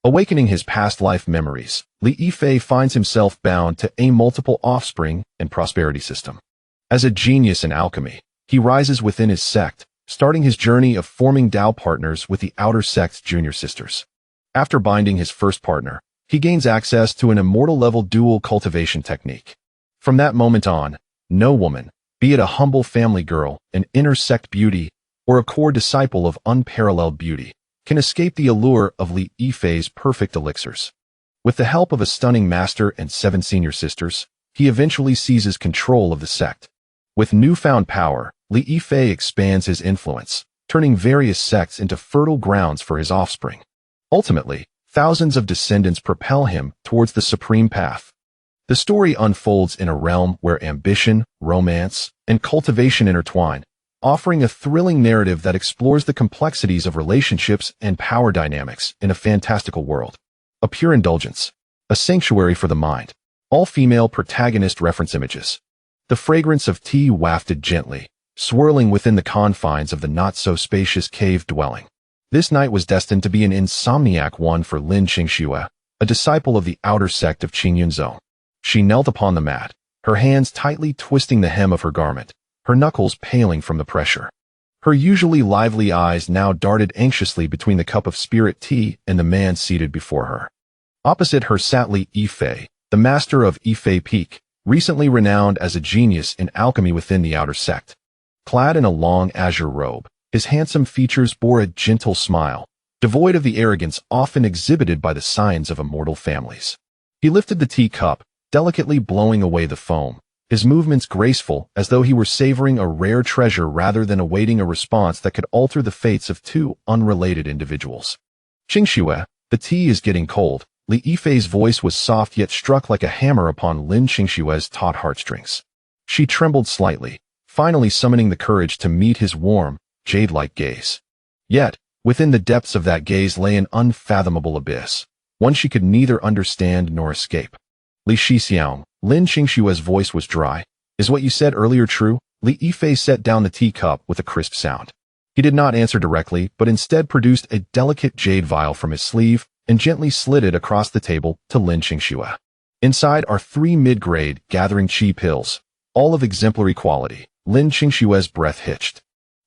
Awakening his past life memories, Li Yifei finds himself bound to a multiple offspring and prosperity system. As a genius in alchemy, he rises within his sect, starting his journey of forming Tao partners with the outer sect's junior sisters. After binding his first partner, he gains access to an immortal-level dual cultivation technique. From that moment on, no woman, be it a humble family girl, an inner sect beauty, or a core disciple of unparalleled beauty, can escape the allure of Li Yifei's perfect elixirs. With the help of a stunning master and 7 senior sisters, he eventually seizes control of the sect. With newfound power, Li Yifei expands his influence, turning various sects into fertile grounds for his offspring. Ultimately, thousands of descendants propel him towards the supreme path. The story unfolds in a realm where ambition, romance, and cultivation intertwine, offering a thrilling narrative that explores the complexities of relationships and power dynamics in a fantastical world. A pure indulgence, a sanctuary for the mind. All-female protagonist reference images. The fragrance of tea wafted gently, swirling within the confines of the not-so-spacious cave dwelling. This night was destined to be an insomniac one for Lin Qingxue, a disciple of the outer sect of Qingyunzhou. She knelt upon the mat, her hands tightly twisting the hem of her garment, her knuckles paling from the pressure. Her usually lively eyes now darted anxiously between the cup of spirit tea and the man seated before her. Opposite her sat Li Yifei, the master of Yifei Peak, recently renowned as a genius in alchemy within the outer sect. Clad in a long azure robe, his handsome features bore a gentle smile, devoid of the arrogance often exhibited by the scions of immortal families. He lifted the teacup, delicately blowing away the foam, his movements graceful as though he were savoring a rare treasure rather than awaiting a response that could alter the fates of 2 unrelated individuals. Qingxue, the tea is getting cold. Li Yifei's voice was soft yet struck like a hammer upon Lin Qingxue's taut heartstrings. She trembled slightly, finally summoning the courage to meet his warm, jade-like gaze. Yet, within the depths of that gaze lay an unfathomable abyss, one she could neither understand nor escape. Li Shixiang, Lin Qingxue's voice was dry. Is what you said earlier true? Li Yifei set down the teacup with a crisp sound. He did not answer directly, but instead produced a delicate jade vial from his sleeve and gently slid it across the table to Lin Qingxue. Inside are 3 mid-grade gathering chi pills, all of exemplary quality. Lin Qingxue's breath hitched.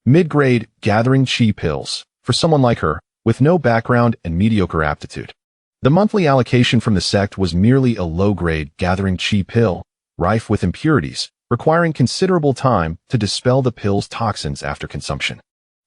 Mid-grade gathering chi pills, for someone like her, with no background and mediocre aptitude. The monthly allocation from the sect was merely a low-grade gathering chi pill, rife with impurities, requiring considerable time to dispel the pill's toxins after consumption.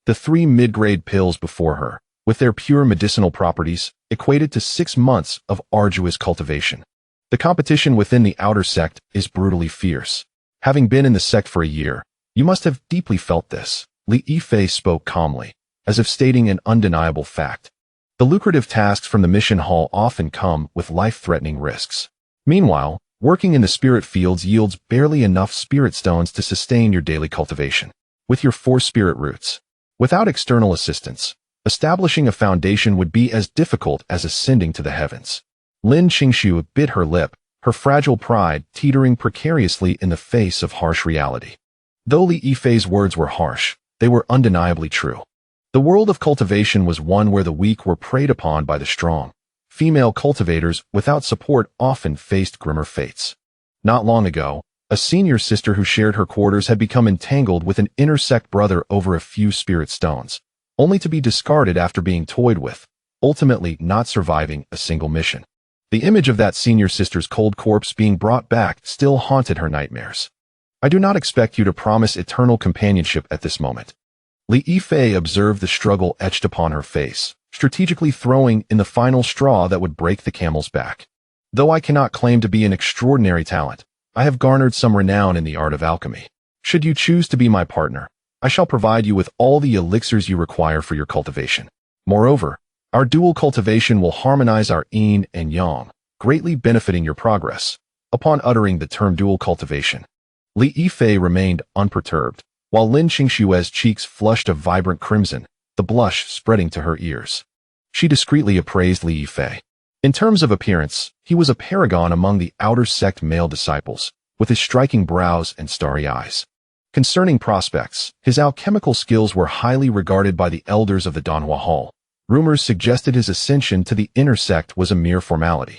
The 3 mid-grade pills before her, with their pure medicinal properties, equated to 6 months of arduous cultivation. The competition within the outer sect is brutally fierce. Having been in the sect for a year, you must have deeply felt this. Li Yifei spoke calmly, as if stating an undeniable fact. The lucrative tasks from the mission hall often come with life-threatening risks. Meanwhile, working in the spirit fields yields barely enough spirit stones to sustain your daily cultivation. With your 4 spirit roots, without external assistance, establishing a foundation would be as difficult as ascending to the heavens. Lin Qingxue bit her lip, her fragile pride teetering precariously in the face of harsh reality. Though Li Yifei's words were harsh, they were undeniably true. The world of cultivation was one where the weak were preyed upon by the strong. Female cultivators without support often faced grimmer fates. Not long ago, a senior sister who shared her quarters had become entangled with an inner sect brother over a few spirit stones, only to be discarded after being toyed with, ultimately not surviving a single mission. The image of that senior sister's cold corpse being brought back still haunted her nightmares. I do not expect you to promise eternal companionship at this moment. Li Yifei observed the struggle etched upon her face, strategically throwing in the final straw that would break the camel's back. Though I cannot claim to be an extraordinary talent, I have garnered some renown in the art of alchemy. Should you choose to be my partner, I shall provide you with all the elixirs you require for your cultivation. Moreover, our dual cultivation will harmonize our yin and yang, greatly benefiting your progress. Upon uttering the term dual cultivation, Li Yifei remained unperturbed, while Lin Qingxue's cheeks flushed a vibrant crimson, the blush spreading to her ears. She discreetly appraised Li Yifei. In terms of appearance, he was a paragon among the outer sect male disciples, with his striking brows and starry eyes. Concerning prospects, his alchemical skills were highly regarded by the elders of the Danhua Hall. Rumors suggested his ascension to the inner sect was a mere formality.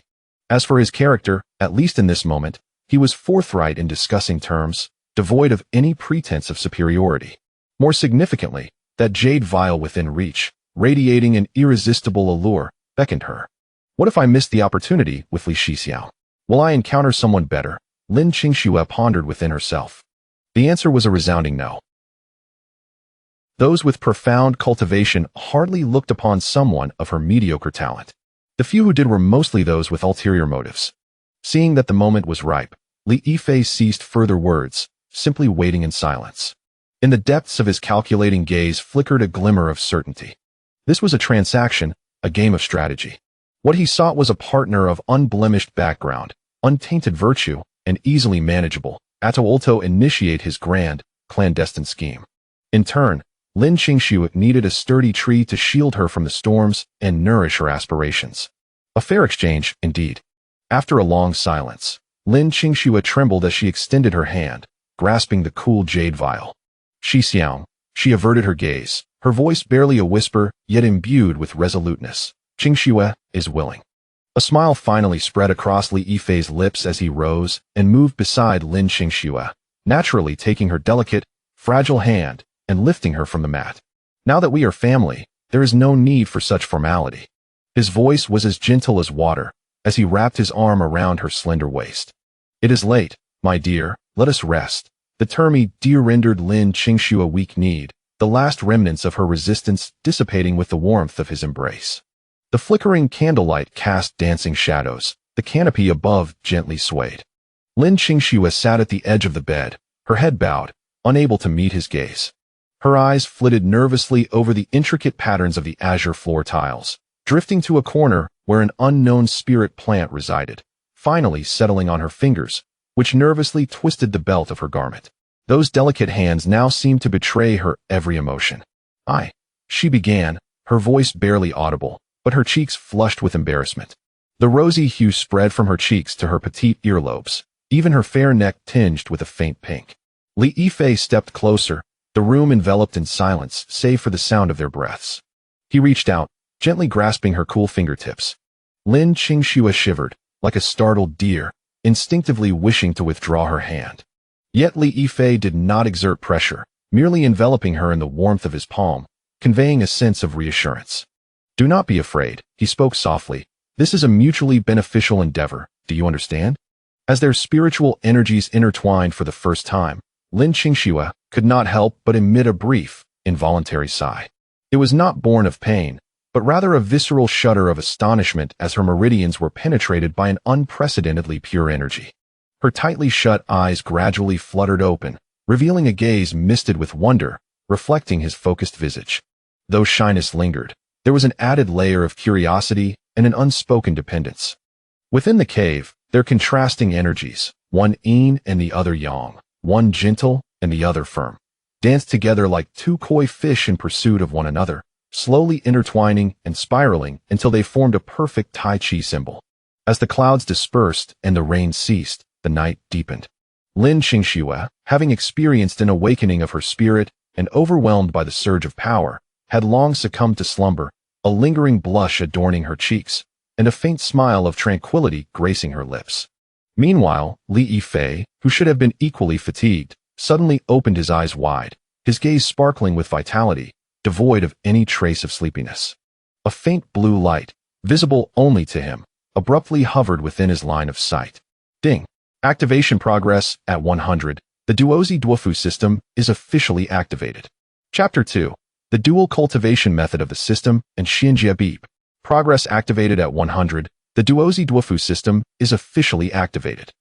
As for his character, at least in this moment, he was forthright in discussing terms, devoid of any pretense of superiority. More significantly, that jade vial within reach, radiating an irresistible allure, beckoned her. What if I missed the opportunity with Li Shixiao? Will I encounter someone better? Lin Qingxue pondered within herself. The answer was a resounding no. Those with profound cultivation hardly looked upon someone of her mediocre talent. The few who did were mostly those with ulterior motives. Seeing that the moment was ripe, Li Yifei ceased further words, simply waiting in silence. In the depths of his calculating gaze flickered a glimmer of certainty. This was a transaction, a game of strategy. What he sought was a partner of unblemished background, untainted virtue, and easily manageable, to initiate his grand, clandestine scheme. In turn, Lin Qingxue needed a sturdy tree to shield her from the storms and nourish her aspirations. A fair exchange, indeed. After a long silence, Lin Qingxue trembled as she extended her hand, grasping the cool jade vial. Shixiao, she averted her gaze, her voice barely a whisper, yet imbued with resoluteness. Qingxue is willing. A smile finally spread across Li Yifei's lips as he rose and moved beside Lin Qingxue, naturally taking her delicate, fragile hand and lifting her from the mat. Now that we are family, there is no need for such formality. His voice was as gentle as water, as he wrapped his arm around her slender waist. It is late, my dear, let us rest. The termy dear rendered Lin Qingxue weak-kneed, the last remnants of her resistance dissipating with the warmth of his embrace. The flickering candlelight cast dancing shadows, the canopy above gently swayed. Lin Qingxue sat at the edge of the bed, her head bowed, unable to meet his gaze. Her eyes flitted nervously over the intricate patterns of the azure floor tiles, drifting to a corner where an unknown spirit plant resided, finally settling on her fingers, which nervously twisted the belt of her garment. Those delicate hands now seemed to betray her every emotion. She began, her voice barely audible, but her cheeks flushed with embarrassment. The rosy hue spread from her cheeks to her petite earlobes, even her fair neck tinged with a faint pink. Li Yifei stepped closer, the room enveloped in silence save for the sound of their breaths. He reached out, gently grasping her cool fingertips. Lin Qingxue shivered, like a startled deer, instinctively wishing to withdraw her hand. Yet Li Yifei did not exert pressure, merely enveloping her in the warmth of his palm, conveying a sense of reassurance. Do not be afraid, he spoke softly. This is a mutually beneficial endeavor, do you understand? As their spiritual energies intertwined for the first time, Lin Qingxue could not help but emit a brief, involuntary sigh. It was not born of pain, but rather a visceral shudder of astonishment as her meridians were penetrated by an unprecedentedly pure energy. Her tightly shut eyes gradually fluttered open, revealing a gaze misted with wonder, reflecting his focused visage. Though shyness lingered, there was an added layer of curiosity and an unspoken dependence. Within the cave, their contrasting energies, one yin and the other yang, one gentle and the other firm, danced together like two koi fish in pursuit of one another, slowly intertwining and spiraling until they formed a perfect Tai Chi symbol. As the clouds dispersed and the rain ceased, the night deepened. Lin Qingxue, having experienced an awakening of her spirit and overwhelmed by the surge of power, had long succumbed to slumber, a lingering blush adorning her cheeks, and a faint smile of tranquility gracing her lips. Meanwhile, Li Yifei, who should have been equally fatigued, suddenly opened his eyes wide, his gaze sparkling with vitality, devoid of any trace of sleepiness. A faint blue light, visible only to him, abruptly hovered within his line of sight. Ding! Activation progress at 100. The Duozi Duofu system is officially activated. Chapter 2. The dual cultivation method of the system and Xianjie Beep. Progress activated at 100. The Duozi Duofu system is officially activated.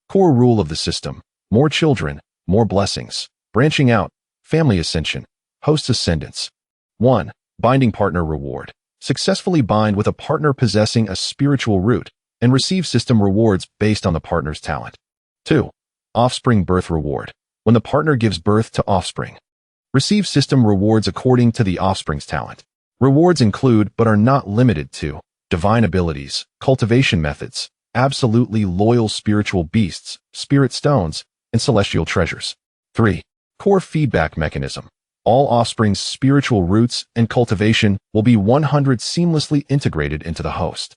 Core rule of the system: more children, more blessings. Branching out, family ascension, host ascendance. 1. Binding partner reward. Successfully bind with a partner possessing a spiritual root and receive system rewards based on the partner's talent. 2. Offspring birth reward. When the partner gives birth to offspring, receive system rewards according to the offspring's talent. Rewards include but are not limited to divine abilities, cultivation methods, absolutely loyal spiritual beasts, spirit stones, and celestial treasures. 3. Core feedback mechanism. All offspring's spiritual roots and cultivation will be 100 seamlessly integrated into the host.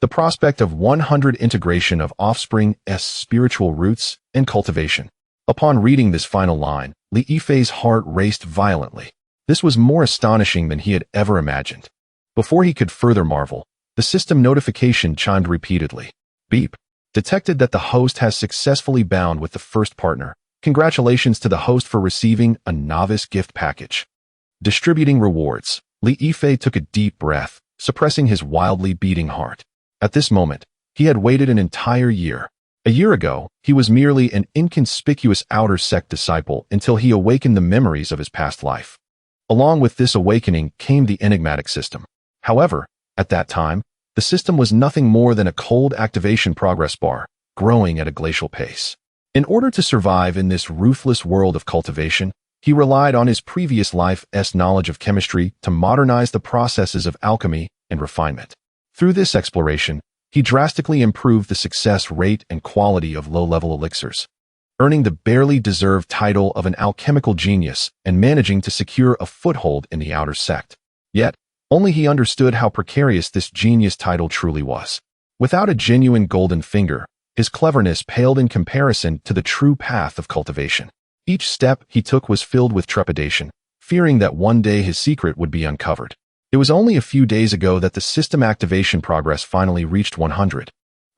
The prospect of 100 integration of offspring's spiritual roots and cultivation. Upon reading this final line, Li Yifei's heart raced violently. This was more astonishing than he had ever imagined. Before he could further marvel, the system notification chimed repeatedly. Beep. Detected that the host has successfully bound with the first partner. Congratulations to the host for receiving a novice gift package. Distributing rewards. Li Yifei took a deep breath, suppressing his wildly beating heart. At this moment, he had waited an entire year. A year ago, he was merely an inconspicuous outer sect disciple until he awakened the memories of his past life. Along with this awakening came the enigmatic system. However, at that time, the system was nothing more than a cold activation progress bar, growing at a glacial pace. In order to survive in this ruthless world of cultivation, he relied on his previous life's knowledge of chemistry to modernize the processes of alchemy and refinement. Through this exploration, he drastically improved the success rate and quality of low-level elixirs, earning the barely deserved title of an alchemical genius and managing to secure a foothold in the outer sect. Yet, only he understood how precarious this genius title truly was. Without a genuine golden finger, his cleverness paled in comparison to the true path of cultivation. Each step he took was filled with trepidation, fearing that one day his secret would be uncovered. It was only a few days ago that the system activation progress finally reached 100,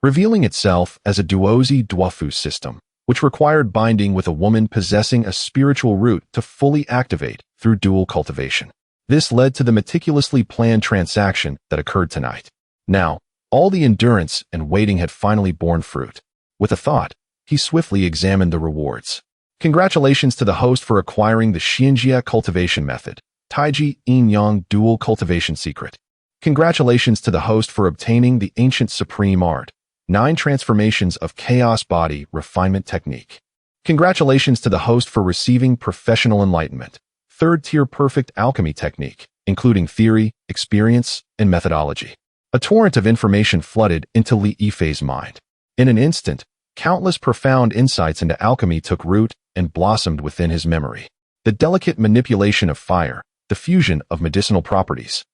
revealing itself as a duozi duofu system, which required binding with a woman possessing a spiritual root to fully activate through dual cultivation. This led to the meticulously planned transaction that occurred tonight. Now, all the endurance and waiting had finally borne fruit. With a thought, he swiftly examined the rewards. Congratulations to the host for acquiring the Xianjia cultivation method, Taiji Yin Yang dual cultivation secret. Congratulations to the host for obtaining the ancient supreme art, 9 transformations of chaos body refinement technique. Congratulations to the host for receiving professional enlightenment, 3rd-tier perfect alchemy technique, including theory, experience, and methodology. A torrent of information flooded into Li Yifei's mind. In an instant, countless profound insights into alchemy took root and blossomed within his memory. The delicate manipulation of fire, the fusion of medicinal properties,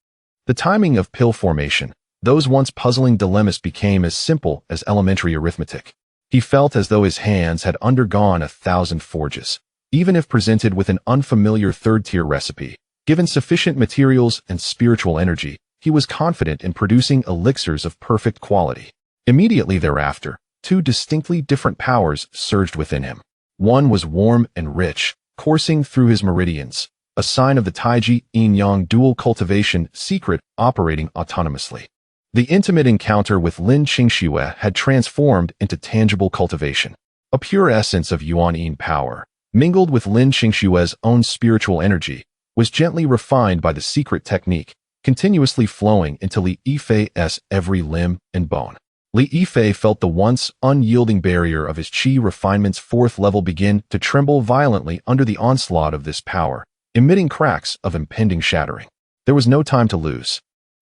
the timing of pill formation, those once puzzling dilemmas became as simple as elementary arithmetic. He felt as though his hands had undergone 1,000 forges. Even if presented with an unfamiliar 3rd-tier recipe, given sufficient materials and spiritual energy, he was confident in producing elixirs of perfect quality. Immediately thereafter, 2 distinctly different powers surged within him. One was warm and rich, coursing through his meridians, a sign of the Taiji Yin Yang dual cultivation secret operating autonomously. The intimate encounter with Lin Qingxue had transformed into tangible cultivation. A pure essence of Yuan Yin power, mingled with Lin Qingxue's own spiritual energy, was gently refined by the secret technique, continuously flowing into Li Yifei's every limb and bone. Li Yifei felt the once unyielding barrier of his qi refinement's 4th level begin to tremble violently under the onslaught of this power, emitting cracks of impending shattering. There was no time to lose.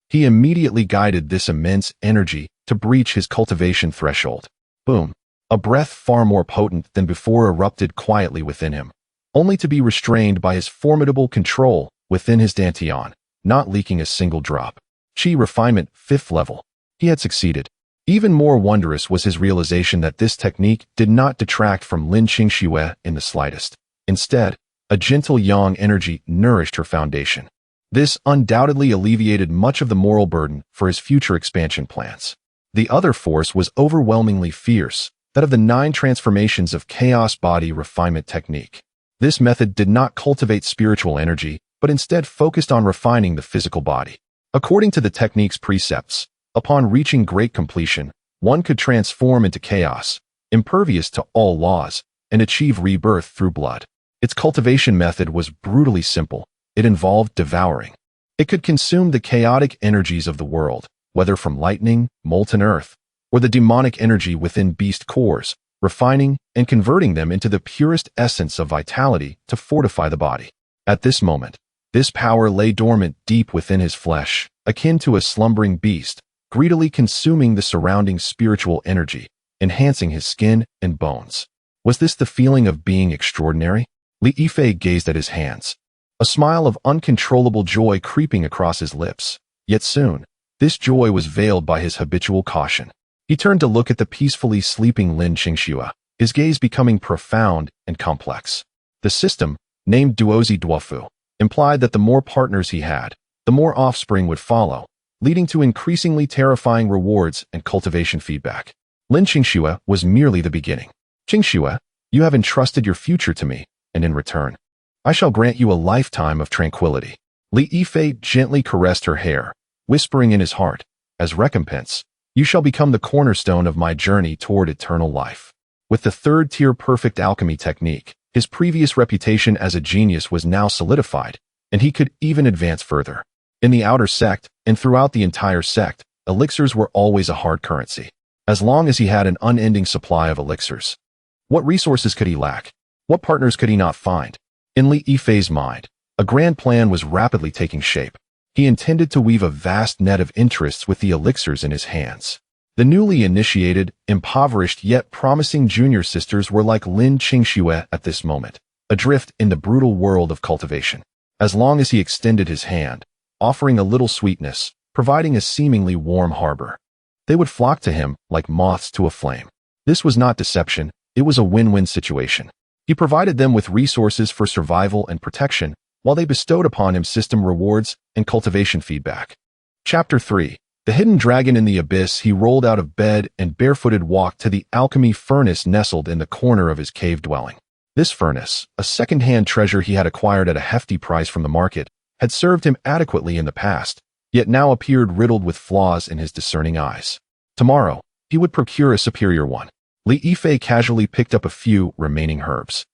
He immediately guided this immense energy to breach his cultivation threshold. Boom! A breath far more potent than before erupted quietly within him, only to be restrained by his formidable control within his dantian, not leaking a single drop. Qi refinement 5th level. He had succeeded. Even more wondrous was his realization that this technique did not detract from Lin Qingxue in the slightest. Instead, a gentle yang energy nourished her foundation. This undoubtedly alleviated much of the moral burden for his future expansion plans. The other force was overwhelmingly fierce, that of the 9 transformations of chaos body refinement technique. This method did not cultivate spiritual energy, but instead focused on refining the physical body. According to the technique's precepts, upon reaching great completion, one could transform into chaos, impervious to all laws, and achieve rebirth through blood. Its cultivation method was brutally simple. It involved devouring. It could consume the chaotic energies of the world, whether from lightning, molten earth, or the demonic energy within beast cores, refining and converting them into the purest essence of vitality to fortify the body. At this moment, this power lay dormant deep within his flesh, akin to a slumbering beast, greedily consuming the surrounding spiritual energy, enhancing his skin and bones. Was this the feeling of being extraordinary? Li Yifei gazed at his hands. a smile of uncontrollable joy creeping across his lips. Yet soon, this joy was veiled by his habitual caution. He turned to look at the peacefully sleeping Lin Qingxue, his gaze becoming profound and complex. The system, named Duozi Duofu, implied that the more partners he had, the more offspring would follow, leading to increasingly terrifying rewards and cultivation feedback. Lin Qingxue was merely the beginning. Qingxue, you have entrusted your future to me, and in return, I shall grant you a lifetime of tranquility. Li Yifei gently caressed her hair, whispering in his heart, as recompense, you shall become the cornerstone of my journey toward eternal life. With the third-tier perfect alchemy technique, his previous reputation as a genius was now solidified, and he could even advance further. In the outer sect, and throughout the entire sect, elixirs were always a hard currency. As long as he had an unending supply of elixirs, what resources could he lack? What partners could he not find? In Li Yifei's mind, a grand plan was rapidly taking shape. He intended to weave a vast net of interests with the elixirs in his hands. The newly initiated, impoverished yet promising junior sisters were like Lin Qingxue at this moment, adrift in the brutal world of cultivation. As long as he extended his hand, offering a little sweetness, providing a seemingly warm harbor, they would flock to him like moths to a flame. This was not deception, it was a win-win situation. He provided them with resources for survival and protection, while they bestowed upon him system rewards and cultivation feedback. Chapter 3. The hidden dragon in the abyss. He rolled out of bed and barefooted walked to the alchemy furnace nestled in the corner of his cave dwelling. This furnace, a second-hand treasure he had acquired at a hefty price from the market, had served him adequately in the past, yet now appeared riddled with flaws in his discerning eyes. Tomorrow, he would procure a superior one. Li Yifei casually picked up a few remaining herbs,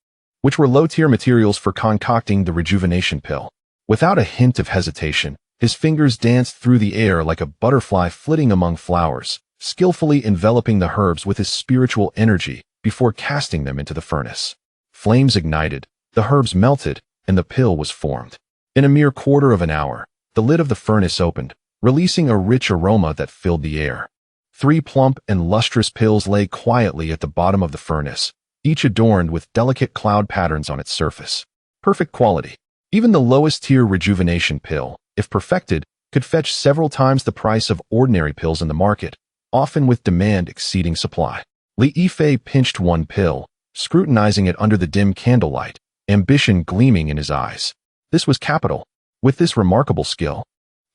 which were low-tier materials for concocting the rejuvenation pill. Without a hint of hesitation, his fingers danced through the air like a butterfly flitting among flowers, skillfully enveloping the herbs with his spiritual energy before casting them into the furnace. Flames ignited, the herbs melted, and the pill was formed. In a mere quarter of an hour, the lid of the furnace opened, releasing a rich aroma that filled the air. 3 plump and lustrous pills lay quietly at the bottom of the furnace, each adorned with delicate cloud patterns on its surface. Perfect quality. Even the lowest-tier rejuvenation pill, if perfected, could fetch several times the price of ordinary pills in the market, often with demand exceeding supply. Li Yifei pinched one pill, scrutinizing it under the dim candlelight, ambition gleaming in his eyes. This was capital. With this remarkable skill,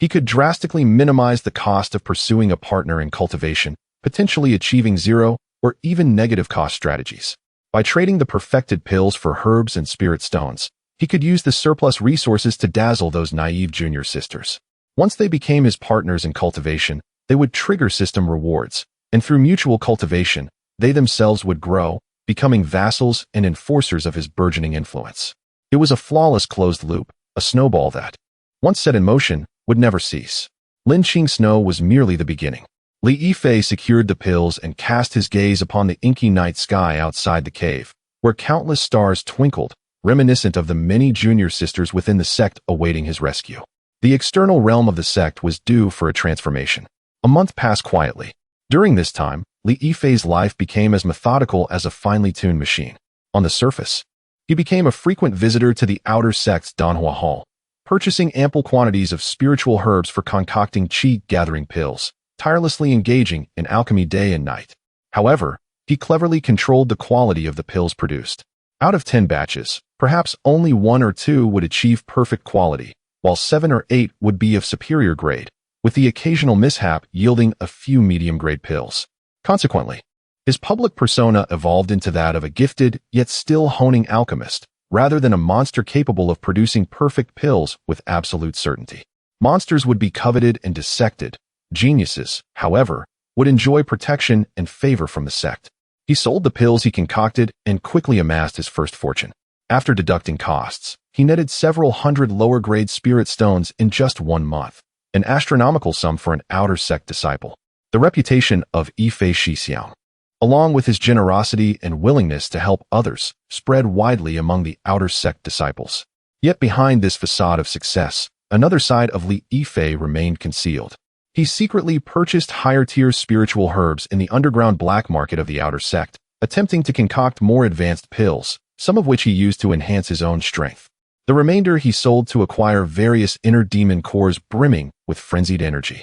he could drastically minimize the cost of pursuing a partner in cultivation, potentially achieving zero or even negative cost strategies. By trading the perfected pills for herbs and spirit stones, he could use the surplus resources to dazzle those naive junior sisters. Once they became his partners in cultivation, they would trigger system rewards, and through mutual cultivation, they themselves would grow, becoming vassals and enforcers of his burgeoning influence. It was a flawless closed loop, a snowball that, once set in motion, would never cease. Lin Qingxue was merely the beginning. Li Yifei secured the pills and cast his gaze upon the inky night sky outside the cave, where countless stars twinkled, reminiscent of the many junior sisters within the sect awaiting his rescue. The external realm of the sect was due for a transformation. A month passed quietly. During this time, Li Yifei's life became as methodical as a finely tuned machine. On the surface, he became a frequent visitor to the outer sect's Danhua Hall, purchasing ample quantities of spiritual herbs for concocting qi-gathering pills, tirelessly engaging in alchemy day and night. However, he cleverly controlled the quality of the pills produced. Out of 10 batches, perhaps only 1 or 2 would achieve perfect quality, while 7 or 8 would be of superior grade, with the occasional mishap yielding a few medium-grade pills. Consequently, his public persona evolved into that of a gifted, yet still honing alchemist, rather than a monster capable of producing perfect pills with absolute certainty. Monsters would be coveted and dissected. Geniuses, however, would enjoy protection and favor from the sect. He sold the pills he concocted and quickly amassed his first fortune. After deducting costs, he netted several hundred lower-grade spirit stones in just 1 month, an astronomical sum for an outer sect disciple. The reputation of Yifei Shixiao, along with his generosity and willingness to help others, spread widely among the outer sect disciples. Yet behind this facade of success, another side of Li Yifei remained concealed. He secretly purchased higher-tier spiritual herbs in the underground black market of the outer sect, attempting to concoct more advanced pills, some of which he used to enhance his own strength. The remainder he sold to acquire various inner demon cores brimming with frenzied energy.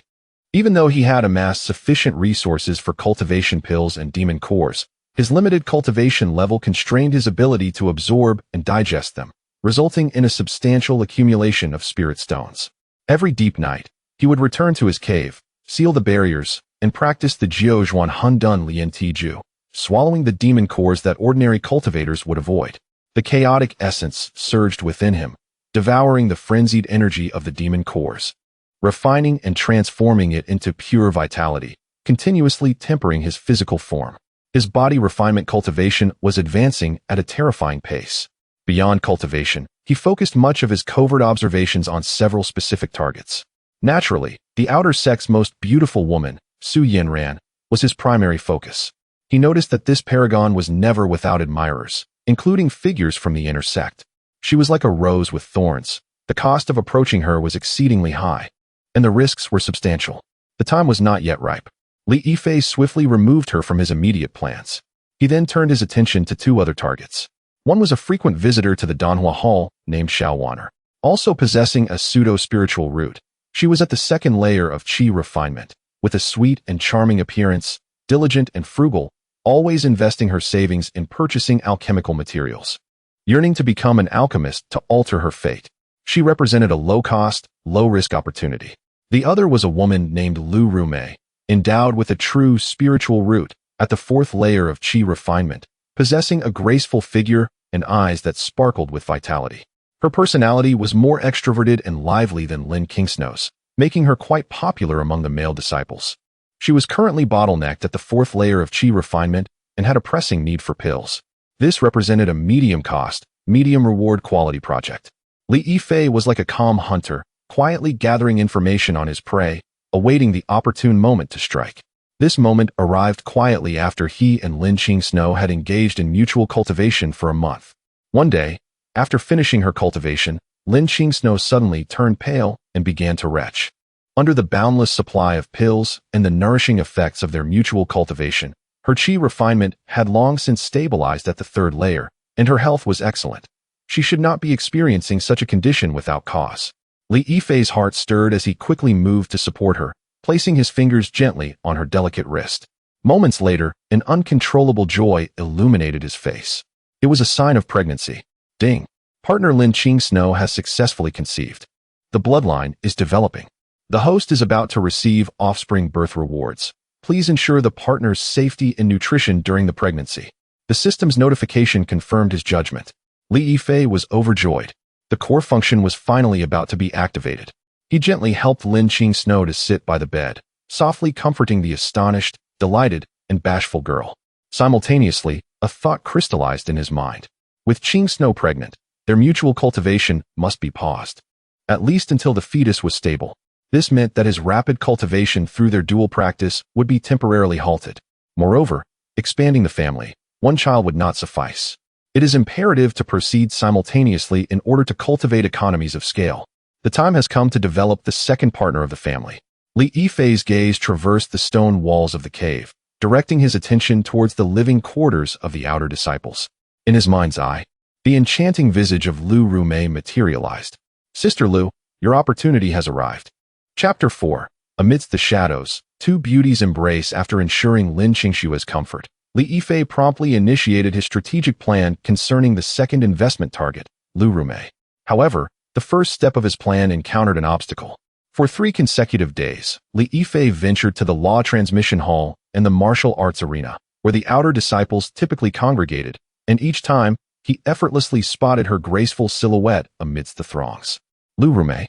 Even though he had amassed sufficient resources for cultivation pills and demon cores, his limited cultivation level constrained his ability to absorb and digest them, resulting in a substantial accumulation of spirit stones. Every deep night, he would return to his cave, seal the barriers, and practice the Jiuzhuan Hundun Lin Qingxue, swallowing the demon cores that ordinary cultivators would avoid. The chaotic essence surged within him, devouring the frenzied energy of the demon cores, refining and transforming it into pure vitality, continuously tempering his physical form. His body refinement cultivation was advancing at a terrifying pace. Beyond cultivation, he focused much of his covert observations on several specific targets. Naturally, the outer sect's most beautiful woman, Su Yanran, was his primary focus. He noticed that this paragon was never without admirers, including figures from the inner sect. She was like a rose with thorns. The cost of approaching her was exceedingly high, and the risks were substantial. The time was not yet ripe. Li Yifei swiftly removed her from his immediate plans. He then turned his attention to two other targets. One was a frequent visitor to the Danhua Hall named Xiaowaner, also possessing a pseudo-spiritual root. She was at the second layer of qi refinement, with a sweet and charming appearance, diligent and frugal, always investing her savings in purchasing alchemical materials. Yearning to become an alchemist to alter her fate, she represented a low-cost, low-risk opportunity. The other was a woman named Lu Rumei, endowed with a true spiritual root at the fourth layer of qi refinement, possessing a graceful figure and eyes that sparkled with vitality. Her personality was more extroverted and lively than Lin Qingxue's, making her quite popular among the male disciples. She was currently bottlenecked at the fourth layer of qi refinement and had a pressing need for pills. This represented a medium-cost, medium-reward quality project. Li Yifei was like a calm hunter, quietly gathering information on his prey, awaiting the opportune moment to strike. This moment arrived quietly after he and Lin Qingxue had engaged in mutual cultivation for a month. One day, after finishing her cultivation, Lin Qingxue suddenly turned pale and began to retch. Under the boundless supply of pills and the nourishing effects of their mutual cultivation, her qi refinement had long since stabilized at the third layer, and her health was excellent. She should not be experiencing such a condition without cause. Li Yifei's heart stirred as he quickly moved to support her, placing his fingers gently on her delicate wrist. Moments later, an uncontrollable joy illuminated his face. It was a sign of pregnancy. Ding! Partner Lin Qingxue has successfully conceived. The bloodline is developing. The host is about to receive offspring birth rewards. Please ensure the partner's safety and nutrition during the pregnancy. The system's notification confirmed his judgment. Li Yifei was overjoyed. The core function was finally about to be activated. He gently helped Lin Qingxue to sit by the bed, softly comforting the astonished, delighted, and bashful girl. Simultaneously, a thought crystallized in his mind. With Qingxue pregnant, their mutual cultivation must be paused, at least until the fetus was stable. This meant that his rapid cultivation through their dual practice would be temporarily halted. Moreover, expanding the family, one child would not suffice. It is imperative to proceed simultaneously in order to cultivate economies of scale. The time has come to develop the second partner of the family. Li Yifei's gaze traversed the stone walls of the cave, directing his attention towards the living quarters of the outer disciples. In his mind's eye, the enchanting visage of Lu Rumei materialized. Sister Lu, your opportunity has arrived. Chapter 4. Amidst the shadows, two beauties embrace after ensuring Lin Qingxue's comfort. Li Yifei promptly initiated his strategic plan concerning the second investment target, Lu Rumei. However, the first step of his plan encountered an obstacle. For 3 consecutive days, Li Yifei ventured to the Law Transmission Hall and the Martial Arts Arena, where the outer disciples typically congregated, and each time, he effortlessly spotted her graceful silhouette amidst the throngs. Lu Rumei,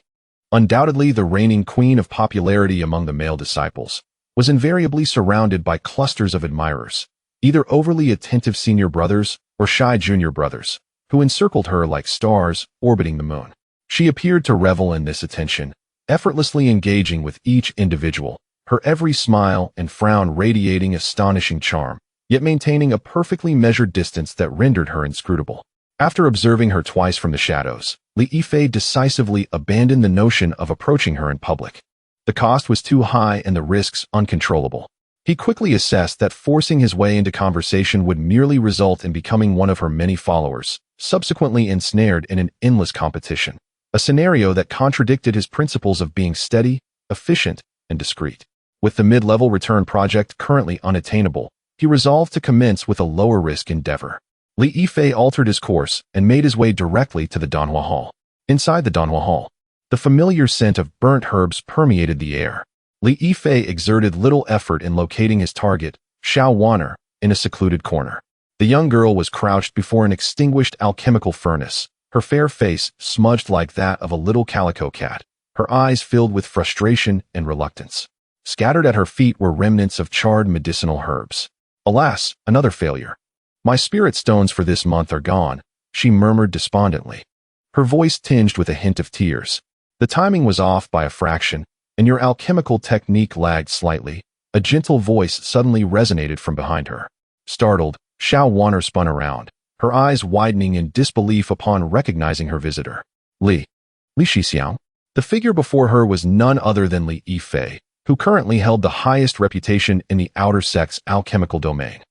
undoubtedly the reigning queen of popularity among the male disciples, was invariably surrounded by clusters of admirers, either overly attentive senior brothers or shy junior brothers, who encircled her like stars orbiting the moon. She appeared to revel in this attention, effortlessly engaging with each individual, her every smile and frown radiating astonishing charm, yet maintaining a perfectly measured distance that rendered her inscrutable. After observing her twice from the shadows, Li Yifei decisively abandoned the notion of approaching her in public. The cost was too high and the risks uncontrollable. He quickly assessed that forcing his way into conversation would merely result in becoming one of her many followers, subsequently ensnared in an endless competition, a scenario that contradicted his principles of being steady, efficient, and discreet. With the mid-level return project currently unattainable, he resolved to commence with a lower-risk endeavor. Li Yifei altered his course and made his way directly to the Danhua Hall. Inside the Danhua Hall, the familiar scent of burnt herbs permeated the air. Li Yifei exerted little effort in locating his target, Su Yanran, in a secluded corner. The young girl was crouched before an extinguished alchemical furnace, her fair face smudged like that of a little calico cat, her eyes filled with frustration and reluctance. Scattered at her feet were remnants of charred medicinal herbs. Alas, another failure. My spirit stones for this month are gone, she murmured despondently. Her voice tinged with a hint of tears. The timing was off by a fraction, and your alchemical technique lagged slightly. A gentle voice suddenly resonated from behind her. Startled, Su Yanran spun around, her eyes widening in disbelief upon recognizing her visitor. Li Qingxue. The figure before her was none other than Li Yifei, who currently held the highest reputation in the outer sect's alchemical domain.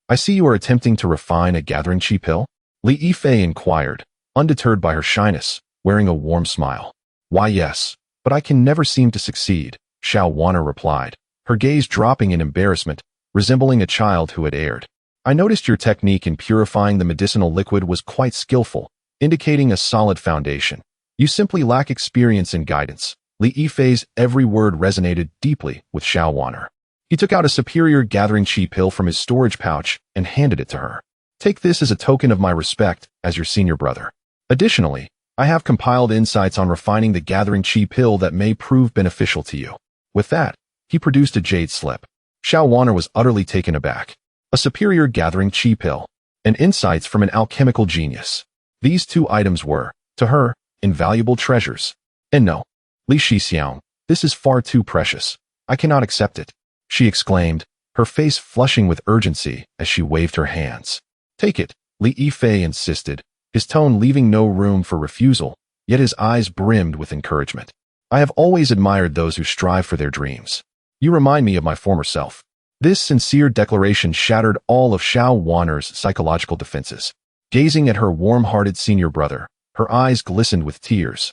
I see you are attempting to refine a gathering chi pill? Li Yifei inquired, undeterred by her shyness, wearing a warm smile. Why yes, but I can never seem to succeed, Su Yanran replied, her gaze dropping in embarrassment, resembling a child who had erred. I noticed your technique in purifying the medicinal liquid was quite skillful, indicating a solid foundation. You simply lack experience and guidance. Li Yifei's every word resonated deeply with Su Yanran. He took out a superior gathering chi pill from his storage pouch and handed it to her. Take this as a token of my respect as your senior brother. Additionally, I have compiled insights on refining the gathering chi pill that may prove beneficial to you. With that, he produced a jade slip. Su Yanran was utterly taken aback. A superior gathering chi pill, and insights from an alchemical genius. These two items were, to her, invaluable treasures. And no, Li Qingxue, this is far too precious. I cannot accept it, she exclaimed, her face flushing with urgency as she waved her hands. Take it, Li Yifei insisted, his tone leaving no room for refusal, yet his eyes brimmed with encouragement. I have always admired those who strive for their dreams. You remind me of my former self. This sincere declaration shattered all of Su Yanran's psychological defenses. Gazing at her warm-hearted senior brother, her eyes glistened with tears,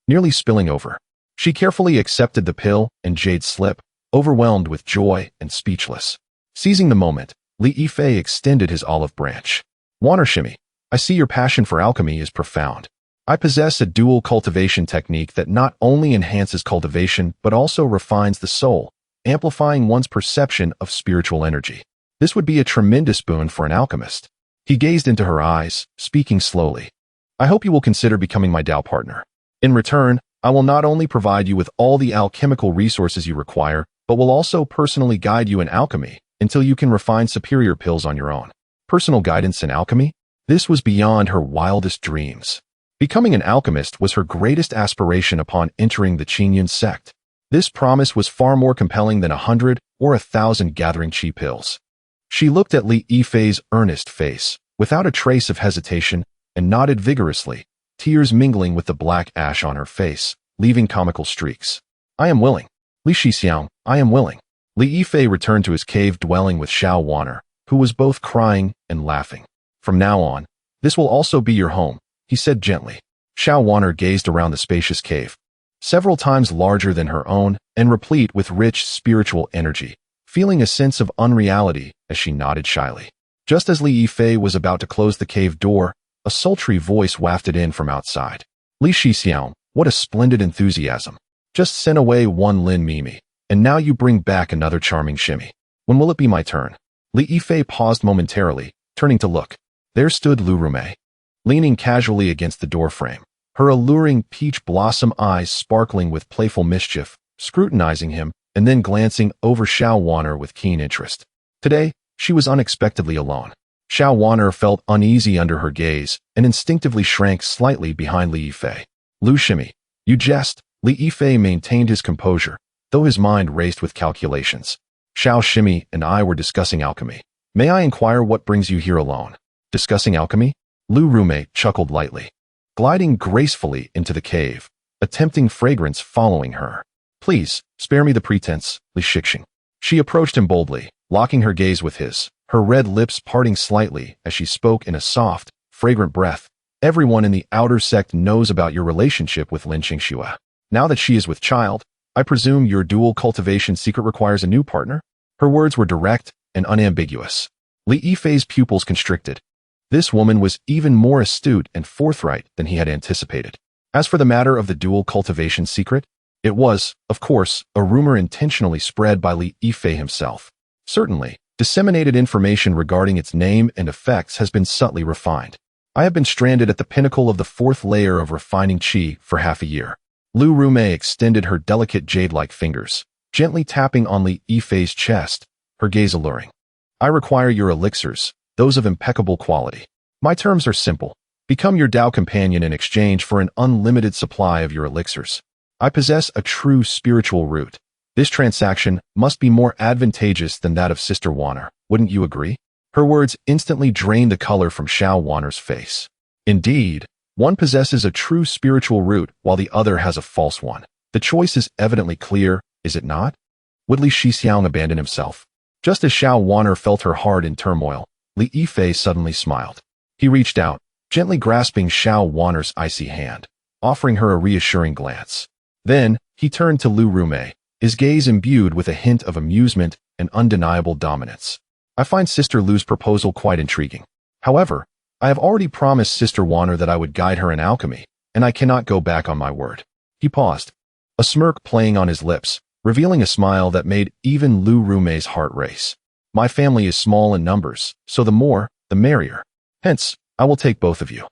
nearly spilling over. She carefully accepted the pill and jade slip, overwhelmed with joy and speechless. Seizing the moment, Li Yifei extended his olive branch. Wannershimi, I see your passion for alchemy is profound. I possess a dual cultivation technique that not only enhances cultivation but also refines the soul, amplifying one's perception of spiritual energy. This would be a tremendous boon for an alchemist. He gazed into her eyes, speaking slowly. I hope you will consider becoming my Dao partner. In return, I will not only provide you with all the alchemical resources you require, but will also personally guide you in alchemy until you can refine superior pills on your own. Personal guidance in alchemy? This was beyond her wildest dreams. Becoming an alchemist was her greatest aspiration upon entering the Qingyan sect. This promise was far more compelling than 100 or 1,000 gathering chi pills. She looked at Li Yifei's earnest face, without a trace of hesitation, and nodded vigorously, tears mingling with the black ash on her face, leaving comical streaks. I am willing. Li Qingxue, I am willing. Li Yifei returned to his cave dwelling with Su Yanran, who was both crying and laughing. From now on, this will also be your home, he said gently. Su Yanran gazed around the spacious cave, several times larger than her own and replete with rich spiritual energy, feeling a sense of unreality as she nodded shyly. Just as Li Yifei was about to close the cave door, a sultry voice wafted in from outside. Li Qingxue, what a splendid enthusiasm. Just sent away one Lin Mimi, and now you bring back another charming shimmy. When will it be my turn? Li Yifei paused momentarily, turning to look. There stood Lu Rumei, leaning casually against the doorframe, her alluring peach blossom eyes sparkling with playful mischief, scrutinizing him, and then glancing over Su Yanran with keen interest. Today, she was unexpectedly alone. Su Yanran felt uneasy under her gaze and instinctively shrank slightly behind Li Yifei. Lu Shimi, you jest. Li Yifei maintained his composure, though his mind raced with calculations. Xiao Shimi and I were discussing alchemy. May I inquire what brings you here alone? Discussing alchemy? Lu Rumei chuckled lightly, gliding gracefully into the cave, a tempting fragrance following her. Please, spare me the pretense, Li Qingxue. She approached him boldly, locking her gaze with his, her red lips parting slightly as she spoke in a soft, fragrant breath. Everyone in the outer sect knows about your relationship with Lin Qingxue. Now that she is with child, I presume your dual cultivation secret requires a new partner? Her words were direct and unambiguous. Li Yifei's pupils constricted. This woman was even more astute and forthright than he had anticipated. As for the matter of the dual cultivation secret, it was, of course, a rumor intentionally spread by Li Yifei himself. Certainly, disseminated information regarding its name and effects has been subtly refined. I have been stranded at the pinnacle of the fourth layer of refining qi for half a year. Lu Rumei extended her delicate jade-like fingers, gently tapping on Li Yifei's chest, her gaze alluring. I require your elixirs, those of impeccable quality. My terms are simple. Become your Tao companion in exchange for an unlimited supply of your elixirs. I possess a true spiritual root. This transaction must be more advantageous than that of Sister Wanner, wouldn't you agree? Her words instantly drained the color from Xiao Wanner's face. Indeed, one possesses a true spiritual root while the other has a false one. The choice is evidently clear, is it not? Would Li Shixiang abandon himself? Just as Xiao Wanner felt her heart in turmoil, Li Yifei suddenly smiled. He reached out, gently grasping Xiao Wanner's icy hand, offering her a reassuring glance. Then, he turned to Lu Rumei, his gaze imbued with a hint of amusement and undeniable dominance. I find Sister Lu's proposal quite intriguing. However, I have already promised Sister Wanner that I would guide her in alchemy, and I cannot go back on my word. He paused, a smirk playing on his lips, revealing a smile that made even Lu Rumei's heart race. My family is small in numbers, so the more, the merrier. Hence, I will take both of you.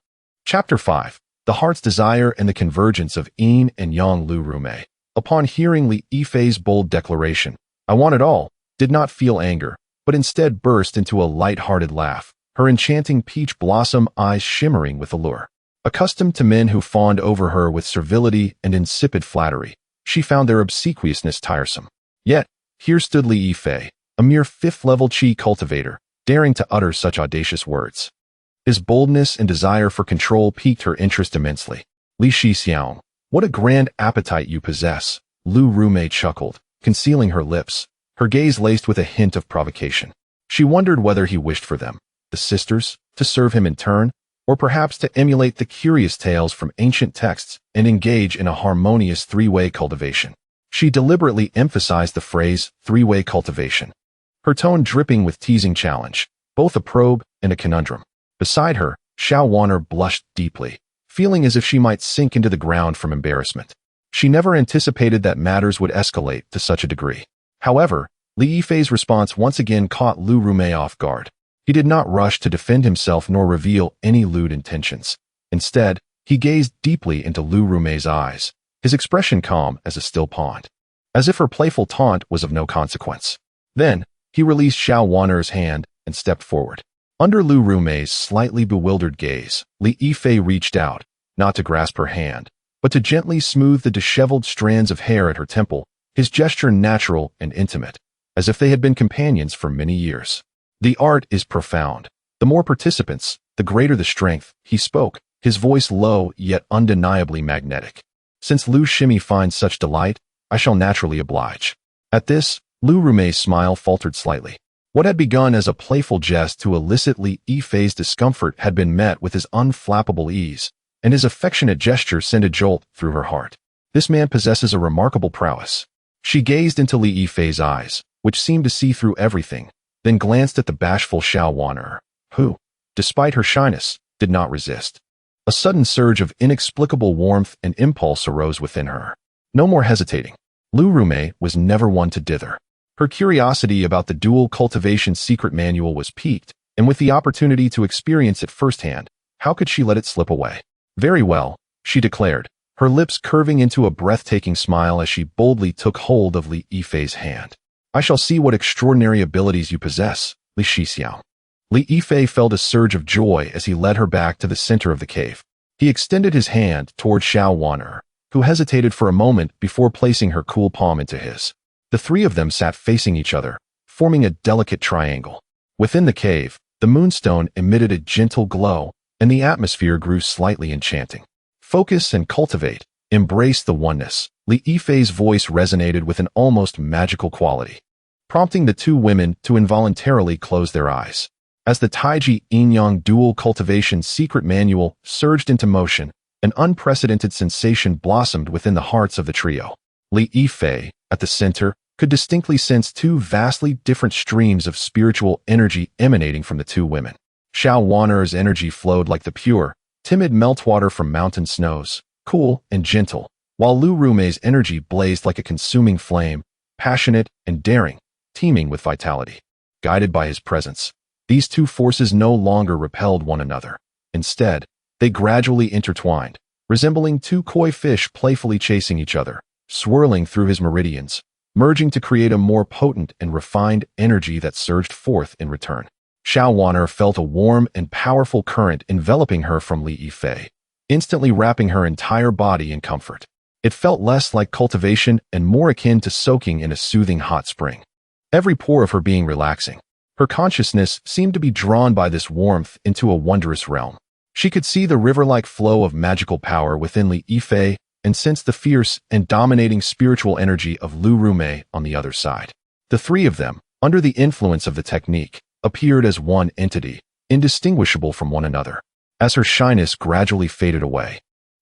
Chapter 5. The Heart's Desire and the Convergence of Yin and Yang. Lu Rumei. Upon hearing Li Yifei's bold declaration, I want it all, did not feel anger, but instead burst into a light-hearted laugh, her enchanting peach blossom eyes shimmering with allure. Accustomed to men who fawned over her with servility and insipid flattery, she found their obsequiousness tiresome. Yet, here stood Li Yifei, a mere fifth-level qi cultivator, daring to utter such audacious words. His boldness and desire for control piqued her interest immensely. Li Shixiang, what a grand appetite you possess, Lu Rumei chuckled, concealing her lips, her gaze laced with a hint of provocation. She wondered whether he wished for them, the sisters, to serve him in turn, or perhaps to emulate the curious tales from ancient texts and engage in a harmonious three-way cultivation. She deliberately emphasized the phrase, three-way cultivation, her tone dripping with teasing challenge, both a probe and a conundrum. Beside her, Xiao Wanner blushed deeply, feeling as if she might sink into the ground from embarrassment. She never anticipated that matters would escalate to such a degree. However, Li Yifei's response once again caught Lu Rumei off guard. He did not rush to defend himself nor reveal any lewd intentions. Instead, he gazed deeply into Lu Rumei's eyes, his expression calm as a still pond, as if her playful taunt was of no consequence. Then, he released Xiao Wanner's hand and stepped forward. Under Lu Rumei's slightly bewildered gaze, Li Yifei reached out, not to grasp her hand, but to gently smooth the disheveled strands of hair at her temple, his gesture natural and intimate, as if they had been companions for many years. The art is profound. The more participants, the greater the strength, he spoke, his voice low yet undeniably magnetic. Since Lu Shimi finds such delight, I shall naturally oblige. At this, Lu Rumei's smile faltered slightly. What had begun as a playful jest to elicit Li Yifei's discomfort had been met with his unflappable ease, and his affectionate gesture sent a jolt through her heart. This man possesses a remarkable prowess. She gazed into Li Yifei's eyes, which seemed to see through everything, then glanced at the bashful Xiao Wanner, who, despite her shyness, did not resist. A sudden surge of inexplicable warmth and impulse arose within her. No more hesitating. Lu Rumei was never one to dither. Her curiosity about the dual cultivation secret manual was piqued, and with the opportunity to experience it firsthand, how could she let it slip away? Very well, she declared, her lips curving into a breathtaking smile as she boldly took hold of Li Yifei's hand. I shall see what extraordinary abilities you possess, Li Shixiao. Li Yifei felt a surge of joy as he led her back to the center of the cave. He extended his hand toward Xiao Wanner, who hesitated for a moment before placing her cool palm into his. The three of them sat facing each other, forming a delicate triangle. Within the cave, the moonstone emitted a gentle glow, and the atmosphere grew slightly enchanting. Focus and cultivate, embrace the oneness. Li Yifei's voice resonated with an almost magical quality. prompting the two women to involuntarily close their eyes. As the Taiji Yin-Yang Dual Cultivation Secret Manual surged into motion, an unprecedented sensation blossomed within the hearts of the trio. Li Yifei, at the center, could distinctly sense two vastly different streams of spiritual energy emanating from the two women. Xiao Wan'er's energy flowed like the pure, timid meltwater from mountain snows, cool and gentle, while Lu Rumei's energy blazed like a consuming flame, passionate and daring, teeming with vitality. Guided by his presence, these two forces no longer repelled one another. Instead, they gradually intertwined, resembling two koi fish playfully chasing each other, swirling through his meridians, merging to create a more potent and refined energy that surged forth in return. Xiao Wan'er felt a warm and powerful current enveloping her from Li Yifei, instantly wrapping her entire body in comfort. It felt less like cultivation and more akin to soaking in a soothing hot spring. Every pore of her being relaxing. Her consciousness seemed to be drawn by this warmth into a wondrous realm. She could see the river-like flow of magical power within Li Yifei and sensed the fierce and dominating spiritual energy of Lu Rumei on the other side. The three of them, under the influence of the technique, appeared as one entity, indistinguishable from one another. As her shyness gradually faded away,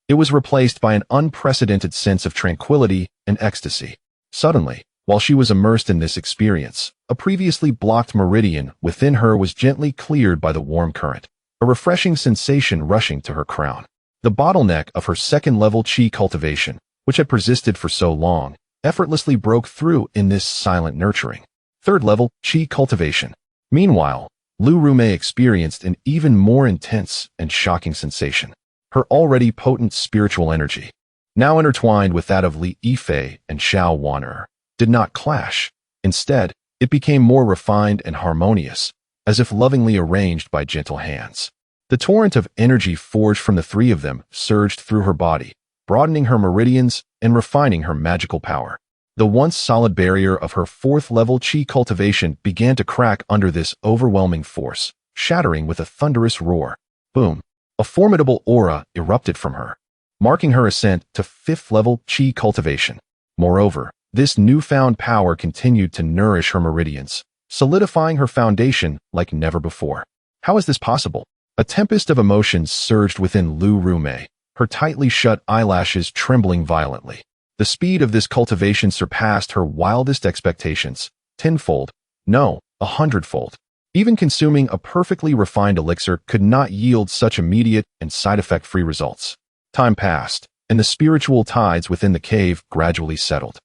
it was replaced by an unprecedented sense of tranquility and ecstasy. Suddenly, while she was immersed in this experience, a previously blocked meridian within her was gently cleared by the warm current, a refreshing sensation rushing to her crown. The bottleneck of her second-level qi cultivation, which had persisted for so long, effortlessly broke through in this silent nurturing. Third-level qi cultivation. Meanwhile, Lu Rumei experienced an even more intense and shocking sensation. Her already potent spiritual energy, now intertwined with that of Li Yifei and Xiao Wan'er, did not clash. Instead, it became more refined and harmonious, as if lovingly arranged by gentle hands. The torrent of energy forged from the three of them surged through her body, broadening her meridians and refining her magical power. The once solid barrier of her fourth-level qi cultivation began to crack under this overwhelming force, shattering with a thunderous roar. Boom! A formidable aura erupted from her, marking her ascent to fifth-level qi cultivation. Moreover, this newfound power continued to nourish her meridians, solidifying her foundation like never before. How is this possible? A tempest of emotions surged within Lu Rumei, her tightly shut eyelashes trembling violently. The speed of this cultivation surpassed her wildest expectations, tenfold, no, 100-fold. Even consuming a perfectly refined elixir could not yield such immediate and side-effect-free results. Time passed, and the spiritual tides within the cave gradually settled.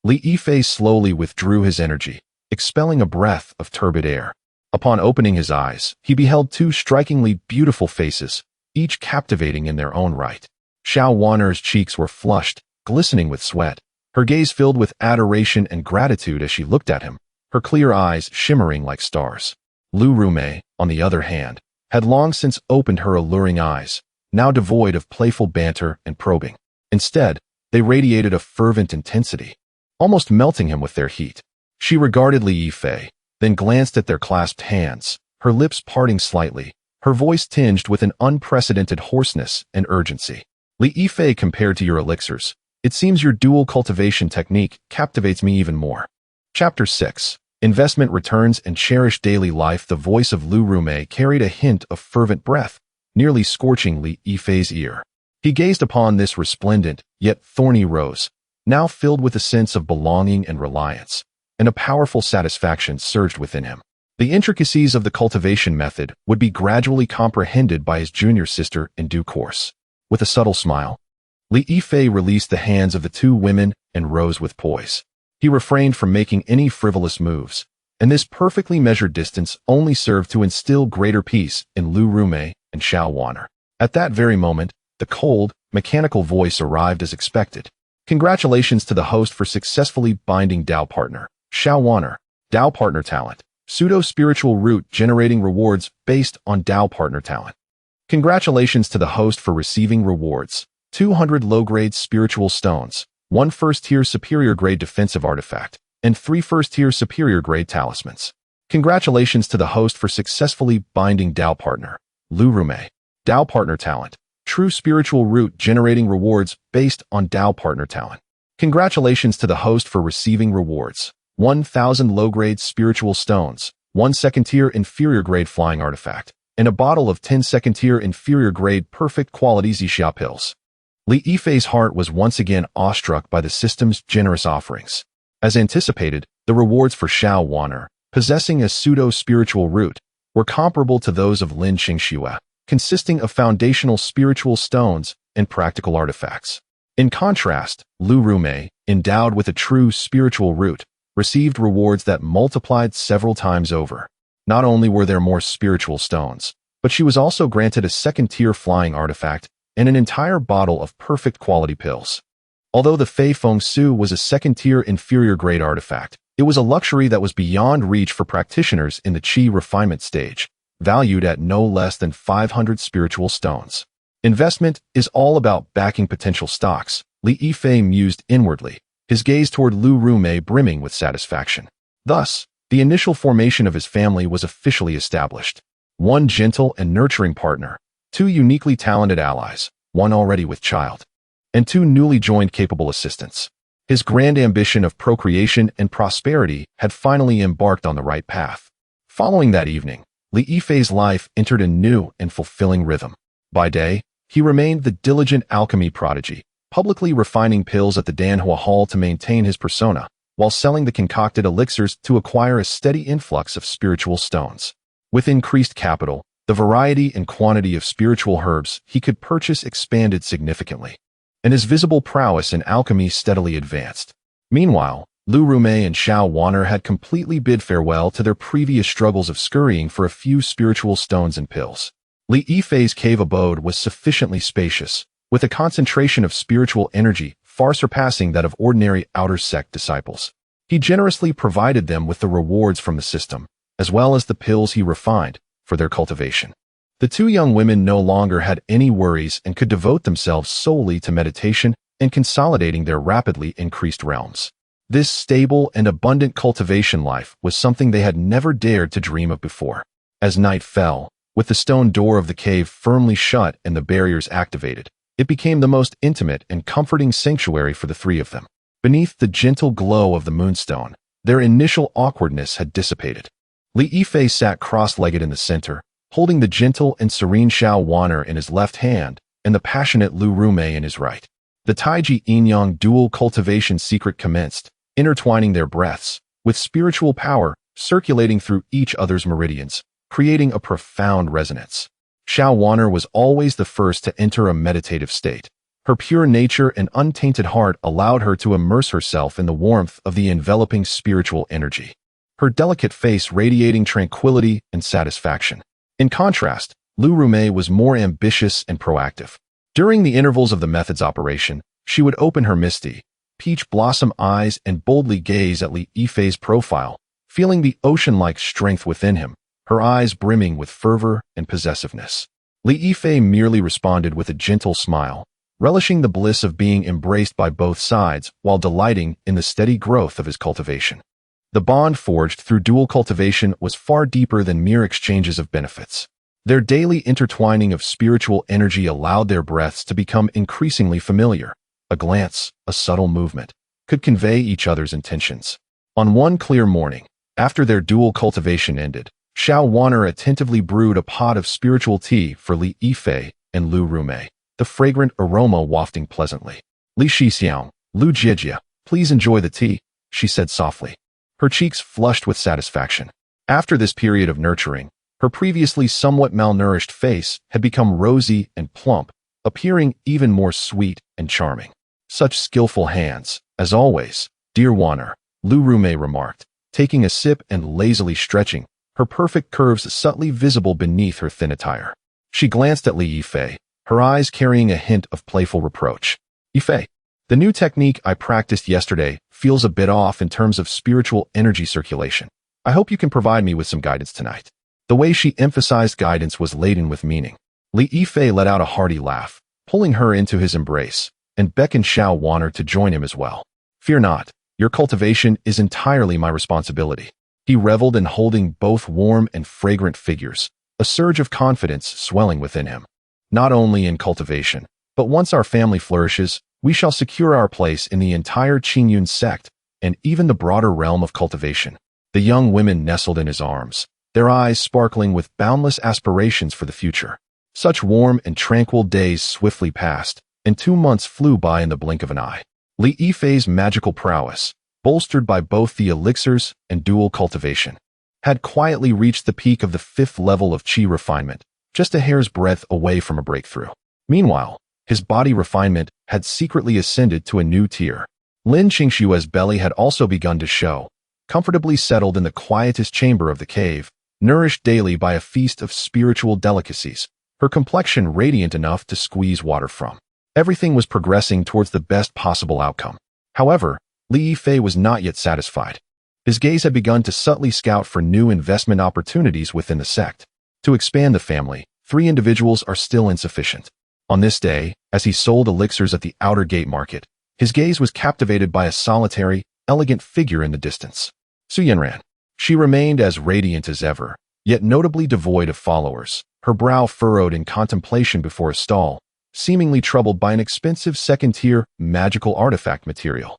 Li Yifei slowly withdrew his energy, expelling a breath of turbid air. Upon opening his eyes, he beheld two strikingly beautiful faces, each captivating in their own right. Xiao Wan'er's cheeks were flushed, glistening with sweat, her gaze filled with adoration and gratitude as she looked at him, her clear eyes shimmering like stars. Lu Rumei, on the other hand, had long since opened her alluring eyes, now devoid of playful banter and probing. Instead, they radiated a fervent intensity, almost melting him with their heat. She regarded Li Yifei, then glanced at their clasped hands, her lips parting slightly, her voice tinged with an unprecedented hoarseness and urgency. Li Yifei, compared to your elixirs, it seems your dual cultivation technique captivates me even more. Chapter 6. Investment Returns and Cherish Daily Life. The voice of Lu Rumei carried a hint of fervent breath, nearly scorching Li Yifei's ear. He gazed upon this resplendent, yet thorny rose, now filled with a sense of belonging and reliance, and a powerful satisfaction surged within him. The intricacies of the cultivation method would be gradually comprehended by his junior sister in due course. With a subtle smile, Li Yifei released the hands of the two women and rose with poise. He refrained from making any frivolous moves, and this perfectly measured distance only served to instill greater peace in Lu Rumei and Xiao Wan'er. At that very moment, the cold, mechanical voice arrived as expected. Congratulations to the host for successfully binding Dao Partner, Xiao Wan'er. Dao Partner Talent. Pseudo-spiritual root generating rewards based on Dao Partner Talent. Congratulations to the host for receiving rewards. 200 low-grade spiritual stones, 1 first-tier superior-grade defensive artifact, and 3 first-tier superior-grade talismans. Congratulations to the host for successfully binding Dao Partner, Lu Rumei. Dao Partner Talent. True spiritual root generating rewards based on Dao Partner Talent. Congratulations to the host for receiving rewards. 1,000 low-grade spiritual stones, 1 second-tier inferior-grade flying artifact, and a bottle of 10 second-tier inferior-grade perfect-quality Zixia pills. Li Yifei's heart was once again awestruck by the system's generous offerings. As anticipated, the rewards for Su Yanran, possessing a pseudo-spiritual root, were comparable to those of Lin Qingxue, consisting of foundational spiritual stones and practical artifacts. In contrast, Lu Rumei, endowed with a true spiritual root, received rewards that multiplied several times over. Not only were there more spiritual stones, but she was also granted a second-tier flying artifact and an entire bottle of perfect quality pills. Although the Fei Feng Su was a second-tier inferior-grade artifact, it was a luxury that was beyond reach for practitioners in the Qi refinement stage, valued at no less than 500 spiritual stones. Investment is all about backing potential stocks, Li Yifei mused inwardly, his gaze toward Lu Rumei brimming with satisfaction. Thus, the initial formation of his family was officially established. One gentle and nurturing partner, 2 uniquely talented allies, 1 already with child, and 2 newly joined capable assistants. His grand ambition of procreation and prosperity had finally embarked on the right path. Following that evening, Li Yifei's life entered a new and fulfilling rhythm. By day, he remained the diligent alchemy prodigy, publicly refining pills at the Danhua Hall to maintain his persona, while selling the concocted elixirs to acquire a steady influx of spiritual stones. With increased capital, the variety and quantity of spiritual herbs he could purchase expanded significantly, and his visible prowess in alchemy steadily advanced. Meanwhile, Lu Rumei and Su Yanran had completely bid farewell to their previous struggles of scurrying for a few spiritual stones and pills. Li Yifei's cave abode was sufficiently spacious, with a concentration of spiritual energy far surpassing that of ordinary outer sect disciples. He generously provided them with the rewards from the system, as well as the pills he refined, for their cultivation. The 2 young women no longer had any worries and could devote themselves solely to meditation and consolidating their rapidly increased realms. This stable and abundant cultivation life was something they had never dared to dream of before. As night fell, with the stone door of the cave firmly shut and the barriers activated, it became the most intimate and comforting sanctuary for the 3 of them. Beneath the gentle glow of the moonstone, their initial awkwardness had dissipated. Li Yifei sat cross-legged in the center, holding the gentle and serene Su Yanran in his left hand and the passionate Lu Rumei in his right. The Taiji Yin-Yang dual cultivation secret commenced, intertwining their breaths, with spiritual power circulating through each other's meridians, creating a profound resonance. Su Yanran was always the first to enter a meditative state. Her pure nature and untainted heart allowed her to immerse herself in the warmth of the enveloping spiritual energy, her delicate face radiating tranquility and satisfaction. In contrast, Lu Rumei was more ambitious and proactive. During the intervals of the method's operation, she would open her misty, peach blossom eyes and boldly gaze at Li Yifei's profile, feeling the ocean-like strength within him, her eyes brimming with fervor and possessiveness. Li Yifei merely responded with a gentle smile, relishing the bliss of being embraced by both sides while delighting in the steady growth of his cultivation. The bond forged through dual cultivation was far deeper than mere exchanges of benefits. Their daily intertwining of spiritual energy allowed their breaths to become increasingly familiar. A glance, a subtle movement, could convey each other's intentions. On one clear morning, after their dual cultivation ended, Su Yanran attentively brewed a pot of spiritual tea for Li Yifei and Lu Rumei, the fragrant aroma wafting pleasantly. Li Shixiang, Lu Jiejie, please enjoy the tea, she said softly. Her cheeks flushed with satisfaction. After this period of nurturing, her previously somewhat malnourished face had become rosy and plump, appearing even more sweet and charming. Such skillful hands, as always, dear Yanran, Lu Rumei remarked, taking a sip and lazily stretching, her perfect curves subtly visible beneath her thin attire. She glanced at Li Yifei, her eyes carrying a hint of playful reproach. Yifei, the new technique I practiced yesterday feels a bit off in terms of spiritual energy circulation. I hope you can provide me with some guidance tonight. The way she emphasized guidance was laden with meaning. Li Yifei let out a hearty laugh, pulling her into his embrace, and beckoned Su Yanran to join him as well. Fear not, your cultivation is entirely my responsibility. He reveled in holding both warm and fragrant figures, a surge of confidence swelling within him. Not only in cultivation, but once our family flourishes, we shall secure our place in the entire Qingyun sect and even the broader realm of cultivation. The young women nestled in his arms, their eyes sparkling with boundless aspirations for the future. Such warm and tranquil days swiftly passed, and 2 months flew by in the blink of an eye. Li Yifei's magical prowess, bolstered by both the elixirs and dual cultivation, had quietly reached the peak of the 5th level of qi refinement, just a hair's breadth away from a breakthrough. Meanwhile, his body refinement had secretly ascended to a new tier. Lin Qingxue's belly had also begun to show, comfortably settled in the quietest chamber of the cave, nourished daily by a feast of spiritual delicacies, her complexion radiant enough to squeeze water from. Everything was progressing towards the best possible outcome. However, Li Yifei was not yet satisfied. His gaze had begun to subtly scout for new investment opportunities within the sect. To expand the family, 3 individuals are still insufficient. On this day, as he sold elixirs at the outer gate market, his gaze was captivated by a solitary, elegant figure in the distance. Su Yanran. She remained as radiant as ever, yet notably devoid of followers, her brow furrowed in contemplation before a stall, seemingly troubled by an expensive second-tier magical artifact material.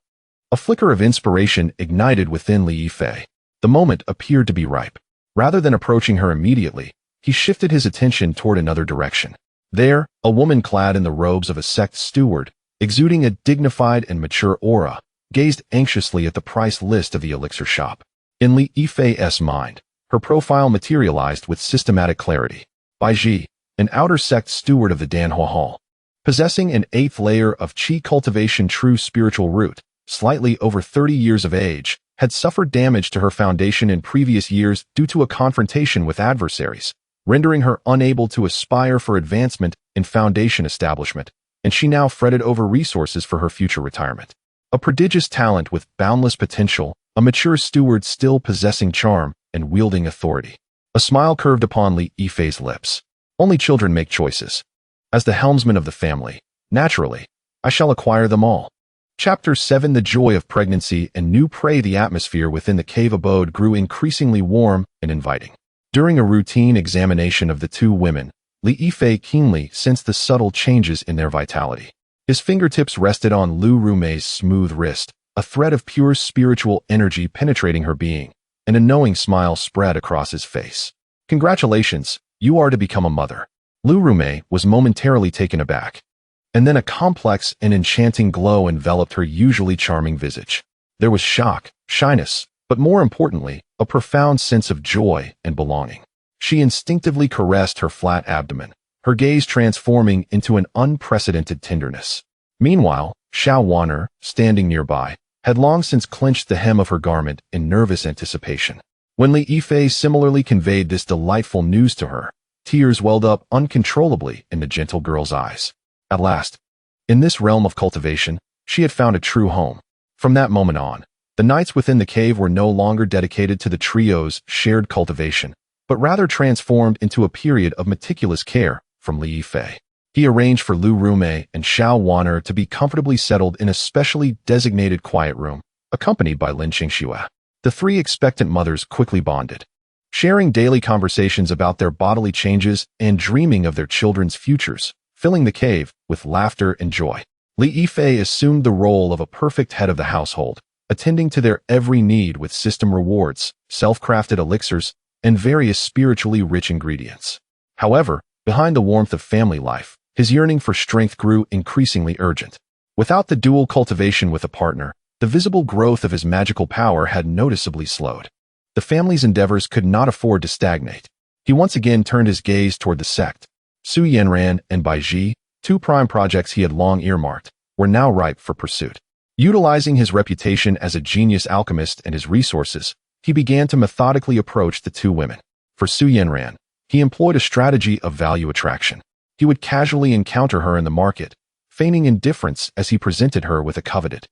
A flicker of inspiration ignited within Li Yifei. The moment appeared to be ripe. Rather than approaching her immediately, he shifted his attention toward another direction. There, a woman clad in the robes of a sect steward, exuding a dignified and mature aura, gazed anxiously at the price list of the elixir shop. In Li Yifei's mind, her profile materialized with systematic clarity. Baiji, an outer sect steward of the Danhua Hall, possessing an 8th layer of qi cultivation true spiritual root, slightly over 30 years of age, had suffered damage to her foundation in previous years due to a confrontation with adversaries, rendering her unable to aspire for advancement in foundation establishment, and she now fretted over resources for her future retirement. A prodigious talent with boundless potential, a mature steward still possessing charm and wielding authority. A smile curved upon Li Yifei's lips. Only children make choices. As the helmsman of the family, naturally, I shall acquire them all. Chapter 7. The joy of pregnancy and new prey. The atmosphere within the cave abode grew increasingly warm and inviting. During a routine examination of the 2 women, Li Yifei keenly sensed the subtle changes in their vitality. His fingertips rested on Lu Rumei's smooth wrist, a thread of pure spiritual energy penetrating her being, and a knowing smile spread across his face. Congratulations, you are to become a mother. Lu Rumei was momentarily taken aback. And then a complex and enchanting glow enveloped her usually charming visage. There was shock, shyness, but more importantly, a profound sense of joy and belonging. She instinctively caressed her flat abdomen, her gaze transforming into an unprecedented tenderness. Meanwhile, Xiao Wan'er, standing nearby, had long since clenched the hem of her garment in nervous anticipation. When Li Yifei similarly conveyed this delightful news to her, tears welled up uncontrollably in the gentle girl's eyes. At last, in this realm of cultivation, she had found a true home. From that moment on, the nights within the cave were no longer dedicated to the trio's shared cultivation, but rather transformed into a period of meticulous care from Li Yifei. He arranged for Lu Rumei and Xiao Wan'er to be comfortably settled in a specially designated quiet room, accompanied by Lin Qingxue. The 3 expectant mothers quickly bonded, sharing daily conversations about their bodily changes and dreaming of their children's futures, filling the cave with laughter and joy. Li Yifei assumed the role of a perfect head of the household, attending to their every need with system rewards, self-crafted elixirs, and various spiritually rich ingredients. However, behind the warmth of family life, his yearning for strength grew increasingly urgent. Without the dual cultivation with a partner, the visible growth of his magical power had noticeably slowed. The family's endeavors could not afford to stagnate. He once again turned his gaze toward the sect. Su Yanran and Baiji, 2 prime projects he had long earmarked, were now ripe for pursuit. Utilizing his reputation as a genius alchemist and his resources, he began to methodically approach the 2 women. For Su Yanran, he employed a strategy of value attraction. He would casually encounter her in the market, feigning indifference as he presented her with a coveted,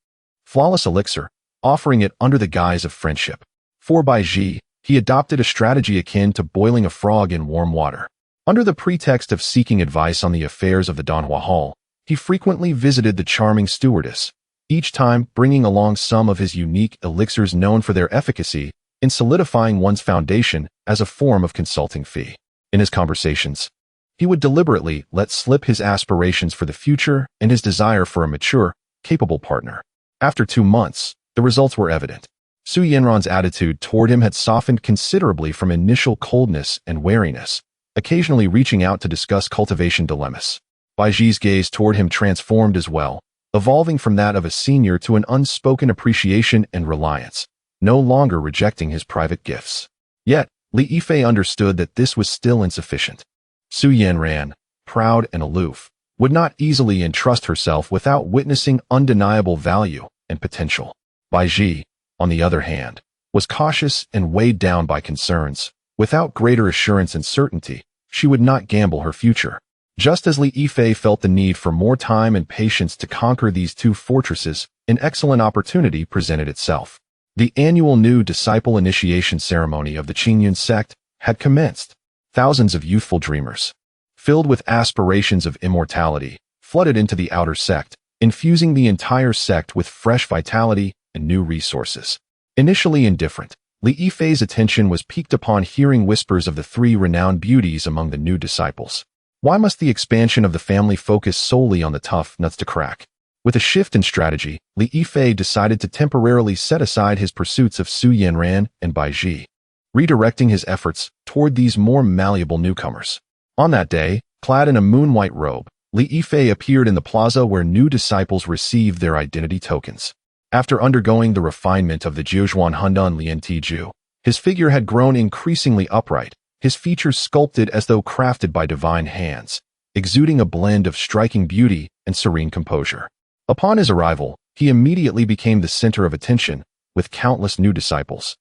flawless elixir, offering it under the guise of friendship. For Baiji, he adopted a strategy akin to boiling a frog in warm water. Under the pretext of seeking advice on the affairs of the Danhua Hall, he frequently visited the charming stewardess, each time bringing along some of his unique elixirs known for their efficacy in solidifying one's foundation as a form of consulting fee. In his conversations, he would deliberately let slip his aspirations for the future and his desire for a mature, capable partner. After 2 months, the The results were evident. Su Yanran's attitude toward him had softened considerably from initial coldness and wariness, occasionally reaching out to discuss cultivation dilemmas. Baiji's gaze toward him transformed as well, evolving from that of a senior to an unspoken appreciation and reliance, no longer rejecting his private gifts. Yet, Li Yifei understood that this was still insufficient. Su Yanran, proud and aloof, would not easily entrust herself without witnessing undeniable value and potential. Baiji, on the other hand, was cautious and weighed down by concerns. Without greater assurance and certainty, she would not gamble her future. Just as Li Yifei felt the need for more time and patience to conquer these two fortresses, an excellent opportunity presented itself. The annual new disciple initiation ceremony of the Qingyun sect had commenced. Thousands of youthful dreamers, filled with aspirations of immortality, flooded into the outer sect, infusing the entire sect with fresh vitality and new resources. Initially indifferent, Li Yifei's attention was piqued upon hearing whispers of the three renowned beauties among the new disciples. Why must the expansion of the family focus solely on the tough nuts to crack? With a shift in strategy, Li Yifei decided to temporarily set aside his pursuits of Su Yanran and Baiji, redirecting his efforts toward these more malleable newcomers. On that day, clad in a moon-white robe, Li Yifei appeared in the plaza where new disciples received their identity tokens. After undergoing the refinement of the Jiuzhuan Hundun Lin Qingxue, his figure had grown increasingly upright, his features sculpted as though crafted by divine hands, exuding a blend of striking beauty and serene composure. Upon his arrival, he immediately became the center of attention, with countless new disciples,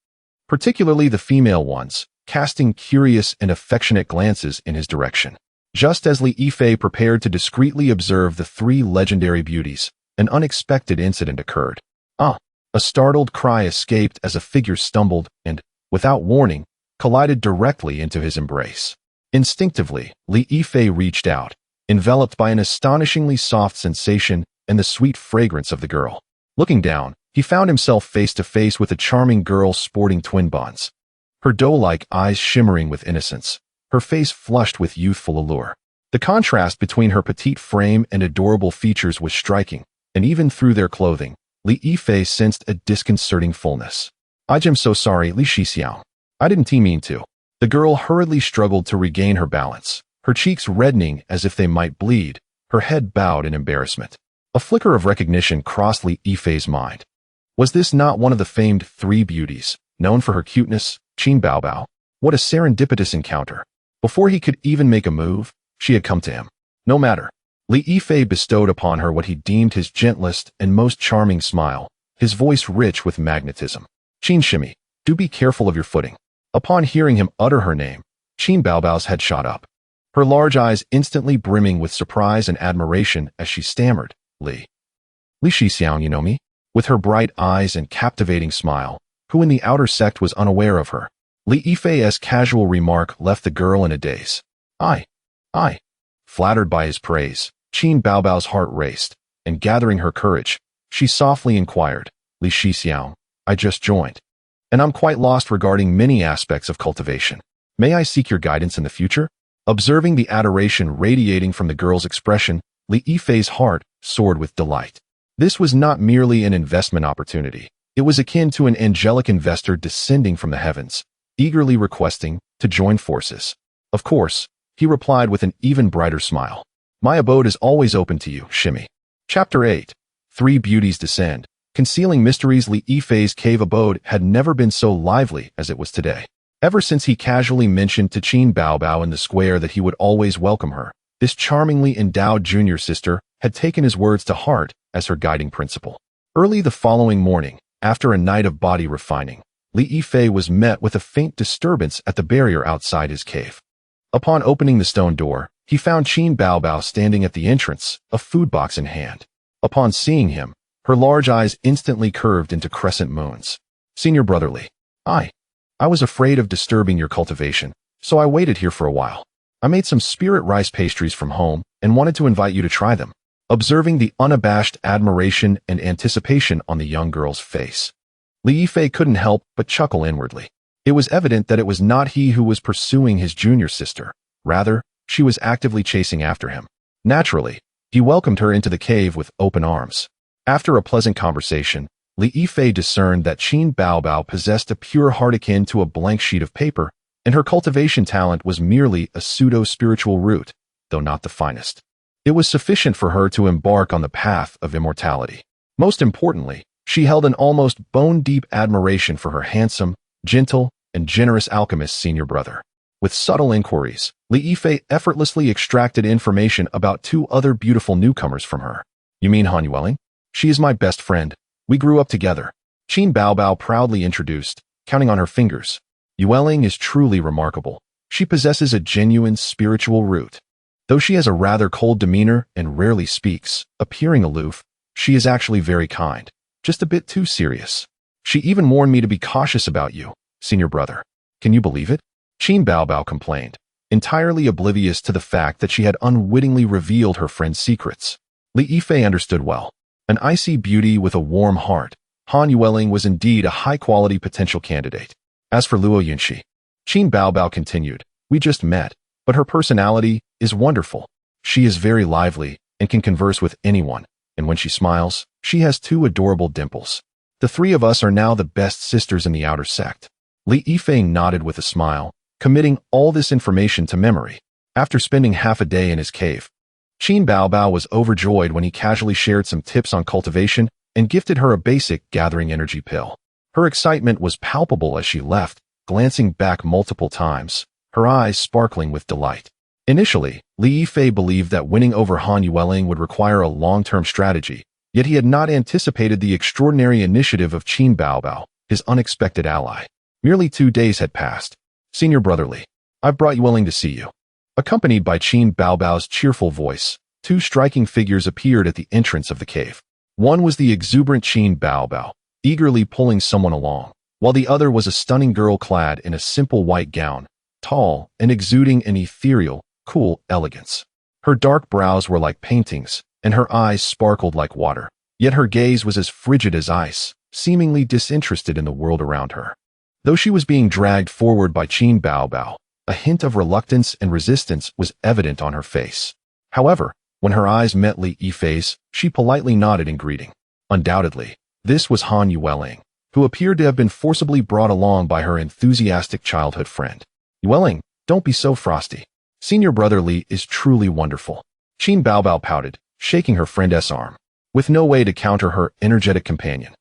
particularly the female ones, casting curious and affectionate glances in his direction. Just as Li Yifei prepared to discreetly observe the three legendary beauties, an unexpected incident occurred. A startled cry escaped as a figure stumbled and, without warning, collided directly into his embrace. Instinctively, Li Yifei reached out, enveloped by an astonishingly soft sensation and the sweet fragrance of the girl. Looking down, he found himself face to face with a charming girl sporting twin buns, her doe-like eyes shimmering with innocence, her face flushed with youthful allure. The contrast between her petite frame and adorable features was striking, and even through their clothing, Li Yifei sensed a disconcerting fullness. I'm so sorry, Li Xixiao. I didn't mean to. The girl hurriedly struggled to regain her balance, her cheeks reddening as if they might bleed, her head bowed in embarrassment. A flicker of recognition crossed Li Yifei's mind. Was this not one of the famed three beauties, known for her cuteness, Qin Baobao? What a serendipitous encounter. Before he could even make a move, she had come to him. No matter. Li Yifei bestowed upon her what he deemed his gentlest and most charming smile, his voice rich with magnetism. Qin Shimi, do be careful of your footing. Upon hearing him utter her name, Qin Baobao's head shot up, her large eyes instantly brimming with surprise and admiration as she stammered, Li Xixiang, you know me? With her bright eyes and captivating smile, who in the outer sect was unaware of her? Li Yifei's casual remark left the girl in a daze. I. Flattered by his praise, Qin Baobao's heart raced, and gathering her courage, she softly inquired, Li Xixiang, I just joined, and I'm quite lost regarding many aspects of cultivation. May I seek your guidance in the future? Observing the adoration radiating from the girl's expression, Li Yifei's heart soared with delight. This was not merely an investment opportunity. It was akin to an angelic investor descending from the heavens, eagerly requesting to join forces. Of course, he replied with an even brighter smile. My abode is always open to you, Shimi. Chapter 8. Three Beauties Descend. Concealing mysteries. Li Yifei's cave abode had never been so lively as it was today. Ever since he casually mentioned to Qin Baobao in the square that he would always welcome her, this charmingly endowed junior sister had taken his words to heart as her guiding principle. Early the following morning, after a night of body refining, Li Yifei was met with a faint disturbance at the barrier outside his cave. Upon opening the stone door, he found Qin Baobao standing at the entrance, a food box in hand. Upon seeing him, her large eyes instantly curved into crescent moons. Senior brother Li, I was afraid of disturbing your cultivation, so I waited here for a while. I made some spirit rice pastries from home and wanted to invite you to try them. Observing the unabashed admiration and anticipation on the young girl's face, Li Yifei couldn't help but chuckle inwardly. It was evident that it was not he who was pursuing his junior sister. Rather, she was actively chasing after him. Naturally, he welcomed her into the cave with open arms. After a pleasant conversation, Li Yifei discerned that Qin Baobao possessed a pure heart akin to a blank sheet of paper, and her cultivation talent was merely a pseudo-spiritual root, though not the finest. It was sufficient for her to embark on the path of immortality. Most importantly, she held an almost bone-deep admiration for her handsome, gentle, and generous alchemist senior brother. With subtle inquiries, Li Yifei effortlessly extracted information about two other beautiful newcomers from her. You mean Han Yueling? She is my best friend. We grew up together. Qin Baobao proudly introduced, counting on her fingers. Yueling is truly remarkable. She possesses a genuine spiritual root. Though she has a rather cold demeanor and rarely speaks, appearing aloof, she is actually very kind, just a bit too serious. She even warned me to be cautious about you, senior brother. Can you believe it? Qin Baobao complained, entirely oblivious to the fact that she had unwittingly revealed her friend's secrets. Li Yifei understood well. An icy beauty with a warm heart, Han Yueling was indeed a high-quality potential candidate. As for Luo Yunxi, Qin Baobao continued, we just met, but her personality is wonderful. She is very lively and can converse with anyone, and when she smiles, she has two adorable dimples. The three of us are now the best sisters in the outer sect. Li Yifei nodded with a smile, committing all this information to memory. After spending half a day in his cave, Qin Baobao was overjoyed when he casually shared some tips on cultivation and gifted her a basic gathering energy pill. Her excitement was palpable as she left, glancing back multiple times, her eyes sparkling with delight. Initially, Li Yifei believed that winning over Han Yueling would require a long-term strategy, yet he had not anticipated the extraordinary initiative of Qin Baobao, his unexpected ally. Merely 2 days had passed. Senior brother Li, I've brought Yueling to see you. Accompanied by Qin Baobao's cheerful voice, two striking figures appeared at the entrance of the cave. One was the exuberant Qin Baobao, eagerly pulling someone along, while the other was a stunning girl clad in a simple white gown, tall and exuding an ethereal, cool elegance. Her dark brows were like paintings, and her eyes sparkled like water, yet her gaze was as frigid as ice, seemingly disinterested in the world around her. Though she was being dragged forward by Qin Baobao, a hint of reluctance and resistance was evident on her face. However, when her eyes met Li Yifei's, she politely nodded in greeting. Undoubtedly, this was Han Yueling, who appeared to have been forcibly brought along by her enthusiastic childhood friend. Yueling, don't be so frosty. Senior brother Li is truly wonderful. Qin Baobao pouted, shaking her friend's arm. With no way to counter her energetic companion,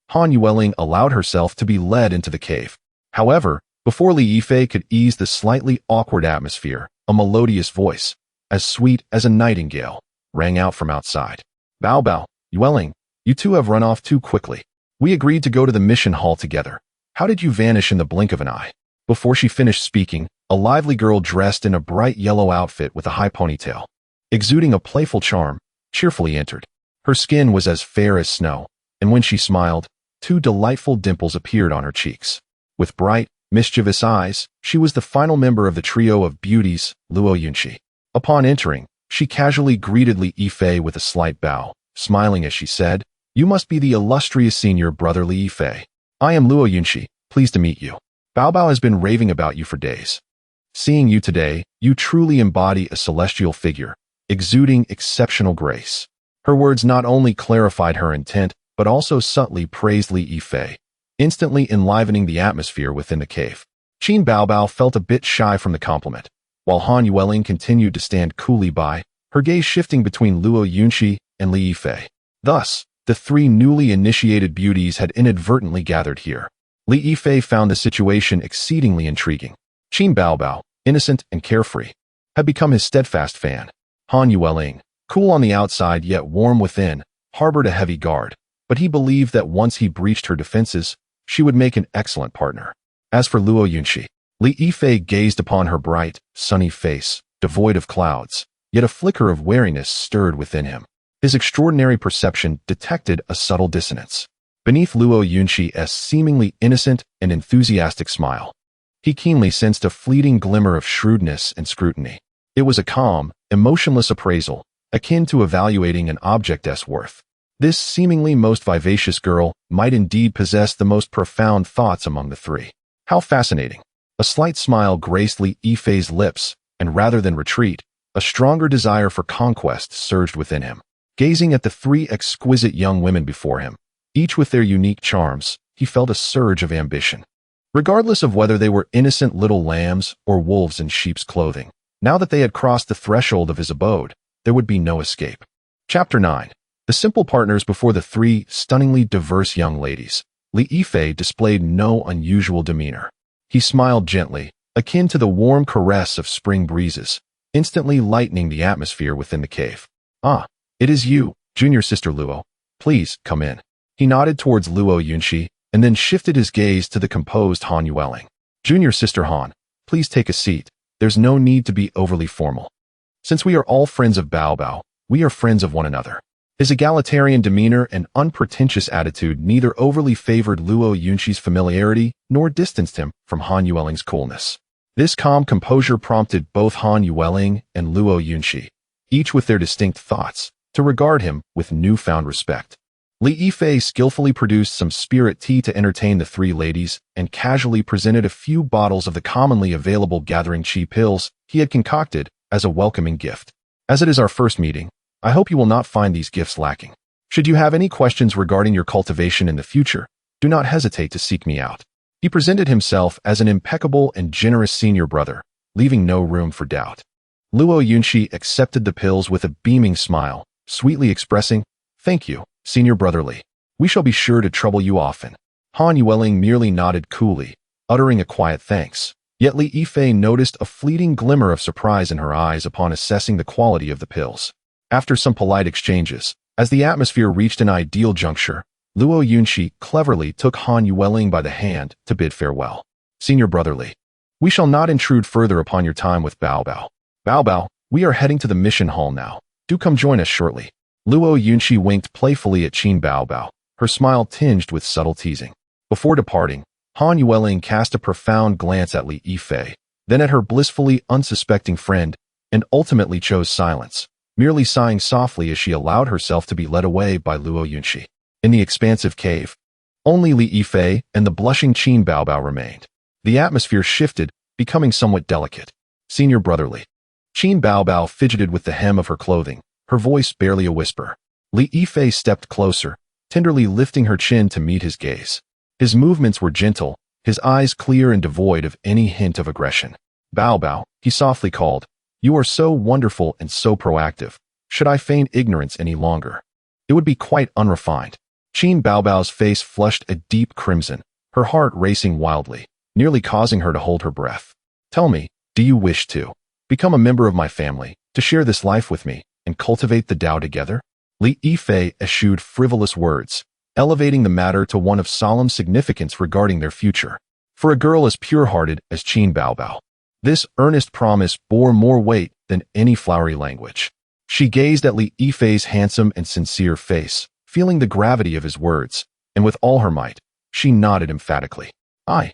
Han Yueling allowed herself to be led into the cave. However, before Li Yifei could ease the slightly awkward atmosphere, a melodious voice, as sweet as a nightingale, rang out from outside. Baobao, Yueling, you two have run off too quickly. We agreed to go to the mission hall together. How did you vanish in the blink of an eye? Before she finished speaking, a lively girl dressed in a bright yellow outfit with a high ponytail, exuding a playful charm, cheerfully entered. Her skin was as fair as snow, and when she smiled, two delightful dimples appeared on her cheeks. With bright, mischievous eyes, she was the final member of the trio of beauties, Luo Yunxi. Upon entering, she casually greeted Li Yifei with a slight bow, smiling as she said, you must be the illustrious senior brother Li Yifei. I am Luo Yunxi, pleased to meet you. Baobao has been raving about you for days. Seeing you today, you truly embody a celestial figure, exuding exceptional grace. Her words not only clarified her intent, but also subtly praised Li Yifei, instantly enlivening the atmosphere within the cave. Qin Baobao felt a bit shy from the compliment, while Han Yueling continued to stand coolly by, her gaze shifting between Luo Yunxi and Li Yifei. Thus, the three newly initiated beauties had inadvertently gathered here. Li Yifei found the situation exceedingly intriguing. Qin Baobao, innocent and carefree, had become his steadfast fan. Han Yueling, cool on the outside yet warm within, harbored a heavy guard, but he believed that once he breached her defenses, she would make an excellent partner. As for Luo Yunxi, Li Yifei gazed upon her bright, sunny face, devoid of clouds, yet a flicker of wariness stirred within him. His extraordinary perception detected a subtle dissonance beneath Luo Yunxi's seemingly innocent and enthusiastic smile. He keenly sensed a fleeting glimmer of shrewdness and scrutiny. It was a calm, emotionless appraisal, akin to evaluating an object's worth. This seemingly most vivacious girl might indeed possess the most profound thoughts among the three. How fascinating. A slight smile graced Li Yifei's lips, and rather than retreat, a stronger desire for conquest surged within him. Gazing at the three exquisite young women before him, Each with their unique charms, he felt a surge of ambition. Regardless of whether they were innocent little lambs or wolves in sheep's clothing, now that they had crossed the threshold of his abode, there would be no escape. Chapter 9. The simple partners before the three stunningly diverse young ladies. Li Yifei displayed no unusual demeanor. He smiled gently, akin to the warm caress of spring breezes, instantly lightening the atmosphere within the cave. "Ah, it is you, junior sister Luo. Please, come in." He nodded towards Luo Yunxi, and then shifted his gaze to the composed Han Yueling. "Junior sister Han, please take a seat. There's no need to be overly formal. Since we are all friends of Bao Bao, we are friends of one another." His egalitarian demeanor and unpretentious attitude neither overly favored Luo Yunxi's familiarity nor distanced him from Han Yueling's coolness. This calm composure prompted both Han Yueling and Luo Yunxi, each with their distinct thoughts, to regard him with newfound respect. Li Yifei skillfully produced some spirit tea to entertain the three ladies and casually presented a few bottles of the commonly available gathering chi pills he had concocted as a welcoming gift. "As it is our first meeting, I hope you will not find these gifts lacking. Should you have any questions regarding your cultivation in the future, do not hesitate to seek me out." He presented himself as an impeccable and generous senior brother, leaving no room for doubt. Luo Yunxi accepted the pills with a beaming smile, sweetly expressing, "Thank you, senior brotherly. We shall be sure to trouble you often." Han Yueling merely nodded coolly, uttering a quiet thanks. Yet Li Yifei noticed a fleeting glimmer of surprise in her eyes upon assessing the quality of the pills. After some polite exchanges, as the atmosphere reached an ideal juncture, Luo Yunxi cleverly took Han Yueling by the hand to bid farewell. "Senior brotherly, we shall not intrude further upon your time with Bao Bao. Bao Bao, we are heading to the mission hall now. Do come join us shortly." Luo Yunxi winked playfully at Qin Bao Bao, her smile tinged with subtle teasing. Before departing, Han Yueling cast a profound glance at Li Yifei, then at her blissfully unsuspecting friend, and ultimately chose silence, merely sighing softly as she allowed herself to be led away by Luo Yunxi. In the expansive cave, only Li Yifei and the blushing Qin Bao Bao remained. The atmosphere shifted, becoming somewhat delicate. "Senior brotherly." Qin Bao Bao fidgeted with the hem of her clothing, her voice barely a whisper. Li Yifei stepped closer, tenderly lifting her chin to meet his gaze. His movements were gentle, his eyes clear and devoid of any hint of aggression. "Bao Bao," he softly called, "you are so wonderful and so proactive. Should I feign ignorance any longer? It would be quite unrefined." Qin Bao Bao's face flushed a deep crimson, her heart racing wildly, nearly causing her to hold her breath. "Tell me, do you wish to become a member of my family, to share this life with me, and cultivate the Tao together?" Li Yifei eschewed frivolous words, elevating the matter to one of solemn significance regarding their future. For a girl as pure-hearted as Qin Bao Bao, this earnest promise bore more weight than any flowery language. She gazed at Li Yifei's handsome and sincere face, feeling the gravity of his words, and with all her might, she nodded emphatically. I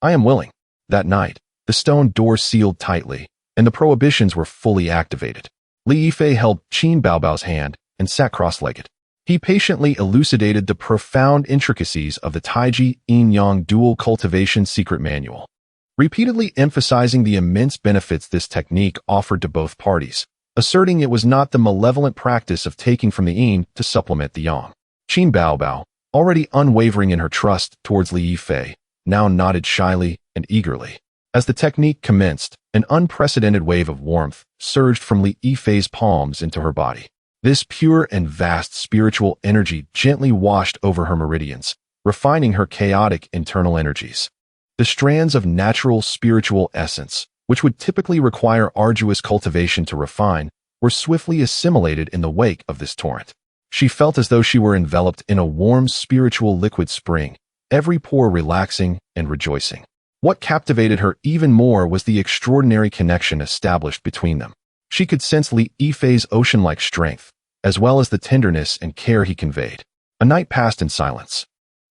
am willing." That night, the stone door sealed tightly, and the prohibitions were fully activated. Li Yifei held Qin Bao Bao's hand and sat cross-legged. He patiently elucidated the profound intricacies of the Taiji Yin-Yang dual cultivation secret manual, repeatedly emphasizing the immense benefits this technique offered to both parties, asserting it was not the malevolent practice of taking from the yin to supplement the yang. Qin Bao Bao, already unwavering in her trust towards Li Yifei, now nodded shyly and eagerly. As the technique commenced, an unprecedented wave of warmth surged from Li Yifei's palms into her body. This pure and vast spiritual energy gently washed over her meridians, refining her chaotic internal energies. The strands of natural spiritual essence, which would typically require arduous cultivation to refine, were swiftly assimilated in the wake of this torrent. She felt as though she were enveloped in a warm spiritual liquid spring, every pore relaxing and rejoicing. What captivated her even more was the extraordinary connection established between them. She could sense Li Yifei's ocean-like strength, as well as the tenderness and care he conveyed. A night passed in silence.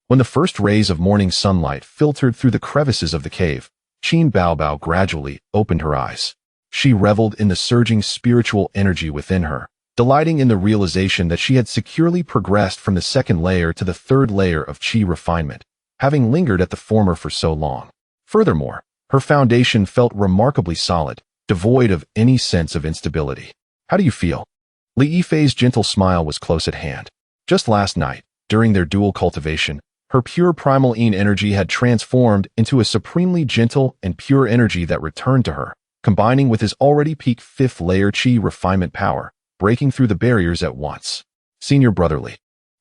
When the first rays of morning sunlight filtered through the crevices of the cave, Qin Bao Bao gradually opened her eyes. She reveled in the surging spiritual energy within her, delighting in the realization that she had securely progressed from the second layer to the third layer of qi refinement, having lingered at the former for so long. Furthermore, her foundation felt remarkably solid, devoid of any sense of instability. "How do you feel?" Li Yifei's gentle smile was close at hand. "Just last night, During their dual cultivation, her pure primal Yin energy had transformed into a supremely gentle and pure energy that returned to her, combining with his already peak 5th layer Qi refinement power, breaking through the barriers at once. Senior brotherly.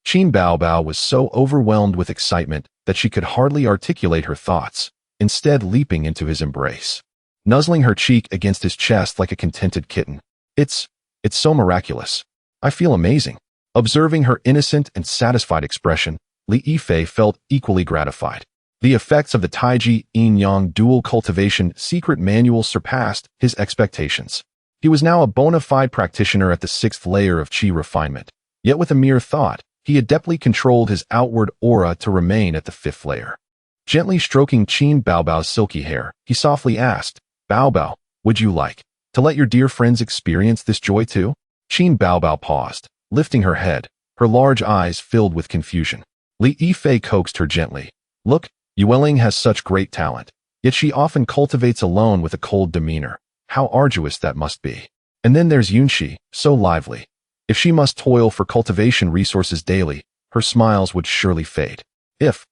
Qin Baobao was so overwhelmed with excitement that she could hardly articulate her thoughts, instead leaping into his embrace, nuzzling her cheek against his chest like a contented kitten. It's so miraculous. I feel amazing. Observing her innocent and satisfied expression, Li Yifei felt equally gratified. The effects of the Taiji Yin-Yang dual cultivation secret manual surpassed his expectations. He was now a bona fide practitioner at the 6th layer of Qi refinement, yet with a mere thought, he adeptly controlled his outward aura to remain at the 5th layer. Gently stroking Qin Baobao's silky hair, he softly asked, "Baobao, would you like to let your dear friends experience this joy too?" Qin Baobao paused, lifting her head, her large eyes filled with confusion. Li Yifei coaxed her gently. "Look, Yueling has such great talent, yet she often cultivates alone with a cold demeanor. How arduous that must be. And then there's Yunxi, so lively. If she must toil for cultivation resources daily, her smiles would surely fade. If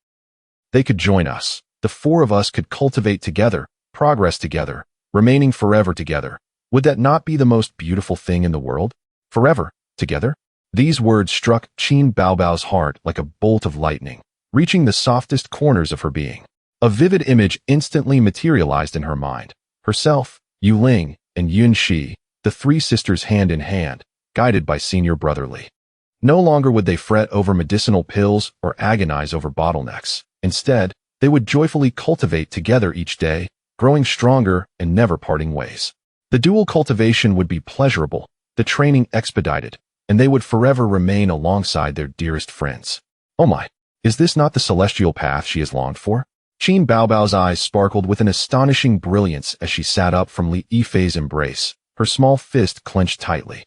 they could join us, the 4 of us could cultivate together, progress together, remaining forever together. Would that not be the most beautiful thing in the world? Forever, together?" These words struck Qin Baobao's heart like a bolt of lightning, reaching the softest corners of her being. A vivid image instantly materialized in her mind. Herself, Yuling, and Yunxi, the 3 sisters hand in hand, guided by senior brotherly. No longer would they fret over medicinal pills or agonize over bottlenecks. Instead, they would joyfully cultivate together each day, growing stronger and never parting ways. The dual cultivation would be pleasurable, the training expedited, and they would forever remain alongside their dearest friends. Oh my, is this not the celestial path she has longed for? Qin Baobao's eyes sparkled with an astonishing brilliance as she sat up from Li Yifei's embrace, her small fist clenched tightly,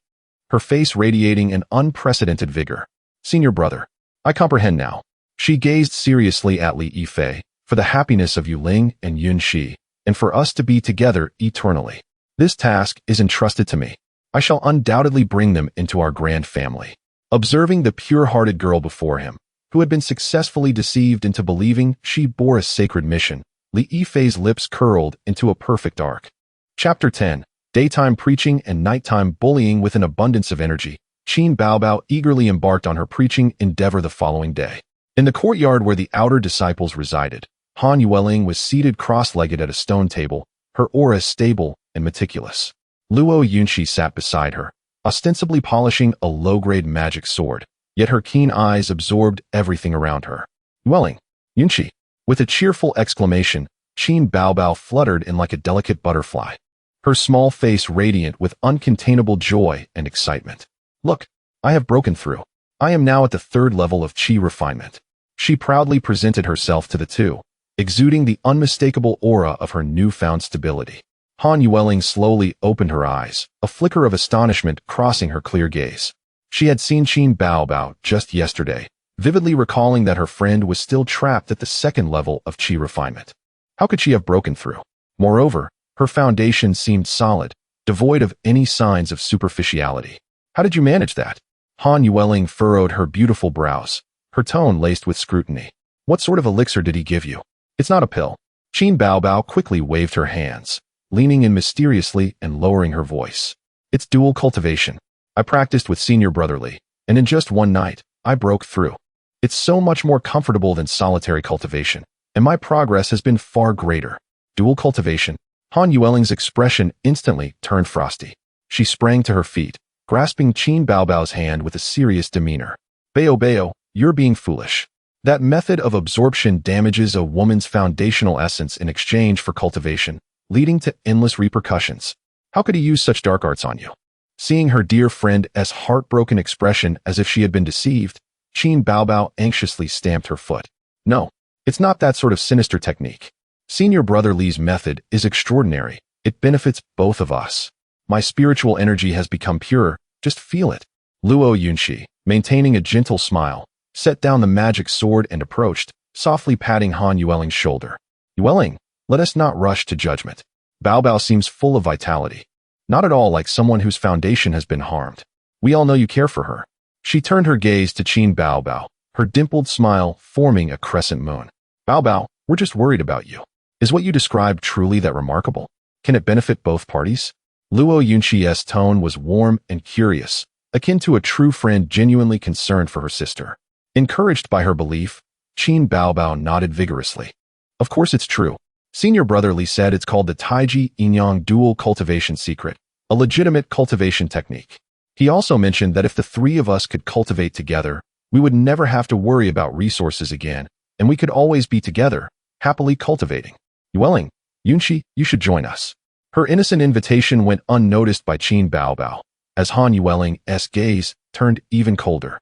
her face radiating an unprecedented vigor. "Senior brother, I comprehend now." She gazed seriously at Li Yifei, "For the happiness of Yuling and Yunxi, and for us to be together eternally. This task is entrusted to me. I shall undoubtedly bring them into our grand family." Observing the pure-hearted girl before him, who had been successfully deceived into believing she bore a sacred mission, Li Yifei's lips curled into a perfect arc. Chapter 10. Daytime preaching and nighttime bullying. With an abundance of energy, Qin Baobao eagerly embarked on her preaching endeavor the following day. In the courtyard where the outer disciples resided, Han Yueling was seated cross-legged at a stone table, her aura stable and meticulous. Luo Yunxi sat beside her, ostensibly polishing a low-grade magic sword, yet her keen eyes absorbed everything around her. "Yueling, Yunxi!" With a cheerful exclamation, Qin Baobao fluttered in like a delicate butterfly, her small face radiant with uncontainable joy and excitement. "Look, I have broken through. I am now at the 3rd level of Qi refinement." She proudly presented herself to the 2, exuding the unmistakable aura of her newfound stability. Han Yueling slowly opened her eyes, a flicker of astonishment crossing her clear gaze. She had seen Qin Baobao just yesterday, vividly recalling that her friend was still trapped at the 2nd level of Qi refinement. How could she have broken through? Moreover, her foundation seemed solid, devoid of any signs of superficiality. "How did you manage that?" Han Yueling furrowed her beautiful brows, her tone laced with scrutiny. "What sort of elixir did he give you?" "It's not a pill." Qin Baobao quickly waved her hands, leaning in mysteriously and lowering her voice. "It's dual cultivation. I practiced with senior brotherly, and in just one night, I broke through. It's so much more comfortable than solitary cultivation, and my progress has been far greater." Dual cultivation. Han Yueling's expression instantly turned frosty. She sprang to her feet, grasping Qin Baobao's hand with a serious demeanor. Bao, you're being foolish. That method of absorption damages a woman's foundational essence in exchange for cultivation, leading to endless repercussions. How could he use such dark arts on you?" Seeing her dear friend's heartbroken expression as if she had been deceived, Qin Baobao anxiously stamped her foot. "No, it's not that sort of sinister technique. Senior Brother Li's method is extraordinary. It benefits both of us. My spiritual energy has become pure, just feel it." Luo Yunxi, maintaining a gentle smile, set down the magic sword and approached, softly patting Han Yueling's shoulder. "Yueling, let us not rush to judgment. Baobao seems full of vitality, not at all like someone whose foundation has been harmed. We all know you care for her." She turned her gaze to Qin Baobao, her dimpled smile forming a crescent moon. Bao Bao, we're just worried about you. Is what you described truly that remarkable? Can it benefit both parties? Luo Yunxi's tone was warm and curious, akin to a true friend genuinely concerned for her sister. Encouraged by her belief, Qin Baobao nodded vigorously. Of course it's true. Senior brother Li said it's called the Taiji Yinyang dual cultivation secret, a legitimate cultivation technique. He also mentioned that if the three of us could cultivate together, we would never have to worry about resources again, and we could always be together, happily cultivating. Yueling, Yunxi, you should join us. Her innocent invitation went unnoticed by Qin Baobao, as Han Yueling's gaze turned even colder,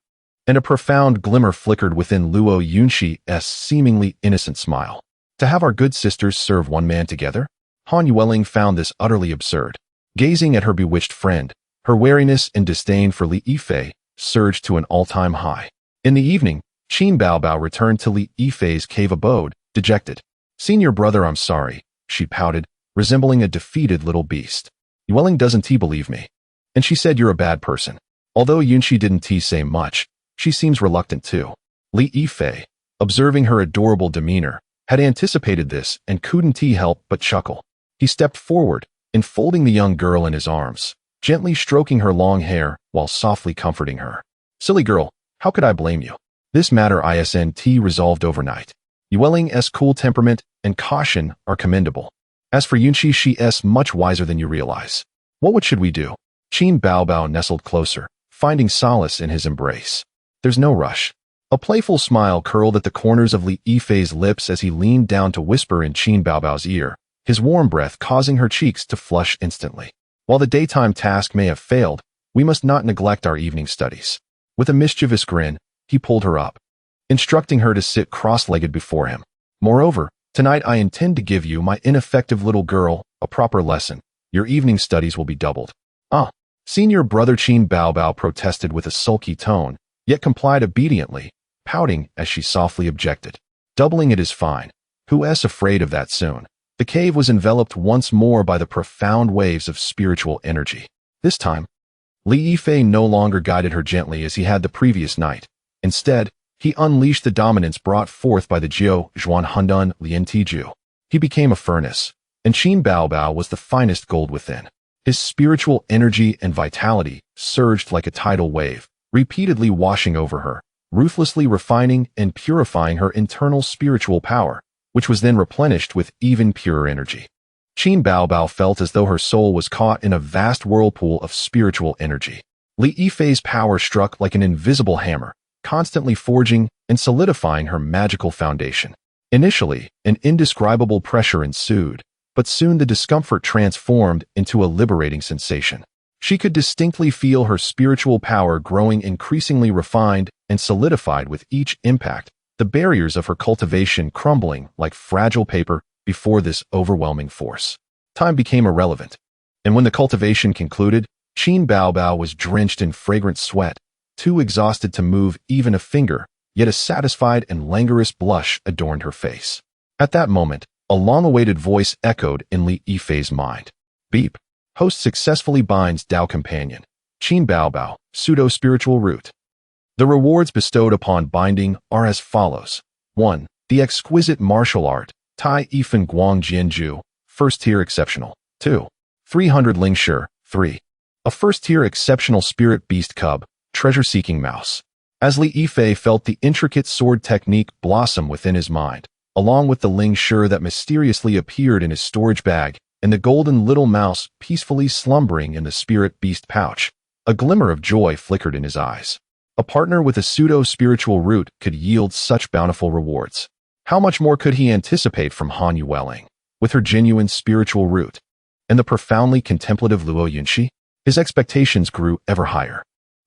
and a profound glimmer flickered within Luo Yunxi's seemingly innocent smile. To have our good sisters serve one man together? Han Yueling found this utterly absurd. Gazing at her bewitched friend, her wariness and disdain for Li Yifei surged to an all-time high. In the evening, Qin Baobao returned to Li Yifei's cave abode, dejected. Senior brother, I'm sorry, she pouted, resembling a defeated little beast. Yueling doesn't believe me. And she said you're a bad person. Although Yunxi didn't say much, she seems reluctant too. Li Yifei, observing her adorable demeanor, had anticipated this and couldn't help but chuckle. He stepped forward, enfolding the young girl in his arms, gently stroking her long hair while softly comforting her. Silly girl, how could I blame you? This matter isn't resolved overnight. Yueling's cool temperament and caution are commendable. As for Yunxi, she's much wiser than you realize. What should we do? Qin Baobao nestled closer, finding solace in his embrace. There's no rush. A playful smile curled at the corners of Li Yifei's lips as he leaned down to whisper in Qin Baobao's ear, his warm breath causing her cheeks to flush instantly. While the daytime task may have failed, we must not neglect our evening studies. With a mischievous grin, he pulled her up, instructing her to sit cross-legged before him. Moreover, tonight I intend to give you, my ineffective little girl, a proper lesson. Your evening studies will be doubled. Senior brother Qin Baobao protested with a sulky tone, yet complied obediently, pouting as she softly objected. Doubling it is fine. Who's afraid of that soon? The cave was enveloped once more by the profound waves of spiritual energy. This time, Li Yifei no longer guided her gently as he had the previous night. Instead, he unleashed the dominance brought forth by the Jiu Zhuan Hundun Lin Qingxue. He became a furnace, and Qin Baobao was the finest gold within. His spiritual energy and vitality surged like a tidal wave, repeatedly washing over her, ruthlessly refining and purifying her internal spiritual power, which was then replenished with even purer energy. Qin Baobao felt as though her soul was caught in a vast whirlpool of spiritual energy. Li Yifei's power struck like an invisible hammer, constantly forging and solidifying her magical foundation. Initially, an indescribable pressure ensued, but soon the discomfort transformed into a liberating sensation. She could distinctly feel her spiritual power growing increasingly refined and solidified with each impact, the barriers of her cultivation crumbling like fragile paper before this overwhelming force. Time became irrelevant, and when the cultivation concluded, Qin Baobao was drenched in fragrant sweat, too exhausted to move even a finger, yet a satisfied and languorous blush adorned her face. At that moment, a long-awaited voice echoed in Li Yifei's mind. Beep. Host successfully binds Dao companion. Qin Baobao, pseudo-spiritual root. The rewards bestowed upon binding are as follows. 1. The exquisite martial art, Tai Yifan Guang Jianju, first tier exceptional. 2. 300 Lingshi, 3. A first tier exceptional spirit beast cub, treasure-seeking mouse. As Li Yifei felt the intricate sword technique blossom within his mind, along with the Lingshi that mysteriously appeared in his storage bag, and the golden little mouse peacefully slumbering in the spirit beast pouch, a glimmer of joy flickered in his eyes. A partner with a pseudo-spiritual root could yield such bountiful rewards. How much more could he anticipate from Han Yueling, with her genuine spiritual root, and the profoundly contemplative Luo Yunxi? His expectations grew ever higher.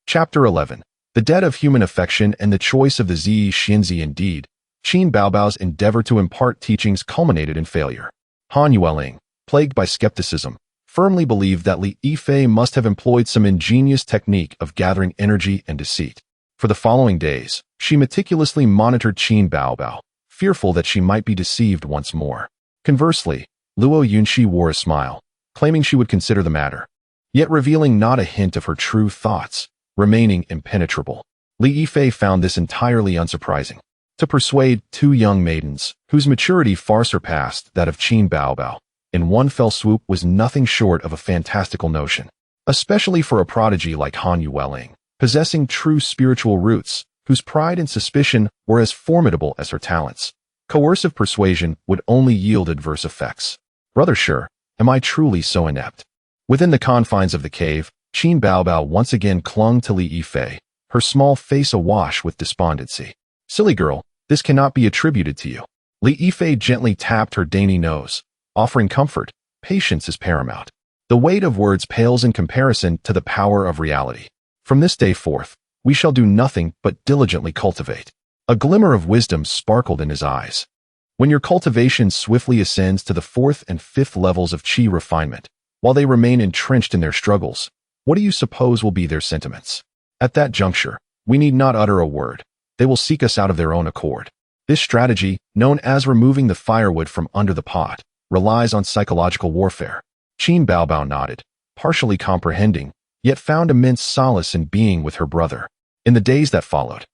Chapter 11. The Debt of Human Affection and the Choice of the Zi Xinzi. Indeed, Qin Baobao's endeavor to impart teachings culminated in failure. Han Yueling, plagued by skepticism, firmly believed that Li Yifei must have employed some ingenious technique of gathering energy and deceit. For the following days, she meticulously monitored Qin Baobao, fearful that she might be deceived once more. Conversely, Luo Yunxi wore a smile, claiming she would consider the matter, yet revealing not a hint of her true thoughts, remaining impenetrable. Li Yifei found this entirely unsurprising. To persuade two young maidens, whose maturity far surpassed that of Qin Baobao, in one fell swoop was nothing short of a fantastical notion. Especially for a prodigy like Han Yueling, possessing true spiritual roots, whose pride and suspicion were as formidable as her talents. Coercive persuasion would only yield adverse effects. Brother Sure, am I truly so inept? Within the confines of the cave, Qin Baobao once again clung to Li Yifei, her small face awash with despondency. Silly girl, this cannot be attributed to you. Li Yifei gently tapped her dainty nose, offering comfort. Patience is paramount. The weight of words pales in comparison to the power of reality. From this day forth, we shall do nothing but diligently cultivate. A glimmer of wisdom sparkled in his eyes. When your cultivation swiftly ascends to the 4th and 5th levels of qi refinement, while they remain entrenched in their struggles, what do you suppose will be their sentiments? At that juncture, we need not utter a word. They will seek us out of their own accord. This strategy, known as removing the firewood from under the pot, relies on psychological warfare. Qin Baobao nodded, partially comprehending, yet found immense solace in being with her brother. In the days that followed,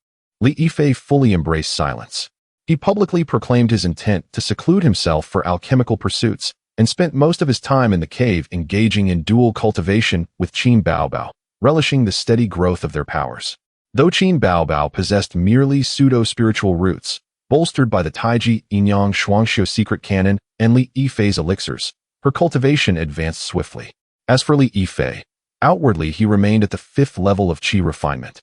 Li Yifei fully embraced silence. He publicly proclaimed his intent to seclude himself for alchemical pursuits, and spent most of his time in the cave engaging in dual cultivation with Qin Baobao, relishing the steady growth of their powers. Though Qin Baobao possessed merely pseudo-spiritual roots, bolstered by the Taiji Yinyang Shuangxiu secret canon and Li Yifei's elixirs, her cultivation advanced swiftly. As for Li Yifei, outwardly he remained at the 5th level of qi refinement.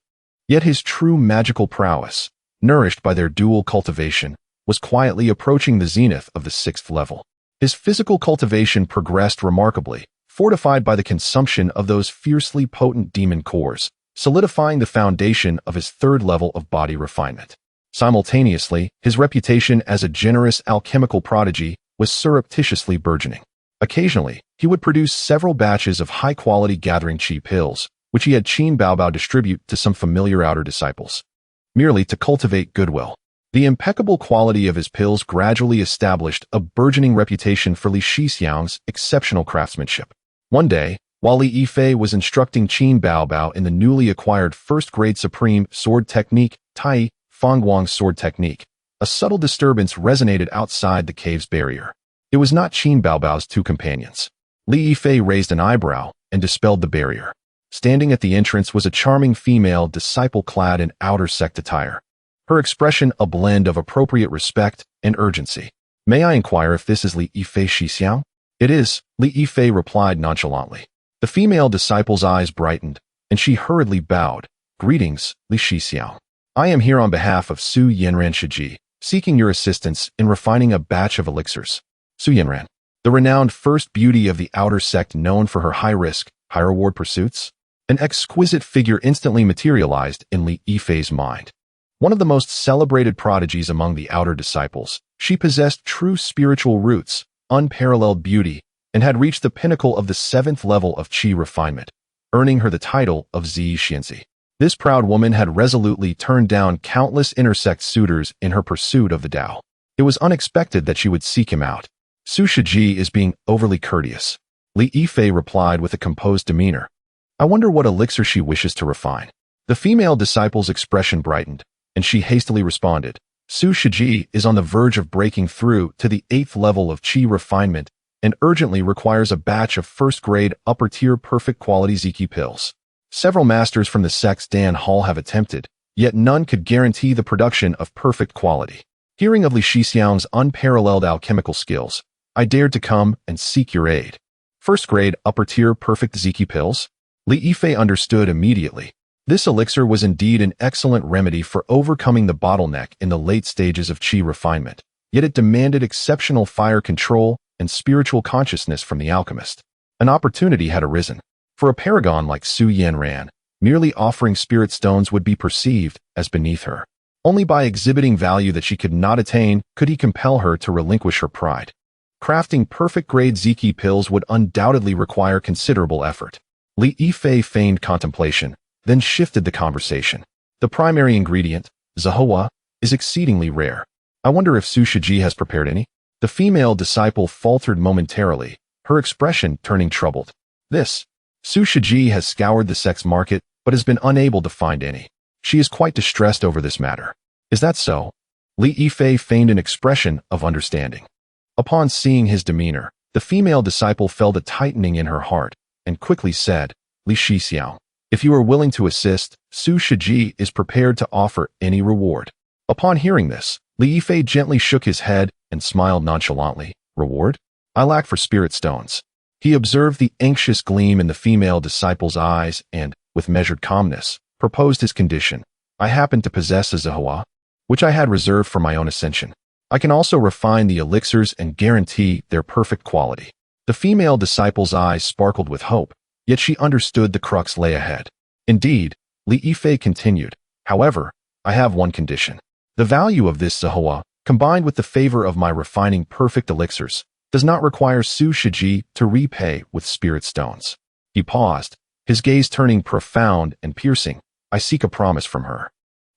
Yet his true magical prowess, nourished by their dual cultivation, was quietly approaching the zenith of the 6th level. His physical cultivation progressed remarkably, fortified by the consumption of those fiercely potent demon cores, solidifying the foundation of his 3rd level of body refinement. Simultaneously, his reputation as a generous alchemical prodigy was surreptitiously burgeoning. Occasionally, he would produce several batches of high-quality gathering qi pills, which he had Qin Baobao distribute to some familiar outer disciples, merely to cultivate goodwill. The impeccable quality of his pills gradually established a burgeoning reputation for Li Xixiang's exceptional craftsmanship. One day, while Li Yifei was instructing Qin Baobao in the newly acquired 1st-grade supreme sword technique, Tai Fangguang's sword technique, a subtle disturbance resonated outside the cave's barrier. It was not Qin Baobao's two companions. Li Yifei raised an eyebrow and dispelled the barrier. Standing at the entrance was a charming female disciple clad in outer sect attire. Her expression a blend of appropriate respect and urgency. May I inquire if this is Li Yifei Xixiang? It is, Li Yifei replied nonchalantly. The female disciple's eyes brightened, and she hurriedly bowed. Greetings, Li Xixiang. I am here on behalf of Su Yanran Shiji, seeking your assistance in refining a batch of elixirs. Su Yanran, the renowned first beauty of the outer sect known for her high-risk, high-reward pursuits? An exquisite figure instantly materialized in Li Yifei's mind. One of the most celebrated prodigies among the outer disciples, she possessed true spiritual roots, unparalleled beauty, and had reached the pinnacle of the 7th level of qi refinement, earning her the title of Zi Xianzi. This proud woman had resolutely turned down countless intersect suitors in her pursuit of the Tao. It was unexpected that she would seek him out. Su Shiji is being overly courteous, Li Yifei replied with a composed demeanor. I wonder what elixir she wishes to refine. The female disciple's expression brightened, and she hastily responded, Su Shiji is on the verge of breaking through to the 8th level of qi refinement and urgently requires a batch of 1st-grade upper-tier perfect quality Ziki pills. Several masters from the sect's Dan Hall have attempted, yet none could guarantee the production of perfect quality. Hearing of Li Xixiang's unparalleled alchemical skills, I dared to come and seek your aid. 1st-grade upper-tier perfect Ziki pills? Li Yifei understood immediately. This elixir was indeed an excellent remedy for overcoming the bottleneck in the late stages of qi refinement, yet it demanded exceptional fire control and spiritual consciousness from the alchemist. An opportunity had arisen. For a paragon like Su Yanran, merely offering spirit stones would be perceived as beneath her. Only by exhibiting value that she could not attain could he compel her to relinquish her pride. Crafting perfect-grade Ziki pills would undoubtedly require considerable effort. Li Yifei feigned contemplation, then shifted the conversation. The primary ingredient, Zahua, is exceedingly rare. I wonder if Su Shiji has prepared any? The female disciple faltered momentarily, her expression turning troubled. Su Shiji has scoured the sect's market, but has been unable to find any. She is quite distressed over this matter. Is that so? Li Yifei feigned an expression of understanding. Upon seeing his demeanor, the female disciple felt a tightening in her heart and quickly said, Li Shixiao, if you are willing to assist, Su Shiji is prepared to offer any reward. Upon hearing this, Li Yifei gently shook his head and smiled nonchalantly. Reward? I lack for spirit stones. He observed the anxious gleam in the female disciple's eyes and, with measured calmness, proposed his condition. I happen to possess a zahua, which I had reserved for my own ascension. I can also refine the elixirs and guarantee their perfect quality. The female disciple's eyes sparkled with hope, yet she understood the crux lay ahead. Indeed, Li Yifei continued, however, I have one condition. The value of this zahua, combined with the favor of my refining perfect elixirs, does not require Su Shiji to repay with spirit stones. He paused, his gaze turning profound and piercing. I seek a promise from her.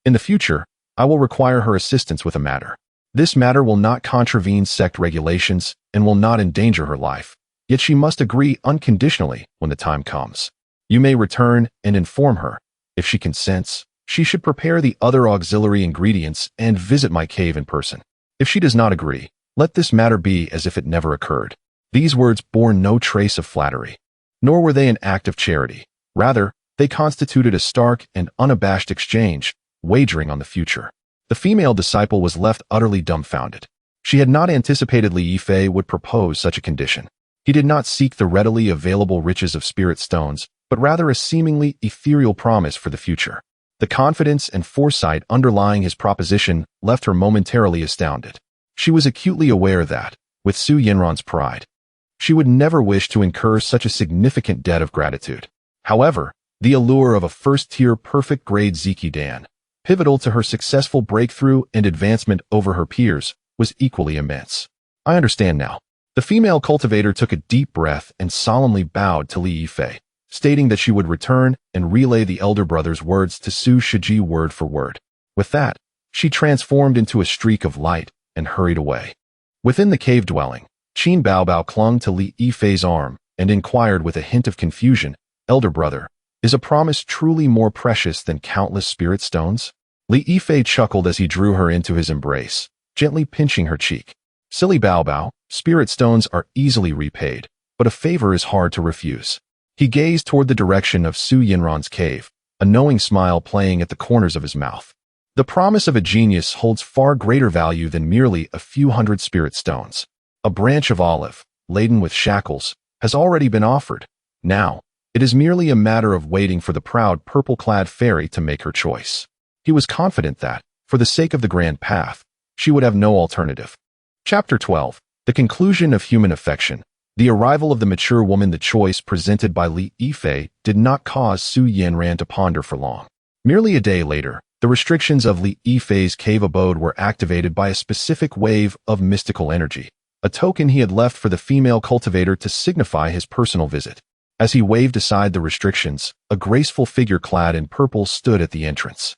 In the future, I will require her assistance with a matter. This matter will not contravene sect regulations and will not endanger her life, yet she must agree unconditionally when the time comes. You may return and inform her. If she consents, she should prepare the other auxiliary ingredients and visit my cave in person. If she does not agree, let this matter be as if it never occurred. These words bore no trace of flattery, nor were they an act of charity. Rather, they constituted a stark and unabashed exchange, wagering on the future. The female disciple was left utterly dumbfounded. She had not anticipated Li Yifei would propose such a condition. He did not seek the readily available riches of spirit stones, but rather a seemingly ethereal promise for the future. The confidence and foresight underlying his proposition left her momentarily astounded. She was acutely aware that, with Su Yanran's pride, she would never wish to incur such a significant debt of gratitude. However, the allure of a first-tier perfect-grade Ziki Dan, pivotal to her successful breakthrough and advancement over her peers, was equally immense. I understand now. The female cultivator took a deep breath and solemnly bowed to Li Yifei, stating that she would return and relay the elder brother's words to Su Shiji word for word. With that, she transformed into a streak of light and hurried away. Within the cave dwelling, Qin Baobao clung to Li Yifei's arm and inquired with a hint of confusion, Elder brother, is a promise truly more precious than countless spirit stones? Li Yifei chuckled as he drew her into his embrace, gently pinching her cheek. Silly Baobao, spirit stones are easily repaid, but a favor is hard to refuse. He gazed toward the direction of Su Yanran's cave, a knowing smile playing at the corners of his mouth. The promise of a genius holds far greater value than merely a few hundred spirit stones. A branch of olive, laden with shackles, has already been offered. Now, it is merely a matter of waiting for the proud purple-clad fairy to make her choice. He was confident that, for the sake of the grand path, she would have no alternative. Chapter 12. The conclusion of human affection. The arrival of the mature woman. The choice presented by Li Yifei did not cause Su Yanran to ponder for long. Merely a day later, the restrictions of Li Yifei's cave abode were activated by a specific wave of mystical energy, a token he had left for the female cultivator to signify his personal visit. As he waved aside the restrictions, a graceful figure clad in purple stood at the entrance.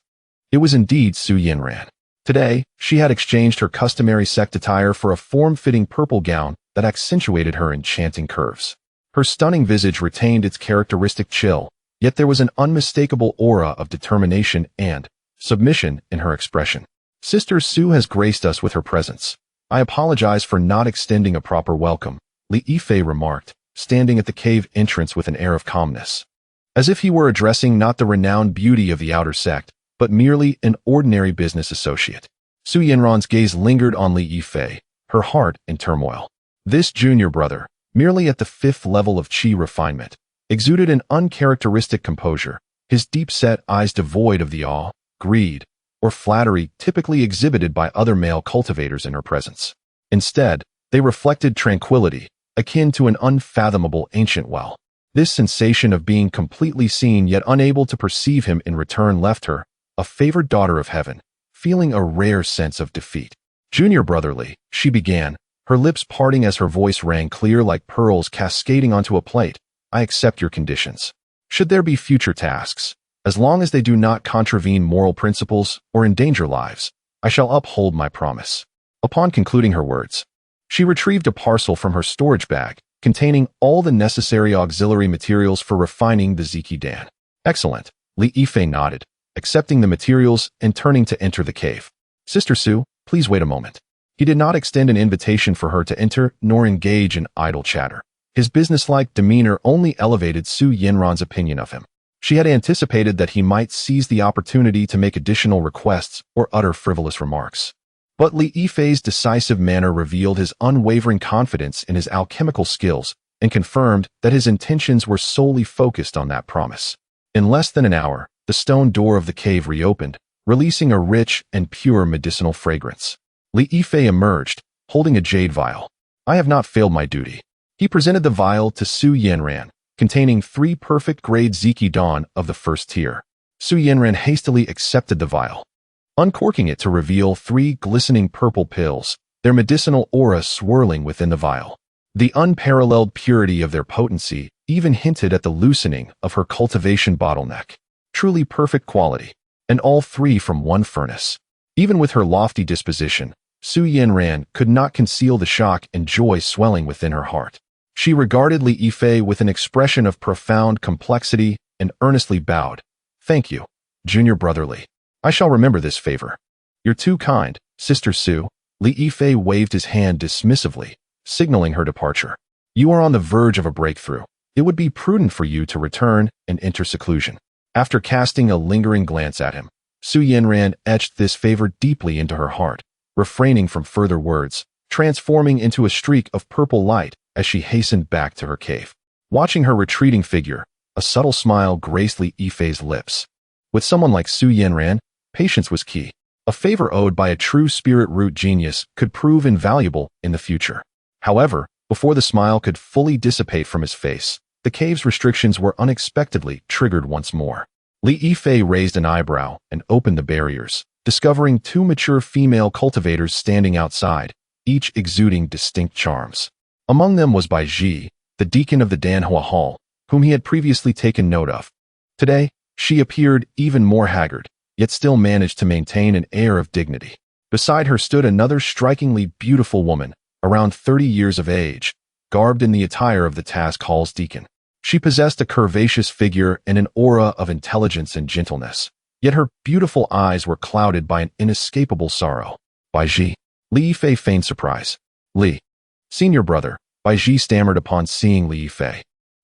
It was indeed Su Yanran. Today, she had exchanged her customary sect attire for a form-fitting purple gown that accentuated her enchanting curves. Her stunning visage retained its characteristic chill, yet there was an unmistakable aura of determination and submission in her expression. Sister Su has graced us with her presence. I apologize for not extending a proper welcome, Li Yifei remarked, standing at the cave entrance with an air of calmness. As if he were addressing not the renowned beauty of the outer sect, but merely an ordinary business associate. Su Yanran's gaze lingered on Li Yifei, her heart in turmoil. This junior brother, merely at the 5th level of qi refinement, exuded an uncharacteristic composure, his deep-set eyes devoid of the awe, greed, or flattery typically exhibited by other male cultivators in her presence. Instead, they reflected tranquility, akin to an unfathomable ancient well. This sensation of being completely seen yet unable to perceive him in return left her, a favored daughter of heaven, feeling a rare sense of defeat. Junior brotherly, she began, her lips parting as her voice rang clear like pearls cascading onto a plate. I accept your conditions. Should there be future tasks, as long as they do not contravene moral principles or endanger lives, I shall uphold my promise. Upon concluding her words, she retrieved a parcel from her storage bag, containing all the necessary auxiliary materials for refining the Ziki Dan. Excellent, Li Yifei nodded, accepting the materials and turning to enter the cave. Sister Su, please wait a moment. He did not extend an invitation for her to enter nor engage in idle chatter. His businesslike demeanor only elevated Su Yanran's opinion of him. She had anticipated that he might seize the opportunity to make additional requests or utter frivolous remarks. But Li Yifei's decisive manner revealed his unwavering confidence in his alchemical skills and confirmed that his intentions were solely focused on that promise. In less than an hour, the stone door of the cave reopened, releasing a rich and pure medicinal fragrance. Li Yifei emerged, holding a jade vial. I have not failed my duty. He presented the vial to Su Yanran, containing 3 perfect-grade Ziki Dawn of the first tier. Su Yanran hastily accepted the vial, uncorking it to reveal 3 glistening purple pills, their medicinal aura swirling within the vial. The unparalleled purity of their potency even hinted at the loosening of her cultivation bottleneck. Truly perfect quality, and all 3 from one furnace. Even with her lofty disposition, Su Yanran could not conceal the shock and joy swelling within her heart. She regarded Li Yifei with an expression of profound complexity and earnestly bowed. Thank you, Junior Brotherly. I shall remember this favor. You're too kind, Sister Su. Li Yifei waved his hand dismissively, signaling her departure. You are on the verge of a breakthrough. It would be prudent for you to return and enter seclusion. After casting a lingering glance at him, Su Yanran etched this favor deeply into her heart, refraining from further words, transforming into a streak of purple light as she hastened back to her cave. Watching her retreating figure, a subtle smile graced Li Yifei's lips. With someone like Su Yanran, patience was key. A favor owed by a true spirit root genius could prove invaluable in the future. However, before the smile could fully dissipate from his face, the cave's restrictions were unexpectedly triggered once more. Li Yifei raised an eyebrow and opened the barriers, discovering 2 mature female cultivators standing outside, each exuding distinct charms. Among them was Bai Ji, the deacon of the Danhua Hall, whom he had previously taken note of. Today, she appeared even more haggard, yet still managed to maintain an air of dignity. Beside her stood another strikingly beautiful woman, around 30 years of age, garbed in the attire of the task hall's deacon. She possessed a curvaceous figure and an aura of intelligence and gentleness, yet her beautiful eyes were clouded by an inescapable sorrow. Bai Ji. Li Yifei feigned surprise. Li. Senior brother, Bai Ji stammered upon seeing Li Yifei.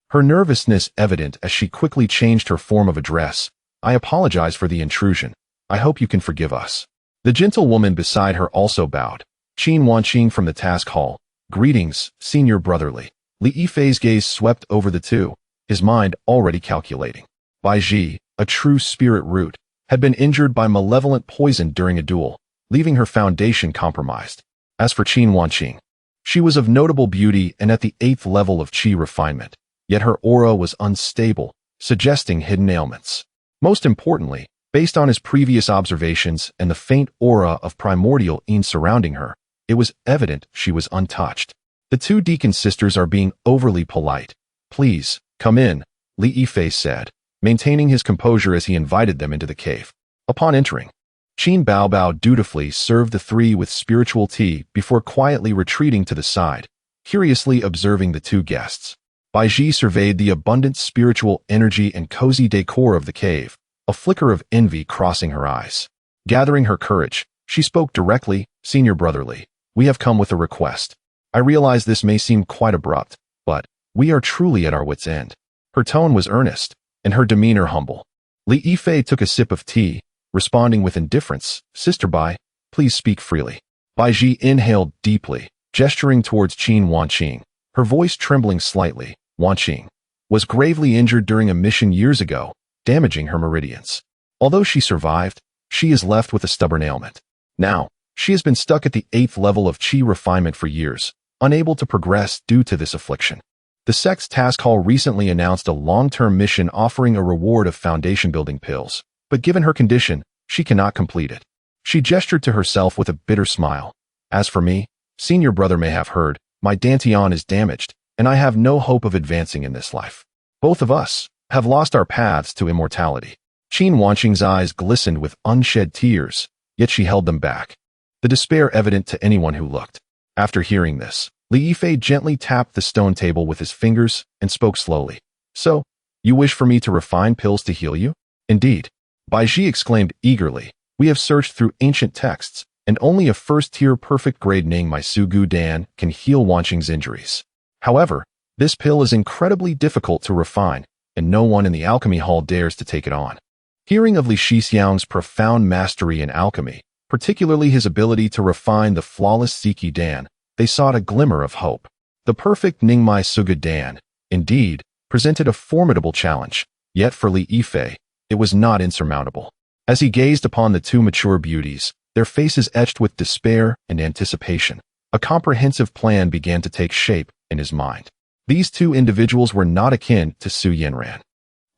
Her nervousness evident as she quickly changed her form of address. I apologize for the intrusion. I hope you can forgive us. The gentle woman beside her also bowed. Qin Wanqing from the task hall. Greetings, Senior Brotherly. Li Yifei's gaze swept over the two, his mind already calculating. Bai Ji, a true spirit root, had been injured by malevolent poison during a duel, leaving her foundation compromised. As for Qin Wanqing, she was of notable beauty and at the 8th level of qi refinement, yet her aura was unstable, suggesting hidden ailments. Most importantly, based on his previous observations and the faint aura of primordial yin surrounding her, it was evident she was untouched. The 2 deacon sisters are being overly polite. Please, come in, Li Yifei said, maintaining his composure as he invited them into the cave. Upon entering, Qin Baobao dutifully served the 3 with spiritual tea before quietly retreating to the side, curiously observing the 2 guests. Bai Ji surveyed the abundant spiritual energy and cozy decor of the cave, a flicker of envy crossing her eyes. Gathering her courage, she spoke directly, Senior Brotherly, we have come with a request. I realize this may seem quite abrupt, but we are truly at our wits' end. Her tone was earnest, and her demeanor humble. Li Yifei took a sip of tea, responding with indifference, Sister Bai, please speak freely. Bai Ji inhaled deeply, gesturing towards Qin Wanqing, her voice trembling slightly. Wanqing was gravely injured during a mission years ago, damaging her meridians. Although she survived, she is left with a stubborn ailment. Now, she has been stuck at the 8th level of qi refinement for years, unable to progress due to this affliction. The sect's task hall recently announced a long-term mission offering a reward of foundation-building pills, but given her condition, she cannot complete it. She gestured to herself with a bitter smile. As for me, Senior Brother may have heard, my dantian is damaged, and I have no hope of advancing in this life. Both of us have lost our paths to immortality. Qin Wanqing's eyes glistened with unshed tears, yet she held them back, the despair evident to anyone who looked. After hearing this, Li Yifei gently tapped the stone table with his fingers and spoke slowly. So, you wish for me to refine pills to heal you? Indeed. Bai Ji exclaimed eagerly. We have searched through ancient texts, and only a first-tier perfect-grade Ningmai Sugu Dan can heal Wanqing's injuries. However, this pill is incredibly difficult to refine, and no one in the alchemy hall dares to take it on. Hearing of Li Shixiang's profound mastery in alchemy, particularly his ability to refine the flawless Siki Dan, they sought a glimmer of hope. The perfect Ningmai Sugu Dan, indeed, presented a formidable challenge, yet for Li Yifei, it was not insurmountable. As he gazed upon the two mature beauties, their faces etched with despair and anticipation, a comprehensive plan began to take shape in his mind. These two individuals were not akin to Su Yanran.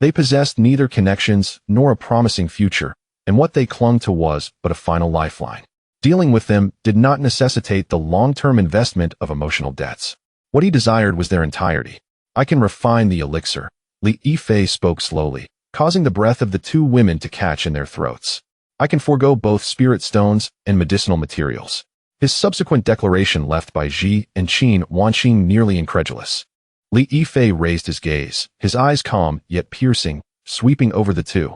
They possessed neither connections nor a promising future, and what they clung to was but a final lifeline. Dealing with them did not necessitate the long-term investment of emotional debts. What he desired was their entirety. I can refine the elixir, Li Yifei spoke slowly, causing the breath of the two women to catch in their throats. I can forego both spirit stones and medicinal materials. His subsequent declaration left Bai Ji and Qin Wanqing nearly incredulous. Li Yifei raised his gaze, his eyes calm yet piercing, sweeping over the two.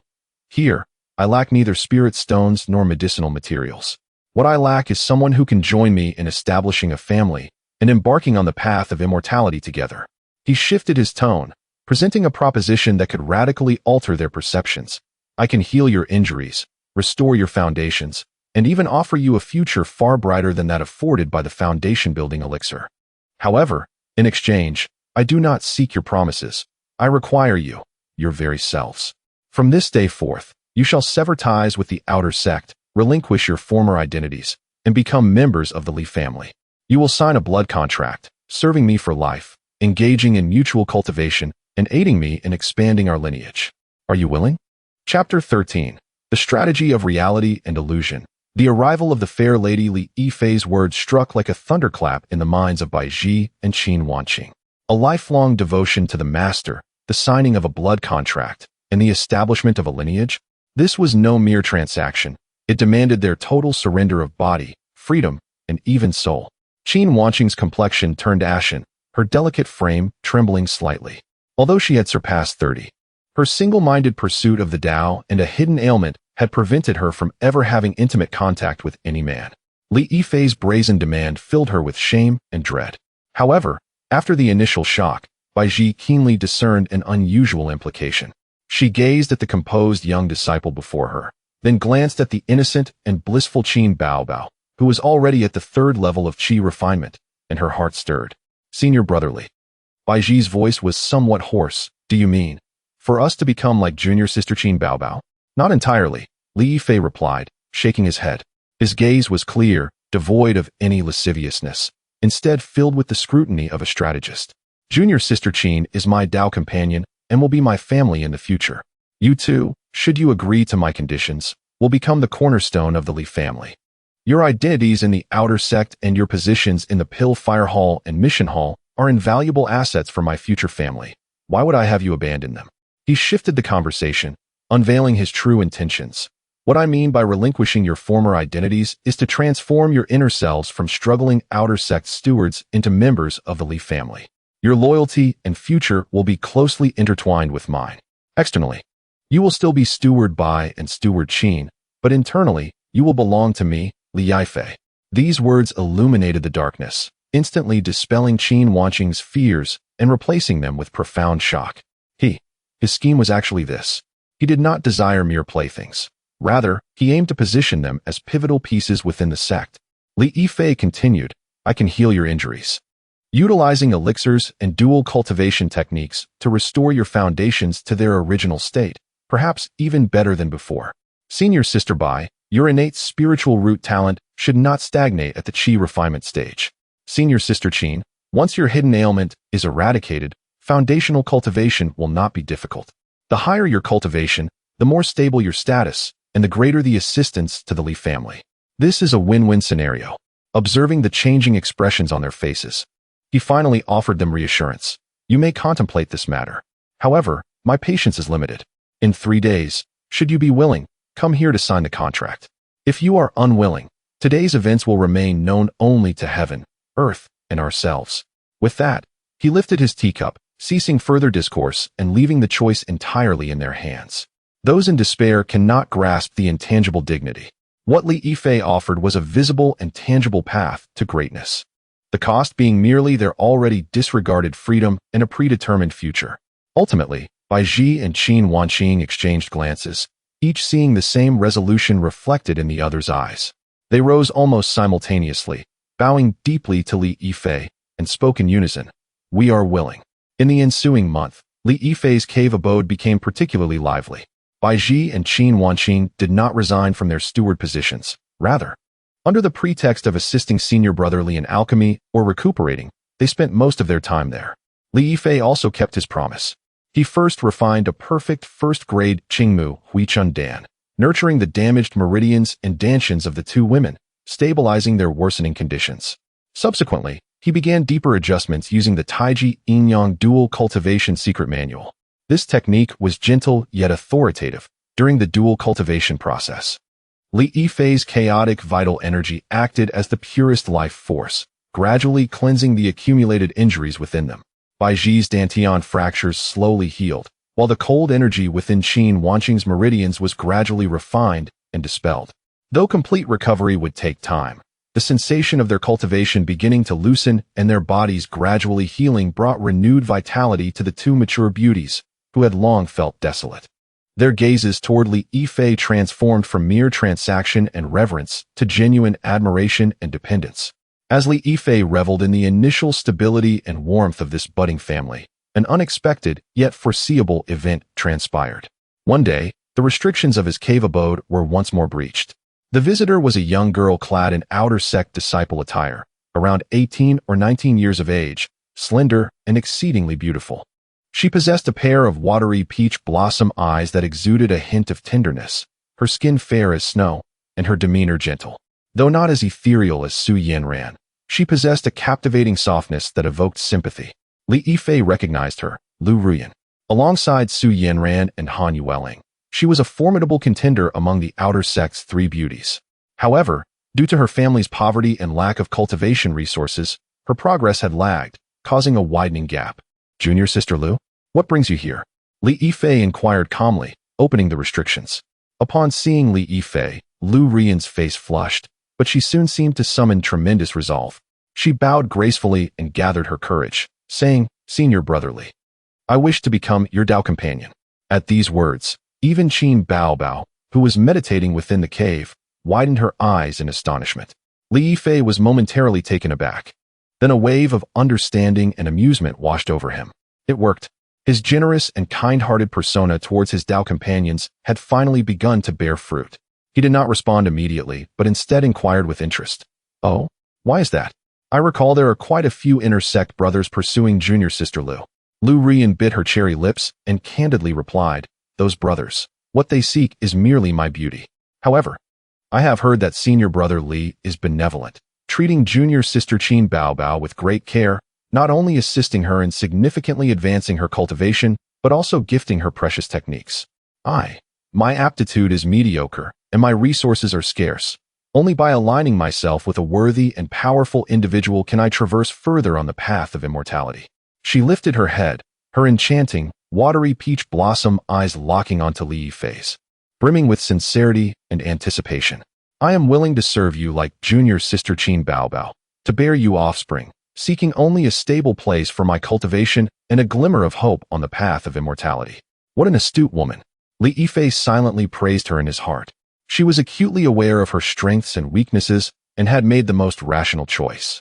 Here, I lack neither spirit stones nor medicinal materials. What I lack is someone who can join me in establishing a family and embarking on the path of immortality together. He shifted his tone, presenting a proposition that could radically alter their perceptions. I can heal your injuries, restore your foundations, and even offer you a future far brighter than that afforded by the foundation-building elixir. However, in exchange, I do not seek your promises. I require you, your very selves. From this day forth, you shall sever ties with the outer sect, relinquish your former identities, and become members of the Li family. You will sign a blood contract, serving me for life, engaging in mutual cultivation, and aiding me in expanding our lineage. Are you willing? Chapter 13. The Strategy of Reality and Illusion. The arrival of the fair lady Li Yifei's words struck like a thunderclap in the minds of Bai Ji and Qin Wanqing. A lifelong devotion to the master, the signing of a blood contract, and the establishment of a lineage? This was no mere transaction. It demanded their total surrender of body, freedom, and even soul. Qin Wanqing's complexion turned ashen, her delicate frame trembling slightly. Although she had surpassed 30, her single-minded pursuit of the Tao and a hidden ailment had prevented her from ever having intimate contact with any man. Li Yifei's brazen demand filled her with shame and dread. However, after the initial shock, Bai Ji keenly discerned an unusual implication. She gazed at the composed young disciple before her, then glanced at the innocent and blissful Qin Baobao, who was already at the third level of qi refinement, and her heart stirred. Senior brotherly. Bai Ji's voice was somewhat hoarse. Do you mean, for us to become like junior sister Qin Baobao? Not entirely, Li Yifei replied, shaking his head. His gaze was clear, devoid of any lasciviousness, instead filled with the scrutiny of a strategist. Junior sister Qin is my Tao companion and will be my family in the future. You too, should you agree to my conditions, will become the cornerstone of the Li family. Your identities in the outer sect and your positions in the Pill Fire Hall and Mission Hall are invaluable assets for my future family. Why would I have you abandon them? He shifted the conversation, unveiling his true intentions. What I mean by relinquishing your former identities is to transform your inner selves from struggling outer sect stewards into members of the Li family. Your loyalty and future will be closely intertwined with mine. Externally, you will still be steward Bai and steward Qin, but internally, you will belong to me, Li Yifei. These words illuminated the darkness, instantly dispelling Qin Wanqing's fears and replacing them with profound shock. His scheme was actually this. He did not desire mere playthings. Rather, he aimed to position them as pivotal pieces within the sect. Li Yifei continued, I can heal your injuries. Utilizing elixirs and dual cultivation techniques to restore your foundations to their original state, perhaps even better than before. Senior Sister Bai, your innate spiritual root talent should not stagnate at the qi refinement stage. Senior Sister Qin, once your hidden ailment is eradicated, foundational cultivation will not be difficult. The higher your cultivation, the more stable your status, and the greater the assistance to the Li family. This is a win-win scenario. Observing the changing expressions on their faces, he finally offered them reassurance. You may contemplate this matter. However, my patience is limited. In 3 days, should you be willing, come here to sign the contract. If you are unwilling, today's events will remain known only to heaven, earth, and ourselves. With that, he lifted his teacup, ceasing further discourse and leaving the choice entirely in their hands. Those in despair cannot grasp the intangible dignity. What Li Yifei offered was a visible and tangible path to greatness, the cost being merely their already disregarded freedom and a predetermined future. Ultimately, Bai Ji and Qin Wanqing exchanged glances, each seeing the same resolution reflected in the other's eyes. They rose almost simultaneously, bowing deeply to Li Yifei, and spoke in unison, "We are willing." In the ensuing month, Li Yifei's cave abode became particularly lively. Bai Ji and Qin Wanqing did not resign from their steward positions. Rather, under the pretext of assisting senior brother Li in alchemy or recuperating, they spent most of their time there. Li Yifei also kept his promise. He first refined a perfect first-grade Qingmu Huichun Dan, nurturing the damaged meridians and dantians of the two women, stabilizing their worsening conditions. Subsequently, he began deeper adjustments using the Taiji Yin-Yang Dual Cultivation Secret Manual. This technique was gentle yet authoritative during the dual cultivation process. Li Yifei's chaotic vital energy acted as the purest life force, gradually cleansing the accumulated injuries within them. Bai Ji's dantian fractures slowly healed, while the cold energy within Qin Wanqing's meridians was gradually refined and dispelled. Though complete recovery would take time, the sensation of their cultivation beginning to loosen and their bodies gradually healing brought renewed vitality to the two mature beauties, who had long felt desolate. Their gazes toward Li Yifei transformed from mere transaction and reverence to genuine admiration and dependence. As Li Yifei reveled in the initial stability and warmth of this budding family, an unexpected yet foreseeable event transpired. One day, the restrictions of his cave abode were once more breached. The visitor was a young girl clad in outer sect disciple attire, around 18 or 19 years of age, slender and exceedingly beautiful. She possessed a pair of watery peach blossom eyes that exuded a hint of tenderness, her skin fair as snow, and her demeanor gentle. Though not as ethereal as Su Yanran, she possessed a captivating softness that evoked sympathy. Li Yifei recognized her, Lu Ruyan. Alongside Su Yanran and Han Yueling, she was a formidable contender among the outer sect's three beauties. However, due to her family's poverty and lack of cultivation resources, her progress had lagged, causing a widening gap. "Junior sister Lu, what brings you here?" Li Yifei inquired calmly, opening the restrictions. Upon seeing Li Yifei, Lu Ruyan's face flushed, but she soon seemed to summon tremendous resolve. She bowed gracefully and gathered her courage, saying, "Senior brother Li, I wish to become your Dao companion." At these words, even Qin Baobao, who was meditating within the cave, widened her eyes in astonishment. Li Yifei was momentarily taken aback. Then a wave of understanding and amusement washed over him. It worked. His generous and kind-hearted persona towards his Dao companions had finally begun to bear fruit. He did not respond immediately, but instead inquired with interest. "Oh, why is that? I recall there are quite a few inter-sect brothers pursuing junior sister Lu." Lu Ruyan bit her cherry lips and candidly replied, "Those brothers, what they seek is merely my beauty. However, I have heard that senior brother Li is benevolent, treating junior sister Qin Baobao with great care, not only assisting her in significantly advancing her cultivation, but also gifting her precious techniques. My aptitude is mediocre, and my resources are scarce. Only by aligning myself with a worthy and powerful individual can I traverse further on the path of immortality." She lifted her head, her enchanting, watery peach blossom eyes locking onto Li Yifei's, brimming with sincerity and anticipation. "I am willing to serve you like junior sister Qin Baobao, to bear you offspring, seeking only a stable place for my cultivation and a glimmer of hope on the path of immortality." What an astute woman! Li Yifei silently praised her in his heart. She was acutely aware of her strengths and weaknesses and had made the most rational choice.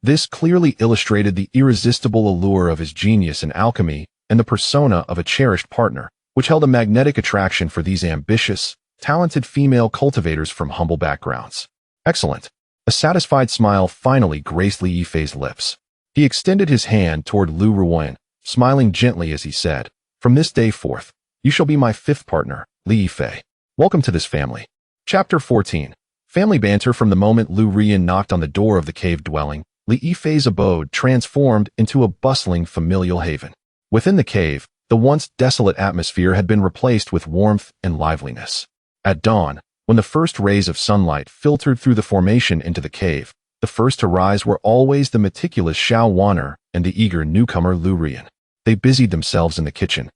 This clearly illustrated the irresistible allure of his genius in alchemy and the persona of a cherished partner, which held a magnetic attraction for these ambitious, talented female cultivators from humble backgrounds. "Excellent." A satisfied smile finally graced Li Yifei's lips. He extended his hand toward Lu Ruyan, smiling gently as he said, "From this day forth, you shall be my fifth partner, Li Yifei. Welcome to this family." Chapter 14. Family banter. From the moment Lu Ruyan knocked on the door of the cave dwelling, Li Yifei's abode transformed into a bustling familial haven. Within the cave, the once desolate atmosphere had been replaced with warmth and liveliness. At dawn, when the first rays of sunlight filtered through the formation into the cave, the first to rise were always the meticulous Xiao Wan'er and the eager newcomer Lu Ruyan. They busied themselves in the kitchen.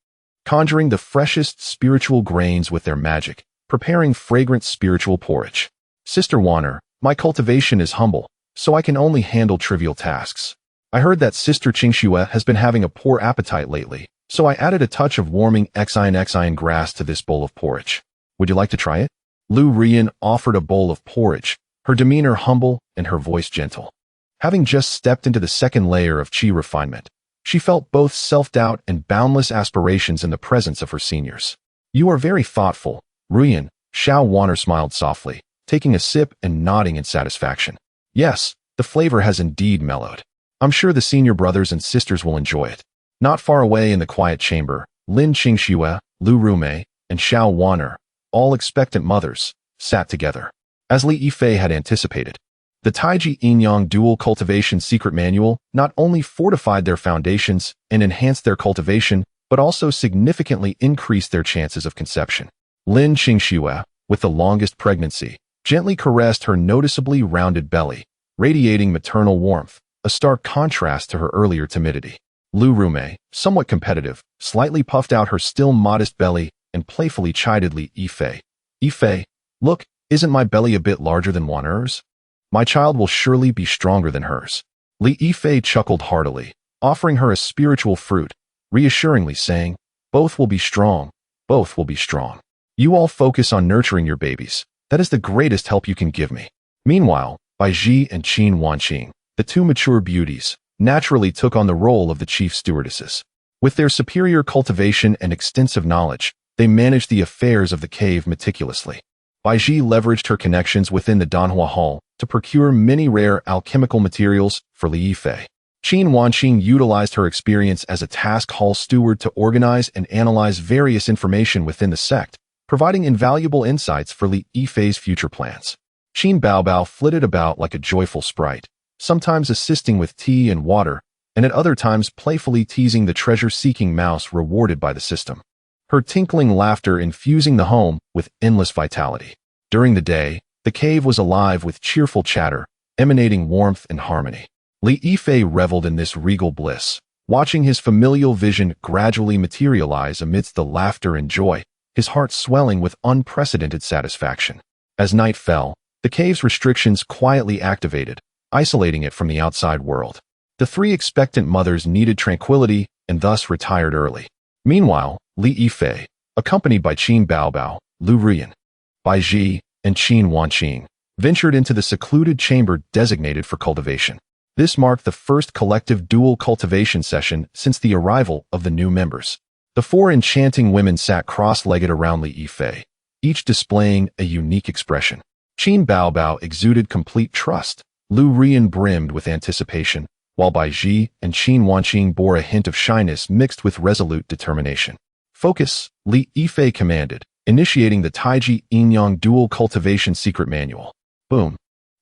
conjuring the freshest spiritual grains with their magic, preparing fragrant spiritual porridge. Sister Wanner, my cultivation is humble, so I can only handle trivial tasks. I heard that Sister Qingxue has been having a poor appetite lately, so I added a touch of warming Xian grass to this bowl of porridge. Would you like to try it? Lu Rian offered a bowl of porridge, her demeanor humble and her voice gentle. Having just stepped into the second layer of qi refinement, she felt both self-doubt and boundless aspirations in the presence of her seniors. You are very thoughtful, Rian, Xiao Wanner smiled softly, taking a sip and nodding in satisfaction. Yes, the flavor has indeed mellowed. I'm sure the senior brothers and sisters will enjoy it. Not far away in the quiet chamber, Lin Qingxue, Lu Rume, and Xiao Wanner, all expectant mothers, sat together. As Li Yifei had anticipated, the Taiji Yin-Yang Dual Cultivation Secret Manual not only fortified their foundations and enhanced their cultivation, but also significantly increased their chances of conception. Lin Qingxue, with the longest pregnancy, gently caressed her noticeably rounded belly, radiating maternal warmth, a stark contrast to her earlier timidity. Lu Rume, somewhat competitive, slightly puffed out her still modest belly and playfully chided Li Yifei. Yifei, look, isn't my belly a bit larger than Wanner's? My child will surely be stronger than hers. Li Yifei chuckled heartily, offering her a spiritual fruit, reassuringly saying, both will be strong, both will be strong. You all focus on nurturing your babies. That is the greatest help you can give me. Meanwhile, Baizhi and Qin Wanqing, the two mature beauties, naturally took on the role of the chief stewardesses. With their superior cultivation and extensive knowledge, they managed the affairs of the cave meticulously. Baizhi leveraged her connections within the Danhua Hall to procure many rare alchemical materials for Li Yifei. Qin Wanqing utilized her experience as a task hall steward to organize and analyze various information within the sect, providing invaluable insights for Li Yifei's future plans. Qin Baobao flitted about like a joyful sprite, sometimes assisting with tea and water, and at other times playfully teasing the treasure-seeking mouse rewarded by the system. Her tinkling laughter infusing the home with endless vitality. During the day, the cave was alive with cheerful chatter, emanating warmth and harmony. Li Yifei reveled in this regal bliss, watching his familial vision gradually materialize amidst the laughter and joy, his heart swelling with unprecedented satisfaction. As night fell, the cave's restrictions quietly activated, isolating it from the outside world. The three expectant mothers needed tranquility and thus retired early. Meanwhile, Li Yifei, accompanied by Qin Baobao, Lu Rian, Baizhi, and Qin Wanqing, ventured into the secluded chamber designated for cultivation. This marked the first collective dual cultivation session since the arrival of the new members. The four enchanting women sat cross-legged around Li Yifei, each displaying a unique expression. Qin Baobao exuded complete trust, Lu Rian brimmed with anticipation, while Baizhi and Qin Wanqing bore a hint of shyness mixed with resolute determination. Focus, Li Yifei commanded, initiating the Taiji Yin-Yang Dual Cultivation Secret Manual. Boom.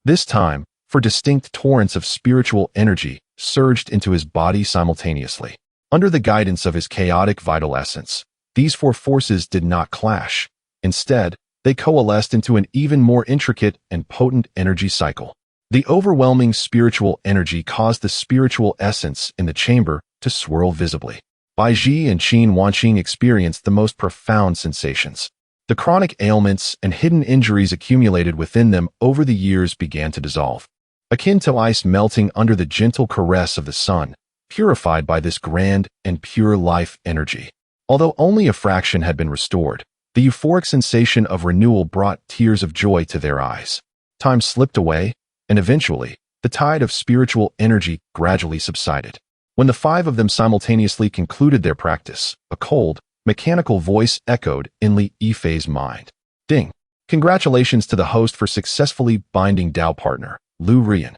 This time, for distinct torrents of spiritual energy surged into his body simultaneously. Under the guidance of his chaotic vital essence, these four forces did not clash. Instead, they coalesced into an even more intricate and potent energy cycle. The overwhelming spiritual energy caused the spiritual essence in the chamber to swirl visibly. Baizhi and Qin Wanqing experienced the most profound sensations. The chronic ailments and hidden injuries accumulated within them over the years began to dissolve. Akin to ice melting under the gentle caress of the sun, purified by this grand and pure life energy. Although only a fraction had been restored, the euphoric sensation of renewal brought tears of joy to their eyes. Time slipped away, and eventually, the tide of spiritual energy gradually subsided. When the five of them simultaneously concluded their practice, a cold, mechanical voice echoed in Li Yifei's mind. Ding! Congratulations to the host for successfully binding Dao partner, Lu Rian.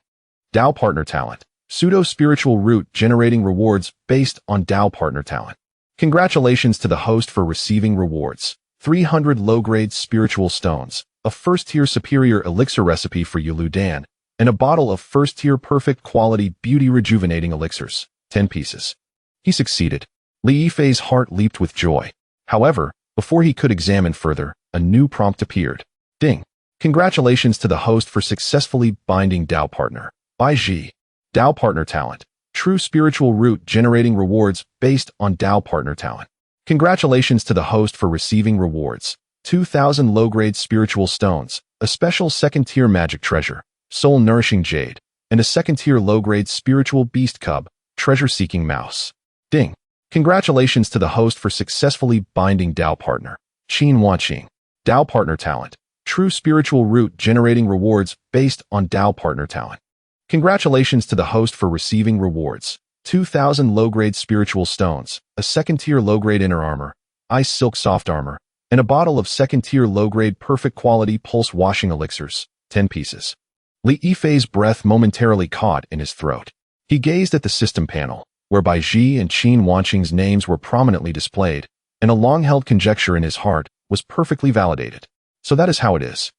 Dao partner talent. Pseudo-spiritual root generating rewards based on Dao partner talent. Congratulations to the host for receiving rewards. 300 low-grade spiritual stones, a first-tier superior elixir recipe for Yulu Dan, and a bottle of first-tier perfect quality beauty rejuvenating elixirs, 10 pieces. He succeeded. Li Yifei's heart leaped with joy. However, before he could examine further, a new prompt appeared. Ding! Congratulations to the host for successfully binding Dao partner. Baizhi. Dao partner talent. True spiritual root generating rewards based on Dao partner talent. Congratulations to the host for receiving rewards. 2,000 low-grade spiritual stones, a special second-tier magic treasure, soul-nourishing jade, and a second-tier low-grade spiritual beast cub, treasure-seeking mouse. Ding. Congratulations to the host for successfully binding Dao partner. Qin Wanqing. Dao partner talent. True spiritual root generating rewards based on Dao partner talent. Congratulations to the host for receiving rewards. 2,000 low-grade spiritual stones, a second-tier low-grade inner armor, ice silk soft armor, and a bottle of second-tier low-grade perfect quality pulse washing elixirs, 10 pieces. Li Yifei's breath momentarily caught in his throat. He gazed at the system panel, where Bai Ji and Qin Wanqing's names were prominently displayed, and a long-held conjecture in his heart was perfectly validated. So that is how it is.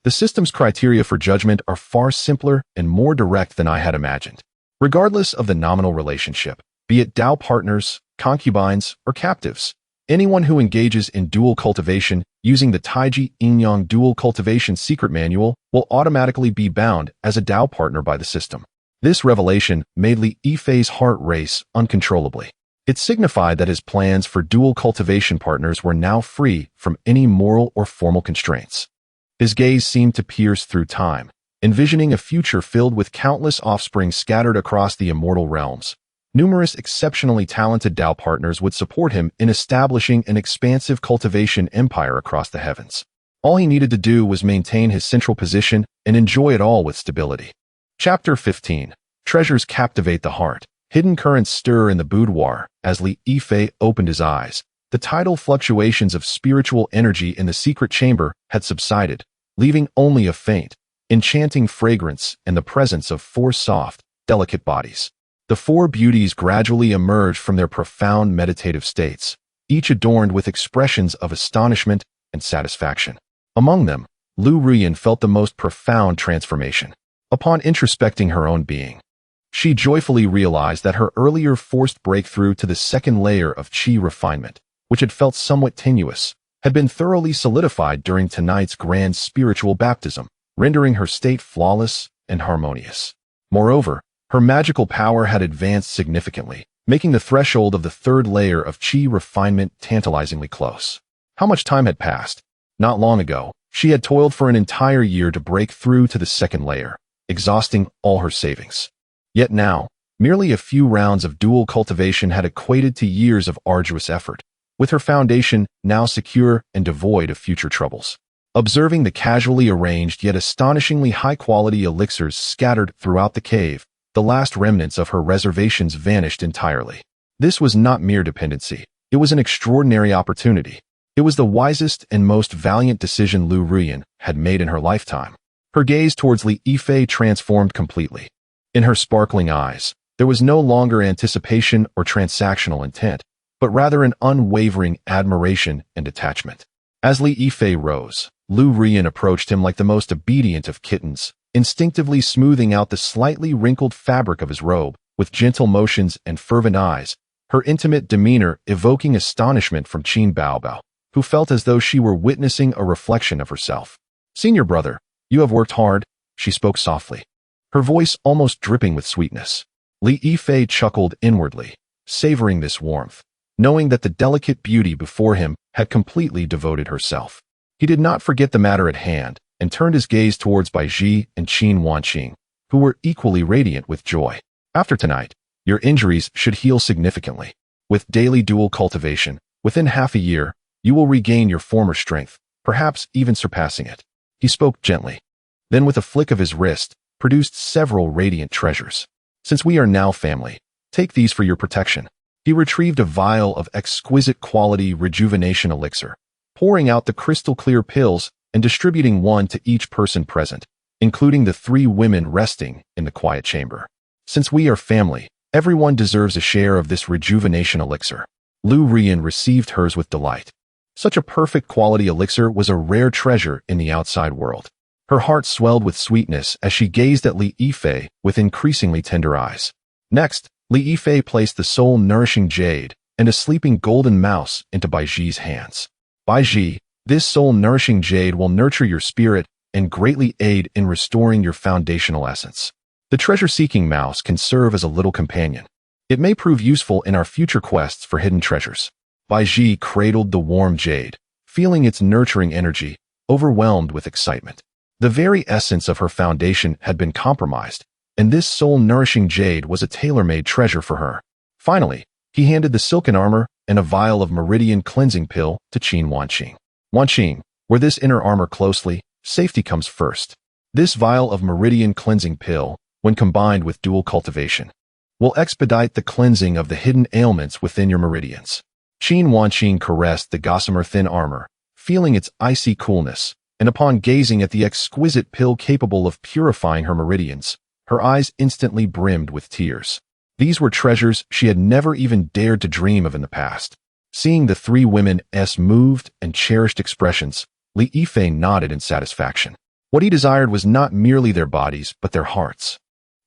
The system's criteria for judgment are far simpler and more direct than I had imagined. Regardless of the nominal relationship, be it Dao partners, concubines, or captives, anyone who engages in dual cultivation using the Taiji Yin-Yang Dual Cultivation Secret Manual will automatically be bound as a Dao partner by the system. This revelation made Li Yifei's heart race uncontrollably. It signified that his plans for dual cultivation partners were now free from any moral or formal constraints. His gaze seemed to pierce through time, envisioning a future filled with countless offspring scattered across the immortal realms. Numerous exceptionally talented Dao partners would support him in establishing an expansive cultivation empire across the heavens. All he needed to do was maintain his central position and enjoy it all with stability. Chapter 15. Treasures captivate the heart. Hidden currents stir in the boudoir as Li Yifei opened his eyes. The tidal fluctuations of spiritual energy in the secret chamber had subsided, leaving only a faint, enchanting fragrance and the presence of 4 soft, delicate bodies. The 4 beauties gradually emerged from their profound meditative states, each adorned with expressions of astonishment and satisfaction. Among them, Lu Ruyan felt the most profound transformation. Upon introspecting her own being, she joyfully realized that her earlier forced breakthrough to the second layer of qi refinement, which had felt somewhat tenuous, had been thoroughly solidified during tonight's grand spiritual baptism, rendering her state flawless and harmonious. Moreover, her magical power had advanced significantly, making the threshold of the 3rd layer of qi refinement tantalizingly close. How much time had passed? Not long ago, she had toiled for an entire year to break through to the 2nd layer, exhausting all her savings. Yet now, merely a few rounds of dual cultivation had equated to years of arduous effort, with her foundation now secure and devoid of future troubles. Observing the casually arranged yet astonishingly high-quality elixirs scattered throughout the cave, the last remnants of her reservations vanished entirely. This was not mere dependency. It was an extraordinary opportunity. It was the wisest and most valiant decision Lu Ruyan had made in her lifetime. Her gaze towards Li Yifei transformed completely. In her sparkling eyes, there was no longer anticipation or transactional intent, but rather an unwavering admiration and attachment. As Li Yifei rose, Lu Ruyan approached him like the most obedient of kittens, instinctively smoothing out the slightly wrinkled fabric of his robe, with gentle motions and fervent eyes, her intimate demeanor evoking astonishment from Qin Baobao, who felt as though she were witnessing a reflection of herself. "Senior brother, you have worked hard," she spoke softly, her voice almost dripping with sweetness. Li Yifei chuckled inwardly, savoring this warmth, knowing that the delicate beauty before him had completely devoted herself. He did not forget the matter at hand and turned his gaze towards Bai Ji and Qin Wanqing, who were equally radiant with joy. "After tonight, your injuries should heal significantly. With daily dual cultivation, within half a year, you will regain your former strength, perhaps even surpassing it." He spoke gently. Then with a flick of his wrist, produced several radiant treasures. "Since we are now family, take these for your protection." He retrieved a vial of exquisite quality rejuvenation elixir, pouring out the crystal-clear pills and distributing one to each person present, including the 3 women resting in the quiet chamber. "Since we are family, everyone deserves a share of this rejuvenation elixir." Lu Ruyan received hers with delight. Such a perfect quality elixir was a rare treasure in the outside world. Her heart swelled with sweetness as she gazed at Li Yifei with increasingly tender eyes. Next, Li Yifei placed the soul-nourishing jade and a sleeping golden mouse into Bai Ji's hands. "Bai Ji, this soul-nourishing jade will nurture your spirit and greatly aid in restoring your foundational essence. The treasure-seeking mouse can serve as a little companion. It may prove useful in our future quests for hidden treasures." Bai Ji cradled the warm jade, feeling its nurturing energy, overwhelmed with excitement. The very essence of her foundation had been compromised, and this soul-nourishing jade was a tailor-made treasure for her. Finally, he handed the silken armor and a vial of meridian cleansing pill to Qin Wanqing. Wanqing, wear this inner armor closely, safety comes first. This vial of meridian cleansing pill, when combined with dual cultivation, will expedite the cleansing of the hidden ailments within your meridians. Qin Wanqing caressed the gossamer thin armor, feeling its icy coolness, and upon gazing at the exquisite pill capable of purifying her meridians, her eyes instantly brimmed with tears. These were treasures she had never even dared to dream of in the past. Seeing the three women's moved and cherished expressions, Li Yifei nodded in satisfaction. What he desired was not merely their bodies, but their hearts.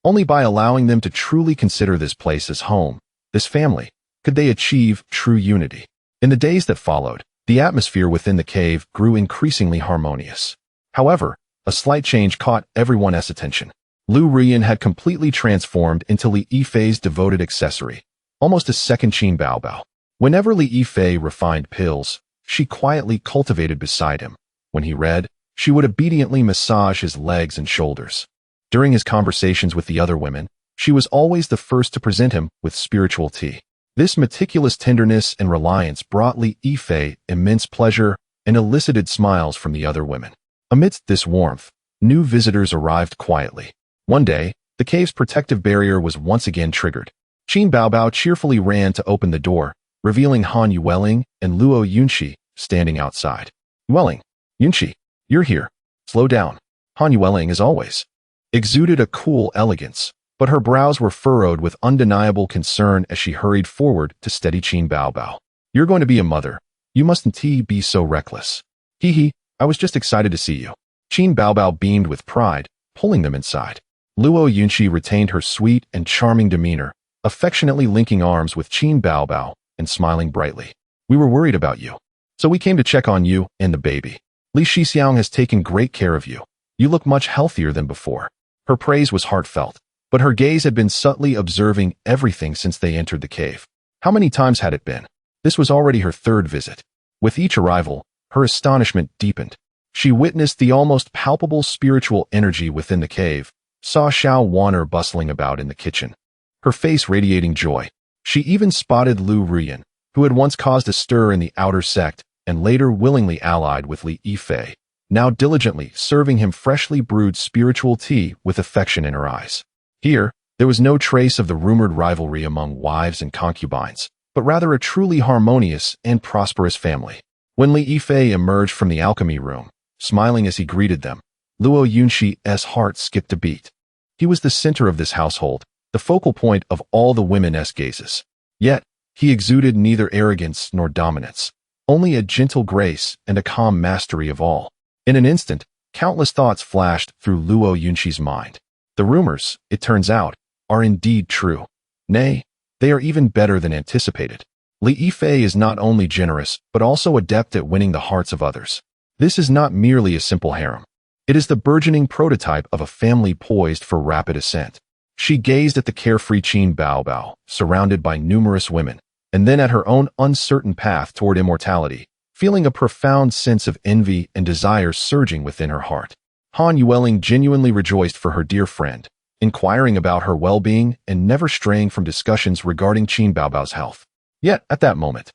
Only by allowing them to truly consider this place as home, this family, could they achieve true unity. In the days that followed, the atmosphere within the cave grew increasingly harmonious. However, a slight change caught everyone's attention. Lu Rian had completely transformed into Li Yifei's devoted accessory, almost a second Qin Baobao. Whenever Li Yifei refined pills, she quietly cultivated beside him. When he read, she would obediently massage his legs and shoulders. During his conversations with the other women, she was always the first to present him with spiritual tea. This meticulous tenderness and reliance brought Li Yifei immense pleasure and elicited smiles from the other women. Amidst this warmth, new visitors arrived quietly. One day, the cave's protective barrier was once again triggered. Qin Baobao cheerfully ran to open the door, revealing Han Yueling and Luo Yunqi standing outside. Yueling, Yunqi, you're here. Slow down. Han Yueling, as always, exuded a cool elegance, but her brows were furrowed with undeniable concern as she hurried forward to steady Qin Baobao. You're going to be a mother. You mustn't be so reckless. Hee, I was just excited to see you. Qin Baobao beamed with pride, pulling them inside. Luo Yunqi retained her sweet and charming demeanor, affectionately linking arms with Qin Baobao and smiling brightly. We were worried about you, so we came to check on you and the baby. Li Shixiang has taken great care of you. You look much healthier than before. Her praise was heartfelt, but her gaze had been subtly observing everything since they entered the cave. How many times had it been? This was already her third visit. With each arrival, her astonishment deepened. She witnessed the almost palpable spiritual energy within the cave, saw Xiao Wan'er bustling about in the kitchen, her face radiating joy. She even spotted Lu Rian, who had once caused a stir in the outer sect and later willingly allied with Li Yifei, now diligently serving him freshly brewed spiritual tea with affection in her eyes. Here, there was no trace of the rumored rivalry among wives and concubines, but rather a truly harmonious and prosperous family. When Li Yifei emerged from the alchemy room, smiling as he greeted them, Luo Yunqi's heart skipped a beat. He was the center of this household, the focal point of all the women's gazes. Yet, he exuded neither arrogance nor dominance, only a gentle grace and a calm mastery of all. In an instant, countless thoughts flashed through Luo Yunqi's mind. The rumors, it turns out, are indeed true. Nay, they are even better than anticipated. Li Yifei is not only generous, but also adept at winning the hearts of others. This is not merely a simple harem. It is the burgeoning prototype of a family poised for rapid ascent. She gazed at the carefree Qin Baobao, surrounded by numerous women, and then at her own uncertain path toward immortality, feeling a profound sense of envy and desire surging within her heart. Han Yueling genuinely rejoiced for her dear friend, inquiring about her well-being and never straying from discussions regarding Qin Baobao's health. Yet, at that moment,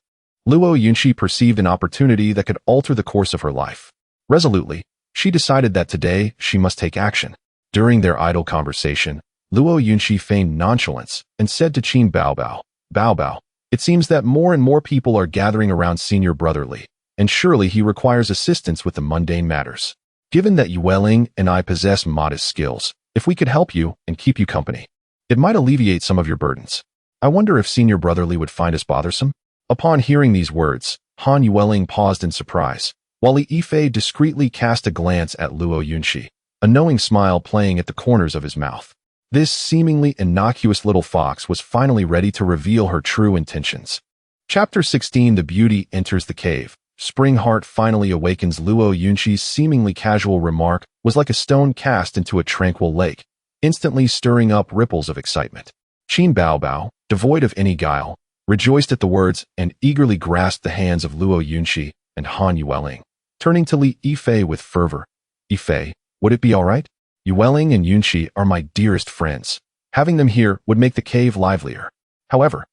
Luo Yunqi perceived an opportunity that could alter the course of her life. Resolutely, she decided that today she must take action. During their idle conversation, Luo Yunqi feigned nonchalance and said to Qin Baobao, Baobao, it seems that more and more people are gathering around Senior Brother Li, and surely he requires assistance with the mundane matters. Given that Yueling and I possess modest skills, if we could help you and keep you company, it might alleviate some of your burdens. I wonder if Senior Brother Li would find us bothersome? Upon hearing these words, Han Yueling paused in surprise, while Li Yifei discreetly cast a glance at Luo Yunqi, a knowing smile playing at the corners of his mouth. This seemingly innocuous little fox was finally ready to reveal her true intentions. Chapter 16 The Beauty Enters the Cave. Spring Heart finally awakens. Luo Yunqi's seemingly casual remark was like a stone cast into a tranquil lake, instantly stirring up ripples of excitement. Qin Baobao, devoid of any guile, rejoiced at the words and eagerly grasped the hands of Luo Yunxi and Han Yueling. Turning to Li Yifei with fervor, "Yifei, would it be all right? Yueling and Yunxi are my dearest friends. Having them here would make the cave livelier." However,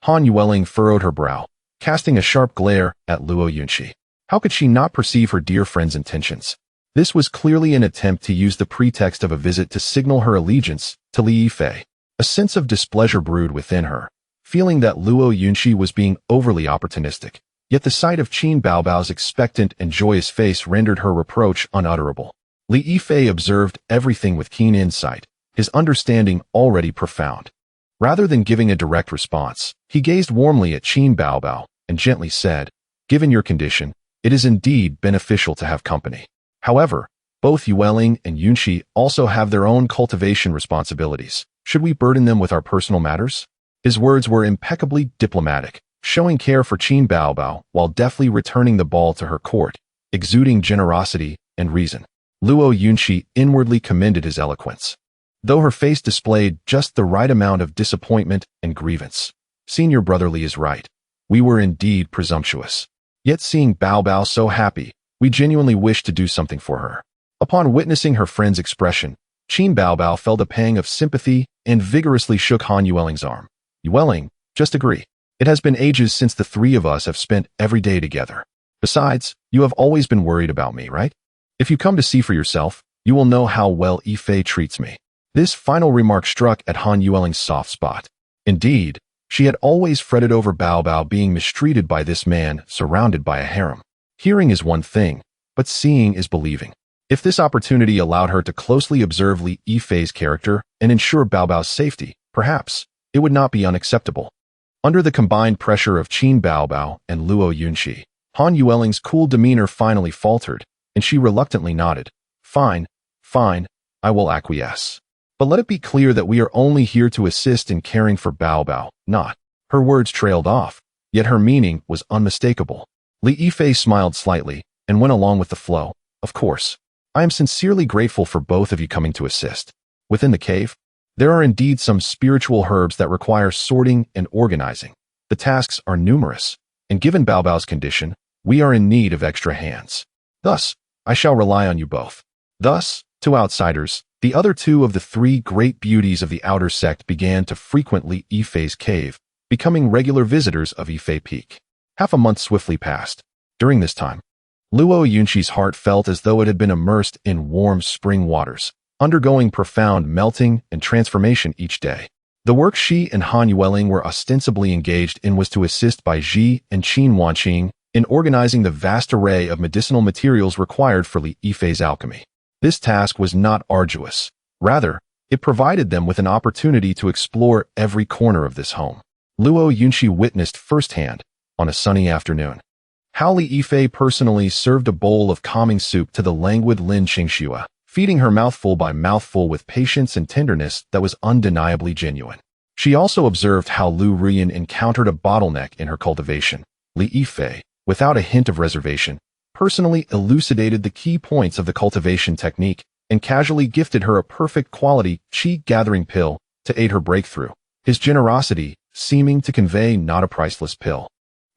Han Yueling furrowed her brow, casting a sharp glare at Luo Yunxi. How could she not perceive her dear friend's intentions? This was clearly an attempt to use the pretext of a visit to signal her allegiance to Li Yifei. A sense of displeasure brewed within her, feeling that Luo Yunxi was being overly opportunistic. Yet the sight of Qin Baobao's expectant and joyous face rendered her reproach unutterable. Li Yifei observed everything with keen insight, his understanding already profound. Rather than giving a direct response, he gazed warmly at Qin Baobao and gently said, "Given your condition, it is indeed beneficial to have company. However, both Yueling and Yunxi also have their own cultivation responsibilities. Should we burden them with our personal matters?" His words were impeccably diplomatic, showing care for Qin Baobao while deftly returning the ball to her court, exuding generosity and reason. Luo Yunxi inwardly commended his eloquence, though her face displayed just the right amount of disappointment and grievance. Senior Brotherly is right. We were indeed presumptuous. Yet seeing Baobao so happy, we genuinely wished to do something for her. Upon witnessing her friend's expression, Qin Baobao felt a pang of sympathy and vigorously shook Han Yueling's arm. "Yueling, just agree. It has been ages since the three of us have spent every day together. Besides, you have always been worried about me, right? If you come to see for yourself, you will know how well Yifei treats me." This final remark struck at Han Yueling's soft spot. Indeed, she had always fretted over Baobao being mistreated by this man surrounded by a harem. Hearing is one thing, but seeing is believing. If this opportunity allowed her to closely observe Li Yifei's character and ensure Baobao's safety, perhaps, it would not be unacceptable. Under the combined pressure of Qin Baobao and Luo Yunxi, Han Yueling's cool demeanor finally faltered, and she reluctantly nodded. Fine, I will acquiesce. But let it be clear that we are only here to assist in caring for Baobao, not." Her words trailed off, yet her meaning was unmistakable. Li Yifei smiled slightly and went along with the flow. "Of course, I am sincerely grateful for both of you coming to assist. Within the cave, there are indeed some spiritual herbs that require sorting and organizing. The tasks are numerous, and given Baobao's condition, we are in need of extra hands. Thus, I shall rely on you both." Thus, to outsiders, the other two of the three great beauties of the outer sect began to frequent Li Yifei's cave, becoming regular visitors of Yifei Peak. Half a month swiftly passed. During this time, Luo Yunxi's heart felt as though it had been immersed in warm spring waters, undergoing profound melting and transformation each day. The work she and Han Yueling were ostensibly engaged in was to assist Bai Ji and Qin Wanqing in organizing the vast array of medicinal materials required for Li Yifei's alchemy. This task was not arduous. Rather, it provided them with an opportunity to explore every corner of this home. Luo Yunxi witnessed firsthand, on a sunny afternoon, how Li Yifei personally served a bowl of calming soup to the languid Lin Qingxue, feeding her mouthful by mouthful with patience and tenderness that was undeniably genuine. She also observed how Lu Ruyan encountered a bottleneck in her cultivation. Li Yifei, without a hint of reservation, personally elucidated the key points of the cultivation technique and casually gifted her a perfect quality qi gathering pill to aid her breakthrough, his generosity seeming to convey not a priceless pill,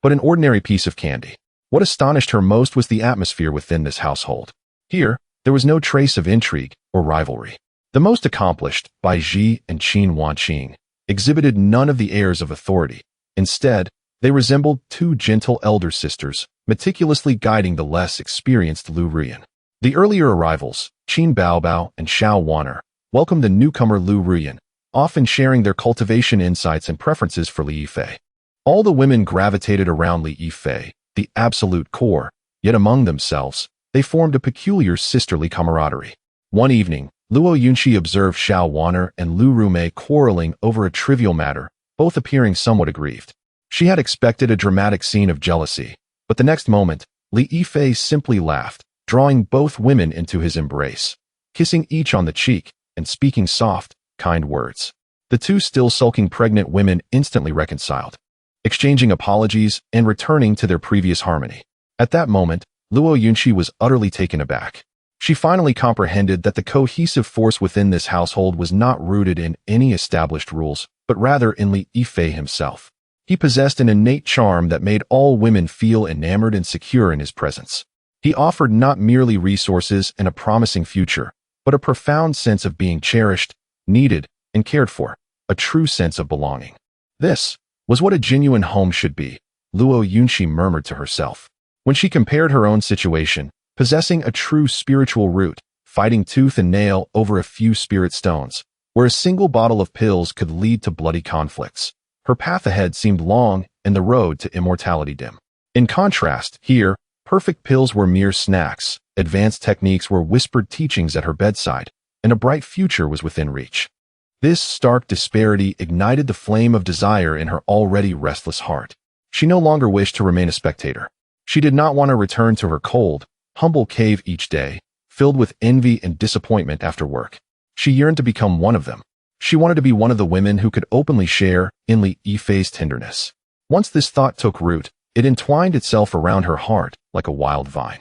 but an ordinary piece of candy. What astonished her most was the atmosphere within this household. Here, there was no trace of intrigue or rivalry. The most accomplished, Bai Ji and Qin Wanqing, exhibited none of the airs of authority. Instead, they resembled two gentle elder sisters, meticulously guiding the less experienced Lu Ruyan. The earlier arrivals, Qin Baobao and Xiao Wan'er, welcomed the newcomer Lu Ruyan, often sharing their cultivation insights and preferences for Li Yifei. All the women gravitated around Li Yifei, the absolute core, yet among themselves, they formed a peculiar sisterly camaraderie. One evening, Luo Yunxi observed Xiao Wan'er and Lu Rumei quarreling over a trivial matter, both appearing somewhat aggrieved. She had expected a dramatic scene of jealousy, but the next moment, Li Yifei simply laughed, drawing both women into his embrace, kissing each on the cheek and speaking soft, kind words. The two still sulking pregnant women instantly reconciled, exchanging apologies and returning to their previous harmony. At that moment, Luo Yunxi was utterly taken aback. She finally comprehended that the cohesive force within this household was not rooted in any established rules, but rather in Li Yifei himself. He possessed an innate charm that made all women feel enamored and secure in his presence. He offered not merely resources and a promising future, but a profound sense of being cherished, needed, and cared for, a true sense of belonging. This was what a genuine home should be, Luo Yunxi murmured to herself. When she compared her own situation, possessing a true spiritual root, fighting tooth and nail over a few spirit stones, where a single bottle of pills could lead to bloody conflicts, her path ahead seemed long and the road to immortality dim. In contrast, here, perfect pills were mere snacks, advanced techniques were whispered teachings at her bedside, and a bright future was within reach. This stark disparity ignited the flame of desire in her already restless heart. She no longer wished to remain a spectator. She did not want to return to her cold, humble cave each day, filled with envy and disappointment after work. She yearned to become one of them. She wanted to be one of the women who could openly share in Lin Qingxue's tenderness. Once this thought took root, it entwined itself around her heart like a wild vine.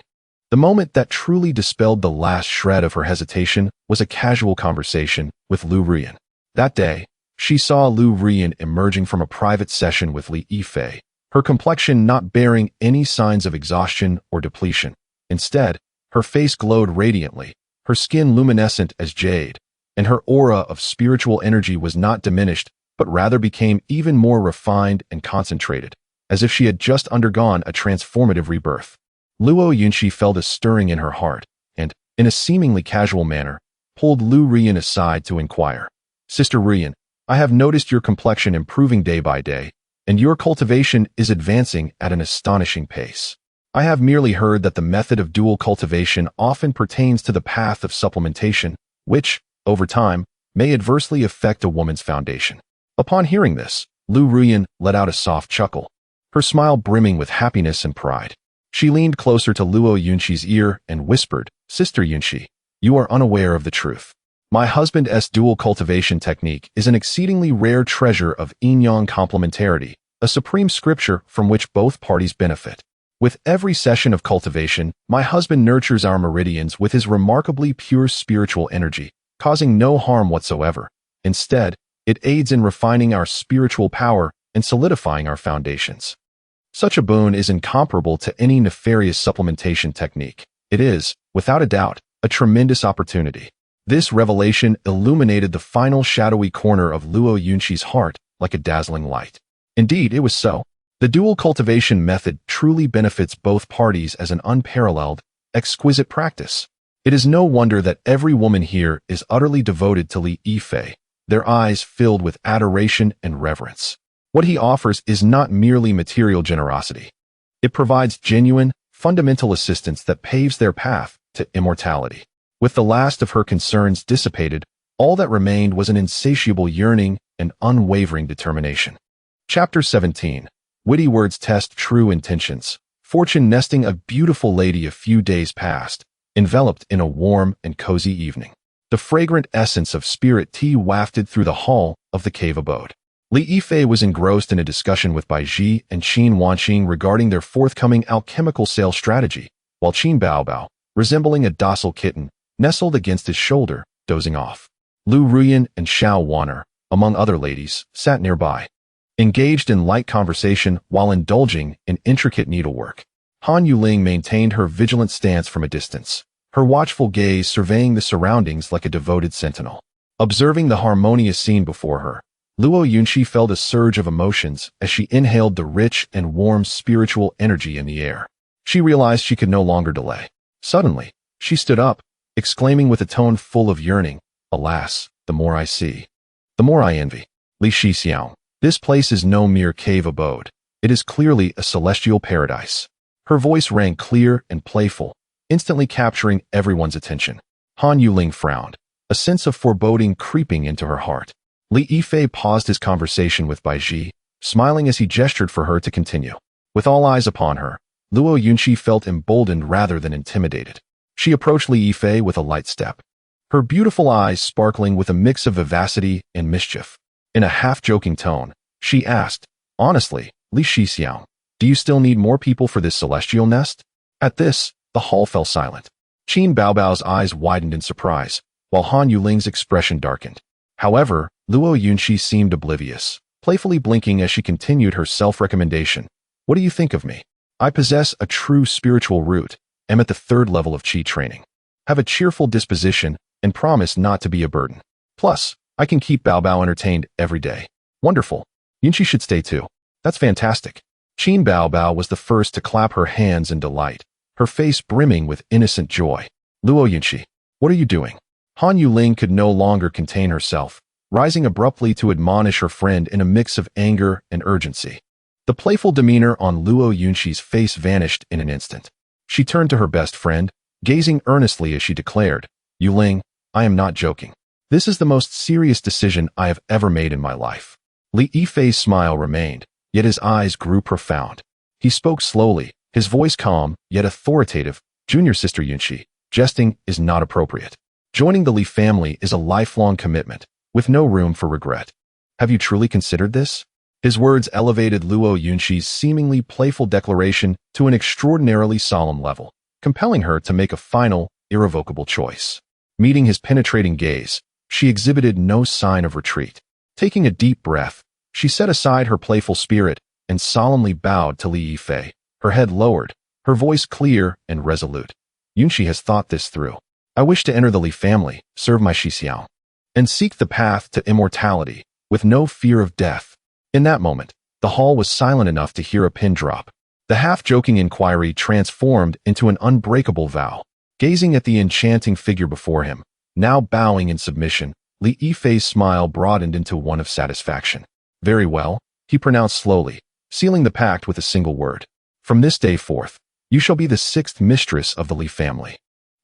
The moment that truly dispelled the last shred of her hesitation was a casual conversation with Lu Ruyan. That day, she saw Lu Ruyan emerging from a private session with Lin Qingxue, her complexion not bearing any signs of exhaustion or depletion. Instead, her face glowed radiantly, her skin luminescent as jade, and her aura of spiritual energy was not diminished, but rather became even more refined and concentrated, as if she had just undergone a transformative rebirth. Luo Yunxi felt a stirring in her heart, and, in a seemingly casual manner, pulled Lu Ruyan aside to inquire. Sister Ruyan, I have noticed your complexion improving day by day, and your cultivation is advancing at an astonishing pace. I have merely heard that the method of dual cultivation often pertains to the path of supplementation, which, over time, may adversely affect a woman's foundation. Upon hearing this, Lu Ruyan let out a soft chuckle, her smile brimming with happiness and pride. She leaned closer to Luo Yunxi's ear and whispered, Sister Yunxi, you are unaware of the truth. My husband's dual cultivation technique is an exceedingly rare treasure of yin-yang complementarity, a supreme scripture from which both parties benefit. With every session of cultivation, my husband nurtures our meridians with his remarkably pure spiritual energy, causing no harm whatsoever. Instead, it aids in refining our spiritual power and solidifying our foundations. Such a boon is incomparable to any nefarious supplementation technique. It is, without a doubt, a tremendous opportunity. This revelation illuminated the final shadowy corner of Luo Yunxi's heart like a dazzling light. Indeed, it was so. The dual cultivation method truly benefits both parties as an unparalleled, exquisite practice. It is no wonder that every woman here is utterly devoted to Lin Qingxue, their eyes filled with adoration and reverence. What he offers is not merely material generosity. It provides genuine, fundamental assistance that paves their path to immortality. With the last of her concerns dissipated, all that remained was an insatiable yearning and unwavering determination. Chapter 17. Witty words test true intentions. Fortune nesting a beautiful lady a few days past, enveloped in a warm and cozy evening. The fragrant essence of spirit tea wafted through the hall of the cave abode. Lin Qingxue was engrossed in a discussion with Bai Ji and Qin Wanqing regarding their forthcoming alchemical sales strategy, while Qin Baobao, resembling a docile kitten, nestled against his shoulder, dozing off. Lu Ruyan and Xiao Waner, among other ladies, sat nearby, engaged in light conversation while indulging in intricate needlework. Han Yuling maintained her vigilant stance from a distance, her watchful gaze surveying the surroundings like a devoted sentinel. Observing the harmonious scene before her, Luo Yunxi felt a surge of emotions as she inhaled the rich and warm spiritual energy in the air. She realized she could no longer delay. Suddenly, she stood up, exclaiming with a tone full of yearning, Alas, the more I see, the more I envy. Li Shixiao, this place is no mere cave abode. It is clearly a celestial paradise. Her voice rang clear and playful, instantly capturing everyone's attention. Han Yuling frowned, a sense of foreboding creeping into her heart. Lin Qingxue paused his conversation with Bai Ji, smiling as he gestured for her to continue. With all eyes upon her, Luo Yunxi felt emboldened rather than intimidated. She approached Lin Qingxue with a light step, her beautiful eyes sparkling with a mix of vivacity and mischief. In a half-joking tone, she asked, Honestly, Li Shixiao, do you still need more people for this celestial nest? At this, the hall fell silent. Qin Baobao's eyes widened in surprise, while Han Yuling's expression darkened. However, Luo Yunxi seemed oblivious, playfully blinking as she continued her self-recommendation. What do you think of me? I possess a true spiritual root, am at the 3rd level of Qi training, have a cheerful disposition, and promise not to be a burden. Plus, I can keep Bao Bao entertained every day. Wonderful. Yunqi should stay too. That's fantastic. Qin Bao Bao was the first to clap her hands in delight, her face brimming with innocent joy. Luo Yunqi, what are you doing? Han Yuling could no longer contain herself, rising abruptly to admonish her friend in a mix of anger and urgency. The playful demeanor on Luo Yunqi's face vanished in an instant. She turned to her best friend, gazing earnestly as she declared, Yuling, I am not joking. This is the most serious decision I have ever made in my life. Li Yifei's smile remained, yet his eyes grew profound. He spoke slowly, his voice calm, yet authoritative. Junior sister Yunqi, jesting is not appropriate. Joining the Li family is a lifelong commitment, with no room for regret. Have you truly considered this? His words elevated Luo Yunqi's seemingly playful declaration to an extraordinarily solemn level, compelling her to make a final, irrevocable choice. Meeting his penetrating gaze, she exhibited no sign of retreat. Taking a deep breath, she set aside her playful spirit and solemnly bowed to Li Yifei, her head lowered, her voice clear and resolute. Yunqi has thought this through. I wish to enter the Li family, serve my Xixiao, and seek the path to immortality, with no fear of death. In that moment, the hall was silent enough to hear a pin drop. The half-joking inquiry transformed into an unbreakable vow. Gazing at the enchanting figure before him, now bowing in submission, Li Yifei's smile broadened into one of satisfaction. Very well, he pronounced slowly, sealing the pact with a single word. From this day forth, you shall be the 6th mistress of the Li family.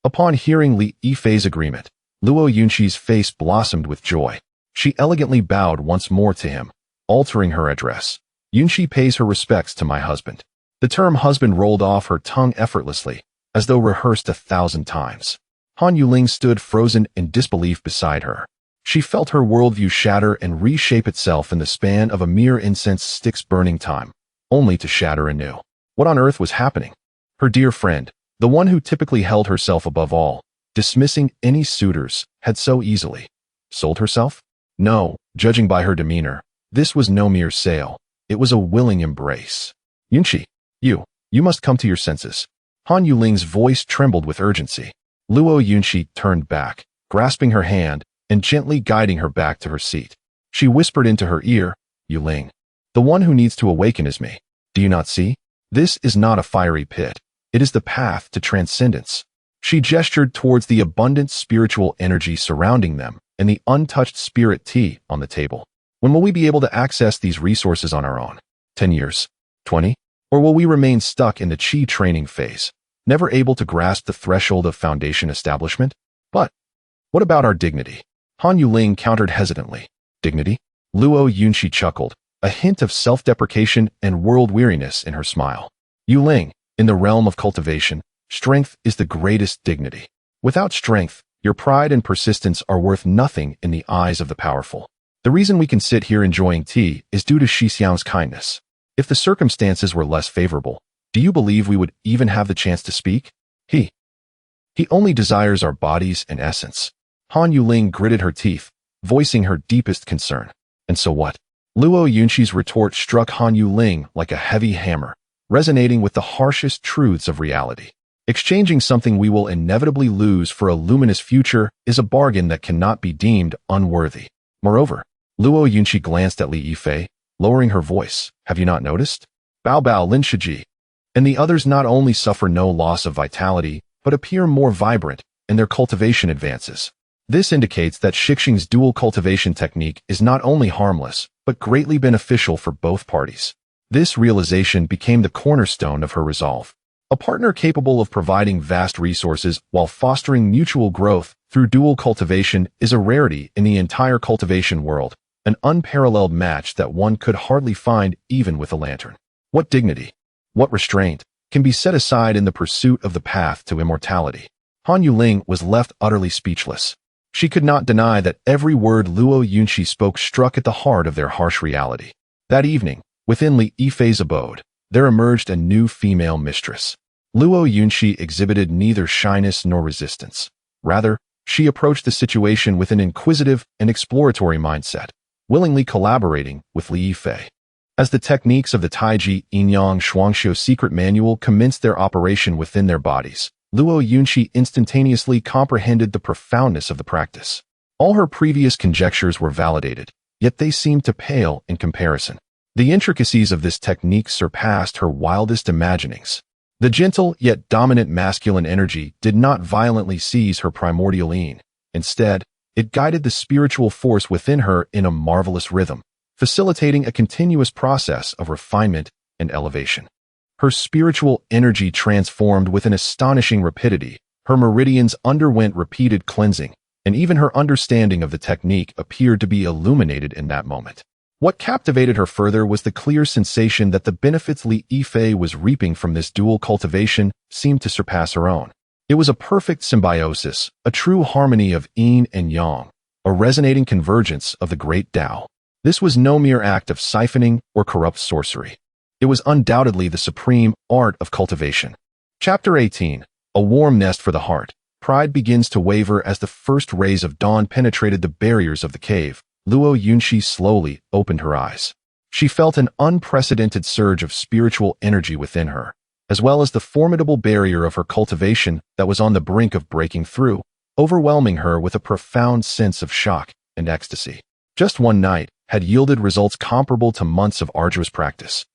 Upon hearing Li Yifei's agreement, Luo Yunqi's face blossomed with joy. She elegantly bowed once more to him, altering her address. Yunqi pays her respects to my husband. The term husband rolled off her tongue effortlessly, as though rehearsed 1,000 times. Han Yuling stood frozen in disbelief beside her. She felt her worldview shatter and reshape itself in the span of a mere incense stick's burning time, only to shatter anew. What on earth was happening? Her dear friend, the one who typically held herself above all, dismissing any suitors, had so easily sold herself? No, judging by her demeanor, this was no mere sale. It was a willing embrace. Yunqi, you must come to your senses. Han Yuling's voice trembled with urgency. Luo Yunqi turned back, grasping her hand and gently guiding her back to her seat. She whispered into her ear, Yuling, the one who needs to awaken is me. Do you not see? This is not a fiery pit. It is the path to transcendence. She gestured towards the abundant spiritual energy surrounding them and the untouched spirit tea on the table. When will we be able to access these resources on our own? 10 years? 20? Or will we remain stuck in the Qi training phase, never able to grasp the threshold of foundation establishment? But what about our dignity? Han Yuling countered hesitantly. Dignity? Luo Yunqi chuckled, a hint of self-deprecation and world-weariness in her smile. Yuling, in the realm of cultivation, strength is the greatest dignity. Without strength, your pride and persistence are worth nothing in the eyes of the powerful. The reason we can sit here enjoying tea is due to Xixiang's kindness. If the circumstances were less favorable, do you believe we would even have the chance to speak? He only desires our bodies and essence. Han Yuling gritted her teeth, voicing her deepest concern. And so what? Luo Yunqi's retort struck Han Yuling like a heavy hammer, resonating with the harshest truths of reality. Exchanging something we will inevitably lose for a luminous future is a bargain that cannot be deemed unworthy. Moreover, Luo Yunqi glanced at Li Yifei, lowering her voice. Have you not noticed? Bao Bao, Lin Qingxue, and the others not only suffer no loss of vitality, but appear more vibrant in their cultivation advances. This indicates that Xixing's dual cultivation technique is not only harmless, but greatly beneficial for both parties. This realization became the cornerstone of her resolve. A partner capable of providing vast resources while fostering mutual growth through dual cultivation is a rarity in the entire cultivation world, an unparalleled match that one could hardly find even with a lantern. What dignity, what restraint, can be set aside in the pursuit of the path to immortality? Han Yuling was left utterly speechless. She could not deny that every word Luo Yunqi spoke struck at the heart of their harsh reality. That evening, within Li Yifei's abode, there emerged a new female mistress. Luo Yunqi exhibited neither shyness nor resistance. Rather, she approached the situation with an inquisitive and exploratory mindset. willingly collaborating with Li Yifei. As the techniques of the Taiji Yinyang Shuangxiu secret manual commenced their operation within their bodies, Luo Yunxi instantaneously comprehended the profoundness of the practice. All her previous conjectures were validated, yet they seemed to pale in comparison. The intricacies of this technique surpassed her wildest imaginings. The gentle yet dominant masculine energy did not violently seize her primordial yin. Instead, it guided the spiritual force within her in a marvelous rhythm, facilitating a continuous process of refinement and elevation. Her spiritual energy transformed with an astonishing rapidity, her meridians underwent repeated cleansing, and even her understanding of the technique appeared to be illuminated in that moment. What captivated her further was the clear sensation that the benefits Li Yifei was reaping from this dual cultivation seemed to surpass her own. It was a perfect symbiosis, a true harmony of yin and yang, a resonating convergence of the great Tao. This was no mere act of siphoning or corrupt sorcery. It was undoubtedly the supreme art of cultivation. Chapter 18. A warm nest for the heart. Pride begins to waver as the first rays of dawn penetrated the barriers of the cave. Luo Yunxi slowly opened her eyes. She felt an unprecedented surge of spiritual energy within her, as well as the formidable barrier of her cultivation that was on the brink of breaking through, overwhelming her with a profound sense of shock and ecstasy. Just one night had yielded results comparable to months of arduous practice,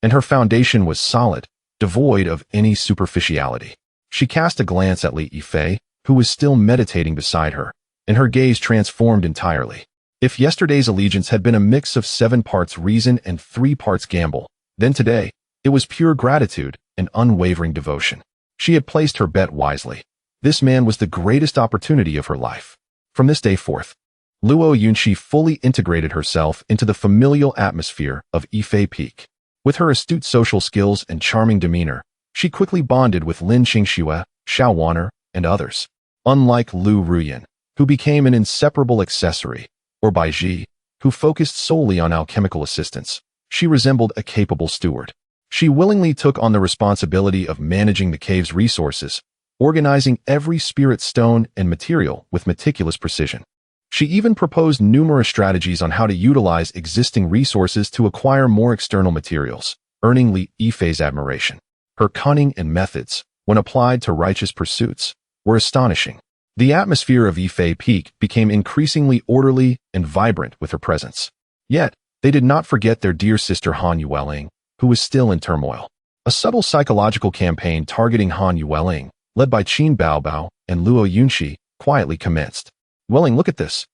and her foundation was solid, devoid of any superficiality. She cast a glance at Li Yifei, who was still meditating beside her, and her gaze transformed entirely. If yesterday's allegiance had been a mix of 7 parts reason and 3 parts gamble, then today, it was pure gratitude and unwavering devotion. She had placed her bet wisely. This man was the greatest opportunity of her life. From this day forth, Luo Yunxi fully integrated herself into the familial atmosphere of Yifei Peak. With her astute social skills and charming demeanor, she quickly bonded with Lin Qingxue, Xiao Wan'er, and others. Unlike Lu Ruyan, who became an inseparable accessory, or Bai Ji, who focused solely on alchemical assistance, she resembled a capable steward. She willingly took on the responsibility of managing the cave's resources, organizing every spirit stone and material with meticulous precision. She even proposed numerous strategies on how to utilize existing resources to acquire more external materials, earning Li Yifei's admiration. Her cunning and methods, when applied to righteous pursuits, were astonishing. The atmosphere of Yifei Peak became increasingly orderly and vibrant with her presence. Yet, they did not forget their dear sister Han Yueling, who was still in turmoil. A subtle psychological campaign targeting Han Yueling, led by Qin Baobao and Luo Yunxi, quietly commenced. Yueling, look at this.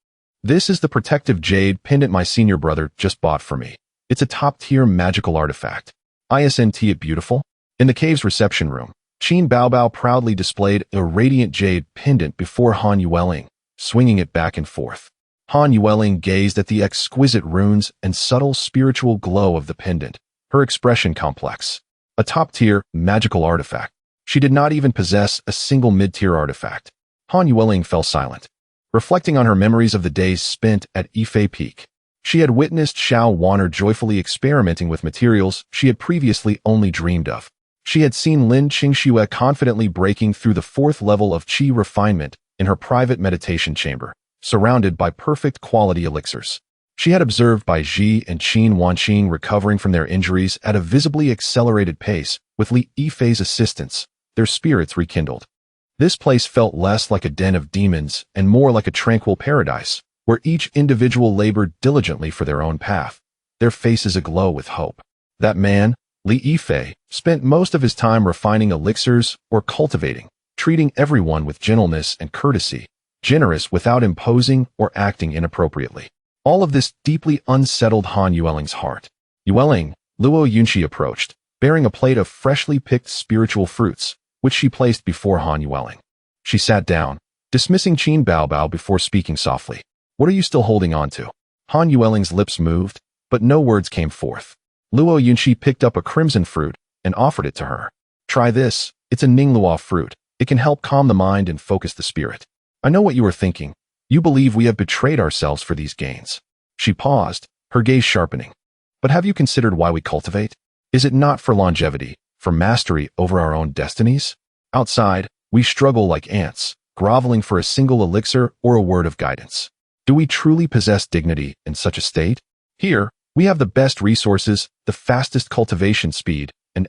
This is the protective jade pendant my senior brother just bought for me. It's a top-tier magical artifact. Isn't it beautiful? In the cave's reception room, Qin Baobao proudly displayed a radiant jade pendant before Han Yueling, swinging it back and forth. Han Yueling gazed at the exquisite runes and subtle spiritual glow of the pendant, her expression complex. A top-tier, magical artifact. She did not even possess a single mid-tier artifact. Han Yueling fell silent, reflecting on her memories of the days spent at Yifei Peak. She had witnessed Xiao Wan'er joyfully experimenting with materials she had previously only dreamed of. She had seen Lin Qingxue confidently breaking through the 4th level of qi refinement in her private meditation chamber, surrounded by perfect quality elixirs. She had observed Bai Ji and Qin Wanqing recovering from their injuries at a visibly accelerated pace. With Li Yifei's assistance, their spirits rekindled. This place felt less like a den of demons and more like a tranquil paradise, where each individual labored diligently for their own path, their faces aglow with hope. That man, Li Yifei, spent most of his time refining elixirs or cultivating, treating everyone with gentleness and courtesy, generous without imposing or acting inappropriately. All of this deeply unsettled Han Yueling's heart. Yueling, Luo Yunxi approached, bearing a plate of freshly picked spiritual fruits, which she placed before Han Yueling. She sat down, dismissing Qin Baobao before speaking softly. What are you still holding on to? Han Yueling's lips moved, but no words came forth. Luo Yunxi picked up a crimson fruit and offered it to her. Try this, it's a Ningluo fruit. It can help calm the mind and focus the spirit. I know what you are thinking. You believe we have betrayed ourselves for these gains. She paused, her gaze sharpening. But have you considered why we cultivate? Is it not for longevity, for mastery over our own destinies? Outside, we struggle like ants, groveling for a single elixir or a word of guidance. Do we truly possess dignity in such a state? Here, we have the best resources, the fastest cultivation speed, and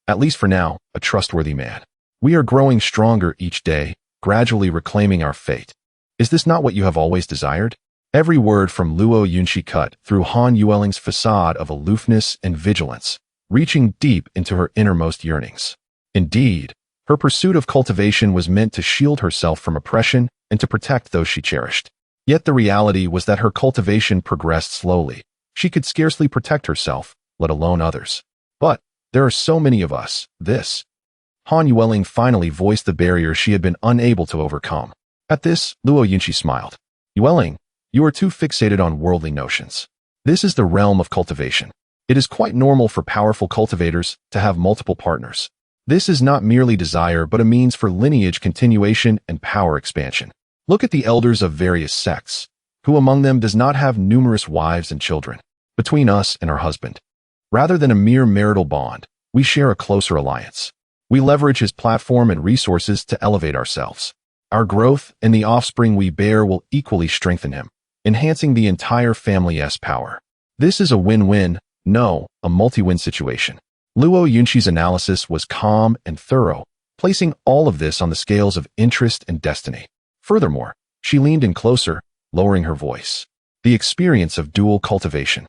at least for now, a trustworthy man. We are growing stronger each day, gradually reclaiming our fate. Is this not what you have always desired? Every word from Luo Yunxi cut through Han Yueling's facade of aloofness and vigilance, reaching deep into her innermost yearnings. Indeed, her pursuit of cultivation was meant to shield herself from oppression and to protect those she cherished. Yet the reality was that her cultivation progressed slowly. She could scarcely protect herself, let alone others. But there are so many of us, Han Yueling finally voiced the barrier she had been unable to overcome. At this, Luo Yunxi smiled. Yueling, you are too fixated on worldly notions. This is the realm of cultivation. It is quite normal for powerful cultivators to have multiple partners. This is not merely desire but a means for lineage continuation and power expansion. Look at the elders of various sects. Who among them does not have numerous wives and children? Between us and our husband, rather than a mere marital bond, we share a closer alliance. We leverage his platform and resources to elevate ourselves. Our growth and the offspring we bear will equally strengthen him, enhancing the entire family's power. This is a win-win, no, a multi-win situation. Luo Yunxi's analysis was calm and thorough, placing all of this on the scales of interest and destiny. Furthermore, she leaned in closer, lowering her voice. The experience of dual cultivation.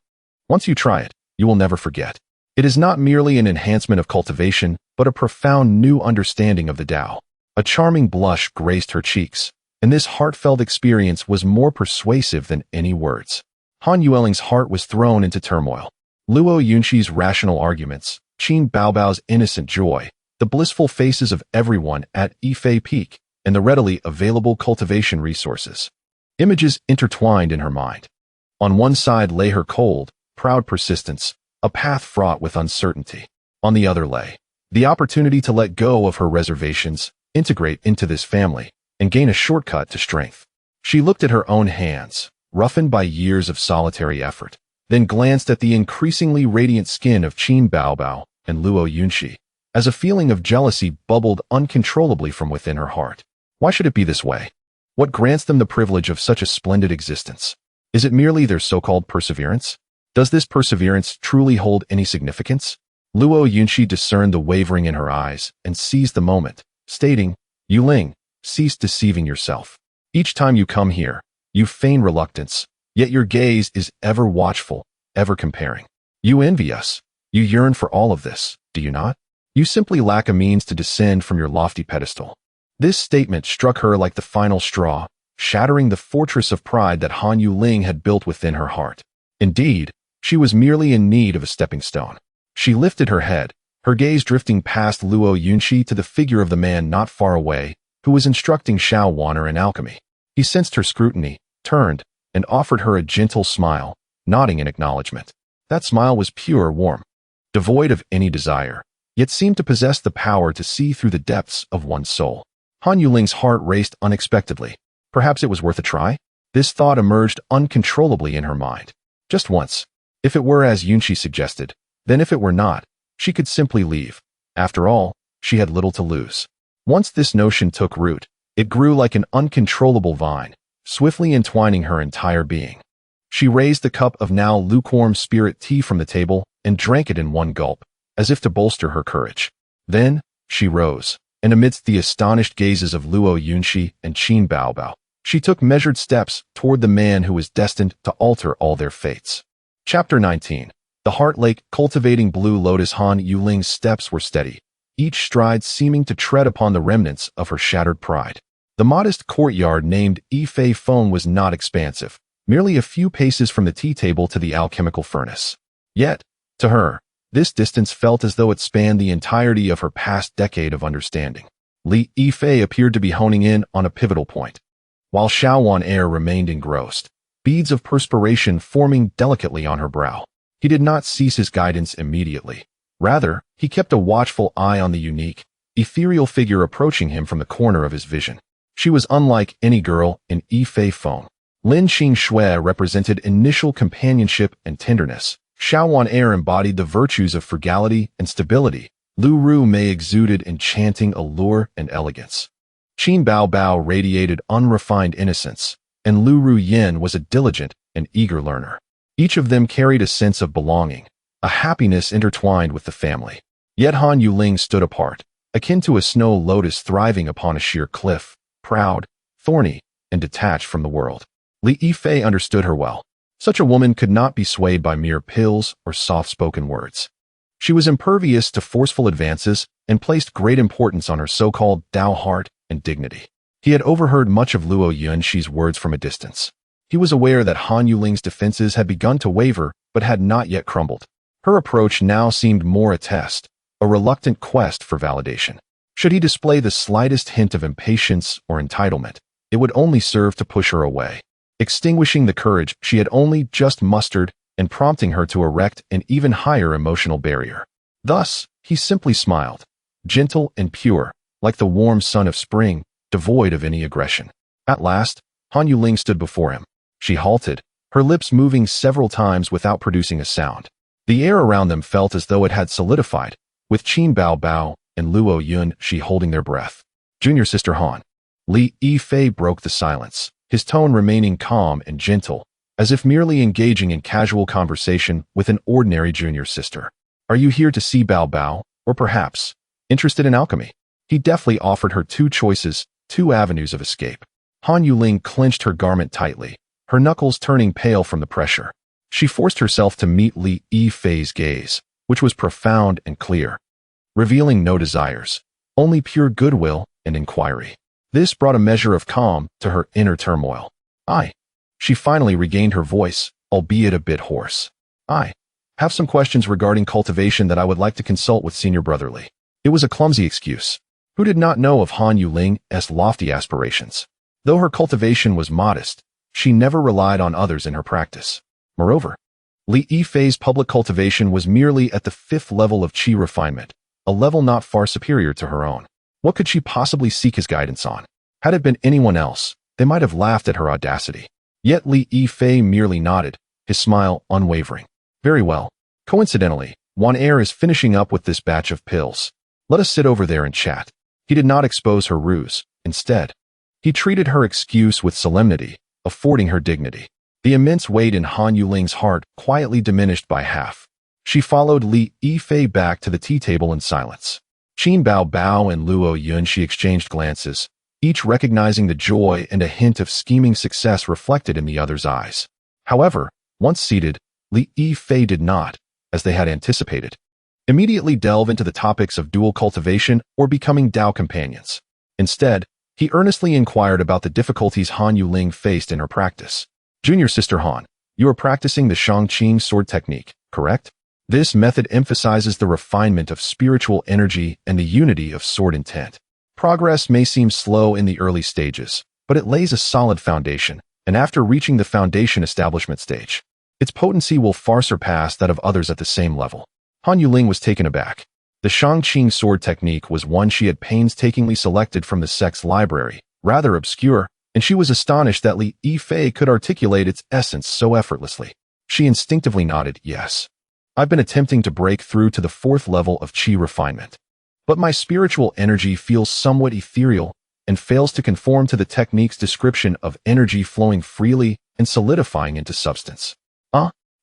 Once you try it, you will never forget. It is not merely an enhancement of cultivation, but a profound new understanding of the Tao. A charming blush graced her cheeks, and this heartfelt experience was more persuasive than any words. Han Yueling's heart was thrown into turmoil. Luo Yunxi's rational arguments, Qin Baobao's innocent joy, the blissful faces of everyone at Yifei Peak, and the readily available cultivation resources. Images intertwined in her mind. On one side lay her cold, proud persistence, a path fraught with uncertainty. On the other lay the opportunity to let go of her reservations, integrate into this family, and gain a shortcut to strength. She looked at her own hands, roughened by years of solitary effort, then glanced at the increasingly radiant skin of Qin Baobao and Luo Yunxi, as a feeling of jealousy bubbled uncontrollably from within her heart. Why should it be this way? What grants them the privilege of such a splendid existence? Is it merely their so-called perseverance? Does this perseverance truly hold any significance? Luo Yunxi discerned the wavering in her eyes and seized the moment, stating, Yuling, cease deceiving yourself. Each time you come here, you feign reluctance, yet your gaze is ever watchful, ever comparing. You envy us. You yearn for all of this, do you not? You simply lack a means to descend from your lofty pedestal. This statement struck her like the final straw, shattering the fortress of pride that Han Yuling had built within her heart. Indeed, she was merely in need of a stepping stone. She lifted her head, her gaze drifting past Luo Yunxi to the figure of the man not far away, who was instructing Su Yanran in alchemy. He sensed her scrutiny, turned, and offered her a gentle smile, nodding in acknowledgement. That smile was pure warmth, devoid of any desire, yet seemed to possess the power to see through the depths of one's soul. Han Yuling's heart raced unexpectedly. Perhaps it was worth a try? This thought emerged uncontrollably in her mind. Just once. If it were as Yunxi suggested, then if it were not, she could simply leave. After all, she had little to lose. Once this notion took root, it grew like an uncontrollable vine, swiftly entwining her entire being. She raised the cup of now lukewarm spirit tea from the table and drank it in one gulp, as if to bolster her courage. Then, she rose, and amidst the astonished gazes of Luo Yunxi and Qin Baobao, she took measured steps toward the man who was destined to alter all their fates. Chapter 19. The Heart Lake Cultivating Blue Lotus. Han Yuling's steps were steady, each stride seeming to tread upon the remnants of her shattered pride. The modest courtyard named Yifei Feng was not expansive, merely a few paces from the tea table to the alchemical furnace. Yet, to her, this distance felt as though it spanned the entirety of her past decade of understanding. Li Yifei appeared to be honing in on a pivotal point. While Su Yanran remained engrossed, beads of perspiration forming delicately on her brow. He did not cease his guidance immediately. Rather, he kept a watchful eye on the unique, ethereal figure approaching him from the corner of his vision. She was unlike any girl in Yifei Feng. Lin Qingxue represented initial companionship and tenderness. Su Yanran embodied the virtues of frugality and stability. Lu Ru Mei exuded enchanting allure and elegance. Qin Baobao radiated unrefined innocence. and Lu Ruyin was a diligent and eager learner. Each of them carried a sense of belonging, a happiness intertwined with the family. Yet Han Yuling stood apart, akin to a snow lotus thriving upon a sheer cliff, proud, thorny, and detached from the world. Li Yifei understood her well. Such a woman could not be swayed by mere pills or soft-spoken words. She was impervious to forceful advances and placed great importance on her so-called Dao heart and dignity. He had overheard much of Luo Yunshi's words from a distance. He was aware that Han Yuling's defenses had begun to waver but had not yet crumbled. Her approach now seemed more a test, a reluctant quest for validation. Should he display the slightest hint of impatience or entitlement, it would only serve to push her away, extinguishing the courage she had only just mustered and prompting her to erect an even higher emotional barrier. Thus, he simply smiled, gentle and pure, like the warm sun of spring, devoid of any aggression. At last, Han Yuling stood before him. She halted, her lips moving several times without producing a sound. The air around them felt as though it had solidified, with Qin Bao Bao and Luo Yunshi holding their breath. Junior sister Han. Li Yifei broke the silence, his tone remaining calm and gentle, as if merely engaging in casual conversation with an ordinary junior sister. Are you here to see Bao Bao, or perhaps interested in alchemy? He deftly offered her two choices, two avenues of escape. Han Yuling clenched her garment tightly, her knuckles turning pale from the pressure. She forced herself to meet Li Yifei's gaze, which was profound and clear, revealing no desires, only pure goodwill and inquiry. This brought a measure of calm to her inner turmoil. She finally regained her voice, albeit a bit hoarse. I have some questions regarding cultivation that I would like to consult with Senior Brotherly. It was a clumsy excuse. Who did not know of Han Yuling's lofty aspirations? Though her cultivation was modest, she never relied on others in her practice. Moreover, Li Yifei's public cultivation was merely at the 5th level of qi refinement, a level not far superior to her own. What could she possibly seek his guidance on? Had it been anyone else, they might have laughed at her audacity. Yet Li Yifei merely nodded, his smile unwavering. Very well. Coincidentally, Wan Er is finishing up with this batch of pills. Let us sit over there and chat. He did not expose her ruse. Instead, he treated her excuse with solemnity, affording her dignity. The immense weight in Han Yuling's heart quietly diminished by half. She followed Li Yifei back to the tea table in silence. Qin Bao Bao and Luo Yunshi exchanged glances, each recognizing the joy and a hint of scheming success reflected in the other's eyes. However, once seated, Li Yifei did not, as they had anticipated, immediately delve into the topics of dual cultivation or becoming Dao companions. Instead, he earnestly inquired about the difficulties Han Yuling faced in her practice. Junior sister Han, you are practicing the Shangqing sword technique, correct? This method emphasizes the refinement of spiritual energy and the unity of sword intent. Progress may seem slow in the early stages, but it lays a solid foundation, and after reaching the foundation establishment stage, its potency will far surpass that of others at the same level. Han Yuling was taken aback. The Shangqing sword technique was one she had painstakingly selected from the sect's library, rather obscure, and she was astonished that Li Yifei could articulate its essence so effortlessly. She instinctively nodded, yes. I've been attempting to break through to the 4th level of qi refinement, but my spiritual energy feels somewhat ethereal and fails to conform to the technique's description of energy flowing freely and solidifying into substance.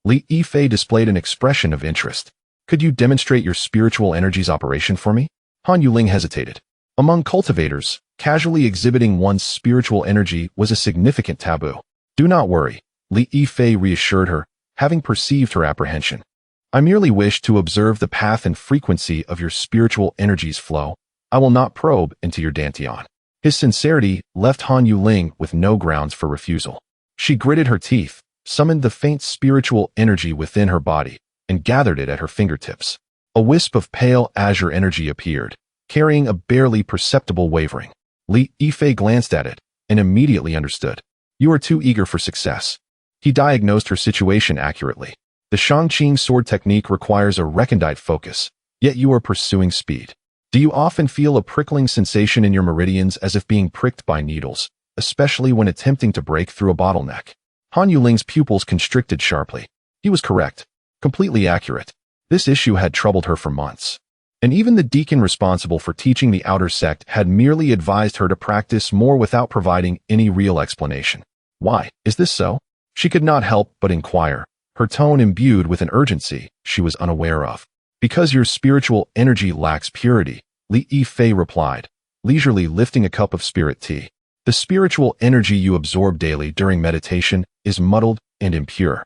Li Yifei displayed an expression of interest. Could you demonstrate your spiritual energy's operation for me? Han Yuling hesitated. Among cultivators, casually exhibiting one's spiritual energy was a significant taboo. Do not worry, Li Yifei reassured her, having perceived her apprehension. I merely wish to observe the path and frequency of your spiritual energy's flow. I will not probe into your dantian. His sincerity left Han Yuling with no grounds for refusal. She gritted her teeth, summoned the faint spiritual energy within her body, and gathered it at her fingertips. A wisp of pale azure energy appeared, carrying a barely perceptible wavering. Li Yifei glanced at it and immediately understood. You are too eager for success. He diagnosed her situation accurately. The Shangqing sword technique requires a recondite focus, yet you are pursuing speed. Do you often feel a prickling sensation in your meridians as if being pricked by needles, especially when attempting to break through a bottleneck? Han Yuling's pupils constricted sharply. He was correct. Completely accurate. This issue had troubled her for months. And even the deacon responsible for teaching the outer sect had merely advised her to practice more without providing any real explanation. Why, is this so? She could not help but inquire, her tone imbued with an urgency she was unaware of. Because your spiritual energy lacks purity, Li Yifei replied, leisurely lifting a cup of spirit tea. The spiritual energy you absorb daily during meditation is muddled and impure.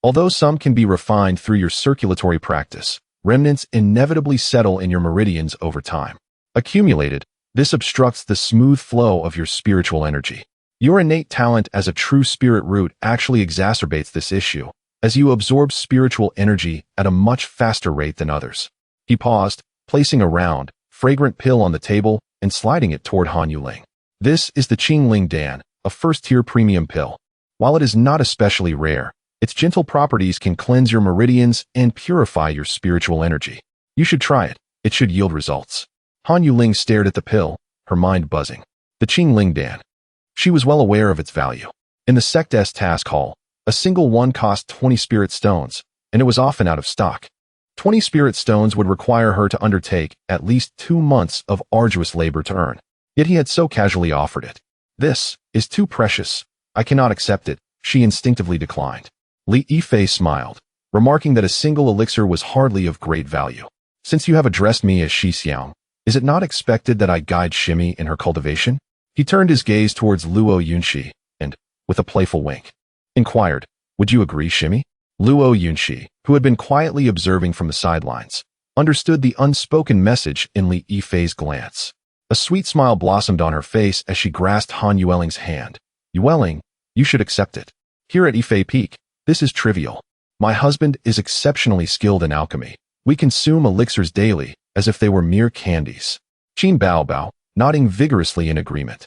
Although some can be refined through your circulatory practice, remnants inevitably settle in your meridians over time. Accumulated, this obstructs the smooth flow of your spiritual energy. Your innate talent as a true spirit root actually exacerbates this issue, as you absorb spiritual energy at a much faster rate than others. He paused, placing a round, fragrant pill on the table and sliding it toward Han Yuling. This is the Qingling Dan, a first-tier premium pill. While it is not especially rare, its gentle properties can cleanse your meridians and purify your spiritual energy. You should try it. It should yield results. Han Yuling stared at the pill, her mind buzzing. The Qingling Dan. She was well aware of its value. In the sect's task hall, a single one cost 20 spirit stones, and it was often out of stock. 20 spirit stones would require her to undertake at least 2 months of arduous labor to earn. Yet he had so casually offered it. This is too precious. I cannot accept it, she instinctively declined. Li Yifei smiled, remarking that a single elixir was hardly of great value. Since you have addressed me as Shi Xiang, is it not expected that I guide Shimi in her cultivation? He turned his gaze towards Luo Yunxi and, with a playful wink, inquired, would you agree, Shimi? Luo Yunxi, who had been quietly observing from the sidelines, understood the unspoken message in Li Yifei's glance. A sweet smile blossomed on her face as she grasped Han Yueling's hand. Yueling, you should accept it. Here at Yifei Peak, this is trivial. My husband is exceptionally skilled in alchemy. We consume elixirs daily, as if they were mere candies. Qin Baobao, nodding vigorously in agreement,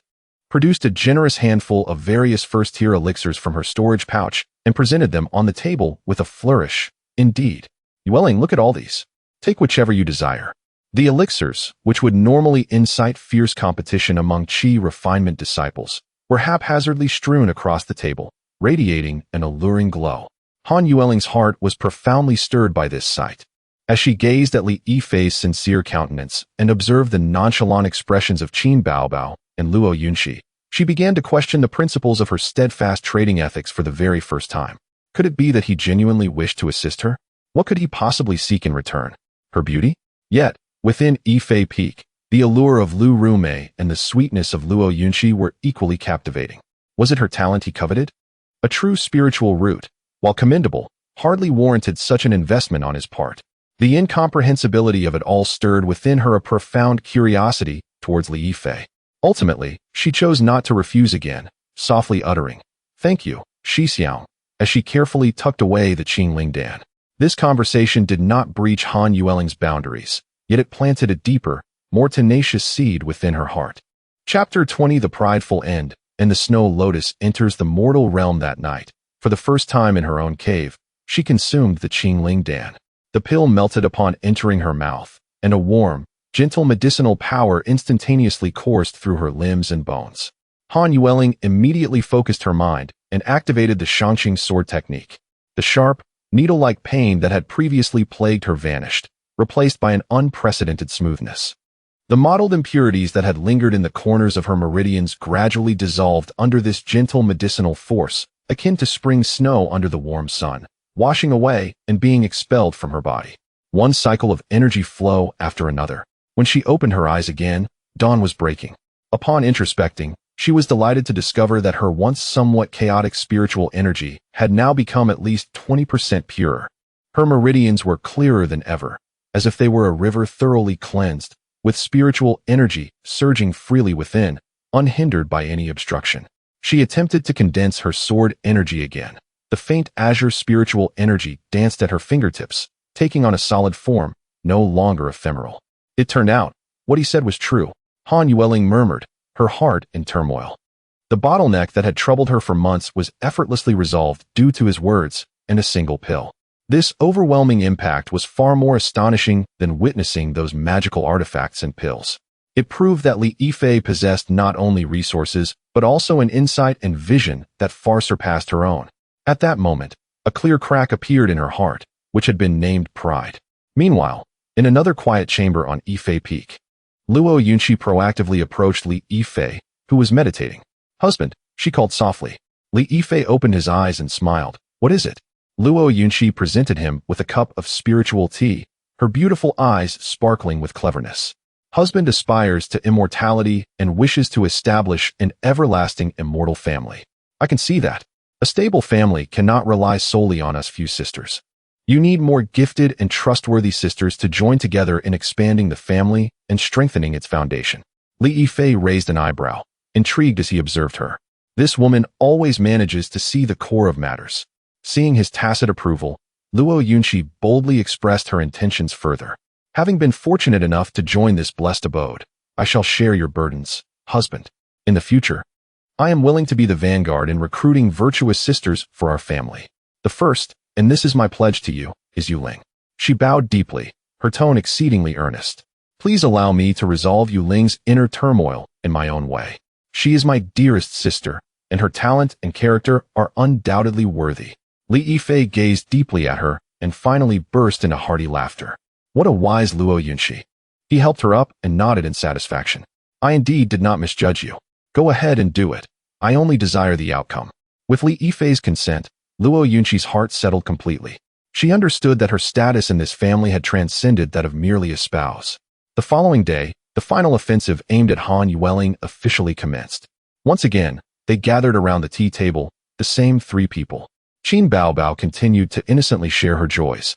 produced a generous handful of various first-tier elixirs from her storage pouch and presented them on the table with a flourish. Indeed. Yueling, look at all these. Take whichever you desire. The elixirs, which would normally incite fierce competition among Qi refinement disciples, were haphazardly strewn across the table, radiating an alluring glow. Han Yueling's heart was profoundly stirred by this sight. As she gazed at Li Yifei's sincere countenance and observed the nonchalant expressions of Qin Baobao and Luo Yunxi, she began to question the principles of her steadfast trading ethics for the very first time. Could it be that he genuinely wished to assist her? What could he possibly seek in return? Her beauty? Yet, within Yifei Peak, the allure of Lu Rumei and the sweetness of Luo Yunxi were equally captivating. Was it her talent he coveted? A true spiritual root, while commendable, hardly warranted such an investment on his part. The incomprehensibility of it all stirred within her a profound curiosity towards Li Yifei. Ultimately, she chose not to refuse again, softly uttering, "Thank you, Shi Xiang," as she carefully tucked away the Qingling Dan. This conversation did not breach Han Yueling's boundaries, yet it planted a deeper, more tenacious seed within her heart. Chapter 20 The Prideful End, and the Snow Lotus enters the mortal realm that night. For the first time in her own cave, she consumed the Qingling Dan. The pill melted upon entering her mouth, and a warm, gentle medicinal power instantaneously coursed through her limbs and bones. Han Yueling immediately focused her mind and activated the Shangqing sword technique. The sharp, needle-like pain that had previously plagued her vanished, replaced by an unprecedented smoothness. The mottled impurities that had lingered in the corners of her meridians gradually dissolved under this gentle medicinal force, akin to spring snow under the warm sun, washing away and being expelled from her body. One cycle of energy flow after another. When she opened her eyes again, dawn was breaking. Upon introspecting, she was delighted to discover that her once somewhat chaotic spiritual energy had now become at least 20% purer. Her meridians were clearer than ever, as if they were a river thoroughly cleansed, with spiritual energy surging freely within, unhindered by any obstruction. She attempted to condense her sword energy again. The faint azure spiritual energy danced at her fingertips, taking on a solid form, no longer ephemeral. It turned out, what he said was true. Han Yueling murmured, her heart in turmoil. The bottleneck that had troubled her for months was effortlessly resolved due to his words and a single pill. This overwhelming impact was far more astonishing than witnessing those magical artifacts and pills. It proved that Li Yifei possessed not only resources, but also an insight and vision that far surpassed her own. At that moment, a clear crack appeared in her heart, which had been named pride. Meanwhile, in another quiet chamber on Yifei Peak, Luo Yunxi proactively approached Li Yifei, who was meditating. "Husband," she called softly, Li Yifei opened his eyes and smiled. What is it? Luo Yunqi presented him with a cup of spiritual tea, her beautiful eyes sparkling with cleverness. Husband aspires to immortality and wishes to establish an everlasting immortal family. I can see that. A stable family cannot rely solely on us few sisters. You need more gifted and trustworthy sisters to join together in expanding the family and strengthening its foundation. Li Yifei raised an eyebrow, intrigued as he observed her. This woman always manages to see the core of matters. Seeing his tacit approval, Luo Yunqi boldly expressed her intentions further. Having been fortunate enough to join this blessed abode, I shall share your burdens, husband. In the future, I am willing to be the vanguard in recruiting virtuous sisters for our family. The first, and this is my pledge to you, is Yuling. She bowed deeply, her tone exceedingly earnest. Please allow me to resolve Yuling's inner turmoil in my own way. She is my dearest sister, and her talent and character are undoubtedly worthy. Li Yifei gazed deeply at her and finally burst into hearty laughter. What a wise Luo Yunqi. He helped her up and nodded in satisfaction. I indeed did not misjudge you. Go ahead and do it. I only desire the outcome. With Li Yifei's consent, Luo Yunqi's heart settled completely. She understood that her status in this family had transcended that of merely a spouse. The following day, the final offensive aimed at Han Yueling officially commenced. Once again, they gathered around the tea table, the same three people. Qin Baobao continued to innocently share her joys,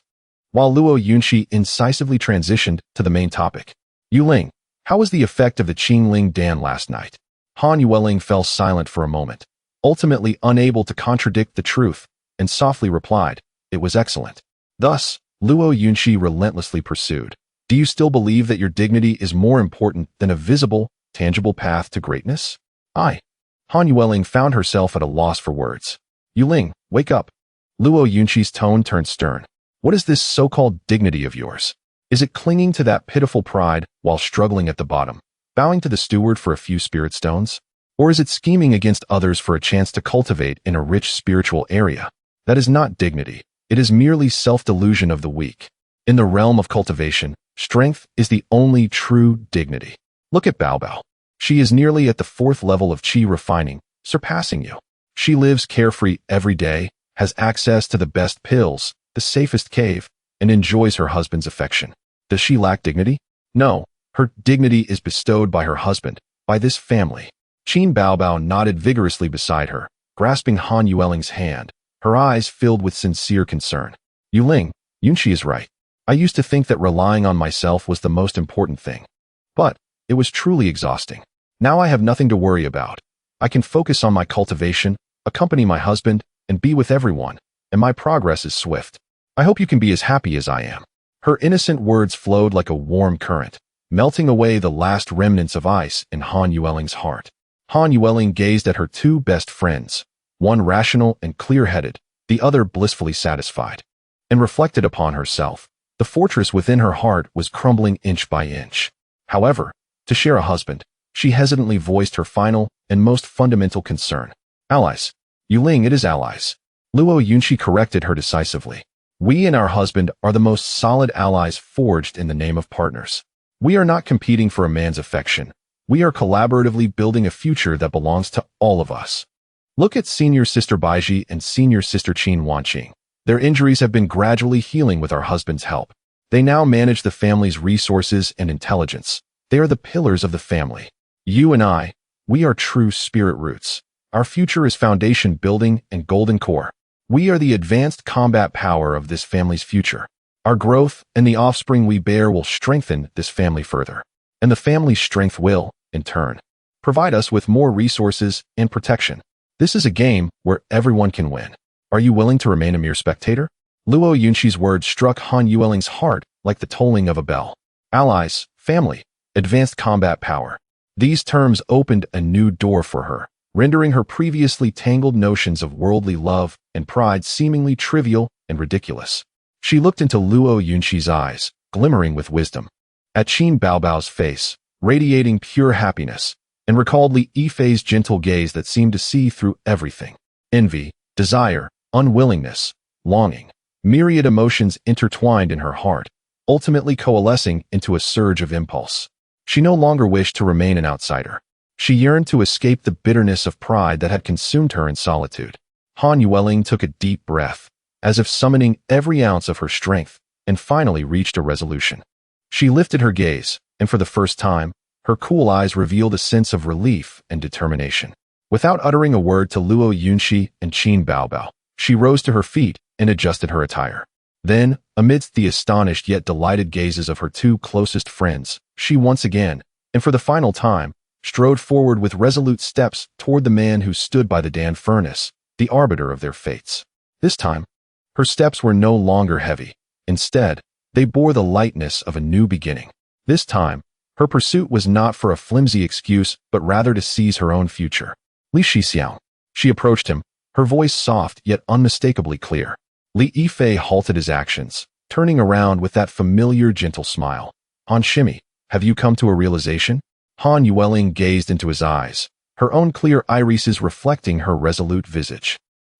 while Luo Yunqi incisively transitioned to the main topic. Yuling, how was the effect of the Qingling Dan last night? Han Yueling fell silent for a moment, ultimately unable to contradict the truth, and softly replied, it was excellent. Thus, Luo Yunqi relentlessly pursued. Do you still believe that your dignity is more important than a visible, tangible path to greatness? Han Yueling found herself at a loss for words. Yuling, wake up. Luo Yunqi's tone turned stern. What is this so-called dignity of yours? Is it clinging to that pitiful pride while struggling at the bottom, bowing to the steward for a few spirit stones? Or is it scheming against others for a chance to cultivate in a rich spiritual area? That is not dignity. It is merely self-delusion of the weak. In the realm of cultivation, strength is the only true dignity. Look at Baobao. She is nearly at the 4th level of qi refining, surpassing you. She lives carefree every day, has access to the best pills, the safest cave, and enjoys her husband's affection. Does she lack dignity? No, her dignity is bestowed by her husband, by this family. Qin Baobao nodded vigorously beside her, grasping Han Yueling's hand, her eyes filled with sincere concern. Yuling, Yunqi is right. I used to think that relying on myself was the most important thing. But it was truly exhausting. Now I have nothing to worry about. I can focus on my cultivation, accompany my husband, and be with everyone, and my progress is swift. I hope you can be as happy as I am. Her innocent words flowed like a warm current, melting away the last remnants of ice in Han Yueling's heart. Han Yueling gazed at her two best friends, one rational and clear-headed, the other blissfully satisfied, and reflected upon herself. The fortress within her heart was crumbling inch by inch. However, to share a husband, she hesitantly voiced her final and most fundamental concern. Allies. Yuling, it is allies. Luo Yunqi corrected her decisively. We and our husband are the most solid allies forged in the name of partners. We are not competing for a man's affection. We are collaboratively building a future that belongs to all of us. Look at senior sister Baiji and senior sister Qin Wanqing. Their injuries have been gradually healing with our husband's help. They now manage the family's resources and intelligence. They are the pillars of the family. You and I, we are true spirit roots. Our future is foundation building and golden core. We are the advanced combat power of this family's future. Our growth and the offspring we bear will strengthen this family further. And the family's strength will, in turn, provide us with more resources and protection. This is a game where everyone can win. Are you willing to remain a mere spectator? Luo Yunqi's words struck Han Yueling's heart like the tolling of a bell. Allies, family, advanced combat power. These terms opened a new door for her, rendering her previously tangled notions of worldly love and pride seemingly trivial and ridiculous. She looked into Luo Yunqi's eyes, glimmering with wisdom, at Qin Baobao's face, radiating pure happiness, and recalled Li Yifei's gentle gaze that seemed to see through everything. Envy, desire, unwillingness, longing, myriad emotions intertwined in her heart, ultimately coalescing into a surge of impulse. She no longer wished to remain an outsider. She yearned to escape the bitterness of pride that had consumed her in solitude. Han Yueling took a deep breath, as if summoning every ounce of her strength, and finally reached a resolution. She lifted her gaze, and for the first time, her cool eyes revealed a sense of relief and determination. Without uttering a word to Luo Yunxi and Qin Baobao, she rose to her feet and adjusted her attire. Then, amidst the astonished yet delighted gazes of her two closest friends, she once again, and for the final time, strode forward with resolute steps toward the man who stood by the Dan furnace, the arbiter of their fates. This time, her steps were no longer heavy. Instead, they bore the lightness of a new beginning. This time, her pursuit was not for a flimsy excuse, but rather to seize her own future. Li Shixiao. She approached him, her voice soft yet unmistakably clear. Li Yifei halted his actions, turning around with that familiar gentle smile. Han Shimi, have you come to a realization? Han Yueling gazed into his eyes, her own clear irises reflecting her resolute visage.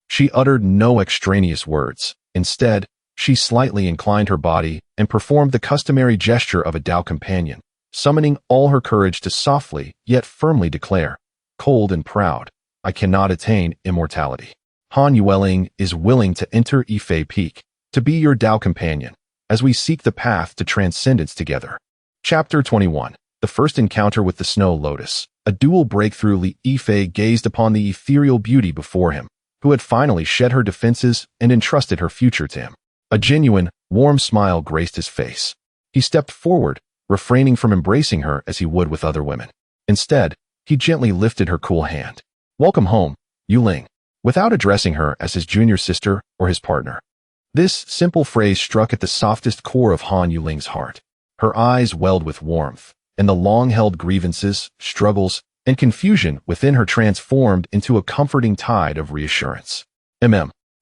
She uttered no extraneous words. Instead, she slightly inclined her body and performed the customary gesture of a Tao companion, summoning all her courage to softly yet firmly declare, cold and proud, I cannot attain immortality. Han Yueling is willing to enter Yifei Peak, to be your Tao companion, as we seek the path to transcendence together. Chapter 21. The first encounter with the snow lotus. A dual breakthrough. Li Yifei gazed upon the ethereal beauty before him, who had finally shed her defenses and entrusted her future to him. A genuine, warm smile graced his face. He stepped forward, refraining from embracing her as he would with other women. Instead, he gently lifted her cool hand. Welcome home, Yuling, without addressing her as his junior sister or his partner. This simple phrase struck at the softest core of Han Yuling's heart. Her eyes welled with warmth, and the long-held grievances, struggles, and confusion within her transformed into a comforting tide of reassurance.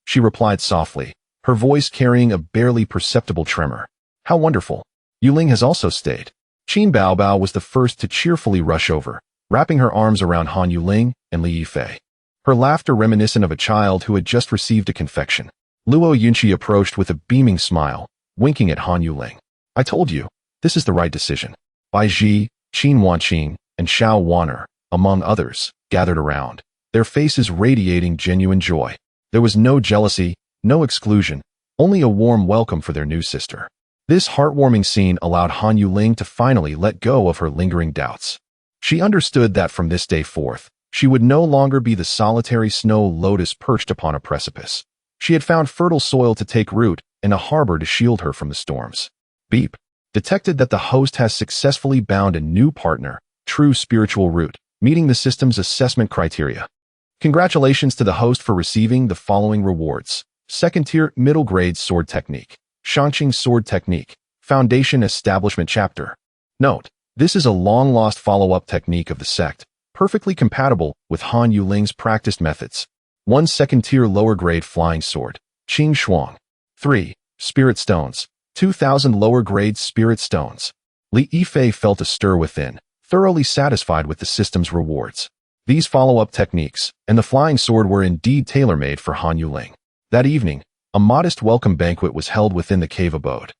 She replied softly, her voice carrying a barely perceptible tremor. How wonderful. Yuling has also stayed. Qin Baobao was the first to cheerfully rush over, wrapping her arms around Han Yuling and Li Yifei. Her laughter reminiscent of a child who had just received a confection. Luo Yunqi approached with a beaming smile, winking at Han Yuling. I told you, this is the right decision. Bai Ji, Qin Wanqing, and Xiao Waner, among others, gathered around, their faces radiating genuine joy. There was no jealousy, no exclusion, only a warm welcome for their new sister. This heartwarming scene allowed Han Yuling to finally let go of her lingering doubts. She understood that from this day forth, she would no longer be the solitary snow lotus perched upon a precipice. She had found fertile soil to take root and a harbor to shield her from the storms. Beep. Detected that the host has successfully bound a new partner, true spiritual root, meeting the system's assessment criteria. Congratulations to the host for receiving the following rewards. Second tier middle grade sword technique. Shangqing sword technique. Foundation establishment chapter. Note, this is a long-lost follow-up technique of the sect, perfectly compatible with Han Yuling's practiced methods. 1 second tier lower grade flying sword. Qing Shuang. 3. Spirit stones. 2,000 lower grade spirit stones. Li Yifei felt a stir within, thoroughly satisfied with the system's rewards. These follow-up techniques and the flying sword were indeed tailor-made for Han Yuling. That evening, a modest welcome banquet was held within the cave abode.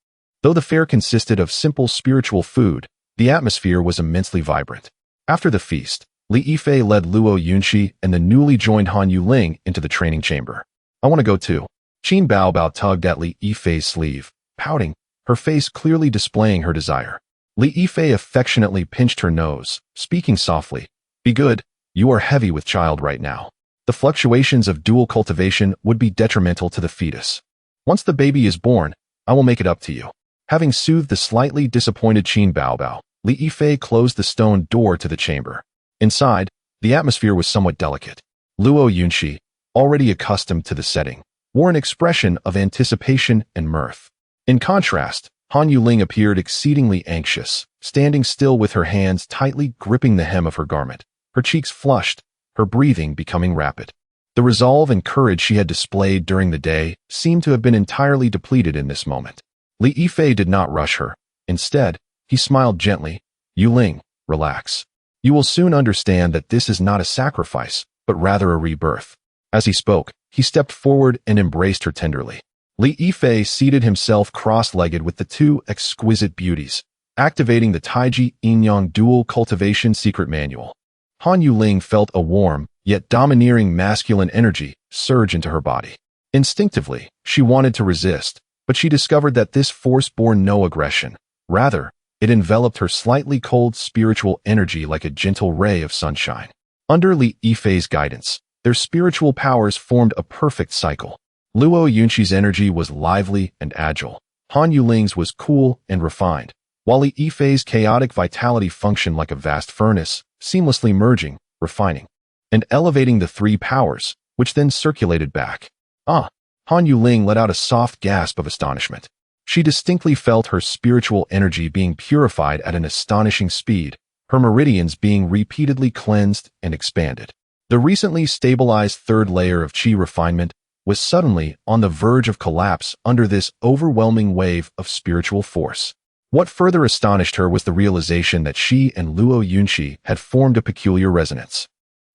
Though the fare consisted of simple spiritual food, the atmosphere was immensely vibrant. After the feast, Li Yifei led Luo Yunqi and the newly joined Han Yuling into the training chamber. I want to go too. Qin Baobao tugged at Li Yifei's sleeve, pouting, her face clearly displaying her desire. Li Yifei affectionately pinched her nose, speaking softly. Be good, you are heavy with child right now. The fluctuations of dual cultivation would be detrimental to the fetus. Once the baby is born, I will make it up to you. Having soothed the slightly disappointed Qin Baobao, Li Yifei closed the stone door to the chamber. Inside, the atmosphere was somewhat delicate. Luo Yunqi, already accustomed to the setting, wore an expression of anticipation and mirth. In contrast, Han Yuling appeared exceedingly anxious, standing still with her hands tightly gripping the hem of her garment, her cheeks flushed, her breathing becoming rapid. The resolve and courage she had displayed during the day seemed to have been entirely depleted in this moment. Li Yifei did not rush her. Instead, he smiled gently. Yuling, relax. You will soon understand that this is not a sacrifice, but rather a rebirth. As he spoke, he stepped forward and embraced her tenderly. Li Yifei seated himself cross-legged with the two exquisite beauties, activating the Taiji Yin-Yang Dual Cultivation Secret Manual. Han Yuling felt a warm, yet domineering masculine energy surge into her body. Instinctively, she wanted to resist, but she discovered that this force bore no aggression. Rather, it enveloped her slightly cold spiritual energy like a gentle ray of sunshine. Under Li Yifei's guidance, their spiritual powers formed a perfect cycle. Luo Yunqi's energy was lively and agile. Han Yuling's was cool and refined, while Li Yifei's chaotic vitality functioned like a vast furnace, seamlessly merging, refining, and elevating the three powers, which then circulated back. Han Yuling let out a soft gasp of astonishment. She distinctly felt her spiritual energy being purified at an astonishing speed, her meridians being repeatedly cleansed and expanded. The recently stabilized third layer of qi refinement was suddenly on the verge of collapse under this overwhelming wave of spiritual force. What further astonished her was the realization that she and Luo Yunqi had formed a peculiar resonance.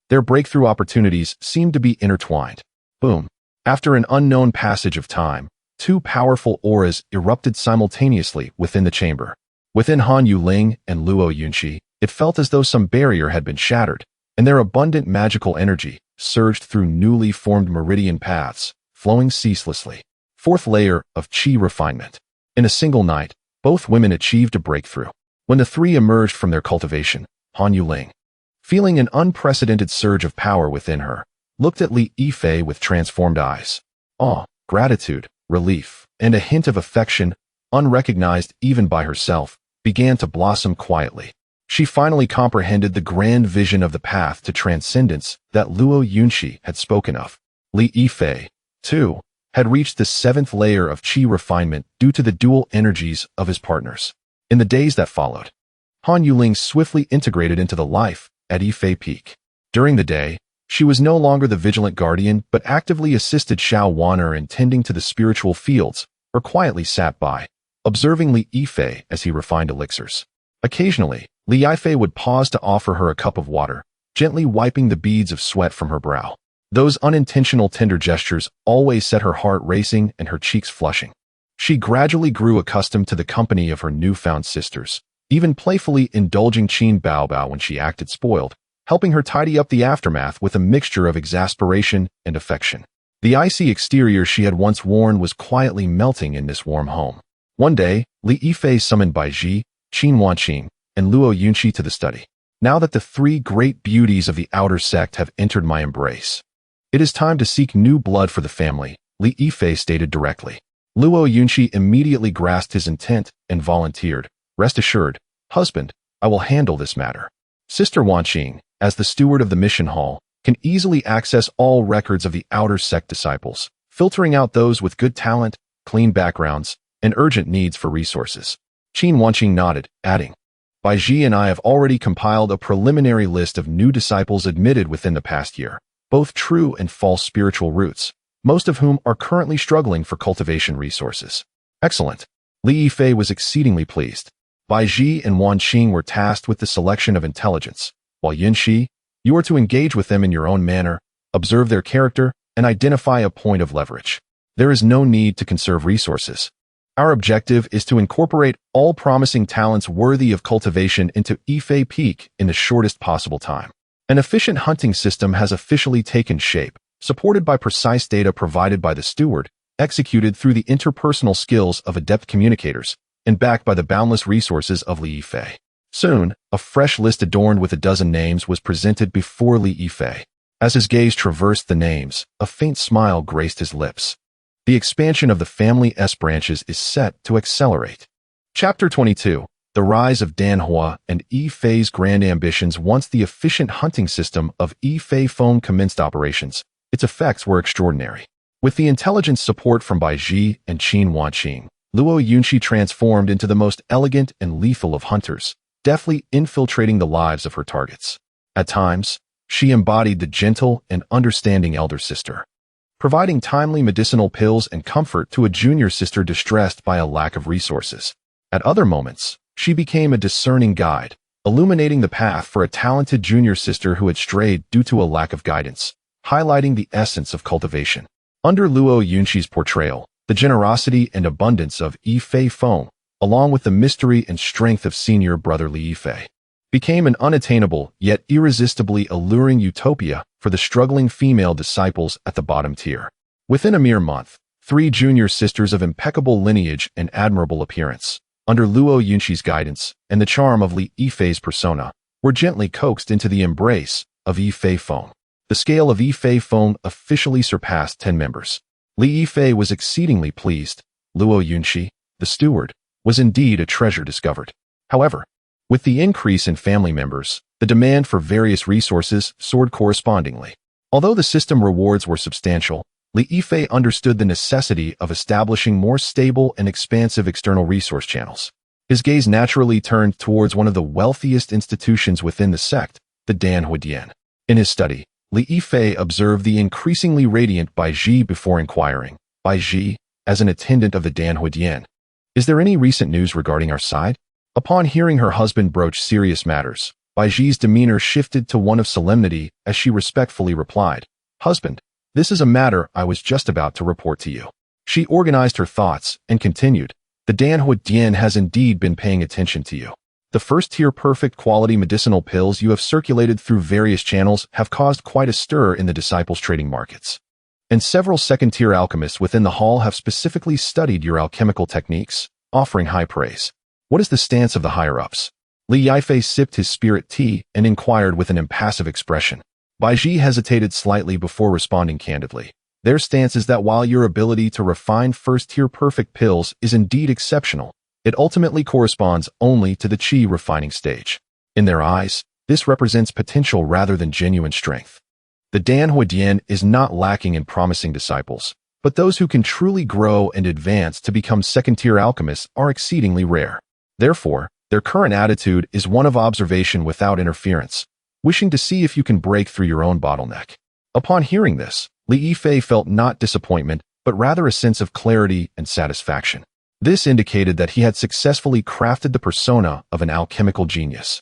Their breakthrough opportunities seemed to be intertwined. Boom. After an unknown passage of time, two powerful auras erupted simultaneously within the chamber. Within Han Yuling and Luo Yunqi, it felt as though some barrier had been shattered, and their abundant magical energy surged through newly formed meridian paths, flowing ceaselessly. Fourth layer of qi refinement. In a single night, both women achieved a breakthrough. When the three emerged from their cultivation, Han Yuling, feeling an unprecedented surge of power within her, looked at Li Yifei with transformed eyes. Awe, gratitude, relief, and a hint of affection, unrecognized even by herself, began to blossom quietly. She finally comprehended the grand vision of the path to transcendence that Luo Yunqi had spoken of. Li Yifei, too, had reached the seventh layer of qi refinement due to the dual energies of his partners. In the days that followed, Han Yuling swiftly integrated into the life at Yifei Peak. During the day, she was no longer the vigilant guardian but actively assisted Xiao Wan'er in tending to the spiritual fields, or quietly sat by, observing Li Yifei as he refined elixirs. Occasionally, Li Yifei would pause to offer her a cup of water, gently wiping the beads of sweat from her brow. Those unintentional tender gestures always set her heart racing and her cheeks flushing. She gradually grew accustomed to the company of her newfound sisters, even playfully indulging Qin Baobao when she acted spoiled, helping her tidy up the aftermath with a mixture of exasperation and affection. The icy exterior she had once worn was quietly melting in this warm home. One day, Li Yifei summoned Baizhi, Qin Wanqing, and Luo Yunqi to the study. Now that the three great beauties of the outer sect have entered my embrace, it is time to seek new blood for the family, Li Yifei stated directly. Luo Yunqi immediately grasped his intent and volunteered. Rest assured, husband, I will handle this matter. Sister Wanqing, as the steward of the mission hall, can easily access all records of the outer sect disciples, filtering out those with good talent, clean backgrounds, and urgent needs for resources. Qin Wanqing nodded, adding, Baizhi and I have already compiled a preliminary list of new disciples admitted within the past year, both true and false spiritual roots, most of whom are currently struggling for cultivation resources. Excellent. Li Yifei was exceedingly pleased. Baizhi and Wanqing were tasked with the selection of intelligence, while Yunqi, you are to engage with them in your own manner, observe their character, and identify a point of leverage. There is no need to conserve resources. Our objective is to incorporate all promising talents worthy of cultivation into Yifei Peak in the shortest possible time. An efficient hunting system has officially taken shape, supported by precise data provided by the steward, executed through the interpersonal skills of adept communicators, and backed by the boundless resources of Li Yifei. Soon, a fresh list adorned with a dozen names was presented before Li Yifei. As his gaze traversed the names, a faint smile graced his lips. The expansion of the family S branches is set to accelerate. Chapter 22. The Rise of Danhua and Yifei's Grand Ambitions. Once the efficient hunting system of Yifei Phone commenced operations, its effects were extraordinary. With the intelligence support from Baizhi and Qin Wanqing, Luo Yunqi transformed into the most elegant and lethal of hunters, deftly infiltrating the lives of her targets. At times, she embodied the gentle and understanding elder sister, providing timely medicinal pills and comfort to a junior sister distressed by a lack of resources. At other moments, she became a discerning guide, illuminating the path for a talented junior sister who had strayed due to a lack of guidance, highlighting the essence of cultivation. Under Luo Yunqi's portrayal, the generosity and abundance of Yifei Feng, along with the mystery and strength of senior brother Li Yifei, became an unattainable yet irresistibly alluring utopia for the struggling female disciples at the bottom tier. Within a mere month, 3 junior sisters of impeccable lineage and admirable appearance, under Luo Yunxi's guidance and the charm of Li Yifei's persona, were gently coaxed into the embrace of Yifei Feng. The scale of Yifei Feng officially surpassed 10 members. Li Yifei was exceedingly pleased. Luo Yunxi, the steward, was indeed a treasure discovered. However, with the increase in family members, the demand for various resources soared correspondingly. Although the system rewards were substantial, Li Yifei understood the necessity of establishing more stable and expansive external resource channels. His gaze naturally turned towards one of the wealthiest institutions within the sect, the Danhuodian. In his study, Li Yifei observed the increasingly radiant Bai Ji before inquiring, Bai Ji, as an attendant of the Danhuodian, "Is there any recent news regarding our side?" Upon hearing her husband broach serious matters, Bai Ji's demeanor shifted to one of solemnity as she respectfully replied, "Husband, this is a matter I was just about to report to you." She organized her thoughts and continued, "The Danhuodian has indeed been paying attention to you. The first-tier perfect quality medicinal pills you have circulated through various channels have caused quite a stir in the disciples' trading markets. And several second-tier alchemists within the hall have specifically studied your alchemical techniques, offering high praise. What is the stance of the higher-ups?" Li Yifei sipped his spirit tea and inquired with an impassive expression. Bai Ji hesitated slightly before responding candidly. "Their stance is that while your ability to refine first-tier perfect pills is indeed exceptional, it ultimately corresponds only to the qi refining stage. In their eyes, this represents potential rather than genuine strength. The Danhuodian is not lacking in promising disciples, but those who can truly grow and advance to become second-tier alchemists are exceedingly rare. Therefore, their current attitude is one of observation without interference, wishing to see if you can break through your own bottleneck." Upon hearing this, Li Yifei felt not disappointment, but rather a sense of clarity and satisfaction. This indicated that he had successfully crafted the persona of an alchemical genius,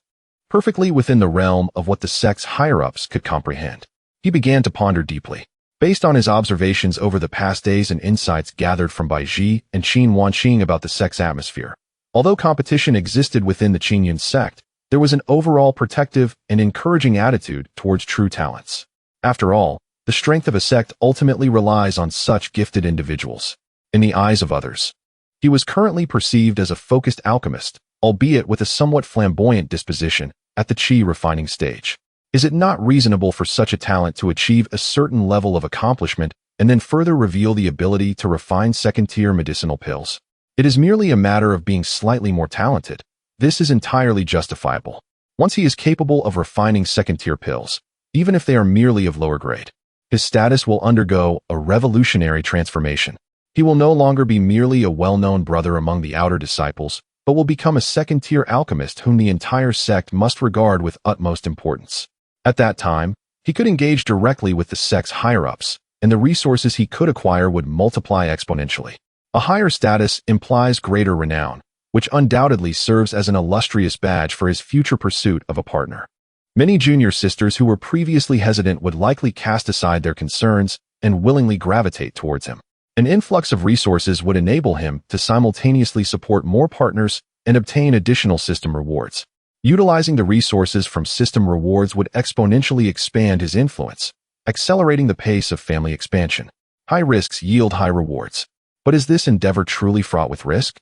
perfectly within the realm of what the sect's higher-ups could comprehend. He began to ponder deeply. Based on his observations over the past days and insights gathered from Bai Ji and Qin Wanqing about the sect's atmosphere, although competition existed within the Qingyun sect, there was an overall protective and encouraging attitude towards true talents. After all, the strength of a sect ultimately relies on such gifted individuals. In the eyes of others, he was currently perceived as a focused alchemist, albeit with a somewhat flamboyant disposition, at the qi refining stage. Is it not reasonable for such a talent to achieve a certain level of accomplishment and then further reveal the ability to refine second-tier medicinal pills? It is merely a matter of being slightly more talented. This is entirely justifiable. Once he is capable of refining second-tier pills, even if they are merely of lower grade, his status will undergo a revolutionary transformation. He will no longer be merely a well-known brother among the outer disciples, but will become a second-tier alchemist whom the entire sect must regard with utmost importance. At that time, he could engage directly with the sect's higher-ups, and the resources he could acquire would multiply exponentially. A higher status implies greater renown, which undoubtedly serves as an illustrious badge for his future pursuit of a partner. Many junior sisters who were previously hesitant would likely cast aside their concerns and willingly gravitate towards him. An influx of resources would enable him to simultaneously support more partners and obtain additional system rewards. Utilizing the resources from system rewards would exponentially expand his influence, accelerating the pace of family expansion. High risks yield high rewards. But is this endeavor truly fraught with risk?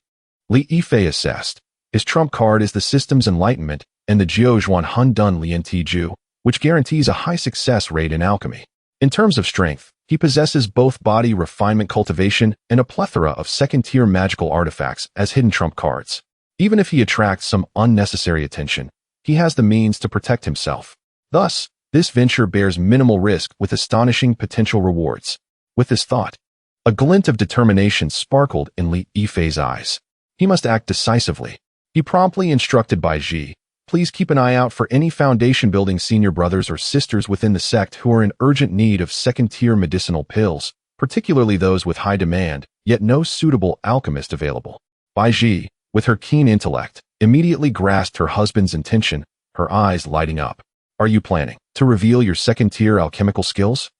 Li Yifei assessed. His trump card is the system's enlightenment and the Jiuzhuan Hundun Lin Qingxue, which guarantees a high success rate in alchemy. In terms of strength, he possesses both body refinement cultivation and a plethora of second-tier magical artifacts as hidden trump cards. Even if he attracts some unnecessary attention, he has the means to protect himself. Thus, this venture bears minimal risk with astonishing potential rewards. With this thought, a glint of determination sparkled in Li Yifei's eyes. He must act decisively. He promptly instructed Bai Ji, "Please keep an eye out for any foundation-building senior brothers or sisters within the sect who are in urgent need of second-tier medicinal pills, particularly those with high demand, yet no suitable alchemist available." Bai Ji, with her keen intellect, immediately grasped her husband's intention, her eyes lighting up. "Are you planning to reveal your second-tier alchemical skills?"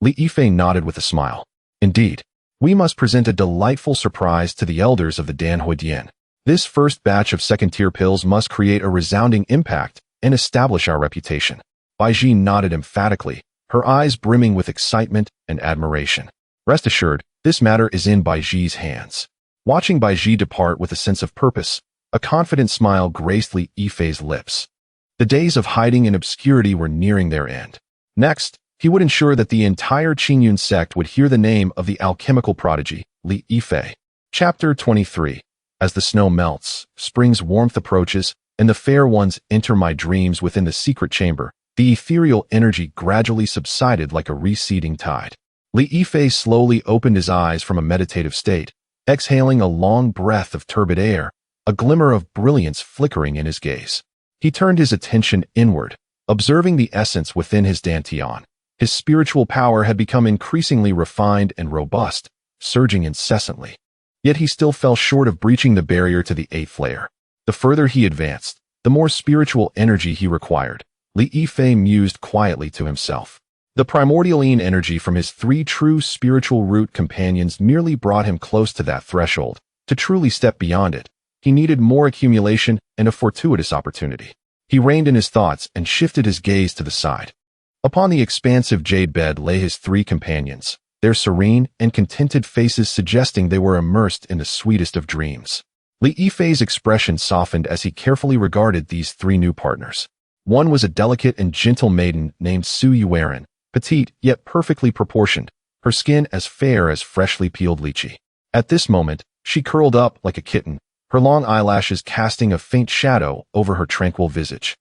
Li Yifei nodded with a smile. "Indeed. We must present a delightful surprise to the elders of the Danhuodian. This first batch of second-tier pills must create a resounding impact and establish our reputation." Baiji nodded emphatically, her eyes brimming with excitement and admiration. "Rest assured, this matter is in Baiji's hands." Watching Baiji depart with a sense of purpose, a confident smile graced Li Yifei's lips. The days of hiding in obscurity were nearing their end. Next, he would ensure that the entire Qingyun sect would hear the name of the alchemical prodigy, Li Yifei. Chapter 23. As the snow melts, spring's warmth approaches, and the fair ones enter my dreams within the secret chamber, the ethereal energy gradually subsided like a receding tide. Li Yifei slowly opened his eyes from a meditative state, exhaling a long breath of turbid air, a glimmer of brilliance flickering in his gaze. He turned his attention inward, observing the essence within his dantian. His spiritual power had become increasingly refined and robust, surging incessantly. Yet he still fell short of breaching the barrier to the 8th layer. The further he advanced, the more spiritual energy he required. Li Yifei mused quietly to himself. The primordialine energy from his 3 true spiritual root companions merely brought him close to that threshold. To truly step beyond it, he needed more accumulation and a fortuitous opportunity. He reined in his thoughts and shifted his gaze to the side. Upon the expansive jade bed lay his 3 companions, their serene and contented faces suggesting they were immersed in the sweetest of dreams. Li Yifei's expression softened as he carefully regarded these 3 new partners. One was a delicate and gentle maiden named Su Yanran, petite yet perfectly proportioned, her skin as fair as freshly peeled lychee. At this moment, she curled up like a kitten, her long eyelashes casting a faint shadow over her tranquil visage.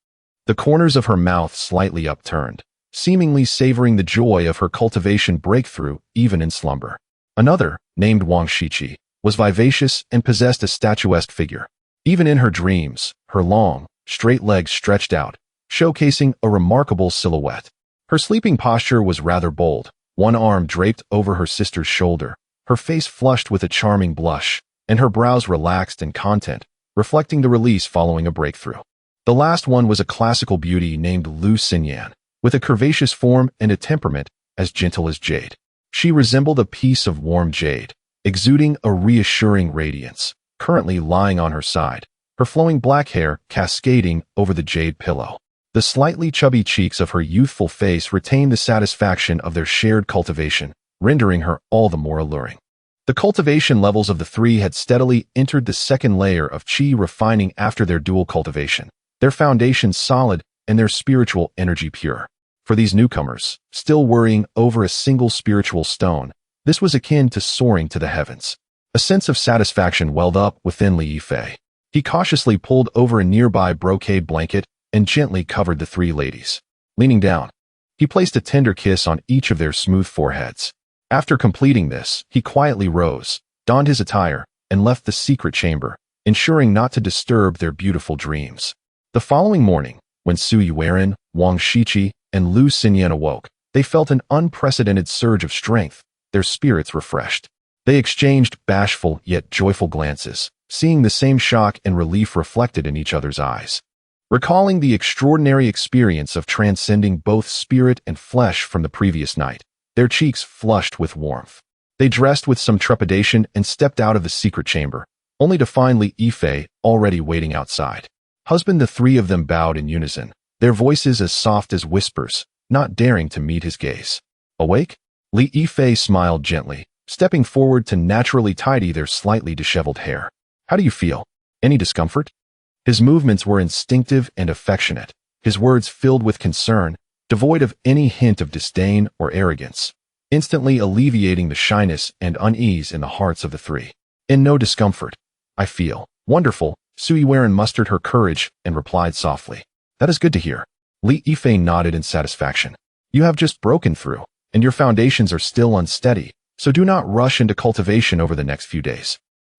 The corners of her mouth slightly upturned, seemingly savoring the joy of her cultivation breakthrough even in slumber. Another, named Wang Shiqi, was vivacious and possessed a statuesque figure. Even in her dreams, her long, straight legs stretched out, showcasing a remarkable silhouette. Her sleeping posture was rather bold, one arm draped over her sister's shoulder, her face flushed with a charming blush, and her brows relaxed and content, reflecting the release following a breakthrough. The last one was a classical beauty named Lu Xinyan, with a curvaceous form and a temperament as gentle as jade. She resembled a piece of warm jade, exuding a reassuring radiance, currently lying on her side, her flowing black hair cascading over the jade pillow. The slightly chubby cheeks of her youthful face retained the satisfaction of their shared cultivation, rendering her all the more alluring. The cultivation levels of the 3 had steadily entered the 2nd layer of qi, refining after their dual cultivation, their foundations solid and their spiritual energy pure. For these newcomers, still worrying over a single spiritual stone, this was akin to soaring to the heavens. A sense of satisfaction welled up within Li Yifei. He cautiously pulled over a nearby brocade blanket and gently covered the 3 ladies. Leaning down, he placed a tender kiss on each of their smooth foreheads. After completing this, he quietly rose, donned his attire, and left the secret chamber, ensuring not to disturb their beautiful dreams. The following morning, when Su Yanran, Wang Shiqi, and Lu Xinyan awoke, they felt an unprecedented surge of strength, their spirits refreshed. They exchanged bashful yet joyful glances, seeing the same shock and relief reflected in each other's eyes. Recalling the extraordinary experience of transcending both spirit and flesh from the previous night, their cheeks flushed with warmth. They dressed with some trepidation and stepped out of the secret chamber, only to find Li Yifei already waiting outside. Husband, the 3 of them bowed in unison, their voices as soft as whispers, not daring to meet his gaze. Awake? Li Yifei smiled gently, stepping forward to naturally tidy their slightly disheveled hair. How do you feel? Any discomfort? His movements were instinctive and affectionate, his words filled with concern, devoid of any hint of disdain or arrogance, instantly alleviating the shyness and unease in the hearts of the 3. In no discomfort. I feel wonderful. Su Yanran mustered her courage and replied softly. That is good to hear. Li Yifei nodded in satisfaction. You have just broken through, and your foundations are still unsteady, so do not rush into cultivation over the next few days.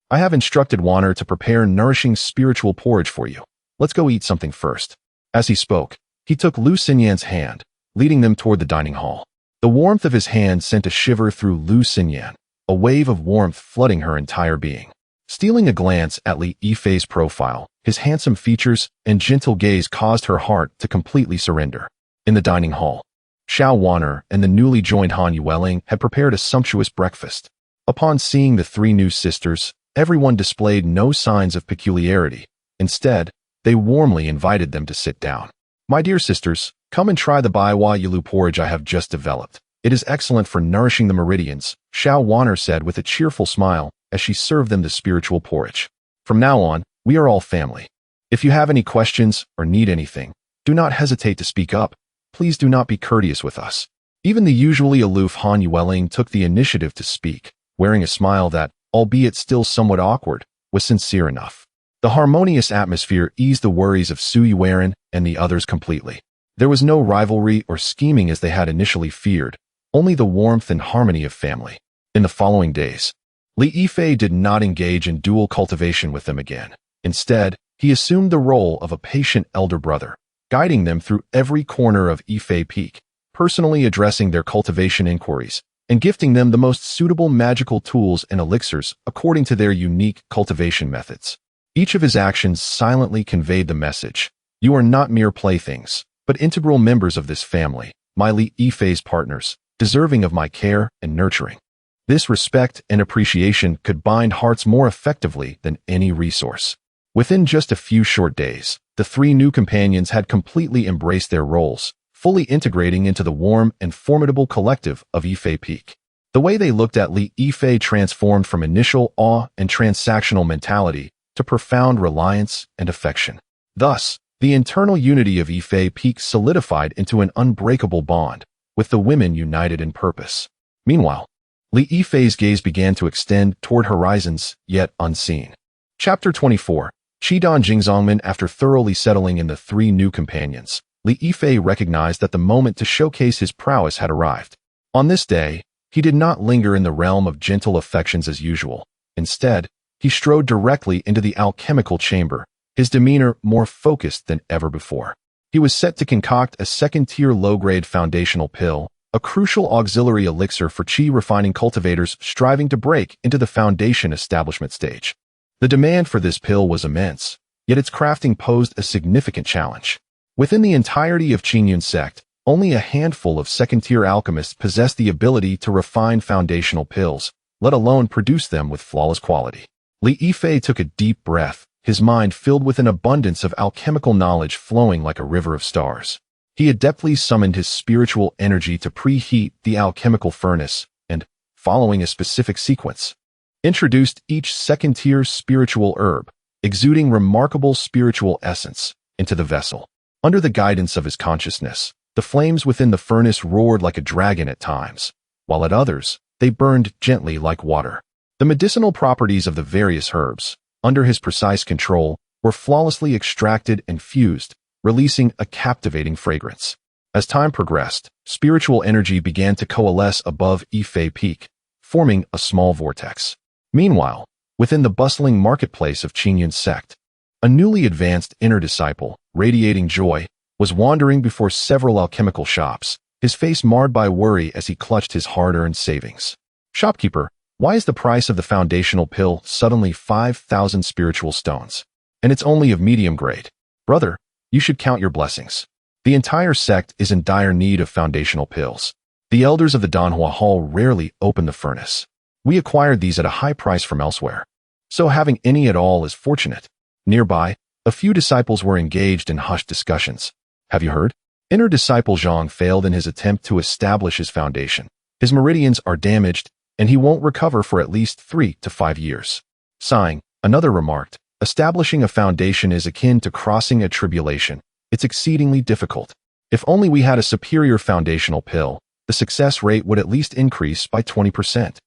I have instructed Wanner to prepare nourishing spiritual porridge for you. Let's go eat something first. As he spoke, he took Lu Xinyan's hand, leading them toward the dining hall. The warmth of his hand sent a shiver through Lu Xinyan, a wave of warmth flooding her entire being. Stealing a glance at Li Yifei's profile, his handsome features and gentle gaze caused her heart to completely surrender. In the dining hall, Xiao Wanner and the newly joined Han Yueling had prepared a sumptuous breakfast. Upon seeing the 3 new sisters, everyone displayed no signs of peculiarity. Instead, they warmly invited them to sit down. My dear sisters, come and try the Baiwa Yalu porridge I have just developed. It is excellent for nourishing the meridians, Su Yanran said with a cheerful smile as she served them the spiritual porridge. From now on, we are all family. If you have any questions or need anything, do not hesitate to speak up. Please do not be courteous with us. Even the usually aloof Han Yueling took the initiative to speak, wearing a smile that, albeit still somewhat awkward, was sincere enough. The harmonious atmosphere eased the worries of Su Yanran and the others completely. There was no rivalry or scheming as they had initially feared, only the warmth and harmony of family. In the following days, Lin Qingxue did not engage in dual cultivation with them again. Instead, he assumed the role of a patient elder brother, guiding them through every corner of Yifei Peak, personally addressing their cultivation inquiries, and gifting them the most suitable magical tools and elixirs according to their unique cultivation methods. Each of his actions silently conveyed the message: you are not mere playthings, but integral members of this family, my Lin Qingxue's partners, deserving of my care and nurturing. This respect and appreciation could bind hearts more effectively than any resource. Within just a few short days, the three new companions had completely embraced their roles, fully integrating into the warm and formidable collective of Yifei Peak. The way they looked at Lin Qingxue transformed from initial awe and transactional mentality to profound reliance and affection. Thus, the internal unity of Yifei Peak solidified into an unbreakable bond, with the women united in purpose. Meanwhile, Lin Qingxue's gaze began to extend toward horizons yet unseen. Chapter 24. Qidan Jingzongmen. After thoroughly settling in the three new companions, Lin Qingxue recognized that the moment to showcase his prowess had arrived. On this day, he did not linger in the realm of gentle affections as usual. Instead, he strode directly into the alchemical chamber, his demeanor more focused than ever before. He was set to concoct a second-tier low-grade foundational pill, a crucial auxiliary elixir for qi refining cultivators striving to break into the foundation establishment stage. The demand for this pill was immense, yet its crafting posed a significant challenge. Within the entirety of Qingyun sect, only a handful of second-tier alchemists possessed the ability to refine foundational pills, let alone produce them with flawless quality. Lin Qingxue took a deep breath, his mind filled with an abundance of alchemical knowledge flowing like a river of stars. He adeptly summoned his spiritual energy to preheat the alchemical furnace and, following a specific sequence, introduced each second-tier spiritual herb, exuding remarkable spiritual essence, into the vessel. Under the guidance of his consciousness, the flames within the furnace roared like a dragon at times, while at others, they burned gently like water. The medicinal properties of the various herbs, under his precise control, were flawlessly extracted and fused, releasing a captivating fragrance. As time progressed, spiritual energy began to coalesce above Yifei Peak, forming a small vortex. Meanwhile, within the bustling marketplace of Qingyun sect, a newly advanced inner disciple, radiating joy, was wandering before several alchemical shops, his face marred by worry as he clutched his hard-earned savings. Shopkeeper, why is the price of the foundational pill suddenly 5,000 spiritual stones? And it's only of medium grade. Brother, you should count your blessings. The entire sect is in dire need of foundational pills. The elders of the Danhua Hall rarely open the furnace. We acquired these at a high price from elsewhere, so having any at all is fortunate. Nearby, a few disciples were engaged in hushed discussions. Have you heard? Inner disciple Zhang failed in his attempt to establish his foundation. His meridians are damaged, and he won't recover for at least 3 to 5 years. Sighing, another remarked, establishing a foundation is akin to crossing a tribulation. It's exceedingly difficult. If only we had a superior foundational pill, the success rate would at least increase by 20%.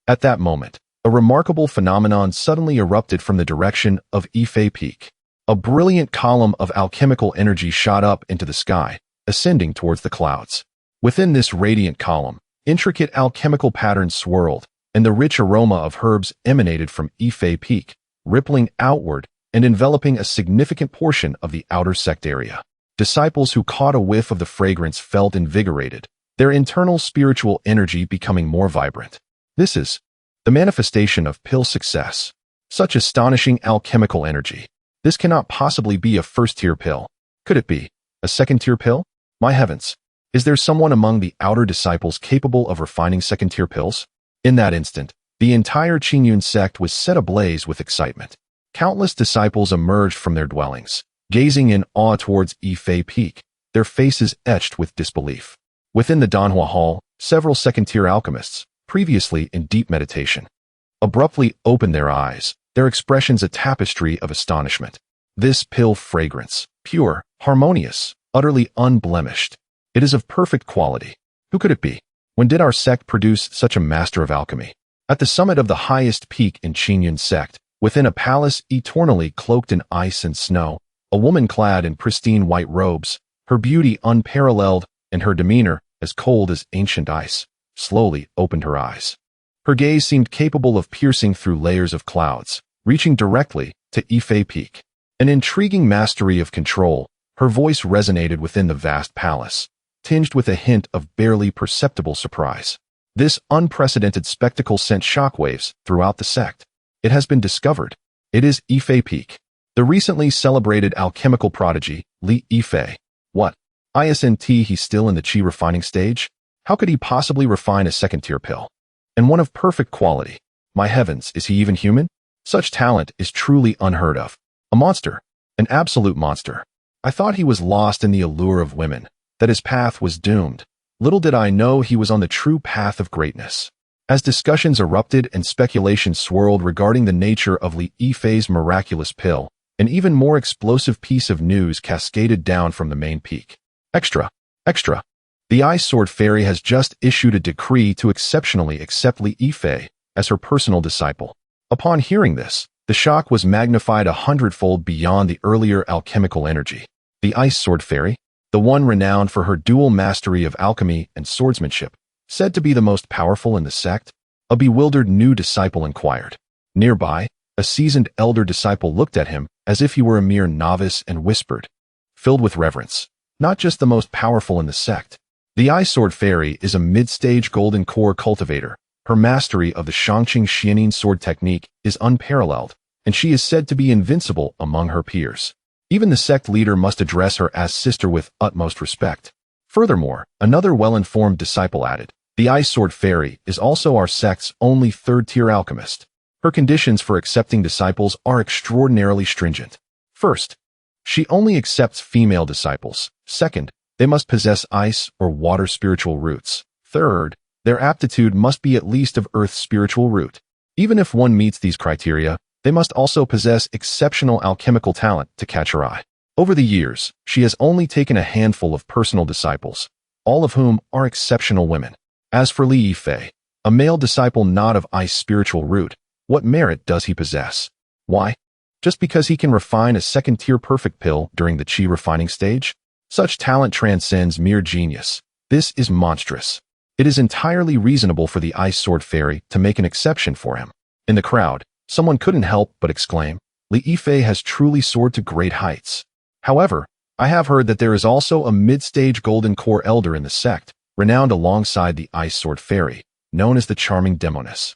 At that moment, a remarkable phenomenon suddenly erupted from the direction of Yifei Peak. A brilliant column of alchemical energy shot up into the sky, ascending towards the clouds. Within this radiant column, intricate alchemical patterns swirled, and the rich aroma of herbs emanated from Yifei Peak, rippling outward and enveloping a significant portion of the outer sect area. Disciples who caught a whiff of the fragrance felt invigorated, their internal spiritual energy becoming more vibrant. This is the manifestation of pill success. Such astonishing alchemical energy. This cannot possibly be a first-tier pill. Could it be a second-tier pill? My heavens! Is there someone among the outer disciples capable of refining second-tier pills? In that instant, the entire Qingyun sect was set ablaze with excitement. Countless disciples emerged from their dwellings, gazing in awe towards Yifei Peak, their faces etched with disbelief. Within the Danhua Hall, several second-tier alchemists, previously in deep meditation, abruptly opened their eyes, their expressions a tapestry of astonishment. This pill fragrance, pure, harmonious, utterly unblemished. It is of perfect quality. Who could it be? When did our sect produce such a master of alchemy? At the summit of the highest peak in Qingyan sect, within a palace eternally cloaked in ice and snow, a woman clad in pristine white robes, her beauty unparalleled and her demeanor as cold as ancient ice, slowly opened her eyes. Her gaze seemed capable of piercing through layers of clouds, reaching directly to Yifei Peak. An intriguing mastery of control, her voice resonated within the vast palace, tinged with a hint of barely perceptible surprise. This unprecedented spectacle sent shockwaves throughout the sect. It has been discovered. It is Yifei Peak. The recently celebrated alchemical prodigy, Lin Qingxue. What? Isn't he still in the qi refining stage? How could he possibly refine a second-tier pill? And one of perfect quality. My heavens, is he even human? Such talent is truly unheard of. A monster. An absolute monster. I thought he was lost in the allure of women, that his path was doomed. Little did I know he was on the true path of greatness. As discussions erupted and speculation swirled regarding the nature of Lin Qingxue's miraculous pill, an even more explosive piece of news cascaded down from the main peak. Extra. Extra. The Ice Sword Fairy has just issued a decree to exceptionally accept Lin Qingxue as her personal disciple. Upon hearing this, the shock was magnified 100-fold beyond the earlier alchemical energy. The Ice Sword Fairy, the one renowned for her dual mastery of alchemy and swordsmanship, said to be the most powerful in the sect, a bewildered new disciple inquired. Nearby, a seasoned elder disciple looked at him as if he were a mere novice and whispered, filled with reverence, not just the most powerful in the sect. The Ice Sword Fairy is a mid-stage golden core cultivator. Her mastery of the Shangqing Xianin sword technique is unparalleled, and she is said to be invincible among her peers. Even the sect leader must address her as sister with utmost respect. Furthermore, another well-informed disciple added, the Ice Sword Fairy is also our sect's only third-tier alchemist. Her conditions for accepting disciples are extraordinarily stringent. First, she only accepts female disciples. Second, they must possess ice or water spiritual roots. Third, their aptitude must be at least of earth spiritual root. Even if one meets these criteria, they must also possess exceptional alchemical talent to catch her eye. Over the years, she has only taken a handful of personal disciples, all of whom are exceptional women. As for Lin Qingxue, a male disciple not of ice spiritual root, what merit does he possess? Why? Just because he can refine a second-tier perfect pill during the qi refining stage? Such talent transcends mere genius. This is monstrous. It is entirely reasonable for the Ice Sword Fairy to make an exception for him. In the crowd, someone couldn't help but exclaim, Lin Qingxue has truly soared to great heights. However, I have heard that there is also a mid-stage golden core elder in the sect, renowned alongside the Ice Sword Fairy, known as the Charming Demoness,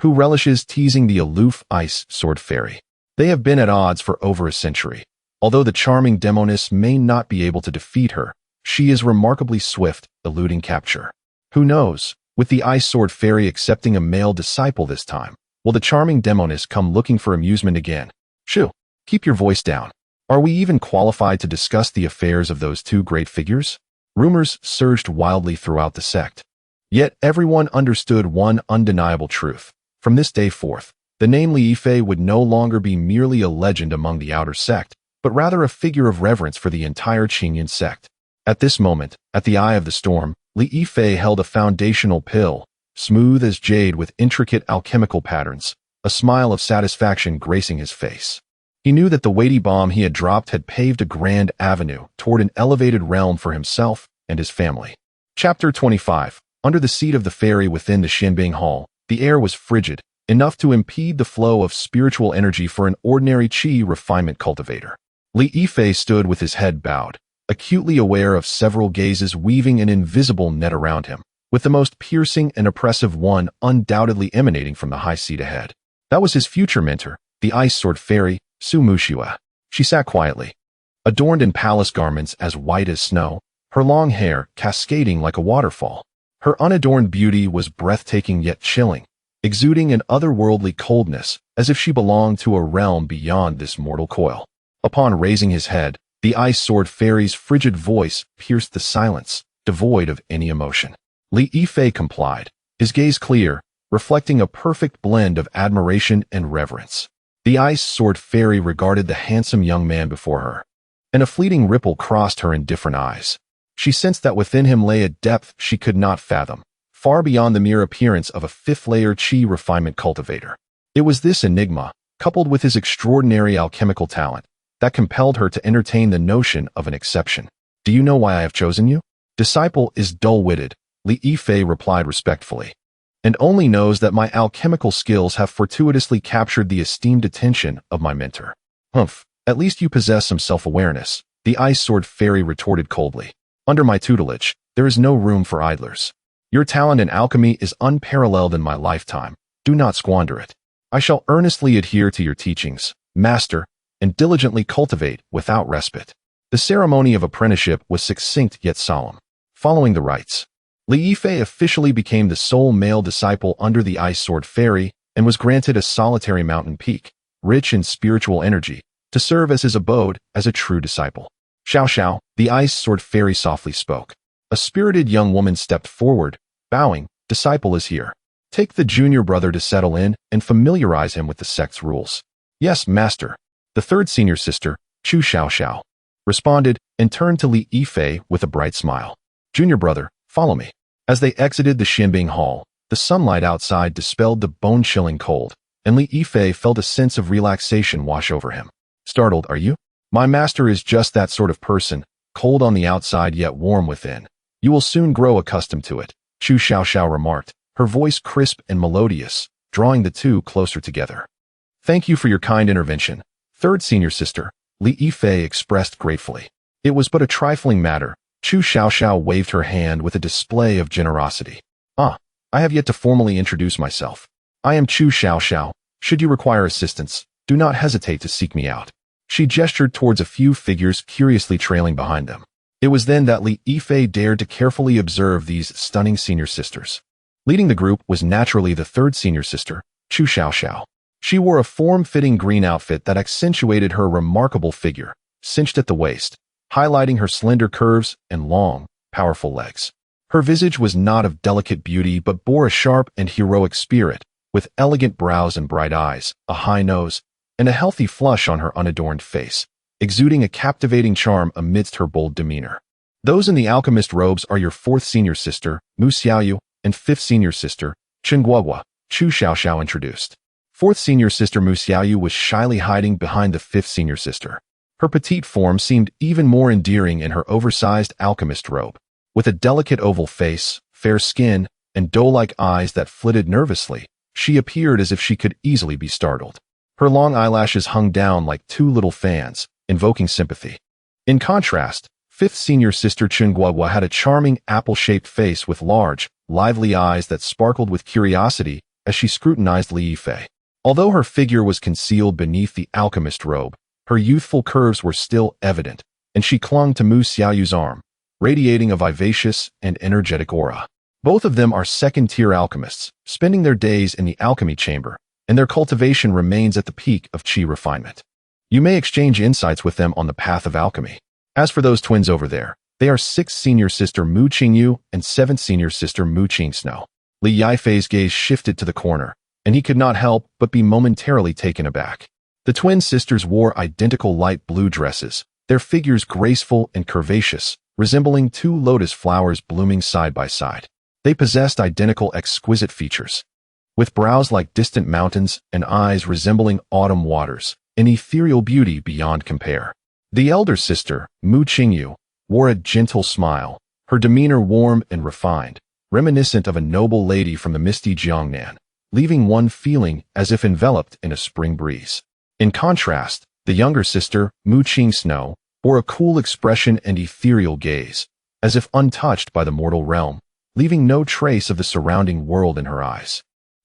who relishes teasing the aloof Ice Sword Fairy. They have been at odds for over a century. Although the Charming Demoness may not be able to defeat her, she is remarkably swift, eluding capture. Who knows, with the Ice Sword Fairy accepting a male disciple this time, will the Charming Demoness come looking for amusement again? Shoo, keep your voice down. Are we even qualified to discuss the affairs of those two great figures? Rumors surged wildly throughout the sect. Yet everyone understood one undeniable truth. From this day forth, the name Lin Qingxue would no longer be merely a legend among the outer sect, but rather a figure of reverence for the entire Qingyan sect. At this moment, at the eye of the storm, Lin Qingxue held a foundational pill, smooth as jade with intricate alchemical patterns, a smile of satisfaction gracing his face. He knew that the weighty bomb he had dropped had paved a grand avenue toward an elevated realm for himself and his family. Chapter 25. Under the seat of the fairy within the Xianbing Hall, the air was frigid, enough to impede the flow of spiritual energy for an ordinary qi refinement cultivator. Lin Qingxue stood with his head bowed, acutely aware of several gazes weaving an invisible net around him, with the most piercing and oppressive one undoubtedly emanating from the high seat ahead. That was his future mentor, the Ice Sword Fairy, Su Yanran. She sat quietly, adorned in palace garments as white as snow, her long hair cascading like a waterfall. Her unadorned beauty was breathtaking yet chilling, exuding an otherworldly coldness, as if she belonged to a realm beyond this mortal coil. Upon raising his head, The ice sword fairy's frigid voice pierced the silence, devoid of any emotion. Li Yifei complied, his gaze clear, reflecting a perfect blend of admiration and reverence. The ice sword fairy regarded the handsome young man before her, and a fleeting ripple crossed her indifferent eyes. She sensed that within him lay a depth she could not fathom, far beyond the mere appearance of a fifth-layer qi refinement cultivator. It was this enigma, coupled with his extraordinary alchemical talent, that compelled her to entertain the notion of an exception. "Do you know why I have chosen you?" "Disciple is dull-witted," Li Yifei replied respectfully, "and only knows that my alchemical skills have fortuitously captured the esteemed attention of my mentor." "Humph, at least you possess some self-awareness," the ice sword fairy retorted coldly. "Under my tutelage, there is no room for idlers. Your talent in alchemy is unparalleled in my lifetime. Do not squander it. I shall earnestly adhere to your teachings, master, and diligently cultivate without respite." The ceremony of apprenticeship was succinct yet solemn. Following the rites, Li Yifei officially became the sole male disciple under the ice sword fairy and was granted a solitary mountain peak, rich in spiritual energy, to serve as his abode as a true disciple. "Xiao Xiao," the ice sword fairy softly spoke. A spirited young woman stepped forward, bowing. "Disciple is here. Take the junior brother to settle in and familiarize him with the sect's rules." "Yes, master." The third senior sister, Chu Xiao Xiao, responded and turned to Li Yifei with a bright smile. "Junior brother, follow me." As they exited the Xinbing Hall, the sunlight outside dispelled the bone-chilling cold, and Li Yifei felt a sense of relaxation wash over him. "Startled, are you? My master is just that sort of person, cold on the outside yet warm within. You will soon grow accustomed to it," Chu Xiao Xiao remarked, her voice crisp and melodious, drawing the two closer together. "Thank you for your kind intervention, third senior sister," Li Yifei expressed gratefully. It was but a trifling matter. Chu Xiao Xiao waved her hand with a display of generosity. "Ah, I have yet to formally introduce myself. I am Chu Xiao Xiao. Should you require assistance, do not hesitate to seek me out." She gestured towards a few figures curiously trailing behind them. It was then that Li Yifei dared to carefully observe these stunning senior sisters. Leading the group was naturally the third senior sister, Chu Xiao Xiao. She wore a form-fitting green outfit that accentuated her remarkable figure, cinched at the waist, highlighting her slender curves and long, powerful legs. Her visage was not of delicate beauty but bore a sharp and heroic spirit, with elegant brows and bright eyes, a high nose, and a healthy flush on her unadorned face, exuding a captivating charm amidst her bold demeanor. "Those in the alchemist robes are your fourth senior sister, Mu Xiaoyu, and fifth senior sister, Chen Guoguo," Chu Xiao Xiao introduced. Fourth senior sister Mu Xiaoyu was shyly hiding behind the fifth senior sister. Her petite form seemed even more endearing in her oversized alchemist robe. With a delicate oval face, fair skin, and doe-like eyes that flitted nervously, she appeared as if she could easily be startled. Her long eyelashes hung down like two little fans, invoking sympathy. In contrast, fifth senior sister Chen Guoguo had a charming apple-shaped face with large, lively eyes that sparkled with curiosity as she scrutinized Li Yifei. Although her figure was concealed beneath the alchemist robe, her youthful curves were still evident, and she clung to Mu Xiaoyu's arm, radiating a vivacious and energetic aura. Both of them are second-tier alchemists, spending their days in the alchemy chamber, and their cultivation remains at the peak of qi refinement. You may exchange insights with them on the path of alchemy. As for those twins over there, they are sixth senior sister Mu Qingyu and seventh senior sister Mu Qingxue. Li Yifei's gaze shifted to the corner, and he could not help but be momentarily taken aback. The twin sisters wore identical light blue dresses, their figures graceful and curvaceous, resembling two lotus flowers blooming side by side. They possessed identical exquisite features, with brows like distant mountains and eyes resembling autumn waters, an ethereal beauty beyond compare. The elder sister, Mu Qingyu, wore a gentle smile, her demeanor warm and refined, reminiscent of a noble lady from the misty Jiangnan, leaving one feeling as if enveloped in a spring breeze. In contrast, the younger sister, Mu Qingxue, bore a cool expression and ethereal gaze, as if untouched by the mortal realm, leaving no trace of the surrounding world in her eyes.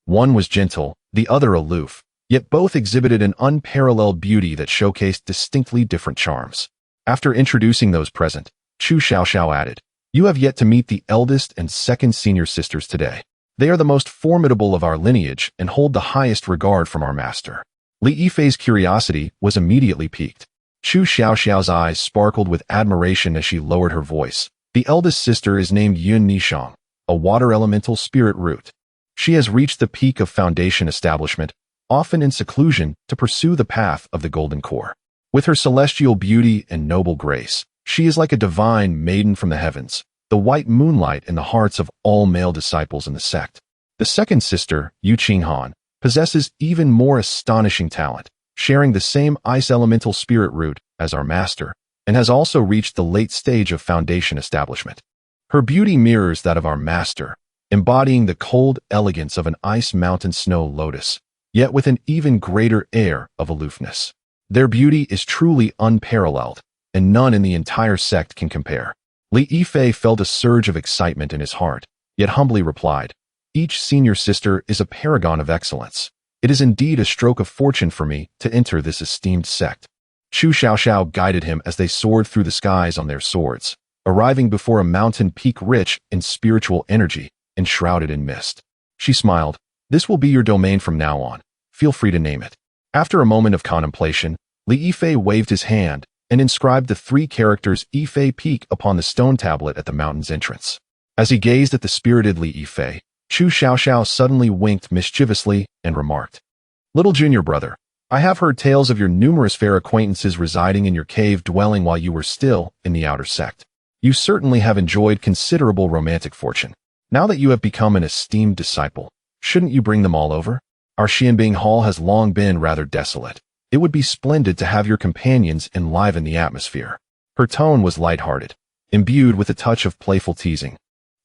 One was gentle, the other aloof, yet both exhibited an unparalleled beauty that showcased distinctly different charms. After introducing those present, Chu Xiaoxiao added, "You have yet to meet the eldest and second senior sisters today. They are the most formidable of our lineage and hold the highest regard from our master." Li Yifei's curiosity was immediately piqued. Chu Xiaoxiao's eyes sparkled with admiration as she lowered her voice. The eldest sister is named Yun Nishang, a water elemental spirit root. She has reached the peak of foundation establishment, often in seclusion, to pursue the path of the golden core. With her celestial beauty and noble grace, she is like a divine maiden from the heavens, the white moonlight in the hearts of all male disciples in the sect. The second sister, Yu Qinghan, possesses even more astonishing talent, sharing the same ice elemental spirit root as our master, and has also reached the late stage of foundation establishment. Her beauty mirrors that of our master, embodying the cold elegance of an ice mountain snow lotus, yet with an even greater air of aloofness. Their beauty is truly unparalleled, and none in the entire sect can compare. Li Yifei felt a surge of excitement in his heart, yet humbly replied, "Each senior sister is a paragon of excellence. It is indeed a stroke of fortune for me to enter this esteemed sect." Chu Xiaoxiao guided him as they soared through the skies on their swords, arriving before a mountain peak rich in spiritual energy and shrouded in mist. She smiled, "This will be your domain from now on. Feel free to name it." After a moment of contemplation, Li Yifei waved his hand and inscribed the 3 characters Yifei Peak upon the stone tablet at the mountain's entrance. As he gazed at the spirited Li Yifei, Chu Xiaoxiao suddenly winked mischievously and remarked, "Little junior brother, I have heard tales of your numerous fair acquaintances residing in your cave dwelling while you were still in the outer sect. You certainly have enjoyed considerable romantic fortune. Now that you have become an esteemed disciple, shouldn't you bring them all over? Our Xianbing Hall has long been rather desolate. It would be splendid to have your companions enliven the atmosphere." Her tone was light-hearted, imbued with a touch of playful teasing,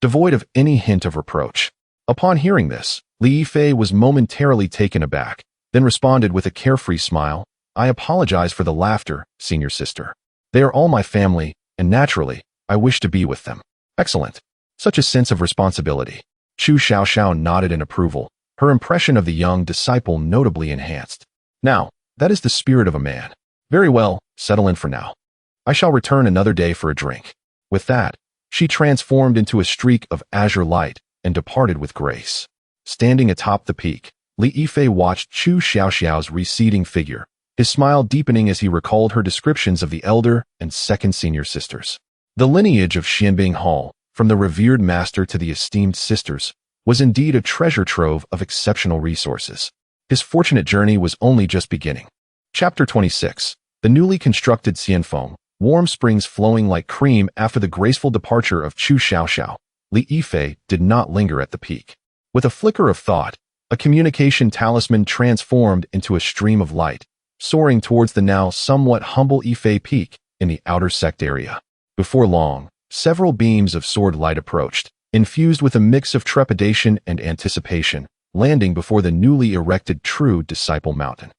devoid of any hint of reproach. Upon hearing this, Li Yifei was momentarily taken aback, then responded with a carefree smile, "I apologize for the laughter, senior sister. They are all my family, and naturally, I wish to be with them." "Excellent. Such a sense of responsibility." Chu Xiaoxiao nodded in approval, her impression of the young disciple notably enhanced. "Now, that is the spirit of a man. Very well, settle in for now. I shall return another day for a drink." With that, she transformed into a streak of azure light and departed with grace. Standing atop the peak, Li Yifei watched Chu Xiaoxiao's receding figure, his smile deepening as he recalled her descriptions of the elder and second senior sisters. The lineage of Xianbing Hall, from the revered master to the esteemed sisters, was indeed a treasure trove of exceptional resources. His fortunate journey was only just beginning. Chapter 26. The newly constructed Xianfeng, warm springs flowing like cream after the graceful departure of Chu Xiaoxiao. Li Yifei did not linger at the peak. With a flicker of thought, a communication talisman transformed into a stream of light, soaring towards the now somewhat humble Yifei Peak in the outer sect area. Before long, several beams of sword light approached, infused with a mix of trepidation and anticipation, landing before the newly erected True Disciple Mountain.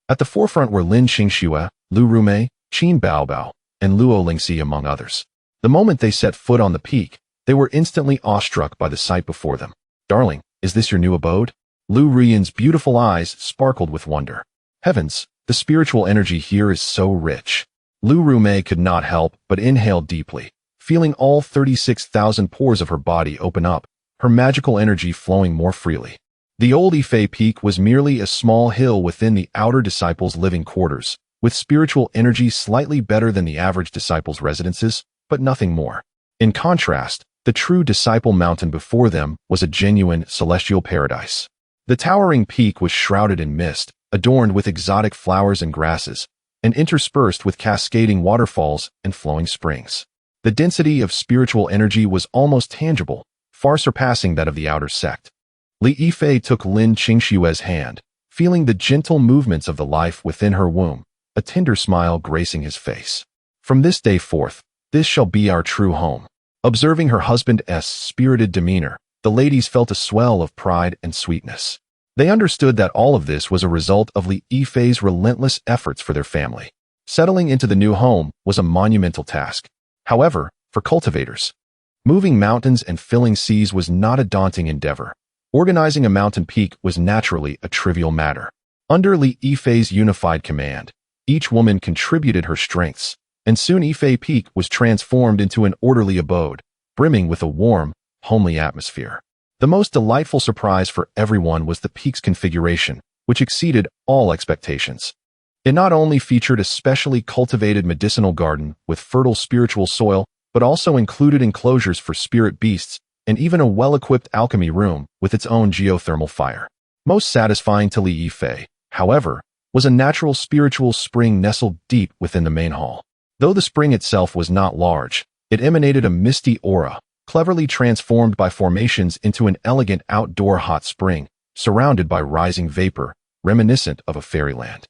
At the forefront were Lin Qingxue, Lu Rumei, Qin Baobao, and Luo Lingxi among others. The moment they set foot on the peak, they were instantly awestruck by the sight before them. "Darling, is this your new abode?" Lu Ruyan's beautiful eyes sparkled with wonder. "Heavens, the spiritual energy here is so rich." Lu Rumei could not help but inhale deeply, feeling all 36,000 pores of her body open up, her magical energy flowing more freely. The old Yifei Peak was merely a small hill within the outer disciples' living quarters, with spiritual energy slightly better than the average disciples' residences, but nothing more. In contrast, the True Disciple Mountain before them was a genuine celestial paradise. The towering peak was shrouded in mist, adorned with exotic flowers and grasses, and interspersed with cascading waterfalls and flowing springs. The density of spiritual energy was almost tangible, far surpassing that of the outer sect. Li Yifei took Lin Qingxue's hand, feeling the gentle movements of the life within her womb, a tender smile gracing his face. "From this day forth, this shall be our true home." Observing her husband's spirited demeanor, the ladies felt a swell of pride and sweetness. They understood that all of this was a result of Li Yifei's relentless efforts for their family. Settling into the new home was a monumental task. However, for cultivators, moving mountains and filling seas was not a daunting endeavor. Organizing a mountain peak was naturally a trivial matter. Under Li Yifei's unified command, each woman contributed her strengths, and soon Yifei Peak was transformed into an orderly abode, brimming with a warm, homely atmosphere. The most delightful surprise for everyone was the peak's configuration, which exceeded all expectations. It not only featured a specially cultivated medicinal garden with fertile spiritual soil, but also included enclosures for spirit beasts and even a well-equipped alchemy room with its own geothermal fire. Most satisfying to Li Yifei, however, was a natural spiritual spring nestled deep within the main hall. Though the spring itself was not large, it emanated a misty aura, cleverly transformed by formations into an elegant outdoor hot spring, surrounded by rising vapor, reminiscent of a fairyland.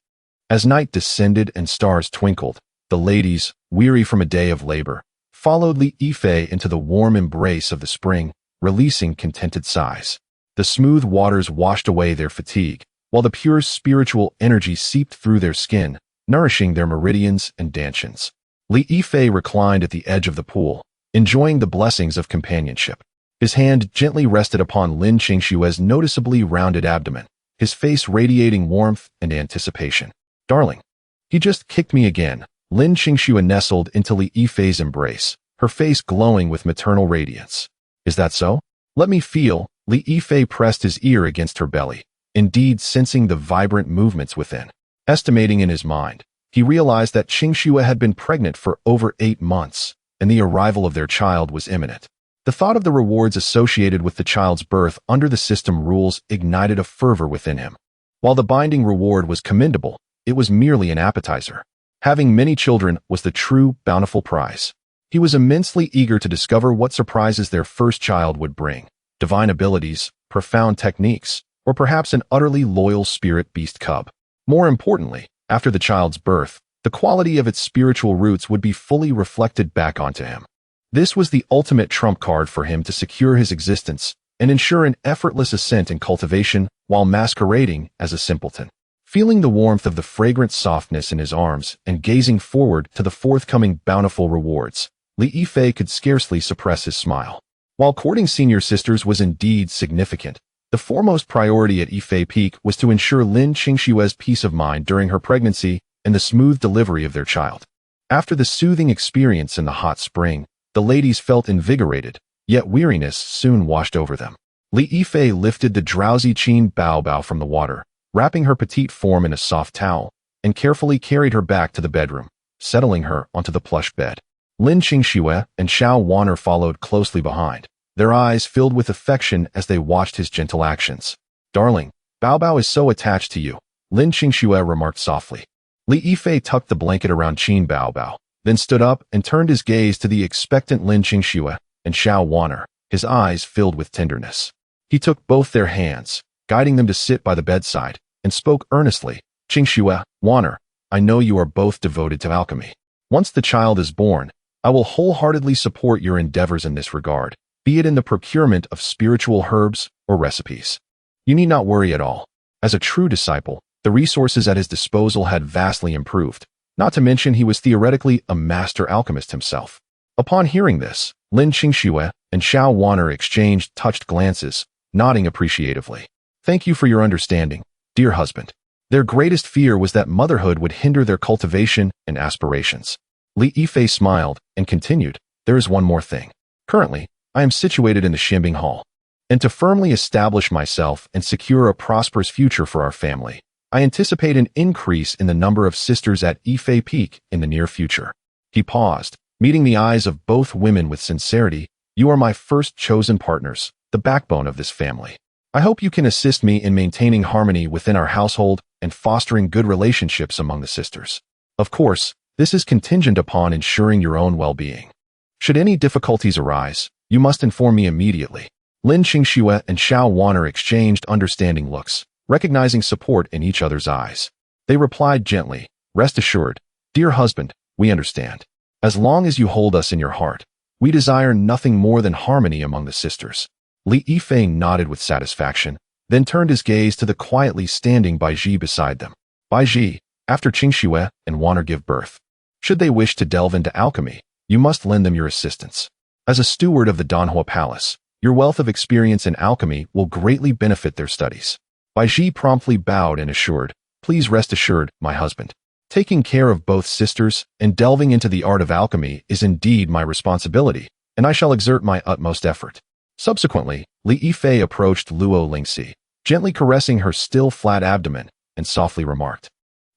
As night descended and stars twinkled, the ladies, weary from a day of labor, followed Li Yifei into the warm embrace of the spring, releasing contented sighs. The smooth waters washed away their fatigue, while the pure spiritual energy seeped through their skin, nourishing their meridians and dantians. Li Yifei reclined at the edge of the pool, enjoying the blessings of companionship. His hand gently rested upon Lin Qingxue's noticeably rounded abdomen, his face radiating warmth and anticipation. "Darling, he just kicked me again." Lin Qingxue nestled into Li Yifei's embrace, her face glowing with maternal radiance. "Is that so? Let me feel." Li Yifei pressed his ear against her belly, indeed sensing the vibrant movements within. Estimating in his mind, he realized that Qingxue had been pregnant for over 8 months, and the arrival of their child was imminent. The thought of the rewards associated with the child's birth under the system rules ignited a fervor within him. While the binding reward was commendable, it was merely an appetizer. Having many children was the true, bountiful prize. He was immensely eager to discover what surprises their first child would bring: divine abilities, profound techniques, or perhaps an utterly loyal spirit beast cub. More importantly, after the child's birth, the quality of its spiritual roots would be fully reflected back onto him. This was the ultimate trump card for him to secure his existence and ensure an effortless ascent in cultivation while masquerading as a simpleton. Feeling the warmth of the fragrant softness in his arms and gazing forward to the forthcoming bountiful rewards, Li Yifei could scarcely suppress his smile. While courting senior sisters was indeed significant, the foremost priority at Yifei Peak was to ensure Lin Qingxue's peace of mind during her pregnancy and the smooth delivery of their child. After the soothing experience in the hot spring, the ladies felt invigorated, yet weariness soon washed over them. Li Yifei lifted the drowsy Qin Baobao from the water, wrapping her petite form in a soft towel, and carefully carried her back to the bedroom, settling her onto the plush bed. Lin Qingxue and Su Yanran followed closely behind, their eyes filled with affection as they watched his gentle actions. "Darling, Baobao is so attached to you," Lin Qingxue remarked softly. Li Yifei tucked the blanket around Qin Baobao, then stood up and turned his gaze to the expectant Lin Qingxue and Su Yanran, his eyes filled with tenderness. He took both their hands, guiding them to sit by the bedside, and spoke earnestly. "Qingxue, Yanran, I know you are both devoted to alchemy. Once the child is born, I will wholeheartedly support your endeavors in this regard, be it in the procurement of spiritual herbs or recipes. You need not worry at all. As a true disciple, the resources at his disposal had vastly improved, not to mention he was theoretically a master alchemist himself." Upon hearing this, Lin Qingxue and Su Yanran exchanged touched glances, nodding appreciatively. "Thank you for your understanding, dear husband." Their greatest fear was that motherhood would hinder their cultivation and aspirations. Li Yifei smiled and continued, "There is one more thing. Currently, I am situated in the Xianbing Hall, and to firmly establish myself and secure a prosperous future for our family, I anticipate an increase in the number of sisters at Yifei Peak in the near future." He paused, meeting the eyes of both women with sincerity. "You are my first chosen partners, the backbone of this family. I hope you can assist me in maintaining harmony within our household and fostering good relationships among the sisters. Of course, this is contingent upon ensuring your own well-being. Should any difficulties arise, you must inform me immediately." Lin Qingxue and Su Yanran exchanged understanding looks, recognizing support in each other's eyes. They replied gently, "Rest assured, dear husband, we understand. As long as you hold us in your heart, we desire nothing more than harmony among the sisters." Li Yifei nodded with satisfaction, then turned his gaze to the quietly standing Baizhi beside them. "Baizhi, after Qingxue and Yanran give birth, should they wish to delve into alchemy, you must lend them your assistance. As a steward of the Danhua Palace, your wealth of experience in alchemy will greatly benefit their studies." Baizhi promptly bowed and assured, "Please rest assured, my husband. Taking care of both sisters and delving into the art of alchemy is indeed my responsibility, and I shall exert my utmost effort." Subsequently, Li Yifei approached Luo Lingxi, gently caressing her still flat abdomen, and softly remarked,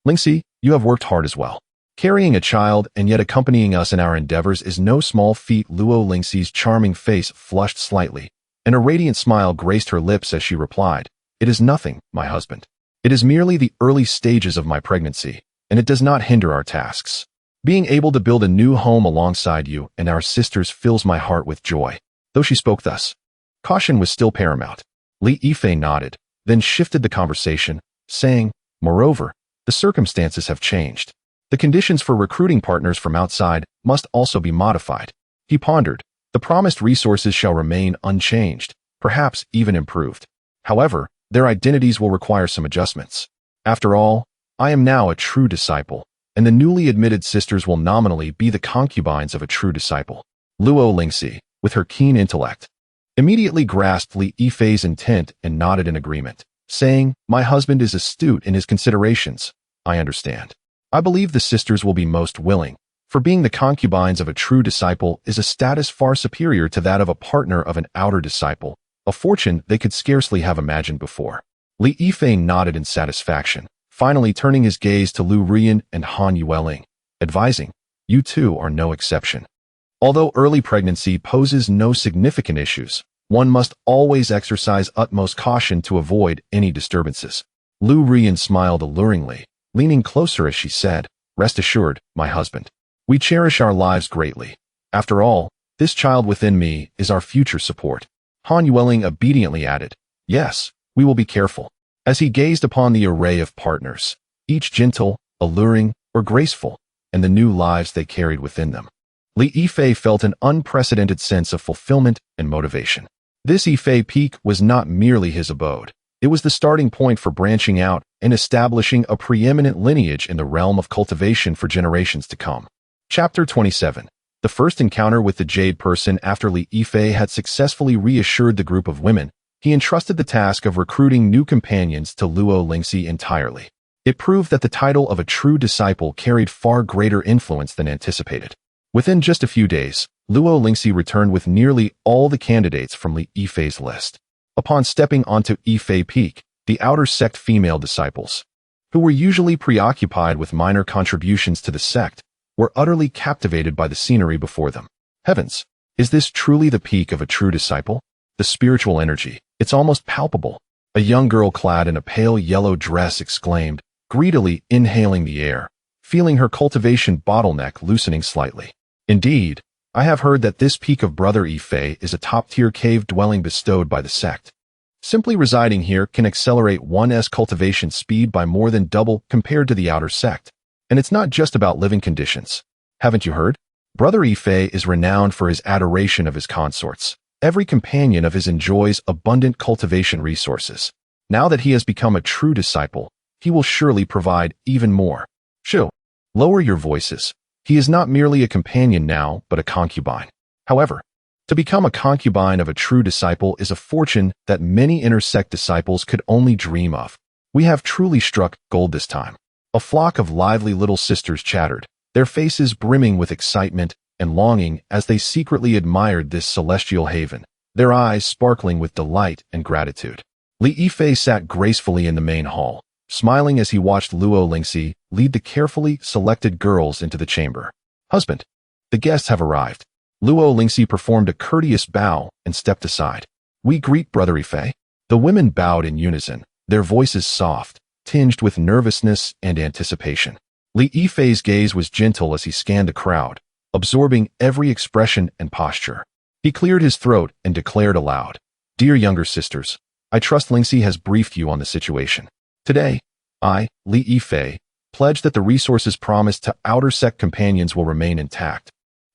"Lingxi, You have worked hard as well. Carrying a child and yet accompanying us in our endeavors is no small feat. Luo Lingxi's charming face flushed slightly, and a radiant smile graced her lips as she replied, "It is nothing, my husband. It is merely the early stages of my pregnancy, and it does not hinder our tasks. Being able to build a new home alongside you and our sisters fills my heart with joy." Though she spoke thus, caution was still paramount. Li Yifei nodded, then shifted the conversation, saying, "Moreover, the circumstances have changed. The conditions for recruiting partners from outside must also be modified." He pondered. "The promised resources shall remain unchanged, perhaps even improved. However, their identities will require some adjustments. After all, I am now a true disciple, and the newly admitted sisters will nominally be the concubines of a true disciple." Luo Lingxi, with her keen intellect, immediately grasped Li Yifei's intent and nodded in agreement, saying, "My husband is astute in his considerations. I understand. I believe the sisters will be most willing, for being the concubines of a true disciple is a status far superior to that of a partner of an outer disciple, a fortune they could scarcely have imagined before." Li Yifei nodded in satisfaction, finally turning his gaze to Lu Rian and Han Yueling, advising, "You two are no exception. Although early pregnancy poses no significant issues, one must always exercise utmost caution to avoid any disturbances." Lu Rian smiled alluringly, leaning closer as she said, "Rest assured, my husband. We cherish our lives greatly. After all, this child within me is our future support." Han Yueling obediently added, "Yes, we will be careful." As he gazed upon the array of partners, each gentle, alluring, or graceful, and the new lives they carried within them, Li Yifei felt an unprecedented sense of fulfillment and motivation. This Yifei peak was not merely his abode. It was the starting point for branching out and establishing a preeminent lineage in the realm of cultivation for generations to come. Chapter 27. The first encounter with the Jade Person. After Li Yifei had successfully reassured the group of women, he entrusted the task of recruiting new companions to Luo Lingxi entirely. It proved that the title of a true disciple carried far greater influence than anticipated. Within just a few days, Luo Lingxi returned with nearly all the candidates from Li Yifei's list. Upon stepping onto Yifei Peak, the outer sect female disciples, who were usually preoccupied with minor contributions to the sect, were utterly captivated by the scenery before them. Heavens, is this truly the peak of a true disciple? The spiritual energy, it's almost palpable. A young girl clad in a pale yellow dress exclaimed, greedily inhaling the air, feeling her cultivation bottleneck loosening slightly. "Indeed, I have heard that this peak of Brother Yifei is a top-tier cave dwelling bestowed by the sect. Simply residing here can accelerate one's cultivation speed by more than double compared to the outer sect. And it's not just about living conditions. Haven't you heard? Brother Yifei is renowned for his adoration of his consorts. Every companion of his enjoys abundant cultivation resources. Now that he has become a true disciple, he will surely provide even more." Shoo, lower your voices. He is not merely a companion now, but a concubine. However, to become a concubine of a true disciple is a fortune that many inner sect disciples could only dream of. We have truly struck gold this time. A flock of lively little sisters chattered, their faces brimming with excitement and longing as they secretly admired this celestial haven, their eyes sparkling with delight and gratitude. Li Yifei sat gracefully in the main hall, smiling as he watched Luo Lingxi lead the carefully selected girls into the chamber. "Husband, the guests have arrived." Luo Lingxi performed a courteous bow and stepped aside. "We greet Brother Yifei." The women bowed in unison, their voices soft, tinged with nervousness and anticipation. Li Yifei's gaze was gentle as he scanned the crowd, absorbing every expression and posture. He cleared his throat and declared aloud, "Dear younger sisters, I trust Lingxi has briefed you on the situation. Today, I, Li Yifei, pledge that the resources promised to outer sect companions will remain intact,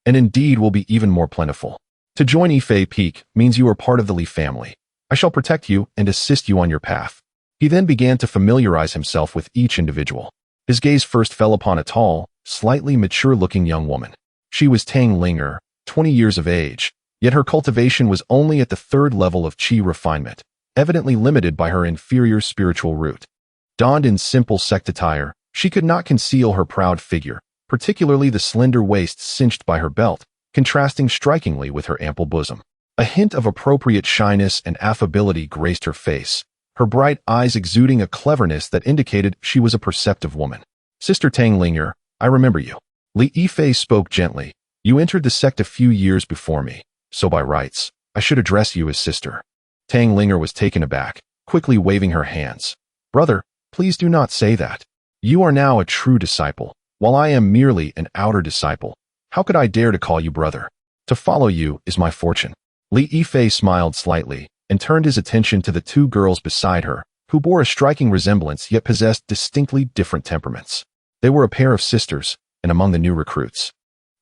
and indeed will be even more plentiful. To join Yifei Peak means you are part of the Li family. I shall protect you and assist you on your path." He then began to familiarize himself with each individual. His gaze first fell upon a tall, slightly mature-looking young woman. She was Tang Linger, 20 years of age, yet her cultivation was only at the third level of qi refinement, evidently limited by her inferior spiritual root. Donned in simple sect attire, she could not conceal her proud figure, particularly the slender waist cinched by her belt, contrasting strikingly with her ample bosom. A hint of appropriate shyness and affability graced her face, her bright eyes exuding a cleverness that indicated she was a perceptive woman. Sister Tang Ling'er, I remember you. Li Yifei spoke gently. You entered the sect a few years before me, so by rights, I should address you as sister. Tang Ling'er was taken aback, quickly waving her hands. Brother, please do not say that. You are now a true disciple, while I am merely an outer disciple. How could I dare to call you brother? To follow you is my fortune. Li Yifei smiled slightly and turned his attention to the two girls beside her, who bore a striking resemblance yet possessed distinctly different temperaments. They were a pair of sisters, and among the new recruits.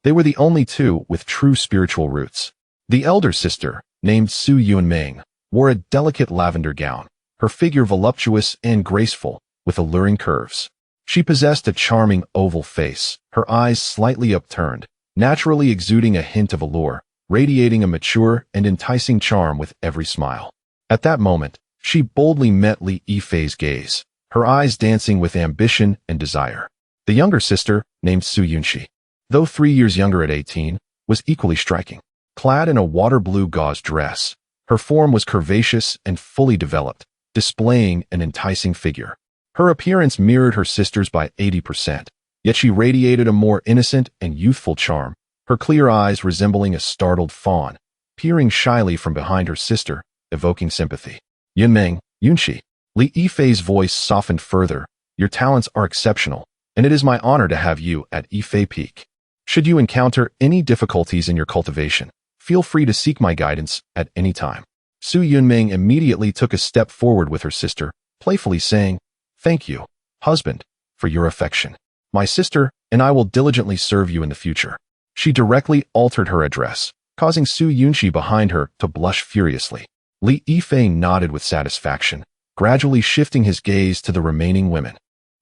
They were the only two with true spiritual roots. The elder sister, named Su Yanran, wore a delicate lavender gown, her figure voluptuous and graceful, with alluring curves. She possessed a charming oval face, her eyes slightly upturned, naturally exuding a hint of allure, radiating a mature and enticing charm with every smile. At that moment, she boldly met Li Yifei's gaze, her eyes dancing with ambition and desire. The younger sister, named Su Yanran, though 3 years younger at 18, was equally striking. Clad in a water blue gauze dress, her form was curvaceous and fully developed, displaying an enticing figure. Her appearance mirrored her sister's by 80%, yet she radiated a more innocent and youthful charm, her clear eyes resembling a startled fawn, peering shyly from behind her sister, evoking sympathy. Yunmeng, Yunxi. Li Yifei's voice softened further. Your talents are exceptional, and it is my honor to have you at Yifei Peak. Should you encounter any difficulties in your cultivation, feel free to seek my guidance at any time. Su Yanran immediately took a step forward with her sister, playfully saying, Thank you, husband, for your affection. My sister and I will diligently serve you in the future. She directly altered her address, causing Su Yanran behind her to blush furiously. Li Yifei nodded with satisfaction, gradually shifting his gaze to the remaining women.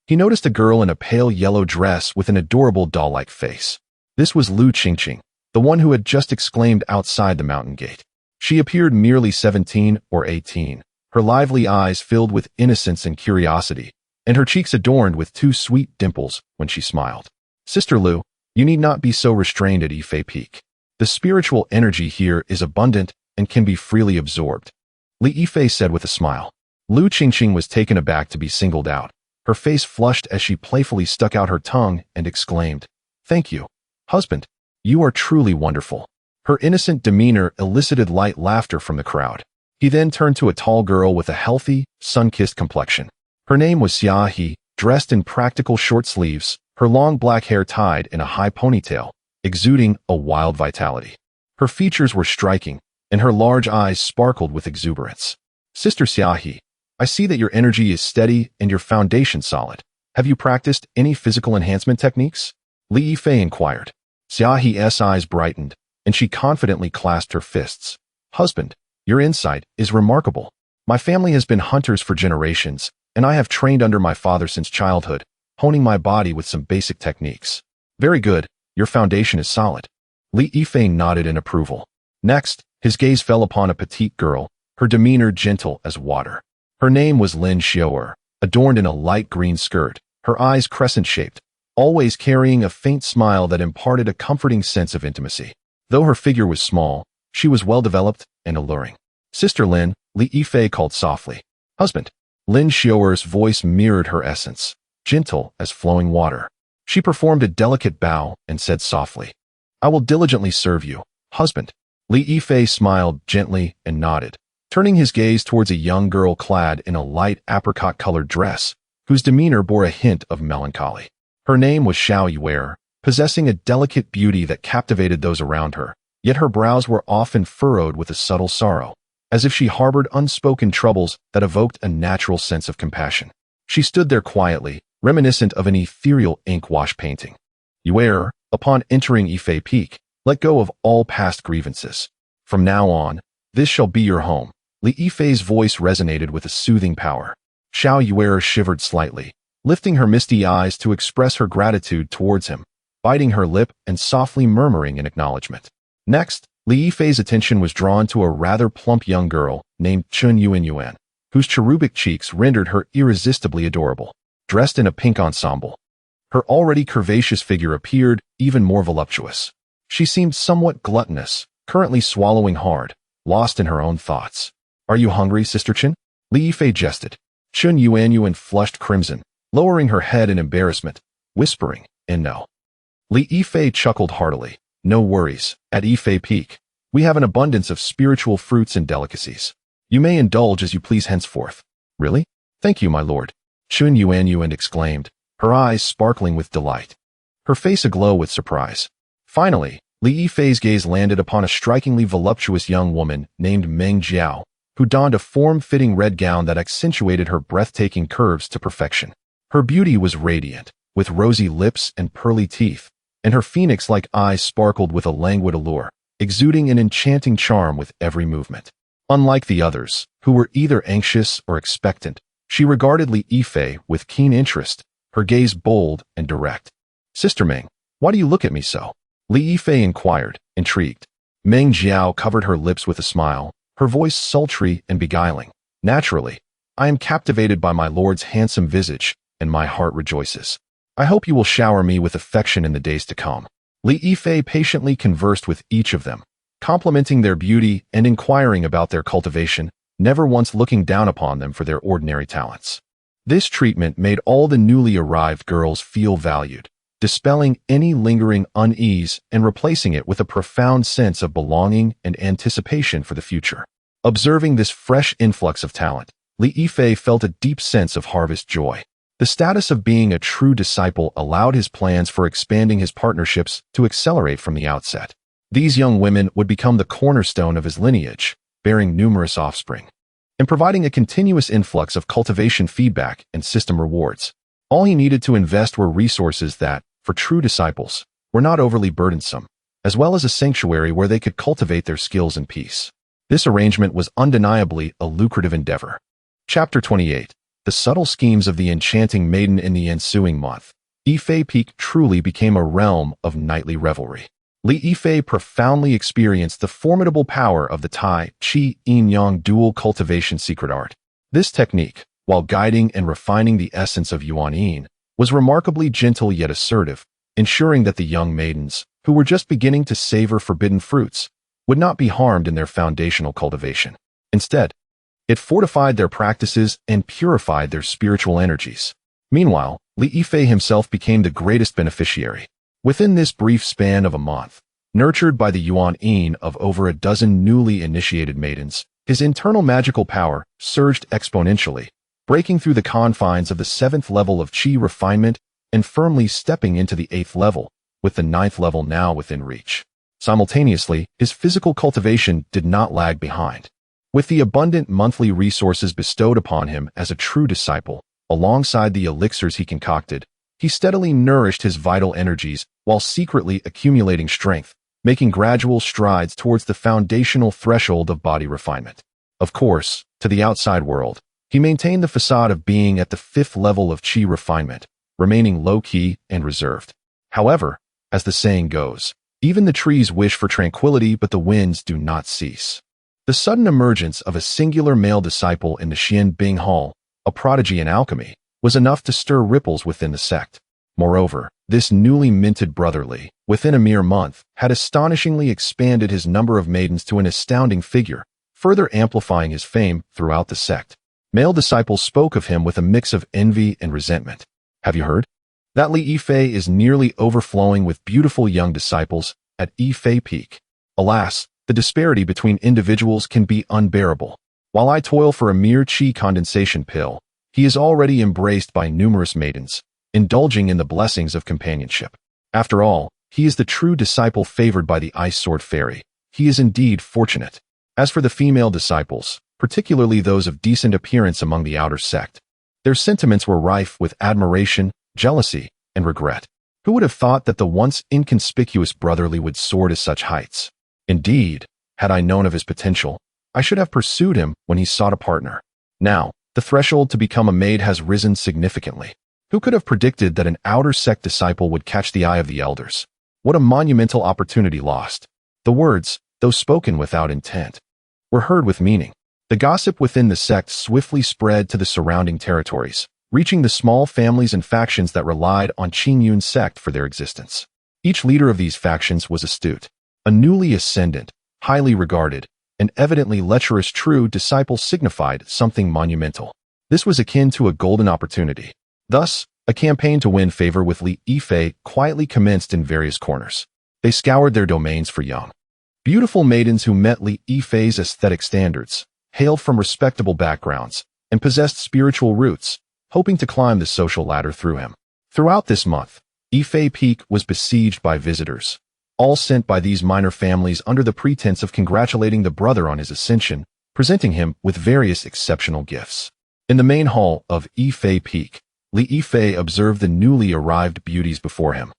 He noticed a girl in a pale yellow dress with an adorable doll-like face. This was Lin Qingxue, the one who had just exclaimed outside the mountain gate. She appeared merely 17 or 18, her lively eyes filled with innocence and curiosity, and her cheeks adorned with 2 sweet dimples when she smiled. Sister Lu, you need not be so restrained at Yifei Peak. The spiritual energy here is abundant and can be freely absorbed. Li Yifei said with a smile. Lin Qingxue was taken aback to be singled out. Her face flushed as she playfully stuck out her tongue and exclaimed, Thank you, husband. You are truly wonderful. Her innocent demeanor elicited light laughter from the crowd. He then turned to a tall girl with a healthy, sun-kissed complexion. Her name was Xiaohe, dressed in practical short sleeves, her long black hair tied in a high ponytail, exuding a wild vitality. Her features were striking, and her large eyes sparkled with exuberance. Sister Xiaohe, I see that your energy is steady and your foundation solid. Have you practiced any physical enhancement techniques? Li Yifei inquired. Xiaohe's eyes brightened, and she confidently clasped her fists. Husband, your insight is remarkable. My family has been hunters for generations, and I have trained under my father since childhood, honing my body with some basic techniques. Very good, your foundation is solid. Li Yifei nodded in approval. Next, his gaze fell upon a petite girl, her demeanor gentle as water. Her name was Lin Qingxue, adorned in a light green skirt, her eyes crescent-shaped, always carrying a faint smile that imparted a comforting sense of intimacy. Though her figure was small, she was well-developed and alluring. Sister Lin, Li Yifei called softly. Husband. Lin Qingxue's voice mirrored her essence, gentle as flowing water. She performed a delicate bow and said softly, I will diligently serve you, husband. Li Yifei smiled gently and nodded, turning his gaze towards a young girl clad in a light apricot-colored dress, whose demeanor bore a hint of melancholy. Her name was Su Yanran, possessing a delicate beauty that captivated those around her, yet her brows were often furrowed with a subtle sorrow, as if she harbored unspoken troubles that evoked a natural sense of compassion. She stood there quietly, reminiscent of an ethereal ink-wash painting. Yanran, upon entering Yifei Peak, let go of all past grievances. From now on, this shall be your home. Li Yifei's voice resonated with a soothing power. Su Yanran shivered slightly, lifting her misty eyes to express her gratitude towards him, biting her lip and softly murmuring in acknowledgement. Next, Li Yifei's attention was drawn to a rather plump young girl named Chun Yuan, whose cherubic cheeks rendered her irresistibly adorable. Dressed in a pink ensemble, her already curvaceous figure appeared even more voluptuous. She seemed somewhat gluttonous, currently swallowing hard, lost in her own thoughts. Are you hungry, Sister Chen? Li Yifei jested. Chun Yuan flushed crimson, lowering her head in embarrassment, whispering, and no. Li Yifei chuckled heartily. No worries, at Yifei Peak, we have an abundance of spiritual fruits and delicacies. You may indulge as you please henceforth. Really? Thank you, my lord. Su Yanran exclaimed, her eyes sparkling with delight, her face aglow with surprise. Finally, Li Yifei's gaze landed upon a strikingly voluptuous young woman named Meng Jiao, who donned a form-fitting red gown that accentuated her breathtaking curves to perfection. Her beauty was radiant, with rosy lips and pearly teeth, and her phoenix-like eyes sparkled with a languid allure, exuding an enchanting charm with every movement. Unlike the others, who were either anxious or expectant, she regarded Li Yifei with keen interest, her gaze bold and direct. Sister Meng, why do you look at me so? Li Yifei inquired, intrigued. Meng Jiao covered her lips with a smile, her voice sultry and beguiling. Naturally, I am captivated by my lord's handsome visage, and my heart rejoices. I hope you will shower me with affection in the days to come. Li Yifei patiently conversed with each of them, complimenting their beauty and inquiring about their cultivation, never once looking down upon them for their ordinary talents. This treatment made all the newly arrived girls feel valued, dispelling any lingering unease and replacing it with a profound sense of belonging and anticipation for the future. Observing this fresh influx of talent, Li Yifei felt a deep sense of harvest joy. The status of being a true disciple allowed his plans for expanding his partnerships to accelerate from the outset. These young women would become the cornerstone of his lineage, bearing numerous offspring, and providing a continuous influx of cultivation feedback and system rewards. All he needed to invest were resources that, for true disciples, were not overly burdensome, as well as a sanctuary where they could cultivate their skills in peace. This arrangement was undeniably a lucrative endeavor. Chapter 28. The subtle schemes of the enchanting maiden. In the ensuing month, Yifei Peak truly became a realm of nightly revelry. Li Yifei profoundly experienced the formidable power of the Tai Chi Yin Yang dual cultivation secret art. This technique, while guiding and refining the essence of Yuan Yin, was remarkably gentle yet assertive, ensuring that the young maidens, who were just beginning to savor forbidden fruits, would not be harmed in their foundational cultivation. Instead, it fortified their practices and purified their spiritual energies. Meanwhile, Li Yifei himself became the greatest beneficiary. Within this brief span of a month, nurtured by the Yuan Yin of over a dozen newly initiated maidens, his internal magical power surged exponentially, breaking through the confines of the 7th level of Qi refinement and firmly stepping into the 8th level, with the 9th level now within reach. Simultaneously, his physical cultivation did not lag behind. With the abundant monthly resources bestowed upon him as a true disciple, alongside the elixirs he concocted, he steadily nourished his vital energies while secretly accumulating strength, making gradual strides towards the foundational threshold of body refinement. Of course, to the outside world, he maintained the facade of being at the 5th level of Qi refinement, remaining low-key and reserved. However, as the saying goes, even the trees wish for tranquility, but the winds do not cease. The sudden emergence of a singular male disciple in the Xian Bing Hall, a prodigy in alchemy, was enough to stir ripples within the sect. Moreover, this newly minted brotherly, within a mere month, had astonishingly expanded his number of maidens to an astounding figure, further amplifying his fame throughout the sect. Male disciples spoke of him with a mix of envy and resentment. Have you heard? That Li Yifei is nearly overflowing with beautiful young disciples at Yifei Peak. Alas, the disparity between individuals can be unbearable. While I toil for a mere Qi condensation pill, he is already embraced by numerous maidens, indulging in the blessings of companionship. After all, he is the true disciple favored by the Ice Sword Fairy. He is indeed fortunate. As for the female disciples, particularly those of decent appearance among the outer sect, their sentiments were rife with admiration, jealousy, and regret. Who would have thought that the once inconspicuous brotherly would soar to such heights? Indeed, had I known of his potential, I should have pursued him when he sought a partner. Now, the threshold to become a maid has risen significantly. Who could have predicted that an outer sect disciple would catch the eye of the elders? What a monumental opportunity lost. The words, though spoken without intent, were heard with meaning. The gossip within the sect swiftly spread to the surrounding territories, reaching the small families and factions that relied on Qingyun's sect for their existence. Each leader of these factions was astute. A newly ascendant, highly regarded, and evidently lecherous true disciple signified something monumental. This was akin to a golden opportunity. Thus, A campaign to win favor with Li Yifei quietly commenced in various corners. They scoured their domains for young, beautiful maidens who met Li Yifei's aesthetic standards, hailed from respectable backgrounds, and possessed spiritual roots, hoping to climb the social ladder through him. Throughout this month, Yifei Peak was besieged by visitors, all sent by these minor families under the pretense of congratulating the brother on his ascension, presenting him with various exceptional gifts. In the main hall of Yifei Peak, Li Yifei observed the newly arrived beauties before him,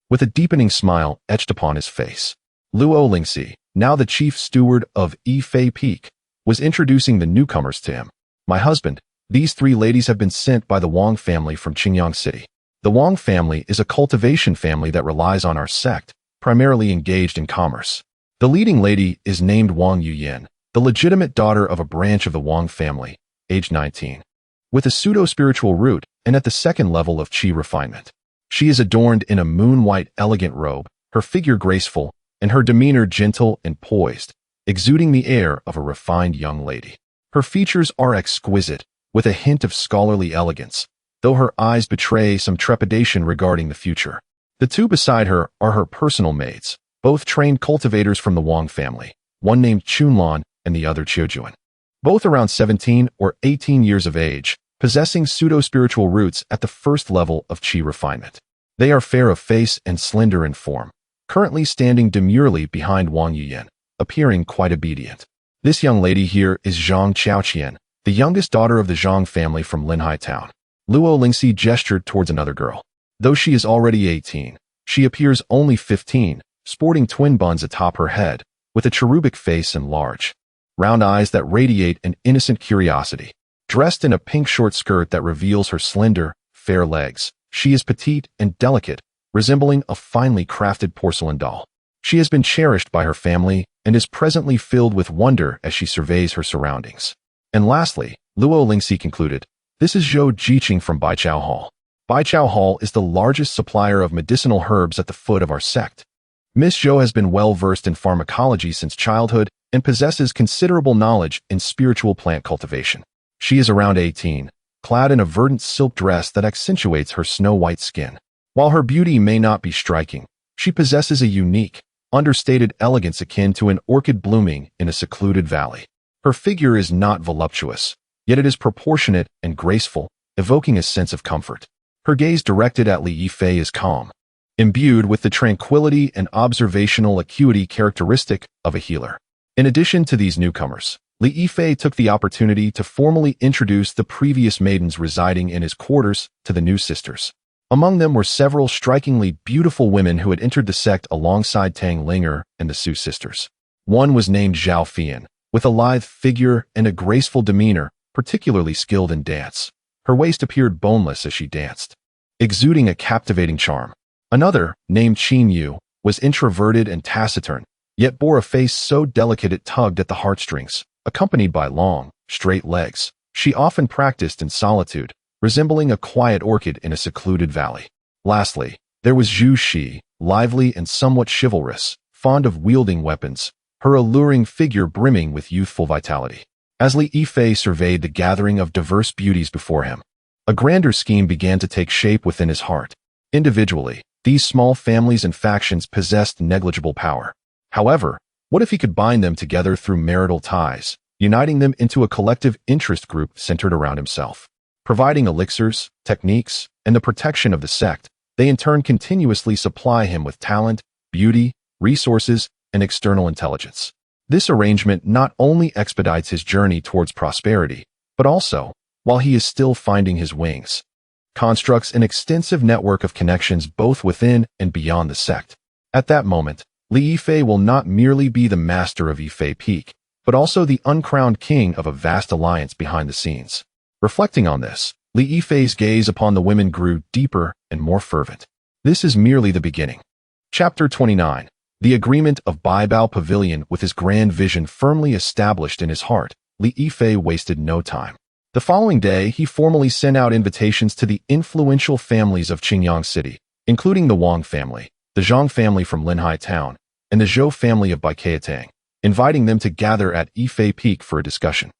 with a deepening smile etched upon his face. Luo Lingxi, now the chief steward of Yifei Peak, was introducing the newcomers to him. My husband, these three ladies have been sent by the Wang family from Qingyang City. The Wang family is a cultivation family that relies on our sect, primarily engaged in commerce. The leading lady is named Wang Yuyan, the legitimate daughter of a branch of the Wang family, age 19, with a pseudo-spiritual root and at the second level of qi refinement. She is adorned in a moon-white elegant robe, her figure graceful, and her demeanor gentle and poised, exuding the air of a refined young lady. Her features are exquisite, with a hint of scholarly elegance, though her eyes betray some trepidation regarding the future. The two beside her are her personal maids, both trained cultivators from the Wang family, one named Chunlan and the other Qiujuan. Both around 17 or 18 years of age, possessing pseudo-spiritual roots at the first level of qi refinement. They are fair of face and slender in form, currently standing demurely behind Wang Yuyan, appearing quite obedient. This young lady here is Zhang Chaoqian, the youngest daughter of the Zhang family from Linhai town. Luo Lingxi gestured towards another girl. Though she is already 18, she appears only 15, sporting twin buns atop her head, with a cherubic face and large, round eyes that radiate an innocent curiosity. Dressed in a pink short skirt that reveals her slender, fair legs, she is petite and delicate, resembling a finely crafted porcelain doll. She has been cherished by her family and is presently filled with wonder as she surveys her surroundings. And lastly, Luo Lingxi concluded, this is Zhou Jiqing from Baichao Hall. Baichao Hall is the largest supplier of medicinal herbs at the foot of our sect. Miss Zhou has been well versed in pharmacology since childhood and possesses considerable knowledge in spiritual plant cultivation. She is around 18, clad in a verdant silk dress that accentuates her snow-white skin. While her beauty may not be striking, she possesses a unique, understated elegance akin to an orchid blooming in a secluded valley. Her figure is not voluptuous, yet it is proportionate and graceful, evoking a sense of comfort. Her gaze directed at Li Yifei is calm, imbued with the tranquility and observational acuity characteristic of a healer. In addition to these newcomers, Li Yifei took the opportunity to formally introduce the previous maidens residing in his quarters to the new sisters. Among them were several strikingly beautiful women who had entered the sect alongside Tang Linger and the Su sisters. One was named Zhao Fian, with a lithe figure and a graceful demeanor, particularly skilled in dance. Her waist appeared boneless as she danced, exuding a captivating charm. Another, named Qin Yu, was introverted and taciturn, yet bore a face so delicate it tugged at the heartstrings. Accompanied by long, straight legs, she often practiced in solitude, resembling a quiet orchid in a secluded valley. Lastly, there was Zhu Shi, lively and somewhat chivalrous, fond of wielding weapons, her alluring figure brimming with youthful vitality. As Li Yifei surveyed the gathering of diverse beauties before him, a grander scheme began to take shape within his heart. Individually, these small families and factions possessed negligible power. However, what if he could bind them together through marital ties, uniting them into a collective interest group centered around himself? Providing elixirs, techniques, and the protection of the sect, they in turn continuously supply him with talent, beauty, resources, and external intelligence. This arrangement not only expedites his journey towards prosperity, but also, while he is still finding his wings, constructs an extensive network of connections both within and beyond the sect. At that moment, Li Yifei will not merely be the master of Yifei Peak, but also the uncrowned king of a vast alliance behind the scenes. Reflecting on this, Li Yifei's gaze upon the women grew deeper and more fervent. This is merely the beginning. Chapter 29. The agreement of Baibao Pavilion. With his grand vision firmly established in his heart, Li Yifei wasted no time. The following day, he formally sent out invitations to the influential families of Qingyang City, including the Wang family, the Zhang family from Linhai town, and the Zhou family of Baikatang, inviting them to gather at Yifei Peak for a discussion.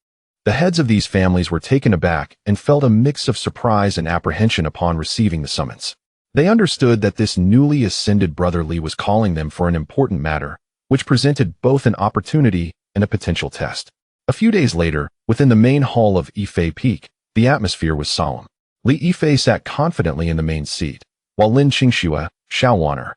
The heads of these families were taken aback and felt a mix of surprise and apprehension upon receiving the summons. They understood that this newly ascended brother Li was calling them for an important matter, which presented both an opportunity and a potential test. A few days later, within the main hall of Yifei Peak, the atmosphere was solemn. Li Yifei sat confidently in the main seat, while Lin Qingxue, Su Yanran,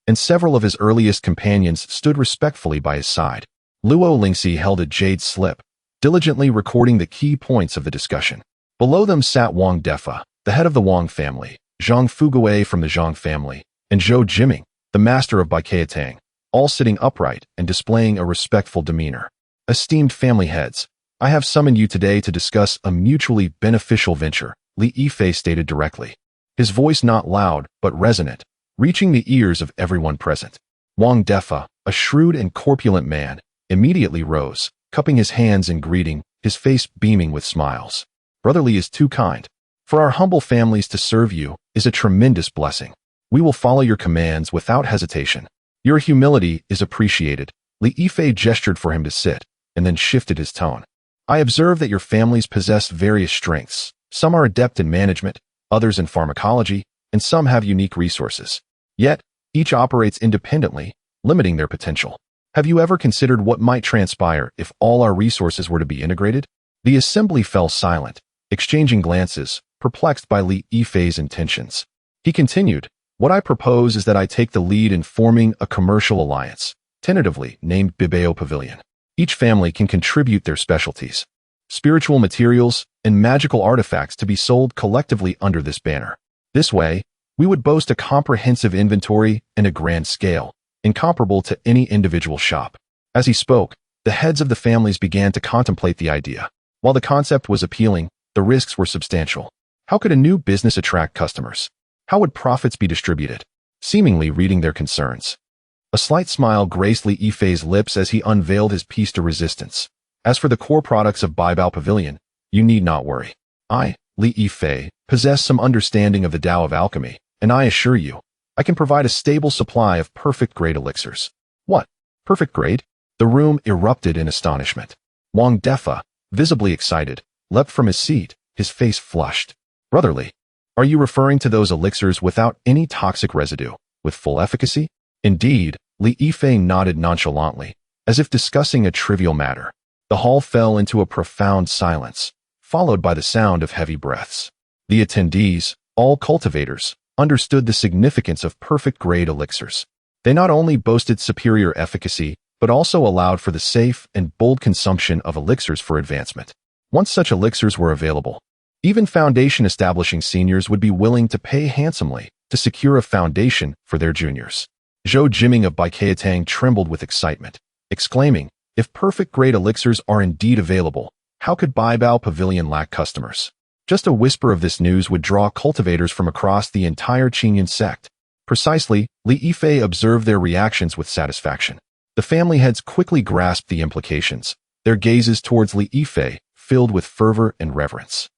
and several of his earliest companions stood respectfully by his side. Luo Lingxi held a jade slip, diligently recording the key points of the discussion. Below them sat Wang Defa, the head of the Wang family, Zhang Fugui from the Zhang family, and Zhou Jiming, the master of Baikeatang, all sitting upright and displaying a respectful demeanor. Esteemed family heads, I have summoned you today to discuss a mutually beneficial venture, Li Yifei stated directly. His voice not loud, but resonant, reaching the ears of everyone present. Wang Defa, a shrewd and corpulent man, immediately rose, cupping his hands in greeting, his face beaming with smiles. Brother Li is too kind. For our humble families to serve you is a tremendous blessing. We will follow your commands without hesitation. Your humility is appreciated. Li Yifei gestured for him to sit, and then shifted his tone. I observe that your families possess various strengths. Some are adept in management, others in pharmacology, and some have unique resources. Yet, each operates independently, limiting their potential. Have you ever considered what might transpire if all our resources were to be integrated? The assembly fell silent, exchanging glances, perplexed by Li Yifei's intentions. He continued, what I propose is that I take the lead in forming a commercial alliance, tentatively named Bibeo Pavilion. Each family can contribute their specialties, spiritual materials, and magical artifacts to be sold collectively under this banner. This way, we would boast a comprehensive inventory and a grand scale, incomparable to any individual shop. As he spoke, the heads of the families began to contemplate the idea. While the concept was appealing, the risks were substantial. How could a new business attract customers? How would profits be distributed? Seemingly reading their concerns. A slight smile graced Li Yifei's lips as he unveiled his piece de resistance. As for the core products of Baibao Pavilion, you need not worry. I, Li Yifei, possess some understanding of the Tao of alchemy, and I assure you, I can provide a stable supply of perfect-grade elixirs. What? Perfect grade? The room erupted in astonishment. Wang Defa, visibly excited, leapt from his seat, his face flushed. Brother Li, are you referring to those elixirs without any toxic residue, with full efficacy? Indeed, Li Yifei nodded nonchalantly, as if discussing a trivial matter. The hall fell into a profound silence, followed by the sound of heavy breaths. The attendees, all cultivators, understood the significance of perfect-grade elixirs. They not only boasted superior efficacy, but also allowed for the safe and bold consumption of elixirs for advancement. Once such elixirs were available, even foundation-establishing seniors would be willing to pay handsomely to secure a foundation for their juniors. Zhou Jiming of Baikeatang trembled with excitement, exclaiming, if perfect-grade elixirs are indeed available, how could Baibao Pavilion lack customers? Just a whisper of this news would draw cultivators from across the entire Qingyan sect. Precisely, Li Yifei observed their reactions with satisfaction. The family heads quickly grasped the implications, their gazes towards Li Yifei filled with fervor and reverence.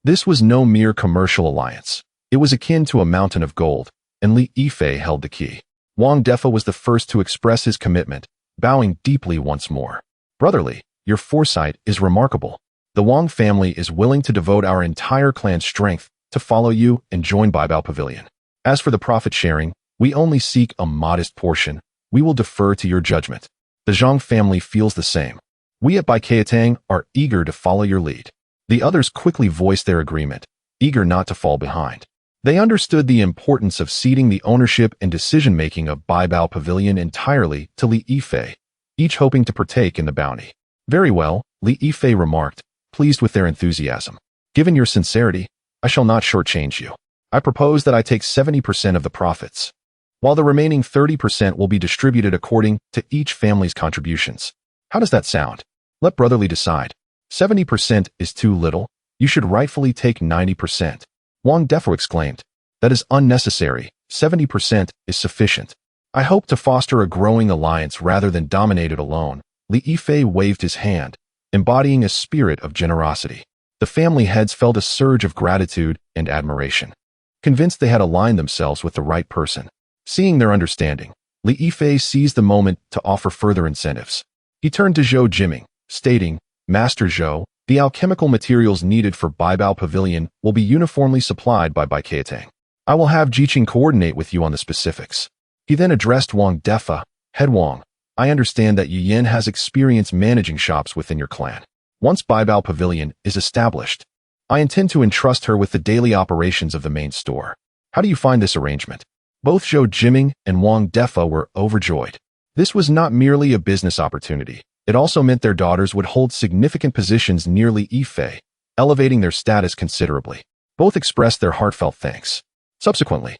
This was no mere commercial alliance. It was akin to a mountain of gold, and Li Yifei held the key. Wang Defa was the first to express his commitment, bowing deeply once more. Brother Li, your foresight is remarkable. The Wang family is willing to devote our entire clan's strength to follow you and join Baibao Pavilion. As for the profit sharing, we only seek a modest portion. We will defer to your judgment. The Zhang family feels the same. We at Baikeatang are eager to follow your lead. The others quickly voiced their agreement, eager not to fall behind. They understood the importance of ceding the ownership and decision-making of Baibao Pavilion entirely to Li Yifei, each hoping to partake in the bounty. Very well, Li Yifei remarked, pleased with their enthusiasm. Given your sincerity, I shall not shortchange you. I propose that I take 70% of the profits, while the remaining 30% will be distributed according to each family's contributions. How does that sound? Let Brother Li decide. 70% is too little. You should rightfully take 90%. Wang Defa exclaimed. That is unnecessary. 70% is sufficient. I hope to foster a growing alliance rather than dominate it alone. Li Yifei waved his hand, embodying a spirit of generosity. The family heads felt a surge of gratitude and admiration, convinced they had aligned themselves with the right person. Seeing their understanding, Li Yifei seized the moment to offer further incentives. He turned to Zhou Jiming, stating, Master Zhou, The alchemical materials needed for Baibao Pavilion will be uniformly supplied by Baiketang. I will have Jiqing coordinate with you on the specifics. He then addressed Wang Defa. Head Wang, I understand that Yin has experience managing shops within your clan. Once Baibao Pavilion is established, I intend to entrust her with the daily operations of the main store. How do you find this arrangement? Both Zhou Jiming and Wang Defa were overjoyed. This was not merely a business opportunity. It also meant their daughters would hold significant positions near Li Yifei, elevating their status considerably. Both expressed their heartfelt thanks. Subsequently,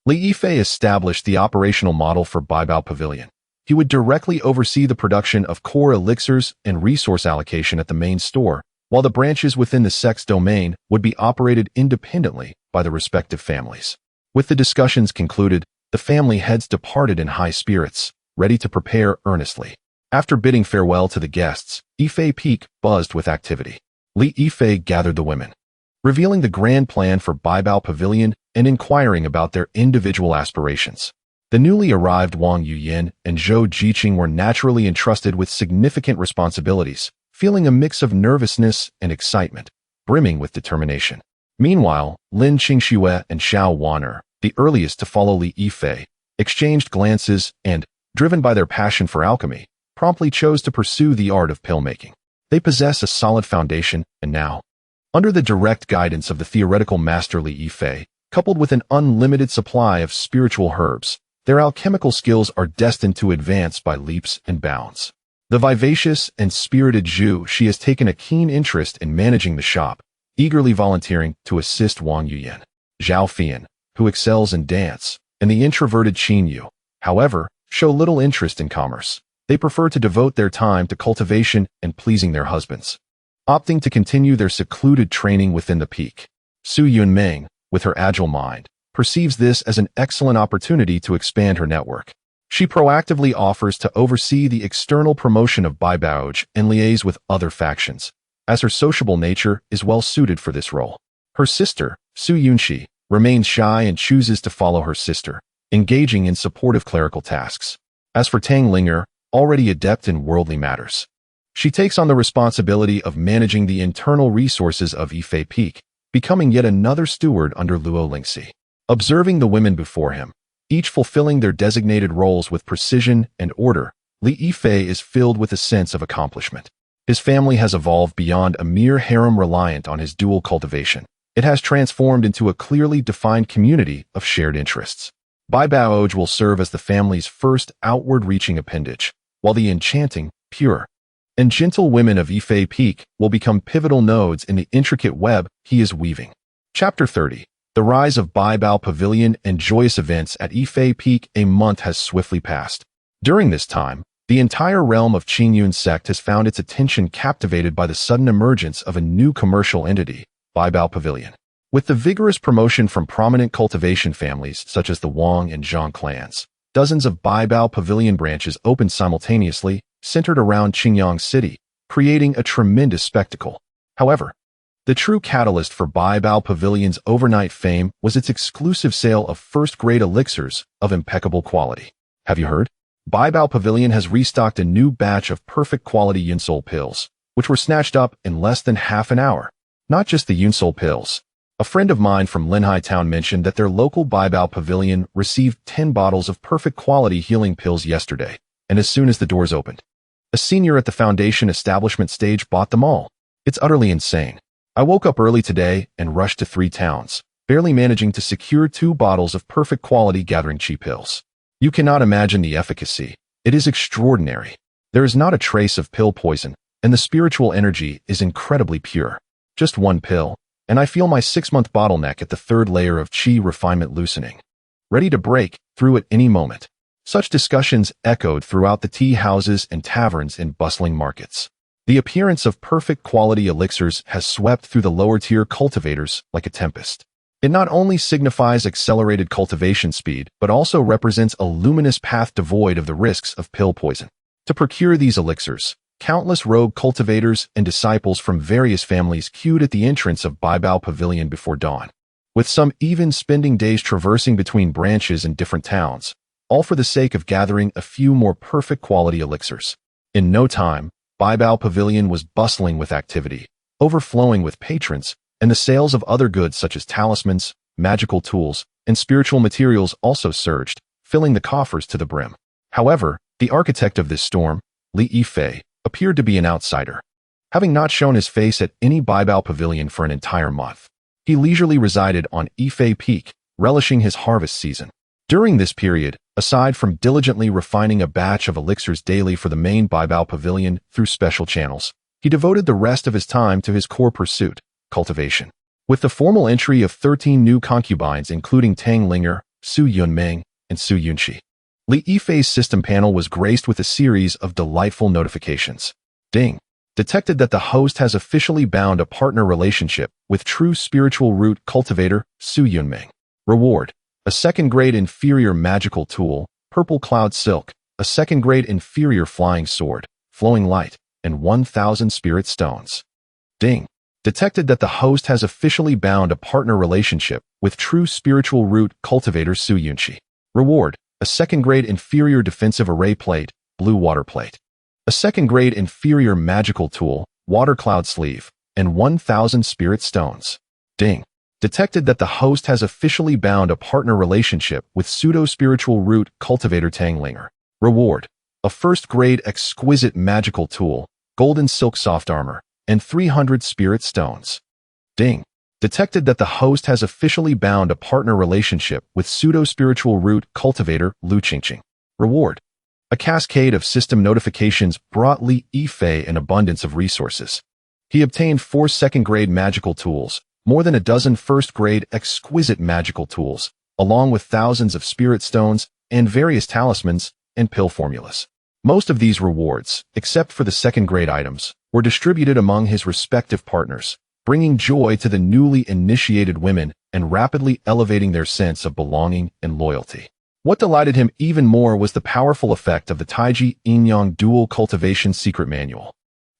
Li Yifei established the operational model for Baibao Pavilion. He would directly oversee the production of core elixirs and resource allocation at the main store, while the branches within the sect's domain would be operated independently by the respective families. With the discussions concluded, the family heads departed in high spirits, ready to prepare earnestly. After bidding farewell to the guests, Yifei Peak buzzed with activity. Li Yifei gathered the women, revealing the grand plan for Baibao Pavilion and inquiring about their individual aspirations. The newly arrived Wang Yuyin and Zhou Jiqing were naturally entrusted with significant responsibilities, feeling a mix of nervousness and excitement, brimming with determination. Meanwhile, Lin Qingxue and Xiao Wan'er, the earliest to follow Li Yifei, exchanged glances and, driven by their passion for alchemy, promptly chose to pursue the art of pill-making. They possess a solid foundation, and now, under the direct guidance of the theoretical master Li Yifei, coupled with an unlimited supply of spiritual herbs, their alchemical skills are destined to advance by leaps and bounds. The vivacious and spirited Zhu, she has taken a keen interest in managing the shop, eagerly volunteering to assist Wang Yuyan. Zhao Fian, who excels in dance, and the introverted Qin Yu, however, show little interest in commerce. They prefer to devote their time to cultivation and pleasing their husbands, opting to continue their secluded training within the peak. Su Yanran, with her agile mind, perceives this as an excellent opportunity to expand her network. She proactively offers to oversee the external promotion of Baibaoj and liaise with other factions, as her sociable nature is well suited for this role. Her sister, Su Yunxi, remains shy and chooses to follow her sister, engaging in supportive clerical tasks. As for Tang Linger, already adept in worldly matters, she takes on the responsibility of managing the internal resources of Yifei Peak, becoming yet another steward under Luo Lingxi. Observing the women before him, each fulfilling their designated roles with precision and order, Li Yifei is filled with a sense of accomplishment. His family has evolved beyond a mere harem reliant on his dual cultivation. It has transformed into a clearly defined community of shared interests. Baibaoj will serve as the family's first outward-reaching appendage, while the enchanting, pure, and gentle women of Yifei Peak will become pivotal nodes in the intricate web he is weaving. Chapter 30. The rise of Baibao Pavilion and joyous events at Yifei Peak. A month has swiftly passed. During this time, the entire realm of Qingyun's sect has found its attention captivated by the sudden emergence of a new commercial entity, Baibao Pavilion. With the vigorous promotion from prominent cultivation families such as the Wang and Zhang clans, dozens of Baibao Pavilion branches opened simultaneously, centered around Qingyang City, creating a tremendous spectacle. However, the true catalyst for Baibao Pavilion's overnight fame was its exclusive sale of first-grade elixirs of impeccable quality. Have you heard? Baibao Pavilion has restocked a new batch of perfect-quality Yunsol pills, which were snatched up in less than half an hour. Not just the Yunsol pills. A friend of mine from Linhai Town mentioned that their local Baibao Pavilion received 10 bottles of perfect-quality healing pills yesterday, and as soon as the doors opened, a senior at the foundation establishment stage bought them all. It's utterly insane. I woke up early today and rushed to 3 towns, barely managing to secure 2 bottles of perfect quality gathering chi pills. You cannot imagine the efficacy. It is extraordinary. There is not a trace of pill poison, and the spiritual energy is incredibly pure. Just 1 pill, and I feel my 6-month bottleneck at the 3rd layer of chi refinement loosening, ready to break through at any moment. Such discussions echoed throughout the tea houses and taverns in bustling markets. The appearance of perfect quality elixirs has swept through the lower-tier cultivators like a tempest. It not only signifies accelerated cultivation speed, but also represents a luminous path devoid of the risks of pill poison. To procure these elixirs, countless rogue cultivators and disciples from various families queued at the entrance of Baibao Pavilion before dawn, with some even spending days traversing between branches in different towns, all for the sake of gathering a few more perfect quality elixirs. In no time, Baibao Pavilion was bustling with activity, overflowing with patrons, and the sales of other goods such as talismans, magical tools, and spiritual materials also surged, filling the coffers to the brim. However, the architect of this storm, Lin Qingxue, appeared to be an outsider. Having not shown his face at any Baibao pavilion for an entire month, he leisurely resided on Yifei Peak, relishing his harvest season. During this period, aside from diligently refining a batch of elixirs daily for the main Baibao pavilion through special channels, he devoted the rest of his time to his core pursuit, cultivation. With the formal entry of 13 new concubines including Tang Linger, Su Yanran, and Su Yanran, Lin Qingxue's system panel was graced with a series of delightful notifications. Ding! Detected that the host has officially bound a partner relationship with true spiritual root cultivator Su Yanran. Reward: a second-grade inferior magical tool, purple cloud silk, a second-grade inferior flying sword, flowing light, and 1,000 spirit stones. Ding! Detected that the host has officially bound a partner relationship with true spiritual root cultivator Su Yanran. Reward: a second-grade inferior defensive array plate, blue water plate, a second-grade inferior magical tool, water cloud sleeve, and 1,000 spirit stones. Ding! Detected that the host has officially bound a partner relationship with pseudo-spiritual root cultivator Tang Linger. Reward: a first-grade exquisite magical tool, golden silk soft armor, and 300 spirit stones. Ding! Detected that the host has officially bound a partner relationship with pseudo-spiritual root cultivator Lin Qingxue. Reward: a cascade of system notifications brought Lin Qingxue an abundance of resources. He obtained 4 second-grade magical tools, more than a dozen first-grade exquisite magical tools, along with thousands of spirit stones and various talismans and pill formulas. Most of these rewards, except for the second-grade items, were distributed among his respective partners, bringing joy to the newly initiated women and rapidly elevating their sense of belonging and loyalty. What delighted him even more was the powerful effect of the Taiji Yin-Yang Dual Cultivation Secret Manual.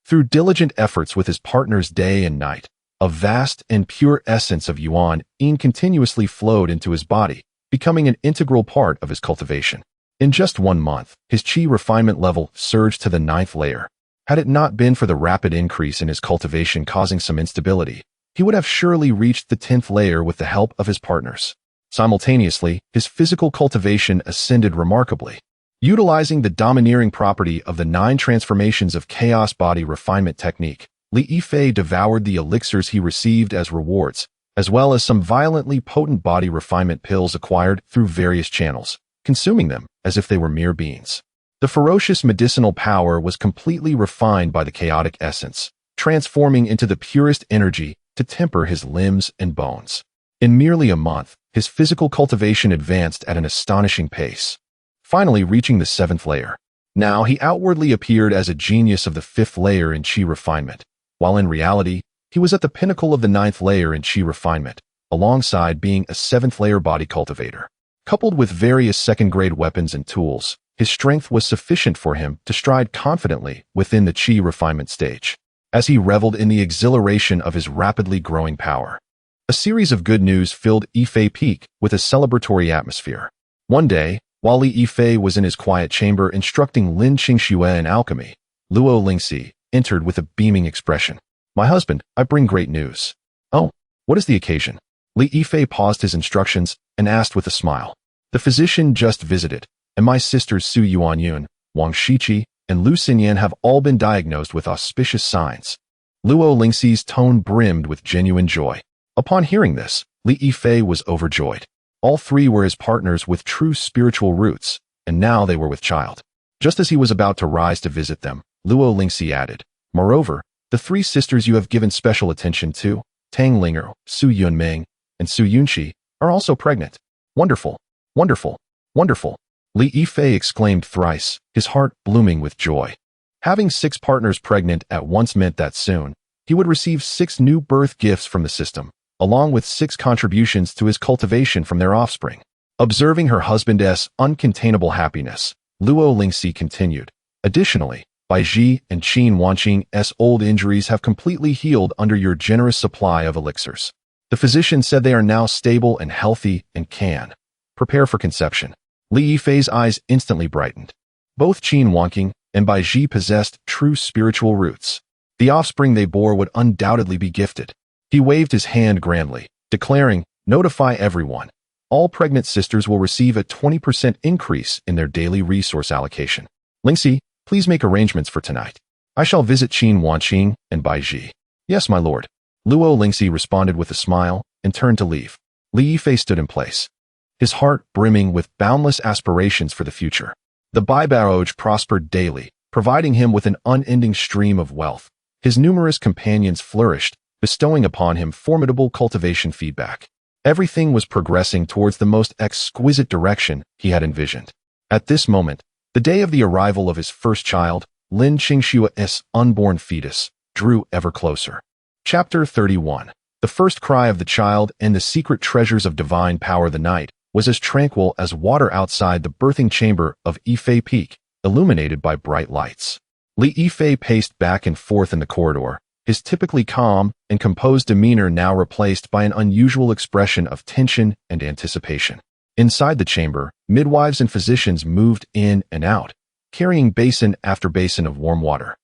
Through diligent efforts with his partners day and night, a vast and pure essence of Yuan Yin continuously flowed into his body, becoming an integral part of his cultivation. In just 1 month, his qi refinement level surged to the 9th layer. Had it not been for the rapid increase in his cultivation causing some instability, he would have surely reached the 10th layer with the help of his partners. Simultaneously, his physical cultivation ascended remarkably. Utilizing the domineering property of the 9 transformations of chaos body refinement technique, Lin Qingxue devoured the elixirs he received as rewards, as well as some violently potent body refinement pills acquired through various channels, consuming them as if they were mere beans. The ferocious medicinal power was completely refined by the chaotic essence, transforming into the purest energy to temper his limbs and bones. In merely a month, his physical cultivation advanced at an astonishing pace, finally reaching the 7th layer. Now he outwardly appeared as a genius of the 5th layer in qi refinement, while in reality, he was at the pinnacle of the 9th layer in qi refinement, alongside being a 7th layer body cultivator. Coupled with various second-grade weapons and tools, his strength was sufficient for him to stride confidently within the qi refinement stage, as he reveled in the exhilaration of his rapidly growing power. A series of good news filled Yifei Peak with a celebratory atmosphere. One day, while Lin Qingxue was in his quiet chamber instructing Lin Qingxue in alchemy, Luo Lingxi entered with a beaming expression. "My husband, I bring great news." "Oh, what is the occasion?" Lin Qingxue paused his instructions and asked with a smile. "The physician just visited, and my sisters Su Yanran, Wang Shiqi, and Lu Xinyan have all been diagnosed with auspicious signs." Luo Lingxi's tone brimmed with genuine joy. Upon hearing this, Lin Qingxue was overjoyed. All 3 were his partners with true spiritual roots, and now they were with child. Just as he was about to rise to visit them, Luo Lingxi added, "Moreover, the 3 sisters you have given special attention to, Tang Linger, Su Yanran, and Su Yanran, are also pregnant." "Wonderful! Wonderful! Wonderful!" Lin Qingxue exclaimed thrice, his heart blooming with joy. Having 6 partners pregnant at once meant that soon, he would receive 6 new birth gifts from the system, along with 6 contributions to his cultivation from their offspring. Observing her husband's uncontainable happiness, Luo Lingxi continued, "Additionally, Bai Ji and Qin Wanqing's old injuries have completely healed under your generous supply of elixirs. The physician said they are now stable and healthy and can prepare for conception." Lin Qingxue's eyes instantly brightened. Both Qin Wanqing and Bai Ji possessed true spiritual roots. The offspring they bore would undoubtedly be gifted. He waved his hand grandly, declaring, "Notify everyone. All pregnant sisters will receive a 20% increase in their daily resource allocation. Lingxi, please make arrangements for tonight. I shall visit Qin Wanqing and Baiji." "Yes, my lord." Luo Lingxi responded with a smile and turned to leave. Li Yifei stood in place, his heart brimming with boundless aspirations for the future. The Baibaoj prospered daily, providing him with an unending stream of wealth. His numerous companions flourished, bestowing upon him formidable cultivation feedback. Everything was progressing towards the most exquisite direction he had envisioned. At this moment, the day of the arrival of his first child, Lin Qingxue's unborn fetus, drew ever closer. Chapter 31. The first cry of the child and the secret treasures of divine power. The night was as tranquil as water outside the birthing chamber of Yifei Peak, illuminated by bright lights. Li Yifei paced back and forth in the corridor, his typically calm and composed demeanor now replaced by an unusual expression of tension and anticipation. Inside the chamber, midwives and physicians moved in and out, carrying basin after basin of warm water,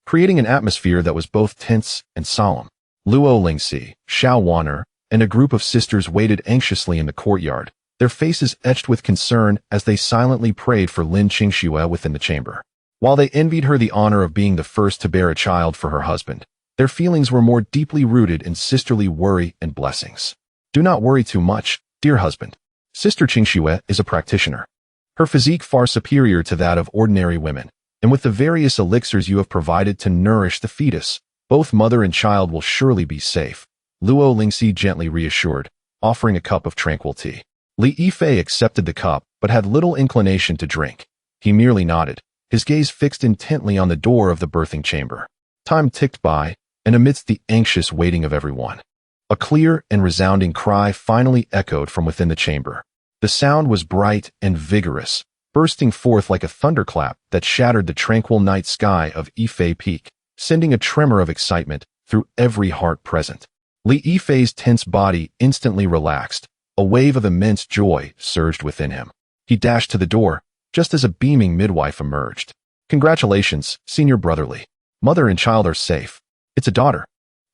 creating an atmosphere that was both tense and solemn. Luo Lingxi, Xiao Wan'er, and a group of sisters waited anxiously in the courtyard, their faces etched with concern as they silently prayed for Lin Qingxue within the chamber. While they envied her the honor of being the first to bear a child for her husband, their feelings were more deeply rooted in sisterly worry and blessings. "Do not worry too much, dear husband. Sister Qingxue is a practitioner. Her physique far superior to that of ordinary women, and with the various elixirs you have provided to nourish the fetus, both mother and child will surely be safe," Luo Lingxi gently reassured, offering a cup of tranquil tea. Li Yifei accepted the cup, but had little inclination to drink. He merely nodded, his gaze fixed intently on the door of the birthing chamber. Time ticked by, and amidst the anxious waiting of everyone, a clear and resounding cry finally echoed from within the chamber. The sound was bright and vigorous, bursting forth like a thunderclap that shattered the tranquil night sky of Yifei Peak, sending a tremor of excitement through every heart present. Li Yifei's tense body instantly relaxed. A wave of immense joy surged within him. He dashed to the door, just as a beaming midwife emerged. "Congratulations, Senior Brotherly. Mother and child are safe. It's a daughter,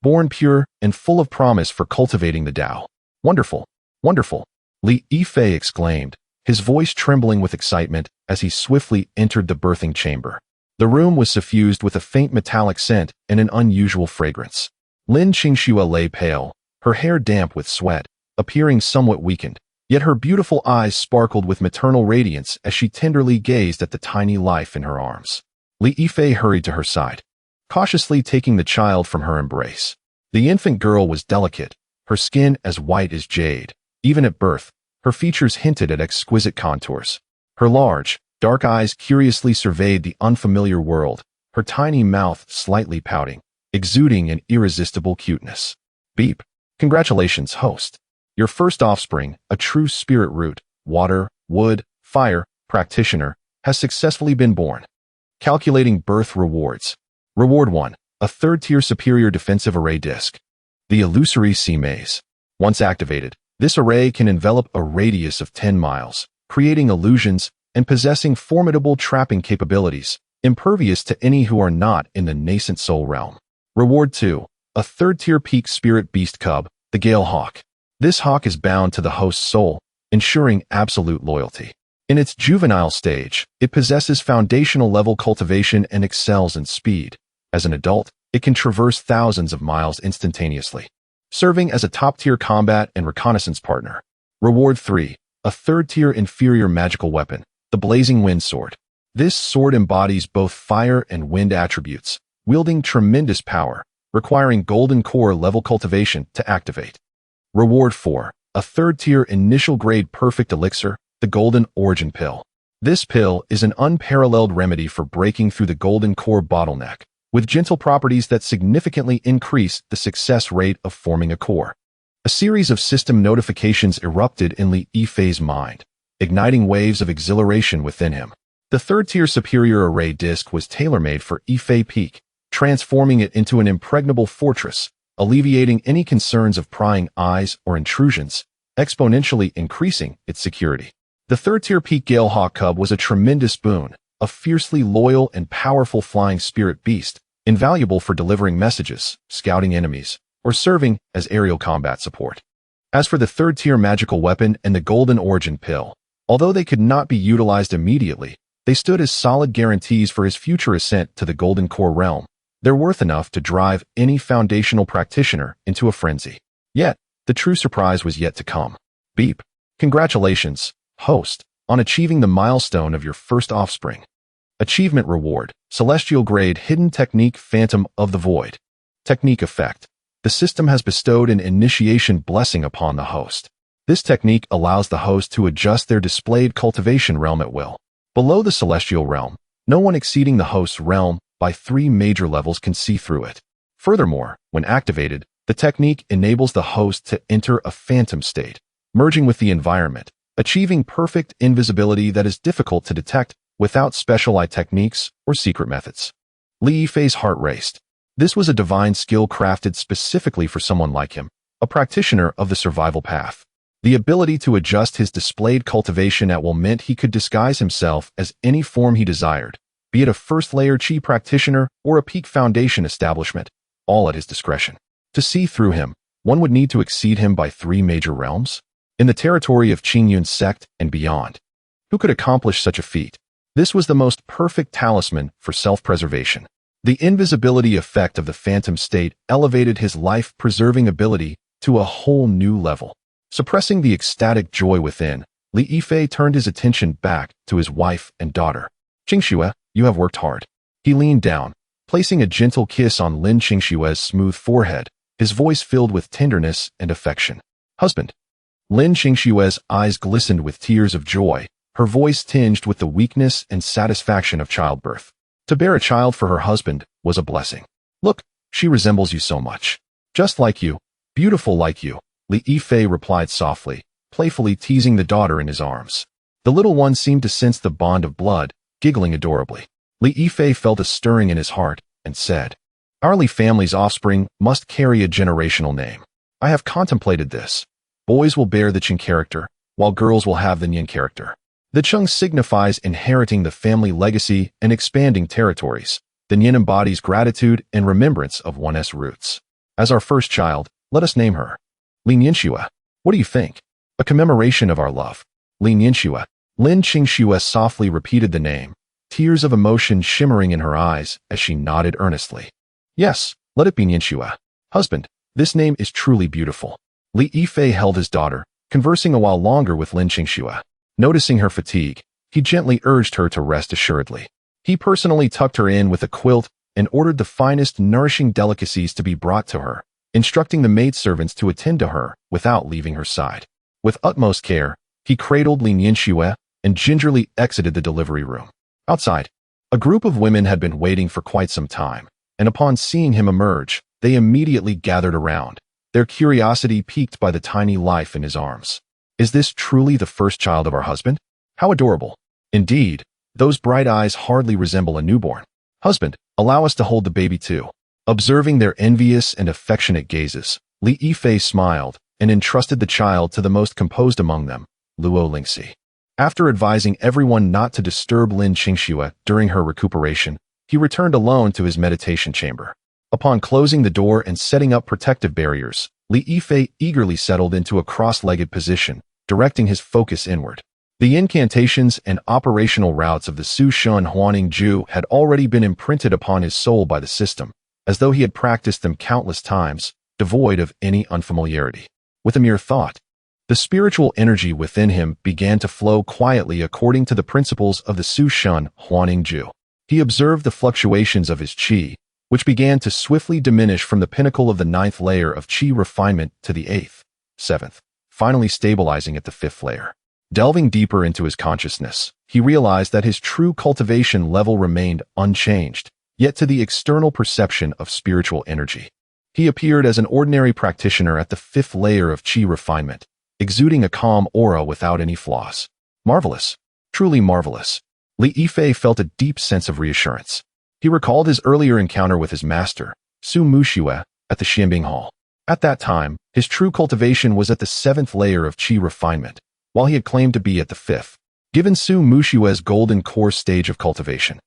born pure and full of promise for cultivating the Tao." "Wonderful, wonderful," Li Yifei exclaimed, his voice trembling with excitement as he swiftly entered the birthing chamber. The room was suffused with a faint metallic scent and an unusual fragrance. Lin Qingxue lay pale, her hair damp with sweat, appearing somewhat weakened, yet her beautiful eyes sparkled with maternal radiance as she tenderly gazed at the tiny life in her arms. Li Yifei hurried to her side, cautiously taking the child from her embrace. The infant girl was delicate, her skin as white as jade. Even at birth, her features hinted at exquisite contours. Her large, dark eyes curiously surveyed the unfamiliar world, her tiny mouth slightly pouting, exuding an irresistible cuteness. "Beep. Congratulations, host. Your first offspring, a true spirit root, water, wood, fire, practitioner, has successfully been born. Calculating birth rewards. Reward 1, a third-tier superior defensive array disc. The illusory sea maze. Once activated, this array can envelop a radius of 10 miles, creating illusions and possessing formidable trapping capabilities, impervious to any who are not in the nascent soul realm. Reward 2, a third-tier peak spirit beast cub, the Gale Hawk. This hawk is bound to the host's soul, ensuring absolute loyalty. In its juvenile stage, it possesses foundational level cultivation and excels in speed. As an adult, it can traverse thousands of miles instantaneously, serving as a top-tier combat and reconnaissance partner. Reward 3, a third-tier inferior magical weapon, the Blazing Wind Sword. This sword embodies both fire and wind attributes, wielding tremendous power, requiring golden core level cultivation to activate. Reward 4, a third-tier initial-grade perfect elixir, the Golden Origin Pill. This pill is an unparalleled remedy for breaking through the golden core bottleneck, with gentle properties that significantly increase the success rate of forming a core. A series of system notifications erupted in Li Yifei's mind, igniting waves of exhilaration within him. The third-tier superior array disc was tailor-made for Yifei Peak, transforming it into an impregnable fortress, alleviating any concerns of prying eyes or intrusions, exponentially increasing its security. The third-tier peak Galehawk cub was a tremendous boon, a fiercely loyal and powerful flying spirit beast, invaluable for delivering messages, scouting enemies, or serving as aerial combat support. As for the third-tier magical weapon and the Golden Origin Pill, although they could not be utilized immediately, they stood as solid guarantees for his future ascent to the Golden Core realm. They're worth enough to drive any foundational practitioner into a frenzy. Yet, the true surprise was yet to come. Beep. Congratulations, host, on achieving the milestone of your first offspring. Achievement reward, Celestial Grade Hidden Technique Phantom of the Void. Technique effect. The system has bestowed an initiation blessing upon the host. This technique allows the host to adjust their displayed cultivation realm at will. Below the celestial realm, no one exceeding the host's realm by 3 major levels can see through it. Furthermore, when activated, the technique enables the host to enter a phantom state, merging with the environment, achieving perfect invisibility that is difficult to detect without special eye techniques or secret methods. Li Yifei's heart raced. This was a divine skill crafted specifically for someone like him, a practitioner of the survival path. The ability to adjust his displayed cultivation at will meant he could disguise himself as any form he desired, be it a first-layer Qi practitioner or a peak foundation establishment, all at his discretion. To see through him, one would need to exceed him by 3 major realms, in the territory of Qingyun's sect and beyond. Who could accomplish such a feat? This was the most perfect talisman for self-preservation. The invisibility effect of the phantom state elevated his life-preserving ability to a whole new level. Suppressing the ecstatic joy within, Li Yifei turned his attention back to his wife and daughter. Qingxue, you have worked hard. He leaned down, placing a gentle kiss on Lin Qingxue's smooth forehead, his voice filled with tenderness and affection. Husband. Lin Qingxue's eyes glistened with tears of joy, her voice tinged with the weakness and satisfaction of childbirth. To bear a child for her husband was a blessing. Look, she resembles you so much. Just like you, beautiful like you, Li Yifei replied softly, playfully teasing the daughter in his arms. The little one seemed to sense the bond of blood, giggling adorably. Li Yifei felt a stirring in his heart and said, Our Li family's offspring must carry a generational name. I have contemplated this. Boys will bear the Qing character, while girls will have the Nian character. The Qing signifies inheriting the family legacy and expanding territories. The Nian embodies gratitude and remembrance of one's roots. As our first child, let us name her Lin Qingxue. What do you think? A commemoration of our love. Lin Qingxue. Lin Qingxue softly repeated the name, tears of emotion shimmering in her eyes as she nodded earnestly. Yes, let it be Qingxue. Husband, this name is truly beautiful. Li Yifei held his daughter, conversing a while longer with Lin Qingxue. Noticing her fatigue, he gently urged her to rest assuredly. He personally tucked her in with a quilt and ordered the finest nourishing delicacies to be brought to her, instructing the maidservants to attend to her without leaving her side. With utmost care, he cradled Lin Qingxue and gingerly exited the delivery room. Outside, a group of women had been waiting for quite some time, and upon seeing him emerge, they immediately gathered around, their curiosity piqued by the tiny life in his arms. Is this truly the first child of our husband? How adorable. Indeed, those bright eyes hardly resemble a newborn. Husband, allow us to hold the baby too. Observing their envious and affectionate gazes, Li Yifei smiled and entrusted the child to the most composed among them, Luo Lingxi. After advising everyone not to disturb Lin Qingxue during her recuperation, he returned alone to his meditation chamber. Upon closing the door and setting up protective barriers, Li Yifei eagerly settled into a cross-legged position, directing his focus inward. The incantations and operational routes of the Su Yanran Huaning Ju had already been imprinted upon his soul by the system, as though he had practiced them countless times, devoid of any unfamiliarity. With a mere thought, the spiritual energy within him began to flow quietly according to the principles of the Su Yanran Huaning Ju. He observed the fluctuations of his qi, which began to swiftly diminish from the pinnacle of the 9th layer of qi refinement to the 8th, 7th, finally stabilizing at the 5th layer. Delving deeper into his consciousness, he realized that his true cultivation level remained unchanged, yet to the external perception of spiritual energy, he appeared as an ordinary practitioner at the 5th layer of qi refinement, exuding a calm aura without any flaws. Marvelous. Truly marvelous. Li Yifei felt a deep sense of reassurance. He recalled his earlier encounter with his master, Su Yanran, at the Xianbing Hall. At that time, his true cultivation was at the 7th layer of qi refinement, while he had claimed to be at the 5th. Given Su Yanran's golden core stage of cultivation,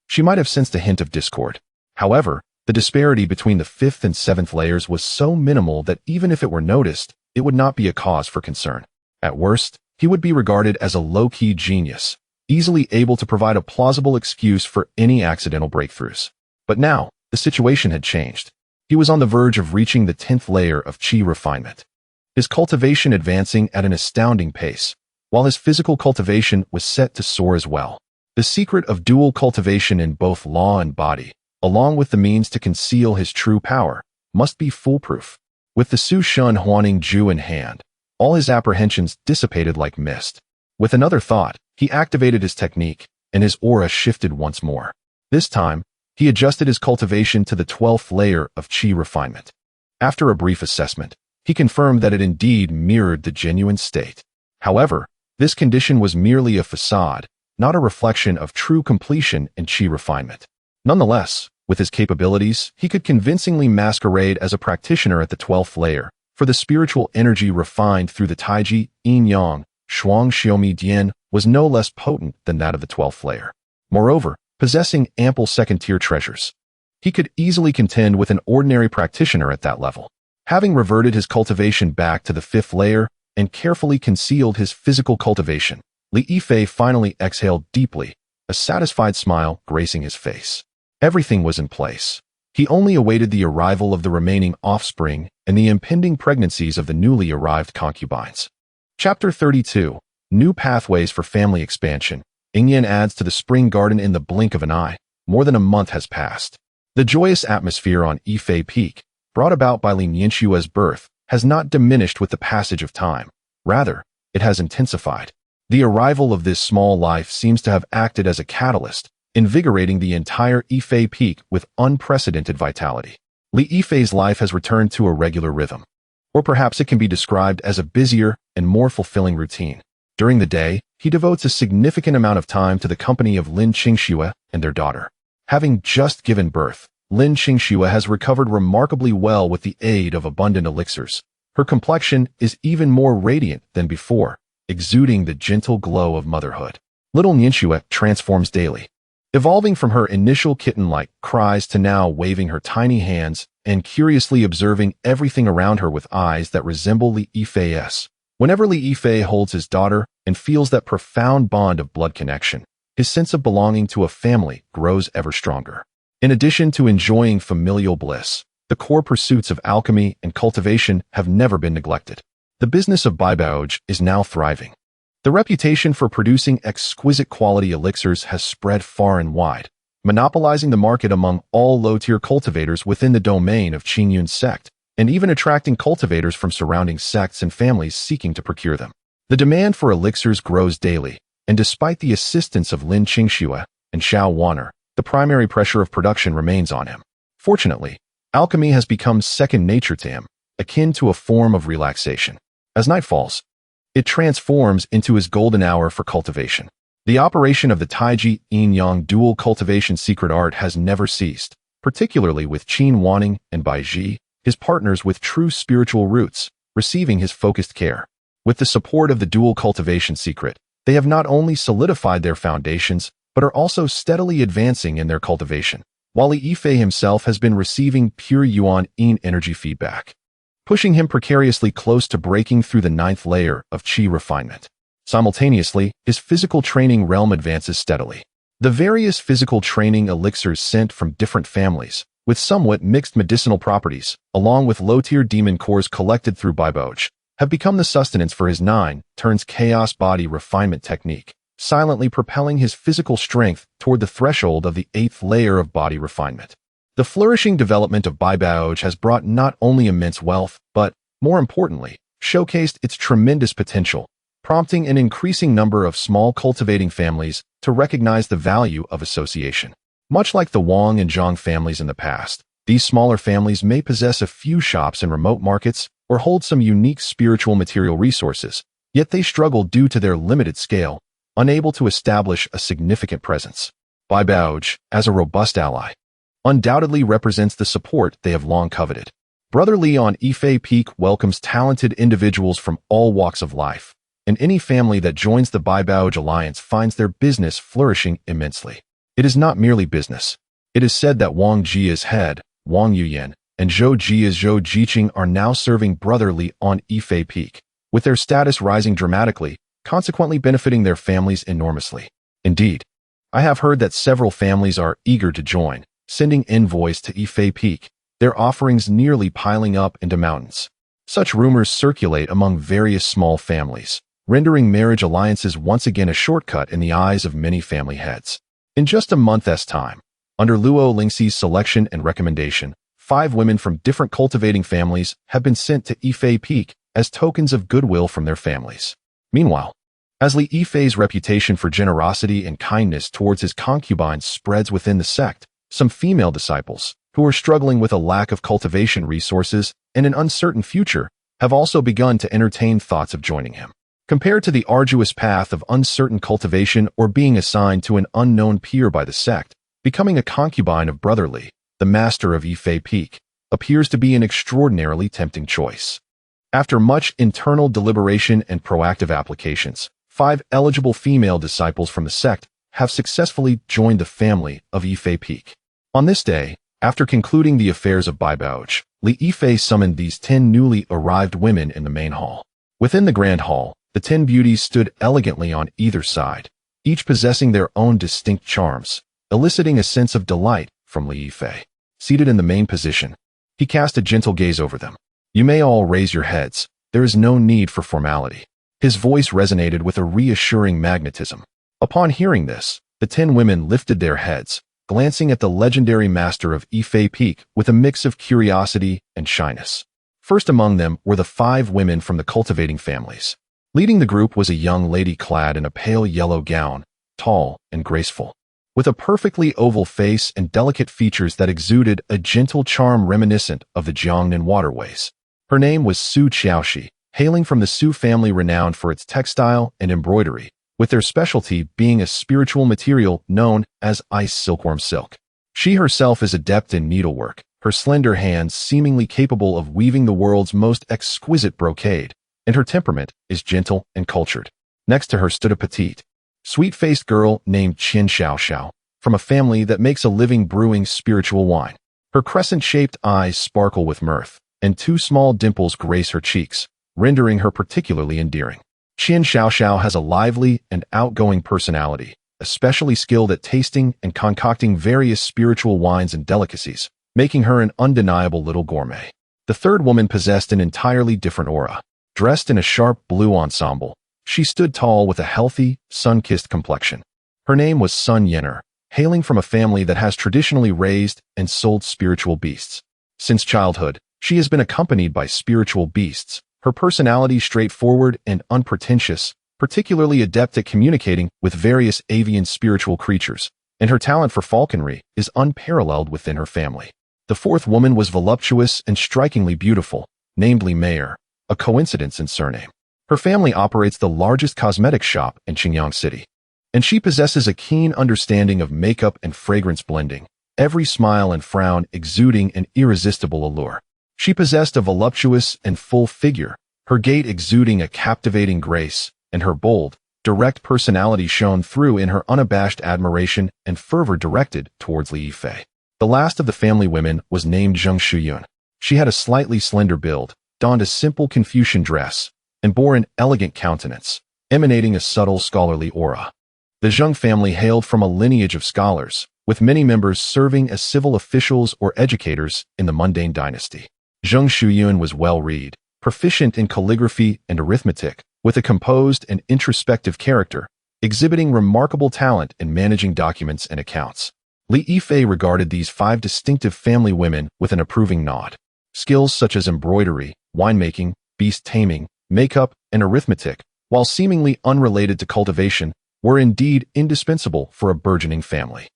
she might have sensed a hint of discord. However, The disparity between the 5th and 7th layers was so minimal that even if it were noticed, it would not be a cause for concern. At worst, he would be regarded as a low-key genius, easily able to provide a plausible excuse for any accidental breakthroughs. But now, the situation had changed. He was on the verge of reaching the 10th layer of qi refinement. His cultivation advancing at an astounding pace, while his physical cultivation was set to soar as well. The secret of dual cultivation in both law and body, along with the means to conceal his true power, must be foolproof. With the Su Shun Huaning Ju in hand, all his apprehensions dissipated like mist. With another thought, he activated his technique, and his aura shifted once more. This time, he adjusted his cultivation to the 12th layer of qi refinement. After a brief assessment, he confirmed that it indeed mirrored the genuine state. However, this condition was merely a facade, not a reflection of true completion in qi refinement. Nonetheless, with his capabilities, he could convincingly masquerade as a practitioner at the 12th layer, for the spiritual energy refined through the Taiji, Yin Yang, Shuang Xiaomi Dian was no less potent than that of the 12th layer. Moreover, possessing ample second-tier treasures, he could easily contend with an ordinary practitioner at that level. Having reverted his cultivation back to the 5th layer and carefully concealed his physical cultivation, Li Yifei finally exhaled deeply, a satisfied smile gracing his face. Everything was in place. He only awaited the arrival of the remaining offspring and the impending pregnancies of the newly arrived concubines. Chapter 32. New Pathways for Family Expansion. Yingyan adds to the spring garden in the blink of an eye. More than a month has passed. The joyous atmosphere on Yifei Peak, brought about by Lin Qingxue's birth, has not diminished with the passage of time. Rather, it has intensified. The arrival of this small life seems to have acted as a catalyst, invigorating the entire Yifei Peak with unprecedented vitality. Li Yifei's life has returned to a regular rhythm. Or perhaps it can be described as a busier and more fulfilling routine. During the day, he devotes a significant amount of time to the company of Lin Qingxue and their daughter. Having just given birth, Lin Qingxue has recovered remarkably well with the aid of abundant elixirs. Her complexion is even more radiant than before, exuding the gentle glow of motherhood. Little Qingxue transforms daily, evolving from her initial kitten-like cries to now waving her tiny hands and curiously observing everything around her with eyes that resemble Li Yifei's. Whenever Li Yifei holds his daughter and feels that profound bond of blood connection, his sense of belonging to a family grows ever stronger. In addition to enjoying familial bliss, the core pursuits of alchemy and cultivation have never been neglected. The business of baibaoge is now thriving. The reputation for producing exquisite quality elixirs has spread far and wide, monopolizing the market among all low-tier cultivators within the domain of Qingyun's sect, and even attracting cultivators from surrounding sects and families seeking to procure them. The demand for elixirs grows daily, and despite the assistance of Lin Qingxue and Xiao Wan'er, the primary pressure of production remains on him. Fortunately, alchemy has become second nature to him, akin to a form of relaxation. As night falls, it transforms into his golden hour for cultivation. The operation of the Taiji Yin Yang dual cultivation secret art has never ceased, particularly with Qin Wanning and Bai Ji, his partners with true spiritual roots, receiving his focused care. With the support of the dual cultivation secret, they have not only solidified their foundations, but are also steadily advancing in their cultivation, while Li Yifei himself has been receiving pure Yuan Yin energy feedback, pushing him precariously close to breaking through the 9th layer of qi refinement. Simultaneously, his physical training realm advances steadily. The various physical training elixirs sent from different families, with somewhat mixed medicinal properties, along with low-tier demon cores collected through baibaoge, have become the sustenance for his 9 turns chaos body refinement technique, silently propelling his physical strength toward the threshold of the 8th layer of body refinement. The flourishing development of baibaoge has brought not only immense wealth, but, more importantly, showcased its tremendous potential, prompting an increasing number of small cultivating families to recognize the value of association. Much like the Wang and Zhang families in the past, these smaller families may possess a few shops in remote markets or hold some unique spiritual material resources, yet they struggle due to their limited scale, unable to establish a significant presence. Baibaoge, as a robust ally, undoubtedly represents the support they have long coveted. Brother Li on Yifei Peak welcomes talented individuals from all walks of life, and any family that joins the Baibaoge Alliance finds their business flourishing immensely. It is not merely business. It is said that Wang Ji is head, Wang Yuyan, and Zhou Jiqing are now serving brotherly on Yifei Peak, with their status rising dramatically, consequently benefiting their families enormously. Indeed, I have heard that several families are eager to join, sending envoys to Yifei Peak, their offerings nearly piling up into mountains. Such rumors circulate among various small families, rendering marriage alliances once again a shortcut in the eyes of many family heads. In just a month's time, under Luo Lingxi's selection and recommendation, 5 women from different cultivating families have been sent to Yifei Peak as tokens of goodwill from their families. Meanwhile, as Li Yifei's reputation for generosity and kindness towards his concubines spreads within the sect, some female disciples, who are struggling with a lack of cultivation resources and an uncertain future, have also begun to entertain thoughts of joining him. Compared to the arduous path of uncertain cultivation or being assigned to an unknown peer by the sect, becoming a concubine of Brother Li, the master of Yifei Peak, appears to be an extraordinarily tempting choice. After much internal deliberation and proactive applications, 5 eligible female disciples from the sect have successfully joined the family of Yifei Peak. On this day, after concluding the affairs of Baibouj, Li Yifei summoned these 10 newly arrived women in the main hall. Within the grand hall, the 10 beauties stood elegantly on either side, each possessing their own distinct charms, eliciting a sense of delight from Li Yifei. Seated in the main position, he cast a gentle gaze over them. "You may all raise your heads. There is no need for formality." His voice resonated with a reassuring magnetism. Upon hearing this, the 10 women lifted their heads, glancing at the legendary master of Yifei Peak with a mix of curiosity and shyness. First among them were the 5 women from the cultivating families. Leading the group was a young lady clad in a pale yellow gown, tall and graceful, with a perfectly oval face and delicate features that exuded a gentle charm reminiscent of the Jiangnan waterways. Her name was Su Qiaoxi, hailing from the Su family renowned for its textile and embroidery, with their specialty being a spiritual material known as ice silkworm silk. She herself is adept in needlework, her slender hands seemingly capable of weaving the world's most exquisite brocade, and her temperament is gentle and cultured. Next to her stood a petite, sweet-faced girl named Qin Xiaoxiao, from a family that makes a living brewing spiritual wine. Her crescent-shaped eyes sparkle with mirth, and 2 small dimples grace her cheeks, rendering her particularly endearing. Qin Xiaoxiao has a lively and outgoing personality, especially skilled at tasting and concocting various spiritual wines and delicacies, making her an undeniable little gourmet. The third woman possessed an entirely different aura. Dressed in a sharp blue ensemble, she stood tall with a healthy, sun-kissed complexion. Her name was Su Yanran, hailing from a family that has traditionally raised and sold spiritual beasts. Since childhood, she has been accompanied by spiritual beasts, her personality straightforward and unpretentious, particularly adept at communicating with various avian spiritual creatures, and her talent for falconry is unparalleled within her family. The fourth woman was voluptuous and strikingly beautiful, namely Mayer, a coincidence in surname. Her family operates the largest cosmetics shop in Qingyang City, and she possesses a keen understanding of makeup and fragrance blending, every smile and frown exuding an irresistible allure. She possessed a voluptuous and full figure, her gait exuding a captivating grace, and her bold, direct personality shone through in her unabashed admiration and fervor directed towards Li Yifei. The last of the family women was named Zheng Shuyun. She had a slightly slender build, donned a simple Confucian dress, and bore an elegant countenance, emanating a subtle scholarly aura. The Zheng family hailed from a lineage of scholars, with many members serving as civil officials or educators in the mundane dynasty. Zheng Shuyun was well-read, proficient in calligraphy and arithmetic, with a composed and introspective character, exhibiting remarkable talent in managing documents and accounts. Li Yifei regarded these 5 distinctive family women with an approving nod. Skills such as embroidery, winemaking, beast taming, makeup, and arithmetic, while seemingly unrelated to cultivation, were indeed indispensable for a burgeoning family.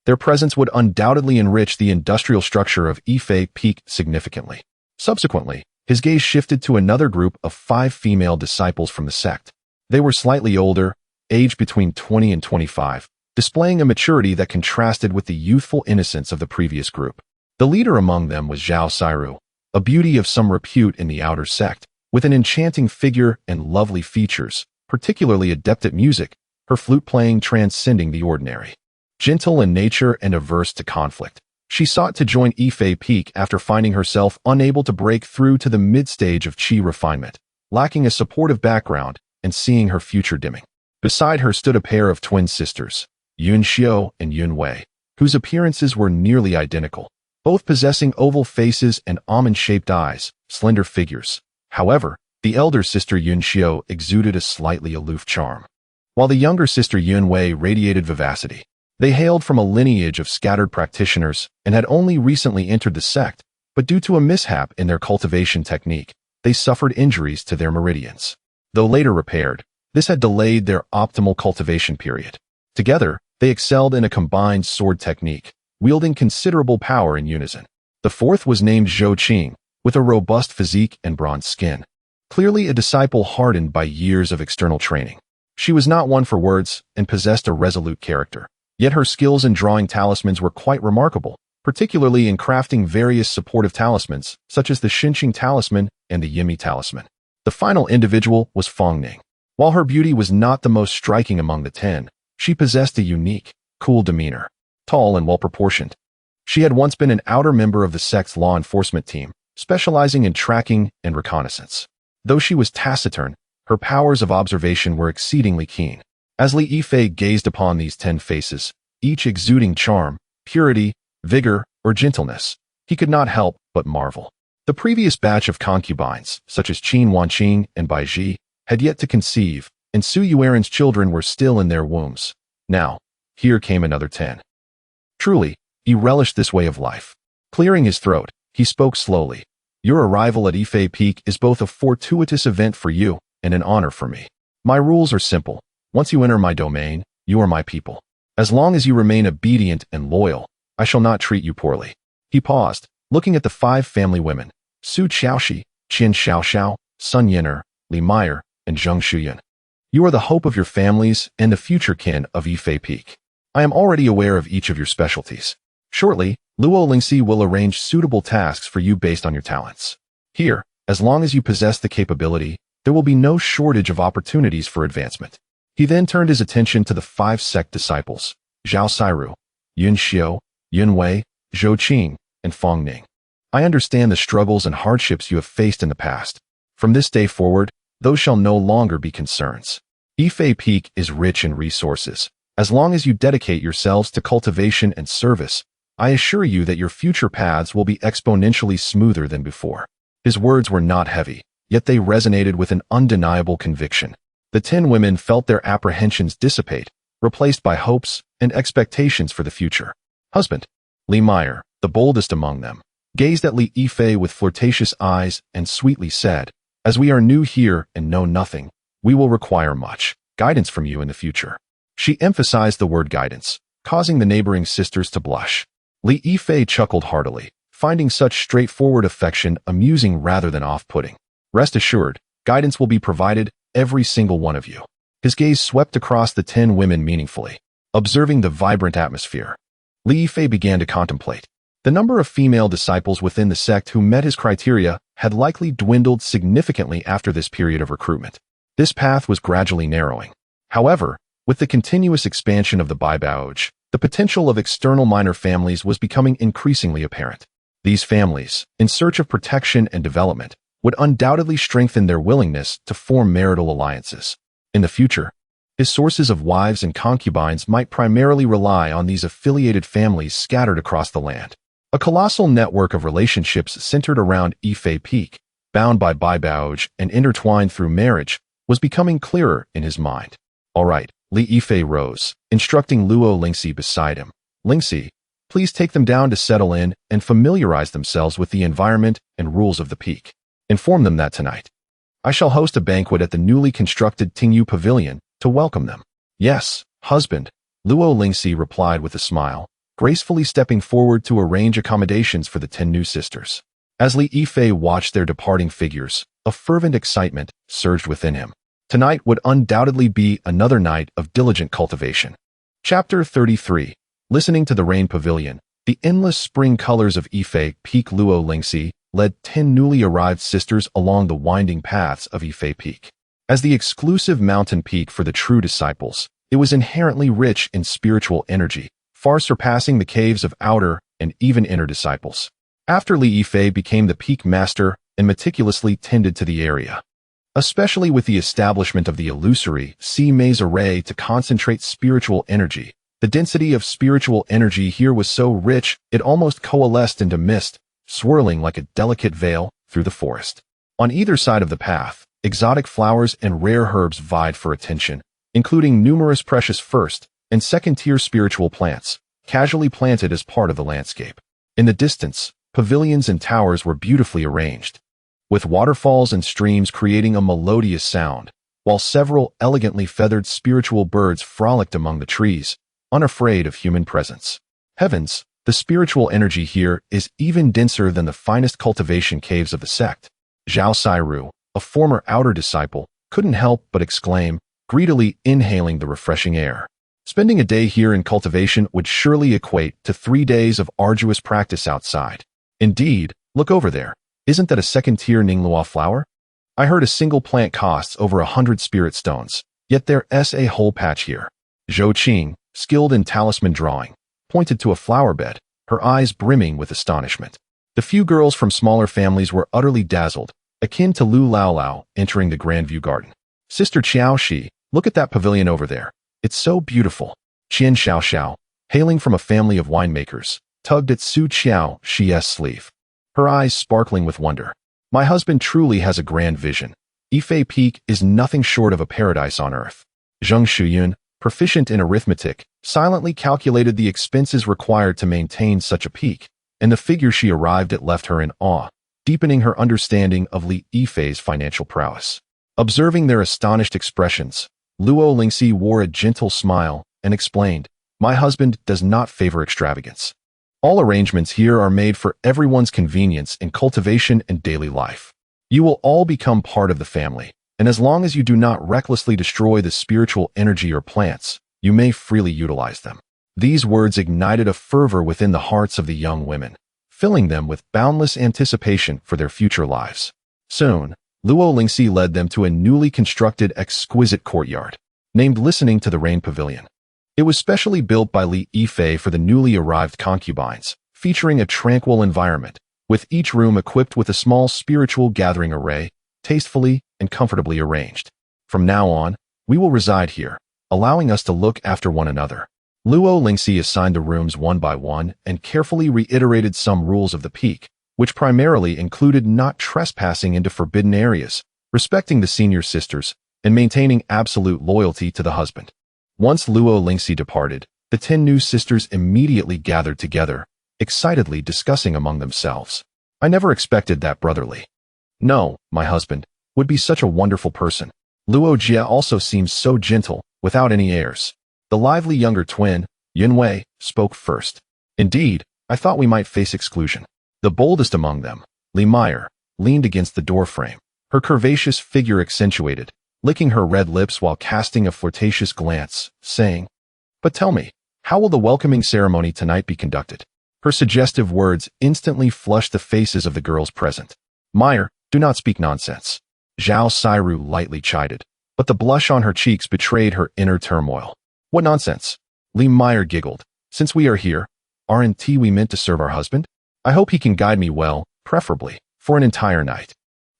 Their presence would undoubtedly enrich the industrial structure of Yifei Peak significantly. Subsequently, his gaze shifted to another group of 5 female disciples from the sect. They were slightly older, aged between 20 and 25, displaying a maturity that contrasted with the youthful innocence of the previous group. The leader among them was Zhao Sairu, a beauty of some repute in the outer sect, with an enchanting figure and lovely features, particularly adept at music, her flute playing transcending the ordinary. Gentle in nature and averse to conflict, She sought to join Yifei Peak after finding herself unable to break through to the mid-stage of qi refinement, lacking a supportive background and seeing her future dimming. Beside her stood a pair of twin sisters, Yunxiu and Yunwei, whose appearances were nearly identical, both possessing oval faces and almond-shaped eyes, slender figures. However, the elder sister Yunxiu exuded a slightly aloof charm, while the younger sister Yunwei radiated vivacity. They hailed from a lineage of scattered practitioners and had only recently entered the sect, but due to a mishap in their cultivation technique, they suffered injuries to their meridians. Though later repaired, this had delayed their optimal cultivation period. Together, they excelled in a combined sword technique, wielding considerable power in unison. The fourth was named Zhou Qing, with a robust physique and bronze skin. Clearly a disciple hardened by years of external training. She was not one for words and possessed a resolute character. Yet her skills in drawing talismans were quite remarkable, particularly in crafting various supportive talismans, such as the Xinqing talisman and the Yimi talisman. The final individual was Feng Ning. While her beauty was not the most striking among the 10, she possessed a unique, cool demeanor, tall and well-proportioned. She had once been an outer member of the sect's law enforcement team, specializing in tracking and reconnaissance. Though she was taciturn, her powers of observation were exceedingly keen. As Li Yifei gazed upon these 10 faces, each exuding charm, purity, vigor, or gentleness, he could not help but marvel. The previous batch of concubines, such as Qin Wanqing and Baiji, had yet to conceive, and Su Yanran's children were still in their wombs. Now, here came another 10. Truly, he relished this way of life. Clearing his throat, he spoke slowly. Your arrival at Yifei Peak is both a fortuitous event for you and an honor for me. My rules are simple. Once you enter my domain, you are my people. As long as you remain obedient and loyal, I shall not treat you poorly. He paused, looking at the 5 family women, Su Qiaoxi, Qin Xiaoxiao, Sun Yanran, Li Meyer, and Zheng Shuyan. You are the hope of your families and the future kin of Yifei Peak. I am already aware of each of your specialties. Shortly, Luo Lingxi will arrange suitable tasks for you based on your talents. Here, as long as you possess the capability, there will be no shortage of opportunities for advancement. He then turned his attention to the 5 sect disciples, Zhao Sairu, Yunxiu, Yunwei, Zhou Qing, and Feng Ning. I understand the struggles and hardships you have faced in the past. From this day forward, those shall no longer be concerns. Yifei Peak is rich in resources. As long as you dedicate yourselves to cultivation and service, I assure you that your future paths will be exponentially smoother than before. His words were not heavy, yet they resonated with an undeniable conviction. The 10 women felt their apprehensions dissipate, replaced by hopes and expectations for the future. Husband, Li Meyer, the boldest among them, gazed at Li Yifei with flirtatious eyes and sweetly said, As we are new here and know nothing, we will require much guidance from you in the future. She emphasized the word guidance, causing the neighboring sisters to blush. Li Yifei chuckled heartily, finding such straightforward affection amusing rather than off-putting. Rest assured, guidance will be provided, every single one of you. His gaze swept across the 10 women meaningfully, observing the vibrant atmosphere. Li Yifei began to contemplate. The number of female disciples within the sect who met his criteria had likely dwindled significantly after this period of recruitment. This path was gradually narrowing. However, with the continuous expansion of the Baibao, the potential of external minor families was becoming increasingly apparent. These families, in search of protection and development, would undoubtedly strengthen their willingness to form marital alliances. In the future, his sources of wives and concubines might primarily rely on these affiliated families scattered across the land. A colossal network of relationships centered around Yifei Peak, bound by Baibao and intertwined through marriage, was becoming clearer in his mind. All right, Li Yifei rose, instructing Luo Lingxi beside him. Lingxi, please take them down to settle in and familiarize themselves with the environment and rules of the peak. Inform them that tonight I shall host a banquet at the newly constructed Tingyu Pavilion to welcome them. Yes, husband, Luo Lingxi replied with a smile, gracefully stepping forward to arrange accommodations for the 10 new sisters. As Li Yifei watched their departing figures, a fervent excitement surged within him. Tonight would undoubtedly be another night of diligent cultivation. Chapter 33. Listening to the Rain Pavilion, the endless spring colors of Yifei Peak. Luo Lingxi led 10 newly arrived sisters along the winding paths of Yifei Peak. As the exclusive mountain peak for the true disciples, it was inherently rich in spiritual energy, far surpassing the caves of outer and even inner disciples. After Li Yifei became the peak master and meticulously tended to the area, especially with the establishment of the illusory maze array to concentrate spiritual energy. The density of spiritual energy here was so rich it almost coalesced into mist, swirling like a delicate veil through the forest. On either side of the path, exotic flowers and rare herbs vied for attention, including numerous precious first and second-tier spiritual plants, casually planted as part of the landscape. In the distance, pavilions and towers were beautifully arranged, with waterfalls and streams creating a melodious sound, while several elegantly feathered spiritual birds frolicked among the trees, unafraid of human presence. Heavens, the spiritual energy here is even denser than the finest cultivation caves of the sect. Zhao Sairu, a former outer disciple, couldn't help but exclaim, greedily inhaling the refreshing air. Spending a day here in cultivation would surely equate to 3 days of arduous practice outside. Indeed, look over there. Isn't that a second-tier Ninglua flower? I heard a single plant costs over 100 spirit stones, yet there's a whole patch here. Zhou Qing, skilled in talisman drawing, pointed to a flower bed, her eyes brimming with astonishment. The few girls from smaller families were utterly dazzled, akin to Lu Laolao entering the Grandview Garden. Sister Qiaoxi, look at that pavilion over there. It's so beautiful. Qian Xiaoxiao, hailing from a family of winemakers, tugged at Su Qiaoxi's sleeve, her eyes sparkling with wonder. My husband truly has a grand vision. Yifei Peak is nothing short of a paradise on earth. Zheng Shuyun, proficient in arithmetic, silently calculated the expenses required to maintain such a peak, and the figure she arrived at left her in awe, deepening her understanding of Li Yifei's financial prowess. Observing their astonished expressions, Luo Lingxi wore a gentle smile and explained, my husband does not favor extravagance. All arrangements here are made for everyone's convenience in cultivation and daily life. You will all become part of the family, and as long as you do not recklessly destroy the spiritual energy or plants, you may freely utilize them. These words ignited a fervor within the hearts of the young women, filling them with boundless anticipation for their future lives. Soon, Luo Lingxi led them to a newly constructed exquisite courtyard, named Listening to the Rain Pavilion. It was specially built by Li Yifei for the newly arrived concubines, featuring a tranquil environment, with each room equipped with a small spiritual gathering array, tastefully and comfortably arranged. From now on, we will reside here, allowing us to look after one another. Luo Lingxi assigned the rooms one by one and carefully reiterated some rules of the peak, which primarily included not trespassing into forbidden areas, respecting the senior sisters, and maintaining absolute loyalty to the husband. Once Luo Lingxi departed, the 10 new sisters immediately gathered together, excitedly discussing among themselves. I never expected that brotherly. No, my husband, would be such a wonderful person. Luo Jia also seems so gentle, without any airs. The lively younger twin, Yunwei, spoke first. Indeed, I thought we might face exclusion. The boldest among them, Li Meyer, leaned against the doorframe, her curvaceous figure accentuated, licking her red lips while casting a flirtatious glance, saying, but tell me, how will the welcoming ceremony tonight be conducted? Her suggestive words instantly flushed the faces of the girls present. Meyer, do not speak nonsense. Zhao Sairu lightly chided, but the blush on her cheeks betrayed her inner turmoil. What nonsense? Li Meyer giggled. Since we are here, aren't we meant to serve our husband? I hope he can guide me well, preferably, for an entire night.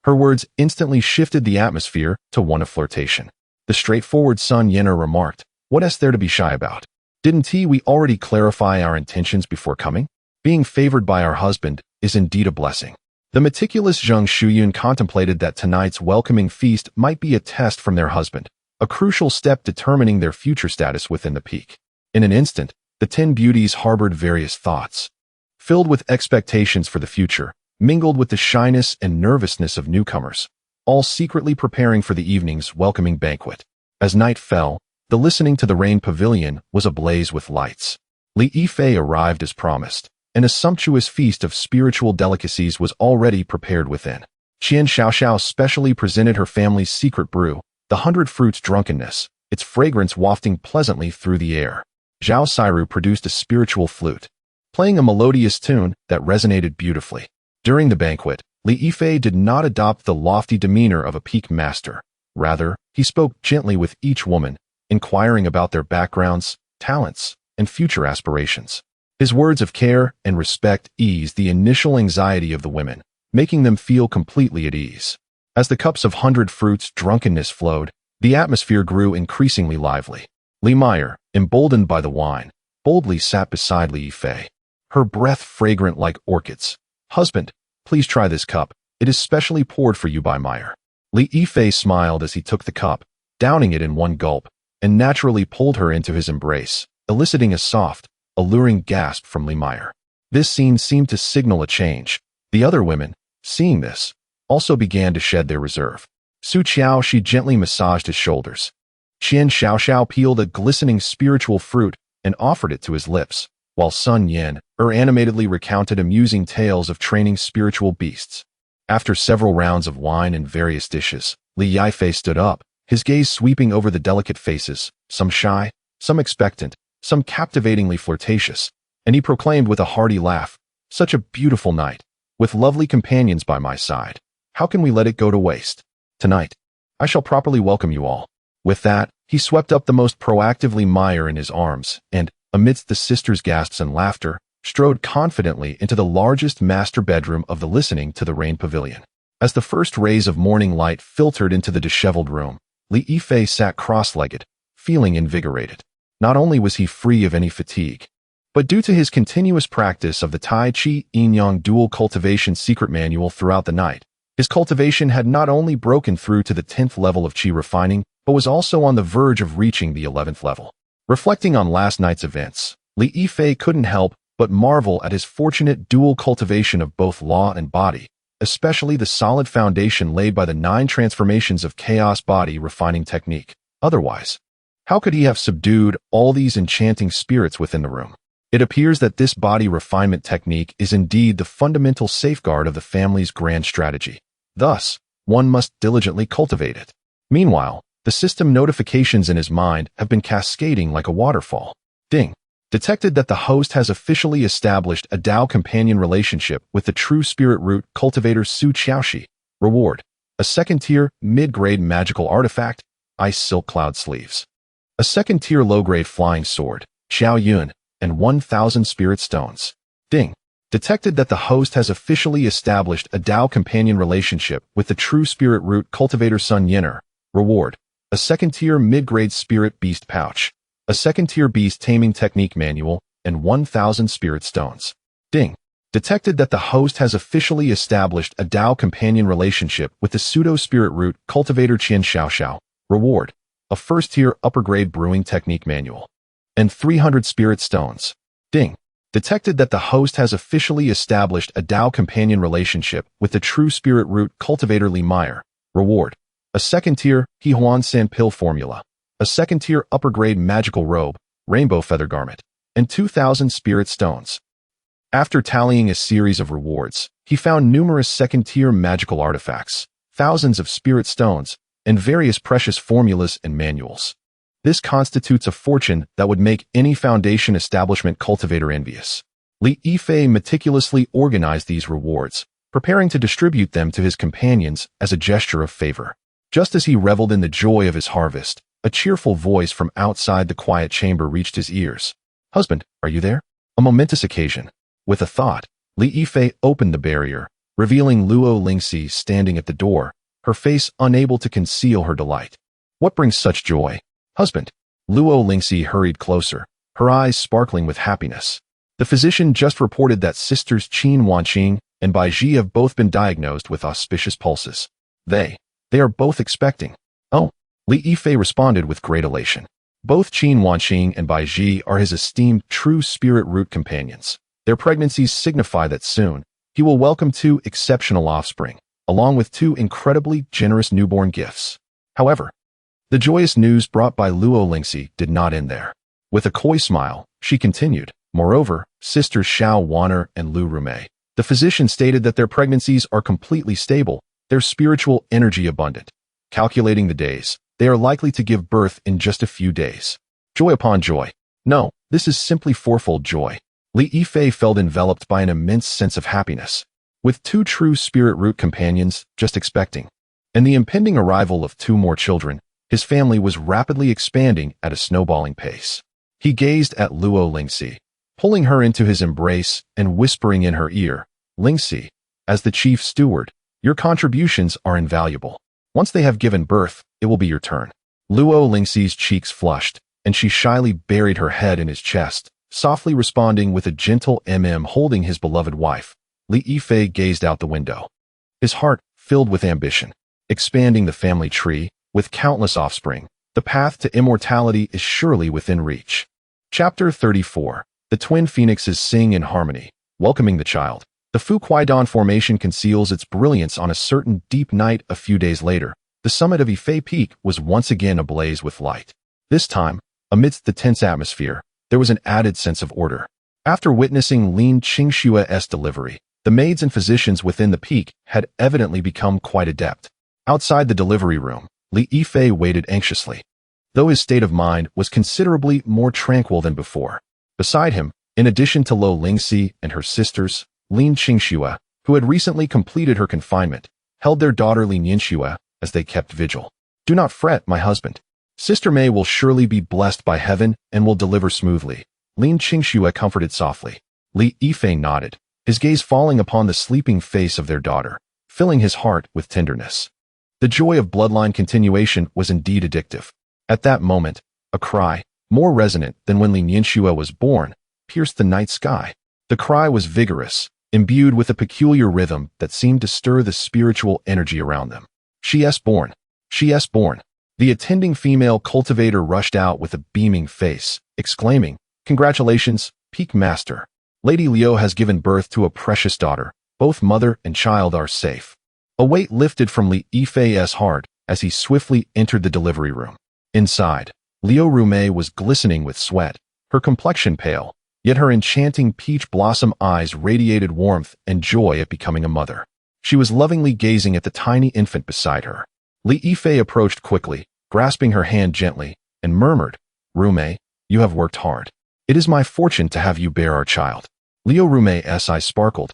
Her words instantly shifted the atmosphere to one of flirtation. The straightforward Sun Yanran remarked, what is there to be shy about? Didn't we already clarify our intentions before coming? Being favored by our husband is indeed a blessing. The meticulous Zheng Shuyun contemplated that tonight's welcoming feast might be a test from their husband, a crucial step determining their future status within the peak. In an instant, the 10 beauties harbored various thoughts, filled with expectations for the future, mingled with the shyness and nervousness of newcomers, all secretly preparing for the evening's welcoming banquet. As night fell, the Listening to the Rain Pavilion was ablaze with lights. Li Yifei arrived as promised, and a sumptuous feast of spiritual delicacies was already prepared within. Qian Xiaoxiao specially presented her family's secret brew, the 100 Fruits Drunkenness, its fragrance wafting pleasantly through the air. Zhao Sairu produced a spiritual flute, playing a melodious tune that resonated beautifully. During the banquet, Li Yifei did not adopt the lofty demeanor of a peak master. Rather, he spoke gently with each woman, inquiring about their backgrounds, talents, and future aspirations. His words of care and respect eased the initial anxiety of the women, making them feel completely at ease. As the cups of 100 fruits drunkenness flowed, the atmosphere grew increasingly lively. Li Meyer, emboldened by the wine, boldly sat beside Li Yifei, her breath fragrant like orchids. "Husband, please try this cup. It is specially poured for you by Meyer." Li Yifei smiled as he took the cup, downing it in one gulp, and naturally pulled her into his embrace, eliciting a soft, alluring gasp from Li Meyer. This scene seemed to signal a change. The other women, seeing this, also began to shed their reserve. Su Qiaoxi gently massaged his shoulders. Qian Xiaoxiao peeled a glistening spiritual fruit and offered it to his lips, while Sun Yan animatedly recounted amusing tales of training spiritual beasts. After several rounds of wine and various dishes, Li Yifei stood up, his gaze sweeping over the delicate faces, some shy, some expectant, some captivatingly flirtatious, and he proclaimed with a hearty laugh, "Such a beautiful night, with lovely companions by my side. How can we let it go to waste? Tonight, I shall properly welcome you all." With that, he swept up the most proactively Meyer in his arms, and, amidst the sisters' gasps and laughter, strode confidently into the largest master bedroom of the listening to the rain pavilion. As the first rays of morning light filtered into the disheveled room, Li Yifei sat cross-legged, feeling invigorated. Not only was he free of any fatigue, but due to his continuous practice of the Tai Chi Yin-Yang Dual Cultivation Secret Manual throughout the night, his cultivation had not only broken through to the 10th level of Qi refining, but was also on the verge of reaching the 11th level. Reflecting on last night's events, Li Yifei couldn't help but marvel at his fortunate dual cultivation of both law and body, especially the solid foundation laid by the 9 transformations of chaos body refining technique. Otherwise, how could he have subdued all these enchanting spirits within the room? It appears that this body refinement technique is indeed the fundamental safeguard of the family's grand strategy. Thus, one must diligently cultivate it. Meanwhile, the system notifications in his mind have been cascading like a waterfall. Ding. Detected that the host has officially established a Tao companion relationship with the true spirit root cultivator Su Qiaoxi. Reward: a second-tier, mid-grade magical artifact, ice silk cloud sleeves. A second-tier low-grade flying sword, Xiao Yun, and 1,000 spirit stones. Ding. Detected that the host has officially established a Tao companion relationship with the true spirit root cultivator Sun Yanran. Reward: a second-tier mid-grade spirit beast pouch, a second-tier beast taming technique manual, and 1,000 spirit stones. Ding. Detected that the host has officially established a Tao companion relationship with the pseudo-spirit root cultivator Qian Xiaoxiao. Reward: a first-tier upper-grade brewing technique manual, and 300 spirit stones. Ding. Detected that the host has officially established a Tao companion relationship with the true spirit root cultivator Li Meyer. Reward: a second-tier Hehuan San pill formula, a second-tier upper-grade magical robe, rainbow feather garment, and 2,000 spirit stones. After tallying a series of rewards, he found numerous second-tier magical artifacts, thousands of spirit stones, and various precious formulas and manuals. This constitutes a fortune that would make any foundation establishment cultivator envious. Li Yifei meticulously organized these rewards, preparing to distribute them to his companions as a gesture of favor. Just as he reveled in the joy of his harvest, a cheerful voice from outside the quiet chamber reached his ears. "Husband, are you there?" A momentous occasion. With a thought, Li Yifei opened the barrier, revealing Luo Lingxi standing at the door, her face unable to conceal her delight. "What brings such joy, husband?" Luo Lingxi hurried closer, her eyes sparkling with happiness. "The physician just reported that sisters Qin Wanqing and Bai Ji have both been diagnosed with auspicious pulses. They are both expecting." "Oh," Li Yifei responded with great elation. Both Qin Wanqing and Bai Ji are his esteemed true spirit root companions. Their pregnancies signify that soon he will welcome 2 exceptional offspring, along with 2 incredibly generous newborn gifts. However, the joyous news brought by Luo Lingxi did not end there. With a coy smile, she continued, "Moreover, sisters Xiao Wan'er and Lu Rumei, the physician stated that their pregnancies are completely stable, their spiritual energy abundant. Calculating the days, they are likely to give birth in just a few days." Joy upon joy. No, this is simply fourfold joy. Li Yifei felt enveloped by an immense sense of happiness. With 2 true spirit root companions just expecting, and the impending arrival of 2 more children, his family was rapidly expanding at a snowballing pace. He gazed at Luo Lingxi, pulling her into his embrace and whispering in her ear, "Lingxi, as the chief steward, your contributions are invaluable. Once they have given birth, it will be your turn." Luo Lingxi's cheeks flushed, and she shyly buried her head in his chest, softly responding with a gentle holding his beloved wife. Li Yifei gazed out the window, his heart filled with ambition. Expanding the family tree, with countless offspring, the path to immortality is surely within reach. Chapter 34. The twin phoenixes sing in harmony, welcoming the child. The Fuquaidan formation conceals its brilliance on a certain deep night. A few days later, the summit of Yifei Peak was once again ablaze with light. This time, amidst the tense atmosphere, there was an added sense of order. After witnessing Lin Qingxue's delivery, the maids and physicians within the peak had evidently become quite adept. Outside the delivery room, Li Yifei waited anxiously, though his state of mind was considerably more tranquil than before. Beside him, in addition to Lo Lingxi and her sisters, Lin Qingxue, who had recently completed her confinement, held their daughter Lin Qingxue as they kept vigil. "Do not fret, my husband. Sister Mei will surely be blessed by heaven and will deliver smoothly," Lin Qingxue comforted softly. Li Yifei nodded, his gaze falling upon the sleeping face of their daughter, filling his heart with tenderness. The joy of bloodline continuation was indeed addictive. At that moment, a cry, more resonant than when Lin Qingxue was born, pierced the night sky. The cry was vigorous, imbued with a peculiar rhythm that seemed to stir the spiritual energy around them. "She is born! She is born!" The attending female cultivator rushed out with a beaming face, exclaiming, "Congratulations, Peak Master! Lady Liu has given birth to a precious daughter. Both mother and child are safe." A weight lifted from Li Yifei's heart as he swiftly entered the delivery room. Inside, Liu Rumei was glistening with sweat, her complexion pale, yet her enchanting peach blossom eyes radiated warmth and joy at becoming a mother. She was lovingly gazing at the tiny infant beside her. Li Yifei approached quickly, grasping her hand gently, and murmured, "Rumei, you have worked hard. It is my fortune to have you bear our child." Liu Rumei's eyes sparkled,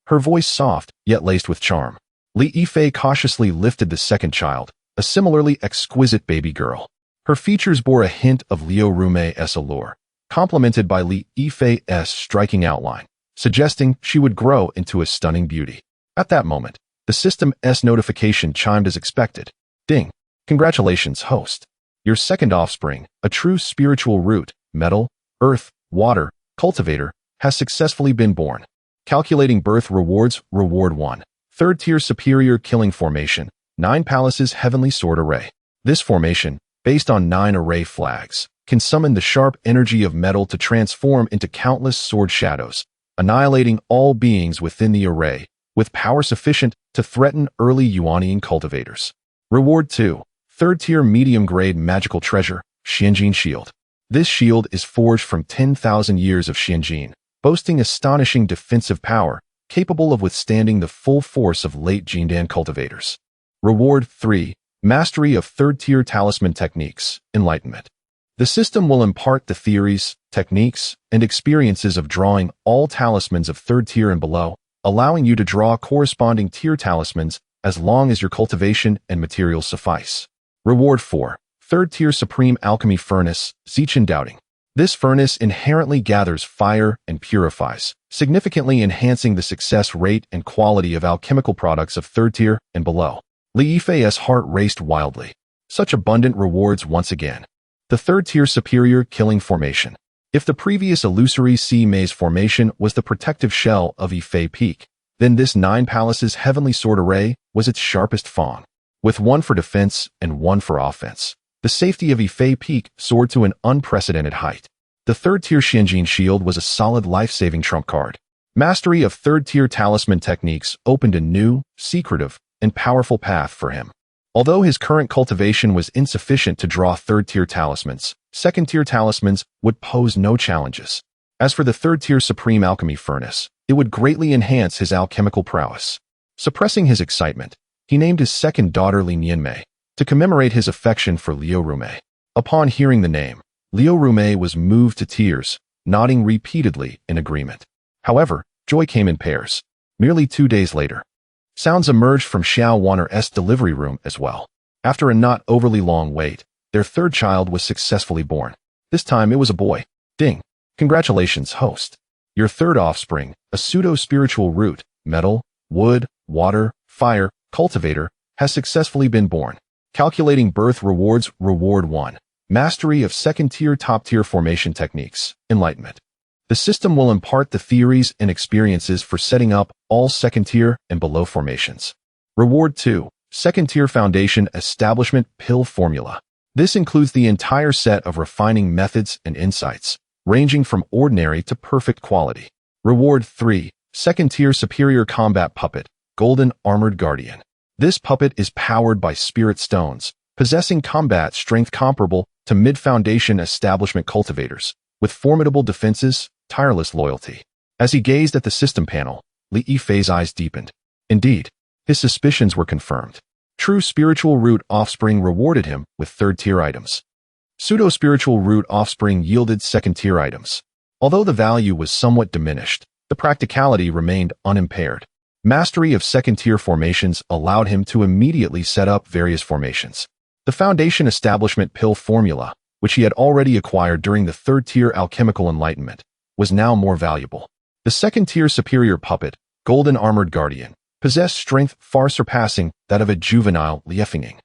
her voice soft yet laced with charm. Li Yifei cautiously lifted the second child, a similarly exquisite baby girl. Her features bore a hint of Liu Rumei's allure, complemented by Li Yifei's striking outline, suggesting she would grow into a stunning beauty. At that moment, the system's notification chimed as expected. "Ding! Congratulations, host. Your second offspring, a true spiritual root, metal, earth, water, cultivator, has successfully been born. Calculating birth rewards. Reward 1. Third-tier superior killing formation, 9 palaces heavenly sword array. This formation, based on 9 array flags, can summon the sharp energy of metal to transform into countless sword shadows, annihilating all beings within the array, with power sufficient to threaten early Yuanian cultivators. Reward 2. Third-tier medium-grade magical treasure, Xianjin Shield. This shield is forged from 10,000 years of Xianjin, boasting astonishing defensive power, capable of withstanding the full force of late Jindan cultivators. Reward 3. Mastery of third-tier talisman techniques, Enlightenment. The system will impart the theories, techniques, and experiences of drawing all talismans of third tier and below, allowing you to draw corresponding tier talismans as long as your cultivation and materials suffice. Reward 4. Third-tier Supreme Alchemy Furnace, Zichen Doubting. This furnace inherently gathers fire and purifies, significantly enhancing the success rate and quality of alchemical products of third tier and below. Li Yifei's heart raced wildly. Such abundant rewards once again. The third-tier Superior Killing Formation. If the previous illusory sea maze formation was the protective shell of Yifei Peak, then this 9 palaces heavenly sword array was its sharpest fang. With 1 for defense and 1 for offense, the safety of Yifei Peak soared to an unprecedented height. The third-tier Xianjin Shield was a solid life-saving trump card. Mastery of third-tier talisman techniques opened a new, secretive, and powerful path for him. Although his current cultivation was insufficient to draw third-tier talismans, second-tier talismans would pose no challenges. As for the third-tier Supreme Alchemy Furnace, it would greatly enhance his alchemical prowess. Suppressing his excitement, he named his second daughter Lin Qingxue to commemorate his affection for Liu Rumei. Upon hearing the name, Liu Rumei was moved to tears, nodding repeatedly in agreement. However, joy came in pairs. Merely 2 days later, sounds emerged from Xiao Wanner's delivery room as well. After a not overly long wait, their third child was successfully born. This time it was a boy. Ding! Congratulations, host. Your third offspring, a pseudo-spiritual root, metal, wood, water, fire, cultivator, has successfully been born. Calculating birth rewards. Reward 1. Mastery of second-tier top-tier formation techniques, enlightenment. The system will impart the theories and experiences for setting up all second-tier and below formations. Reward 2. Second-tier foundation establishment pill formula. This includes the entire set of refining methods and insights, ranging from ordinary to perfect quality. Reward 3. Second-tier superior combat puppet, golden armored guardian. This puppet is powered by spirit stones, possessing combat strength comparable to mid-foundation establishment cultivators, with formidable defenses, tireless loyalty. As he gazed at the system panel, Lin Yifei's eyes deepened. Indeed, his suspicions were confirmed. True spiritual root offspring rewarded him with third-tier items. Pseudo-spiritual root offspring yielded second-tier items. Although the value was somewhat diminished, the practicality remained unimpaired. Mastery of second-tier formations allowed him to immediately set up various formations. The foundation establishment pill formula, which he had already acquired during the third-tier alchemical enlightenment, was now more valuable. The second-tier superior puppet, golden armored guardian, possessed strength far surpassing that of a juvenile Liefenging.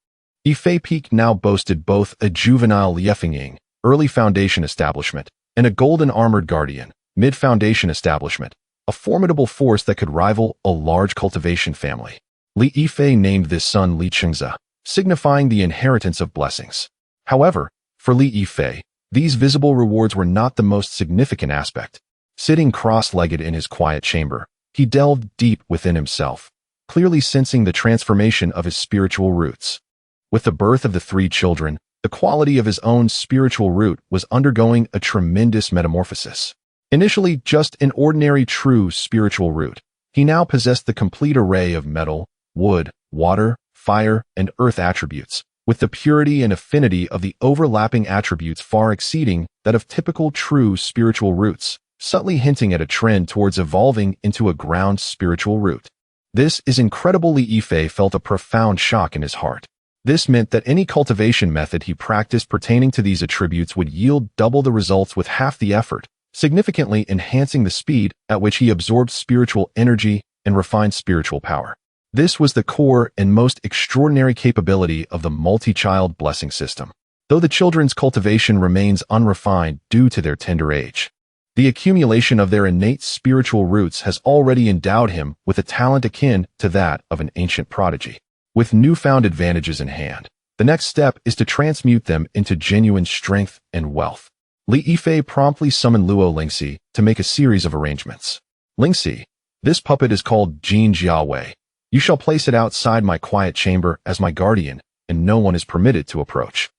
Yifei Peak now boasted both a juvenile Liefenging, early foundation establishment, and a golden armored guardian, mid-foundation establishment, a formidable force that could rival a large cultivation family. Lin Yifei named this son Lin Qingxue, signifying the inheritance of blessings. However, for Lin Yifei, these visible rewards were not the most significant aspect. Sitting cross-legged in his quiet chamber, he delved deep within himself, clearly sensing the transformation of his spiritual roots. With the birth of the 3 children, the quality of his own spiritual root was undergoing a tremendous metamorphosis. Initially just an ordinary true spiritual root, he now possessed the complete array of metal, wood, water, fire, and earth attributes, with the purity and affinity of the overlapping attributes far exceeding that of typical true spiritual roots, subtly hinting at a trend towards evolving into a ground spiritual root. This is incredible. Lin Yifei felt a profound shock in his heart. This meant that any cultivation method he practiced pertaining to these attributes would yield double the results with half the effort, significantly enhancing the speed at which he absorbed spiritual energy and refined spiritual power. This was the core and most extraordinary capability of the multi-child blessing system. Though the children's cultivation remains unrefined due to their tender age, the accumulation of their innate spiritual roots has already endowed him with a talent akin to that of an ancient prodigy. With newfound advantages in hand, the next step is to transmute them into genuine strength and wealth. Lin Yifei promptly summoned Luo Lingxi to make a series of arrangements. Lingxi, this puppet is called Jin Jiawei. You shall place it outside my quiet chamber as my guardian, and no one is permitted to approach.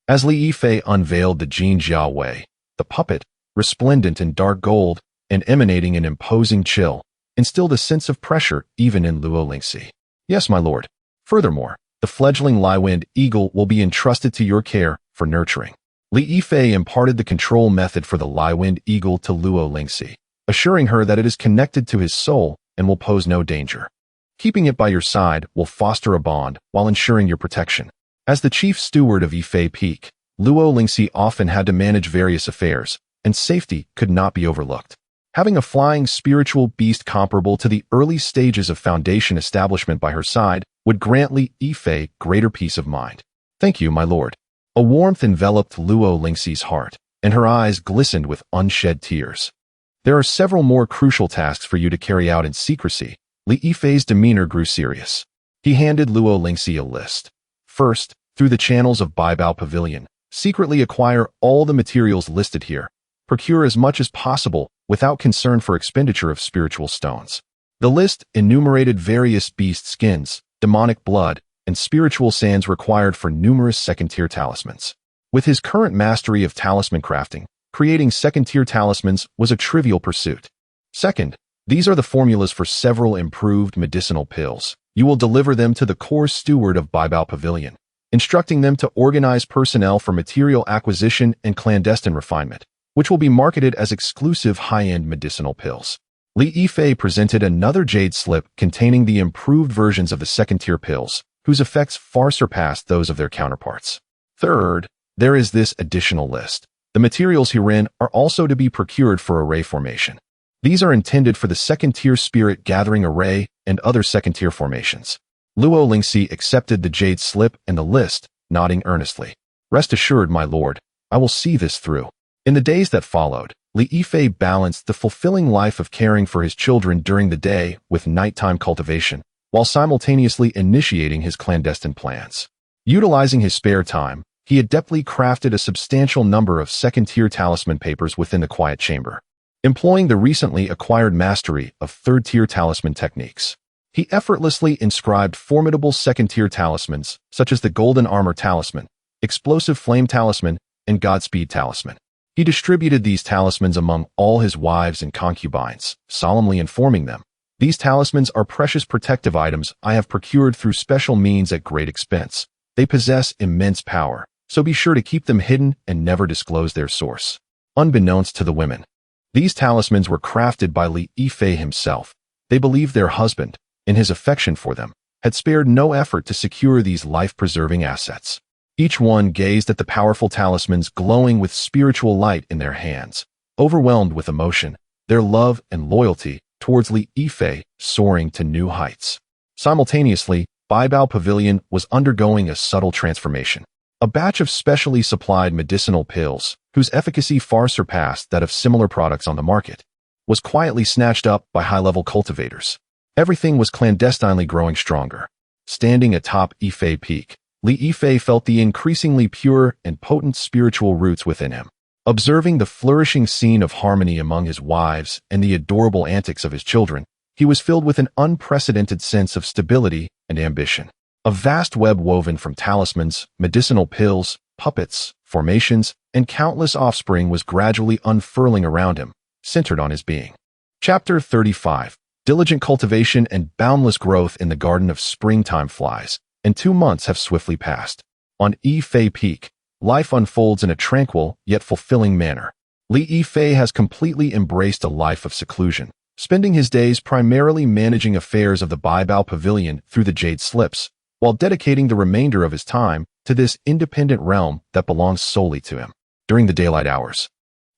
As Lin Yifei unveiled the Jin Jiawei, the puppet, resplendent in dark gold and emanating an imposing chill, instilled a sense of pressure even in Luo Lingxi. Yes, my lord. Furthermore, the fledgling Liwind eagle will be entrusted to your care for nurturing. Lin Yifei imparted the control method for the Liwind eagle to Luo Lingxi, assuring her that it is connected to his soul and will pose no danger. Keeping it by your side will foster a bond while ensuring your protection. As the chief steward of Yifei Peak, Luo Lingxi often had to manage various affairs, and safety could not be overlooked. Having a flying spiritual beast comparable to the early stages of foundation establishment by her side would grant Lin Yifei greater peace of mind. Thank you, my lord. A warmth enveloped Luo Lingxi's heart, and her eyes glistened with unshed tears. There are several more crucial tasks for you to carry out in secrecy. Lin Yifei's demeanor grew serious. He handed Luo Lingxi a list. First, through the channels of Baibao Pavilion, secretly acquire all the materials listed here. Procure as much as possible without concern for expenditure of spiritual stones. The list enumerated various beast skins, demonic blood, and spiritual sands required for numerous second-tier talismans. With his current mastery of talisman crafting, creating second-tier talismans was a trivial pursuit. Second, these are the formulas for several improved medicinal pills. You will deliver them to the core steward of Baibao Pavilion, instructing them to organize personnel for material acquisition and clandestine refinement, which will be marketed as exclusive high-end medicinal pills. Lin Yifei presented another jade slip containing the improved versions of the second-tier pills, whose effects far surpassed those of their counterparts. Third, there is this additional list. The materials herein are also to be procured for array formation. These are intended for the second-tier spirit gathering array and other second-tier formations. Luo Lingxi accepted the jade slip and the list, nodding earnestly. Rest assured, my lord, I will see this through. In the days that followed, Li Yifei balanced the fulfilling life of caring for his children during the day with nighttime cultivation, while simultaneously initiating his clandestine plans. Utilizing his spare time, he adeptly crafted a substantial number of second-tier talisman papers within the quiet chamber. Employing the recently acquired mastery of third-tier talisman techniques, he effortlessly inscribed formidable second-tier talismans such as the Golden Armor Talisman, Explosive Flame Talisman, and Godspeed Talisman. He distributed these talismans among all his wives and concubines, solemnly informing them, "These talismans are precious protective items I have procured through special means at great expense. They possess immense power, so be sure to keep them hidden and never disclose their source." Unbeknownst to the women, these talismans were crafted by Li Yifei himself. They believed their husband, in his affection for them, had spared no effort to secure these life-preserving assets. Each one gazed at the powerful talismans glowing with spiritual light in their hands, overwhelmed with emotion, their love and loyalty towards Li Yifei soaring to new heights. Simultaneously, Baibao Pavilion was undergoing a subtle transformation. A batch of specially supplied medicinal pills, whose efficacy far surpassed that of similar products on the market, was quietly snatched up by high-level cultivators. Everything was clandestinely growing stronger. Standing atop Yifei Peak, Li Yifei felt the increasingly pure and potent spiritual roots within him. Observing the flourishing scene of harmony among his wives and the adorable antics of his children, he was filled with an unprecedented sense of stability and ambition. A vast web woven from talismans, medicinal pills, puppets, formations, and countless offspring was gradually unfurling around him, centered on his being. Chapter 35. Diligent cultivation and boundless growth in the garden of springtime flies, and 2 months have swiftly passed. On Yifei Peak, life unfolds in a tranquil yet fulfilling manner. Li Yifei has completely embraced a life of seclusion, spending his days primarily managing affairs of the Baibao Pavilion through the jade slips, while dedicating the remainder of his time to this independent realm that belongs solely to him. During the daylight hours,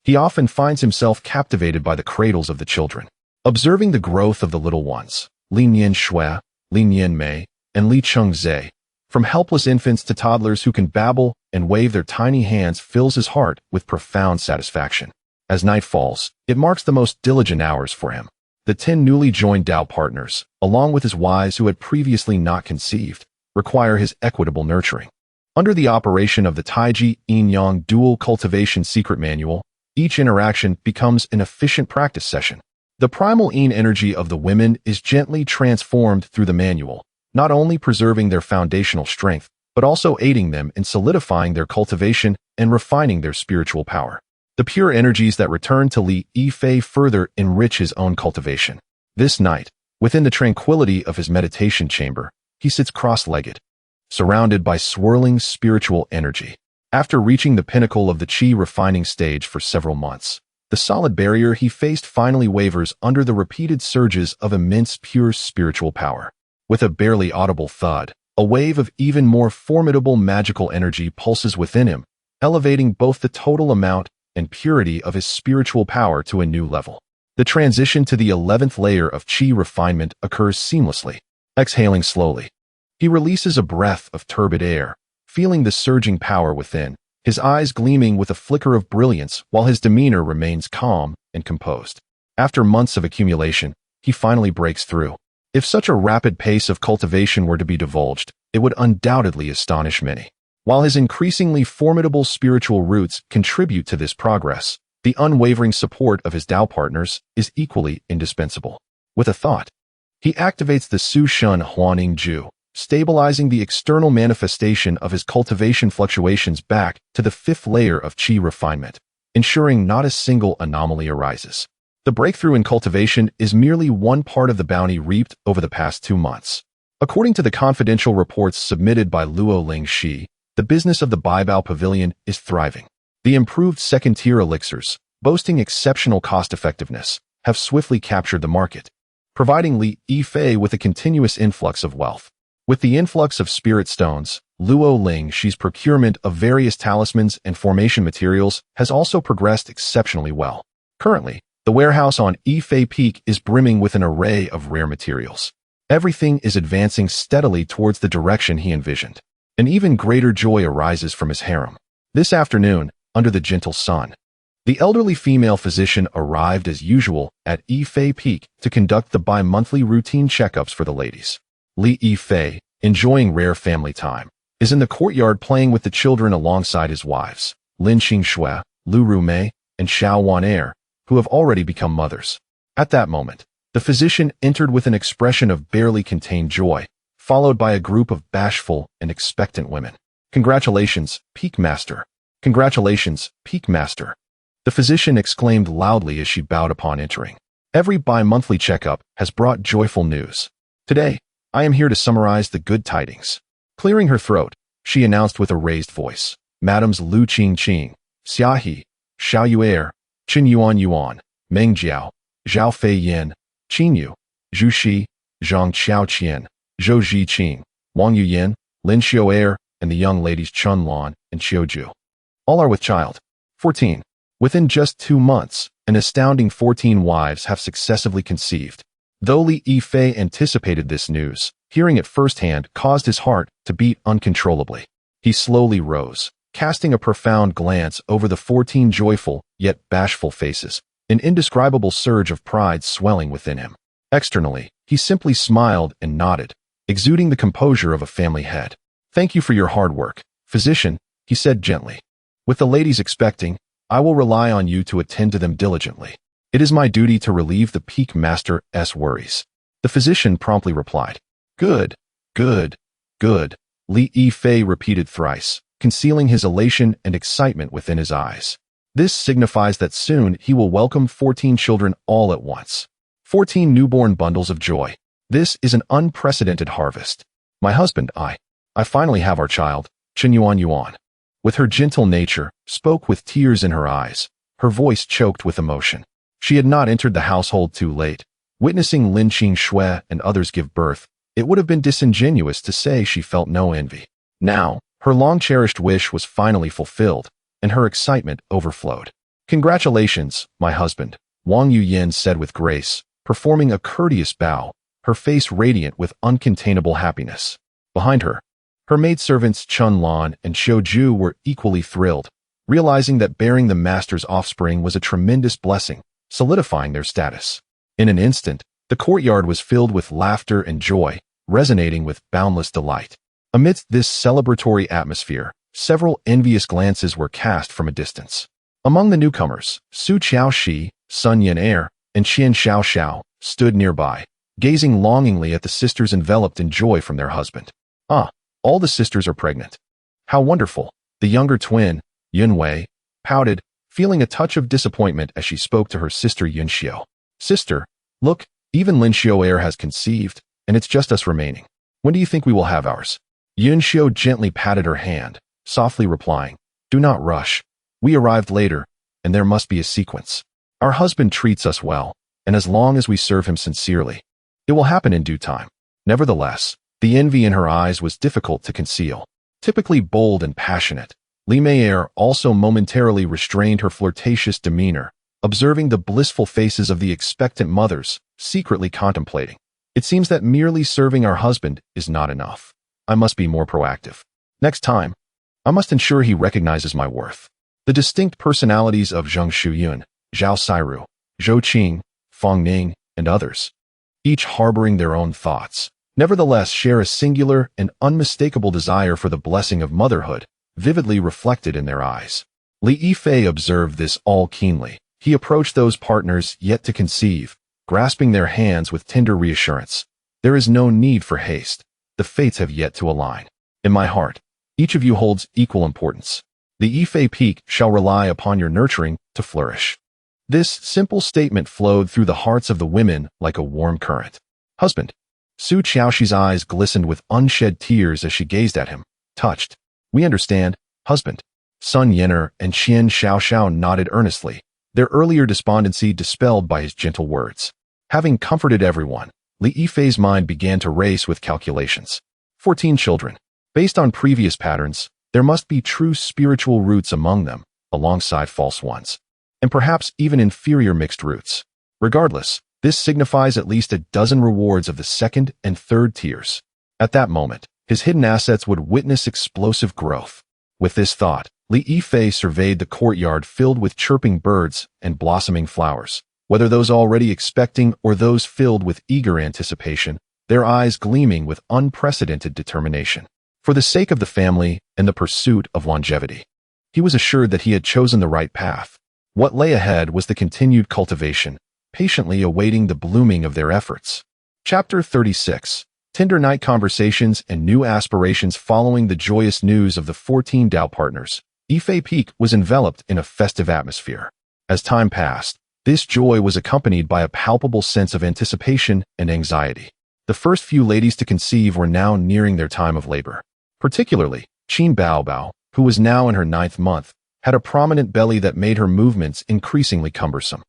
he often finds himself captivated by the cradles of the children. Observing the growth of the little ones, Lin Qingxue, Lin Qingmei, and Lin Qingxue, from helpless infants to toddlers who can babble and wave their tiny hands, fills his heart with profound satisfaction. As night falls, it marks the most diligent hours for him. The 10 newly joined Dao partners, along with his wives who had previously not conceived, require his equitable nurturing. Under the operation of the Taiji Yin-Yang Dual Cultivation Secret Manual, each interaction becomes an efficient practice session. The primal Yin energy of the women is gently transformed through the manual, not only preserving their foundational strength, but also aiding them in solidifying their cultivation and refining their spiritual power. The pure energies that return to Li Yifei further enrich his own cultivation. This night, within the tranquility of his meditation chamber, he sits cross-legged, surrounded by swirling spiritual energy. After reaching the pinnacle of the qi refining stage for several months, the solid barrier he faced finally wavers under the repeated surges of immense pure spiritual power. With a barely audible thud, a wave of even more formidable magical energy pulses within him, elevating both the total amount and purity of his spiritual power to a new level. The transition to the 11th layer of qi refinement occurs seamlessly. Exhaling slowly, he releases a breath of turbid air, feeling the surging power within, his eyes gleaming with a flicker of brilliance while his demeanor remains calm and composed. After months of accumulation, he finally breaks through. If such a rapid pace of cultivation were to be divulged, it would undoubtedly astonish many. While his increasingly formidable spiritual roots contribute to this progress, the unwavering support of his Dao partners is equally indispensable. With a thought, he activates the Su Shun Huaning Ju, stabilizing the external manifestation of his cultivation fluctuations back to the 5th layer of qi refinement, ensuring not a single anomaly arises. The breakthrough in cultivation is merely one part of the bounty reaped over the past 2 months. According to the confidential reports submitted by Luo Lingxi, the business of the Baibao Pavilion is thriving. The improved second-tier elixirs, boasting exceptional cost-effectiveness, have swiftly captured the market, providing Li Yifei with a continuous influx of wealth. With the influx of spirit stones, Luo Ling's procurement of various talismans and formation materials has also progressed exceptionally well. Currently, the warehouse on Yifei Peak is brimming with an array of rare materials. Everything is advancing steadily towards the direction he envisioned. An even greater joy arises from his harem. This afternoon, under the gentle sun, the elderly female physician arrived as usual at Yifei Peak to conduct the bi-monthly routine checkups for the ladies. Li Yifei, enjoying rare family time, is in the courtyard playing with the children alongside his wives, Lin Qingxue, Lu Rumei, and Xiao Wan'er, who have already become mothers. At that moment, the physician entered with an expression of barely contained joy, followed by a group of bashful and expectant women. "Congratulations, Peak Master! Congratulations, Peak Master!" The physician exclaimed loudly as she bowed upon entering. Every bi-monthly checkup has brought joyful news. "Today, I am here to summarize the good tidings." Clearing her throat, she announced with a raised voice, "Madams Lu Qingxue, Xiahe, Xiao Yuer, Chen Yuan, Meng Jiao, Zhao Fei Yin, Qingyu, Zhu Shi, Zhang Qiaoqian, Zhou Zhiqing, Wang Yuyin, Lin Xiao'er, and the young ladies Chun Lan and Qiuju. All are with child. 14. Within just 2 months, an astounding 14 wives have successively conceived. Though Li Yifei anticipated this news, hearing it firsthand caused his heart to beat uncontrollably. He slowly rose, casting a profound glance over the 14 joyful yet bashful faces, an indescribable surge of pride swelling within him. Externally, he simply smiled and nodded, exuding the composure of a family head. "Thank you for your hard work, physician," he said gently. "With the ladies expecting, I will rely on you to attend to them diligently. It is my duty to relieve the Peak Master's worries." The physician promptly replied. "Good, good, good," Li Yifei repeated thrice, concealing his elation and excitement within his eyes. This signifies that soon he will welcome 14 children all at once. 14 newborn bundles of joy. This is an unprecedented harvest. "My husband, I finally have our child," Chen Yuan, with her gentle nature, spoke with tears in her eyes, her voice choked with emotion. She had not entered the household too late. Witnessing Lin Qingxue and others give birth, it would have been disingenuous to say she felt no envy. Now, her long-cherished wish was finally fulfilled, and her excitement overflowed. "Congratulations, my husband," Wang Yuyin said with grace, performing a courteous bow, her face radiant with uncontainable happiness. Behind her, her maidservants Chun Lan and Qiuju were equally thrilled, realizing that bearing the master's offspring was a tremendous blessing, solidifying their status. In an instant, the courtyard was filled with laughter and joy, resonating with boundless delight. Amidst this celebratory atmosphere, several envious glances were cast from a distance. Among the newcomers, Su Qiaoxi, Sun Yanran, and Qian Xiaoxiao stood nearby, gazing longingly at the sisters enveloped in joy from their husband. "Ah, all the sisters are pregnant. How wonderful!" The younger twin, Yunwei, pouted, feeling a touch of disappointment as she spoke to her sister Yunxiu. "Sister, look, even Lin Xiao'er has conceived, and it's just us remaining. When do you think we will have ours?" Yunxiu gently patted her hand, softly replying, "Do not rush. We arrived later, and there must be a sequence. Our husband treats us well, and as long as we serve him sincerely, it will happen in due time." Nevertheless, the envy in her eyes was difficult to conceal. Typically bold and passionate, Li Mei'er also momentarily restrained her flirtatious demeanor, observing the blissful faces of the expectant mothers, secretly contemplating. "It seems that merely serving our husband is not enough. I must be more proactive. Next time, I must ensure he recognizes my worth." The distinct personalities of Zheng Shuyun, Zhao Sairu, Zhou Qing, Feng Ning, and others, each harboring their own thoughts, nevertheless share a singular and unmistakable desire for the blessing of motherhood, vividly reflected in their eyes. Li Yifei observed this all keenly. He approached those partners yet to conceive, grasping their hands with tender reassurance. "There is no need for haste. The fates have yet to align. In my heart, each of you holds equal importance. The Yifei Peak shall rely upon your nurturing to flourish." This simple statement flowed through the hearts of the women like a warm current. "Husband." Su Qiaoxi's eyes glistened with unshed tears as she gazed at him, touched. "We understand, husband." Sun Yanran and Qian Xiaoxiao nodded earnestly, their earlier despondency dispelled by his gentle words. Having comforted everyone, Li Yifei's mind began to race with calculations. 14 children. Based on previous patterns, there must be true spiritual roots among them, alongside false ones, and perhaps even inferior mixed roots. Regardless, this signifies at least a dozen rewards of the second and third tiers. At that moment, his hidden assets would witness explosive growth. With this thought, Li Yifei surveyed the courtyard filled with chirping birds and blossoming flowers. Whether those already expecting or those filled with eager anticipation, their eyes gleaming with unprecedented determination. For the sake of the family and the pursuit of longevity, he was assured that he had chosen the right path. What lay ahead was the continued cultivation, patiently awaiting the blooming of their efforts. Chapter 36. Tender night conversations and new aspirations. Following the joyous news of the 14 Dao partners, Yifei Peak was enveloped in a festive atmosphere. As time passed, this joy was accompanied by a palpable sense of anticipation and anxiety. The first few ladies to conceive were now nearing their time of labor. Particularly, Qin Baobao, who was now in her 9th month, had a prominent belly that made her movements increasingly cumbersome.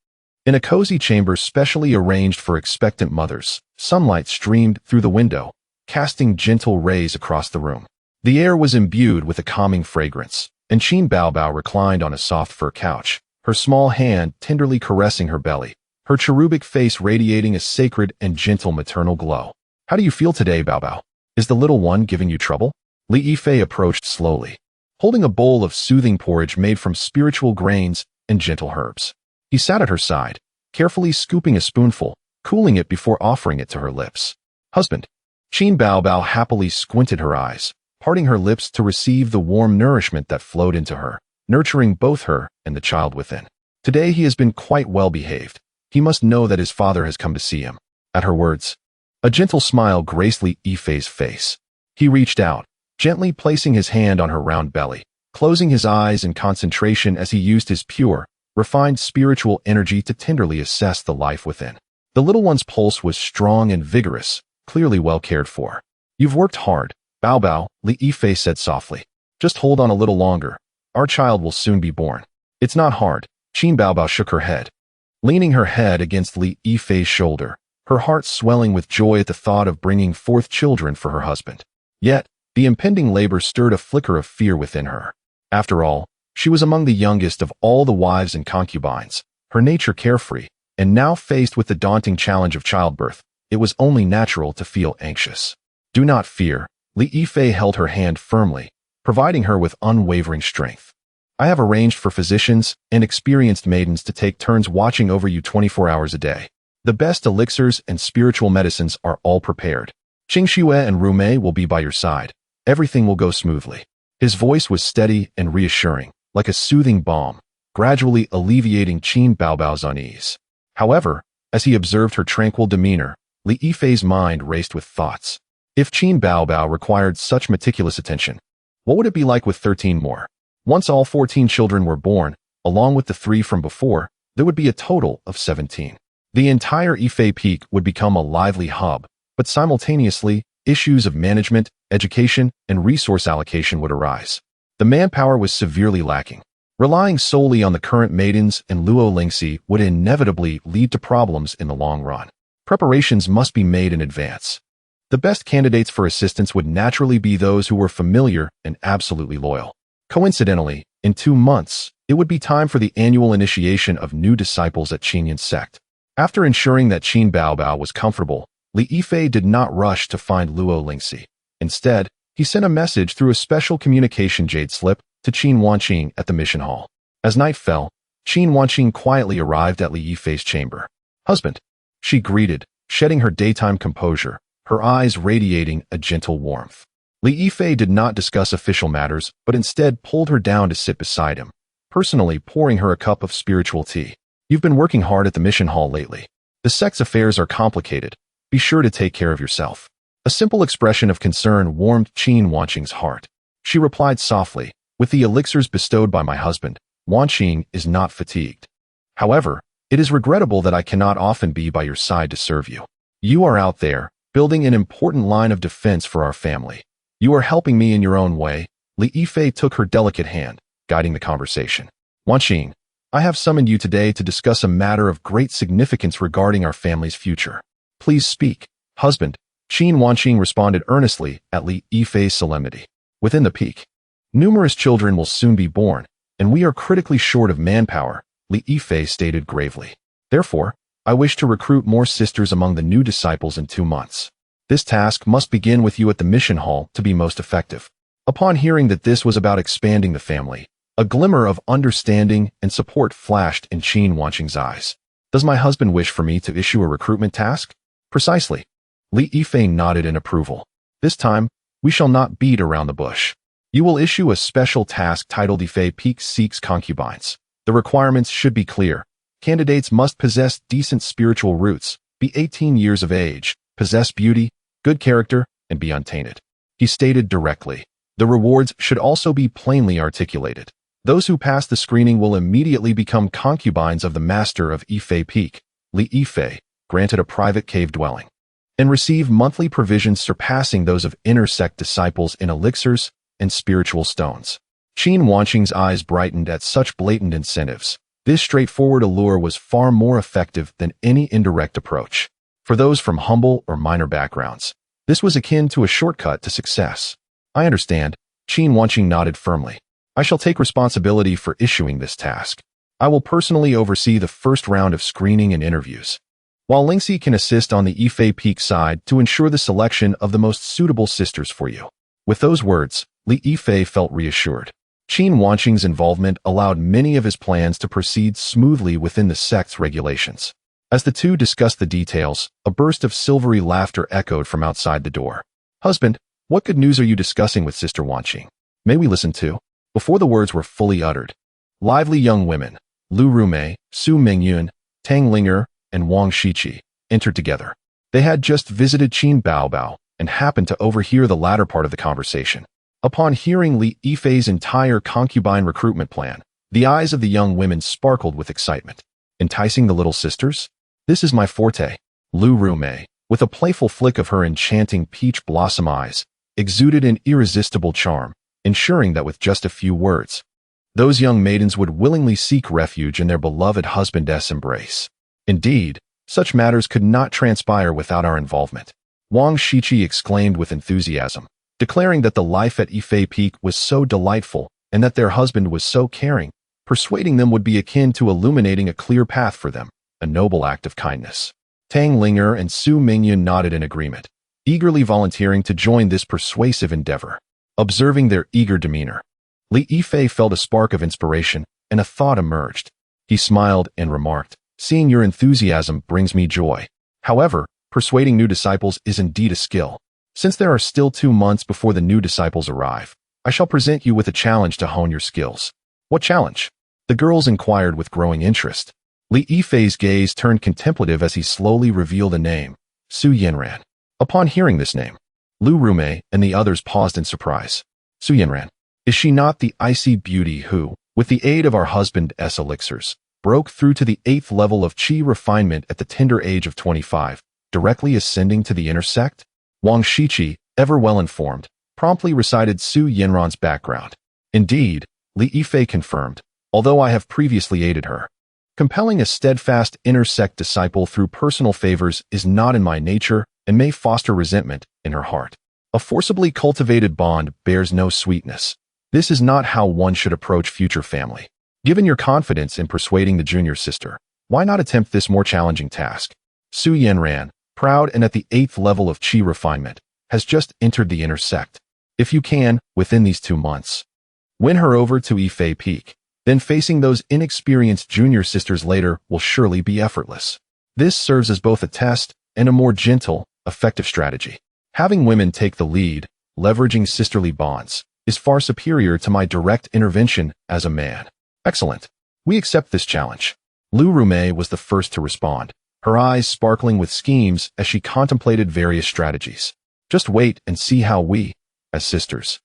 In a cozy chamber specially arranged for expectant mothers, sunlight streamed through the window, casting gentle rays across the room. The air was imbued with a calming fragrance, and Qin Baobao reclined on a soft fur couch, her small hand tenderly caressing her belly, her cherubic face radiating a sacred and gentle maternal glow. "How do you feel today, Baobao? Is the little one giving you trouble?" Li Yifei approached slowly, holding a bowl of soothing porridge made from spiritual grains and gentle herbs. He sat at her side, carefully scooping a spoonful, cooling it before offering it to her lips. "Husband." Qin Baobao happily squinted her eyes, parting her lips to receive the warm nourishment that flowed into her, nurturing both her and the child within. "Today he has been quite well behaved. He must know that his father has come to see him." At her words, a gentle smile graced Li Yifei's face. He reached out, gently placing his hand on her round belly, closing his eyes in concentration as he used his pure, refined spiritual energy to tenderly assess the life within. The little one's pulse was strong and vigorous, clearly well cared for. "You've worked hard, Baobao," Li Yifei said softly. "Just hold on a little longer. Our child will soon be born." "It's not hard." Qin Baobao shook her head, leaning her head against Li Yifei's shoulder, her heart swelling with joy at the thought of bringing forth children for her husband. Yet, the impending labor stirred a flicker of fear within her. After all, she was among the youngest of all the wives and concubines, her nature carefree, and now faced with the daunting challenge of childbirth, it was only natural to feel anxious. "Do not fear." Li Yifei held her hand firmly, providing her with unwavering strength. "I have arranged for physicians and experienced maidens to take turns watching over you 24 hours a day. The best elixirs and spiritual medicines are all prepared. Qingxue and Rumei will be by your side. Everything will go smoothly." His voice was steady and reassuring, like a soothing balm, gradually alleviating Qin Baobao's unease. However, as he observed her tranquil demeanor, Li Yifei's mind raced with thoughts. If Qin Baobao required such meticulous attention, what would it be like with 13 more? Once all 14 children were born, along with the 3 from before, there would be a total of 17. The entire Yifei Peak would become a lively hub, but simultaneously, issues of management, education, and resource allocation would arise. The manpower was severely lacking. Relying solely on the current maidens and Luo Lingxi would inevitably lead to problems in the long run. Preparations must be made in advance. The best candidates for assistance would naturally be those who were familiar and absolutely loyal. Coincidentally, in 2 months, it would be time for the annual initiation of new disciples at Qinyan's sect. After ensuring that Qin Baobao was comfortable, Li Yifei did not rush to find Luo Lingxi. Instead, he sent a message through a special communication jade slip to Qin Wanqing at the mission hall. As night fell, Qin Wanqing quietly arrived at Li Yifei's chamber. "Husband," she greeted, shedding her daytime composure, her eyes radiating a gentle warmth. Li Yifei did not discuss official matters, but instead pulled her down to sit beside him, personally pouring her a cup of spiritual tea. "You've been working hard at the mission hall lately. The sect's affairs are complicated. Be sure to take care of yourself." A simple expression of concern warmed Qin Wanqing's heart. She replied softly, "With the elixirs bestowed by my husband, Wanqing is not fatigued. However, it is regrettable that I cannot often be by your side to serve you. You are out there, building an important line of defense for our family. You are helping me in your own way." Li Yifei took her delicate hand, guiding the conversation. "Wanqing, I have summoned you today to discuss a matter of great significance regarding our family's future. Please speak." "Husband," Qin Wanqing responded earnestly at Li Yifei's solemnity. Within the peak, numerous children will soon be born, and we are critically short of manpower, Li Yifei stated gravely. Therefore, I wish to recruit more sisters among the new disciples in 2 months. This task must begin with you at the mission hall to be most effective. Upon hearing that this was about expanding the family, a glimmer of understanding and support flashed in Qin Wanqing's eyes. Does my husband wish for me to issue a recruitment task? Precisely. Li Yifei nodded in approval. This time, we shall not beat around the bush. You will issue a special task titled Yifei Peak Seeks Concubines. The requirements should be clear. Candidates must possess decent spiritual roots, be 18 years of age, possess beauty, good character, and be untainted. He stated directly. The rewards should also be plainly articulated. Those who pass the screening will immediately become concubines of the master of Yifei Peak, Li Yifei, granted a private cave dwelling, and receive monthly provisions surpassing those of inner sect disciples in elixirs and spiritual stones. Qin Wanqing's eyes brightened at such blatant incentives. This straightforward allure was far more effective than any indirect approach. For those from humble or minor backgrounds, this was akin to a shortcut to success. I understand. Qin Wanqing nodded firmly. I shall take responsibility for issuing this task. I will personally oversee the first round of screening and interviews, while Lingxi can assist on the Yifei Peak side to ensure the selection of the most suitable sisters for you. With those words, Li Yifei felt reassured. Qin Wanqing's involvement allowed many of his plans to proceed smoothly within the sect's regulations. As the two discussed the details, a burst of silvery laughter echoed from outside the door. Husband, what good news are you discussing with Sister Wanqing? May we listen to? Before the words were fully uttered, lively young women, Lu Rumei, Su Mingyun, Tang Linger, and Wang Shiqi, entered together. They had just visited Qin Baobao and happened to overhear the latter part of the conversation. Upon hearing Li Yifei's entire concubine recruitment plan, the eyes of the young women sparkled with excitement. Enticing the little sisters? This is my forte. Lu Rumei, with a playful flick of her enchanting peach blossom eyes, exuded an irresistible charm, ensuring that with just a few words, those young maidens would willingly seek refuge in their beloved husband's embrace. Indeed, such matters could not transpire without our involvement. Wang Shiqi exclaimed with enthusiasm, declaring that the life at Yifei Peak was so delightful and that their husband was so caring. Persuading them would be akin to illuminating a clear path for them, a noble act of kindness. Tang Linger and Su Mingyun nodded in agreement, eagerly volunteering to join this persuasive endeavor. Observing their eager demeanor, Li Yifei felt a spark of inspiration, and a thought emerged. He smiled and remarked, seeing your enthusiasm brings me joy. However, persuading new disciples is indeed a skill. Since there are still 2 months before the new disciples arrive, I shall present you with a challenge to hone your skills. What challenge? The girls inquired with growing interest. Li Yifei's gaze turned contemplative as he slowly revealed a name, Su Yanran. Upon hearing this name, Lu Rumei and the others paused in surprise. Su Yanran, is she not the icy beauty who, with the aid of our husband's elixirs, broke through to the 8th level of qi refinement at the tender age of 25, directly ascending to the inner sect? Wang Shiqi, ever well informed, promptly recited Su Yanran's background. Indeed, Li Yifei confirmed, although I have previously aided her. Compelling a steadfast inner sect disciple through personal favors is not in my nature and may foster resentment in her heart. A forcibly cultivated bond bears no sweetness. This is not how one should approach future family. Given your confidence in persuading the junior sister, why not attempt this more challenging task? Su Yanran, proud and at the 8th level of qi refinement, has just entered the inner sect. If you can, within these 2 months, win her over to Yifei Peak, then facing those inexperienced junior sisters later will surely be effortless. This serves as both a test and a more gentle, effective strategy. Having women take the lead, leveraging sisterly bonds, is far superior to my direct intervention as a man. Excellent. We accept this challenge. Lu Rumei was the first to respond, her eyes sparkling with schemes as she contemplated various strategies. Just wait and see how we, as sisters,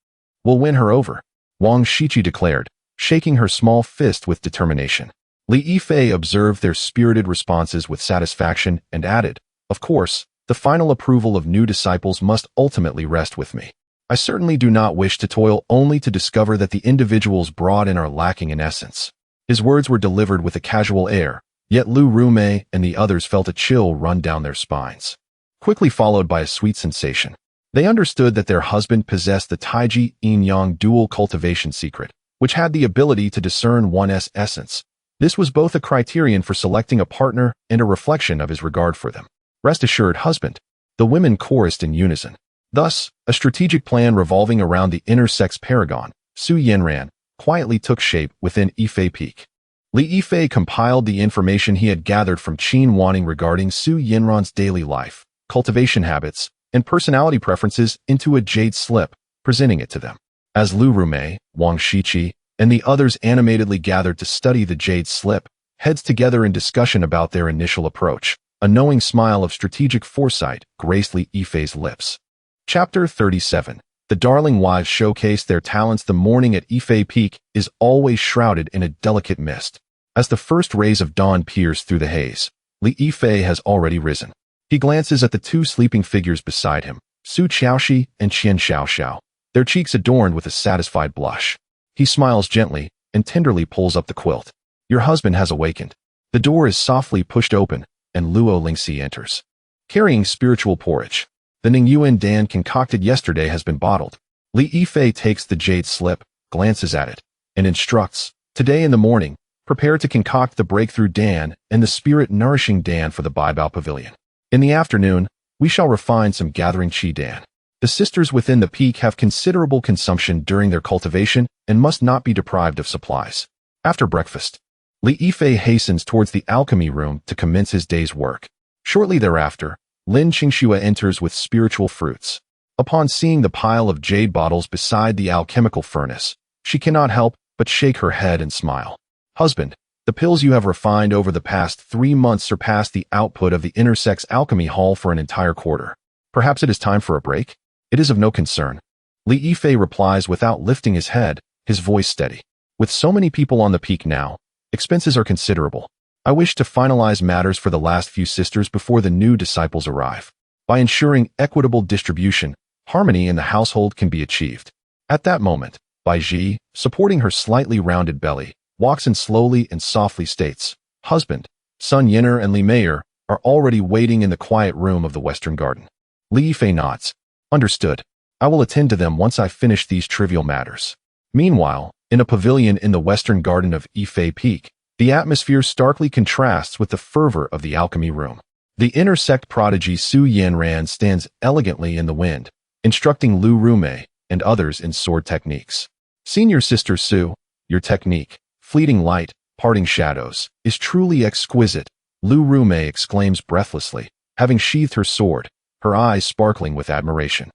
will win her over, Wang Shiqi declared, shaking her small fist with determination. Li Yifei observed their spirited responses with satisfaction and added, of course, the final approval of new disciples must ultimately rest with me. I certainly do not wish to toil only to discover that the individuals brought in are lacking in essence. His words were delivered with a casual air, yet Lu Rumei and the others felt a chill run down their spines. quickly followed by a sweet sensation. They understood that their husband possessed the Taiji Yin-Yang dual cultivation secret, which had the ability to discern one's essence. This was both a criterion for selecting a partner and a reflection of his regard for them. Rest assured, husband, the women chorused in unison. Thus, a strategic plan revolving around the inner sect's paragon, Su Yanran, quietly took shape within Yifei Peak. Li Yifei compiled the information he had gathered from Qin Wanning regarding Su Yanran's daily life, cultivation habits, and personality preferences into a jade slip, presenting it to them. As Lu Rumei, Wang Shiqi, and the others animatedly gathered to study the jade slip, heads together in discussion about their initial approach, a knowing smile of strategic foresight graced Li Yifei's lips. Chapter 37. The darling wives showcase their talents. The morning at Yifei Peak is always shrouded in a delicate mist. As the first rays of dawn pierce through the haze, Li Yifei has already risen. He glances at the two sleeping figures beside him, Su Qiaoxi and Qian Xiaoxiao, their cheeks adorned with a satisfied blush. He smiles gently and tenderly pulls up the quilt. Your husband has awakened. The door is softly pushed open, and Luo Lingxi enters. Carrying spiritual porridge. The Ningyuan Dan concocted yesterday has been bottled. Li Yifei takes the jade slip, glances at it, and instructs, today in the morning, prepare to concoct the breakthrough Dan and the spirit-nourishing Dan for the Baibao Pavilion. In the afternoon, we shall refine some gathering qi Dan. The sisters within the peak have considerable consumption during their cultivation and must not be deprived of supplies. After breakfast, Li Yifei hastens towards the alchemy room to commence his day's work. Shortly thereafter, Lin Qingxue enters with spiritual fruits. Upon seeing the pile of jade bottles beside the alchemical furnace, she cannot help but shake her head and smile. Husband, the pills you have refined over the past 3 months surpass the output of the inner sect's alchemy hall for an entire quarter. Perhaps it is time for a break? It is of no concern. Li Yifei replies without lifting his head, his voice steady. With so many people on the peak now, expenses are considerable. I wish to finalize matters for the last few sisters before the new disciples arrive. By ensuring equitable distribution, harmony in the household can be achieved. At that moment, Bai Ji, supporting her slightly rounded belly, walks in slowly and softly states, husband, Sun Yin'er and Li Meier are already waiting in the quiet room of the Western Garden. Li Yifei nods. Understood. I will attend to them once I finish these trivial matters. Meanwhile, in a pavilion in the Western Garden of Yifei Peak, the atmosphere starkly contrasts with the fervor of the alchemy room. The inner sect prodigy Su Yanran stands elegantly in the wind, instructing Lu Rumei and others in sword techniques. Senior Sister Su, your technique, fleeting light, parting shadows, is truly exquisite, Lu Rumei exclaims breathlessly, having sheathed her sword, her eyes sparkling with admiration.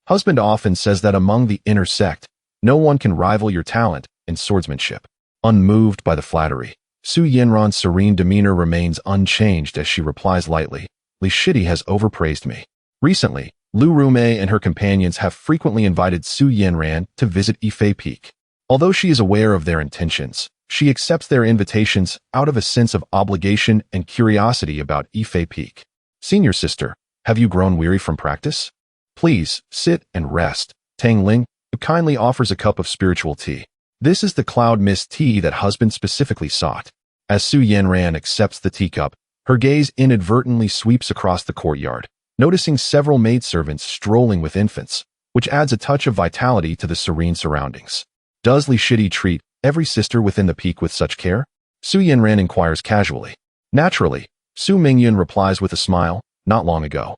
Husband often says that among the inner sect, no one can rival your talent in swordsmanship. Unmoved by the flattery, Su Yanran's serene demeanor remains unchanged as she replies lightly, Li Shidi has overpraised me. Recently, Lu Rumei and her companions have frequently invited Su Yanran to visit Yifei Peak. Although she is aware of their intentions, she accepts their invitations out of a sense of obligation and curiosity about Yifei Peak. Senior sister, have you grown weary from practice? Please, sit and rest. Tang Ling kindly offers a cup of spiritual tea. This is the cloud mist tea that husband specifically sought. As Su Yanran accepts the teacup, her gaze inadvertently sweeps across the courtyard, noticing several maidservants strolling with infants, which adds a touch of vitality to the serene surroundings. Does Li Shidi treat every sister within the peak with such care? Su Yanran inquires casually. Naturally, Su Mingyun replies with a smile, not long ago.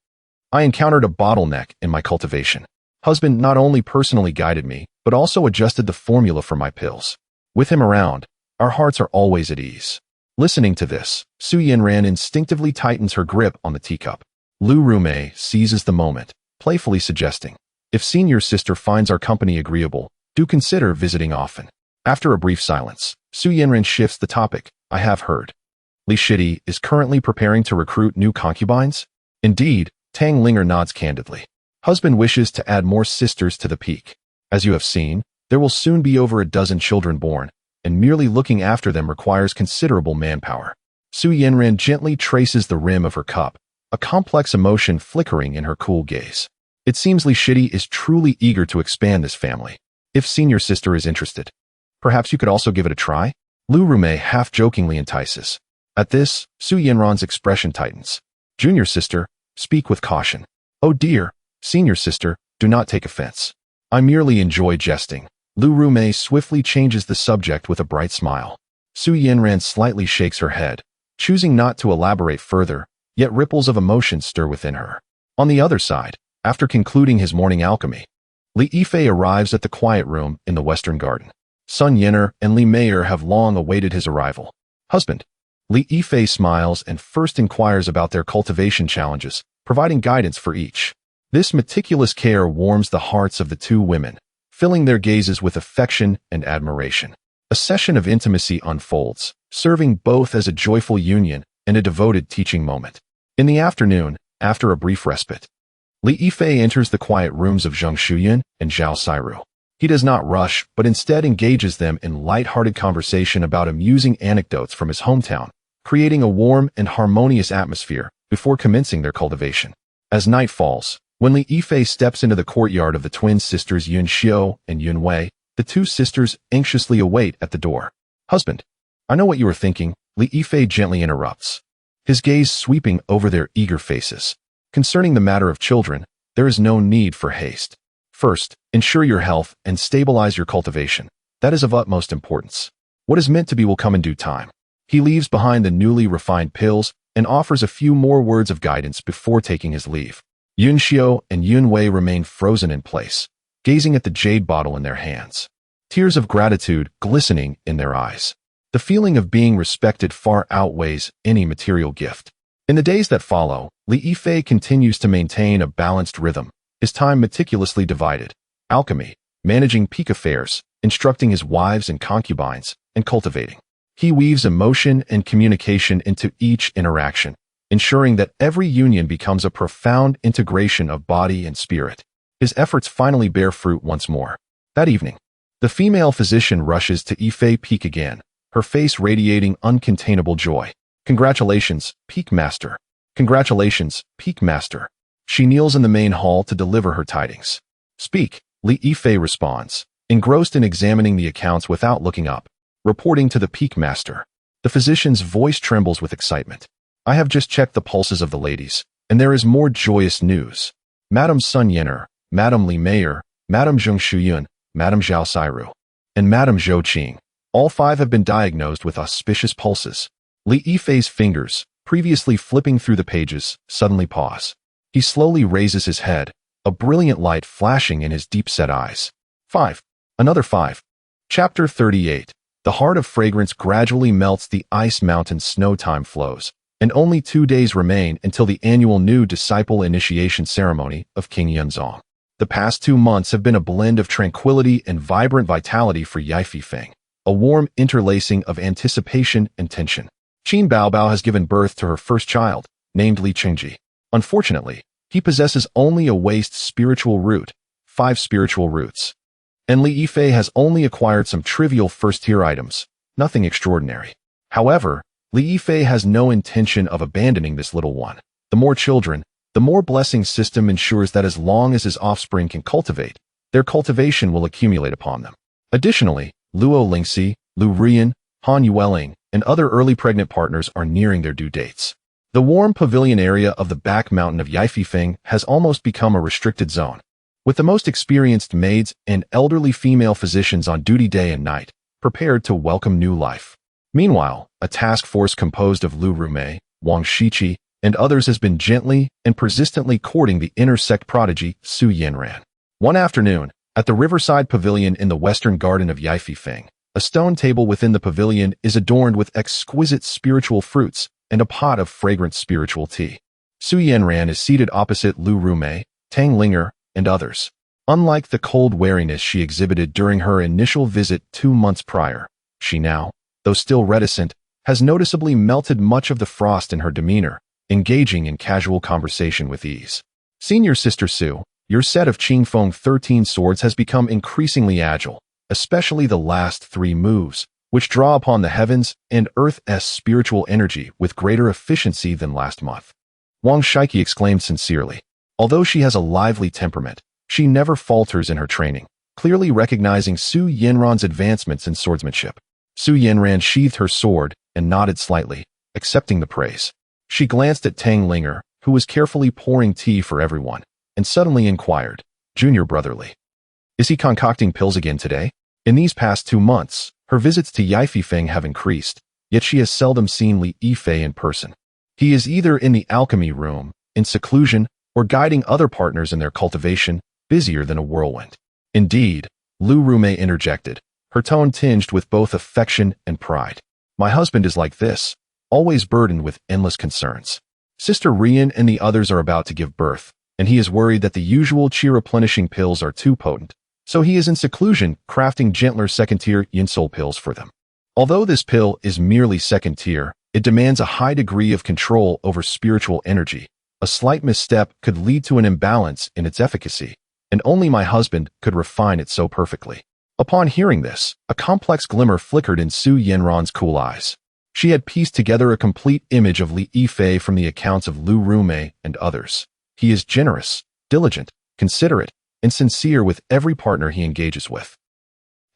I encountered a bottleneck in my cultivation. Husband not only personally guided me, but also adjusted the formula for my pills. With him around, our hearts are always at ease. Listening to this, Su Yanran instinctively tightens her grip on the teacup. Lu Rumei seizes the moment, playfully suggesting, if senior sister finds our company agreeable, do consider visiting often. After a brief silence, Su Yanran shifts the topic. I have heard. Li Shidi is currently preparing to recruit new concubines? Indeed, Tang Linger nods candidly. Husband wishes to add more sisters to the peak. As you have seen, there will soon be over a dozen children born, and merely looking after them requires considerable manpower. Su Yanran gently traces the rim of her cup, a complex emotion flickering in her cool gaze. It seems Li Shidi is truly eager to expand this family. If senior sister is interested, perhaps you could also give it a try? Lu Rumei half-jokingly entices. At this, Su Yanran's expression tightens. Junior sister, speak with caution. Oh dear, senior sister, do not take offense. I merely enjoy jesting. Lu Rumei swiftly changes the subject with a bright smile. Su Yanran slightly shakes her head, choosing not to elaborate further, yet ripples of emotion stir within her. On the other side, after concluding his morning alchemy, Li Yifei arrives at the quiet room in the western garden. Sun Yanran and Li Meier have long awaited his arrival. Husband. Li Yifei smiles and first inquires about their cultivation challenges, providing guidance for each. This meticulous care warms the hearts of the two women, filling their gazes with affection and admiration. A session of intimacy unfolds, serving both as a joyful union and a devoted teaching moment. In the afternoon, after a brief respite, Li Yifei enters the quiet rooms of Zheng Shuyan and Zhao Sairu. He does not rush, but instead engages them in light-hearted conversation about amusing anecdotes from his hometown, creating a warm and harmonious atmosphere before commencing their cultivation. As night falls, when Li Yifei steps into the courtyard of the twin sisters Yun Xiu and Yun Wei, the two sisters anxiously await at the door. Husband, I know what you are thinking, Li Yifei gently interrupts, his gaze sweeping over their eager faces. Concerning the matter of children, there is no need for haste. First, ensure your health and stabilize your cultivation. That is of utmost importance. What is meant to be will come in due time. He leaves behind the newly refined pills and offers a few more words of guidance before taking his leave. Yun Xiu and Yun Wei remain frozen in place, gazing at the jade bottle in their hands, tears of gratitude glistening in their eyes. The feeling of being respected far outweighs any material gift. In the days that follow, Li Yifei continues to maintain a balanced rhythm, his time meticulously divided. Alchemy, managing peak affairs, instructing his wives and concubines, and cultivating. He weaves emotion and communication into each interaction, ensuring that every union becomes a profound integration of body and spirit. His efforts finally bear fruit once more. That evening, the female physician rushes to Yifei Peak again, her face radiating uncontainable joy. Congratulations, Peak Master. Congratulations, Peak Master. She kneels in the main hall to deliver her tidings. Speak, Li Yifei responds, engrossed in examining the accounts without looking up. Reporting to the Peak Master. The physician's voice trembles with excitement. I have just checked the pulses of the ladies, and there is more joyous news. Madame Sun Yanran, Madame Li Meier, Madame Zheng Shuyun, Madame Zhao Sairu, and Madame Zhou Qing. All five have been diagnosed with auspicious pulses. Li Yifei's fingers, previously flipping through the pages, suddenly pause. He slowly raises his head, a brilliant light flashing in his deep-set eyes. 5. Another 5. Chapter 38. The heart of fragrance gradually melts, the ice mountain snow time flows, and only 2 days remain until the annual new disciple initiation ceremony of King Yunzong. The past 2 months have been a blend of tranquility and vibrant vitality for Yifei Feng, a warm interlacing of anticipation and tension. Qin Baobao has given birth to her first child, named Lin Qingxue. Unfortunately, he possesses only a waste spiritual root, 5 spiritual roots. And Li Yifei has only acquired some trivial first-tier items, nothing extraordinary. However, Li Yifei has no intention of abandoning this little one. The more children, the more blessing system ensures that as long as his offspring can cultivate, their cultivation will accumulate upon them. Additionally, Luo Lingxi, Lu Rian, Han Yueling, and other early pregnant partners are nearing their due dates. The warm pavilion area of the back mountain of Yifei Feng has almost become a restricted zone, with the most experienced maids and elderly female physicians on duty day and night, prepared to welcome new life. Meanwhile, a task force composed of Lu Rumei, Wang Shiqi, and others has been gently and persistently courting the inner sect prodigy Su Yanran. One afternoon, at the riverside pavilion in the western garden of Yifei Feng, a stone table within the pavilion is adorned with exquisite spiritual fruits and a pot of fragrant spiritual tea. Su Yanran is seated opposite Lu Rumei, Tang Linger, and others. Unlike the cold wariness she exhibited during her initial visit 2 months prior, she now, though still reticent, has noticeably melted much of the frost in her demeanor, engaging in casual conversation with ease. Senior Sister Su, your set of Qingfeng 13 swords has become increasingly agile, especially the last 3 moves, which draw upon the heavens and earth's spiritual energy with greater efficiency than last month. Wang Shiqi exclaimed sincerely. Although she has a lively temperament, she never falters in her training, clearly recognizing Su Yanran's advancements in swordsmanship. Su Yanran sheathed her sword and nodded slightly, accepting the praise. She glanced at Tang Linger, who was carefully pouring tea for everyone, and suddenly inquired, "Junior brotherly, is he concocting pills again today?" In these past 2 months, her visits to Feng have increased, yet she has seldom seen Li Yifei in person. He is either in the alchemy room, in seclusion, or guiding other partners in their cultivation, busier than a whirlwind. Indeed, Lu Rumei interjected, her tone tinged with both affection and pride. "My husband is like this, always burdened with endless concerns. Sister Rian and the others are about to give birth, and he is worried that the usual chi-replenishing pills are too potent, so he is in seclusion crafting gentler second-tier Yinsol pills for them. Although this pill is merely second-tier, it demands a high degree of control over spiritual energy. A slight misstep could lead to an imbalance in its efficacy, and only my husband could refine it so perfectly." Upon hearing this, a complex glimmer flickered in Su Yanran's cool eyes. She had pieced together a complete image of Li Yifei from the accounts of Lu Rumei and others. He is generous, diligent, considerate, and sincere with every partner he engages with.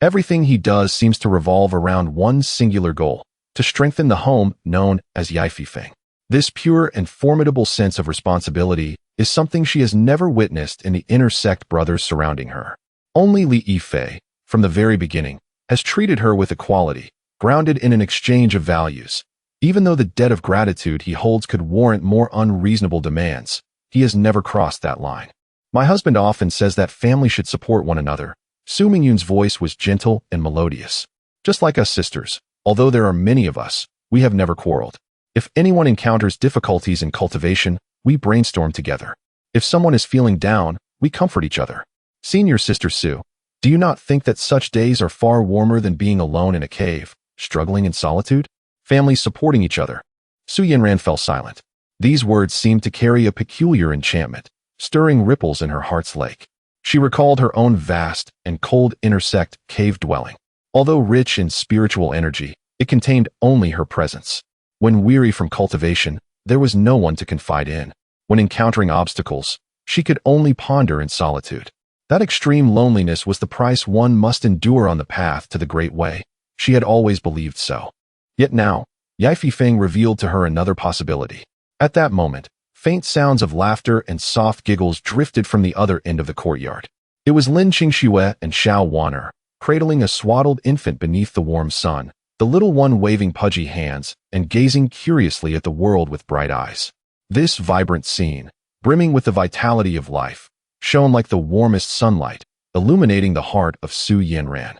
Everything he does seems to revolve around one singular goal: to strengthen the home known as Feng. This pure and formidable sense of responsibility is something she has never witnessed in the inner sect brothers surrounding her. Only Li Yifei, from the very beginning, has treated her with equality, grounded in an exchange of values. Even though the debt of gratitude he holds could warrant more unreasonable demands, he has never crossed that line. "My husband often says that family should support one another." Su Mingyun's voice was gentle and melodious. "Just like us sisters, although there are many of us, we have never quarreled. If anyone encounters difficulties in cultivation, we brainstorm together. If someone is feeling down, we comfort each other. Senior Sister Su, do you not think that such days are far warmer than being alone in a cave, struggling in solitude? Families supporting each other." Su Yanran fell silent. These words seemed to carry a peculiar enchantment, stirring ripples in her heart's lake. She recalled her own vast and cold inner sect cave dwelling. Although rich in spiritual energy, it contained only her presence. When weary from cultivation, there was no one to confide in. When encountering obstacles, she could only ponder in solitude. That extreme loneliness was the price one must endure on the path to the Great Way. She had always believed so. Yet now, Feng revealed to her another possibility. At that moment, faint sounds of laughter and soft giggles drifted from the other end of the courtyard. It was Lin Qingxue and Xiao Wan'er, cradling a swaddled infant beneath the warm sun, the little one waving pudgy hands and gazing curiously at the world with bright eyes. This vibrant scene, brimming with the vitality of life, shone like the warmest sunlight, illuminating the heart of Su Yanran,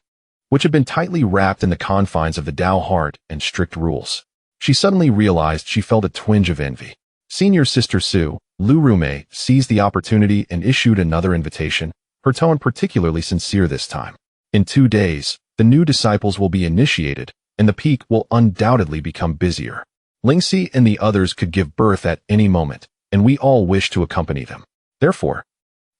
which had been tightly wrapped in the confines of the Tao heart and strict rules. She suddenly realized she felt a twinge of envy. Senior Sister Su, Lu Rumei, seized the opportunity and issued another invitation, her tone particularly sincere this time. "In 2 days, the new disciples will be initiated, and the peak will undoubtedly become busier. Lingxi and the others could give birth at any moment, and we all wish to accompany them. Therefore,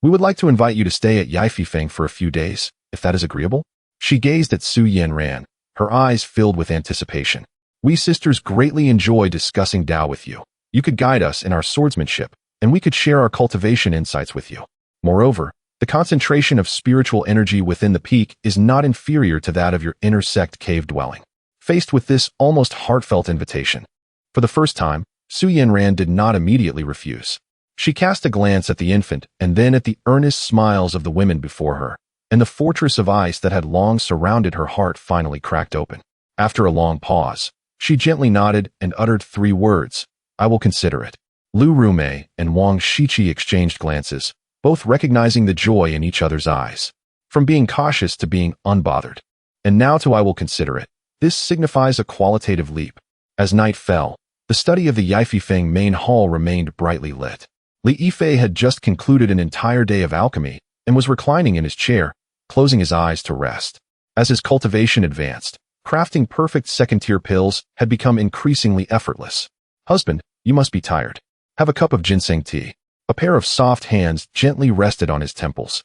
we would like to invite you to stay at Feng for a few days, if that is agreeable." She gazed at Su Yanran, her eyes filled with anticipation. "We sisters greatly enjoy discussing Tao with you. You could guide us in our swordsmanship, and we could share our cultivation insights with you. Moreover, the concentration of spiritual energy within the peak is not inferior to that of your inner sect cave dwelling." Faced with this almost heartfelt invitation, for the first time, Su Yanran did not immediately refuse. She cast a glance at the infant and then at the earnest smiles of the women before her, and the fortress of ice that had long surrounded her heart finally cracked open. After a long pause, she gently nodded and uttered 3 words, "I will consider it." Lu Rumei and Wang Shiqi exchanged glances, both recognizing the joy in each other's eyes. From being cautious to being unbothered. And now to "I will consider it." This signifies a qualitative leap. As night fell, the study of the Feng main hall remained brightly lit. Li Yifei had just concluded an entire day of alchemy and was reclining in his chair, closing his eyes to rest. As his cultivation advanced, crafting perfect second-tier pills had become increasingly effortless. "Husband, you must be tired. Have a cup of ginseng tea." A pair of soft hands gently rested on his temples,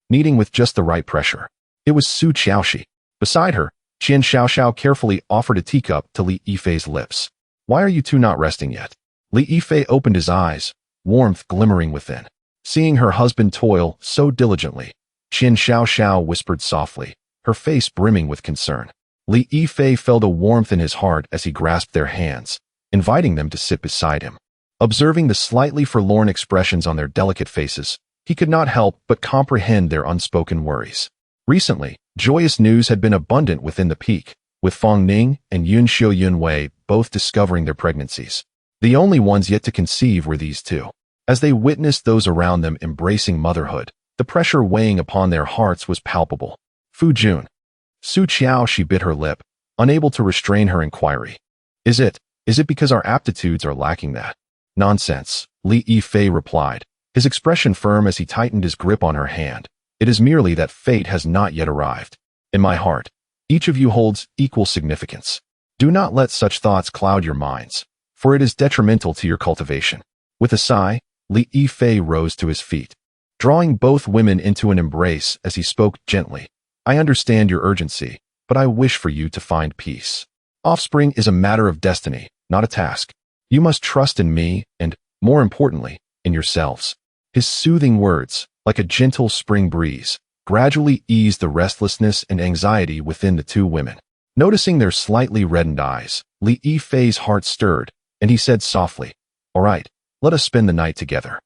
kneading with just the right pressure. It was Su Qiaoxi. Beside her, Qian Xiaoxiao carefully offered a teacup to Li Yifei's lips. "Why are you two not resting yet?" Li Yifei opened his eyes, warmth glimmering within. Seeing her husband toil so diligently, Qian Xiaoxiao whispered softly, her face brimming with concern. Li Yifei felt a warmth in his heart as he grasped their hands, inviting them to sit beside him. Observing the slightly forlorn expressions on their delicate faces, he could not help but comprehend their unspoken worries. Recently, joyous news had been abundant within the peak, with Fang Ning and Su Yanran both discovering their pregnancies. The only ones yet to conceive were these two. As they witnessed those around them embracing motherhood, the pressure weighing upon their hearts was palpable. Fu Jun. Su Qiao, she bit her lip, unable to restrain her inquiry. Is it because our aptitudes are lacking that? Nonsense, Li Yifei replied, his expression firm as he tightened his grip on her hand. It is merely that fate has not yet arrived. In my heart, each of you holds equal significance. Do not let such thoughts cloud your minds, for it is detrimental to your cultivation. With a sigh, Li Yifei rose to his feet, drawing both women into an embrace as he spoke gently. I understand your urgency, but I wish for you to find peace. Offspring is a matter of destiny, not a task. You must trust in me and, more importantly, in yourselves. His soothing words, like a gentle spring breeze, gradually eased the restlessness and anxiety within the two women. Noticing their slightly reddened eyes, Li Yifei's heart stirred, and he said softly, All right, let us spend the night together.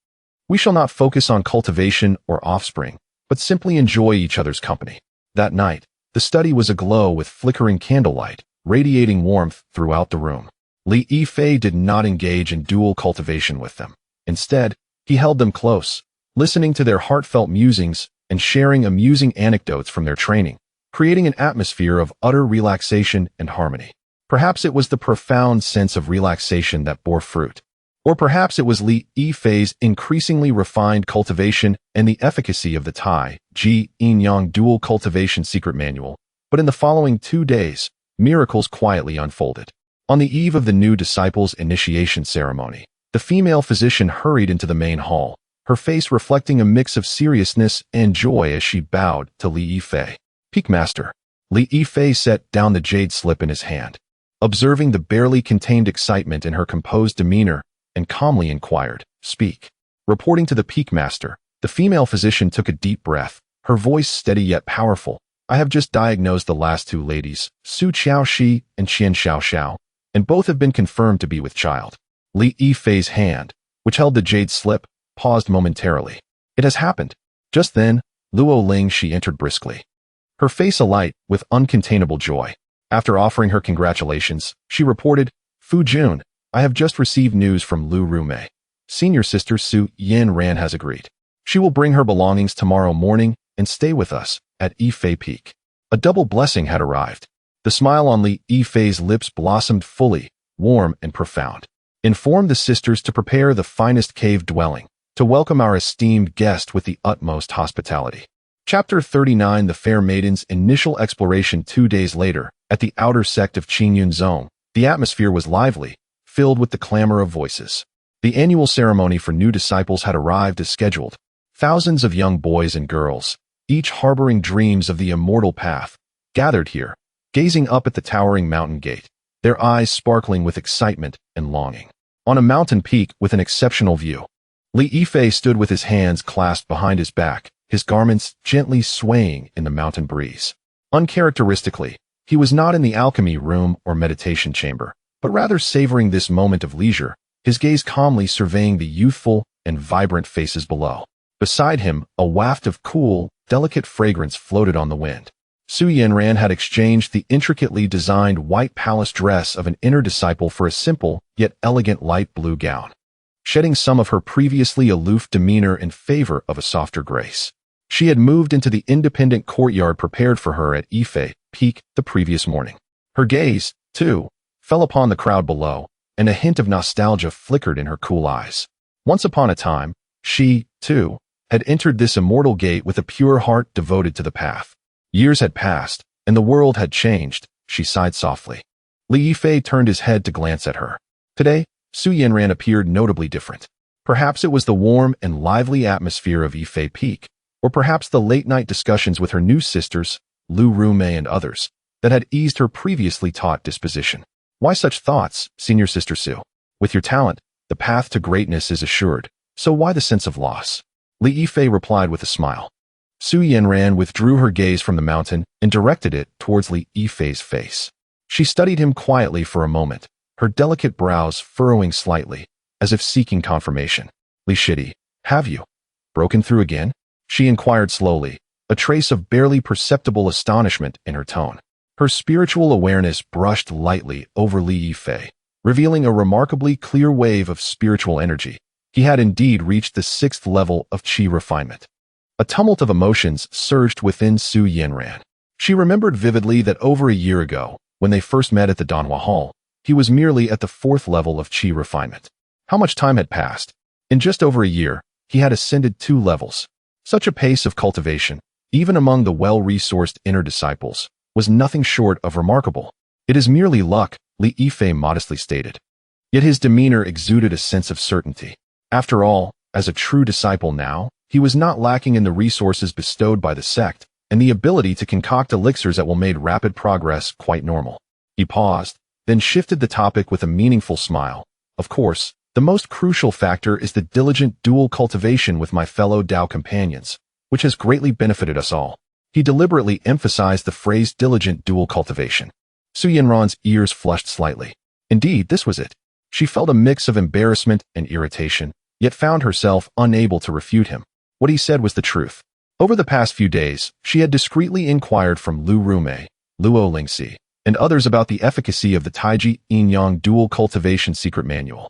We shall not focus on cultivation or offspring, but simply enjoy each other's company. That night, the study was aglow with flickering candlelight, radiating warmth throughout the room. Li Yifei did not engage in dual cultivation with them. Instead, he held them close, listening to their heartfelt musings and sharing amusing anecdotes from their training, creating an atmosphere of utter relaxation and harmony. Perhaps it was the profound sense of relaxation that bore fruit. Or perhaps it was Li Yifei's increasingly refined cultivation and the efficacy of the Tai Ji Yin Yang dual cultivation secret manual. But in the following 2 days, miracles quietly unfolded. On the eve of the new disciples' initiation ceremony, the female physician hurried into the main hall, her face reflecting a mix of seriousness and joy as she bowed to Li Yifei. Peak Master. Li Yifei set down the jade slip in his hand, observing the barely contained excitement in her composed demeanor, and calmly inquired, Speak. Reporting to the Peak Master, the female physician took a deep breath, her voice steady yet powerful. I have just diagnosed the last 2 ladies, Su Qiaoxi and Qian Xiaoxiao, and both have been confirmed to be with child. Li Yifei's hand, which held the jade slip, paused momentarily. It has happened. Just then, Luo Ling she entered briskly, her face alight with uncontainable joy. After offering her congratulations, she reported, Fu Jun, I have just received news from Lu Rumei. Senior sister Su Yanran has agreed. She will bring her belongings tomorrow morning and stay with us at Yifei Peak. A double blessing had arrived. The smile on Li Yifei's lips blossomed fully, warm and profound. Inform the sisters to prepare the finest cave dwelling, to welcome our esteemed guest with the utmost hospitality. Chapter 39 The Fair Maiden's initial exploration 2 days later, at the outer sect of Qingyun Zone, the atmosphere was lively, filled with the clamor of voices. The annual ceremony for new disciples had arrived as scheduled. Thousands of young boys and girls, each harboring dreams of the immortal path, gathered here, gazing up at the towering mountain gate, their eyes sparkling with excitement and longing. On a mountain peak with an exceptional view, Li Yifei stood with his hands clasped behind his back, his garments gently swaying in the mountain breeze. Uncharacteristically, he was not in the alchemy room or meditation chamber, but rather savoring this moment of leisure, his gaze calmly surveying the youthful and vibrant faces below. Beside him, a waft of cool, delicate fragrance floated on the wind. Su Yanran had exchanged the intricately designed white palace dress of an inner disciple for a simple, yet elegant light blue gown, shedding some of her previously aloof demeanor in favor of a softer grace. She had moved into the independent courtyard prepared for her at Yifei Peak the previous morning. Her gaze, too, fell upon the crowd below, and a hint of nostalgia flickered in her cool eyes. Once upon a time, she, too, had entered this immortal gate with a pure heart devoted to the path. Years had passed, and the world had changed, she sighed softly. Li Yifei turned his head to glance at her. Today, Su Yanran appeared notably different. Perhaps it was the warm and lively atmosphere of Yifei Peak, or perhaps the late-night discussions with her new sisters, Lu Rumei and others, that had eased her previously taut disposition. Why such thoughts, Senior Sister Su? With your talent, the path to greatness is assured, so why the sense of loss? Li Yifei replied with a smile. Su Yanran withdrew her gaze from the mountain and directed it towards Li Yifei's face. She studied him quietly for a moment, her delicate brows furrowing slightly, as if seeking confirmation. Li Shidi, have you broken through again? She inquired slowly, a trace of barely perceptible astonishment in her tone. Her spiritual awareness brushed lightly over Li Yifei, revealing a remarkably clear wave of spiritual energy. He had indeed reached the 6th level of qi refinement. A tumult of emotions surged within Su Yanran. She remembered vividly that over a year ago, when they first met at the Danhua Hall, he was merely at the 4th level of qi refinement. How much time had passed? In just over a year, he had ascended 2 levels. Such a pace of cultivation, even among the well-resourced inner disciples, was nothing short of remarkable. It is merely luck, Li Yifei modestly stated. Yet his demeanor exuded a sense of certainty. After all, as a true disciple now, he was not lacking in the resources bestowed by the sect, and the ability to concoct elixirs that will make rapid progress quite normal. He paused, then shifted the topic with a meaningful smile. Of course, the most crucial factor is the diligent dual cultivation with my fellow Tao companions, which has greatly benefited us all. He deliberately emphasized the phrase diligent dual cultivation. Su Yanran's ears flushed slightly. Indeed, this was it. She felt a mix of embarrassment and irritation, yet found herself unable to refute him. What he said was the truth. Over the past few days, she had discreetly inquired from Lu Rumei, Luo Lingxi, and others about the efficacy of the Taiji Yin-Yang dual cultivation secret manual.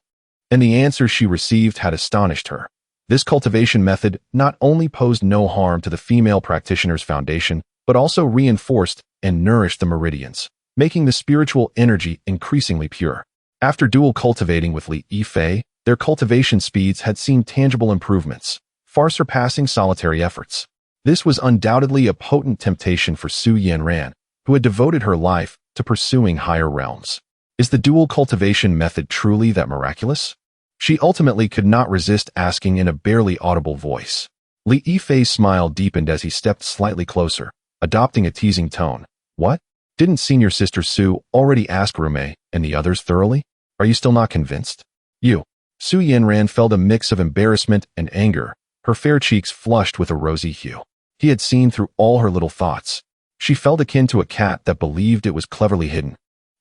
And the answers she received had astonished her. This cultivation method not only posed no harm to the female practitioner's foundation, but also reinforced and nourished the meridians, making the spiritual energy increasingly pure. After dual cultivating with Li Yifei, their cultivation speeds had seen tangible improvements, far surpassing solitary efforts. This was undoubtedly a potent temptation for Su Yanran, who had devoted her life to pursuing higher realms. Is the dual cultivation method truly that miraculous? She ultimately could not resist asking in a barely audible voice. Li Yifei's smile deepened as he stepped slightly closer, adopting a teasing tone. What? Didn't senior sister Su already ask Rumei and the others thoroughly? Are you still not convinced? You. Su Yanran felt a mix of embarrassment and anger, her fair cheeks flushed with a rosy hue. He had seen through all her little thoughts. She felt akin to a cat that believed it was cleverly hidden,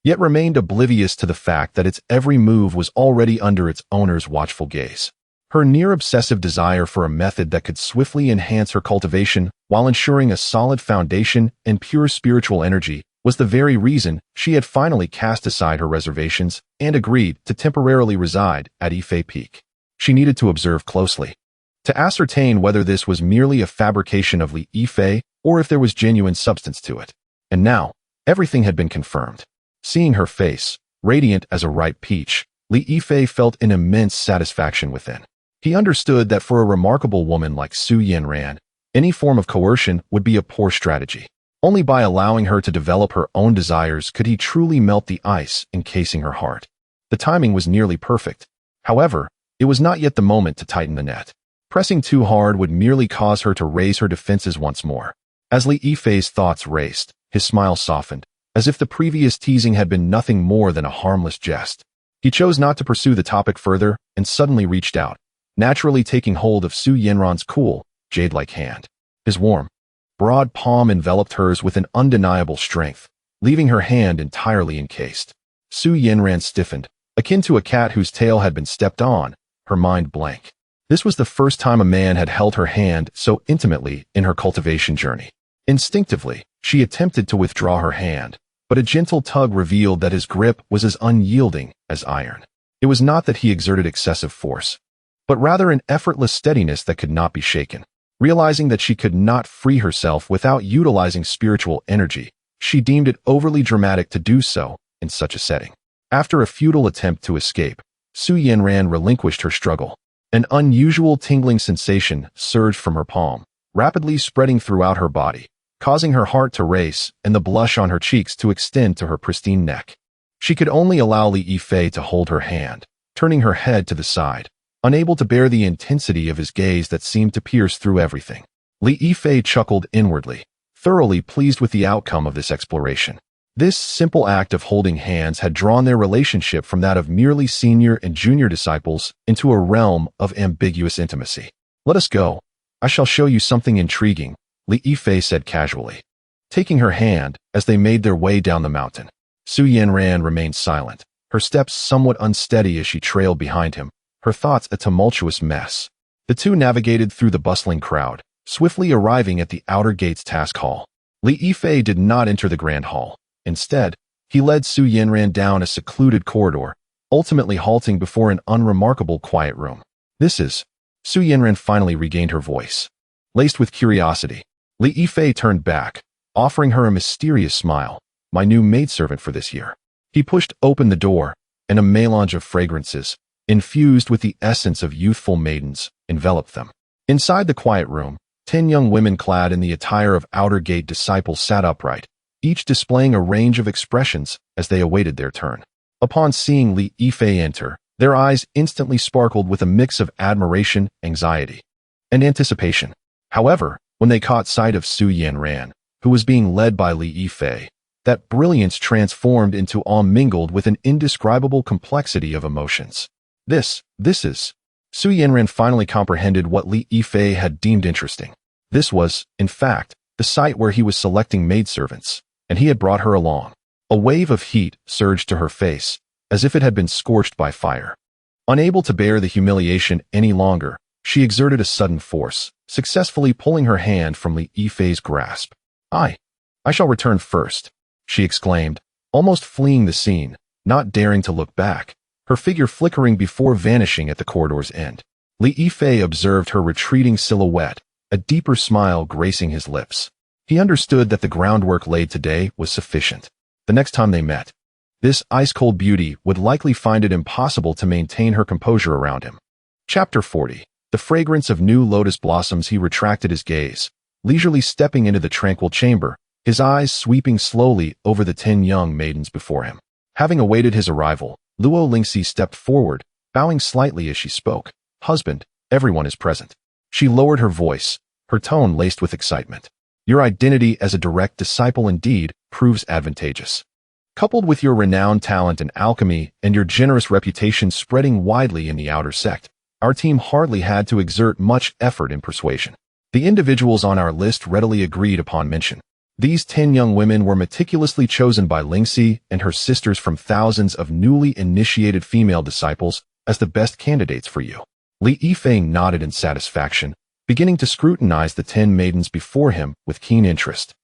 yet remained oblivious to the fact that its every move was already under its owner's watchful gaze. Her near-obsessive desire for a method that could swiftly enhance her cultivation while ensuring a solid foundation and pure spiritual energy was the very reason she had finally cast aside her reservations and agreed to temporarily reside at Yifei Peak. She needed to observe closely, to ascertain whether this was merely a fabrication of Li Yifei or if there was genuine substance to it. And now, everything had been confirmed. Seeing her face, radiant as a ripe peach, Li Yifei felt an immense satisfaction within. He understood that for a remarkable woman like Su Yanran, any form of coercion would be a poor strategy. Only by allowing her to develop her own desires could he truly melt the ice encasing her heart. The timing was nearly perfect. However, it was not yet the moment to tighten the net. Pressing too hard would merely cause her to raise her defenses once more. As Li Yifei's thoughts raced, his smile softened, as if the previous teasing had been nothing more than a harmless jest. He chose not to pursue the topic further and suddenly reached out, naturally taking hold of Su Yanran's cool, jade-like hand. His warm, broad palm enveloped hers with an undeniable strength, leaving her hand entirely encased. Su Yanran stiffened, akin to a cat whose tail had been stepped on, her mind blank. This was the first time a man had held her hand so intimately in her cultivation journey. Instinctively, she attempted to withdraw her hand, but a gentle tug revealed that his grip was as unyielding as iron. It was not that he exerted excessive force, but rather an effortless steadiness that could not be shaken. Realizing that she could not free herself without utilizing spiritual energy, she deemed it overly dramatic to do so in such a setting. After a futile attempt to escape, Su Yanran relinquished her struggle. An unusual tingling sensation surged from her palm, rapidly spreading throughout her body, causing her heart to race and the blush on her cheeks to extend to her pristine neck. She could only allow Li Yifei to hold her hand, turning her head to the side, unable to bear the intensity of his gaze that seemed to pierce through everything. Li Yifei chuckled inwardly, thoroughly pleased with the outcome of this exploration. This simple act of holding hands had drawn their relationship from that of merely senior and junior disciples into a realm of ambiguous intimacy. Let us go. I shall show you something intriguing, Li Yifei said casually, taking her hand as they made their way down the mountain. Su Yanran remained silent, her steps somewhat unsteady as she trailed behind him, her thoughts a tumultuous mess. The two navigated through the bustling crowd, swiftly arriving at the outer gates task hall. Li Yifei did not enter the grand hall. Instead, he led Su Yanran down a secluded corridor, ultimately halting before an unremarkable quiet room. This is... Su Yanran finally regained her voice. Laced with curiosity, Li Yifei turned back, offering her a mysterious smile. My new maidservant for this year. He pushed open the door, and a melange of fragrances, infused with the essence of youthful maidens, enveloped them. Inside the quiet room, 10 young women clad in the attire of outer gate disciples sat upright, each displaying a range of expressions as they awaited their turn. Upon seeing Li Yifei enter, their eyes instantly sparkled with a mix of admiration, anxiety, and anticipation. However, when they caught sight of Su Yanran, who was being led by Li Yifei, that brilliance transformed into awe mingled with an indescribable complexity of emotions. This is... Su Yanran finally comprehended what Li Yifei had deemed interesting. This was, in fact, the site where he was selecting maidservants, and he had brought her along. A wave of heat surged to her face, as if it had been scorched by fire. Unable to bear the humiliation any longer, she exerted a sudden force, successfully pulling her hand from Li Yifei's grasp. I shall return first, she exclaimed, almost fleeing the scene, not daring to look back, her figure flickering before vanishing at the corridor's end. Li Yifei observed her retreating silhouette, a deeper smile gracing his lips. He understood that the groundwork laid today was sufficient. The next time they met, this ice-cold beauty would likely find it impossible to maintain her composure around him. Chapter 40. The fragrance of new lotus blossoms. He retracted his gaze, leisurely stepping into the tranquil chamber, his eyes sweeping slowly over the 10 young maidens before him. Having awaited his arrival, Luo Lingxi stepped forward, bowing slightly as she spoke. Husband, everyone is present. She lowered her voice, her tone laced with excitement. Your identity as a direct disciple indeed proves advantageous. Coupled with your renowned talent in alchemy and your generous reputation spreading widely in the outer sect, our team hardly had to exert much effort in persuasion. The individuals on our list readily agreed upon mention. These 10 young women were meticulously chosen by Lingxi and her sisters from thousands of newly initiated female disciples as the best candidates for you. Li Yifei nodded in satisfaction, beginning to scrutinize the 10 maidens before him with keen interest.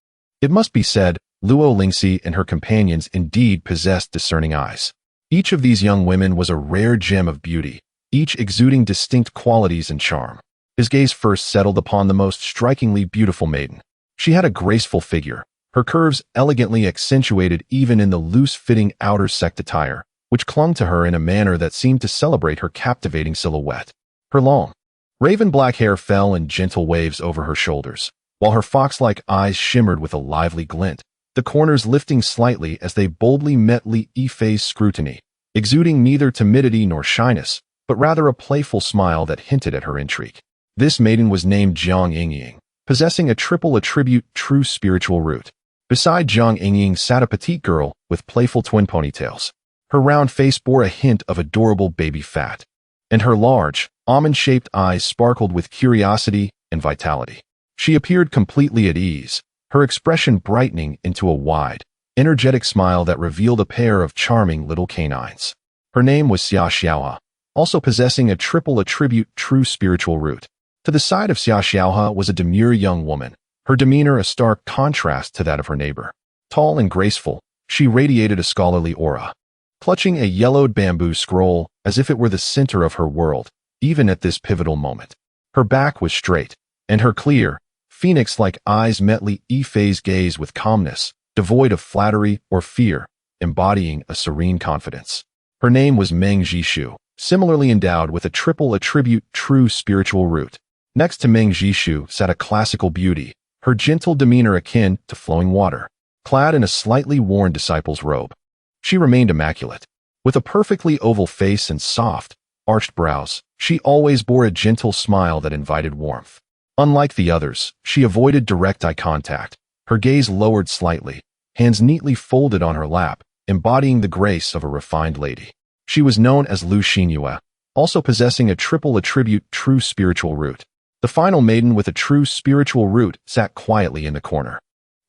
It must be said, Luo Lingxi and her companions indeed possessed discerning eyes. Each of these young women was a rare gem of beauty, each exuding distinct qualities and charm. His gaze first settled upon the most strikingly beautiful maiden. She had a graceful figure, her curves elegantly accentuated even in the loose-fitting outer sect attire, which clung to her in a manner that seemed to celebrate her captivating silhouette. Her long, raven-black hair fell in gentle waves over her shoulders, while her fox-like eyes shimmered with a lively glint, the corners lifting slightly as they boldly met Li Yifei's scrutiny, exuding neither timidity nor shyness, but rather a playful smile that hinted at her intrigue. This maiden was named Jiang Yingying, possessing a triple attribute true spiritual root. Beside Jiang Yingying sat a petite girl with playful twin ponytails. Her round face bore a hint of adorable baby fat, and her large, almond-shaped eyes sparkled with curiosity and vitality. She appeared completely at ease, her expression brightening into a wide, energetic smile that revealed a pair of charming little canines. Her name was Xia Xiaohe, also possessing a triple attribute true spiritual root. To the side of Xia Xiaohe was a demure young woman, her demeanor a stark contrast to that of her neighbor. Tall and graceful, she radiated a scholarly aura, clutching a yellowed bamboo scroll as if it were the center of her world, even at this pivotal moment. Her back was straight, and her clear, phoenix-like eyes met Li Yifei's gaze with calmness, devoid of flattery or fear, embodying a serene confidence. Her name was Meng Jishu, similarly endowed with a triple attribute true spiritual root. Next to Meng Jishu sat a classical beauty, her gentle demeanor akin to flowing water, clad in a slightly worn disciple's robe. She remained immaculate. With a perfectly oval face and soft, arched brows, she always bore a gentle smile that invited warmth. Unlike the others, she avoided direct eye contact, her gaze lowered slightly, hands neatly folded on her lap, embodying the grace of a refined lady. She was known as Lin Qingxue, also possessing a triple attribute true spiritual root. The final maiden with a true spiritual root sat quietly in the corner.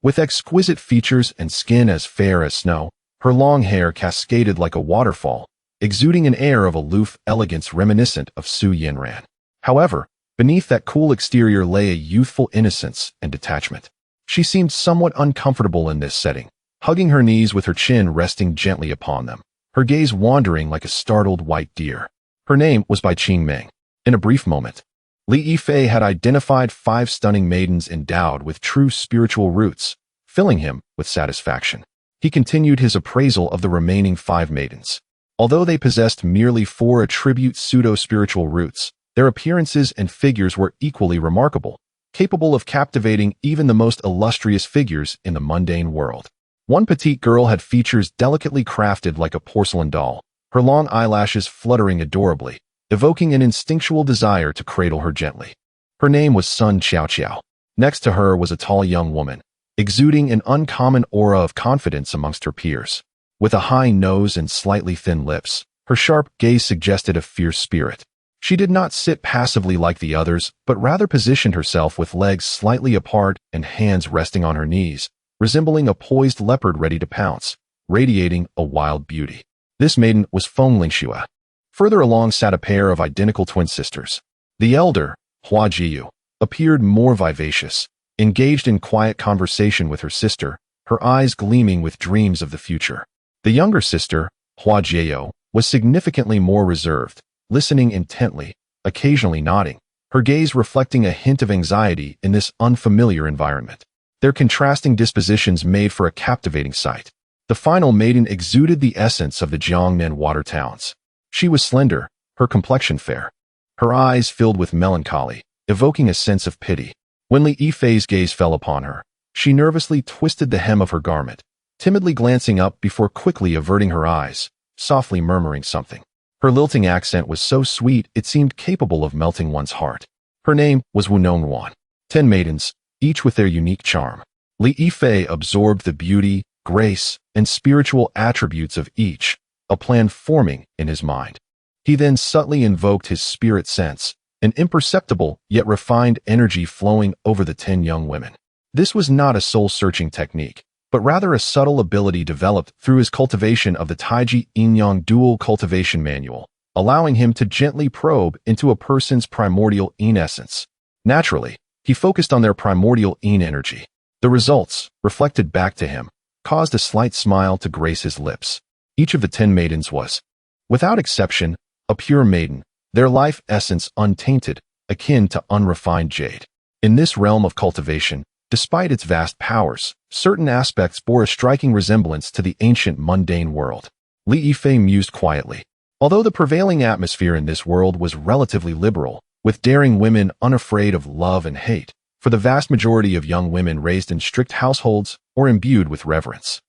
With exquisite features and skin as fair as snow, her long hair cascaded like a waterfall, exuding an air of aloof elegance reminiscent of Su Yanran. However, beneath that cool exterior lay a youthful innocence and detachment. She seemed somewhat uncomfortable in this setting, hugging her knees with her chin resting gently upon them, her gaze wandering like a startled white deer. Her name was Bai Qingmeng. In a brief moment, Li Yifei had identified 5 stunning maidens endowed with true spiritual roots, filling him with satisfaction. He continued his appraisal of the remaining 5 maidens. Although they possessed merely 4 attribute pseudo-spiritual roots, their appearances and figures were equally remarkable, capable of captivating even the most illustrious figures in the mundane world. One petite girl had features delicately crafted like a porcelain doll, her long eyelashes fluttering adorably, evoking an instinctual desire to cradle her gently. Her name was Sun Qiao. Next to her was a tall young woman, exuding an uncommon aura of confidence amongst her peers. With a high nose and slightly thin lips, her sharp gaze suggested a fierce spirit. She did not sit passively like the others, but rather positioned herself with legs slightly apart and hands resting on her knees, resembling a poised leopard ready to pounce, radiating a wild beauty. This maiden was Lin Qingxue. Further along sat a pair of identical twin sisters. The elder, Hua Jiyu, appeared more vivacious, engaged in quiet conversation with her sister, her eyes gleaming with dreams of the future. The younger sister, Hua Jiao, was significantly more reserved, listening intently, occasionally nodding, her gaze reflecting a hint of anxiety in this unfamiliar environment. Their contrasting dispositions made for a captivating sight. The final maiden exuded the essence of the Jiangnan water towns. She was slender, her complexion fair, her eyes filled with melancholy, evoking a sense of pity. When Li Yifei's gaze fell upon her, she nervously twisted the hem of her garment, timidly glancing up before quickly averting her eyes, softly murmuring something. Her lilting accent was so sweet it seemed capable of melting one's heart. Her name was Wu Nongwan. 10 maidens, each with their unique charm. Li Yifei absorbed the beauty, grace, and spiritual attributes of each, a plan forming in his mind. He then subtly invoked his spirit sense, an imperceptible yet refined energy flowing over the 10 young women. This was not a soul-searching technique, but rather a subtle ability developed through his cultivation of the Taiji Yin-Yang Dual Cultivation Manual, allowing him to gently probe into a person's primordial yin essence. Naturally, he focused on their primordial yin energy. The results, reflected back to him, caused a slight smile to grace his lips. Each of the 10 maidens was, without exception, a pure maiden, their life essence untainted, akin to unrefined jade. In this realm of cultivation, despite its vast powers, certain aspects bore a striking resemblance to the ancient mundane world. Li Yifei mused quietly. Although the prevailing atmosphere in this world was relatively liberal, with daring women unafraid of love and hate, for the vast majority of young women raised in strict households or imbued with reverence.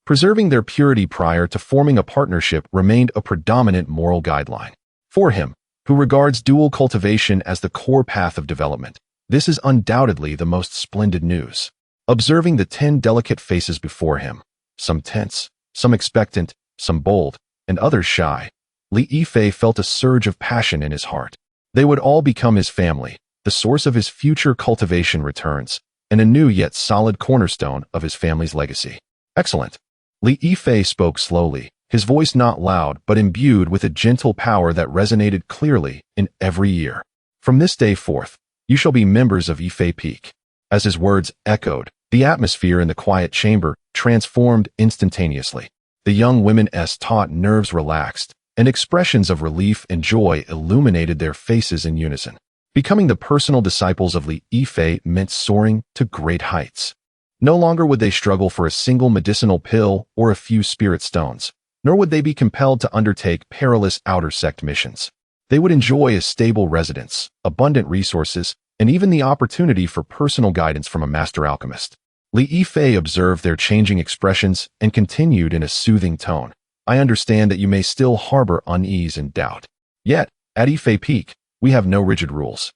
Preserving their purity prior to forming a partnership remained a predominant moral guideline. For him, who regards dual cultivation as the core path of development, this is undoubtedly the most splendid news. Observing the 10 delicate faces before him, some tense, some expectant, some bold, and others shy, Li Yifei felt a surge of passion in his heart. They would all become his family, the source of his future cultivation returns, and a new yet solid cornerstone of his family's legacy. Excellent. Li Yifei spoke slowly, his voice not loud but imbued with a gentle power that resonated clearly in every ear. From this day forth, you shall be members of Yifei Peak. As his words echoed, the atmosphere in the quiet chamber transformed instantaneously. The young women's taut nerves relaxed, and expressions of relief and joy illuminated their faces in unison. Becoming the personal disciples of Li Yifei meant soaring to great heights. No longer would they struggle for a single medicinal pill or a few spirit stones, nor would they be compelled to undertake perilous outer sect missions. They would enjoy a stable residence, abundant resources, and even the opportunity for personal guidance from a master alchemist. Li Yifei observed their changing expressions and continued in a soothing tone. I understand that you may still harbor unease and doubt. Yet, at Yifei Peak, we have no rigid rules.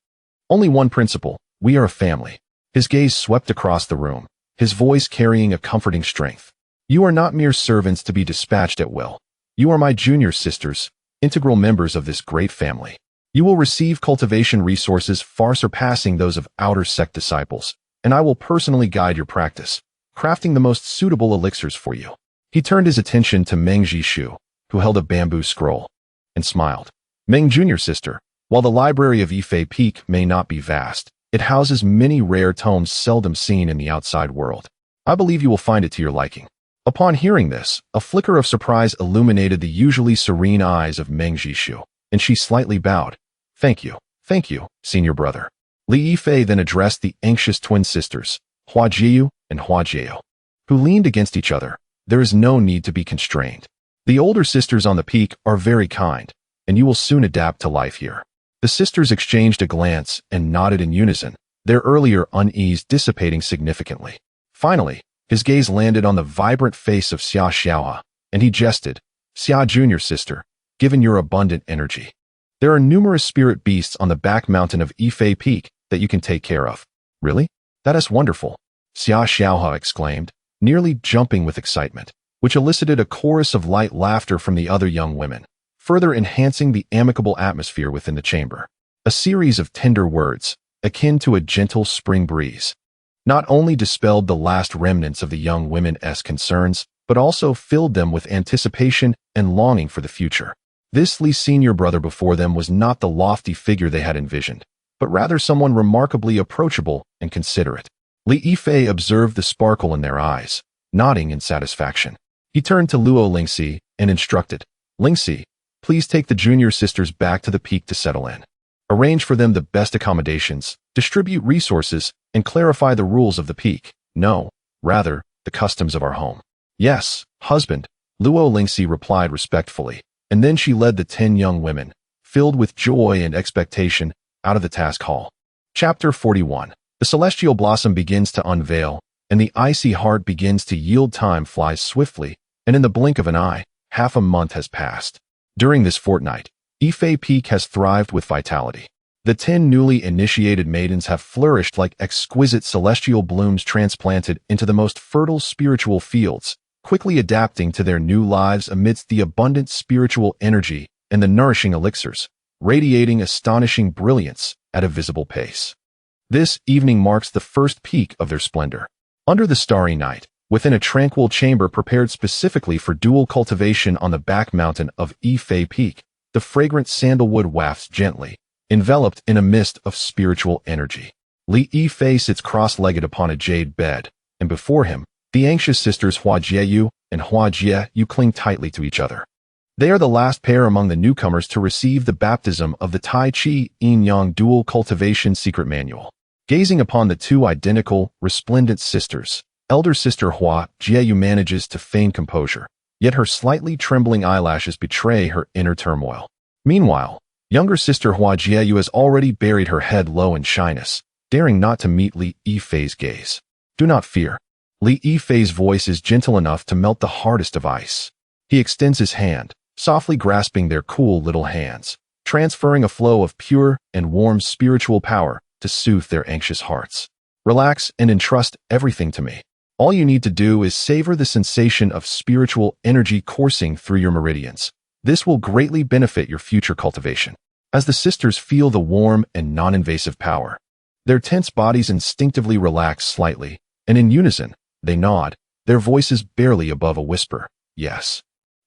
Only one principle: we are a family. His gaze swept across the room, his voice carrying a comforting strength. You are not mere servants to be dispatched at will. You are my junior sisters, integral members of this great family. You will receive cultivation resources far surpassing those of outer sect disciples, and I will personally guide your practice, crafting the most suitable elixirs for you. He turned his attention to Meng Jishu, who held a bamboo scroll, and smiled. Meng Jr. sister, while the library of Yifei Peak may not be vast, it houses many rare tomes seldom seen in the outside world. I believe you will find it to your liking. Upon hearing this, a flicker of surprise illuminated the usually serene eyes of Meng Jishu, and she slightly bowed. Thank you, senior brother. Li Yifei then addressed the anxious twin sisters, Hua Jiu and Hua Jiao, who leaned against each other. There is no need to be constrained. The older sisters on the peak are very kind, and you will soon adapt to life here. The sisters exchanged a glance and nodded in unison, their earlier unease dissipating significantly. Finally, his gaze landed on the vibrant face of Xia Xiaohe, and he jested, Xia Jr. sister, given your abundant energy, there are numerous spirit beasts on the back mountain of Yifei Peak that you can take care of. Really? That is wonderful, Xia Xiaohe exclaimed, nearly jumping with excitement, which elicited a chorus of light laughter from the other young women, further enhancing the amicable atmosphere within the chamber. A series of tender words, akin to a gentle spring breeze, not only dispelled the last remnants of the young women's concerns, but also filled them with anticipation and longing for the future. This Li senior brother before them was not the lofty figure they had envisioned, but rather someone remarkably approachable and considerate. Li Yifei observed the sparkle in their eyes, nodding in satisfaction. He turned to Luo Lingxi and instructed, Lingxi, please take the junior sisters back to the peak to settle in. Arrange for them the best accommodations, distribute resources, and clarify the rules of the peak. No, rather, the customs of our home. Yes, husband, Luo Lingxi replied respectfully, and then she led the 10 young women, filled with joy and expectation, out of the task hall. Chapter 41. The celestial blossom begins to unveil, and the icy heart begins to yield. Time flies swiftly, and in the blink of an eye, half a month has passed. During this fortnight, Yifei Peak has thrived with vitality. The 10 newly initiated maidens have flourished like exquisite celestial blooms transplanted into the most fertile spiritual fields, quickly adapting to their new lives amidst the abundant spiritual energy and the nourishing elixirs, radiating astonishing brilliance at a visible pace. This evening marks the first peak of their splendor. Under the starry night, within a tranquil chamber prepared specifically for dual cultivation on the back mountain of Yifei Peak, the fragrant sandalwood wafts gently, enveloped in a mist of spiritual energy. Li Yifei sits cross-legged upon a jade bed, and before him, the anxious sisters Hua Jiu and Hua Jie cling tightly to each other. They are the last pair among the newcomers to receive the baptism of the Tai Chi Yin-Yang Dual Cultivation Secret Manual. Gazing upon the two identical, resplendent sisters, elder sister Hua Jiu manages to feign composure, yet her slightly trembling eyelashes betray her inner turmoil. Meanwhile, younger sister Hua Jiu has already buried her head low in shyness, daring not to meet Li Yifei's gaze. Do not fear. Li Yifei's voice is gentle enough to melt the hardest of ice. He extends his hand, softly grasping their cool little hands, transferring a flow of pure and warm spiritual power to soothe their anxious hearts. Relax and entrust everything to me. All you need to do is savor the sensation of spiritual energy coursing through your meridians. This will greatly benefit your future cultivation. As the sisters feel the warm and non-invasive power, their tense bodies instinctively relax slightly, and in unison, they nod, their voices barely above a whisper. Yes.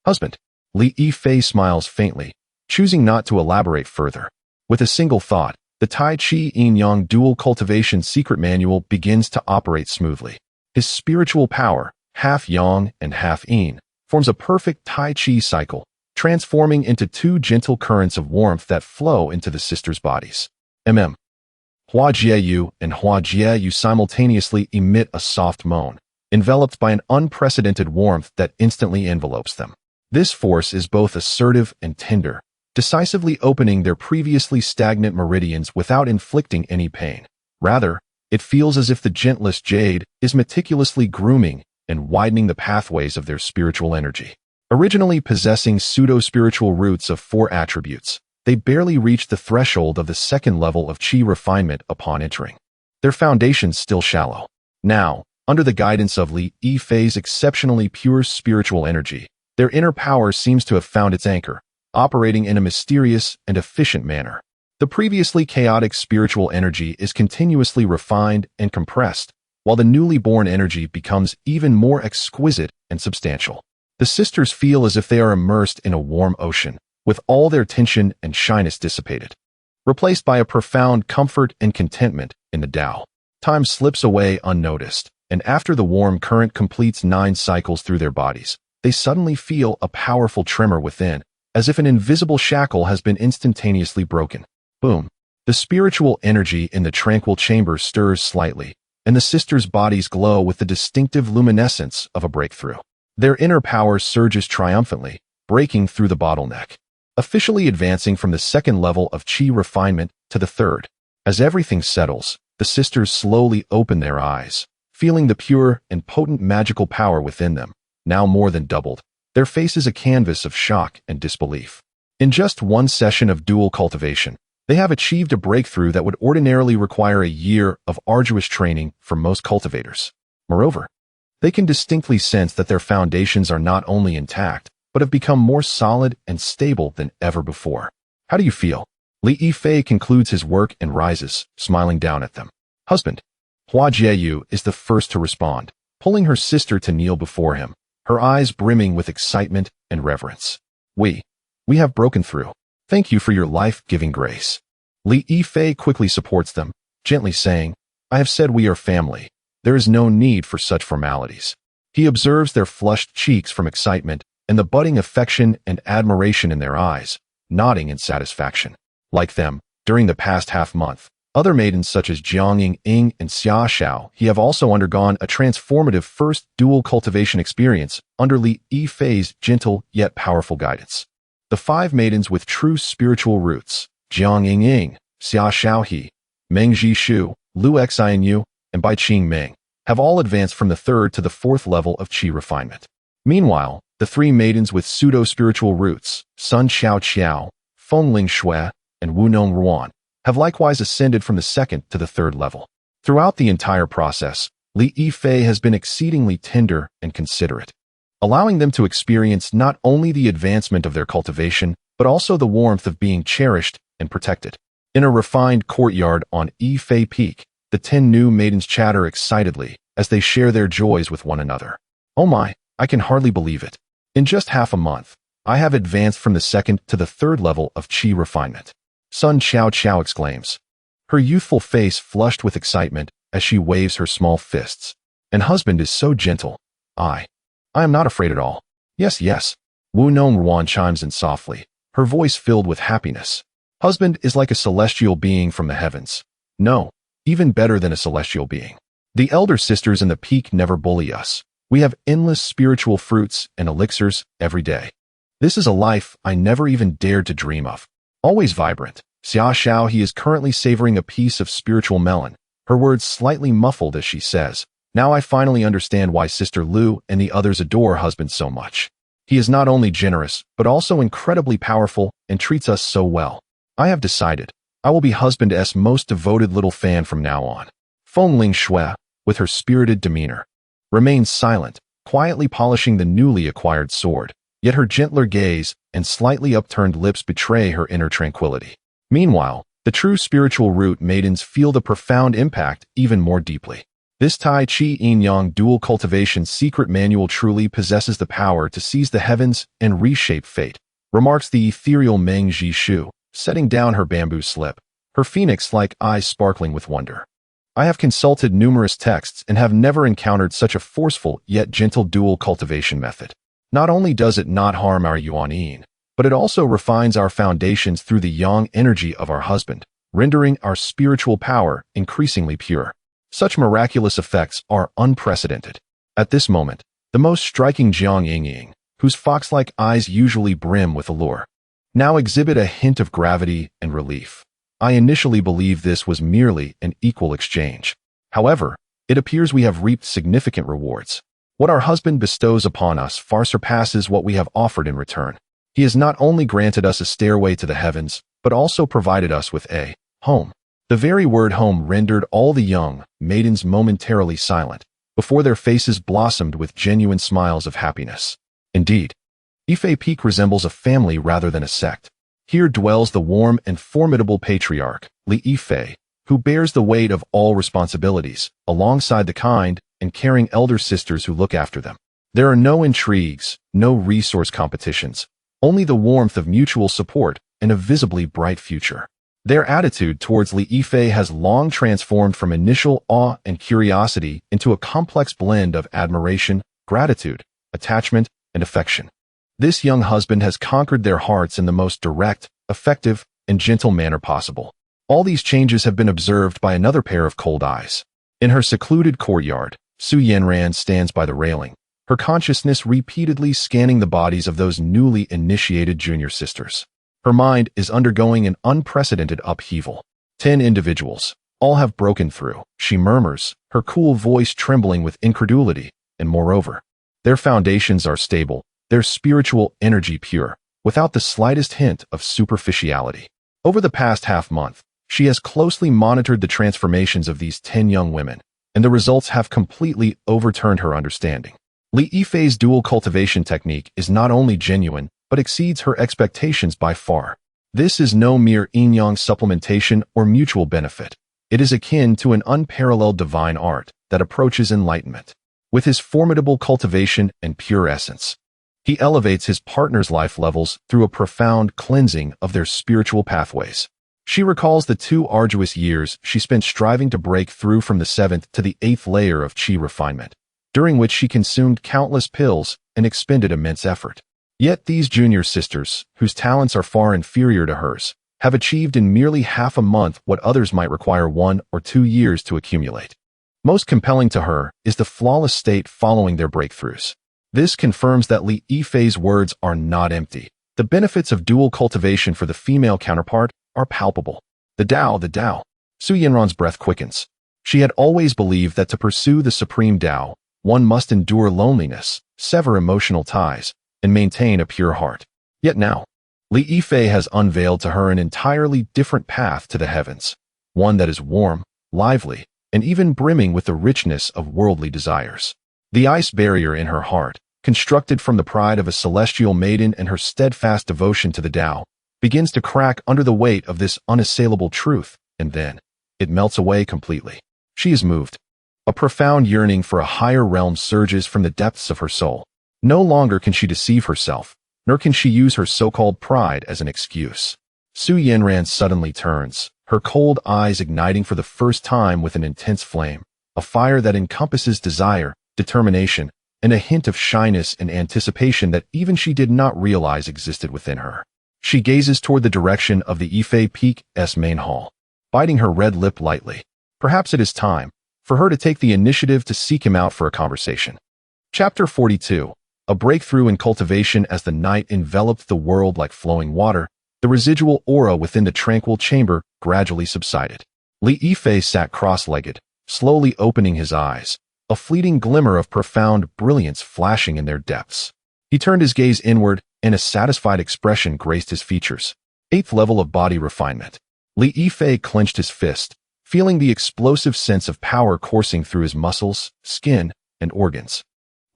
Husband. Li Yifei smiles faintly, choosing not to elaborate further. With a single thought, the Tai Chi Yin-Yang Dual Cultivation Secret Manual begins to operate smoothly. His spiritual power, half yang and half yin, forms a perfect Tai Chi cycle, transforming into two gentle currents of warmth that flow into the sisters' bodies. Hua Jiu and Hua Jie simultaneously emit a soft moan, enveloped by an unprecedented warmth that instantly envelopes them. This force is both assertive and tender, decisively opening their previously stagnant meridians without inflicting any pain. Rather, it feels as if the gentlest jade is meticulously grooming and widening the pathways of their spiritual energy. Originally possessing pseudo-spiritual roots of 4 attributes, they barely reach the threshold of the second level of Qi refinement upon entering. Their foundations still shallow. Now, under the guidance of Li Yifei's exceptionally pure spiritual energy, their inner power seems to have found its anchor, operating in a mysterious and efficient manner. The previously chaotic spiritual energy is continuously refined and compressed, while the newly born energy becomes even more exquisite and substantial. The sisters feel as if they are immersed in a warm ocean, with all their tension and shyness dissipated, replaced by a profound comfort and contentment in the Tao. Time slips away unnoticed, and after the warm current completes 9 cycles through their bodies, they suddenly feel a powerful tremor within, as if an invisible shackle has been instantaneously broken. Boom. The spiritual energy in the tranquil chamber stirs slightly, and the sisters' bodies glow with the distinctive luminescence of a breakthrough. Their inner power surges triumphantly, breaking through the bottleneck, officially advancing from the 2nd level of qi refinement to the 3rd. As everything settles, the sisters slowly open their eyes, feeling the pure and potent magical power within them, now more than doubled. Their faces a canvas of shock and disbelief. In just one session of dual cultivation, they have achieved a breakthrough that would ordinarily require a year of arduous training for most cultivators. Moreover, they can distinctly sense that their foundations are not only intact, but have become more solid and stable than ever before. How do you feel? Li Yifei concludes his work and rises, smiling down at them. Husband. Hua Jieyu is the first to respond, pulling her sister to kneel before him, her eyes brimming with excitement and reverence. We have broken through. Thank you for your life-giving grace. Li Yifei quickly supports them, gently saying, I have said we are family. There is no need for such formalities. He observes their flushed cheeks from excitement and the budding affection and admiration in their eyes, nodding in satisfaction. Like them, during the past half-month, other maidens such as Jiang Ying and Xia Xiao have also undergone a transformative first dual cultivation experience under Li Yifei's gentle yet powerful guidance. The 5 maidens with true spiritual roots, Jiang Ying, Xia Xiao, Meng Jishu, Lu Xianyu, and Bai Qing Ming, have all advanced from the 3rd to the 4th level of qi refinement. Meanwhile, the 3 maidens with pseudo-spiritual roots, Sun Xiao Qiao, Feng Ling Qingxue, and Wu Nong Ruan, have likewise ascended from the 2nd to the 3rd level. Throughout the entire process, Li Yifei has been exceedingly tender and considerate, allowing them to experience not only the advancement of their cultivation, but also the warmth of being cherished and protected. In a refined courtyard on Yifei Peak, the 10 new maidens chatter excitedly as they share their joys with one another. Oh my, I can hardly believe it. In just half a month, I have advanced from the 2nd to the 3rd level of qi refinement. Sun Xiao Qiao exclaims, her youthful face flushed with excitement as she waves her small fists. And husband is so gentle. I am not afraid at all. Yes. Wu Nong Ruan chimes in softly, her voice filled with happiness. Husband is like a celestial being from the heavens. No, even better than a celestial being. The elder sisters in the peak never bully us. We have endless spiritual fruits and elixirs every day. This is a life I never even dared to dream of. Always vibrant, Xia Xiao is currently savoring a piece of spiritual melon, her words slightly muffled as she says, now I finally understand why Sister Lu and the others adore husband so much. He is not only generous, but also incredibly powerful and treats us so well. I have decided, I will be husband's most devoted little fan from now on. Feng Ling Qingxue, with her spirited demeanor, remains silent, quietly polishing the newly acquired sword, yet her gentler gaze and slightly upturned lips betray her inner tranquility. Meanwhile, the true spiritual root maidens feel the profound impact even more deeply. This Tai Chi Yin Yang dual cultivation secret manual truly possesses the power to seize the heavens and reshape fate, remarks the ethereal Meng Jishu, setting down her bamboo slip, her phoenix-like eyes sparkling with wonder. I have consulted numerous texts and have never encountered such a forceful yet gentle dual cultivation method. Not only does it not harm our yuan yin, but it also refines our foundations through the yang energy of our husband, rendering our spiritual power increasingly pure. Such miraculous effects are unprecedented. At this moment, the most striking Jiang Ying, whose fox-like eyes usually brim with allure, now exhibit a hint of gravity and relief. I initially believed this was merely an equal exchange. However, it appears we have reaped significant rewards. What our husband bestows upon us far surpasses what we have offered in return. He has not only granted us a stairway to the heavens, but also provided us with a home. The very word home rendered all the young maidens momentarily silent, before their faces blossomed with genuine smiles of happiness. Indeed, Yifei Peak resembles a family rather than a sect. Here dwells the warm and formidable patriarch, Li Yifei, who bears the weight of all responsibilities, alongside the kind and caring elder sisters who look after them. There are no intrigues, no resource competitions, only the warmth of mutual support and a visibly bright future. Their attitude towards Li Yifei has long transformed from initial awe and curiosity into a complex blend of admiration, gratitude, attachment, and affection. This young husband has conquered their hearts in the most direct, effective, and gentle manner possible. All these changes have been observed by another pair of cold eyes. In her secluded courtyard, Su Yanran stands by the railing, her consciousness repeatedly scanning the bodies of those newly initiated junior sisters. Her mind is undergoing an unprecedented upheaval. 10 individuals, all have broken through, she murmurs, her cool voice trembling with incredulity, and moreover, their foundations are stable, their spiritual energy pure, without the slightest hint of superficiality. Over the past half-month, she has closely monitored the transformations of these 10 young women, and the results have completely overturned her understanding. Li Yifei's dual cultivation technique is not only genuine, but exceeds her expectations by far. This is no mere yin-yang supplementation or mutual benefit. It is akin to an unparalleled divine art that approaches enlightenment. With his formidable cultivation and pure essence, he elevates his partner's life levels through a profound cleansing of their spiritual pathways. She recalls the 2 arduous years she spent striving to break through from the 7th to the 8th layer of qi refinement, during which she consumed countless pills and expended immense effort. Yet these junior sisters, whose talents are far inferior to hers, have achieved in merely half a month what others might require 1 or 2 years to accumulate. Most compelling to her is the flawless state following their breakthroughs. This confirms that Li Yifei's words are not empty. The benefits of dual cultivation for the female counterpart are palpable. The Tao. Su Yanran's breath quickens. She had always believed that to pursue the supreme Tao, one must endure loneliness, sever emotional ties, and maintain a pure heart. Yet now, Li Yifei has unveiled to her an entirely different path to the heavens, one that is warm, lively, and even brimming with the richness of worldly desires. The ice barrier in her heart, constructed from the pride of a celestial maiden and her steadfast devotion to the Tao, begins to crack under the weight of this unassailable truth, and then it melts away completely. She is moved. A profound yearning for a higher realm surges from the depths of her soul. No longer can she deceive herself, nor can she use her so-called pride as an excuse. Su Yanran suddenly turns, her cold eyes igniting for the first time with an intense flame, a fire that encompasses desire, determination, and a hint of shyness and anticipation that even she did not realize existed within her. She gazes toward the direction of the Yifei Peak's main hall, biting her red lip lightly. Perhaps it is time for her to take the initiative to seek him out for a conversation. Chapter 42. A breakthrough in cultivation. As the night enveloped the world like flowing water, the residual aura within the tranquil chamber gradually subsided. Li Yifei sat cross-legged, slowly opening his eyes, a fleeting glimmer of profound brilliance flashing in their depths. He turned his gaze inward, and a satisfied expression graced his features. 8th level of body refinement. Li Yifei clenched his fist, feeling the explosive sense of power coursing through his muscles, skin, and organs.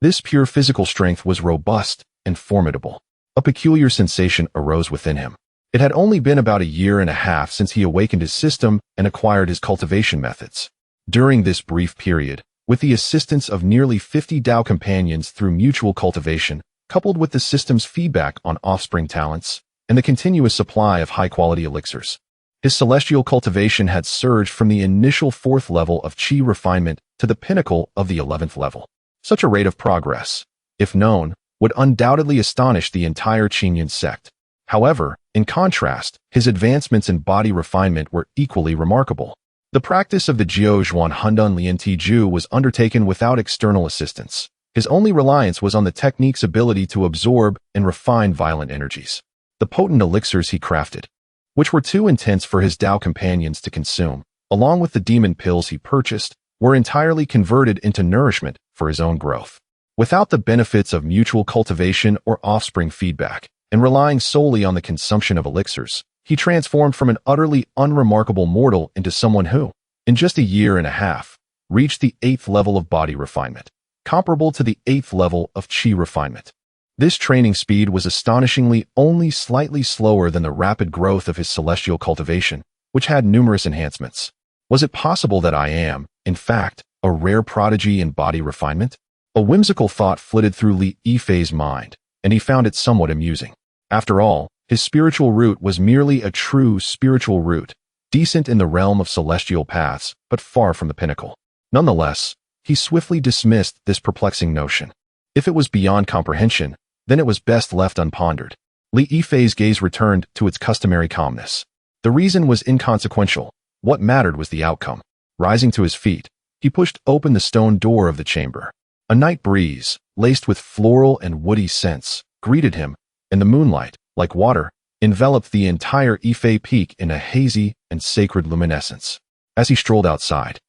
This pure physical strength was robust and formidable. A peculiar sensation arose within him. It had only been about 1.5 years since he awakened his system and acquired his cultivation methods. During this brief period, with the assistance of nearly 50 Tao companions through mutual cultivation, coupled with the system's feedback on offspring talents, and the continuous supply of high-quality elixirs, his celestial cultivation had surged from the initial 4th level of qi refinement to the pinnacle of the 11th level. Such a rate of progress, if known, would undoubtedly astonish the entire Qingyan sect. However, in contrast, his advancements in body refinement were equally remarkable. The practice of the Jiao Zhuan Hundun Lin Qingxue was undertaken without external assistance. His only reliance was on the technique's ability to absorb and refine violent energies. The potent elixirs he crafted, which were too intense for his Tao companions to consume, along with the demon pills he purchased, were entirely converted into nourishment for his own growth. Without the benefits of mutual cultivation or offspring feedback, and relying solely on the consumption of elixirs, he transformed from an utterly unremarkable mortal into someone who, in just 1.5 years, reached the 8th level of body refinement, comparable to the 8th level of qi refinement. This training speed was astonishingly only slightly slower than the rapid growth of his celestial cultivation, which had numerous enhancements. Was it possible that I am, in fact, a rare prodigy in body refinement? A whimsical thought flitted through Li Yifei's mind, and he found it somewhat amusing. After all, his spiritual route was merely a true spiritual route, decent in the realm of celestial paths, but far from the pinnacle. Nonetheless, he swiftly dismissed this perplexing notion. If it was beyond comprehension, then it was best left unpondered. Li Yifei's gaze returned to its customary calmness. The reason was inconsequential. What mattered was the outcome. Rising to his feet, he pushed open the stone door of the chamber. A night breeze, laced with floral and woody scents, greeted him, and the moonlight, like water, enveloped the entire Yifei Peak in a hazy and sacred luminescence. As he strolled outside,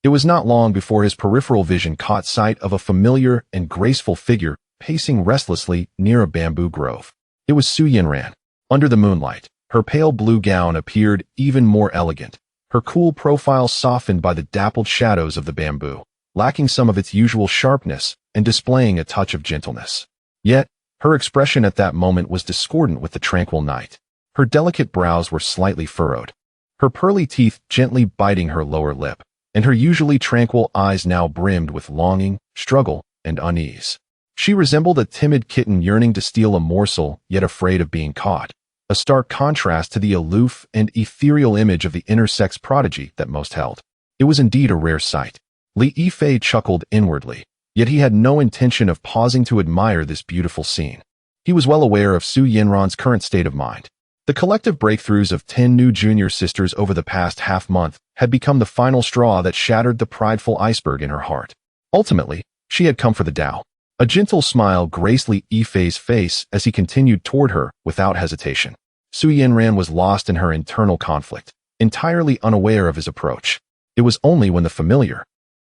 it was not long before his peripheral vision caught sight of a familiar and graceful figure pacing restlessly near a bamboo grove. It was Su Yanran. Under the moonlight, her pale blue gown appeared even more elegant, her cool profile softened by the dappled shadows of the bamboo, lacking some of its usual sharpness and displaying a touch of gentleness. Yet, her expression at that moment was discordant with the tranquil night. Her delicate brows were slightly furrowed, her pearly teeth gently biting her lower lip, and her usually tranquil eyes now brimmed with longing, struggle, and unease. She resembled a timid kitten yearning to steal a morsel, yet afraid of being caught, a stark contrast to the aloof and ethereal image of the intersex prodigy that most held. It was indeed a rare sight. Li Yifei chuckled inwardly, yet he had no intention of pausing to admire this beautiful scene. He was well aware of Su Yanran's current state of mind. The collective breakthroughs of 10 new junior sisters over the past half-month had become the final straw that shattered the prideful iceberg in her heart. Ultimately, she had come for the Tao. A gentle smile graced Li Yifei's face as he continued toward her without hesitation. Su Yanran was lost in her internal conflict, entirely unaware of his approach. It was only when the familiar,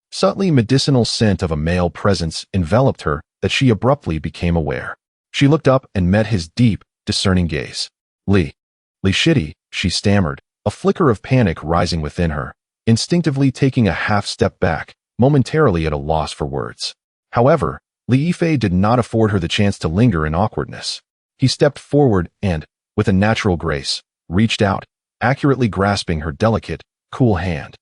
subtly medicinal scent of a male presence enveloped her that she abruptly became aware. She looked up and met his deep, discerning gaze. Li Shitty, she stammered, a flicker of panic rising within her, instinctively taking a half-step back, momentarily at a loss for words. However, Li Yifei did not afford her the chance to linger in awkwardness. He stepped forward and, with a natural grace, reached out, accurately grasping her delicate, cool hand,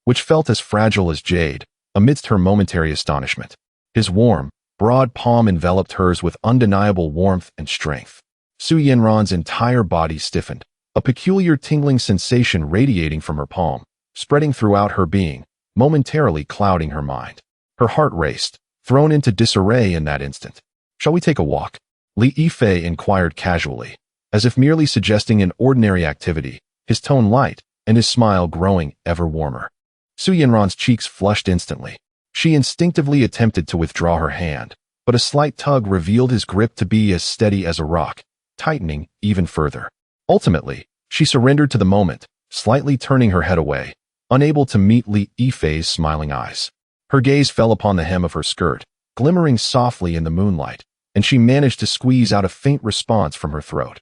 which felt as fragile as jade, amidst her momentary astonishment. His warm, broad palm enveloped hers with undeniable warmth and strength. Su Yanran's entire body stiffened, a peculiar tingling sensation radiating from her palm, spreading throughout her being, momentarily clouding her mind. Her heart raced, thrown into disarray in that instant. "Shall we take a walk?" Li Yifei inquired casually, as if merely suggesting an ordinary activity, his tone light and his smile growing ever warmer. Su Yanran's cheeks flushed instantly. She instinctively attempted to withdraw her hand, but a slight tug revealed his grip to be as steady as a rock, tightening even further. Ultimately, she surrendered to the moment, slightly turning her head away, unable to meet Li Yifei's smiling eyes. Her gaze fell upon the hem of her skirt, glimmering softly in the moonlight, and she managed to squeeze out a faint response from her throat.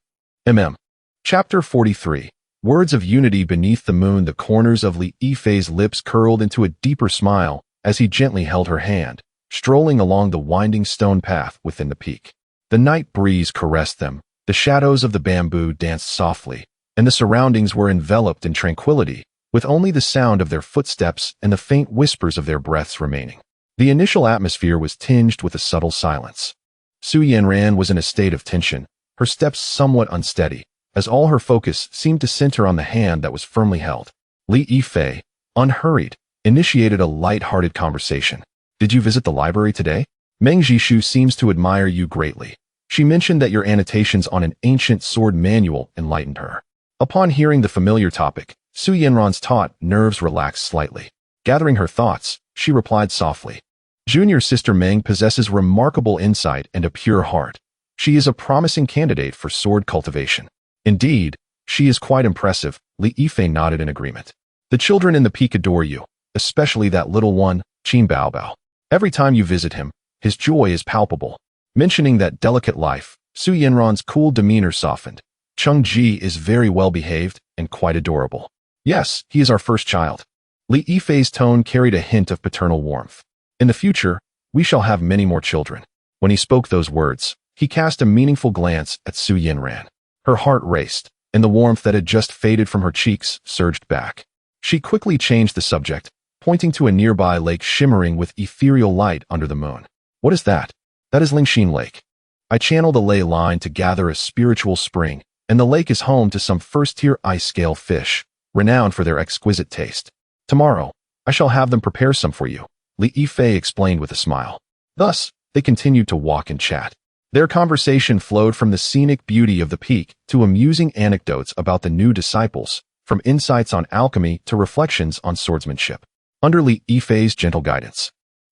Chapter 43. Words of unity beneath the moon. The corners of Li Yifei's lips curled into a deeper smile as he gently held her hand, strolling along the winding stone path within the peak. The night breeze caressed them, the shadows of the bamboo danced softly, and the surroundings were enveloped in tranquility, with only the sound of their footsteps and the faint whispers of their breaths remaining. The initial atmosphere was tinged with a subtle silence. Su Yanran was in a state of tension, her steps somewhat unsteady, as all her focus seemed to center on the hand that was firmly held. Li Yifei, unhurried, initiated a light-hearted conversation. "Did you visit the library today? Meng Jishu seems to admire you greatly. She mentioned that your annotations on an ancient sword manual enlightened her." Upon hearing the familiar topic, Su Yanran's taut nerves relaxed slightly. Gathering her thoughts, she replied softly. "Junior sister Meng possesses remarkable insight and a pure heart. She is a promising candidate for sword cultivation." "Indeed, she is quite impressive," Li Yifei nodded in agreement. "The children in the peak adore you, especially that little one, Qin Baobao. Every time you visit him, his joy is palpable." Mentioning that delicate life, Su Yanran's cool demeanor softened. "Cheng Ji is very well behaved and quite adorable." "Yes, he is our first child." Li Yifei's tone carried a hint of paternal warmth. "In the future, we shall have many more children." When he spoke those words, he cast a meaningful glance at Su Yanran. Her heart raced, and the warmth that had just faded from her cheeks surged back. She quickly changed the subject, pointing to a nearby lake shimmering with ethereal light under the moon. What is that? That is Lin Qingxue Lake. I channeled a ley line to gather a spiritual spring, and the lake is home to some first-tier ice-scale fish, renowned for their exquisite taste. Tomorrow, I shall have them prepare some for you, Li Yifei explained with a smile. Thus, they continued to walk and chat. Their conversation flowed from the scenic beauty of the peak to amusing anecdotes about the new disciples, from insights on alchemy to reflections on swordsmanship. Under Li Yifei's gentle guidance,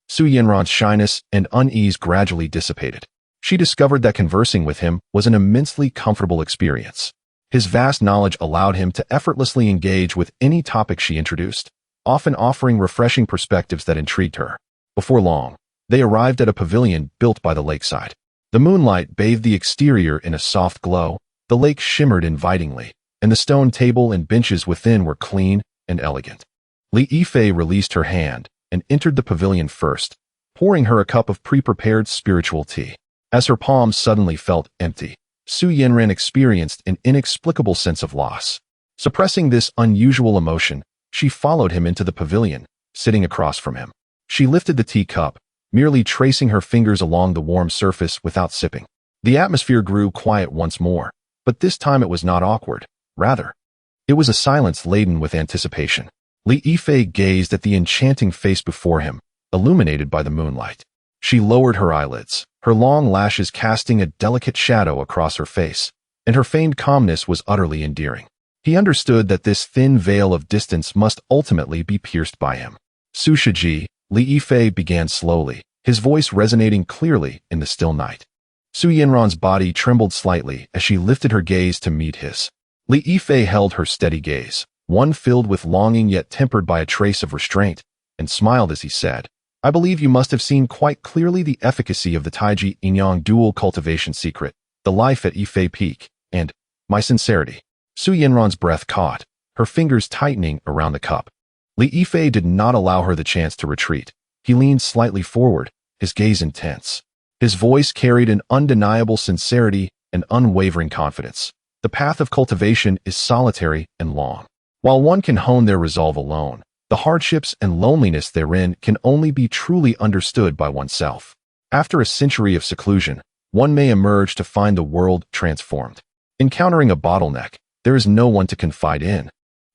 Su Yanran's shyness and unease gradually dissipated. She discovered that conversing with him was an immensely comfortable experience. His vast knowledge allowed him to effortlessly engage with any topic she introduced, often offering refreshing perspectives that intrigued her. Before long, they arrived at a pavilion built by the lakeside. The moonlight bathed the exterior in a soft glow, the lake shimmered invitingly, and the stone table and benches within were clean and elegant. Li Yifei released her hand and entered the pavilion first, pouring her a cup of pre-prepared spiritual tea. As her palms suddenly felt empty, Su Yanran experienced an inexplicable sense of loss. Suppressing this unusual emotion, she followed him into the pavilion, sitting across from him. She lifted the teacup, merely tracing her fingers along the warm surface without sipping. The atmosphere grew quiet once more, but this time it was not awkward. Rather, it was a silence laden with anticipation. Li Yifei gazed at the enchanting face before him, illuminated by the moonlight. She lowered her eyelids, her long lashes casting a delicate shadow across her face, and her feigned calmness was utterly endearing. He understood that this thin veil of distance must ultimately be pierced by him. Su Shiji, Li Yifei began slowly, his voice resonating clearly in the still night. Su Yanran's body trembled slightly as she lifted her gaze to meet his. Li Yifei held her steady gaze, one filled with longing yet tempered by a trace of restraint, and smiled as he said, I believe you must have seen quite clearly the efficacy of the Taiji Yinyang dual cultivation secret, the life at Yifei Peak, and my sincerity. Su Yanran's breath caught, her fingers tightening around the cup. Li Yifei did not allow her the chance to retreat. He leaned slightly forward, his gaze intense. His voice carried an undeniable sincerity and unwavering confidence. The path of cultivation is solitary and long. While one can hone their resolve alone, the hardships and loneliness therein can only be truly understood by oneself. After a century of seclusion, one may emerge to find the world transformed. Encountering a bottleneck, there is no one to confide in.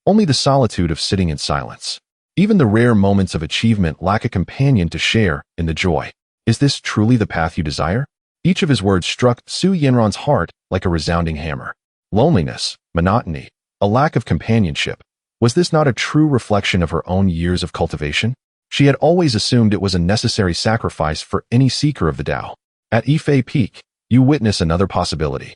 Only the solitude of sitting in silence. Even the rare moments of achievement lack a companion to share in the joy. Is this truly the path you desire? Each of his words struck Su Yanran's heart like a resounding hammer. Loneliness, monotony, a lack of companionship. Was this not a true reflection of her own years of cultivation? She had always assumed it was a necessary sacrifice for any seeker of the Tao. At Yifei Peak, you witness another possibility.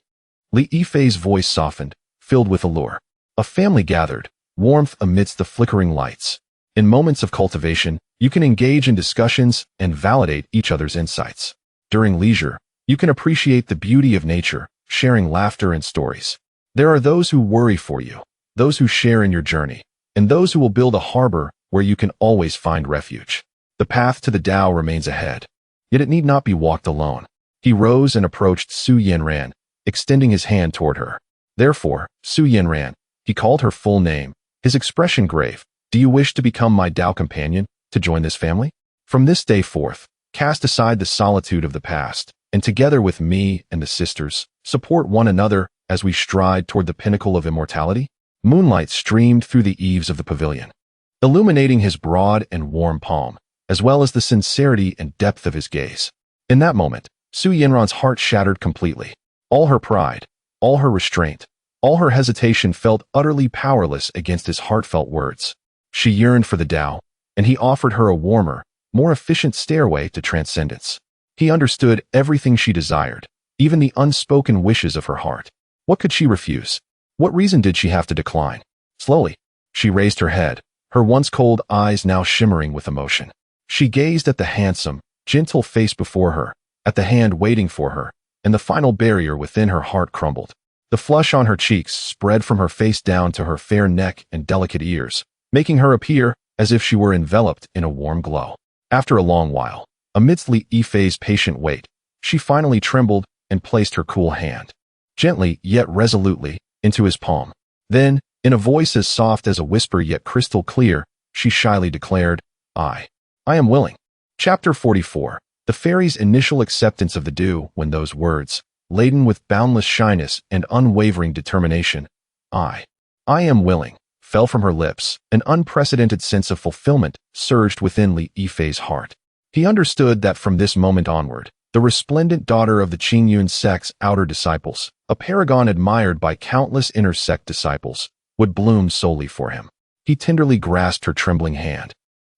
Li Yifei's voice softened, filled with allure. A family gathered, warmth amidst the flickering lights. In moments of cultivation, you can engage in discussions and validate each other's insights. During leisure, you can appreciate the beauty of nature, sharing laughter and stories. There are those who worry for you, those who share in your journey, and those who will build a harbor where you can always find refuge. The path to the Tao remains ahead, yet it need not be walked alone. He rose and approached Su Yanran, extending his hand toward her. Therefore, Su Yanran, he called her full name, his expression grave. Do you wish to become my Tao companion, to join this family? From this day forth, cast aside the solitude of the past, and together with me and the sisters, support one another as we stride toward the pinnacle of immortality. Moonlight streamed through the eaves of the pavilion, illuminating his broad and warm palm, as well as the sincerity and depth of his gaze. In that moment, Su Yanran's heart shattered completely. All her pride, all her restraint, all her hesitation felt utterly powerless against his heartfelt words. She yearned for the Tao, and he offered her a warmer, more efficient stairway to transcendence. He understood everything she desired, even the unspoken wishes of her heart. What could she refuse? What reason did she have to decline? Slowly, she raised her head, her once cold eyes now shimmering with emotion. She gazed at the handsome, gentle face before her, at the hand waiting for her, and the final barrier within her heart crumbled. The flush on her cheeks spread from her face down to her fair neck and delicate ears, making her appear as if she were enveloped in a warm glow. After a long while, amidst Li Yifei's patient wait, she finally trembled and placed her cool hand, gently yet resolutely, into his palm. Then, in a voice as soft as a whisper yet crystal clear, she shyly declared, I am willing. Chapter 44. The fairy's initial acceptance of the do when those words, laden with boundless shyness and unwavering determination, I am willing, fell from her lips. An unprecedented sense of fulfillment surged within Li Yifei's heart. He understood that from this moment onward, the resplendent daughter of the Qingyun sect's outer disciples, a paragon admired by countless inner sect disciples, would bloom solely for him. He tenderly grasped her trembling hand,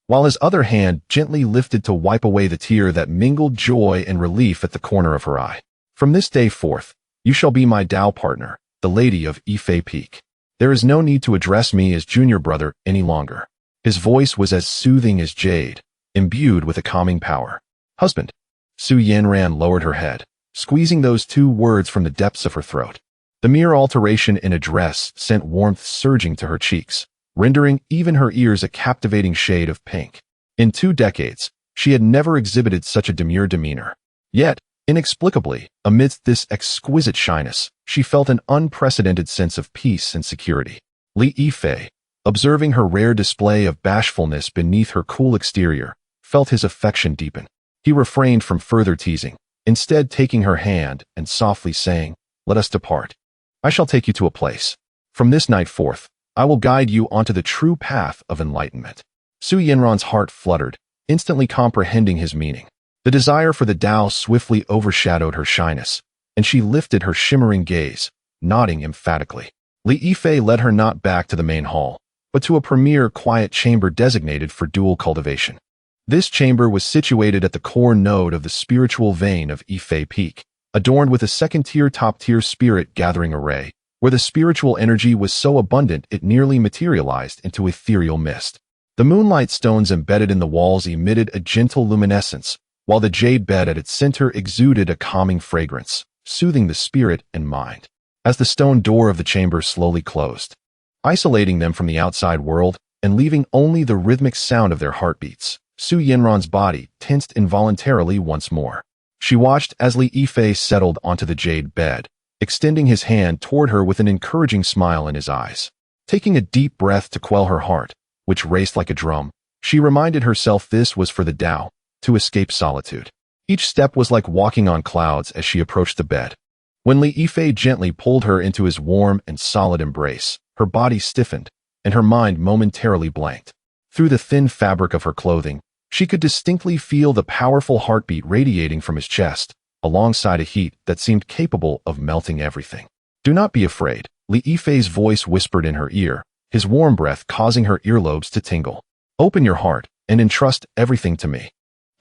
while his other hand gently lifted to wipe away the tear that mingled joy and relief at the corner of her eye. From this day forth, you shall be my Tao partner, the Lady of Yifei Peak. There is no need to address me as junior brother any longer. His voice was as soothing as jade, imbued with a calming power. Husband. Su Yanran lowered her head, squeezing those two words from the depths of her throat. The mere alteration in address sent warmth surging to her cheeks, rendering even her ears a captivating shade of pink. In 2 decades, she had never exhibited such a demure demeanor. Yet, inexplicably, amidst this exquisite shyness, she felt an unprecedented sense of peace and security. Li Yifei, observing her rare display of bashfulness beneath her cool exterior, felt his affection deepen. He refrained from further teasing, instead taking her hand and softly saying, "Let us depart. I shall take you to a place. From this night forth, I will guide you onto the true path of enlightenment." Su Yanran's heart fluttered, instantly comprehending his meaning. The desire for the Tao swiftly overshadowed her shyness, and she lifted her shimmering gaze, nodding emphatically. Li Yifei led her not back to the main hall, but to a premier quiet chamber designated for dual cultivation. This chamber was situated at the core node of the spiritual vein of Yifei Peak, adorned with a second-tier top-tier spirit gathering array, where the spiritual energy was so abundant it nearly materialized into ethereal mist. The moonlight stones embedded in the walls emitted a gentle luminescence, while the jade bed at its center exuded a calming fragrance, soothing the spirit and mind. As the stone door of the chamber slowly closed, isolating them from the outside world and leaving only the rhythmic sound of their heartbeats, Su Yanran's body tensed involuntarily once more. She watched as Li Yifei settled onto the jade bed, extending his hand toward her with an encouraging smile in his eyes. Taking a deep breath to quell her heart, which raced like a drum, she reminded herself this was for the Tao, to escape solitude. Each step was like walking on clouds as she approached the bed. When Li Yifei gently pulled her into his warm and solid embrace, her body stiffened, and her mind momentarily blanked. Through the thin fabric of her clothing, she could distinctly feel the powerful heartbeat radiating from his chest, alongside a heat that seemed capable of melting everything. "Do not be afraid," Li Yifei's voice whispered in her ear, his warm breath causing her earlobes to tingle. "Open your heart and entrust everything to me.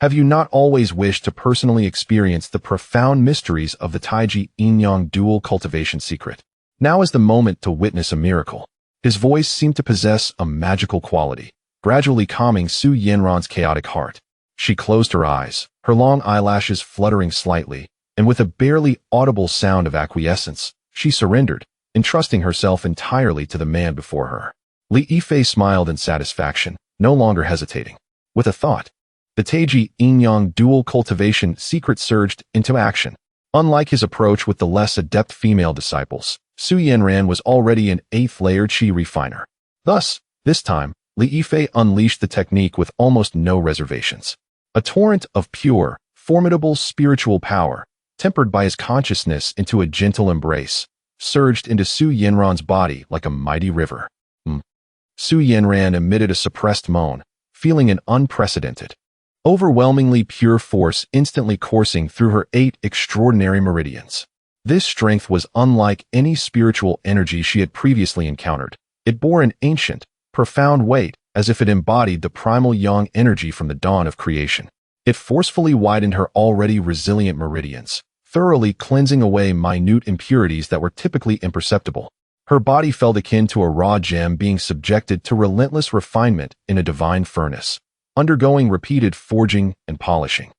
Have you not always wished to personally experience the profound mysteries of the Taiji Yin-Yang dual cultivation secret? Now is the moment to witness a miracle." His voice seemed to possess a magical quality, gradually calming Su Yanran's chaotic heart. She closed her eyes, her long eyelashes fluttering slightly, and with a barely audible sound of acquiescence, she surrendered, entrusting herself entirely to the man before her. Li Yifei smiled in satisfaction, no longer hesitating. With a thought, the Taiji Yin-Yang dual cultivation secret surged into action. Unlike his approach with the less adept female disciples, Su Yanran was already an 8th-layer qi refiner. Thus, this time, Li Yifei unleashed the technique with almost no reservations. A torrent of pure, formidable spiritual power, tempered by his consciousness into a gentle embrace, surged into Su Yanran's body like a mighty river. Su Yanran emitted a suppressed moan, feeling an unprecedented, overwhelmingly pure force instantly coursing through her 8 extraordinary meridians. This strength was unlike any spiritual energy she had previously encountered. It bore an ancient, profound weight, as if it embodied the primal yang energy from the dawn of creation. It forcefully widened her already resilient meridians, thoroughly cleansing away minute impurities that were typically imperceptible. Her body felt akin to a raw gem being subjected to relentless refinement in a divine furnace, undergoing repeated forging and polishing.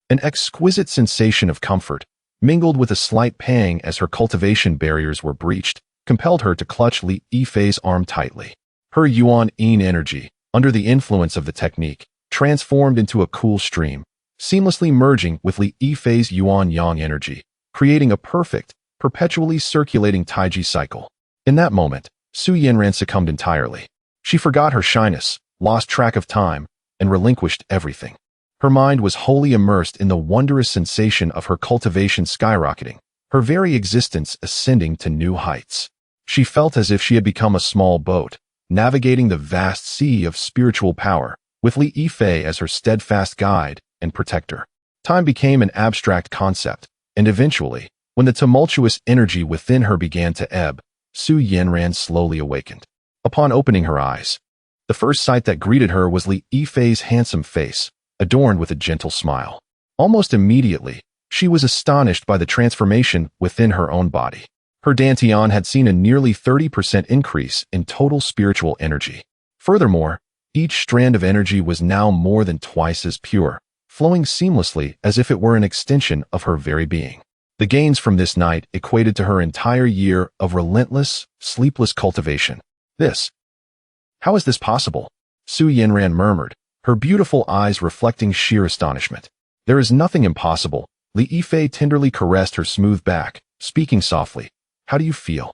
An exquisite sensation of comfort, mingled with a slight pang as her cultivation barriers were breached, compelled her to clutch Li Yifei's arm tightly. Her Yuan-Yin energy, under the influence of the technique, transformed into a cool stream, seamlessly merging with Li Yifei's Yuan-Yang energy, creating a perfect, perpetually circulating Taiji cycle. In that moment, Su Yanran succumbed entirely. She forgot her shyness, lost track of time, and relinquished everything. Her mind was wholly immersed in the wondrous sensation of her cultivation skyrocketing, her very existence ascending to new heights. She felt as if she had become a small boat, navigating the vast sea of spiritual power, with Li Yifei as her steadfast guide and protector. Time became an abstract concept, and eventually, when the tumultuous energy within her began to ebb, Su Yanran slowly awakened. Upon opening her eyes, the first sight that greeted her was Li Yifei's handsome face, adorned with a gentle smile. Almost immediately, she was astonished by the transformation within her own body. Her dantian had seen a nearly 30% increase in total spiritual energy. Furthermore, each strand of energy was now more than twice as pure, flowing seamlessly as if it were an extension of her very being. The gains from this night equated to her entire year of relentless, sleepless cultivation. How is this possible? Su Yanran murmured, her beautiful eyes reflecting sheer astonishment. There is nothing impossible. Li Yifei tenderly caressed her smooth back, speaking softly. How do you feel?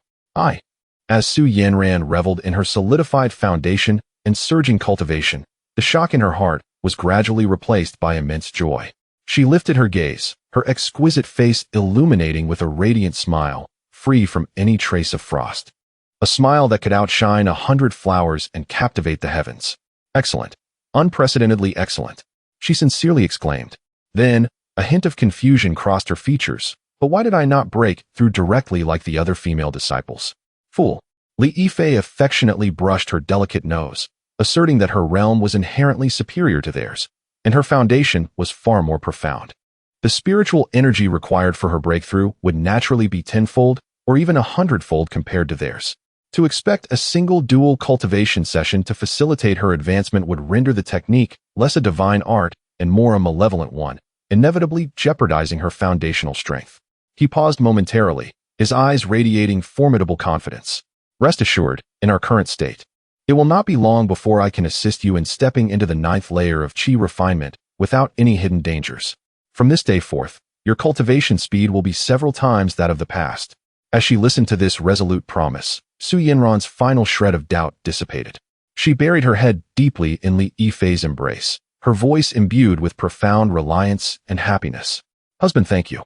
As Su Yanran reveled in her solidified foundation and surging cultivation, the shock in her heart was gradually replaced by immense joy. She lifted her gaze, her exquisite face illuminating with a radiant smile, free from any trace of frost. A smile that could outshine 100 flowers and captivate the heavens. Excellent. Unprecedentedly excellent, she sincerely exclaimed. Then, a hint of confusion crossed her features. But why did I not break through directly like the other female disciples? Fool. Li Yifei affectionately brushed her delicate nose, asserting that her realm was inherently superior to theirs, and her foundation was far more profound. The spiritual energy required for her breakthrough would naturally be tenfold or even 100-fold compared to theirs. To expect a single dual cultivation session to facilitate her advancement would render the technique less a divine art and more a malevolent one, inevitably jeopardizing her foundational strength. He paused momentarily, his eyes radiating formidable confidence. Rest assured, in our current state, it will not be long before I can assist you in stepping into the 9th layer of qi refinement without any hidden dangers. From this day forth, your cultivation speed will be several times that of the past. As she listened to this resolute promise, Su Yanran's final shred of doubt dissipated. She buried her head deeply in Li Yifei's embrace, her voice imbued with profound reliance and happiness. Husband, thank you.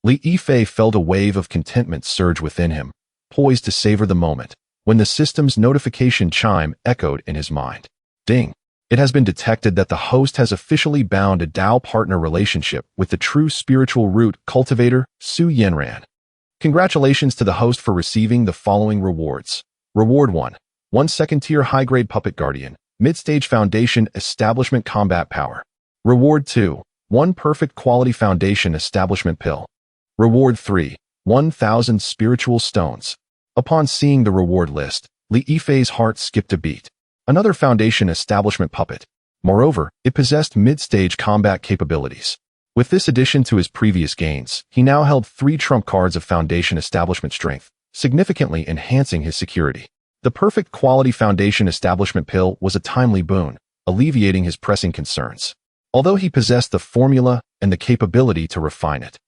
Li Yifei felt a wave of contentment surge within him, poised to savor the moment, when the system's notification chime echoed in his mind. Ding! It has been detected that the host has officially bound a Dao partner relationship with the true spiritual root cultivator, Su Yanran. Congratulations to the host for receiving the following rewards. Reward 1. 1 second-tier high-grade puppet guardian, mid-stage foundation establishment combat power. Reward 2. 1 perfect quality foundation establishment pill. Reward 3. 1,000 spiritual stones. Upon seeing the reward list, Li Yifei's heart skipped a beat. Another foundation establishment puppet. Moreover, it possessed mid-stage combat capabilities. With this addition to his previous gains, he now held 3 trump cards of foundation establishment strength, significantly enhancing his security. The perfect quality foundation establishment pill was a timely boon, alleviating his pressing concerns. Although he possessed the formula and the capability to refine it,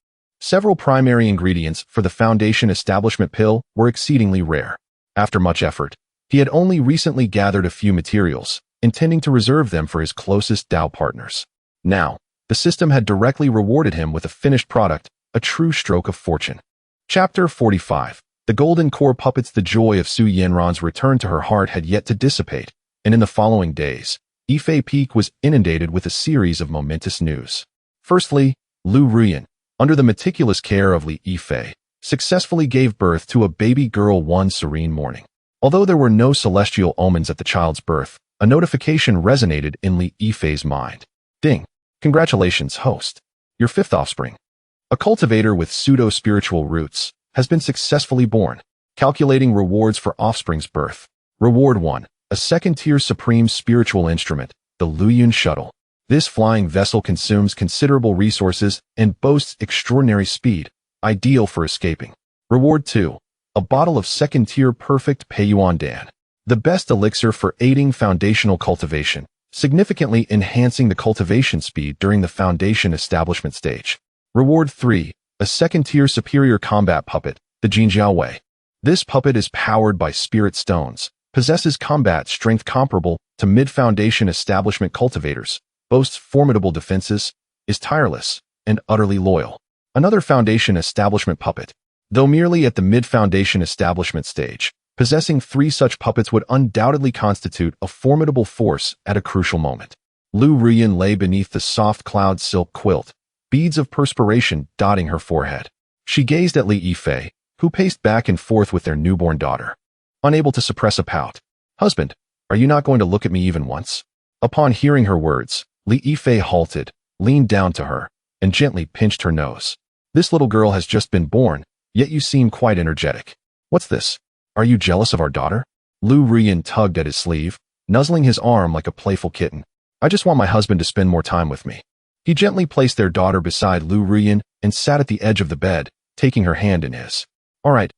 several primary ingredients for the foundation establishment pill were exceedingly rare. After much effort, he had only recently gathered a few materials, intending to reserve them for his closest Dao partners. Now, the system had directly rewarded him with a finished product, a true stroke of fortune. Chapter 45. The golden core puppets. The joy of Su Yanran's return to her heart had yet to dissipate, and in the following days, Yifei Peak was inundated with a series of momentous news. Firstly, Lu Ruyan, under the meticulous care of Li Yifei, successfully gave birth to a baby girl one serene morning. Although there were no celestial omens at the child's birth, a notification resonated in Li Yifei's mind. Ding! Congratulations, host. Your 5th offspring, a cultivator with pseudo-spiritual roots, has been successfully born. Calculating rewards for offspring's birth. Reward 1. A second-tier supreme spiritual instrument, the Luyun Shuttle. This flying vessel consumes considerable resources and boasts extraordinary speed, ideal for escaping. Reward 2. A bottle of second-tier perfect Peiyuan Dan, the best elixir for aiding foundational cultivation, significantly enhancing the cultivation speed during the foundation establishment stage. Reward 3. A second-tier superior combat puppet, the Jinjiaowei. This puppet is powered by spirit stones, possesses combat strength comparable to mid-foundation establishment cultivators, boasts formidable defenses, is tireless, and utterly loyal. Another foundation establishment puppet. Though merely at the mid-foundation establishment stage, possessing 3 such puppets would undoubtedly constitute a formidable force at a crucial moment. Lu Ruyan lay beneath the soft cloud silk quilt, beads of perspiration dotting her forehead. She gazed at Li Yifei, who paced back and forth with their newborn daughter, unable to suppress a pout. "Husband, are you not going to look at me even once?" Upon hearing her words, Li Yifei halted, leaned down to her, and gently pinched her nose. "This little girl has just been born, yet you seem quite energetic. What's this? Are you jealous of our daughter?" Lu Ruyan tugged at his sleeve, nuzzling his arm like a playful kitten. "I just want my husband to spend more time with me." He gently placed their daughter beside Lu Ruyan and sat at the edge of the bed, taking her hand in his. All right,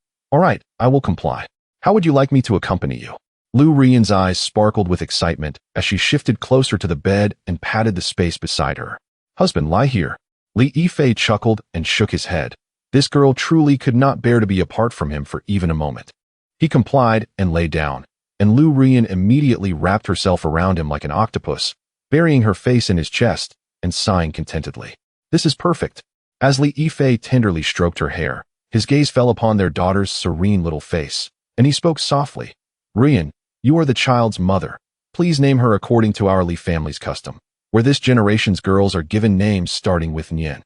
I will comply. How would you like me to accompany you?" Lu Ruyan's eyes sparkled with excitement as she shifted closer to the bed and patted the space beside her. "Husband, lie here." Li Yifei chuckled and shook his head. This girl truly could not bear to be apart from him for even a moment. He complied and lay down, and Lu Ruyan immediately wrapped herself around him like an octopus, burying her face in his chest and sighing contentedly. "This is perfect." As Li Yifei tenderly stroked her hair, his gaze fell upon their daughter's serene little face, and he spoke softly. "Ruyan, you are the child's mother. Please name her according to our Li family's custom, where this generation's girls are given names starting with Nian."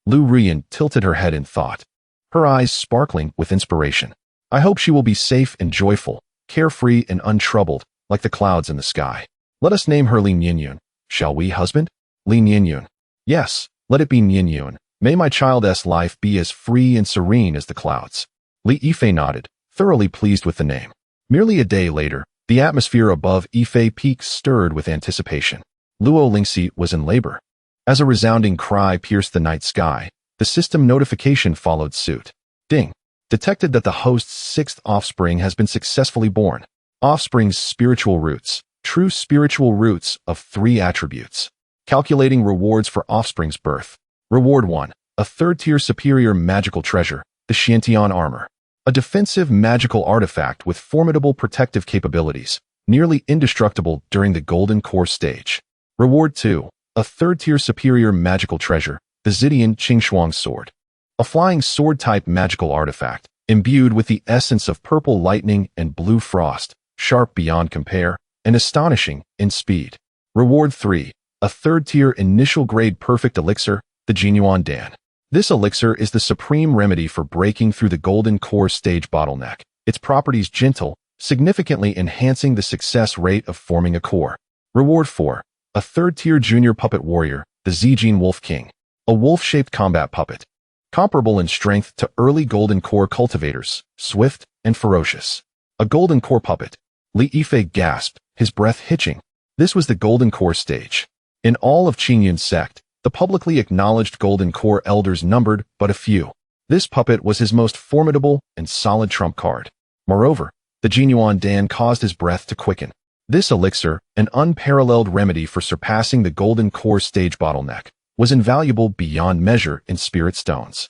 Lu Ruyan tilted her head in thought, her eyes sparkling with inspiration. "I hope she will be safe and joyful, carefree and untroubled, like the clouds in the sky. Let us name her Lin Qingxue, shall we, husband?" "Lin Qingxue. Yes, let it be Qingxue. May my child's life be as free and serene as the clouds." Li Yifei nodded, thoroughly pleased with the name. Merely a day later, the atmosphere above Yifei Peak stirred with anticipation. Luo Lingxi was in labor. As a resounding cry pierced the night sky, the system notification followed suit. Ding. Detected that the host's 6th offspring has been successfully born. Offspring's spiritual roots. True spiritual roots of 3 attributes. Calculating rewards for offspring's birth. Reward 1. A 3rd-tier superior magical treasure, the Xiantian armor. A defensive magical artifact with formidable protective capabilities, nearly indestructible during the golden core stage. Reward 2. A 3rd-tier superior magical treasure, the Lin Qingxue sword. A flying sword-type magical artifact, imbued with the essence of purple lightning and blue frost, sharp beyond compare, and astonishing in speed. Reward 3. A 3rd-tier initial-grade perfect elixir, the Jinyuan Dan. This elixir is the supreme remedy for breaking through the golden core stage bottleneck, its properties gentle, significantly enhancing the success rate of forming a core. Reward 4. A 3rd-tier junior puppet warrior, the Zijin Wolf King. A wolf-shaped combat puppet. Comparable in strength to early golden core cultivators, swift and ferocious. A golden core puppet. Li Yifei gasped, his breath hitching. This was the golden core stage. In all of Qingyun's sect, the publicly acknowledged golden core elders numbered but a few. This puppet was his most formidable and solid trump card. Moreover, the Jinyuan Dan caused his breath to quicken. This elixir, an unparalleled remedy for surpassing the golden core stage bottleneck, was invaluable beyond measure in spirit stones.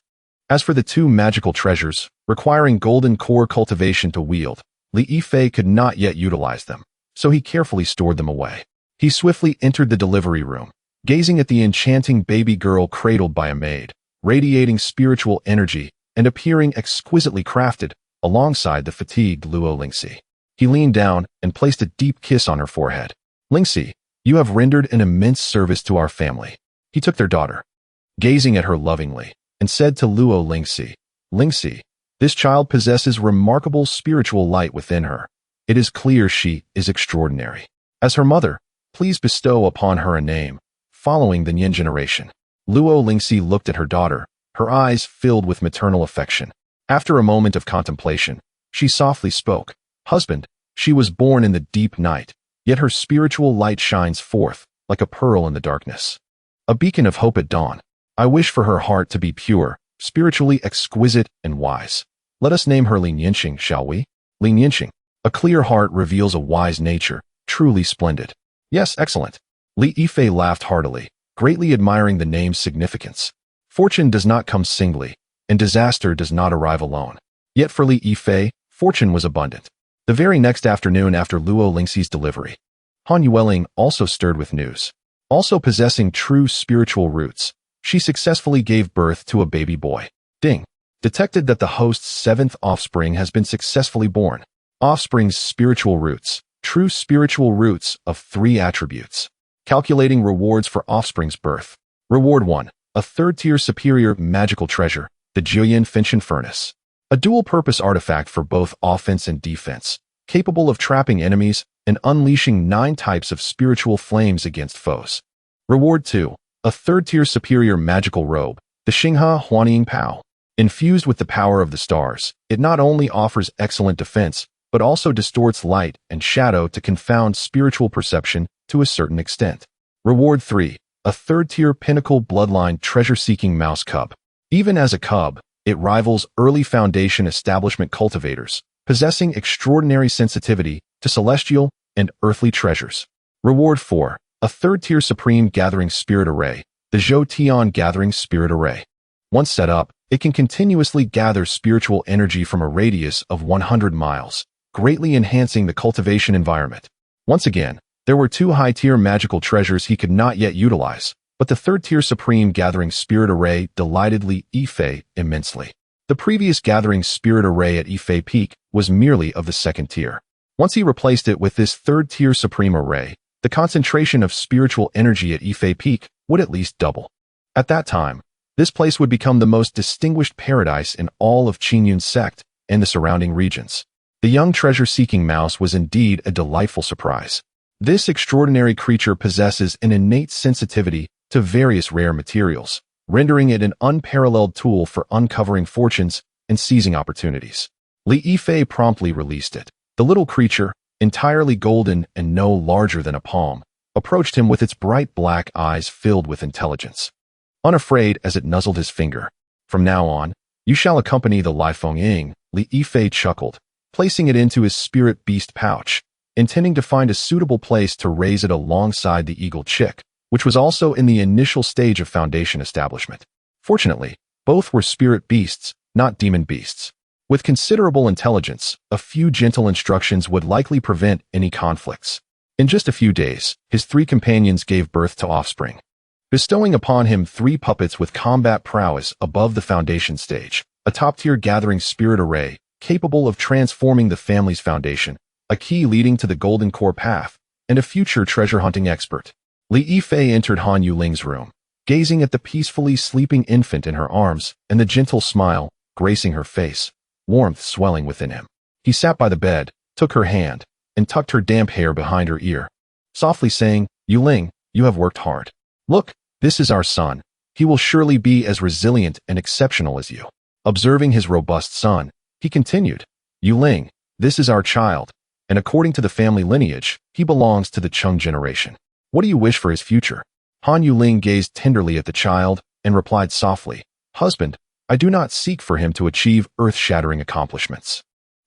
As for the 2 magical treasures, requiring golden core cultivation to wield, Li Yifei could not yet utilize them, so he carefully stored them away. He swiftly entered the delivery room, gazing at the enchanting baby girl cradled by a maid, radiating spiritual energy and appearing exquisitely crafted alongside the fatigued Luo Lingxi. He leaned down and placed a deep kiss on her forehead. "Lingxi, you have rendered an immense service to our family." He took their daughter, gazing at her lovingly, and said to Luo Lingxi, "Lingxi, this child possesses remarkable spiritual light within her. It is clear she is extraordinary. As her mother, please bestow upon her a name, following the Nian generation." Luo Lingxi looked at her daughter, her eyes filled with maternal affection. After a moment of contemplation, she softly spoke, "Husband, she was born in the deep night, yet her spiritual light shines forth, like a pearl in the darkness. A beacon of hope at dawn. I wish for her heart to be pure, spiritually exquisite and wise. Let us name her Lin Qingxue, shall we?" Lin Qingxue. A clear heart reveals a wise nature, truly splendid. Yes, excellent. Li Yifei laughed heartily, greatly admiring the name's significance. Fortune does not come singly, and disaster does not arrive alone. Yet for Li Yifei, fortune was abundant. The very next afternoon after Luo Lingxi's delivery, Han Yueling also stirred with news. Also possessing true spiritual roots, she successfully gave birth to a baby boy. Ding. Detected that the host's seventh offspring has been successfully born. Offspring's spiritual roots. True spiritual roots of 3 attributes. Calculating rewards for offspring's birth. Reward 1. A third-tier superior magical treasure, the Jillian Finchen Furnace. A dual-purpose artifact for both offense and defense, capable of trapping enemies and unleashing 9 types of spiritual flames against foes. Reward 2. A third-tier superior magical robe, the Xinghe Huanying Pao. Infused with the power of the stars, it not only offers excellent defense, but also distorts light and shadow to confound spiritual perception to a certain extent. Reward 3. A third-tier pinnacle bloodline treasure-seeking mouse cub. Even as a cub, it rivals early Foundation establishment cultivators, possessing extraordinary sensitivity to celestial and earthly treasures. Reward 4. A third-tier Supreme Gathering Spirit Array, the Zhou Tian Gathering Spirit Array. Once set up, it can continuously gather spiritual energy from a radius of 100 miles, greatly enhancing the cultivation environment. Once again, there were 2 high-tier magical treasures he could not yet utilize, but the third-tier Supreme Gathering Spirit Array delightedly Yifei immensely. The previous Gathering Spirit Array at Yifei Peak was merely of the second tier. Once he replaced it with this third-tier Supreme Array, the concentration of spiritual energy at Yifei Peak would at least double. At that time, this place would become the most distinguished paradise in all of Qingyun's sect and the surrounding regions. The young treasure-seeking mouse was indeed a delightful surprise. This extraordinary creature possesses an innate sensitivity to various rare materials, rendering it an unparalleled tool for uncovering fortunes and seizing opportunities. Li Yifei promptly released it. The little creature, entirely golden and no larger than a palm, approached him with its bright black eyes filled with intelligence. Unafraid as it nuzzled his finger. From now on, you shall accompany the Lai Feng Ying, Li Yifei chuckled, placing it into his spirit beast pouch, intending to find a suitable place to raise it alongside the eagle chick, which was also in the initial stage of Foundation establishment. Fortunately, both were spirit beasts, not demon beasts. With considerable intelligence, a few gentle instructions would likely prevent any conflicts. In just a few days, his 3 companions gave birth to offspring, bestowing upon him 3 puppets with combat prowess above the Foundation stage, a top-tier Gathering Spirit Array capable of transforming the family's foundation, a key leading to the Golden Core path, and a future treasure-hunting expert. Li Yifei entered Han Yuling's room, gazing at the peacefully sleeping infant in her arms and the gentle smile gracing her face, warmth swelling within him. He sat by the bed, took her hand, and tucked her damp hair behind her ear, softly saying, "Yuling, you have worked hard. Look, this is our son. He will surely be as resilient and exceptional as you." Observing his robust son, he continued, "Yuling, this is our child, and according to the family lineage, he belongs to the Cheng generation. What do you wish for his future?" Han Yuling gazed tenderly at the child and replied softly, "Husband, I do not seek for him to achieve earth-shattering accomplishments.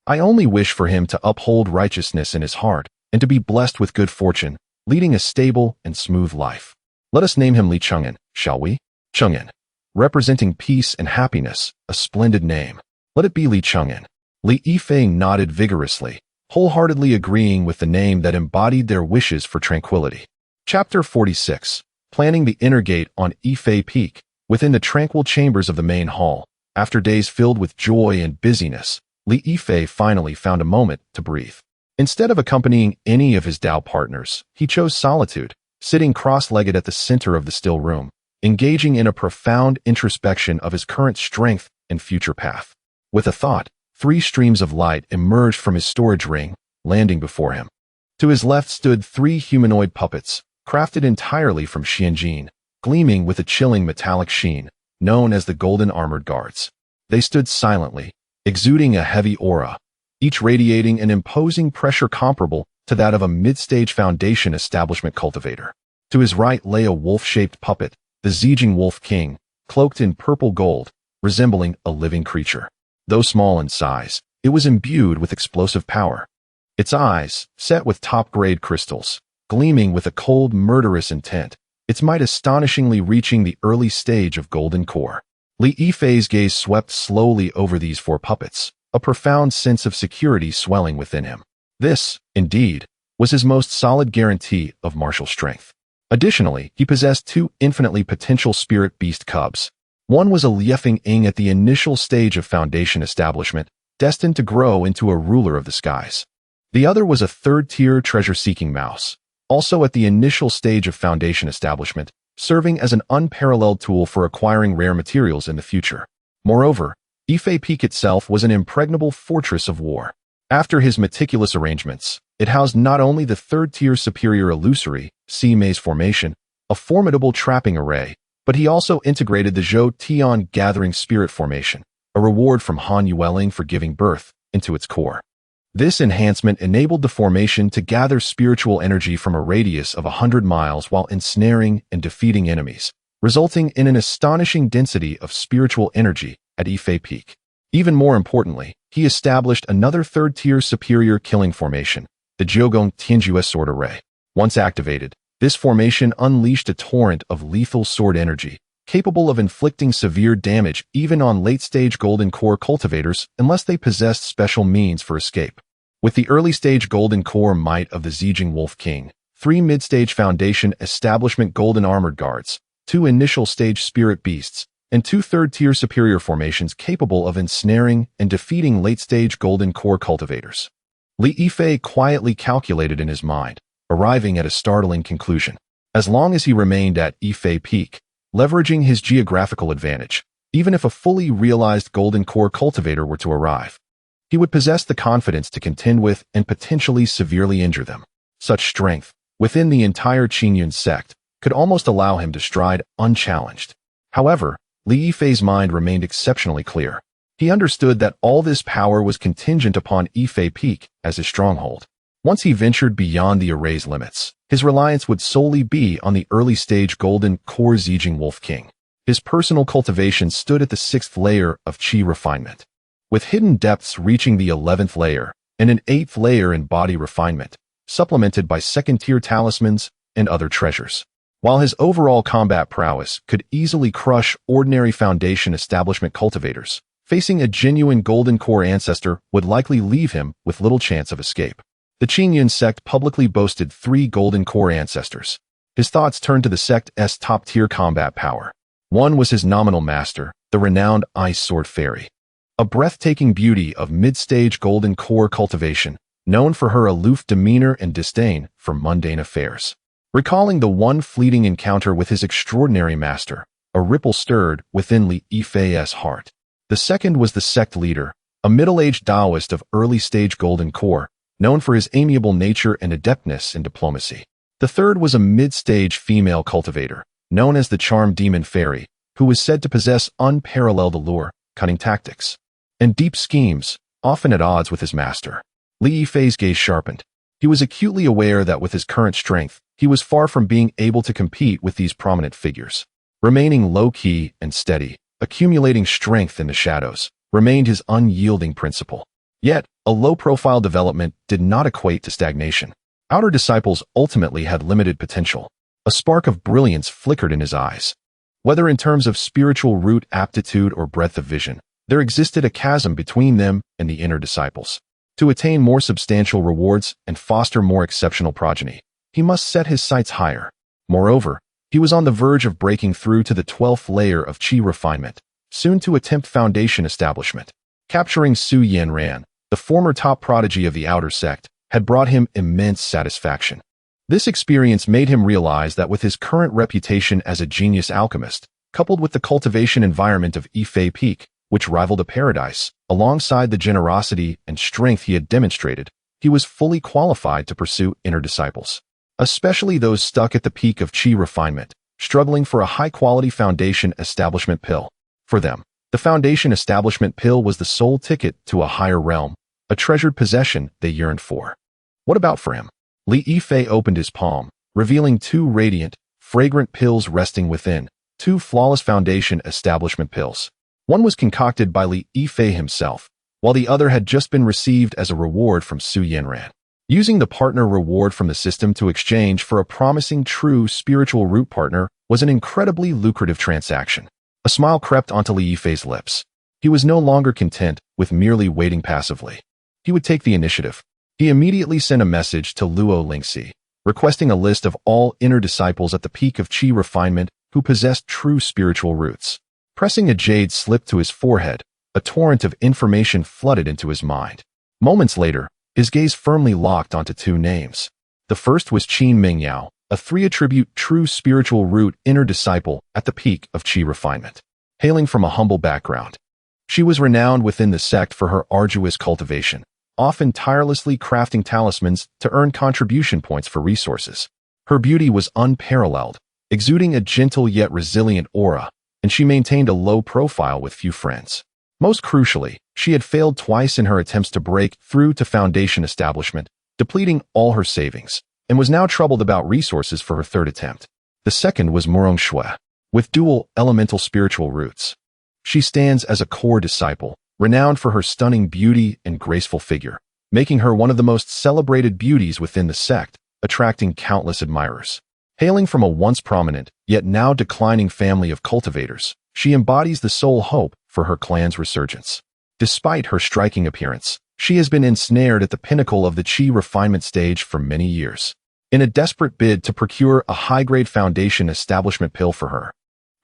I only wish for him to uphold righteousness in his heart and to be blessed with good fortune, leading a stable and smooth life. Let us name him Li Cheng'an, shall we? Cheng'an, representing peace and happiness, a splendid name. Let it be Li Cheng'an." Li Yifei nodded vigorously, wholeheartedly agreeing with the name that embodied their wishes for tranquility. Chapter 46. Planning the inner gate on Yifei Peak. Within the tranquil chambers of the main hall, after days filled with joy and busyness, Li Yifei finally found a moment to breathe. Instead of accompanying any of his Dao partners, he chose solitude, sitting cross-legged at the center of the still room, engaging in a profound introspection of his current strength and future path. With a thought, 3 streams of light emerged from his storage ring, landing before him. To his left stood 3 humanoid puppets, crafted entirely from Xianjin, gleaming with a chilling metallic sheen, known as the Golden Armored Guards. They stood silently, exuding a heavy aura, each radiating an imposing pressure comparable to that of a mid-stage Foundation establishment cultivator. To his right lay a wolf-shaped puppet, the Zijing Wolf King, cloaked in purple gold, resembling a living creature. Though small in size, it was imbued with explosive power. Its eyes, set with top-grade crystals, gleaming with a cold, murderous intent, its might astonishingly reaching the early stage of Golden Core. Li Yifei's gaze swept slowly over these 4 puppets, a profound sense of security swelling within him. This, indeed, was his most solid guarantee of martial strength. Additionally, he possessed two infinitely potential spirit beast cubs. One was a Liefeng Ing at the initial stage of foundation establishment, destined to grow into a ruler of the skies. The other was a third-tier treasure-seeking mouse, also at the initial stage of foundation establishment, serving as an unparalleled tool for acquiring rare materials in the future. Moreover, Ife Peak itself was an impregnable fortress of war. After his meticulous arrangements, it housed not only the third-tier superior illusory, sea maze formation, a formidable trapping array, but he also integrated the Zhou Tian gathering spirit formation, a reward from Han Yueling for giving birth, into its core. This enhancement enabled the formation to gather spiritual energy from a radius of 100 miles while ensnaring and defeating enemies, resulting in an astonishing density of spiritual energy at Ife Peak. Even more importantly, he established another third-tier superior killing formation, the Jiugong Tianjue Sword Array. Once activated, this formation unleashed a torrent of lethal sword energy, capable of inflicting severe damage even on late-stage Golden Core cultivators unless they possessed special means for escape. With the early-stage Golden Core might of the Zijing Wolf King, 3 mid-stage Foundation Establishment Golden Armored Guards, 2 initial-stage Spirit Beasts, and 2 third-tier superior formations capable of ensnaring and defeating late-stage Golden Core cultivators. Li Yifei quietly calculated in his mind, arriving at a startling conclusion. As long as he remained at Ife Peak, leveraging his geographical advantage, even if a fully realized Golden Core cultivator were to arrive, he would possess the confidence to contend with and potentially severely injure them. Such strength, within the entire Qingyun sect, could almost allow him to stride unchallenged. However, Li Yifei's mind remained exceptionally clear. He understood that all this power was contingent upon Ife Peak as his stronghold. Once he ventured beyond the array's limits, his reliance would solely be on the early-stage Golden Core Zijing Wolf King. His personal cultivation stood at the 6th layer of Qi refinement, with hidden depths reaching the 11th layer and an 8th layer in body refinement, supplemented by second-tier talismans and other treasures. While his overall combat prowess could easily crush ordinary Foundation Establishment cultivators, facing a genuine Golden Core ancestor would likely leave him with little chance of escape. The Qingyun sect publicly boasted 3 Golden Core ancestors. His thoughts turned to the sect's top-tier combat power. One was his nominal master, the renowned Ice Sword Fairy, a breathtaking beauty of mid-stage Golden Core cultivation, known for her aloof demeanor and disdain for mundane affairs. Recalling the one fleeting encounter with his extraordinary master, a ripple stirred within Li Yifei's heart. The second was the sect leader, a middle-aged Taoist of early-stage Golden Core, known for his amiable nature and adeptness in diplomacy. The third was a mid-stage female cultivator, known as the Charm Demon Fairy, who was said to possess unparalleled allure, cunning tactics, and deep schemes, often at odds with his master. Li Yifei's gaze sharpened. He was acutely aware that with his current strength, he was far from being able to compete with these prominent figures. Remaining low-key and steady, accumulating strength in the shadows, remained his unyielding principle. Yet, a low-profile development did not equate to stagnation. Outer disciples ultimately had limited potential. A spark of brilliance flickered in his eyes. Whether in terms of spiritual root aptitude or breadth of vision, there existed a chasm between them and the inner disciples. To attain more substantial rewards and foster more exceptional progeny, he must set his sights higher. Moreover, he was on the verge of breaking through to the 12th layer of Qi refinement, soon to attempt Foundation establishment. Capturing Su Yanran, the former top prodigy of the outer sect, had brought him immense satisfaction. This experience made him realize that with his current reputation as a genius alchemist, coupled with the cultivation environment of Ife Peak, which rivaled a paradise, alongside the generosity and strength he had demonstrated, he was fully qualified to pursue inner disciples, especially those stuck at the peak of Qi refinement, struggling for a high-quality Foundation establishment pill. For them, the Foundation establishment pill was the sole ticket to a higher realm, a treasured possession they yearned for. What about for him? Li Yifei opened his palm, revealing 2 radiant, fragrant pills resting within, 2 flawless Foundation establishment pills. One was concocted by Li Yifei himself, while the other had just been received as a reward from Su Yanran. Using the partner reward from the system to exchange for a promising true spiritual root partner was an incredibly lucrative transaction. A smile crept onto Li Yifei's lips. He was no longer content with merely waiting passively. He would take the initiative. He immediately sent a message to Luo Lingxi, requesting a list of all inner disciples at the peak of Qi refinement who possessed true spiritual roots. Pressing a jade slip to his forehead, a torrent of information flooded into his mind. Moments later, his gaze firmly locked onto two names. The first was Qin Mingyao, a three-attribute true spiritual root inner disciple at the peak of Qi refinement. Hailing from a humble background, she was renowned within the sect for her arduous cultivation, often tirelessly crafting talismans to earn contribution points for resources. Her beauty was unparalleled, exuding a gentle yet resilient aura, and she maintained a low profile with few friends. Most crucially, she had failed twice in her attempts to break through to foundation establishment, depleting all her savings, and was now troubled about resources for her third attempt. The second was Qingxue, with dual elemental spiritual roots. She stands as a core disciple, renowned for her stunning beauty and graceful figure, making her one of the most celebrated beauties within the sect, attracting countless admirers. Hailing from a once prominent, yet now declining family of cultivators, she embodies the sole hope for her clan's resurgence. Despite her striking appearance, she has been ensnared at the pinnacle of the Qi refinement stage for many years. In a desperate bid to procure a high-grade foundation establishment pill for her,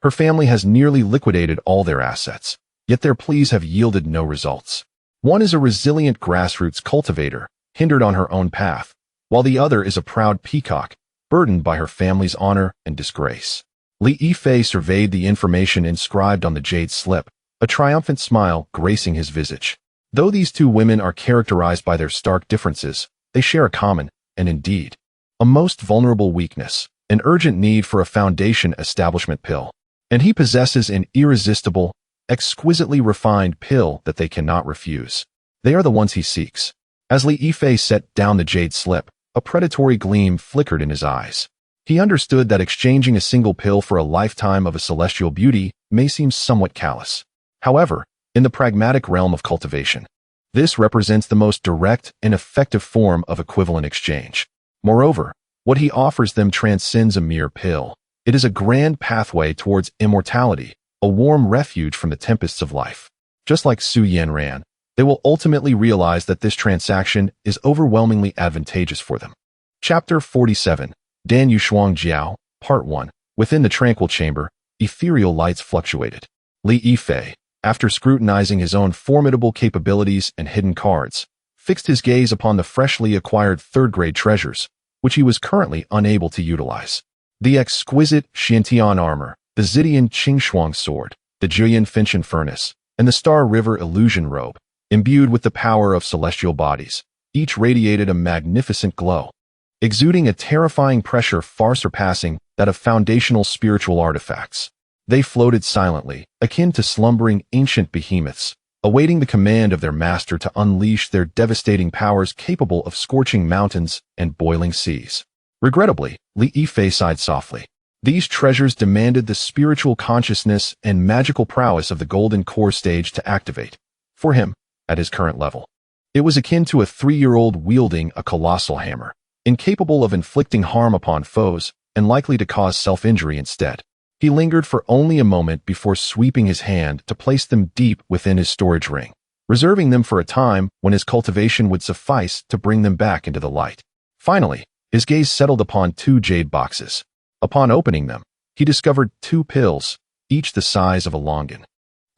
her family has nearly liquidated all their assets, yet their pleas have yielded no results. One is a resilient grassroots cultivator, hindered on her own path, while the other is a proud peacock, burdened by her family's honor and disgrace. Li Yifei surveyed the information inscribed on the jade slip, a triumphant smile gracing his visage. Though these two women are characterized by their stark differences, they share a common, and indeed, a most vulnerable weakness, an urgent need for a foundation establishment pill. And he possesses an irresistible, exquisitely refined pill that they cannot refuse. They are the ones he seeks. As Li Yifei set down the jade slip, a predatory gleam flickered in his eyes. He understood that exchanging a single pill for a lifetime of a celestial beauty may seem somewhat callous. However, in the pragmatic realm of cultivation, this represents the most direct and effective form of equivalent exchange. Moreover, what he offers them transcends a mere pill. It is a grand pathway towards immortality, a warm refuge from the tempests of life. Just like Su Yanran, they will ultimately realize that this transaction is overwhelmingly advantageous for them. Chapter 47, Dan Yu Shuang Jiao, Part 1. Within the tranquil chamber, ethereal lights fluctuated. Li Yifei, after scrutinizing his own formidable capabilities and hidden cards, fixed his gaze upon the freshly acquired third-grade treasures, which he was currently unable to utilize. The exquisite Xiantian armor, the Zidian Qingxue sword, the Juyan Finchen furnace, and the Star River illusion robe, imbued with the power of celestial bodies, each radiated a magnificent glow, exuding a terrifying pressure far surpassing that of foundational spiritual artifacts. They floated silently, akin to slumbering ancient behemoths, awaiting the command of their master to unleash their devastating powers capable of scorching mountains and boiling seas. Regrettably, Li Yifei sighed softly. These treasures demanded the spiritual consciousness and magical prowess of the golden core stage to activate. For him, at his current level, it was akin to a 3-year-old wielding a colossal hammer, incapable of inflicting harm upon foes and likely to cause self-injury instead. He lingered for only a moment before sweeping his hand to place them deep within his storage ring, reserving them for a time when his cultivation would suffice to bring them back into the light. Finally, his gaze settled upon 2 jade boxes. Upon opening them, he discovered 2 pills, each the size of a longan,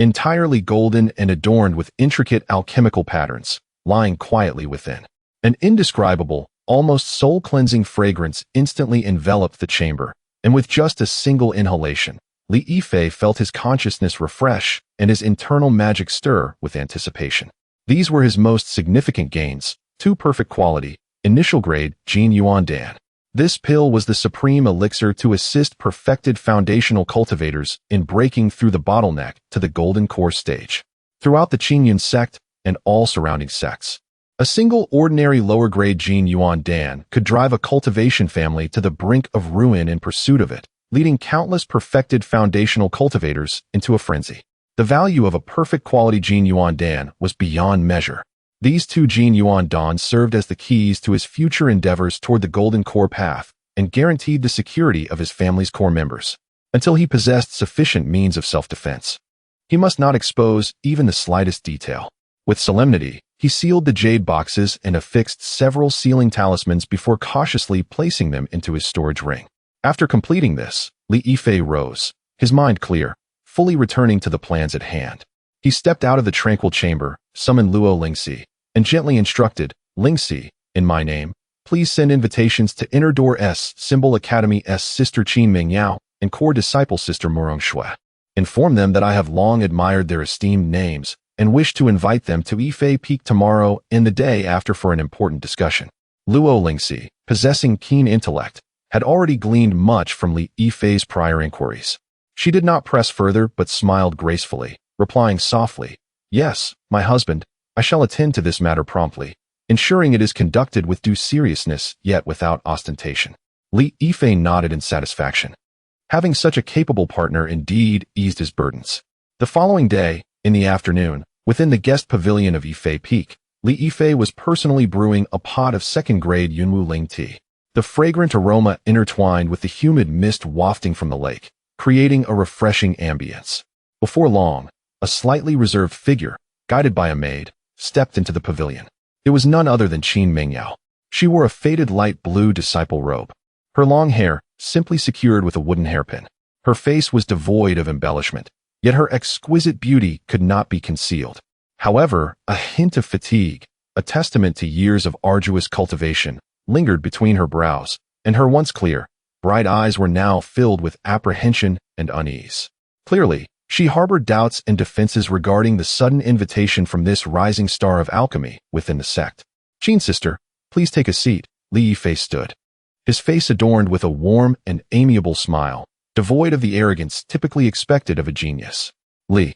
entirely golden and adorned with intricate alchemical patterns, lying quietly within. An indescribable, almost soul-cleansing fragrance instantly enveloped the chamber, and with just a single inhalation, Li Yifei felt his consciousness refresh and his internal magic stir with anticipation. These were his most significant gains, 2 perfect quality, initial grade Jin Yuan Dan. This pill was the supreme elixir to assist perfected foundational cultivators in breaking through the bottleneck to the golden core stage. Throughout the Qingyun sect and all surrounding sects, a single ordinary lower-grade Jin Yuan Dan could drive a cultivation family to the brink of ruin in pursuit of it, leading countless perfected foundational cultivators into a frenzy. The value of a perfect quality Jin Yuan Dan was beyond measure. These 2 Jin Yuan Dans served as the keys to his future endeavors toward the golden core path and guaranteed the security of his family's core members, until he possessed sufficient means of self-defense. He must not expose even the slightest detail. With solemnity, He sealed the jade boxes and affixed several sealing talismans before cautiously placing them into his storage ring. After completing this, Li Yifei rose, his mind clear, fully returning to the plans at hand. He stepped out of the tranquil chamber, summoned Luo Lingxi, and gently instructed, Lingxi, in my name, please send invitations to Inner Door S Symbol Academy S Sister Qin Mingyao and Core Disciple Sister Murong Shui. Inform them that I have long admired their esteemed names and wish to invite them to Yifei Peak tomorrow and the day after for an important discussion. Luo Lingxi, possessing keen intellect, had already gleaned much from Li Yifei's prior inquiries. She did not press further but smiled gracefully, replying softly, Yes, my husband, I shall attend to this matter promptly, ensuring it is conducted with due seriousness yet without ostentation. Li Yifei nodded in satisfaction. Having such a capable partner indeed eased his burdens. The following day, in the afternoon, within the guest pavilion of Yifei Peak, Li Yifei was personally brewing a pot of second-grade Yunwu Ling tea. The fragrant aroma intertwined with the humid mist wafting from the lake, creating a refreshing ambience. Before long, a slightly reserved figure, guided by a maid, stepped into the pavilion. It was none other than Qin Mingyao. She wore a faded light blue disciple robe. Her long hair, simply secured with a wooden hairpin. Her face was devoid of embellishment, yet her exquisite beauty could not be concealed. However, a hint of fatigue, a testament to years of arduous cultivation, lingered between her brows, and her once clear, bright eyes were now filled with apprehension and unease. Clearly, she harbored doubts and defenses regarding the sudden invitation from this rising star of alchemy within the sect. Qin sister, please take a seat. Li Yifei stood, his face adorned with a warm and amiable smile, devoid of the arrogance typically expected of a genius. Li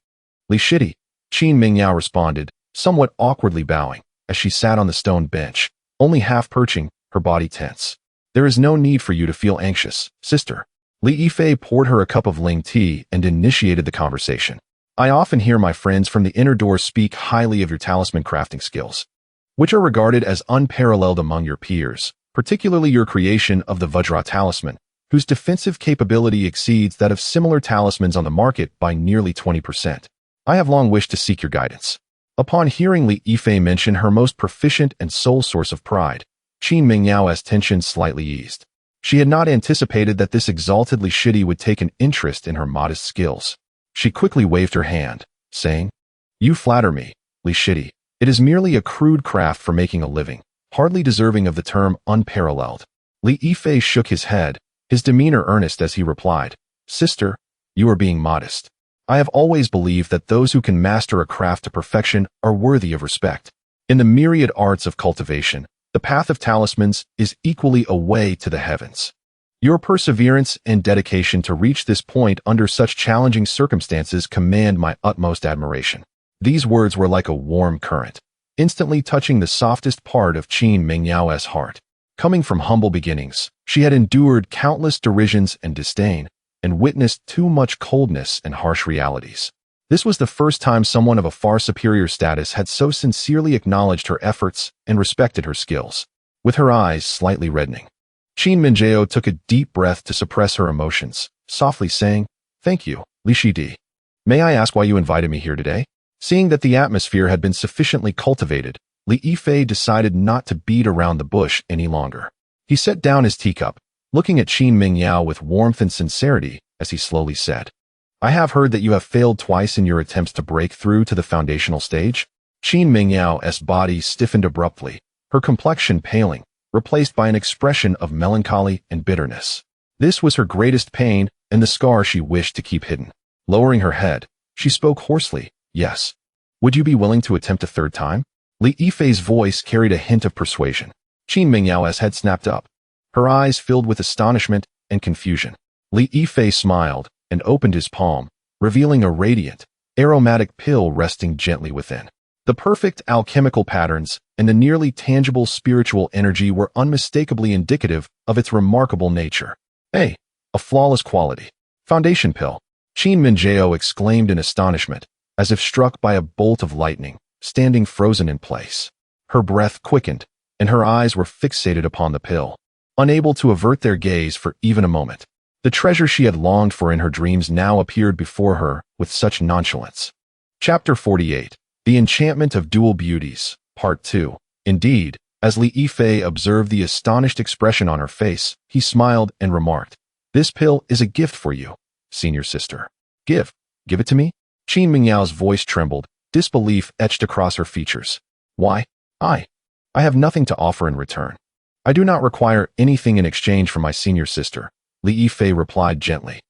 Shidi, Qin Mingyao responded, somewhat awkwardly bowing, as she sat on the stone bench, only half perching, her body tense. There is no need for you to feel anxious, sister. Li Yifei poured her a cup of Ling tea and initiated the conversation. I often hear my friends from the inner door speak highly of your talisman crafting skills, which are regarded as unparalleled among your peers, particularly your creation of the Vajra talisman, whose defensive capability exceeds that of similar talismans on the market by nearly 20%. I have long wished to seek your guidance. Upon hearing Li Yifei mention her most proficient and sole source of pride, Qin Mingyao's tension slightly eased. She had not anticipated that this exalted Li Shidi would take an interest in her modest skills. She quickly waved her hand, saying, You flatter me, Li Shidi. It is merely a crude craft for making a living, hardly deserving of the term unparalleled. Li Yifei shook his head, his demeanor earnest as he replied, Sister, you are being modest. I have always believed that those who can master a craft to perfection are worthy of respect. In the myriad arts of cultivation, the path of talismans is equally a way to the heavens. Your perseverance and dedication to reach this point under such challenging circumstances command my utmost admiration. These words were like a warm current, instantly touching the softest part of Qin Mingyao's heart. Coming from humble beginnings, she had endured countless derisions and disdain, and witnessed too much coldness and harsh realities. This was the first time someone of a far superior status had so sincerely acknowledged her efforts and respected her skills. With her eyes slightly reddening, Qin Mingyao took a deep breath to suppress her emotions, softly saying, Thank you, Li Shidi. May I ask why you invited me here today? Seeing that the atmosphere had been sufficiently cultivated, Li Yifei decided not to beat around the bush any longer. He set down his teacup, looking at Qin Mingyao with warmth and sincerity as he slowly said, I have heard that you have failed twice in your attempts to break through to the foundational stage. Qin Mingyao's body stiffened abruptly, her complexion paling, replaced by an expression of melancholy and bitterness. This was her greatest pain and the scar she wished to keep hidden. Lowering her head, she spoke hoarsely, Yes. Would you be willing to attempt a third time? Li Yifei's voice carried a hint of persuasion. Qin Mingyao's head snapped up, her eyes filled with astonishment and confusion. Li Yifei smiled and opened his palm, revealing a radiant, aromatic pill resting gently within. The perfect alchemical patterns and the nearly tangible spiritual energy were unmistakably indicative of its remarkable nature. A flawless quality. Foundation pill. Qin Mingyao exclaimed in astonishment, as if struck by a bolt of lightning, standing frozen in place. Her breath quickened, and her eyes were fixated upon the pill, unable to avert their gaze for even a moment. The treasure she had longed for in her dreams now appeared before her with such nonchalance. Chapter 48. The Enchantment of Dual Beauties. Part 2. Indeed, as Li Yifei observed the astonished expression on her face, he smiled and remarked, "This pill is a gift for you, senior sister." Give it to me?" Qin Mingyao's voice trembled, disbelief etched across her features. "Why? I have nothing to offer in return. I do not require anything in exchange from my senior sister," Li Yifei replied gently.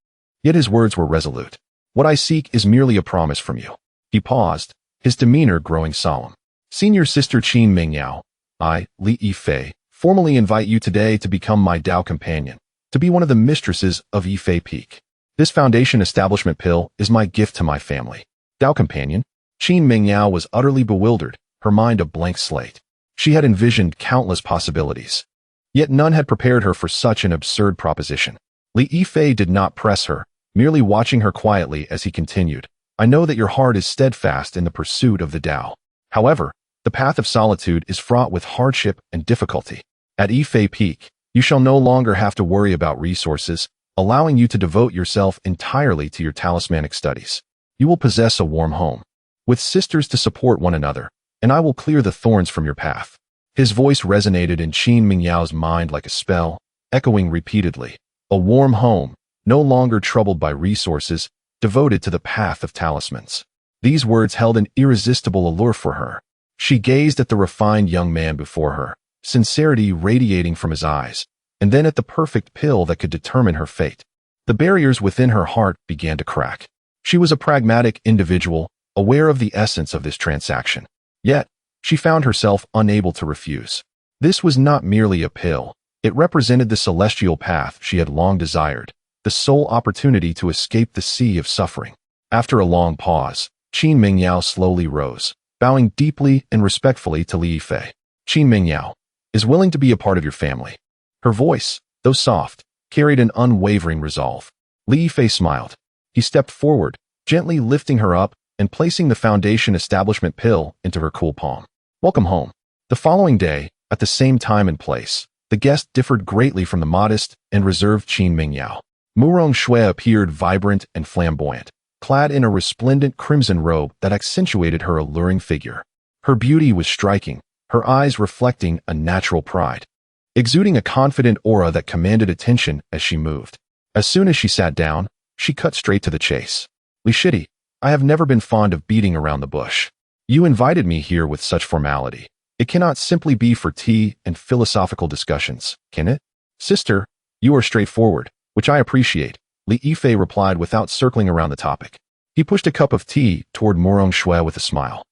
Yet his words were resolute. "What I seek is merely a promise from you." He paused, his demeanor growing solemn. "Senior sister Qin Mingyao, I, Li Yifei, formally invite you today to become my Dao companion, to be one of the mistresses of Yifei Peak. This foundation establishment pill is my gift to my family." Dao companion? Qin Mingyao was utterly bewildered, her mind a blank slate. She had envisioned countless possibilities. Yet none had prepared her for such an absurd proposition. Li Yifei did not press her, merely watching her quietly as he continued, "I know that your heart is steadfast in the pursuit of the Dao. However, the path of solitude is fraught with hardship and difficulty. At Yifei Peak, you shall no longer have to worry about resources, allowing you to devote yourself entirely to your talismanic studies. You will possess a warm home, with sisters to support one another, and I will clear the thorns from your path." His voice resonated in Qin Mingyao's mind like a spell, echoing repeatedly, "A warm home, no longer troubled by resources, devoted to the path of talismans." These words held an irresistible allure for her. She gazed at the refined young man before her, sincerity radiating from his eyes, and then at the perfect pill that could determine her fate. The barriers within her heart began to crack. She was a pragmatic individual, aware of the essence of this transaction. Yet, she found herself unable to refuse. This was not merely a pill. It represented the celestial path she had long desired, the sole opportunity to escape the sea of suffering. After a long pause, Qin Mingyao slowly rose, bowing deeply and respectfully to Li Yifei. "Qin Mingyao is willing to be a part of your family." Her voice, though soft, carried an unwavering resolve. Li Yifei smiled. He stepped forward, gently lifting her up and placing the foundation establishment pill into her cool palm. "Welcome home." The following day, at the same time and place, the guest differed greatly from the modest and reserved Qin Mingyao. Su Yanran appeared vibrant and flamboyant, clad in a resplendent crimson robe that accentuated her alluring figure. Her beauty was striking, her eyes reflecting a natural pride, exuding a confident aura that commanded attention as she moved. As soon as she sat down, she cut straight to the chase. "Li Shidi, I have never been fond of beating around the bush. You invited me here with such formality. It cannot simply be for tea and philosophical discussions, can it?" "Sister, you are straightforward, which I appreciate," Li Yifei replied without circling around the topic. He pushed a cup of tea toward Su Yanran with a smile.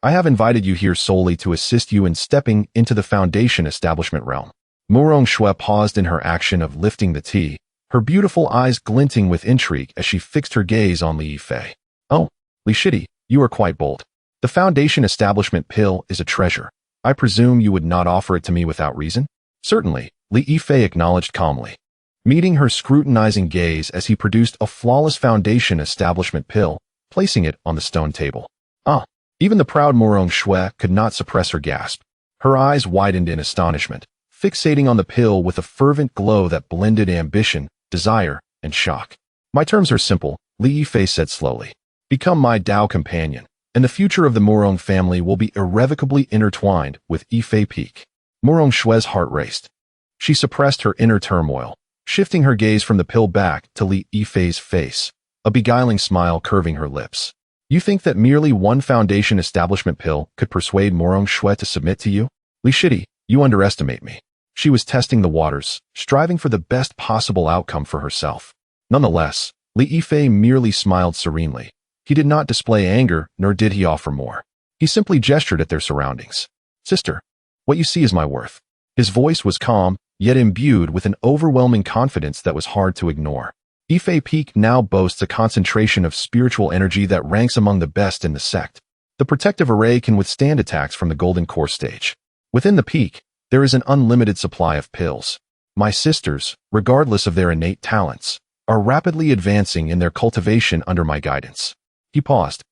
"I have invited you here solely to assist you in stepping into the foundation establishment realm." Su Yanran paused in her action of lifting the tea, her beautiful eyes glinting with intrigue as she fixed her gaze on Li Yifei. "Oh, Li Shidi, you are quite bold. The foundation establishment pill is a treasure. I presume you would not offer it to me without reason?" "Certainly," Li Yifei acknowledged calmly, meeting her scrutinizing gaze as he produced a flawless foundation establishment pill, placing it on the stone table. "Ah!" Even the proud Su Yanran could not suppress her gasp. Her eyes widened in astonishment, fixating on the pill with a fervent glow that blended ambition, desire, and shock. "My terms are simple," Li Yifei said slowly. "Become my Dao companion, and the future of the Su Yanran family will be irrevocably intertwined with Yifei Peak." Su Yanran's heart raced. She suppressed her inner turmoil, shifting her gaze from the pill back to Li Yifei's face, a beguiling smile curving her lips. "You think that merely one foundation establishment pill could persuade Su Yanran to submit to you? Li Shidi, you underestimate me." She was testing the waters, striving for the best possible outcome for herself. Nonetheless, Li Yifei merely smiled serenely. He did not display anger, nor did he offer more. He simply gestured at their surroundings. "Sister, what you see is my worth." His voice was calm, yet imbued with an overwhelming confidence that was hard to ignore. Yifei Peak now boasts a concentration of spiritual energy that ranks among the best in the sect. The protective array can withstand attacks from the golden core stage. Within the peak, there is an unlimited supply of pills. My sisters, regardless of their innate talents, are rapidly advancing in their cultivation under my guidance. He paused,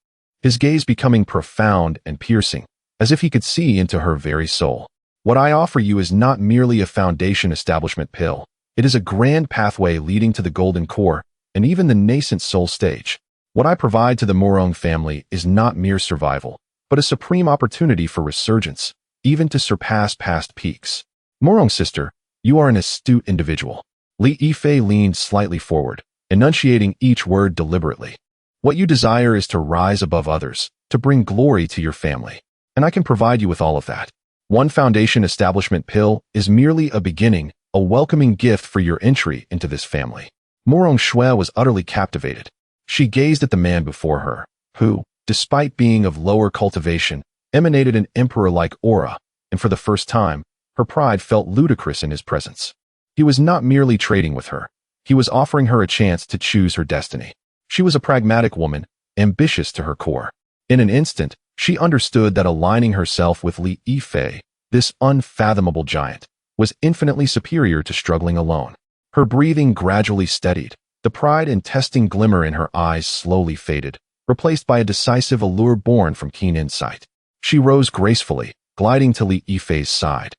his gaze becoming profound and piercing, as if he could see into her very soul. "What I offer you is not merely a foundation establishment pill. It is a grand pathway leading to the golden core and even the nascent soul stage. What I provide to the Su Yanran family is not mere survival, but a supreme opportunity for resurgence, even to surpass past peaks. Morong's sister, you are an astute individual. Li Yifei leaned slightly forward, enunciating each word deliberately. What you desire is to rise above others, to bring glory to your family. And I can provide you with all of that. One foundation establishment pill is merely a beginning, a welcoming gift for your entry into this family. Lin Qingxue was utterly captivated. She gazed at the man before her, who, despite being of lower cultivation, emanated an emperor-like aura, and for the first time, her pride felt ludicrous in his presence. He was not merely trading with her. He was offering her a chance to choose her destiny. She was a pragmatic woman, ambitious to her core. In an instant, she understood that aligning herself with Li Yifei, this unfathomable giant, was infinitely superior to struggling alone. Her breathing gradually steadied. The pride and testing glimmer in her eyes slowly faded, replaced by a decisive allure born from keen insight. She rose gracefully, gliding to Li Yifei's side,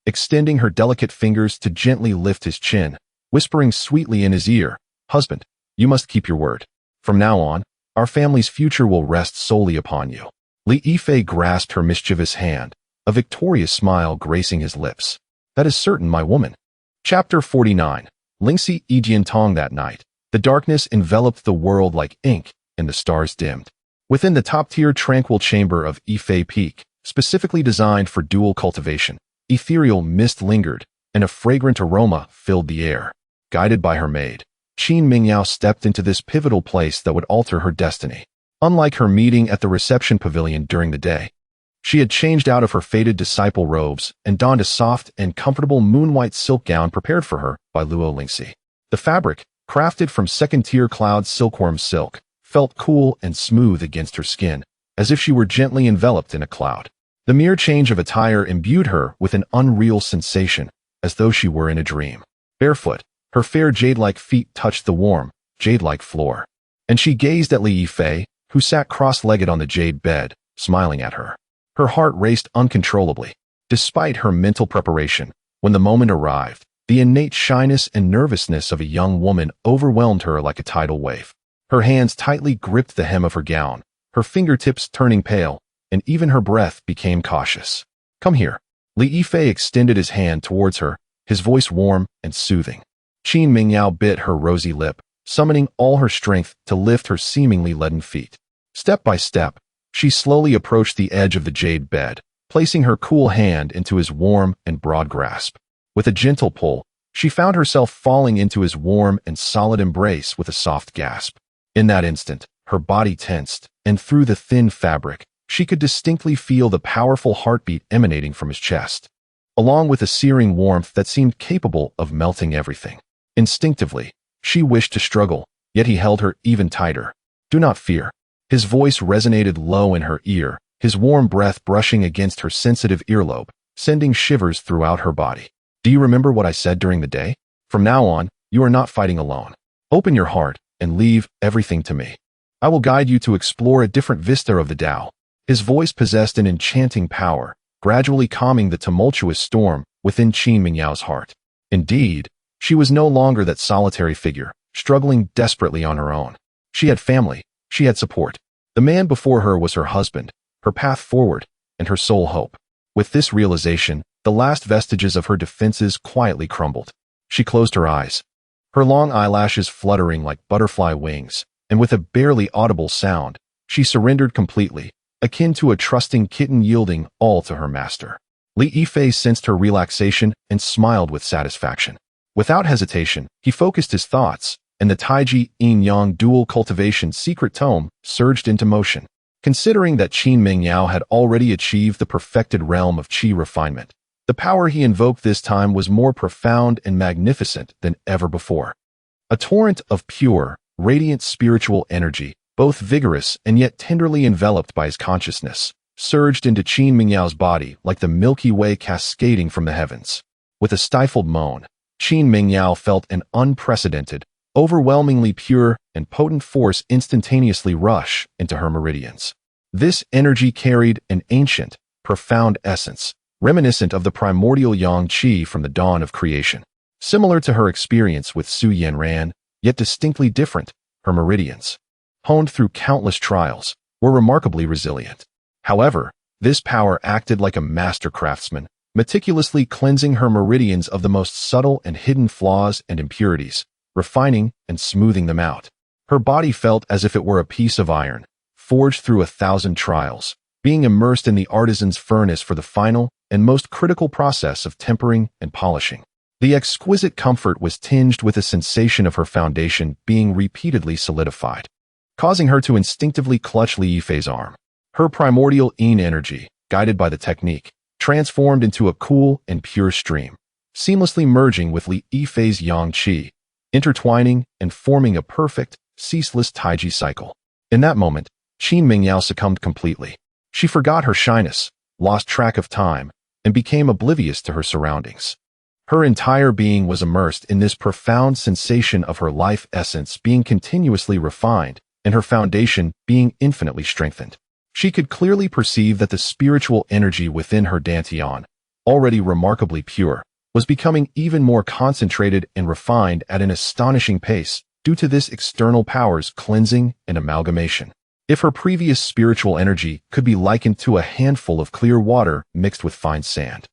extending her delicate fingers to gently lift his chin, whispering sweetly in his ear, "Husband, you must keep your word. From now on, our family's future will rest solely upon you." Li Yifei grasped her mischievous hand, a victorious smile gracing his lips. "That is certain, my woman." Chapter 49. Lingxi Yijiantong. That night, the darkness enveloped the world like ink, and the stars dimmed. Within the top-tier tranquil chamber of Yifei Peak, specifically designed for dual cultivation, ethereal mist lingered, and a fragrant aroma filled the air. Guided by her maid, Qin Mingyao stepped into this pivotal place that would alter her destiny. Unlike her meeting at the reception pavilion during the day, she had changed out of her faded disciple robes and donned a soft and comfortable moon-white silk gown prepared for her by Luo Lingxi. The fabric, crafted from second-tier cloud silkworm silk, felt cool and smooth against her skin, as if she were gently enveloped in a cloud. The mere change of attire imbued her with an unreal sensation, as though she were in a dream. Barefoot, her fair jade-like feet touched the warm, jade-like floor, and she gazed at Li Yifei, who sat cross-legged on the jade bed, smiling at her. Her heart raced uncontrollably. Despite her mental preparation, when the moment arrived, the innate shyness and nervousness of a young woman overwhelmed her like a tidal wave. Her hands tightly gripped the hem of her gown, her fingertips turning pale, and even her breath became cautious. "Come here." Li Yifei extended his hand towards her, his voice warm and soothing. Qin Mingyao bit her rosy lip, summoning all her strength to lift her seemingly leaden feet. Step by step, she slowly approached the edge of the jade bed, placing her cool hand into his warm and broad grasp. With a gentle pull, she found herself falling into his warm and solid embrace with a soft gasp. In that instant, her body tensed, and through the thin fabric, she could distinctly feel the powerful heartbeat emanating from his chest, along with a searing warmth that seemed capable of melting everything. Instinctively, she wished to struggle, yet he held her even tighter. "Do not fear." His voice resonated low in her ear, his warm breath brushing against her sensitive earlobe, sending shivers throughout her body. "Do you remember what I said during the day? From now on, you are not fighting alone. Open your heart and leave everything to me. I will guide you to explore a different vista of the Tao." His voice possessed an enchanting power, gradually calming the tumultuous storm within Qin Mingyao's heart. Indeed, she was no longer that solitary figure, struggling desperately on her own. She had family, she had support. The man before her was her husband, her path forward, and her sole hope. With this realization, the last vestiges of her defenses quietly crumbled. She closed her eyes, her long eyelashes fluttering like butterfly wings, and with a barely audible sound, she surrendered completely, akin to a trusting kitten yielding all to her master. Li Yifei sensed her relaxation and smiled with satisfaction. Without hesitation, he focused his thoughts, and the Taiji Yin-Yang dual cultivation secret tome surged into motion. Considering that Qin Mingyao had already achieved the perfected realm of qi refinement, the power he invoked this time was more profound and magnificent than ever before. A torrent of pure, radiant spiritual energy, both vigorous and yet tenderly enveloped by his consciousness, surged into Qin Mingyao's body like the Milky Way cascading from the heavens. With a stifled moan, Qin Mingyao felt an unprecedented, overwhelmingly pure and potent force instantaneously rush into her meridians. This energy carried an ancient, profound essence, reminiscent of the primordial yang qi from the dawn of creation. Similar to her experience with Su Yanran, yet distinctly different, her meridians, honed through countless trials, were remarkably resilient. However, this power acted like a master craftsman, meticulously cleansing her meridians of the most subtle and hidden flaws and impurities, refining and smoothing them out. Her body felt as if it were a piece of iron, forged through 1,000 trials, being immersed in the artisan's furnace for the final and most critical process of tempering and polishing. The exquisite comfort was tinged with a sensation of her foundation being repeatedly solidified, causing her to instinctively clutch Li Yifei's arm. Her primordial yin energy, guided by the technique, transformed into a cool and pure stream, seamlessly merging with Li Yifei's yang qi, intertwining and forming a perfect, ceaseless taiji cycle. In that moment, Qin Mingyao succumbed completely. She forgot her shyness, lost track of time, and became oblivious to her surroundings. Her entire being was immersed in this profound sensation of her life essence being continuously refined and her foundation being infinitely strengthened. She could clearly perceive that the spiritual energy within her dantian, already remarkably pure, was becoming even more concentrated and refined at an astonishing pace due to this external power's cleansing and amalgamation. If her previous spiritual energy could be likened to a handful of clear water mixed with fine sand,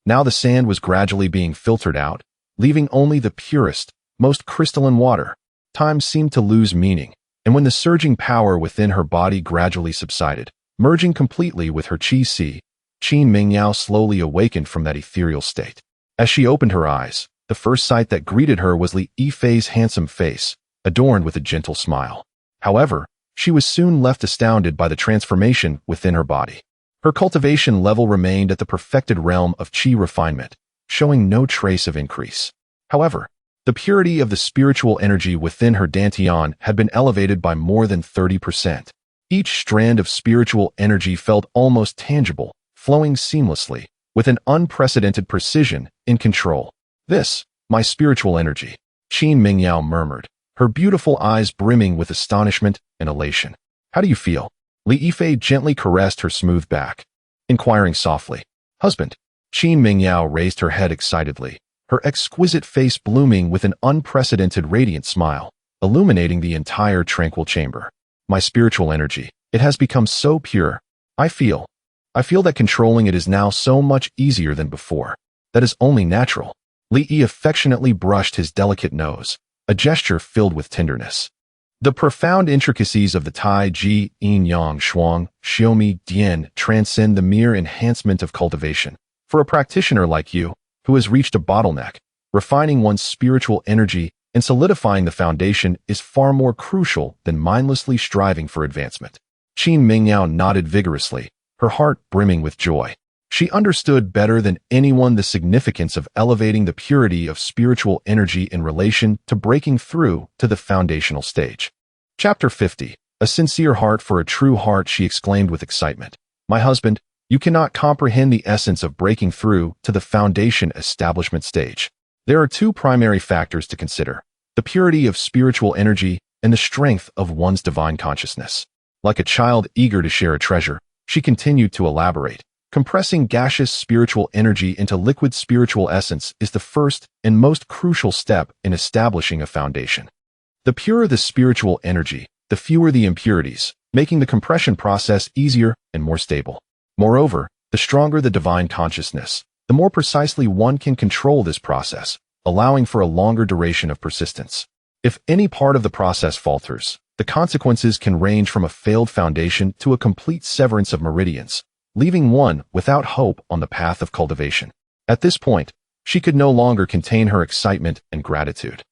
now the sand was gradually being filtered out, leaving only the purest, most crystalline water. Time seemed to lose meaning, and when the surging power within her body gradually subsided, merging completely with her qi, Qin Mingyao slowly awakened from that ethereal state. As she opened her eyes, the first sight that greeted her was Li Yifei's handsome face, adorned with a gentle smile. However, she was soon left astounded by the transformation within her body. Her cultivation level remained at the perfected realm of qi refinement, showing no trace of increase. However, the purity of the spiritual energy within her dantian had been elevated by more than 30%. Each strand of spiritual energy felt almost tangible, flowing seamlessly, with an unprecedented precision and control. "This, my spiritual energy," Qin Mingyao murmured, her beautiful eyes brimming with astonishment and elation. "How do you feel?" Li Yifei gently caressed her smooth back, inquiring softly. "Husband." Qin Mingyao raised her head excitedly, her exquisite face blooming with an unprecedented radiant smile, illuminating the entire tranquil chamber. "My spiritual energy, it has become so pure. I feel that controlling it is now so much easier than before. That is only natural." Li Yi affectionately brushed his delicate nose, a gesture filled with tenderness. The profound intricacies of the Tai Ji, Yin Yang Shuang, Xiaomi Dian transcend the mere enhancement of cultivation. For a practitioner like you, who has reached a bottleneck, refining one's spiritual energy and solidifying the foundation is far more crucial than mindlessly striving for advancement. Qin Mingyao nodded vigorously, her heart brimming with joy. She understood better than anyone the significance of elevating the purity of spiritual energy in relation to breaking through to the foundational stage. Chapter 50. A sincere heart for a true heart, she exclaimed with excitement. "My husband, you cannot comprehend the essence of breaking through to the foundation establishment stage. There are two primary factors to consider: the purity of spiritual energy and the strength of one's divine consciousness." Like a child eager to share a treasure, she continued to elaborate. Compressing gaseous spiritual energy into liquid spiritual essence is the first and most crucial step in establishing a foundation. The purer the spiritual energy, the fewer the impurities, making the compression process easier and more stable. Moreover, the stronger the divine consciousness, the more precisely one can control this process, allowing for a longer duration of persistence. If any part of the process falters, the consequences can range from a failed foundation to a complete severance of meridians, leaving one without hope on the path of cultivation. At this point, she could no longer contain her excitement and gratitude.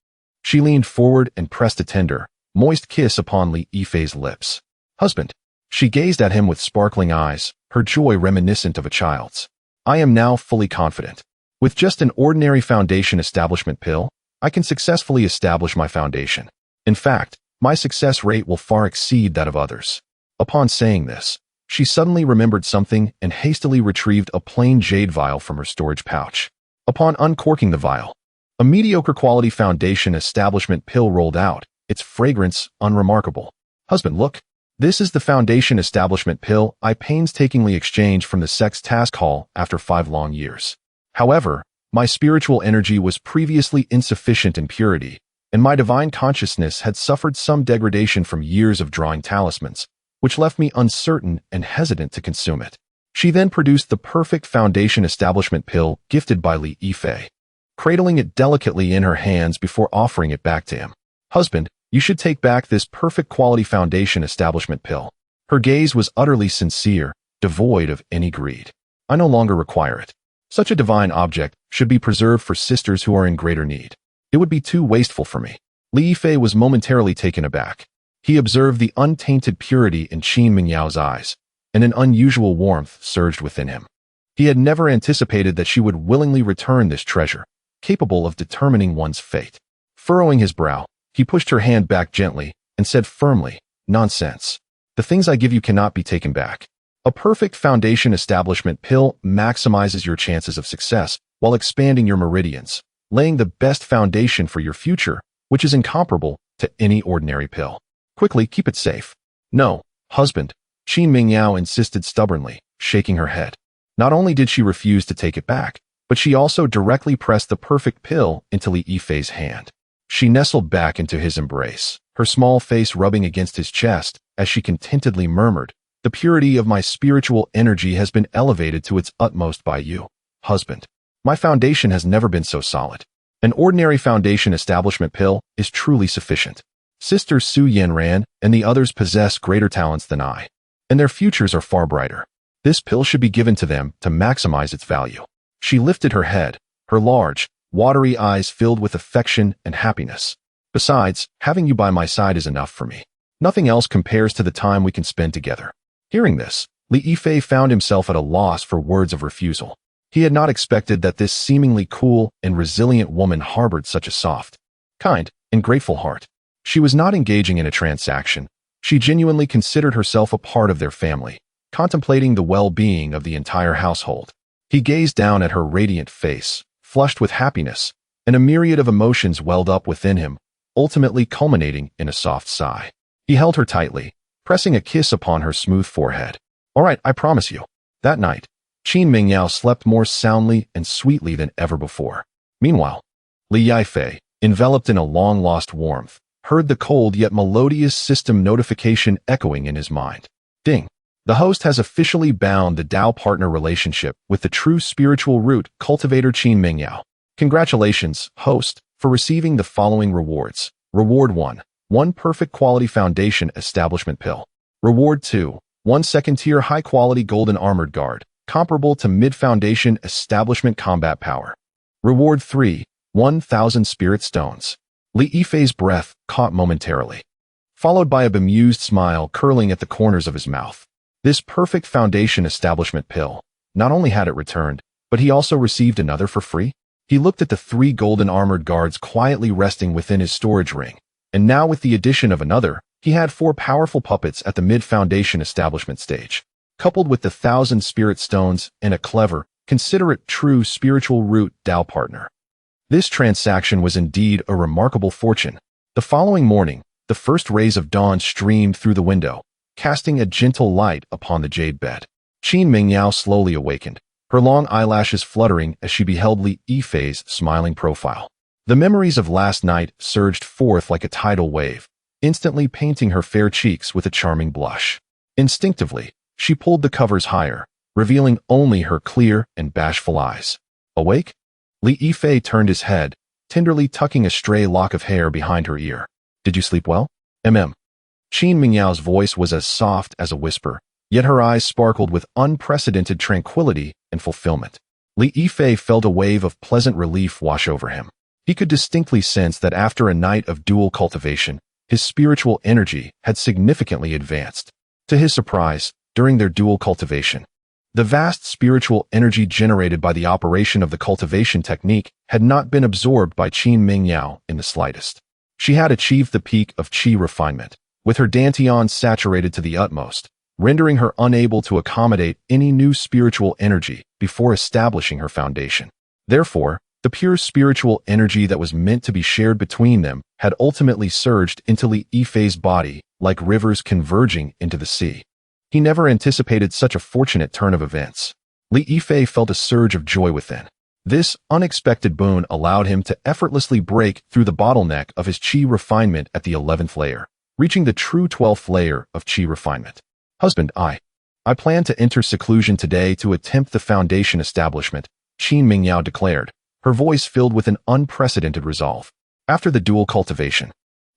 She leaned forward and pressed a tender, moist kiss upon Li Yifei's lips. "Husband." She gazed at him with sparkling eyes, her joy reminiscent of a child's. "I am now fully confident. With just an ordinary foundation establishment pill, I can successfully establish my foundation. In fact, my success rate will far exceed that of others." Upon saying this, she suddenly remembered something and hastily retrieved a plain jade vial from her storage pouch. Upon uncorking the vial, a mediocre quality foundation establishment pill rolled out, its fragrance unremarkable. "Husband, look. This is the foundation establishment pill I painstakingly exchanged from the sect's task hall after 5 long years. However, my spiritual energy was previously insufficient in purity, and my divine consciousness had suffered some degradation from years of drawing talismans. which left me uncertain and hesitant to consume it. She then produced the perfect foundation establishment pill gifted by Lin Qingxue, cradling it delicately in her hands before offering it back to him. "Husband, you should take back this perfect quality foundation establishment pill." Her gaze was utterly sincere, devoid of any greed. "I no longer require it. Such a divine object should be preserved for sisters who are in greater need. It would be too wasteful for me." Lin Qingxue was momentarily taken aback. He observed the untainted purity in Qin Mingyao's eyes, and an unusual warmth surged within him. He had never anticipated that she would willingly return this treasure, capable of determining one's fate. Furrowing his brow, he pushed her hand back gently and said firmly, "Nonsense. The things I give you cannot be taken back. A perfect foundation establishment pill maximizes your chances of success while expanding your meridians, laying the best foundation for your future, which is incomparable to any ordinary pill. Quickly, keep it safe." "No, husband," Qin Mingyao insisted stubbornly, shaking her head. Not only did she refuse to take it back, but she also directly pressed the perfect pill into Lin Qingxue's hand. She nestled back into his embrace, her small face rubbing against his chest as she contentedly murmured, "The purity of my spiritual energy has been elevated to its utmost by you, husband. My foundation has never been so solid. An ordinary foundation establishment pill is truly sufficient. Sister Su Yanran and the others possess greater talents than I, and their futures are far brighter. This pill should be given to them to maximize its value." She lifted her head, her large, watery eyes filled with affection and happiness. "Besides, having you by my side is enough for me. Nothing else compares to the time we can spend together." Hearing this, Lin Qingxue found himself at a loss for words of refusal. He had not expected that this seemingly cool and resilient woman harbored such a soft, kind, and grateful heart. She was not engaging in a transaction. She genuinely considered herself a part of their family, contemplating the well-being of the entire household. He gazed down at her radiant face, flushed with happiness, and a myriad of emotions welled up within him, ultimately culminating in a soft sigh. He held her tightly, pressing a kiss upon her smooth forehead. "All right, I promise you." That night, Qin Mingyao slept more soundly and sweetly than ever before. Meanwhile, Lin Qingxue, enveloped in a long-lost warmth, heard the cold yet melodious system notification echoing in his mind. Ding! The host has officially bound the Tao partner relationship with the true spiritual root cultivator Qin Mingyao. Congratulations, host, for receiving the following rewards. Reward 1. 1 perfect quality foundation establishment pill. Reward 2. 1 second-tier high-quality golden armored guard, comparable to mid-foundation establishment combat power. Reward 3. 1,000 spirit stones. Lin Qingxue's breath caught momentarily, followed by a bemused smile curling at the corners of his mouth. This perfect foundation establishment pill, not only had it returned, but he also received another for free. He looked at the 3 golden armored guards quietly resting within his storage ring, and now with the addition of another, he had 4 powerful puppets at the mid-foundation establishment stage, coupled with the 1,000 spirit stones and a clever, considerate true spiritual root Tao partner. This transaction was indeed a remarkable fortune. The following morning, the first rays of dawn streamed through the window, casting a gentle light upon the jade bed. Qin Mingyao slowly awakened, her long eyelashes fluttering as she beheld Lin Qingxue's smiling profile. The memories of last night surged forth like a tidal wave, instantly painting her fair cheeks with a charming blush. Instinctively, she pulled the covers higher, revealing only her clear and bashful eyes. "Awake?" Lin Qingxue turned his head, tenderly tucking a stray lock of hair behind her ear. "Did you sleep well?" Qin Mingyao's voice was as soft as a whisper, yet her eyes sparkled with unprecedented tranquility and fulfillment. Lin Qingxue felt a wave of pleasant relief wash over him. He could distinctly sense that after a night of dual cultivation, his spiritual energy had significantly advanced. To his surprise, during their dual cultivation, the vast spiritual energy generated by the operation of the cultivation technique had not been absorbed by Qin Mingyao in the slightest. She had achieved the peak of qi refinement, with her dantian saturated to the utmost, rendering her unable to accommodate any new spiritual energy before establishing her foundation. Therefore, the pure spiritual energy that was meant to be shared between them had ultimately surged into Lin Qingxue's body like rivers converging into the sea. He never anticipated such a fortunate turn of events. Lin Qingxue felt a surge of joy within. This unexpected boon allowed him to effortlessly break through the bottleneck of his qi refinement at the 11th layer, reaching the true 12th layer of qi refinement. Husband, I plan to enter seclusion today to attempt the foundation establishment, Qin Mingyao declared, her voice filled with an unprecedented resolve. After the dual cultivation,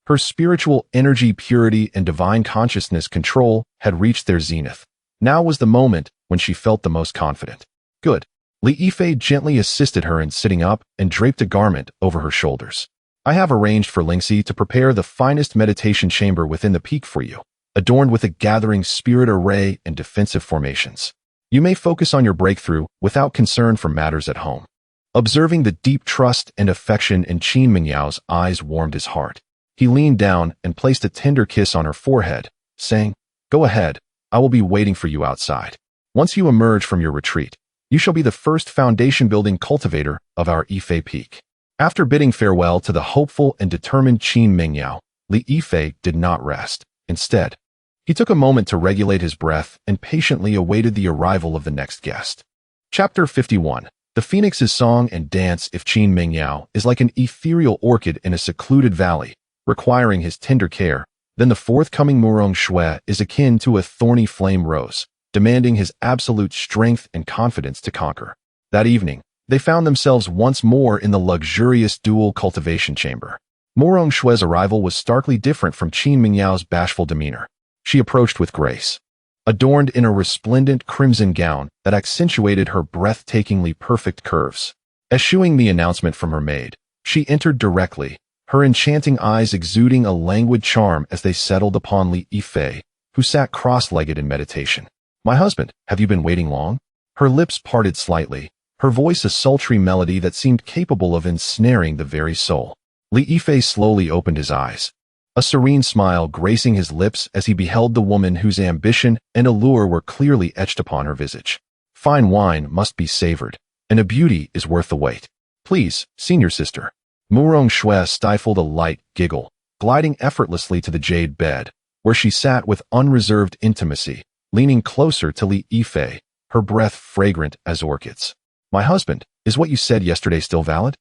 her spiritual energy, purity, and divine consciousness control had reached their zenith. Now was the moment when she felt the most confident. Good. Li Yifei gently assisted her in sitting up and draped a garment over her shoulders. I have arranged for Lingxi to prepare the finest meditation chamber within the peak for you, adorned with a gathering spirit array and defensive formations. You may focus on your breakthrough without concern for matters at home. Observing the deep trust and affection in Qin Mingyao's eyes warmed his heart. He leaned down and placed a tender kiss on her forehead, saying, "Go ahead, I will be waiting for you outside. Once you emerge from your retreat, you shall be the first foundation-building cultivator of our Yifei Peak." After bidding farewell to the hopeful and determined Qin Mingyao, Li Yifei did not rest. Instead, he took a moment to regulate his breath and patiently awaited the arrival of the next guest. Chapter 51. The Phoenix's Song and Dance. If Qin Mingyao is like an ethereal orchid in a secluded valley, requiring his tender care, then the forthcoming Lin Qingxue is akin to a thorny flame rose, demanding his absolute strength and confidence to conquer. That evening, they found themselves once more in the luxurious dual cultivation chamber. Lin Qingxue's arrival was starkly different from Qin Mingyao's bashful demeanor. She approached with grace, adorned in a resplendent crimson gown that accentuated her breathtakingly perfect curves. Eschewing the announcement from her maid, she entered directly, her enchanting eyes exuding a languid charm as they settled upon Li Yifei, who sat cross-legged in meditation. "My husband, have you been waiting long?" Her lips parted slightly, her voice a sultry melody that seemed capable of ensnaring the very soul. Li Yifei slowly opened his eyes, a serene smile gracing his lips as he beheld the woman whose ambition and allure were clearly etched upon her visage. "Fine wine must be savored, and a beauty is worth the wait. Please, senior sister." Lin Qingxue stifled a light giggle, gliding effortlessly to the jade bed, where she sat with unreserved intimacy, leaning closer to Li Yifei, her breath fragrant as orchids. "My husband, is what you said yesterday still valid?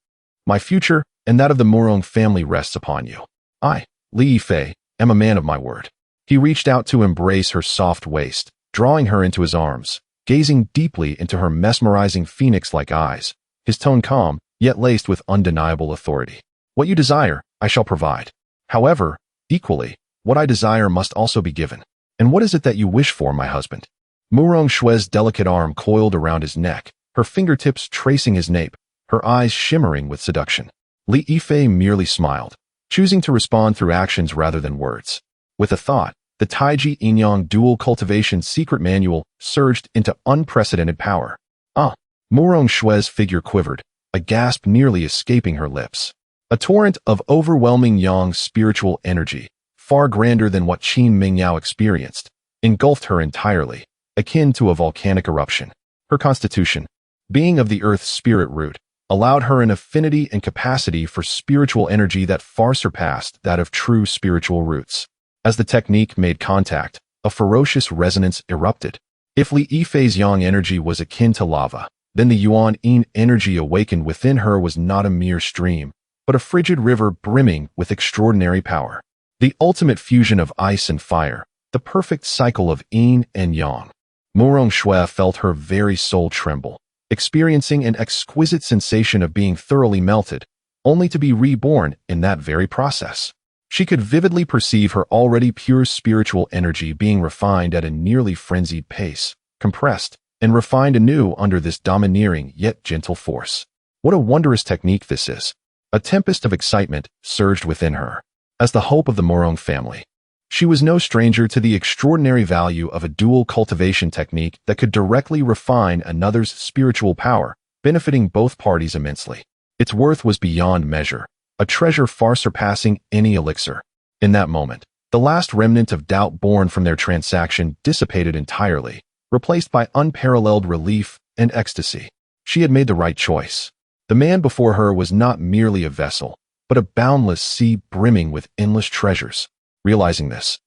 My future and that of the Lin family rests upon you. I, Li Yifei, am a man of my word." He reached out to embrace her soft waist, drawing her into his arms, gazing deeply into her mesmerizing phoenix-like eyes, his tone calm, yet laced with undeniable authority. "What you desire, I shall provide. However, equally, what I desire must also be given. And what is it that you wish for, my husband?" Lin Qingxue's delicate arm coiled around his neck, her fingertips tracing his nape, her eyes shimmering with seduction. Li Yifei merely smiled, choosing to respond through actions rather than words. With a thought, the Taiji Yinyang Dual Cultivation Secret Manual surged into unprecedented power. Lin Qingxue's figure quivered, a gasp nearly escaping her lips. A torrent of overwhelming yang spiritual energy, far grander than what Qin Mingyao experienced, engulfed her entirely, akin to a volcanic eruption. Her constitution, being of the earth's spirit root, allowed her an affinity and capacity for spiritual energy that far surpassed that of true spiritual roots. As the technique made contact, a ferocious resonance erupted. If Li Yifei's yang energy was akin to lava, then the Yuan Yin energy awakened within her was not a mere stream, but a frigid river brimming with extraordinary power. The ultimate fusion of ice and fire, the perfect cycle of yin and yang. Lin Qingxue felt her very soul tremble, experiencing an exquisite sensation of being thoroughly melted, only to be reborn in that very process. She could vividly perceive her already pure spiritual energy being refined at a nearly frenzied pace, compressed, and refined anew under this domineering yet gentle force. What a wondrous technique this is! A tempest of excitement surged within her. As the hope of the Lin family, she was no stranger to the extraordinary value of a dual cultivation technique that could directly refine another's spiritual power, benefiting both parties immensely. Its worth was beyond measure, a treasure far surpassing any elixir. In that moment, the last remnant of doubt born from their transaction dissipated entirely, replaced by unparalleled relief and ecstasy. She had made the right choice. The man before her was not merely a vessel, but a boundless sea brimming with endless treasures. Realizing this,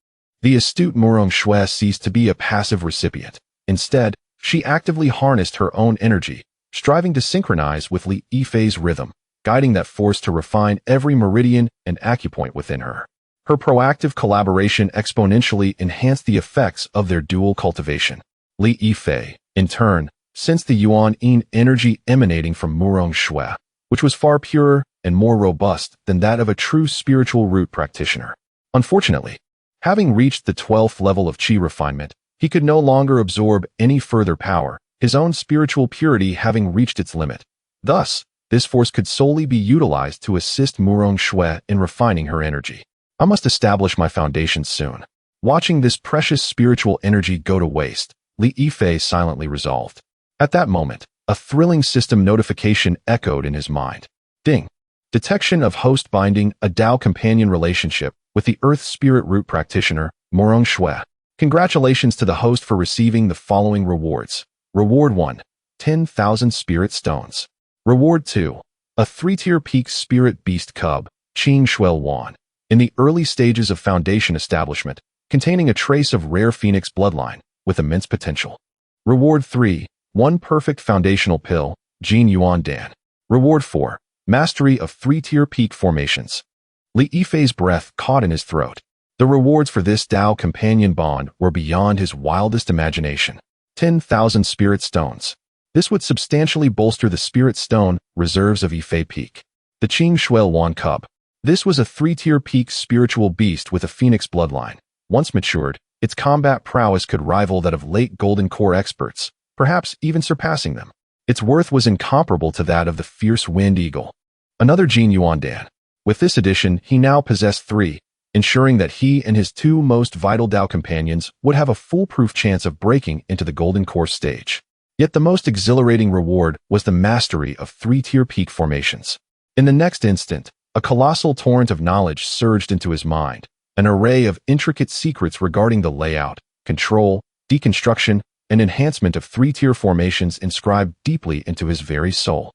the astute Lin Qingxue ceased to be a passive recipient. Instead, she actively harnessed her own energy, striving to synchronize with Li Yifei's rhythm, guiding that force to refine every meridian and acupoint within her. Her proactive collaboration exponentially enhanced the effects of their dual cultivation. Li Yifei, in turn, sensed the Yuan-Yin energy emanating from Mu Rongxue, which was far purer and more robust than that of a true spiritual root practitioner. Unfortunately, having reached the 12th level of qi refinement, he could no longer absorb any further power, his own spiritual purity having reached its limit. Thus, this force could solely be utilized to assist Mu Rongxue in refining her energy. I must establish my foundations soon. Watching this precious spiritual energy go to waste, Li Yifei silently resolved. At that moment, a thrilling system notification echoed in his mind. Ding! Detection of host binding, a Tao companion relationship with the Earth Spirit Root practitioner, Mu Rongxue. Congratulations to the host for receiving the following rewards. Reward 1. 10,000 Spirit Stones. Reward 2. A 3-tier peak Spirit Beast Cub, Qingxue Wan. In the early stages of foundation establishment, containing a trace of rare phoenix bloodline, with immense potential. Reward 3. 1 perfect foundational pill, Jin Yuan Dan. Reward 4. Mastery of 3-tier peak formations. Li Yifei's breath caught in his throat. The rewards for this Tao companion bond were beyond his wildest imagination. 10,000 spirit stones. This would substantially bolster the spirit stone reserves of Yifei Peak. The Qingxue Wan Cub. This was a 3-tier peak spiritual beast with a phoenix bloodline. Once matured, its combat prowess could rival that of late Golden Core experts, perhaps even surpassing them. Its worth was incomparable to that of the fierce Wind Eagle. Another Jin Yuan Dan. With this addition, he now possessed 3, ensuring that he and his 2 most vital Tao companions would have a foolproof chance of breaking into the Golden Core stage. Yet the most exhilarating reward was the mastery of 3-tier peak formations. In the next instant, a colossal torrent of knowledge surged into his mind, an array of intricate secrets regarding the layout, control, deconstruction, and enhancement of 3-tier formations inscribed deeply into his very soul.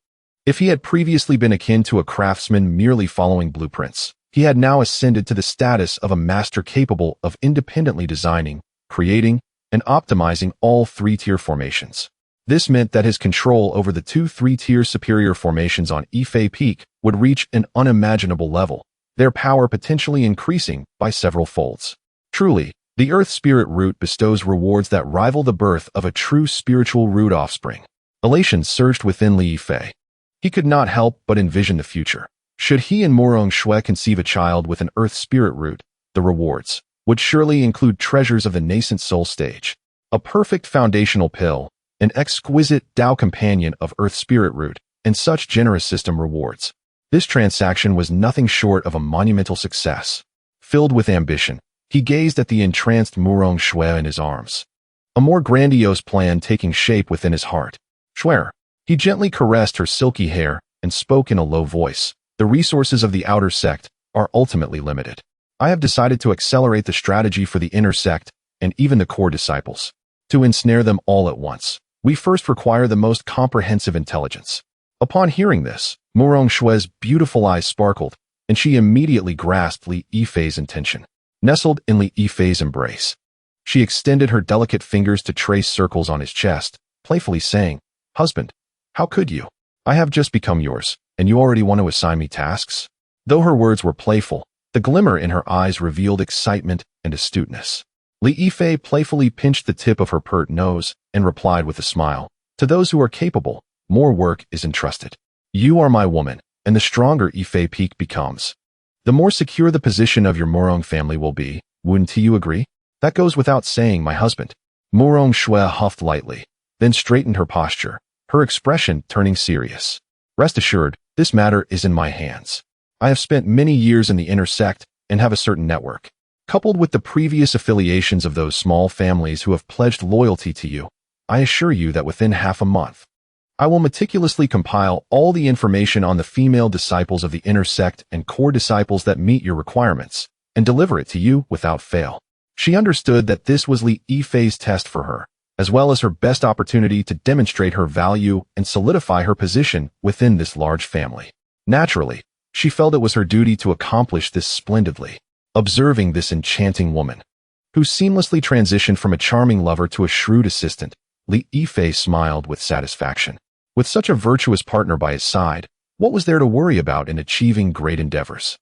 If he had previously been akin to a craftsman merely following blueprints, he had now ascended to the status of a master capable of independently designing, creating, and optimizing all 3-tier formations. This meant that his control over the 2 3-tier superior formations on Yifei Peak would reach an unimaginable level, their power potentially increasing by several folds. Truly, the Earth Spirit Root bestows rewards that rival the birth of a true spiritual root offspring. Elation surged within Li Yifei. He could not help but envision the future. Should he and Mu Rongxue conceive a child with an Earth Spirit Root, the rewards would surely include treasures of the nascent soul stage, a perfect foundational pill, an exquisite Tao companion of Earth Spirit Root, and such generous system rewards. This transaction was nothing short of a monumental success. Filled with ambition, he gazed at the entranced Mu Rongxue in his arms. A more grandiose plan taking shape within his heart. Schwer. He gently caressed her silky hair and spoke in a low voice. The resources of the outer sect are ultimately limited. I have decided to accelerate the strategy for the inner sect and even the core disciples. To ensnare them all at once, we first require the most comprehensive intelligence. Upon hearing this, Mu Rongxue's beautiful eyes sparkled, and she immediately grasped Li Yifei's intention. Nestled in Li Yifei's embrace, she extended her delicate fingers to trace circles on his chest, playfully saying, "Husband, how could you? I have just become yours, and you already want to assign me tasks?" Though her words were playful, the glimmer in her eyes revealed excitement and astuteness. Li Yifei playfully pinched the tip of her pert nose and replied with a smile, "To those who are capable, more work is entrusted. You are my woman, and the stronger Yifei Peak becomes, the more secure the position of your Murong family will be. Wouldn't you agree?" "That goes without saying, my husband." Mu Rongxue huffed lightly, then straightened her posture, her expression turning serious. "Rest assured, this matter is in my hands. I have spent many years in the inner sect and have a certain network. Coupled with the previous affiliations of those small families who have pledged loyalty to you, I assure you that within half a month, I will meticulously compile all the information on the female disciples of the inner sect and core disciples that meet your requirements, and deliver it to you without fail." She understood that this was Li Yifei's test for her, as well as her best opportunity to demonstrate her value and solidify her position within this large family. Naturally, she felt it was her duty to accomplish this splendidly. Observing this enchanting woman, who seamlessly transitioned from a charming lover to a shrewd assistant, Li Yifei smiled with satisfaction. With such a virtuous partner by his side, what was there to worry about in achieving great endeavors?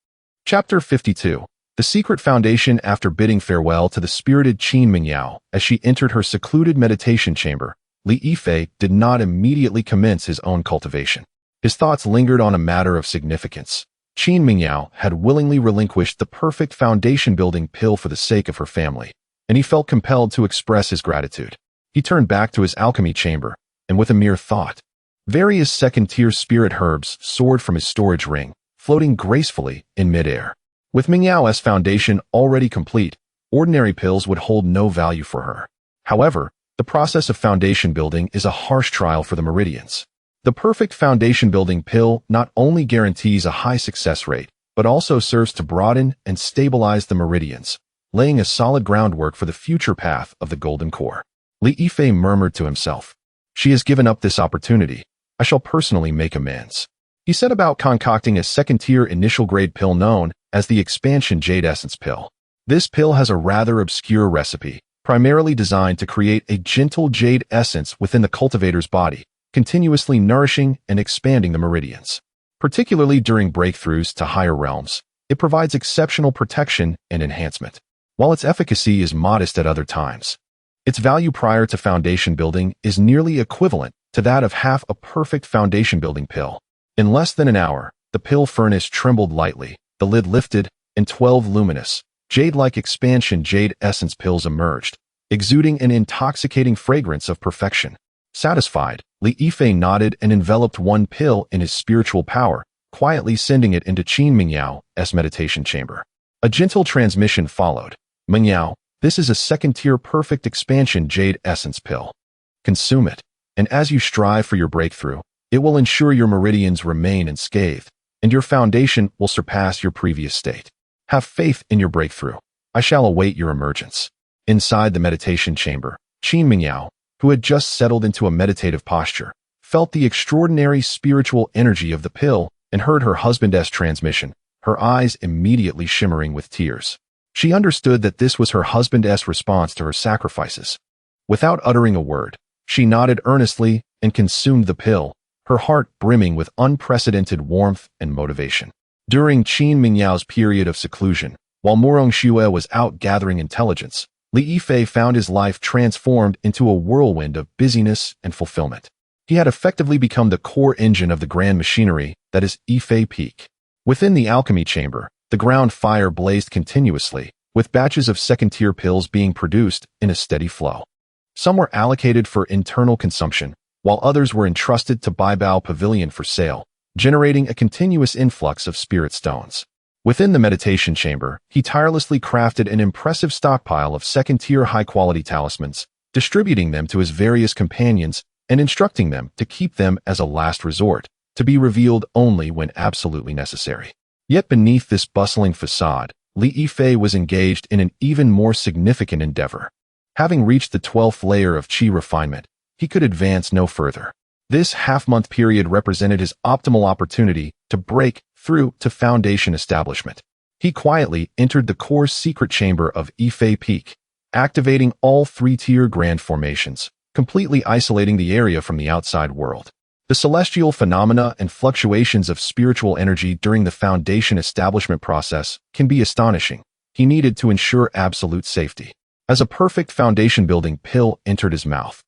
Chapter 52. The secret foundation, after bidding farewell to the spirited Qin Mingyao as she entered her secluded meditation chamber, Li Yifei did not immediately commence his own cultivation. His thoughts lingered on a matter of significance. Qin Mingyao had willingly relinquished the perfect foundation-building pill for the sake of her family, and he felt compelled to express his gratitude. He turned back to his alchemy chamber, and with a mere thought, various second-tier spirit herbs soared from his storage ring, floating gracefully in midair. With Mingyao's foundation already complete, ordinary pills would hold no value for her. However, the process of foundation building is a harsh trial for the meridians. The perfect foundation building pill not only guarantees a high success rate, but also serves to broaden and stabilize the meridians, laying a solid groundwork for the future path of the golden core. Li Yifei murmured to himself, "She has given up this opportunity. I shall personally make amends." He set about concocting a second-tier initial-grade pill known as the Expansion Jade Essence Pill. This pill has a rather obscure recipe, primarily designed to create a gentle jade essence within the cultivator's body, continuously nourishing and expanding the meridians. Particularly during breakthroughs to higher realms, it provides exceptional protection and enhancement. While its efficacy is modest at other times, its value prior to foundation building is nearly equivalent to that of half a perfect foundation building pill. In less than an hour, the pill furnace trembled lightly, the lid lifted, and 12 luminous, jade-like expansion jade essence pills emerged, exuding an intoxicating fragrance of perfection. Satisfied, Li Yifei nodded and enveloped one pill in his spiritual power, quietly sending it into Qin Mingyao's meditation chamber. A gentle transmission followed. "Mingyao, this is a second-tier perfect expansion jade essence pill. Consume it, and as you strive for your breakthrough, it will ensure your meridians remain unscathed, and your foundation will surpass your previous state. Have faith in your breakthrough. I shall await your emergence." Inside the meditation chamber, Qin Mingyao, who had just settled into a meditative posture, felt the extraordinary spiritual energy of the pill and heard her husband's transmission, her eyes immediately shimmering with tears. She understood that this was her husband's response to her sacrifices. Without uttering a word, she nodded earnestly and consumed the pill, her heart brimming with unprecedented warmth and motivation. During Qin Mingyao's period of seclusion, while Lin Qingxue was out gathering intelligence, Li Yifei found his life transformed into a whirlwind of busyness and fulfillment. He had effectively become the core engine of the grand machinery that is Yifei Peak. Within the alchemy chamber, the ground fire blazed continuously, with batches of second-tier pills being produced in a steady flow. Some were allocated for internal consumption, while others were entrusted to Baibao Pavilion for sale, generating a continuous influx of spirit stones. Within the meditation chamber, he tirelessly crafted an impressive stockpile of second-tier high-quality talismans, distributing them to his various companions and instructing them to keep them as a last resort, to be revealed only when absolutely necessary. Yet beneath this bustling facade, Li Yifei was engaged in an even more significant endeavor. Having reached the 12th layer of qi refinement, he could advance no further. This half-month period represented his optimal opportunity to break through to foundation establishment. He quietly entered the core secret chamber of Yifei Peak, activating all three-tier grand formations, completely isolating the area from the outside world. The celestial phenomena and fluctuations of spiritual energy during the foundation establishment process can be astonishing. He needed to ensure absolute safety. As a perfect foundation-building pill entered his mouth,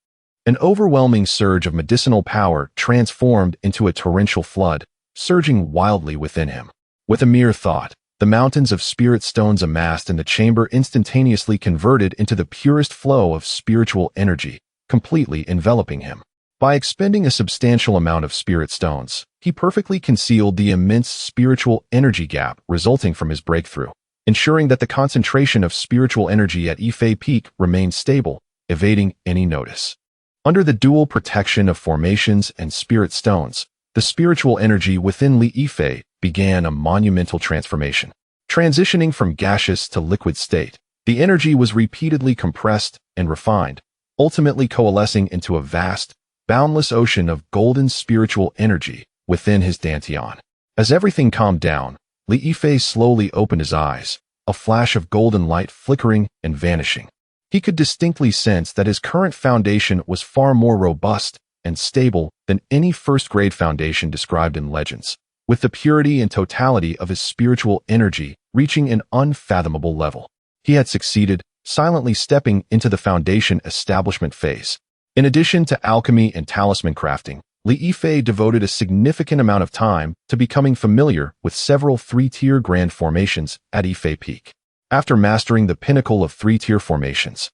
an overwhelming surge of medicinal power transformed into a torrential flood, surging wildly within him. With a mere thought, the mountains of spirit stones amassed in the chamber instantaneously converted into the purest flow of spiritual energy, completely enveloping him. By expending a substantial amount of spirit stones, he perfectly concealed the immense spiritual energy gap resulting from his breakthrough, ensuring that the concentration of spiritual energy at Yifei Peak remained stable, evading any notice. Under the dual protection of formations and spirit stones, the spiritual energy within Li Yifei began a monumental transformation. Transitioning from gaseous to liquid state, the energy was repeatedly compressed and refined, ultimately coalescing into a vast, boundless ocean of golden spiritual energy within his dantian. As everything calmed down, Li Yifei slowly opened his eyes, a flash of golden light flickering and vanishing. He could distinctly sense that his current foundation was far more robust and stable than any first-grade foundation described in legends, with the purity and totality of his spiritual energy reaching an unfathomable level. He had succeeded, silently stepping into the foundation establishment phase. In addition to alchemy and talisman crafting, Li Yifei devoted a significant amount of time to becoming familiar with several three-tier grand formations at Yifei Peak. After mastering the pinnacle of three-tier formations,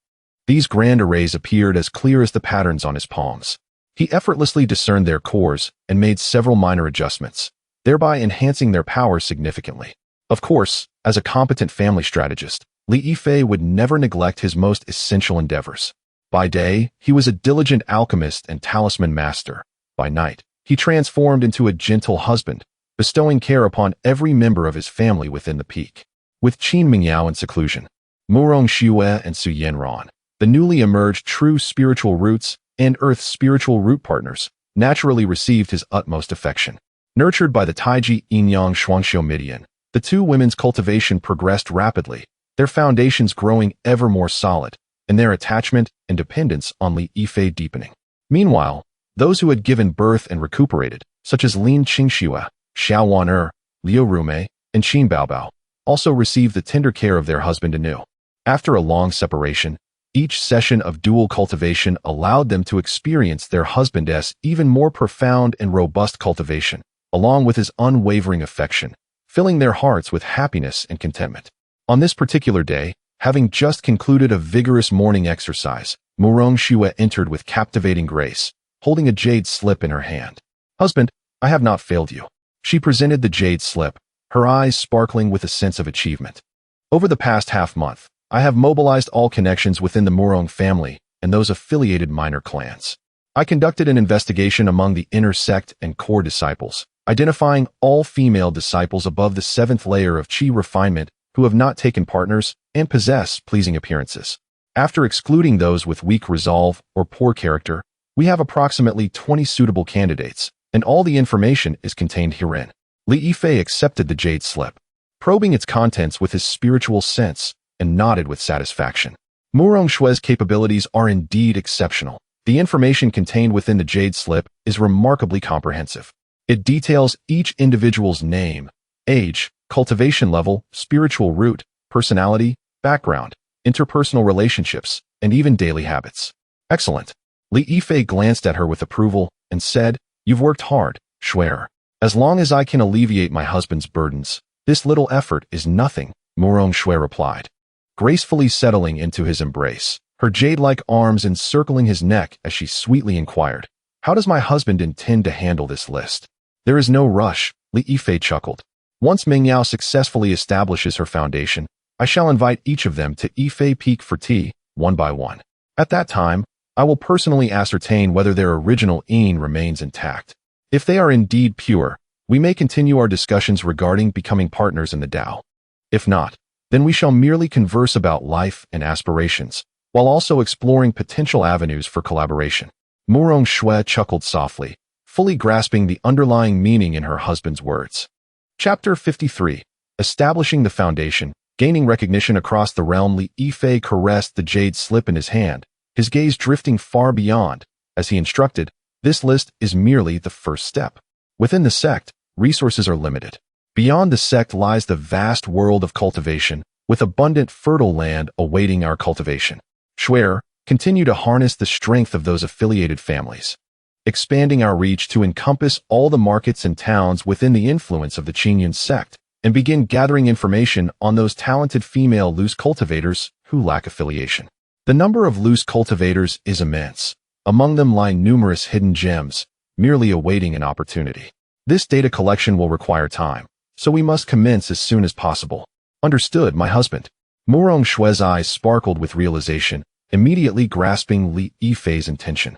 these grand arrays appeared as clear as the patterns on his palms. He effortlessly discerned their cores and made several minor adjustments, thereby enhancing their power significantly. Of course, as a competent family strategist, Li Yifei would never neglect his most essential endeavors. By day, he was a diligent alchemist and talisman master. By night, he transformed into a gentle husband, bestowing care upon every member of his family within the peak. With Qin Mingyao in seclusion, Lin Qingxue and Su Yanran, the newly emerged true spiritual roots and Earth's spiritual root partners, naturally received his utmost affection. Nurtured by the Taiji Yinyang Shuangxiu Midian, the two women's cultivation progressed rapidly, their foundations growing ever more solid, and their attachment and dependence on Li Yifei deepening. Meanwhile, those who had given birth and recuperated, such as Lin Qingxue, Xiao Waner, Liu Rume, and Qin Baobao, also received the tender care of their husband anew. After a long separation, each session of dual cultivation allowed them to experience their husband's even more profound and robust cultivation, along with his unwavering affection, filling their hearts with happiness and contentment. On this particular day, having just concluded a vigorous morning exercise, Lin Qingxue entered with captivating grace, holding a jade slip in her hand. "Husband, I have not failed you." She presented the jade slip, her eyes sparkling with a sense of achievement. "Over the past half-month, I have mobilized all connections within the Murong family and those affiliated minor clans. I conducted an investigation among the inner sect and core disciples, identifying all female disciples above the 7th layer of Qi refinement who have not taken partners and possess pleasing appearances. After excluding those with weak resolve or poor character, we have approximately 20 suitable candidates, and all the information is contained herein." Li Yifei accepted the jade slip, probing its contents with his spiritual sense, and nodded with satisfaction. Lin Qingxue's capabilities are indeed exceptional. The information contained within the jade slip is remarkably comprehensive. It details each individual's name, age, cultivation level, spiritual root, personality, background, interpersonal relationships, and even daily habits. "Excellent." Li Yifei glanced at her with approval and said, "You've worked hard, Shuer. As long as I can alleviate my husband's burdens, this little effort is nothing," Lin Qingxue replied, gracefully settling into his embrace, her jade-like arms encircling his neck as she sweetly inquired, "How does my husband intend to handle this list?" "There is no rush," Li Yifei chuckled. "Once Mingyao successfully establishes her foundation, I shall invite each of them to Yifei Peak for tea, one by one. At that time, I will personally ascertain whether their original yin remains intact. If they are indeed pure, we may continue our discussions regarding becoming partners in the Tao. If not, then we shall merely converse about life and aspirations, while also exploring potential avenues for collaboration." Lin Qingxue chuckled softly, fully grasping the underlying meaning in her husband's words. Chapter 53. Establishing the Foundation. Gaining recognition across the realm, Li Yifei caressed the jade slip in his hand, his gaze drifting far beyond. As he instructed, this list is merely the first step. Within the sect, resources are limited. Beyond the sect lies the vast world of cultivation, with abundant fertile land awaiting our cultivation. Shuer, continue to harness the strength of those affiliated families, expanding our reach to encompass all the markets and towns within the influence of the Qingyan sect, and begin gathering information on those talented female loose cultivators who lack affiliation. The number of loose cultivators is immense. Among them lie numerous hidden gems, merely awaiting an opportunity. This data collection will require time, so we must commence as soon as possible. "Understood, my husband." Lin Qingxue's eyes sparkled with realization, immediately grasping Li Yifei's intention.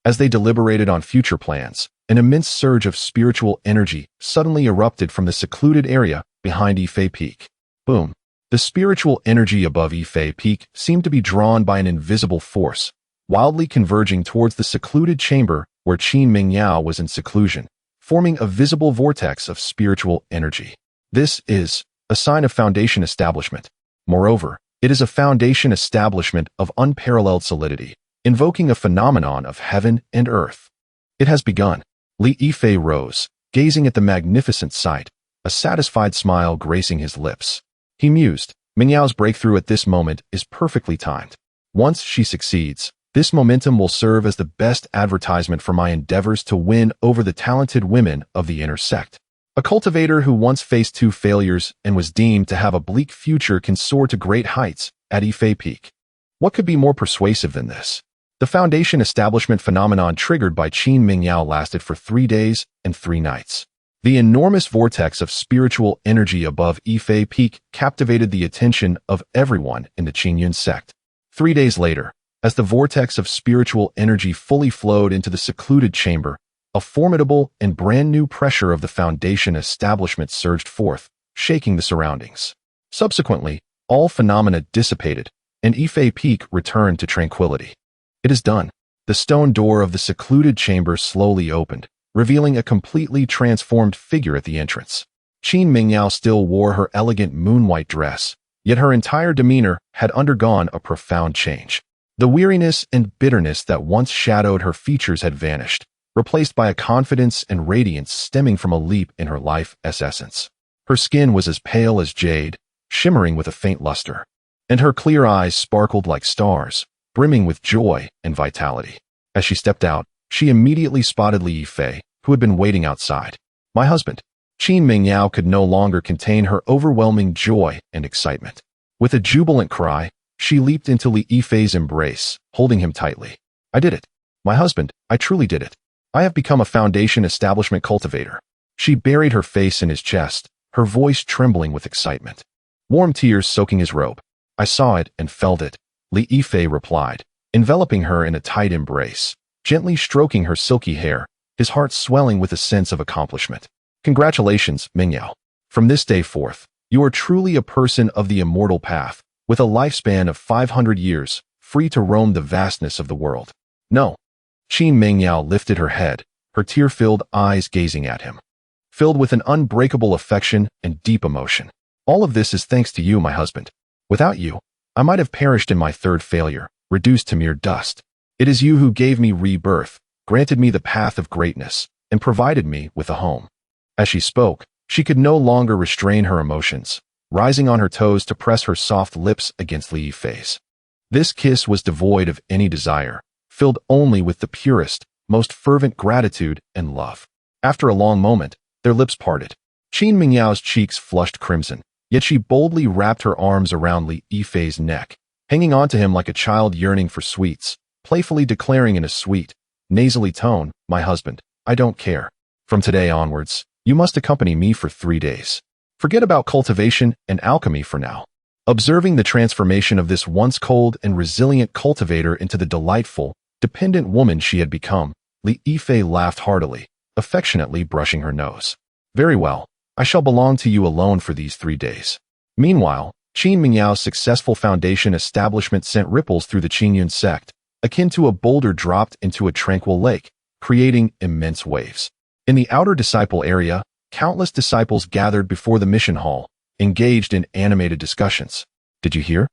As they deliberated on future plans, an immense surge of spiritual energy suddenly erupted from the secluded area behind Yifei Peak. Boom! The spiritual energy above Yifei Peak seemed to be drawn by an invisible force, wildly converging towards the secluded chamber where Qin Mingyao was in seclusion, forming a visible vortex of spiritual energy. This is a sign of foundation establishment. Moreover, it is a foundation establishment of unparalleled solidity, invoking a phenomenon of heaven and earth. It has begun. Li Yifei rose, gazing at the magnificent sight, a satisfied smile gracing his lips. He mused, Mingyao's breakthrough at this moment is perfectly timed. Once she succeeds, this momentum will serve as the best advertisement for my endeavors to win over the talented women of the inner sect. A cultivator who once faced 2 failures and was deemed to have a bleak future can soar to great heights at Yifei Peak. What could be more persuasive than this? The foundation establishment phenomenon triggered by Qin Mingyao lasted for 3 days and 3 nights. The enormous vortex of spiritual energy above Yifei Peak captivated the attention of everyone in the Qingyun sect. 3 days later, as the vortex of spiritual energy fully flowed into the secluded chamber, a formidable and brand new pressure of the foundation establishment surged forth, shaking the surroundings. Subsequently, all phenomena dissipated, and Yifei Peak returned to tranquility. It is done. The stone door of the secluded chamber slowly opened, revealing a completely transformed figure at the entrance. Qin Mingyao still wore her elegant moon-white dress, yet her entire demeanor had undergone a profound change. The weariness and bitterness that once shadowed her features had vanished, replaced by a confidence and radiance stemming from a leap in her life's essence. Her skin was as pale as jade, shimmering with a faint luster, and her clear eyes sparkled like stars, brimming with joy and vitality. As she stepped out, she immediately spotted Li Yifei, who had been waiting outside. My husband. Qin Mingyao could no longer contain her overwhelming joy and excitement. With a jubilant cry, she leaped into Li Yifei's embrace, holding him tightly. I did it. My husband, I truly did it. I have become a foundation establishment cultivator. She buried her face in his chest, her voice trembling with excitement. Warm tears soaking his robe. I saw it and felt it, Li Yifei replied, enveloping her in a tight embrace, gently stroking her silky hair, his heart swelling with a sense of accomplishment. Congratulations, Mingyao. From this day forth, you are truly a person of the immortal path, with a lifespan of 500 years, free to roam the vastness of the world. No. Qin Mingyao lifted her head, her tear-filled eyes gazing at him, filled with an unbreakable affection and deep emotion. All of this is thanks to you, my husband. Without you, I might have perished in my 3rd failure, reduced to mere dust. It is you who gave me rebirth, granted me the path of greatness, and provided me with a home. As she spoke, she could no longer restrain her emotions, rising on her toes to press her soft lips against Li Yifei's. This kiss was devoid of any desire, filled only with the purest, most fervent gratitude and love. After a long moment, their lips parted. Qin Mingyao's cheeks flushed crimson, yet she boldly wrapped her arms around Li Yifei's neck, hanging onto him like a child yearning for sweets, playfully declaring in a sweet, nasally tone, my husband, I don't care. From today onwards, you must accompany me for 3 days. Forget about cultivation and alchemy for now. Observing the transformation of this once cold and resilient cultivator into the delightful, dependent woman she had become, Li Yifei laughed heartily, affectionately brushing her nose. Very well, I shall belong to you alone for these 3 days. Meanwhile, Qin Mingyao's successful foundation establishment sent ripples through the Qingyun sect, akin to a boulder dropped into a tranquil lake, creating immense waves. In the outer disciple area, countless disciples gathered before the mission hall, engaged in animated discussions. Did you hear?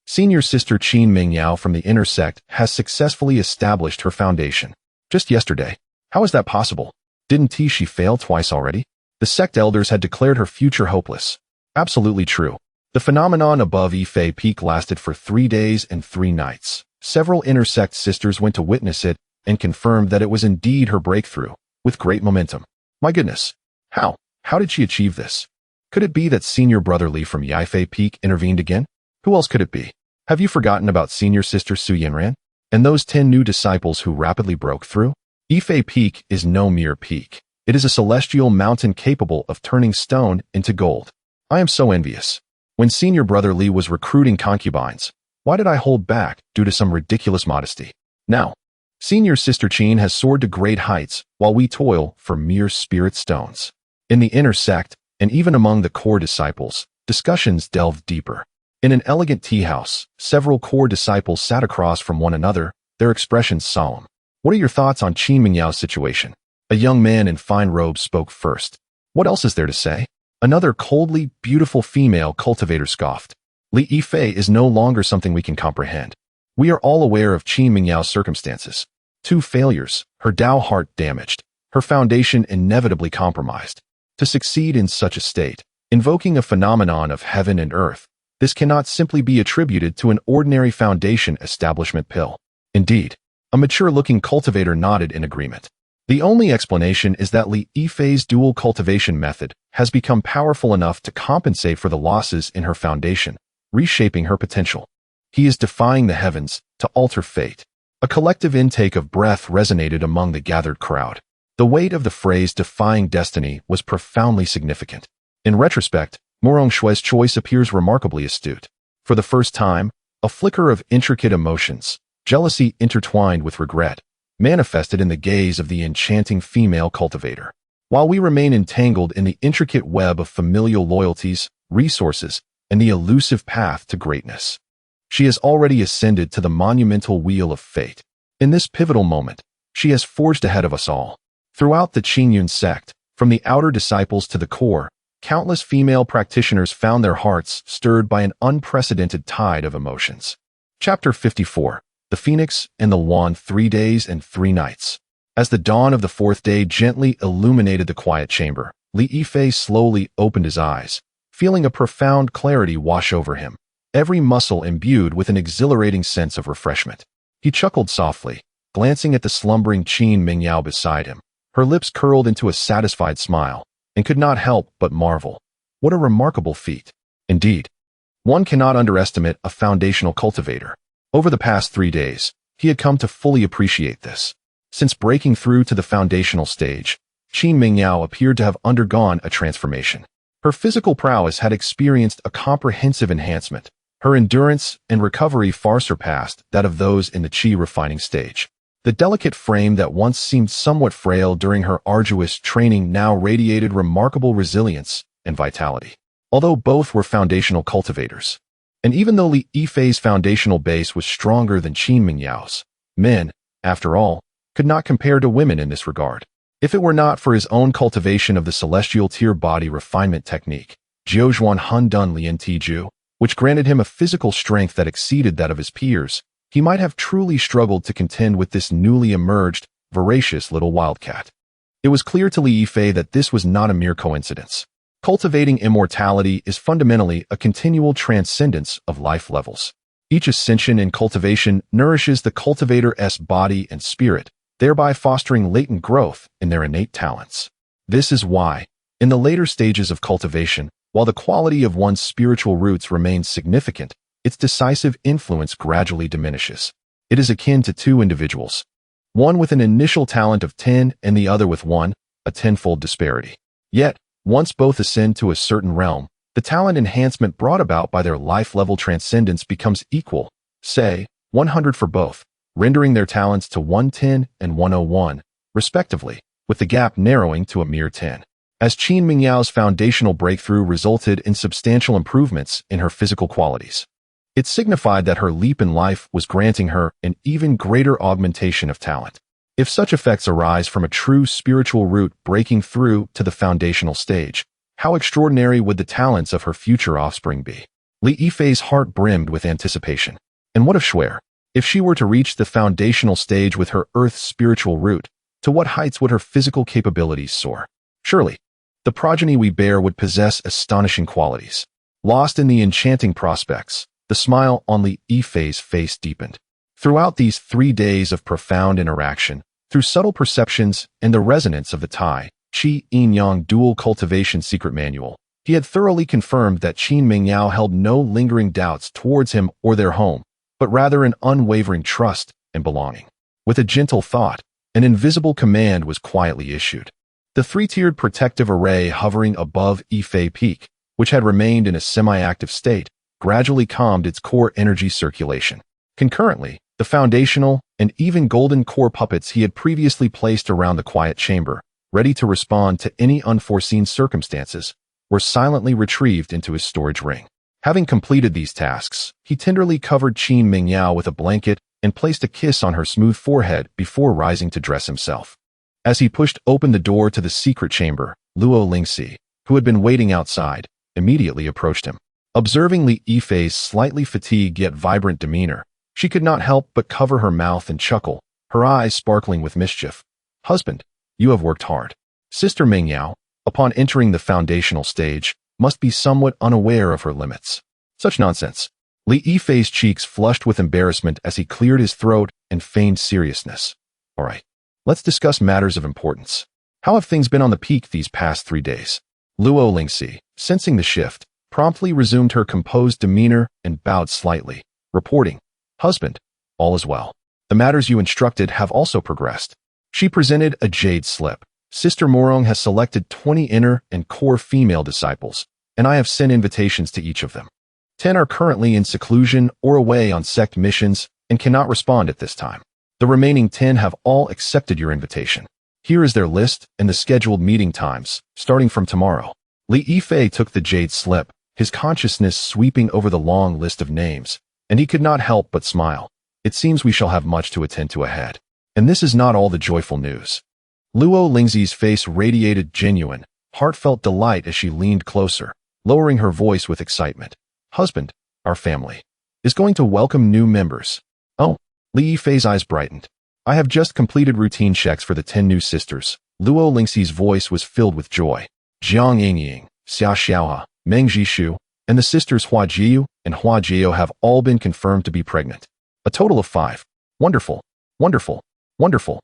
Senior sister Qin Mingyao from the inner sect has successfully established her foundation. Just yesterday. How is that possible? Didn't she fail twice already? The sect elders had declared her future hopeless. Absolutely true. The phenomenon above Yifei Peak lasted for 3 days and 3 nights. Several inner sect sisters went to witness it and confirmed that it was indeed her breakthrough, with great momentum. My goodness. How? How did she achieve this? Could it be that senior brother Li from Yifei Peak intervened again? Who else could it be? Have you forgotten about senior sister Su Yanran? And those 10 new disciples who rapidly broke through? Yifei Peak is no mere peak. It is a celestial mountain capable of turning stone into gold. I am so envious. When senior brother Li was recruiting concubines, why did I hold back due to some ridiculous modesty? Now, senior sister Qin has soared to great heights while we toil for mere spirit stones. In the inner sect, and even among the core disciples, discussions delved deeper. In an elegant tea house, several core disciples sat across from one another, their expressions solemn. What are your thoughts on Qin Mingyao's situation? A young man in fine robes spoke first. What else is there to say? Another coldly beautiful female cultivator scoffed. Li Yifei is no longer something we can comprehend. We are all aware of Qin Mingyao's circumstances. 2 failures, her Tao heart damaged, her foundation inevitably compromised. To succeed in such a state, invoking a phenomenon of heaven and earth, this cannot simply be attributed to an ordinary foundation establishment pill. Indeed, a mature-looking cultivator nodded in agreement. The only explanation is that Li Yifei's dual cultivation method has become powerful enough to compensate for the losses in her foundation, reshaping her potential. He is defying the heavens to alter fate. A collective intake of breath resonated among the gathered crowd. The weight of the phrase defying destiny was profoundly significant. In retrospect, Qingxue's choice appears remarkably astute. For the first time, a flicker of intricate emotions, jealousy intertwined with regret, manifested in the gaze of the enchanting female cultivator. While we remain entangled in the intricate web of familial loyalties, resources, and the elusive path to greatness, she has already ascended to the monumental wheel of fate. In this pivotal moment, she has forged ahead of us all. Throughout the Qingyun sect, from the outer disciples to the core, countless female practitioners found their hearts stirred by an unprecedented tide of emotions. Chapter 54. The Phoenix and the Wand, 3 days and 3 nights. As the dawn of the 4th day gently illuminated the quiet chamber, Li Yifei slowly opened his eyes, feeling a profound clarity wash over him, every muscle imbued with an exhilarating sense of refreshment. He chuckled softly, glancing at the slumbering Qin Mingyao beside him. Her lips curled into a satisfied smile, and could not help but marvel. What a remarkable feat. Indeed, one cannot underestimate a foundational cultivator. Over the past 3 days, he had come to fully appreciate this. Since breaking through to the foundational stage, Qin Mingyao appeared to have undergone a transformation. Her physical prowess had experienced a comprehensive enhancement. Her endurance and recovery far surpassed that of those in the qi refining stage. The delicate frame that once seemed somewhat frail during her arduous training now radiated remarkable resilience and vitality. Although both were foundational cultivators, and even though Li Yifei's foundational base was stronger than Qin Mingyao's, men, after all, could not compare to women in this regard. If it were not for his own cultivation of the celestial tier body refinement technique, Jiuzhuan Hundun Lin Qingxue, which granted him a physical strength that exceeded that of his peers, he might have truly struggled to contend with this newly emerged, voracious little wildcat. It was clear to Li Yifei that this was not a mere coincidence. Cultivating immortality is fundamentally a continual transcendence of life levels. Each ascension in cultivation nourishes the cultivator's body and spirit, thereby fostering latent growth in their innate talents. This is why, in the later stages of cultivation, while the quality of one's spiritual roots remains significant, its decisive influence gradually diminishes. It is akin to two individuals, one with an initial talent of 10 and the other with 1, a tenfold disparity. Yet, once both ascend to a certain realm, the talent enhancement brought about by their life-level transcendence becomes equal, say, 100 for both, rendering their talents to 110 and 101, respectively, with the gap narrowing to a mere 10. As Qin Mingyao's foundational breakthrough resulted in substantial improvements in her physical qualities, it signified that her leap in life was granting her an even greater augmentation of talent. If such effects arise from a true spiritual root breaking through to the foundational stage, how extraordinary would the talents of her future offspring be? Li Yifei's heart brimmed with anticipation. And what of Shuer? If she were to reach the foundational stage with her earth's spiritual root, to what heights would her physical capabilities soar? Surely, the progeny we bear would possess astonishing qualities. Lost in the enchanting prospects, the smile on Li Yifei's face deepened. Throughout these 3 days of profound interaction, through subtle perceptions and the resonance of the Tai, Qi Yin Yang dual cultivation secret manual, he had thoroughly confirmed that Qin Mingyao held no lingering doubts towards him or their home, but rather an unwavering trust and belonging. With a gentle thought, an invisible command was quietly issued. The 3-tiered protective array hovering above Yifei Peak, which had remained in a semi-active state, gradually calmed its core energy circulation. Concurrently, the foundational and even golden core puppets he had previously placed around the quiet chamber, ready to respond to any unforeseen circumstances, were silently retrieved into his storage ring. Having completed these tasks, he tenderly covered Qin Mingyao with a blanket and placed a kiss on her smooth forehead before rising to dress himself. As he pushed open the door to the secret chamber, Luo Lingxi, who had been waiting outside, immediately approached him. Observing Li Yifei's slightly fatigued yet vibrant demeanor, she could not help but cover her mouth and chuckle, her eyes sparkling with mischief. "Husband, You have worked hard. Sister Mingyao, upon entering the foundational stage, must be somewhat unaware of her limits. Such nonsense. Li Yifei's cheeks flushed with embarrassment as he cleared his throat and feigned seriousness. All right, let's discuss matters of importance. How have things been on the peak these past 3 days? Luo Lingxi, sensing the shift, promptly resumed her composed demeanor and bowed slightly, reporting, "Husband, all is well. The matters you instructed have also progressed." She presented a jade slip. "Sister Morong has selected 20 inner and core female disciples, and I have sent invitations to each of them. 10 are currently in seclusion or away on sect missions and cannot respond at this time. The remaining 10 have all accepted your invitation. Here is their list and the scheduled meeting times, starting from tomorrow." Li Yifei took the jade slip, his consciousness sweeping over the long list of names, and he could not help but smile. It seems we shall have much to attend to ahead. And this is not all the joyful news. Luo Lingxi's face radiated genuine, heartfelt delight as she leaned closer, lowering her voice with excitement. "Husband, our family is going to welcome new members." "Oh," Li Yifei's eyes brightened. "I have just completed routine checks for the 10 new sisters." Luo Lingxi's voice was filled with joy. "Jiang Yingying, Xia Xiaoha, Meng Jishu, and the sisters Hua Jiu and Hua Jiao have all been confirmed to be pregnant. A total of 5. Wonderful, wonderful, wonderful."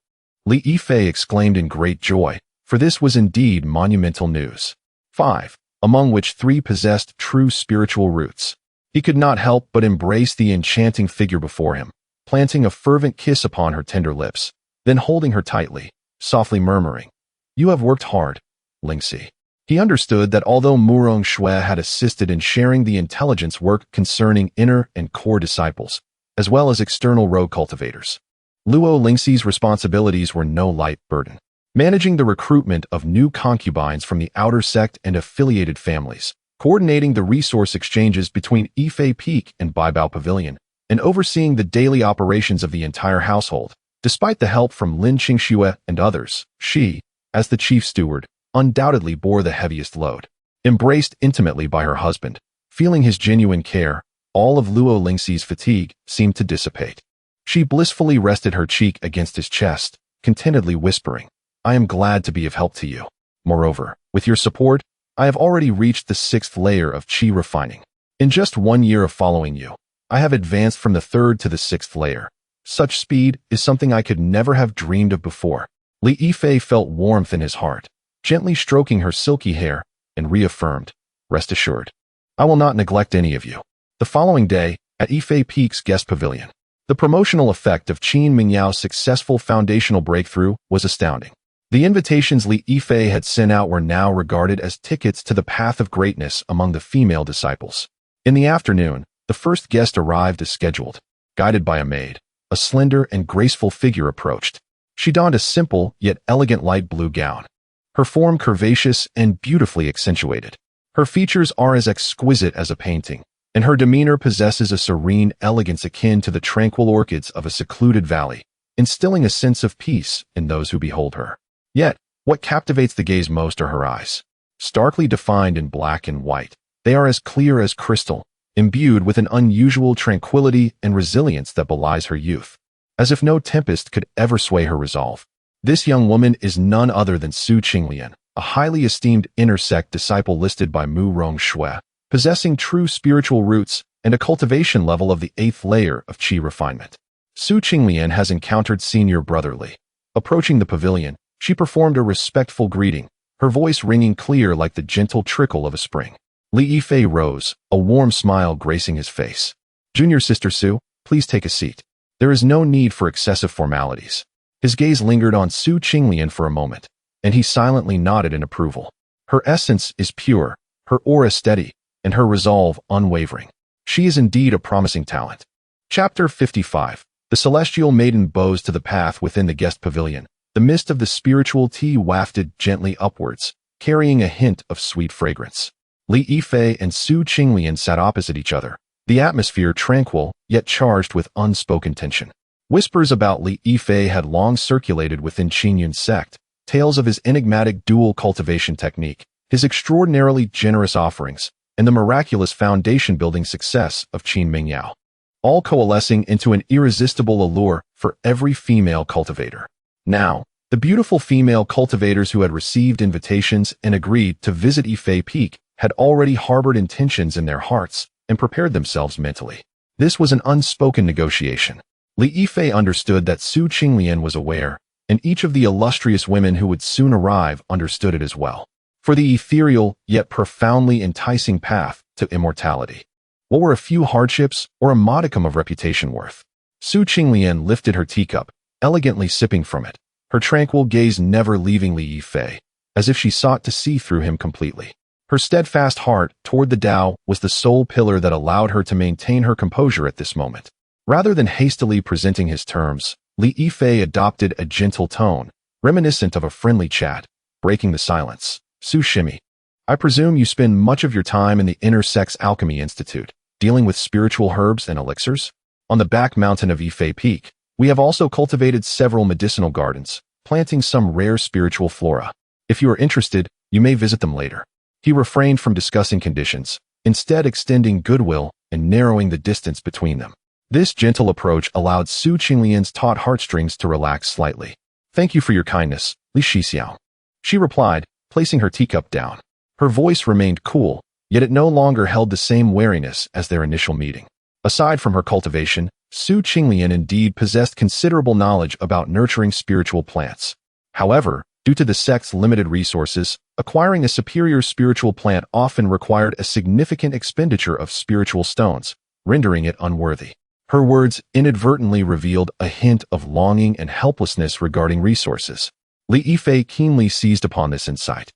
Li Yifei exclaimed in great joy, for this was indeed monumental news. 5, among which 3 possessed true spiritual roots. He could not help but embrace the enchanting figure before him, planting a fervent kiss upon her tender lips, then holding her tightly, softly murmuring, "You have worked hard, Lingxi." He understood that although Murong Shui had assisted in sharing the intelligence work concerning inner and core disciples, as well as external rogue cultivators, Luo Lingxi's responsibilities were no light burden. Managing the recruitment of new concubines from the outer sect and affiliated families, coordinating the resource exchanges between Yifei Peak and Baibao Pavilion, and overseeing the daily operations of the entire household. Despite the help from Lin Qingxue and others, she, as the chief steward, undoubtedly bore the heaviest load. Embraced intimately by her husband, feeling his genuine care, all of Luo Lingxi's fatigue seemed to dissipate. She blissfully rested her cheek against his chest, contentedly whispering, "I am glad to be of help to you. Moreover, with your support, I have already reached the 6th layer of qi refining. In just 1 year of following you, I have advanced from the 3rd to the 6th layer. Such speed is something I could never have dreamed of before." Li Yifei felt warmth in his heart, gently stroking her silky hair, and reaffirmed, "Rest assured, I will not neglect any of you." The following day, at Yifei Peak's guest pavilion, the promotional effect of Qin Mingyao's successful foundational breakthrough was astounding. The invitations Li Yifei had sent out were now regarded as tickets to the path of greatness among the female disciples. In the afternoon, the first guest arrived as scheduled. Guided by a maid, a slender and graceful figure approached. She donned a simple yet elegant light blue gown, her form curvaceous and beautifully accentuated. Her features are as exquisite as a painting, and her demeanor possesses a serene elegance akin to the tranquil orchids of a secluded valley, instilling a sense of peace in those who behold her. Yet, what captivates the gaze most are her eyes. Starkly defined in black and white, they are as clear as crystal, imbued with an unusual tranquility and resilience that belies her youth, as if no tempest could ever sway her resolve. This young woman is none other than Su Yanran, a highly esteemed inner sect disciple listed by Murong Shui, possessing true spiritual roots and a cultivation level of the 8th layer of qi refinement. Su Yanran has encountered senior brother Li. Approaching the pavilion, she performed a respectful greeting, her voice ringing clear like the gentle trickle of a spring. Li Yifei rose, a warm smile gracing his face. "Junior Sister Su, please take a seat. There is no need for excessive formalities." His gaze lingered on Su Yanran for a moment, and he silently nodded in approval. Her essence is pure, her aura steady, and her resolve unwavering. She is indeed a promising talent. Chapter 55. The celestial maiden bows to the path within the guest pavilion. The mist of the spiritual tea wafted gently upwards, carrying a hint of sweet fragrance. Li Yifei and Su Yanran sat opposite each other, the atmosphere tranquil yet charged with unspoken tension. Whispers about Li Yifei had long circulated within Qingyun's sect, tales of his enigmatic dual cultivation technique, his extraordinarily generous offerings, and the miraculous foundation-building success of Qin Mingyao, all coalescing into an irresistible allure for every female cultivator. Now, The beautiful female cultivators who had received invitations and agreed to visit Yifei Peak had already harbored intentions in their hearts and prepared themselves mentally. This was an unspoken negotiation. Li Yifei understood that Su Qinglian was aware, and each of the illustrious women who would soon arrive understood it as well. For the ethereal yet profoundly enticing path to immortality. What were a few hardships or a modicum of reputation worth? Su Qinglian lifted her teacup, elegantly sipping from it, her tranquil gaze never leaving Li Yifei, as if she sought to see through him completely. Her steadfast heart toward the Tao was the sole pillar that allowed her to maintain her composure at this moment. Rather than hastily presenting his terms, Li Yifei adopted a gentle tone, reminiscent of a friendly chat, breaking the silence. Su Shimi, I presume you spend much of your time in the Inner Sects Alchemy Institute, dealing with spiritual herbs and elixirs? On the back mountain of Yifei Peak, we have also cultivated several medicinal gardens, planting some rare spiritual flora. If you are interested, you may visit them later. He refrained from discussing conditions, instead extending goodwill and narrowing the distance between them. This gentle approach allowed Su Qinglian's taut heartstrings to relax slightly. Thank you for your kindness, Li Shixiao. She replied, placing her teacup down. Her voice remained cool, yet it no longer held the same wariness as their initial meeting. Aside from her cultivation, Su Qinglian indeed possessed considerable knowledge about nurturing spiritual plants. However, due to the sect's limited resources, acquiring a superior spiritual plant often required a significant expenditure of spiritual stones, rendering it unworthy. Her words inadvertently revealed a hint of longing and helplessness regarding resources. Li Yifei keenly seized upon this insight,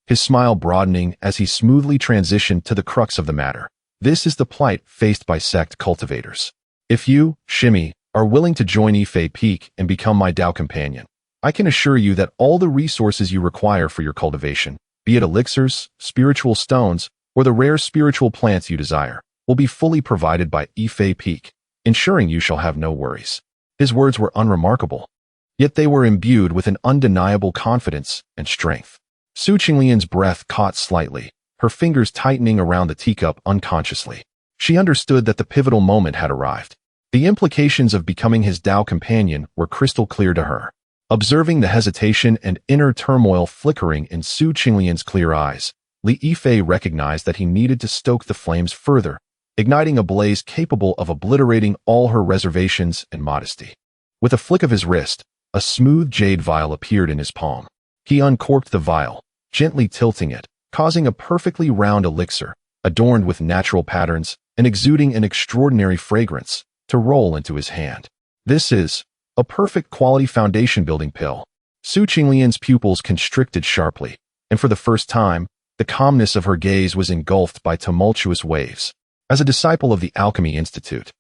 his smile broadening as he smoothly transitioned to the crux of the matter. This is the plight faced by sect cultivators. If you, Shimi, are willing to join Yifei Peak and become my Tao companion, I can assure you that all the resources you require for your cultivation, be it elixirs, spiritual stones, or the rare spiritual plants you desire, will be fully provided by Yifei Peak, ensuring you shall have no worries. His words were unremarkable, yet they were imbued with an undeniable confidence and strength. Su Qinglian's breath caught slightly, her fingers tightening around the teacup unconsciously. She understood that the pivotal moment had arrived. The implications of becoming his Tao companion were crystal clear to her. Observing the hesitation and inner turmoil flickering in Su Qinglian's clear eyes, Li Yifei recognized that he needed to stoke the flames further, igniting a blaze capable of obliterating all her reservations and modesty. With a flick of his wrist, a smooth jade vial appeared in his palm. He uncorked the vial, gently tilting it, causing a perfectly round elixir, adorned with natural patterns and exuding an extraordinary fragrance, to roll into his hand. This is a perfect quality foundation-building pill. Su Qinglian's pupils constricted sharply, and for the first time, the calmness of her gaze was engulfed by tumultuous waves. As a disciple of the Alchemy Institute,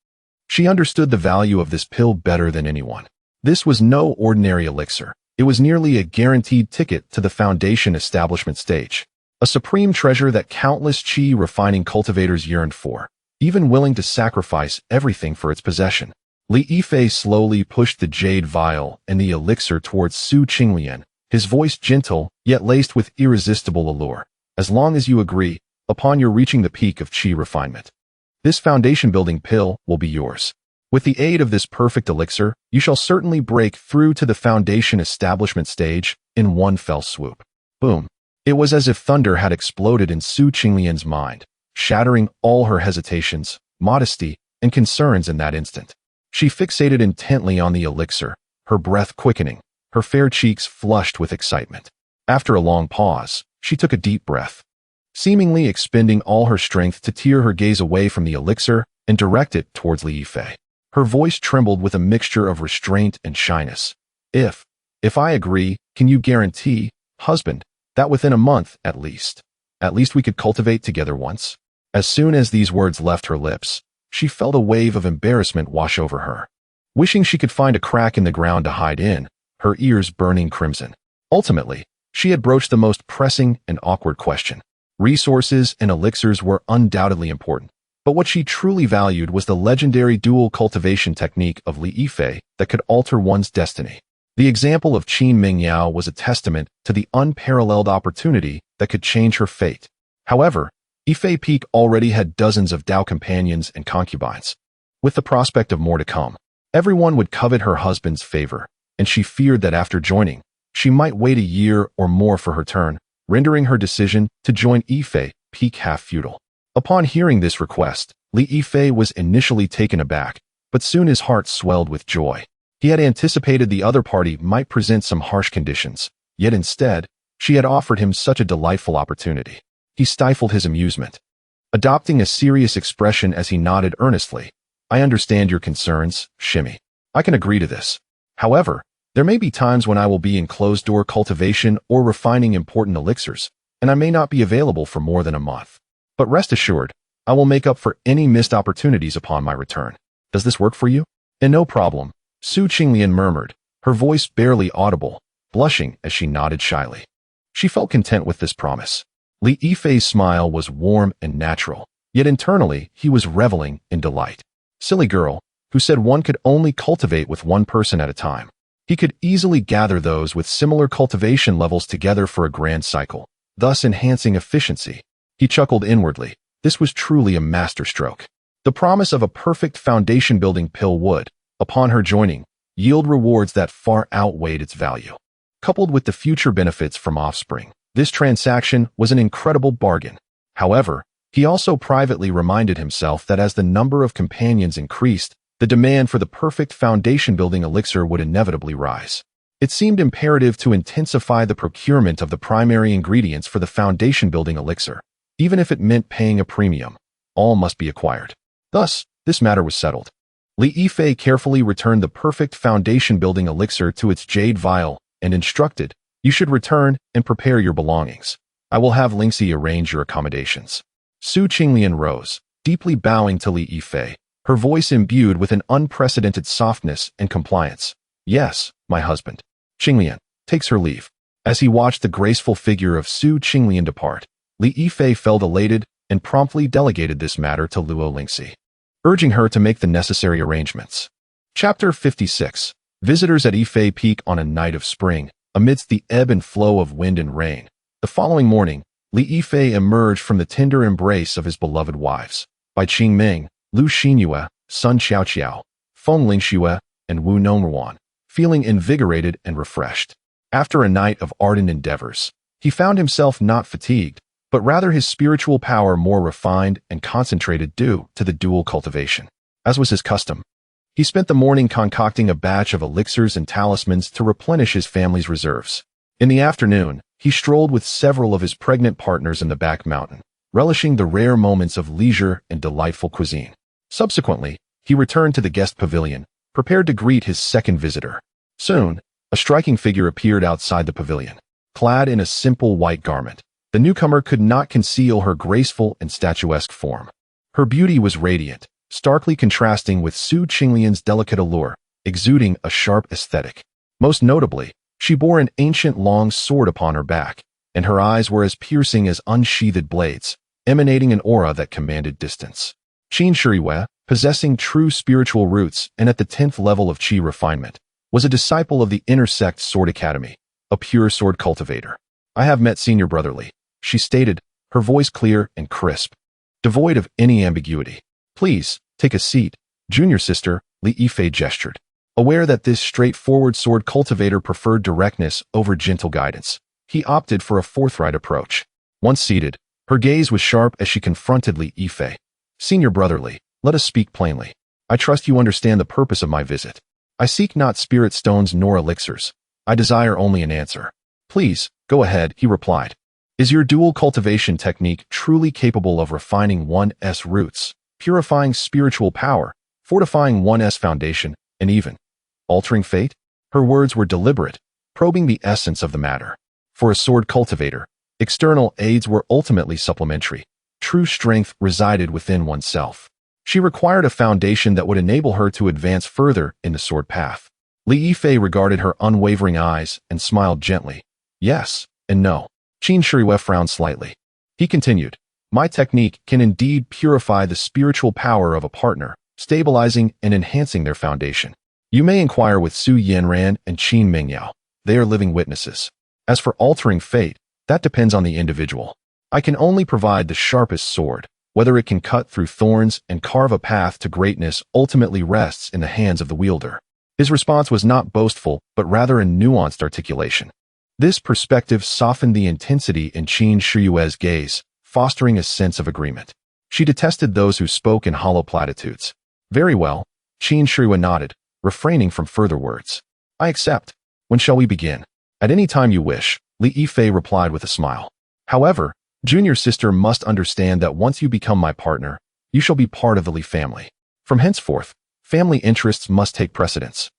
she understood the value of this pill better than anyone. This was no ordinary elixir. It was nearly a guaranteed ticket to the foundation establishment stage. A supreme treasure that countless qi refining cultivators yearned for, even willing to sacrifice everything for its possession. Li Yifei slowly pushed the jade vial and the elixir towards Su Qinglian, his voice gentle, yet laced with irresistible allure. As long as you agree, upon your reaching the peak of qi refinement, this foundation-building pill will be yours. With the aid of this perfect elixir, you shall certainly break through to the foundation establishment stage in one fell swoop. Boom. It was as if thunder had exploded in Su Qinglian's mind, shattering all her hesitations, modesty, and concerns in that instant. She fixated intently on the elixir, her breath quickening, her fair cheeks flushed with excitement. After a long pause, she took a deep breath, seemingly expending all her strength to tear her gaze away from the elixir and direct it towards Li Yifei. Her voice trembled with a mixture of restraint and shyness. If I agree, can you guarantee, husband, that within a month, at least we could cultivate together once? As soon as these words left her lips, she felt a wave of embarrassment wash over her. Wishing she could find a crack in the ground to hide in, her ears burning crimson. Ultimately, she had broached the most pressing and awkward question. Resources and elixirs were undoubtedly important, but what she truly valued was the legendary dual cultivation technique of Li Yifei that could alter one's destiny. The example of Qin Mingyao was a testament to the unparalleled opportunity that could change her fate. However, Yifei Peak already had dozens of Tao companions and concubines. With the prospect of more to come, everyone would covet her husband's favor, and she feared that after joining, She might wait a year or more for her turn, rendering her decision to join Yifei peak half futile. Upon hearing this request, Li Yifei was initially taken aback, but soon his heart swelled with joy. He had anticipated the other party might present some harsh conditions, yet instead, she had offered him such a delightful opportunity. He stifled his amusement, adopting a serious expression as he nodded earnestly. I understand your concerns, Shimmy. I can agree to this. However, there may be times when I will be in closed-door cultivation or refining important elixirs, and I may not be available for more than a month. But rest assured, I will make up for any missed opportunities upon my return. Does this work for you? And no problem, Su Qinglian murmured, her voice barely audible, blushing as she nodded shyly. She felt content with this promise. Li Yifei's smile was warm and natural, yet internally he was reveling in delight. Silly girl, who said one could only cultivate with one person at a time. He could easily gather those with similar cultivation levels together for a grand cycle, thus enhancing efficiency. He chuckled inwardly. This was truly a masterstroke. The promise of a perfect foundation-building pill would, upon her joining, yield rewards that far outweighed its value. Coupled with the future benefits from offspring, this transaction was an incredible bargain. However, he also privately reminded himself that as the number of companions increased, the demand for the perfect foundation-building elixir would inevitably rise. It seemed imperative to intensify the procurement of the primary ingredients for the foundation-building elixir, even if it meant paying a premium. All must be acquired. Thus, this matter was settled. Li Yifei carefully returned the perfect foundation-building elixir to its jade vial and instructed, "You should return and prepare your belongings. I will have Lingxi arrange your accommodations." Su Qinglian rose, deeply bowing to Li Yifei, her voice imbued with an unprecedented softness and compliance. "Yes, my husband." Qinglian takes her leave. As he watched the graceful figure of Su Qinglian depart, Li Yifei felt elated and promptly delegated this matter to Luo Lingxi, urging her to make the necessary arrangements. Chapter 56. Visitors at Yifei Peak on a night of spring, amidst the ebb and flow of wind and rain. The following morning, Li Yifei emerged from the tender embrace of his beloved wives, Bai Qingming, Lu Xingyue, Sun Xiaoqiao, Feng Lingxue, and Wu Nongruan, feeling invigorated and refreshed. After a night of ardent endeavors, he found himself not fatigued, but rather his spiritual power more refined and concentrated due to the dual cultivation. As was his custom, he spent the morning concocting a batch of elixirs and talismans to replenish his family's reserves. In the afternoon, he strolled with several of his pregnant partners in the back mountain, relishing the rare moments of leisure and delightful cuisine. Subsequently, he returned to the guest pavilion, prepared to greet his second visitor. Soon, a striking figure appeared outside the pavilion. Clad in a simple white garment, the newcomer could not conceal her graceful and statuesque form. Her beauty was radiant, starkly contrasting with Su Qinglian's delicate allure, exuding a sharp aesthetic. Most notably, she bore an ancient long sword upon her back, and her eyes were as piercing as unsheathed blades, emanating an aura that commanded distance. Qingxue, possessing true spiritual roots and at the 10th level of qi refinement, was a disciple of the Inner Sect Sword Academy, a pure sword cultivator. "I have met Senior Brotherly," she stated, her voice clear and crisp, devoid of any ambiguity. "Please, take a seat." Junior sister, Li Yifei gestured. Aware that this straightforward sword cultivator preferred directness over gentle guidance, he opted for a forthright approach. Once seated, her gaze was sharp as she confronted Li Yifei. "Senior Brotherly, let us speak plainly. I trust you understand the purpose of my visit. I seek not spirit stones nor elixirs. I desire only an answer." "Please, go ahead," he replied. "Is your dual cultivation technique truly capable of refining one's roots, purifying spiritual power, fortifying one's foundation, and even altering fate?" Her words were deliberate, probing the essence of the matter. For a sword cultivator, external aids were ultimately supplementary. True strength resided within oneself. She required a foundation that would enable her to advance further in the sword path. Li Yifei regarded her unwavering eyes and smiled gently. "Yes and no." Qingxue frowned slightly. He continued, "My technique can indeed purify the spiritual power of a partner, stabilizing and enhancing their foundation. You may inquire with Su Yanran and Qin Mingyao. They are living witnesses. As for altering fate, that depends on the individual. I can only provide the sharpest sword. Whether it can cut through thorns and carve a path to greatness ultimately rests in the hands of the wielder." His response was not boastful, but rather a nuanced articulation. This perspective softened the intensity in Qin Shiyue's gaze, fostering a sense of agreement. She detested those who spoke in hollow platitudes. Very well, Qin Shiyue nodded, refraining from further words. I accept. When shall we begin? At any time you wish, Li Yifei replied with a smile. However, junior sister must understand that once you become my partner, you shall be part of the Li family. From henceforth, family interests must take precedence.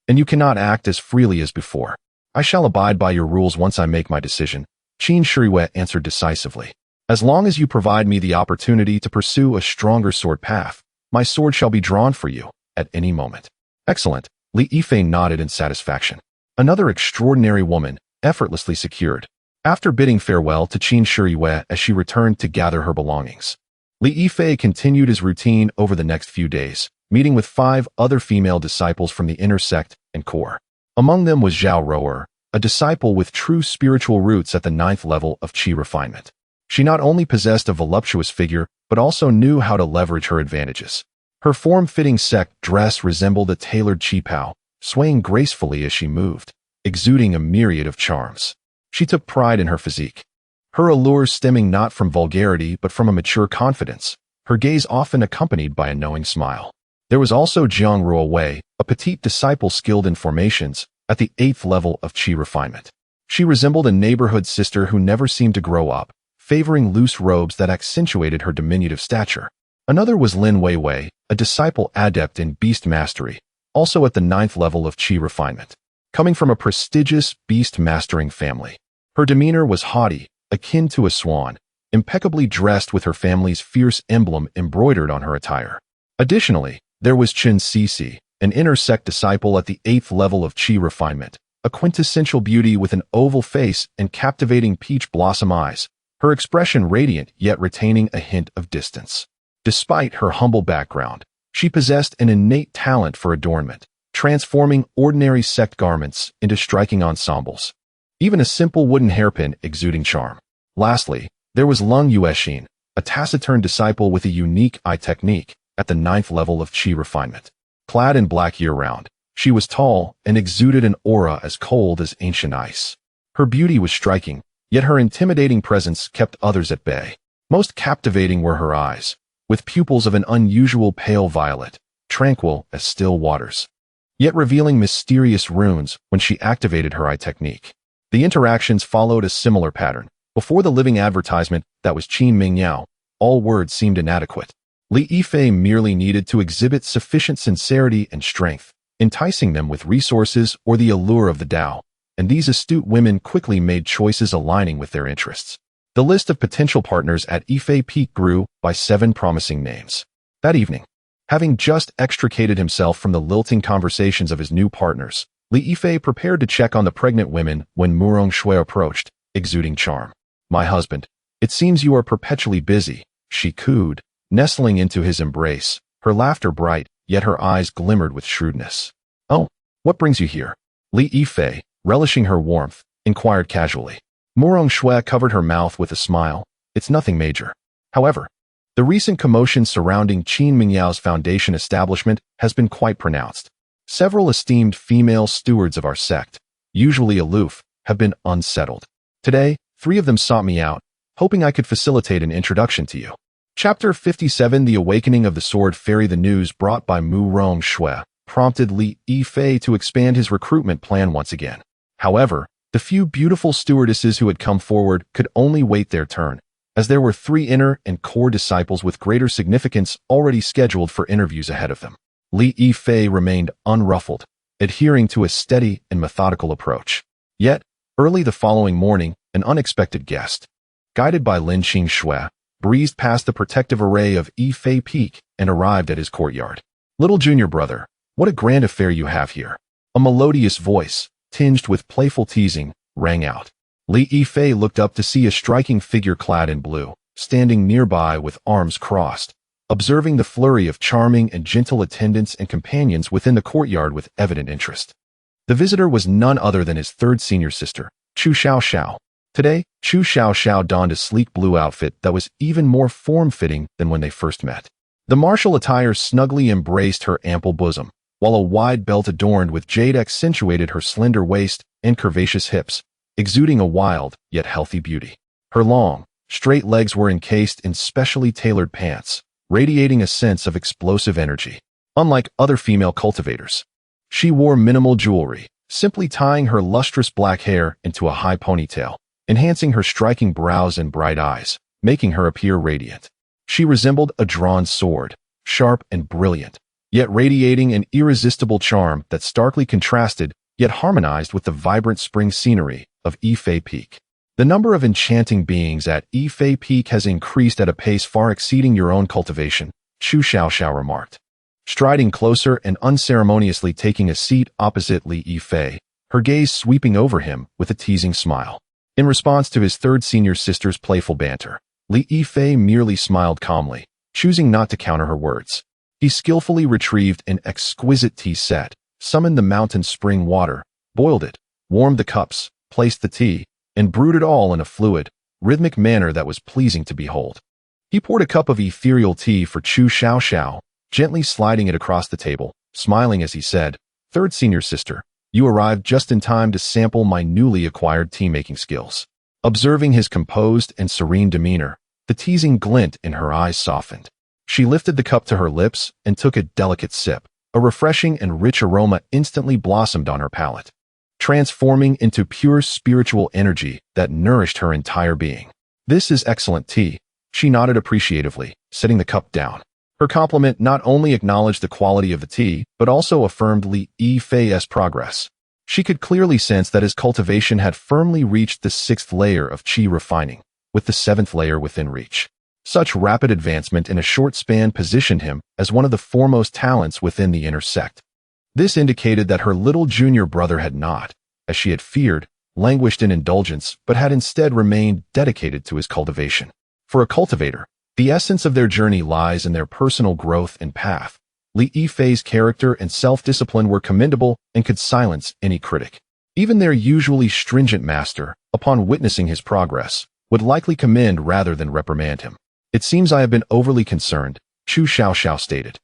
And you cannot act as freely as before. I shall abide by your rules once I make my decision, Qin Shiyue answered decisively. As long as you provide me the opportunity to pursue a stronger sword path, my sword shall be drawn for you at any moment. Excellent, Li Yifei nodded in satisfaction. Another extraordinary woman, effortlessly secured. After bidding farewell to Qin Shiyue as she returned to gather her belongings, Li Yifei continued his routine over the next few days, meeting with 5 other female disciples from the inner sect and core. Among them was Zhao Roer, a disciple with true spiritual roots at the 9th level of Qi refinement. She not only possessed a voluptuous figure, but also knew how to leverage her advantages. Her form-fitting sect dress resembled a tailored qipao, swaying gracefully as she moved, exuding a myriad of charms. She took pride in her physique. Her allures stemming not from vulgarity but from a mature confidence, her gaze often accompanied by a knowing smile. There was also Jiang Ruowei, a petite disciple skilled in formations, at the 8th level of Qi refinement. She resembled a neighborhood sister who never seemed to grow up, favoring loose robes that accentuated her diminutive stature. Another was Lin Weiwei, a disciple adept in beast mastery, also at the 9th level of Qi refinement. Coming from a prestigious beast-mastering family, her demeanor was haughty, akin to a swan, impeccably dressed with her family's fierce emblem embroidered on her attire. Additionally, there was Chen Sisi, an inner sect disciple at the 8th level of Qi refinement, a quintessential beauty with an oval face and captivating peach blossom eyes, her expression radiant yet retaining a hint of distance. Despite her humble background, she possessed an innate talent for adornment, transforming ordinary sect garments into striking ensembles. Even a simple wooden hairpin exuding charm. Lastly, there was Lung Yuexin, a taciturn disciple with a unique eye technique at the 9th level of Qi refinement. Clad in black year-round, she was tall and exuded an aura as cold as ancient ice. Her beauty was striking, yet her intimidating presence kept others at bay. Most captivating were her eyes, with pupils of an unusual pale violet, tranquil as still waters, yet revealing mysterious runes when she activated her eye technique. The interactions followed a similar pattern. Before the living advertisement that was Qin Mingyao, all words seemed inadequate. Li Yifei merely needed to exhibit sufficient sincerity and strength, enticing them with resources or the allure of the Tao, and these astute women quickly made choices aligning with their interests. The list of potential partners at Yifei Peak grew by 7 promising names. That evening, having just extricated himself from the lilting conversations of his new partners, Li Yifei prepared to check on the pregnant women when Murong Shui approached, exuding charm. My husband, it seems you are perpetually busy, she cooed, nestling into his embrace, her laughter bright, yet her eyes glimmered with shrewdness. Oh, what brings you here? Li Yifei, relishing her warmth, inquired casually. Murong Shui covered her mouth with a smile. It's nothing major. However, the recent commotion surrounding Qin Mingyao's foundation establishment has been quite pronounced. Several esteemed female stewards of our sect, usually aloof, have been unsettled. Today, 3 of them sought me out, hoping I could facilitate an introduction to you. Chapter 57 The Awakening of the Sword Fairy. The news brought by Murong Shui prompted Li Yifei to expand his recruitment plan once again. However, the few beautiful stewardesses who had come forward could only wait their turn, as there were 3 inner and core disciples with greater significance already scheduled for interviews ahead of them. Li Yifei remained unruffled, adhering to a steady and methodical approach. Yet, early the following morning, an unexpected guest, guided by Lin Qingxue, breezed past the protective array of Yifei Peak and arrived at his courtyard. Little junior brother, what a grand affair you have here. A melodious voice, tinged with playful teasing, rang out. Li Yifei looked up to see a striking figure clad in blue, standing nearby with arms crossed, observing the flurry of charming and gentle attendants and companions within the courtyard with evident interest. The visitor was none other than his 3rd senior sister, Chu Xiaoxiao. Today, Chu Xiaoxiao donned a sleek blue outfit that was even more form-fitting than when they first met. The martial attire snugly embraced her ample bosom, while a wide belt adorned with jade accentuated her slender waist and curvaceous hips, exuding a wild, yet healthy beauty. Her long, straight legs were encased in specially tailored pants, radiating a sense of explosive energy. Unlike other female cultivators, she wore minimal jewelry, simply tying her lustrous black hair into a high ponytail, enhancing her striking brows and bright eyes, making her appear radiant. She resembled a drawn sword, sharp and brilliant, yet radiating an irresistible charm that starkly contrasted yet harmonized with the vibrant spring scenery of Yifei Peak. The number of enchanting beings at Yifei Peak has increased at a pace far exceeding your own cultivation, Su Xiaoxiao remarked. Striding closer and unceremoniously taking a seat opposite Li Yifei, her gaze sweeping over him with a teasing smile. In response to his third senior sister's playful banter, Li Yifei merely smiled calmly, choosing not to counter her words. He skillfully retrieved an exquisite tea set, summoned the mountain spring water, boiled it, warmed the cups, placed the tea, and brewed it all in a fluid, rhythmic manner that was pleasing to behold. He poured a cup of ethereal tea for Su Xiaoxiao, gently sliding it across the table, smiling as he said, "Third senior sister, you arrived just in time to sample my newly acquired tea-making skills." Observing his composed and serene demeanor, the teasing glint in her eyes softened. She lifted the cup to her lips and took a delicate sip. A refreshing and rich aroma instantly blossomed on her palate, transforming into pure spiritual energy that nourished her entire being. "This is excellent tea," she nodded appreciatively, setting the cup down. Her compliment not only acknowledged the quality of the tea, but also affirmed Li Yifei's progress. She could clearly sense that his cultivation had firmly reached the 6th layer of qi refining, with the 7th layer within reach. Such rapid advancement in a short span positioned him as one of the foremost talents within the inner sect. This indicated that her little junior brother had not, as she had feared, languished in indulgence, but had instead remained dedicated to his cultivation. For a cultivator, the essence of their journey lies in their personal growth and path. Li Yifei's character and self-discipline were commendable and could silence any critic. Even their usually stringent master, upon witnessing his progress, would likely commend rather than reprimand him. "It seems I have been overly concerned," Su Xiaoxiao stated,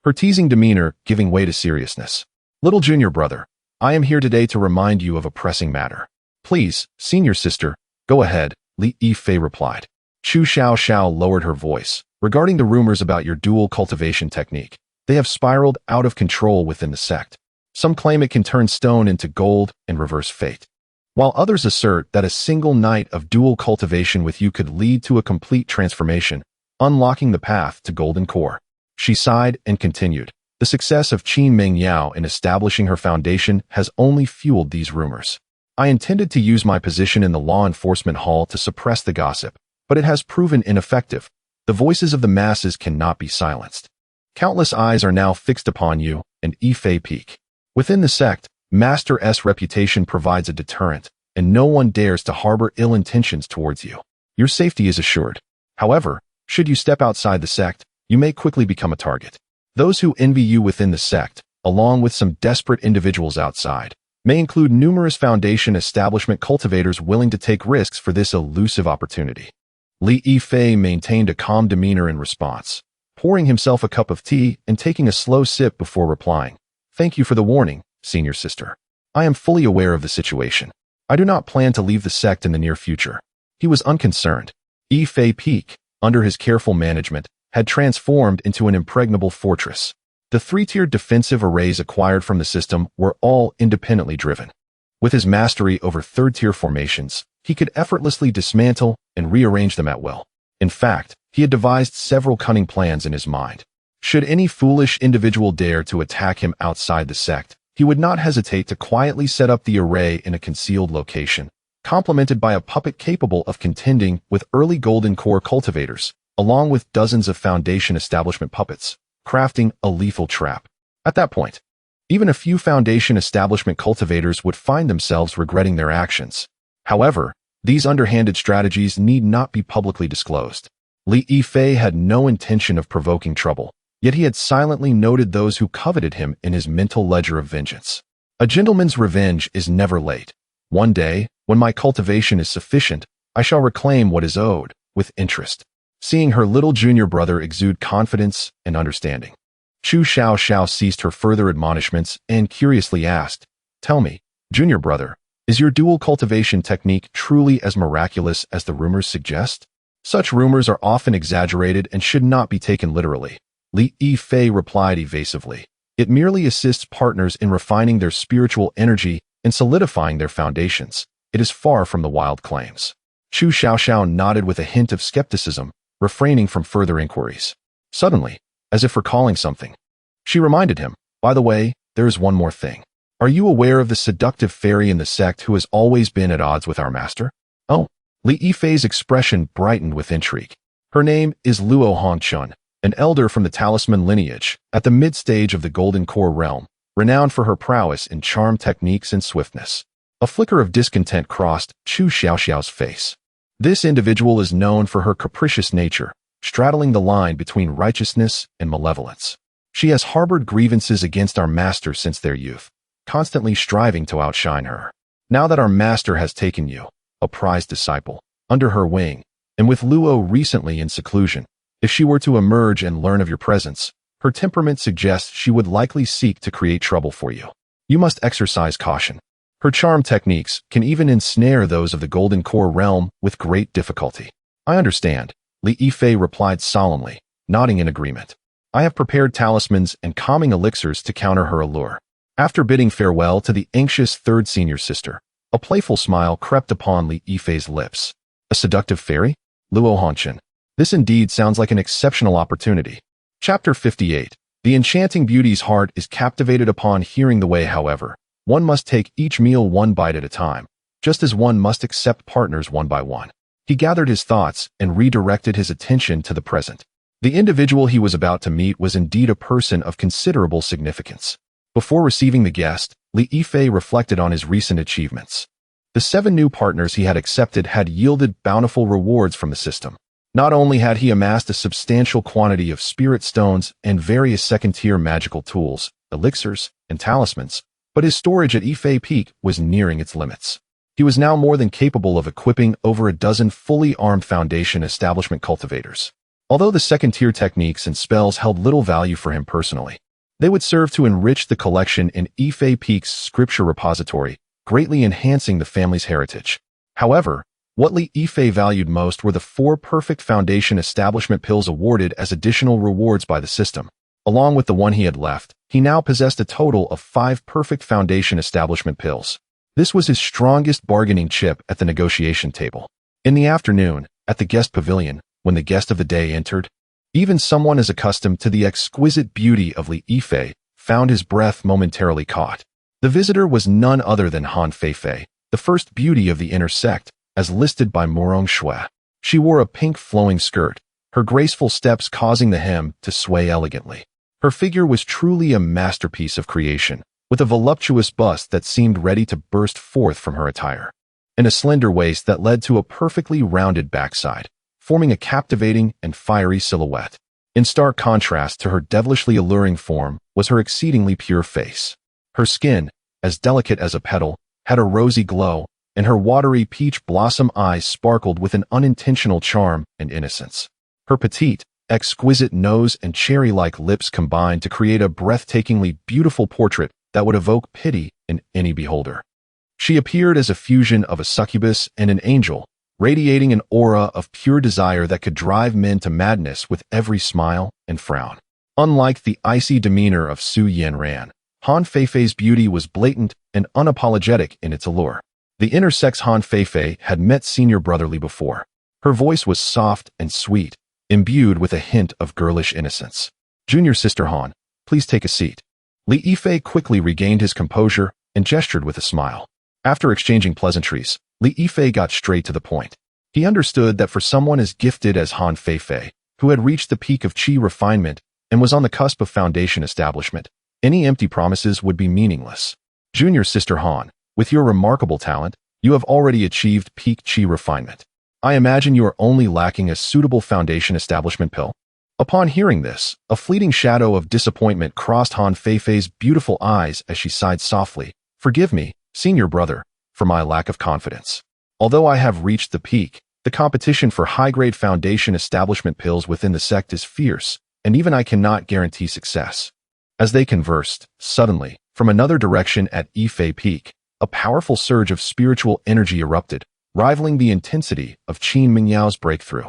her teasing demeanor giving way to seriousness. "Little junior brother, I am here today to remind you of a pressing matter." "Please, senior sister, go ahead," Li Yifei replied. Su Xiaoxiao lowered her voice. "Regarding the rumors about your dual cultivation technique, they have spiraled out of control within the sect. Some claim it can turn stone into gold and reverse fate, while others assert that a single night of dual cultivation with you could lead to a complete transformation, unlocking the path to golden core." She sighed and continued, "The success of Qin Mengyao in establishing her foundation has only fueled these rumors. I intended to use my position in the law enforcement hall to suppress the gossip, but it has proven ineffective. The voices of the masses cannot be silenced. Countless eyes are now fixed upon you and Yifei Peak. Within the sect, Master S' reputation provides a deterrent, and no one dares to harbor ill intentions towards you. Your safety is assured. However, should you step outside the sect, you may quickly become a target. Those who envy you within the sect, along with some desperate individuals outside, may include numerous foundation establishment cultivators willing to take risks for this elusive opportunity." Li Yifei maintained a calm demeanor in response, pouring himself a cup of tea and taking a slow sip before replying, "Thank you for the warning, senior sister. I am fully aware of the situation. I do not plan to leave the sect in the near future." He was unconcerned. Yifei Peak, under his careful management, had transformed into an impregnable fortress. The 3-tiered defensive arrays acquired from the system were all independently driven. With his mastery over 3rd-tier formations, he could effortlessly dismantle and rearrange them at will. In fact, he had devised several cunning plans in his mind. Should any foolish individual dare to attack him outside the sect, he would not hesitate to quietly set up the array in a concealed location, complemented by a puppet capable of contending with early golden core cultivators, along with dozens of foundation establishment puppets, crafting a lethal trap. At that point, even a few foundation establishment cultivators would find themselves regretting their actions. However, these underhanded strategies need not be publicly disclosed. Li Yifei had no intention of provoking trouble, yet he had silently noted those who coveted him in his mental ledger of vengeance. "A gentleman's revenge is never late. One day, when my cultivation is sufficient, I shall reclaim what is owed, with interest." Seeing her little junior brother exude confidence and understanding, Su Xiaoxiao ceased her further admonishments and curiously asked, "Tell me, junior brother, Is your dual cultivation technique truly as miraculous as the rumors suggest? Such rumors are often exaggerated and should not be taken literally. Lin Qingxue replied evasively. It merely assists partners in refining their spiritual energy and solidifying their foundations. It is far from the wild claims. Chu Xiaoxiao nodded with a hint of skepticism, refraining from further inquiries. Suddenly, as if recalling something, she reminded him, by the way, there is one more thing. Are you aware of the seductive fairy in the sect who has always been at odds with our master? Oh, Lin Yifei's expression brightened with intrigue. Her name is Luo Hanchun, an elder from the talisman lineage, at the mid-stage of the Golden Core realm, renowned for her prowess in charm techniques and swiftness. A flicker of discontent crossed Chu Xiaoxiao's face. This individual is known for her capricious nature, straddling the line between righteousness and malevolence. She has harbored grievances against our master since their youth, constantly striving to outshine her. Now that our master has taken you, a prized disciple, under her wing, and with Luo recently in seclusion, if she were to emerge and learn of your presence, her temperament suggests she would likely seek to create trouble for you. You must exercise caution. Her charm techniques can even ensnare those of the Golden Core realm with great difficulty. I understand, Lin Yifei replied solemnly, nodding in agreement. I have prepared talismans and calming elixirs to counter her allure. After bidding farewell to the anxious third senior sister, a playful smile crept upon Lin Yifei's lips. A seductive fairy? Luo Hanchun. This indeed sounds like an exceptional opportunity. Chapter 58. The enchanting beauty's heart is captivated upon hearing the way, however. One must take each meal one bite at a time, just as one must accept partners one by one. He gathered his thoughts and redirected his attention to the present. The individual he was about to meet was indeed a person of considerable significance. Before receiving the guest, Lin Yifei reflected on his recent achievements. The 7 new partners he had accepted had yielded bountiful rewards from the system. Not only had he amassed a substantial quantity of spirit stones and various second-tier magical tools, elixirs, and talismans, but his storage at Yifei Peak was nearing its limits. He was now more than capable of equipping over a dozen fully armed foundation establishment cultivators. Although the second-tier techniques and spells held little value for him personally, they would serve to enrich the collection in Yifei Peak's scripture repository, greatly enhancing the family's heritage. However, what Lin Yifei valued most were the 4 perfect foundation establishment pills awarded as additional rewards by the system. Along with the one he had left, he now possessed a total of 5 perfect foundation establishment pills. This was his strongest bargaining chip at the negotiation table. In the afternoon, at the guest pavilion, when the guest of the day entered, even someone as accustomed to the exquisite beauty of Lin Yifei found his breath momentarily caught. The visitor was none other than Han Feifei, the first beauty of the inner sect, as listed by Lin Qingxue. She wore a pink flowing skirt, her graceful steps causing the hem to sway elegantly. Her figure was truly a masterpiece of creation, with a voluptuous bust that seemed ready to burst forth from her attire, and a slender waist that led to a perfectly rounded backside, forming a captivating and fiery silhouette. In stark contrast to her devilishly alluring form was her exceedingly pure face. Her skin, as delicate as a petal, had a rosy glow, and her watery peach blossom eyes sparkled with an unintentional charm and innocence. Her petite, exquisite nose and cherry-like lips combined to create a breathtakingly beautiful portrait that would evoke pity in any beholder. She appeared as a fusion of a succubus and an angel, radiating an aura of pure desire that could drive men to madness with every smile and frown. Unlike the icy demeanor of Su Yanran, Han Feifei's beauty was blatant and unapologetic in its allure. The inner sex Han Feifei had met senior brotherly before. Her voice was soft and sweet, imbued with a hint of girlish innocence. Junior sister Han, please take a seat. Lin Yifei quickly regained his composure and gestured with a smile. After exchanging pleasantries, Lin Yifei got straight to the point. He understood that for someone as gifted as Han Feifei, who had reached the peak of qi refinement and was on the cusp of foundation establishment, any empty promises would be meaningless. Junior sister Han, with your remarkable talent, you have already achieved peak qi refinement. I imagine you are only lacking a suitable foundation establishment pill. Upon hearing this, a fleeting shadow of disappointment crossed Han Feifei's beautiful eyes as she sighed softly. Forgive me, senior brother, for my lack of confidence. Although I have reached the peak, the competition for high-grade foundation establishment pills within the sect is fierce, and even I cannot guarantee success. As they conversed, suddenly, from another direction at Yifei Peak, a powerful surge of spiritual energy erupted, rivaling the intensity of Qin Mingyao's breakthrough.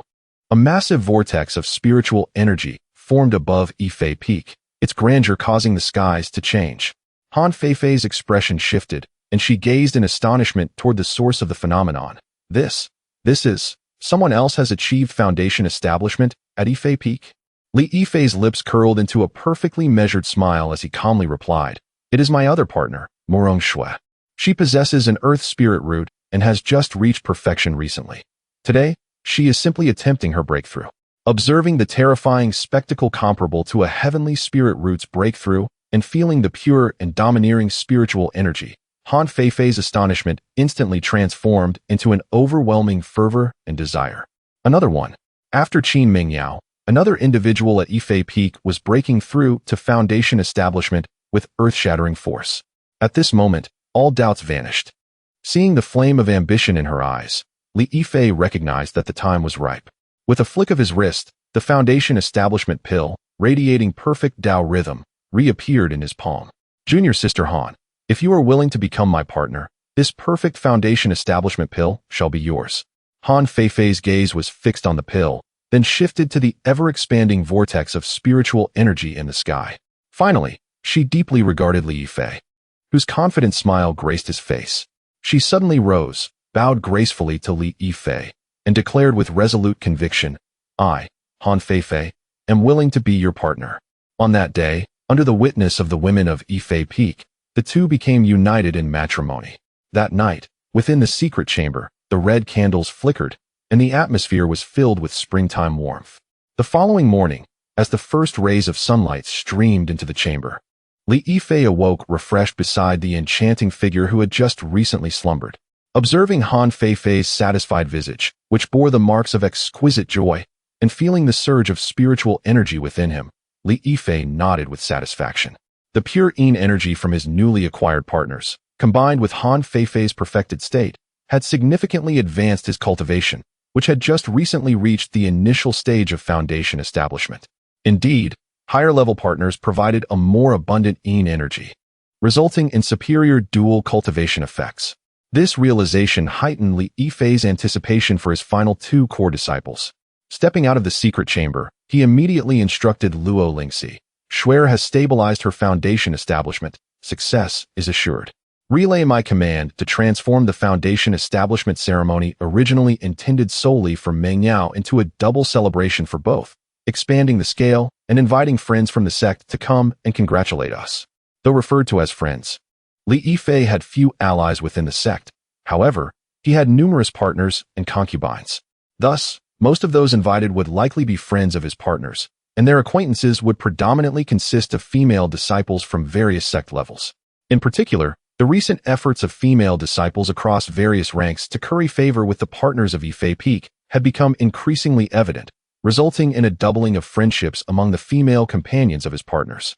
A massive vortex of spiritual energy formed above Yifei Peak, its grandeur causing the skies to change. Han Feifei's expression shifted, and she gazed in astonishment toward the source of the phenomenon. This is, someone else has achieved foundation establishment at Yifei Peak? Li Yifei's lips curled into a perfectly measured smile as he calmly replied, "It is my other partner, Morong Shui. She possesses an earth spirit root and has just reached perfection recently. Today, she is simply attempting her breakthrough." Observing the terrifying spectacle comparable to a heavenly spirit root's breakthrough and feeling the pure and domineering spiritual energy, Han Feifei's astonishment instantly transformed into an overwhelming fervor and desire. Another one. After Qin Mingyao, another individual at Yifei Peak was breaking through to foundation establishment with earth-shattering force. At this moment, all doubts vanished. Seeing the flame of ambition in her eyes, Li Yifei recognized that the time was ripe. With a flick of his wrist, the foundation establishment pill, radiating perfect Tao rhythm, reappeared in his palm. "Junior Sister Han, if you are willing to become my partner, this perfect foundation establishment pill shall be yours." Han Feifei's gaze was fixed on the pill, then shifted to the ever-expanding vortex of spiritual energy in the sky. Finally, she deeply regarded Li Yifei, whose confident smile graced his face. She suddenly rose, bowed gracefully to Li Yifei, and declared with resolute conviction, "I, Han Feifei, am willing to be your partner." On that day, under the witness of the women of Yifei Peak, the two became united in matrimony. That night, within the secret chamber, the red candles flickered, and the atmosphere was filled with springtime warmth. The following morning, as the first rays of sunlight streamed into the chamber, Li Yifei awoke refreshed beside the enchanting figure who had just recently slumbered. Observing Han Feifei's satisfied visage, which bore the marks of exquisite joy, and feeling the surge of spiritual energy within him, Li Yifei nodded with satisfaction. The pure yin energy from his newly acquired partners, combined with Han Feifei's perfected state, had significantly advanced his cultivation, which had just recently reached the initial stage of foundation establishment. Indeed, higher-level partners provided a more abundant yin energy, resulting in superior dual cultivation effects. This realization heightened Li Yifei's anticipation for his final two core disciples. Stepping out of the secret chamber, he immediately instructed Luo Lingxi, "Shuer has stabilized her foundation establishment. Success is assured. Relay my command to transform the foundation establishment ceremony originally intended solely for Mengyao into a double celebration for both, expanding the scale and inviting friends from the sect to come and congratulate us." Though referred to as friends, Li Yifei had few allies within the sect. However, he had numerous partners and concubines. Thus, most of those invited would likely be friends of his partners, and their acquaintances would predominantly consist of female disciples from various sect levels. In particular, the recent efforts of female disciples across various ranks to curry favor with the partners of Yifei Peak had become increasingly evident, resulting in a doubling of friendships among the female companions of his partners.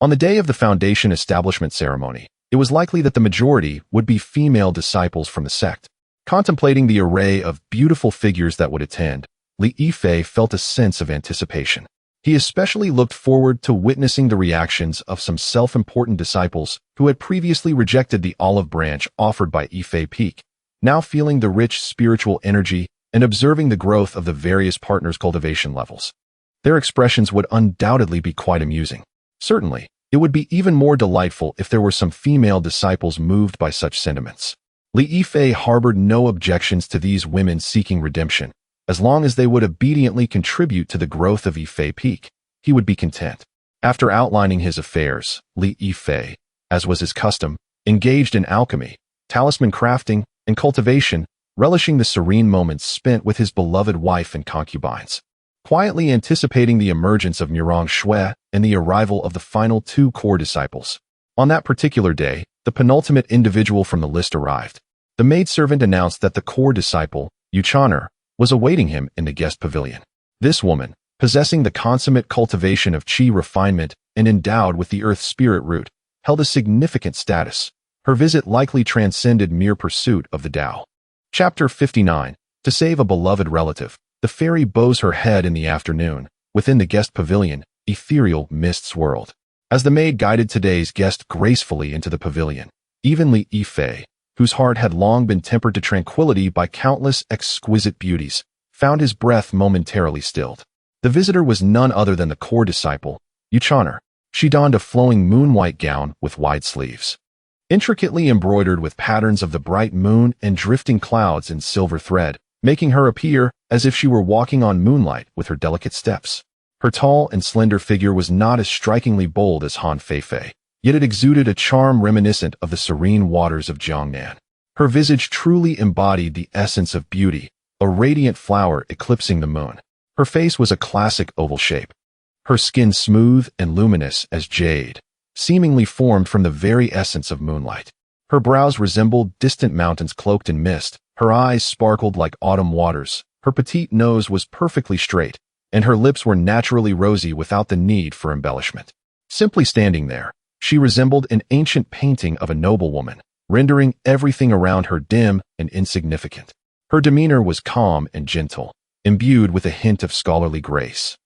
On the day of the foundation establishment ceremony, it was likely that the majority would be female disciples from the sect. Contemplating the array of beautiful figures that would attend, Li Yifei felt a sense of anticipation. He especially looked forward to witnessing the reactions of some self-important disciples who had previously rejected the olive branch offered by Yifei Peak, now feeling the rich spiritual energy and observing the growth of the various partners' cultivation levels. Their expressions would undoubtedly be quite amusing. Certainly, it would be even more delightful if there were some female disciples moved by such sentiments. Li Yifei harbored no objections to these women seeking redemption. As long as they would obediently contribute to the growth of Yifei Peak, he would be content. After outlining his affairs, Li Yifei, as was his custom, engaged in alchemy, talisman crafting, and cultivation, relishing the serene moments spent with his beloved wife and concubines. Quietly anticipating the emergence of Morong Shui and the arrival of the final two core disciples. On that particular day, the penultimate individual from the list arrived. The maidservant announced that the core disciple, Su Yanran, was awaiting him in the guest pavilion. This woman, possessing the consummate cultivation of qi refinement and endowed with the earth spirit root, held a significant status. Her visit likely transcended mere pursuit of the Tao. Chapter 59. To save a beloved relative, the fairy bows her head in the afternoon. Within the guest pavilion, ethereal mists swirled. As the maid guided today's guest gracefully into the pavilion, even Li Yifei, whose heart had long been tempered to tranquility by countless exquisite beauties, found his breath momentarily stilled. The visitor was none other than the core disciple, Su Yanran. She donned a flowing moon-white gown with wide sleeves, intricately embroidered with patterns of the bright moon and drifting clouds in silver thread, making her appear as if she were walking on moonlight with her delicate steps. Her tall and slender figure was not as strikingly bold as Han Feifei, yet it exuded a charm reminiscent of the serene waters of Jiangnan. Her visage truly embodied the essence of beauty, a radiant flower eclipsing the moon. Her face was a classic oval shape, her skin smooth and luminous as jade, seemingly formed from the very essence of moonlight. Her brows resembled distant mountains cloaked in mist, her eyes sparkled like autumn waters, her petite nose was perfectly straight, and her lips were naturally rosy without the need for embellishment. Simply standing there, she resembled an ancient painting of a noblewoman, rendering everything around her dim and insignificant. Her demeanor was calm and gentle, imbued with a hint of scholarly grace.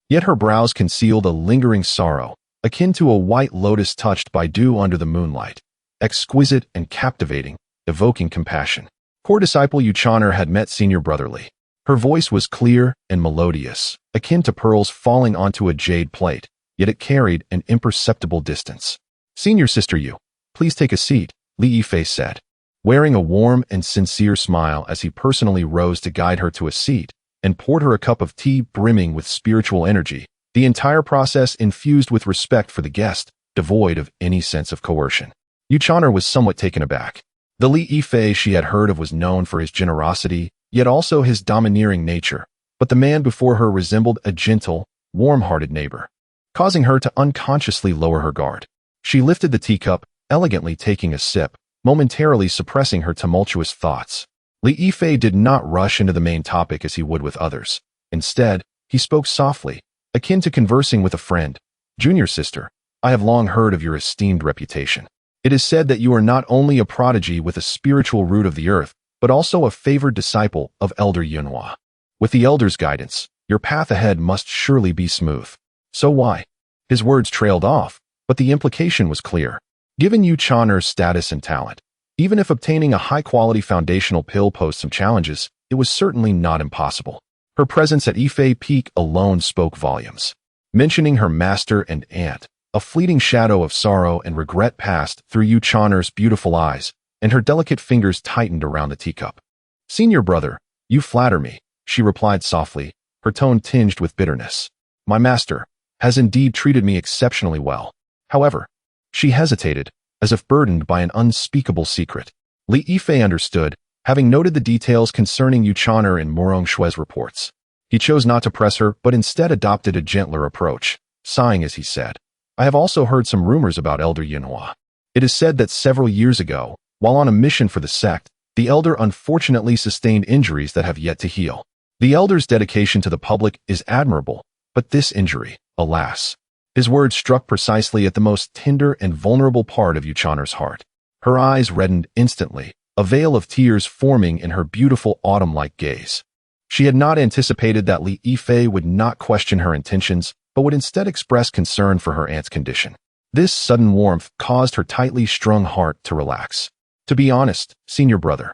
Yet her brows concealed a lingering sorrow, akin to a white lotus touched by dew under the moonlight, exquisite and captivating, evoking compassion. Core disciple Su Yanran had met senior brother Li. Her voice was clear and melodious, akin to pearls falling onto a jade plate, yet it carried an imperceptible distance. "Senior sister Yu, please take a seat," Li Yifei said, wearing a warm and sincere smile as he personally rose to guide her to a seat and poured her a cup of tea brimming with spiritual energy, the entire process infused with respect for the guest, devoid of any sense of coercion. Su Yanran was somewhat taken aback. The Li Yifei she had heard of was known for his generosity, yet also his domineering nature, but the man before her resembled a gentle, warm-hearted neighbor, causing her to unconsciously lower her guard. She lifted the teacup, elegantly taking a sip, momentarily suppressing her tumultuous thoughts. Li Yifei did not rush into the main topic as he would with others. Instead, he spoke softly, akin to conversing with a friend. "Junior sister, I have long heard of your esteemed reputation. It is said that you are not only a prodigy with a spiritual root of the earth, but also a favored disciple of Elder Yunhua. With the Elder's guidance, your path ahead must surely be smooth. So why?" His words trailed off, but the implication was clear. Given Su Yanran's status and talent, even if obtaining a high-quality foundational pill posed some challenges, it was certainly not impossible. Her presence at Yifei Peak alone spoke volumes. Mentioning her master and aunt, a fleeting shadow of sorrow and regret passed through Su Yanran's beautiful eyes, and her delicate fingers tightened around the teacup. "Senior brother, you flatter me," she replied softly, her tone tinged with bitterness. "My master has indeed treated me exceptionally well. However," she hesitated, as if burdened by an unspeakable secret. Li Yifei understood, having noted the details concerning Su Yanran in Lin Qingxue's reports. He chose not to press her, but instead adopted a gentler approach, sighing as he said, "I have also heard some rumors about Elder Yunhua. It is said that several years ago, while on a mission for the sect, the Elder unfortunately sustained injuries that have yet to heal. The Elder's dedication to the public is admirable, but this injury, alas." His words struck precisely at the most tender and vulnerable part of Su Yanran's heart. Her eyes reddened instantly, a veil of tears forming in her beautiful autumn-like gaze. She had not anticipated that Li Yifei would not question her intentions, but would instead express concern for her aunt's condition. This sudden warmth caused her tightly strung heart to relax. "To be honest, senior brother."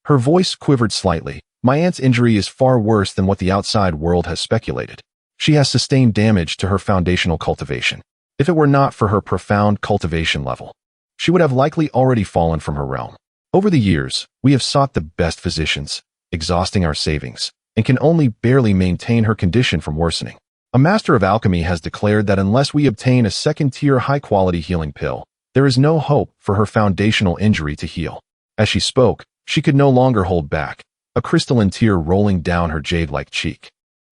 Her voice quivered slightly. "My aunt's injury is far worse than what the outside world has speculated. She has sustained damage to her foundational cultivation. If it were not for her profound cultivation level, she would have likely already fallen from her realm. Over the years, we have sought the best physicians, exhausting our savings, and can only barely maintain her condition from worsening. A master of alchemy has declared that unless we obtain a second-tier high-quality healing pill, there is no hope for her foundational injury to heal." As she spoke, she could no longer hold back, a crystalline tear rolling down her jade-like cheek.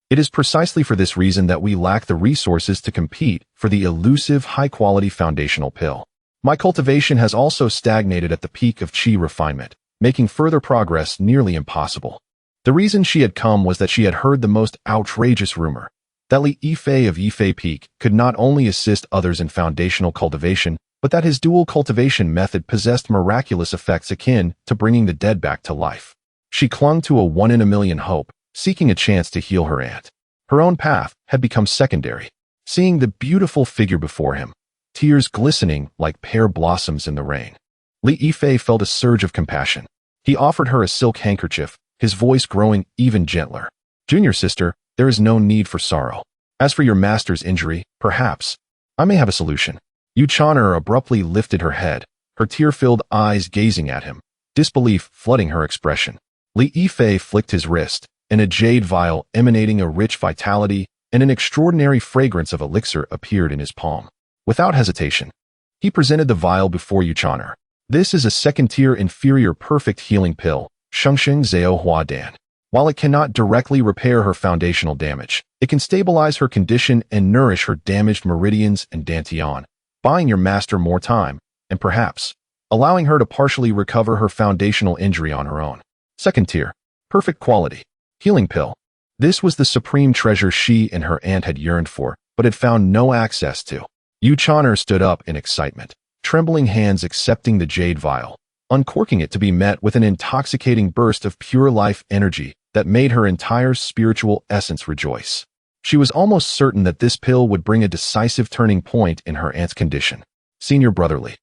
"It is precisely for this reason that we lack the resources to compete for the elusive high-quality foundational pill. My cultivation has also stagnated at the peak of qi refinement, making further progress nearly impossible." The reason she had come was that she had heard the most outrageous rumor, that Li Yifei of Yifei Peak could not only assist others in foundational cultivation, but that his dual cultivation method possessed miraculous effects akin to bringing the dead back to life. She clung to a one-in-a-million hope, seeking a chance to heal her aunt. Her own path had become secondary. Seeing the beautiful figure before him, tears glistening like pear blossoms in the rain, Li Yifei felt a surge of compassion. He offered her a silk handkerchief, his voice growing even gentler. Junior sister, there is no need for sorrow. As for your master's injury, perhaps I may have a solution. Yu Chan'er abruptly lifted her head, her tear-filled eyes gazing at him, disbelief flooding her expression. Li Yifei flicked his wrist, and a jade vial emanating a rich vitality and an extraordinary fragrance of elixir appeared in his palm. Without hesitation, he presented the vial before Yu Chan'er. This is a second-tier inferior perfect healing pill, Shengxing Zhao Hua Dan. While it cannot directly repair her foundational damage, it can stabilize her condition and nourish her damaged meridians and dantian, buying your master more time, and perhaps allowing her to partially recover her foundational injury on her own. Second tier, perfect quality, healing pill. This was the supreme treasure she and her aunt had yearned for, but had found no access to. Yu Chan'er stood up in excitement, trembling hands accepting the jade vial, uncorking it to be met with an intoxicating burst of pure life energy that made her entire spiritual essence rejoice. She was almost certain that this pill would bring a decisive turning point in her aunt's condition. Senior brotherly.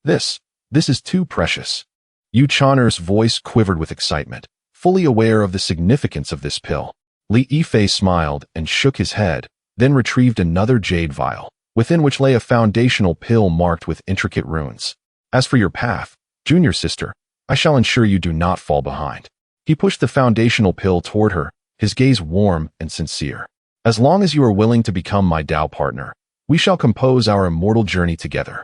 This is too precious. Yu Chan'er's voice quivered with excitement, fully aware of the significance of this pill. Li Yifei smiled and shook his head, then retrieved another jade vial, within which lay a foundational pill marked with intricate runes. As for your path, junior sister, I shall ensure you do not fall behind. He pushed the foundational pill toward her, his gaze warm and sincere. As long as you are willing to become my Tao partner, we shall compose our immortal journey together.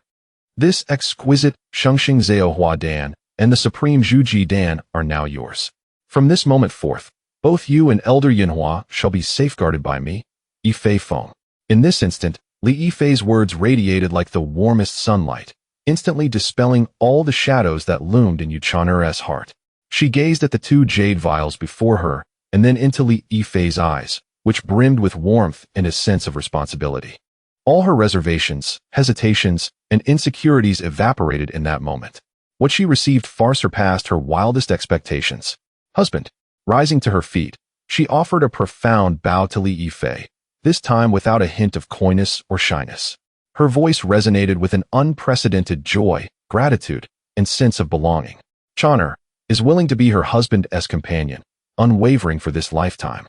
This exquisite Shengxing Zhao Hua Dan and the supreme Zhuji Dan are now yours. From this moment forth, both you and Elder Yinhua shall be safeguarded by me, Yifei Feng. In this instant, Li Yifei's words radiated like the warmest sunlight, instantly dispelling all the shadows that loomed in Yu Chan'er's heart. She gazed at the two jade vials before her, and then into Li Yifei's eyes, which brimmed with warmth and a sense of responsibility. All her reservations, hesitations, and insecurities evaporated in that moment. What she received far surpassed her wildest expectations. Husband. Rising to her feet, she offered a profound bow to Li Yifei, this time without a hint of coyness or shyness. Her voice resonated with an unprecedented joy, gratitude, and sense of belonging. Chan'er is willing to be her husband as companion, unwavering for this lifetime.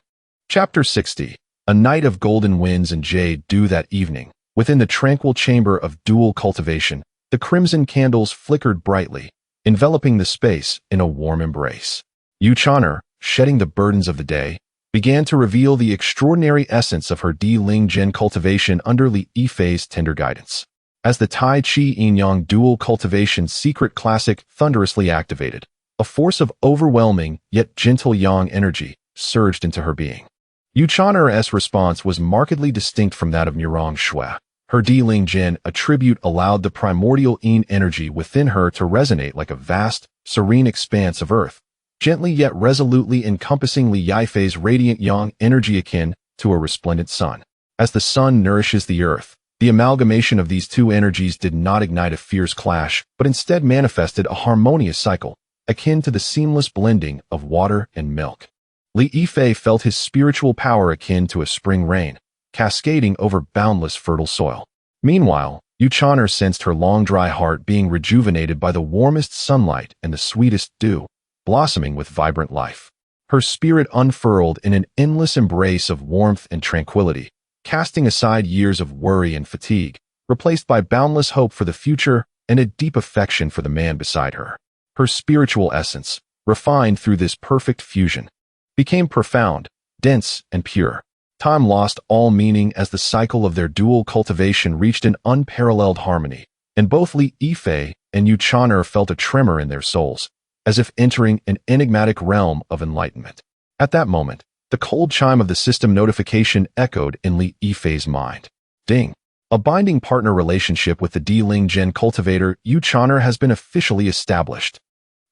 Chapter 60. A night of golden winds and jade dew that evening. Within the tranquil chamber of dual cultivation, the crimson candles flickered brightly, enveloping the space in a warm embrace. Yu Chan'er, shedding the burdens of the day, began to reveal the extraordinary essence of her Di-Ling Gen cultivation under Li Yifei's tender guidance. As the Tai Chi Yin-Yang dual cultivation secret classic thunderously activated, a force of overwhelming yet gentle yang energy surged into her being. Yu Chan'er's response was markedly distinct from that of Mirong Shui. Her Di-Ling Gen attribute allowed the primordial Yin energy within her to resonate like a vast, serene expanse of earth, gently yet resolutely encompassing Li Yifei's radiant yang energy akin to a resplendent sun. As the sun nourishes the earth, the amalgamation of these two energies did not ignite a fierce clash, but instead manifested a harmonious cycle, akin to the seamless blending of water and milk. Li Yifei felt his spiritual power akin to a spring rain, cascading over boundless fertile soil. Meanwhile, Yu Chan'er sensed her long dry heart being rejuvenated by the warmest sunlight and the sweetest dew, blossoming with vibrant life. Her spirit unfurled in an endless embrace of warmth and tranquility, casting aside years of worry and fatigue, replaced by boundless hope for the future and a deep affection for the man beside her. Her spiritual essence, refined through this perfect fusion, became profound, dense, and pure. Time lost all meaning as the cycle of their dual cultivation reached an unparalleled harmony, and both Li Yifei and Yu Chan'er felt a tremor in their souls, as if entering an enigmatic realm of enlightenment. At that moment, the cold chime of the system notification echoed in Li Yifei's mind. Ding! A binding partner relationship with the Di-Ling Gen cultivator Yu Chan'er has been officially established.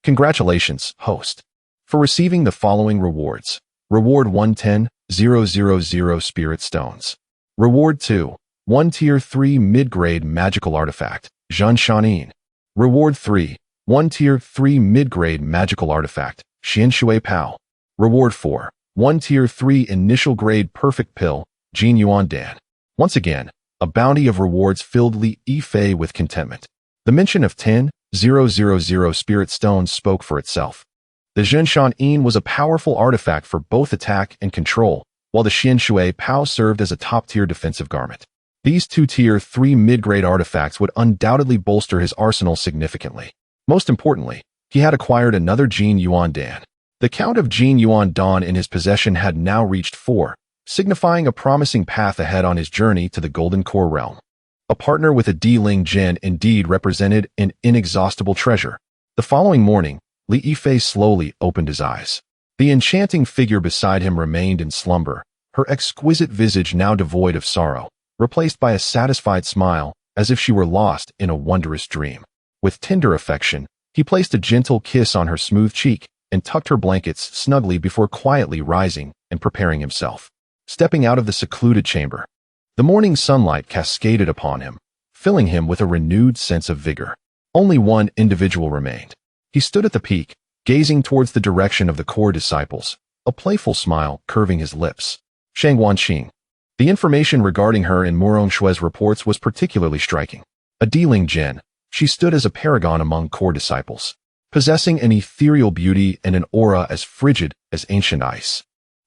Congratulations, host, for receiving the following rewards. Reward 110,000 Spirit Stones. Reward 2, 1 Tier 3 Mid-Grade Magical Artifact, Zhen Shanin. Reward 3, 1 Tier 3 Mid-Grade Magical Artifact, Xian Shui Pao. Reward 4, 1 Tier 3 Initial Grade Perfect Pill, Jin Yuan Dan. Once again, a bounty of rewards filled Li Yifei with contentment. The mention of 10 000 spirit stone spoke for itself. The Zhenshan Yin was a powerful artifact for both attack and control, while the Qingxue Pao served as a top-tier defensive garment. These two Tier 3 mid-grade artifacts would undoubtedly bolster his arsenal significantly. Most importantly, he had acquired another Jin Yuan Dan. The count of Jin Yuan Dan in his possession had now reached 4, signifying a promising path ahead on his journey to the Golden Core realm. A partner with a Di Ling Jin indeed represented an inexhaustible treasure. The following morning, Li Yifei slowly opened his eyes. The enchanting figure beside him remained in slumber, her exquisite visage now devoid of sorrow, replaced by a satisfied smile, as if she were lost in a wondrous dream. With tender affection, he placed a gentle kiss on her smooth cheek and tucked her blankets snugly before quietly rising and preparing himself. Stepping out of the secluded chamber, the morning sunlight cascaded upon him, filling him with a renewed sense of vigor. Only one individual remained. He stood at the peak, gazing towards the direction of the core disciples, a playful smile curving his lips. Shang Wanqing. The information regarding her in Moron Shue's reports was particularly striking. A Diling Jin, she stood as a paragon among core disciples, possessing an ethereal beauty and an aura as frigid as ancient ice.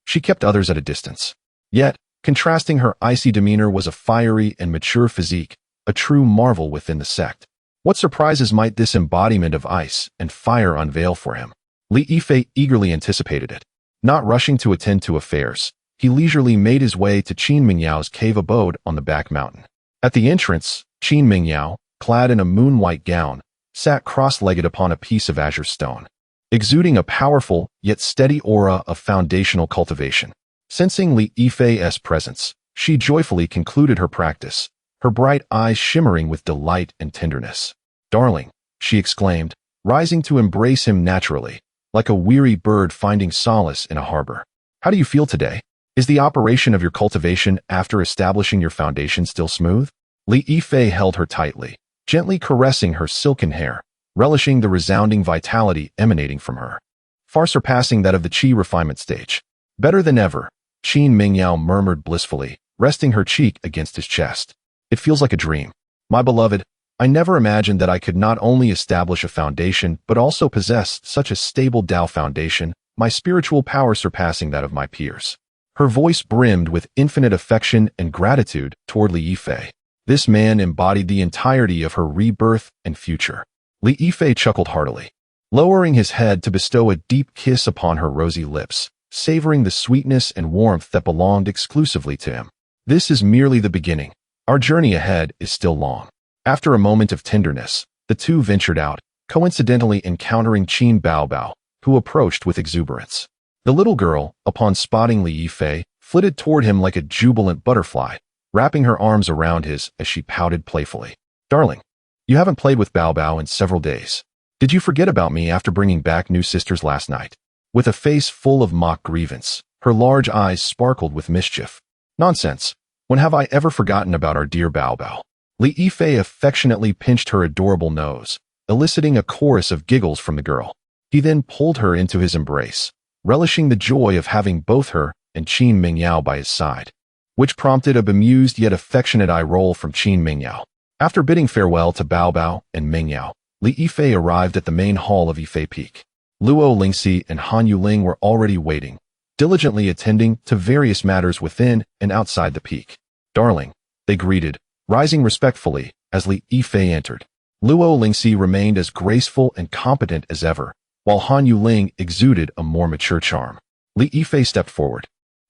She kept others at a distance. Yet, contrasting her icy demeanor was a fiery and mature physique, a true marvel within the sect. What surprises might this embodiment of ice and fire unveil for him? Li Yifei eagerly anticipated it. Not rushing to attend to affairs, he leisurely made his way to Qin Mingyao's cave abode on the back mountain. At the entrance, Qin Mingyao, clad in a moon-white gown, sat cross-legged upon a piece of azure stone, exuding a powerful yet steady aura of foundational cultivation. Sensing Li Yifei's presence, she joyfully concluded her practice, her bright eyes shimmering with delight and tenderness. "Darling," she exclaimed, rising to embrace him naturally, like a weary bird finding solace in a harbor. "How do you feel today? Is the operation of your cultivation after establishing your foundation still smooth?" Li Yifei held her tightly, gently caressing her silken hair, relishing the resounding vitality emanating from her, far surpassing that of the qi refinement stage. "Better than ever," Qin Mingyao murmured blissfully, resting her cheek against his chest. "It feels like a dream. My beloved, I never imagined that I could not only establish a foundation but also possess such a stable Tao foundation, my spiritual power surpassing that of my peers." Her voice brimmed with infinite affection and gratitude toward Li Yifei. This man embodied the entirety of her rebirth and future. Li Yifei chuckled heartily, lowering his head to bestow a deep kiss upon her rosy lips, savoring the sweetness and warmth that belonged exclusively to him. "This is merely the beginning. Our journey ahead is still long." After a moment of tenderness, the two ventured out, coincidentally encountering Qin Baobao, who approached with exuberance. The little girl, upon spotting Li Yifei, flitted toward him like a jubilant butterfly, wrapping her arms around his as she pouted playfully. "Darling, you haven't played with Baobao in several days. Did you forget about me after bringing back new sisters last night?" With a face full of mock grievance, her large eyes sparkled with mischief. "Nonsense. When have I ever forgotten about our dear Baobao?" Li Yifei affectionately pinched her adorable nose, eliciting a chorus of giggles from the girl. He then pulled her into his embrace, relishing the joy of having both her and Qin Mingyao by his side, which prompted a bemused yet affectionate eye roll from Qin Mingyao. After bidding farewell to Baobao and Mingyao, Li Yifei arrived at the main hall of Yifei Peak. Luo Lingxi and Han Yuling were already waiting, diligently attending to various matters within and outside the peak. "Darling," they greeted, rising respectfully as Li Yifei entered. Luo Lingxi remained as graceful and competent as ever, while Han Yuling exuded a more mature charm. Li Yifei stepped forward,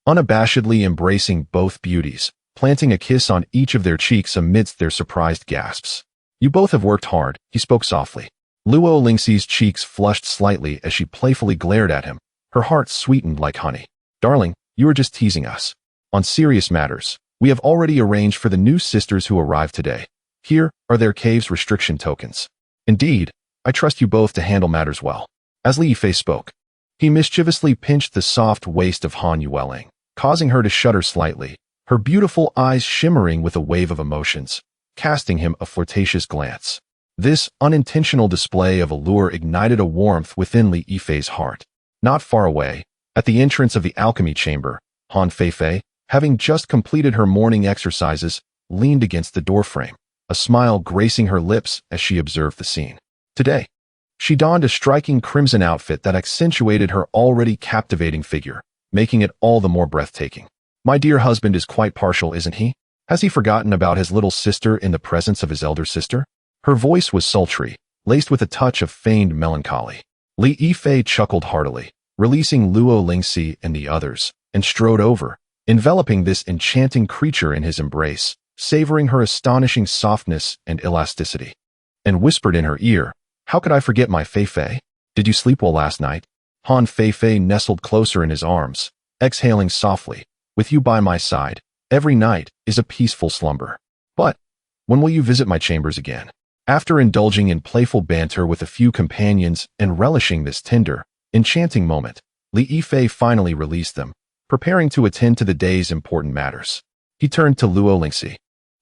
unabashedly embracing both beauties, planting a kiss on each of their cheeks amidst their surprised gasps. "You both have worked hard," he spoke softly. Luo Lingxi's cheeks flushed slightly as she playfully glared at him, her heart sweetened like honey. "Darling, you are just teasing us. On serious matters, we have already arranged for the new sisters who arrived today. Here are their cave's restriction tokens. Indeed, I trust you both to handle matters well." As Li Yifei spoke, he mischievously pinched the soft waist of Han Yuling, causing her to shudder slightly, her beautiful eyes shimmering with a wave of emotions, casting him a flirtatious glance. This unintentional display of allure ignited a warmth within Li Yifei's heart. Not far away, at the entrance of the alchemy chamber, Han Feifei, having just completed her morning exercises, leaned against the doorframe, a smile gracing her lips as she observed the scene. Today, she donned a striking crimson outfit that accentuated her already captivating figure, making it all the more breathtaking. My dear husband is quite partial, isn't he? Has he forgotten about his little sister in the presence of his elder sister? Her voice was sultry, laced with a touch of feigned melancholy. Li Yifei chuckled heartily, releasing Luo Lingxi and the others, and strode over, enveloping this enchanting creature in his embrace, savoring her astonishing softness and elasticity, and whispered in her ear, "How could I forget my Fei-Fei? Did you sleep well last night?" Han Fei-Fei nestled closer in his arms, exhaling softly, "With you by my side, every night is a peaceful slumber. But when will you visit my chambers again?" After indulging in playful banter with a few companions and relishing this tender, enchanting moment, Li Yifei finally released them, preparing to attend to the day's important matters. He turned to Luo Lingxi,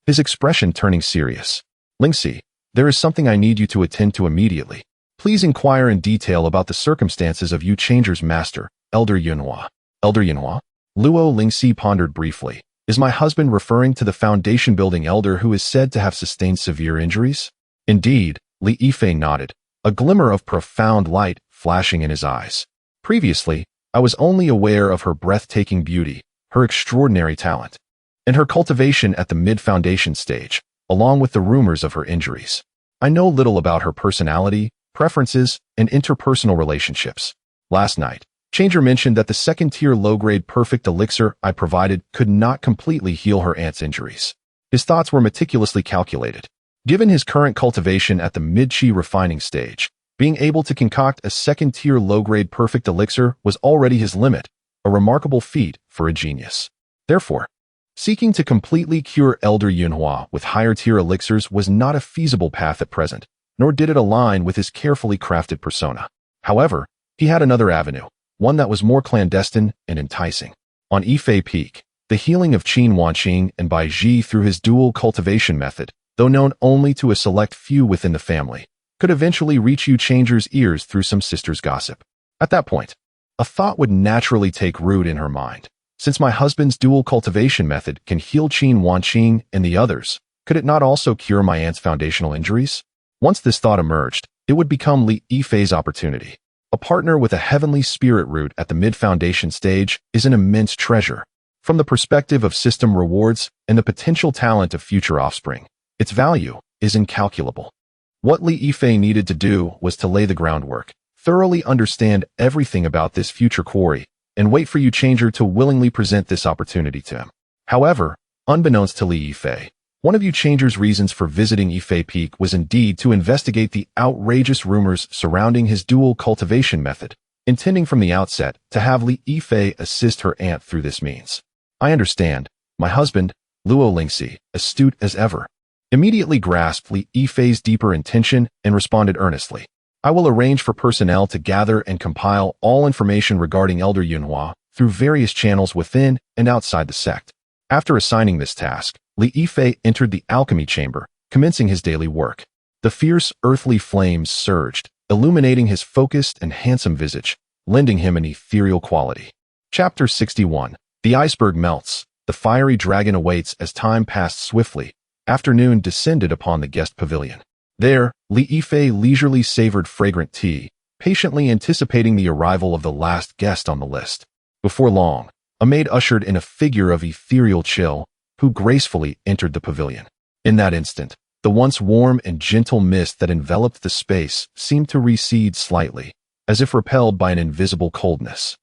his expression turning serious. "Lingxi, there is something I need you to attend to immediately. Please inquire in detail about the circumstances of Yu Changer's master, Elder Yunhua." "Elder Yunhua?" Luo Lingxi pondered briefly. "Is my husband referring to the foundation-building elder who is said to have sustained severe injuries?" "Indeed," Li Yifei nodded, a glimmer of profound light flashing in his eyes. "Previously, I was only aware of her breathtaking beauty, her extraordinary talent, and her cultivation at the mid-foundation stage, along with the rumors of her injuries. I know little about her personality, preferences, and interpersonal relationships. Last night, Changer mentioned that the second-tier low-grade perfect elixir I provided could not completely heal her aunt's injuries. His thoughts were meticulously calculated. Given his current cultivation at the mid-chi refining stage, being able to concoct a second-tier low-grade perfect elixir was already his limit, a remarkable feat for a genius. Therefore, seeking to completely cure Elder Yunhua with higher-tier elixirs was not a feasible path at present, nor did it align with his carefully crafted persona. However, he had another avenue, one that was more clandestine and enticing. On Yifei Peak, the healing of Qin Wanqing and Bai Ji through his dual cultivation method, though known only to a select few within the family, could eventually reach Yu Changer's ears through some sister's gossip. At that point, a thought would naturally take root in her mind. Since my husband's dual cultivation method can heal Qin Wanqing and the others, could it not also cure my aunt's foundational injuries? Once this thought emerged, it would become Li Yifei's opportunity. A partner with a heavenly spirit root at the mid-foundation stage is an immense treasure. From the perspective of system rewards and the potential talent of future offspring, its value is incalculable. What Li Yifei needed to do was to lay the groundwork, thoroughly understand everything about this future quarry, and wait for Yu Changer to willingly present this opportunity to him. However, unbeknownst to Li Yifei, one of Yu Changer's reasons for visiting Yifei Peak was indeed to investigate the outrageous rumors surrounding his dual cultivation method, intending from the outset to have Li Yifei assist her aunt through this means. "I understand. My husband, Luo Lingxi, astute as ever, immediately grasped Li Yifei's deeper intention and responded earnestly. "I will arrange for personnel to gather and compile all information regarding Elder Yunhua through various channels within and outside the sect." After assigning this task, Li Yifei entered the alchemy chamber, commencing his daily work. The fierce earthly flames surged, illuminating his focused and handsome visage, lending him an ethereal quality. Chapter 61. The iceberg melts. The fiery dragon awaits. As time passed swiftly, afternoon descended upon the guest pavilion. There, Li Yifei leisurely savored fragrant tea, patiently anticipating the arrival of the last guest on the list. Before long, a maid ushered in a figure of ethereal chill, who gracefully entered the pavilion. In that instant, the once warm and gentle mist that enveloped the space seemed to recede slightly, as if repelled by an invisible coldness.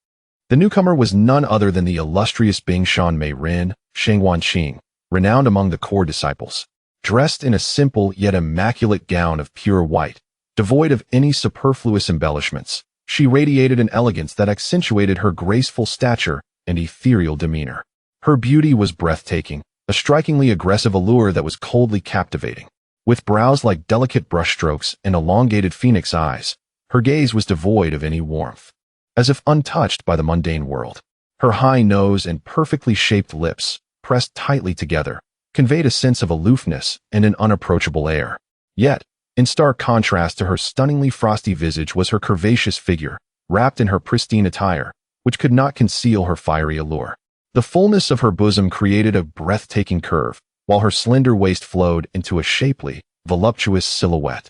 The newcomer was none other than the illustrious Bingshan Mei Ren, Sheng Wanqing, renowned among the core disciples. Dressed in a simple yet immaculate gown of pure white, devoid of any superfluous embellishments, she radiated an elegance that accentuated her graceful stature and ethereal demeanor. Her beauty was breathtaking, a strikingly aggressive allure that was coldly captivating. With brows like delicate brushstrokes and elongated phoenix eyes, her gaze was devoid of any warmth, as if untouched by the mundane world. Her high nose and perfectly shaped lips, pressed tightly together, conveyed a sense of aloofness and an unapproachable air. Yet, in stark contrast to her stunningly frosty visage was her curvaceous figure, wrapped in her pristine attire, which could not conceal her fiery allure. The fullness of her bosom created a breathtaking curve, while her slender waist flowed into a shapely, voluptuous silhouette.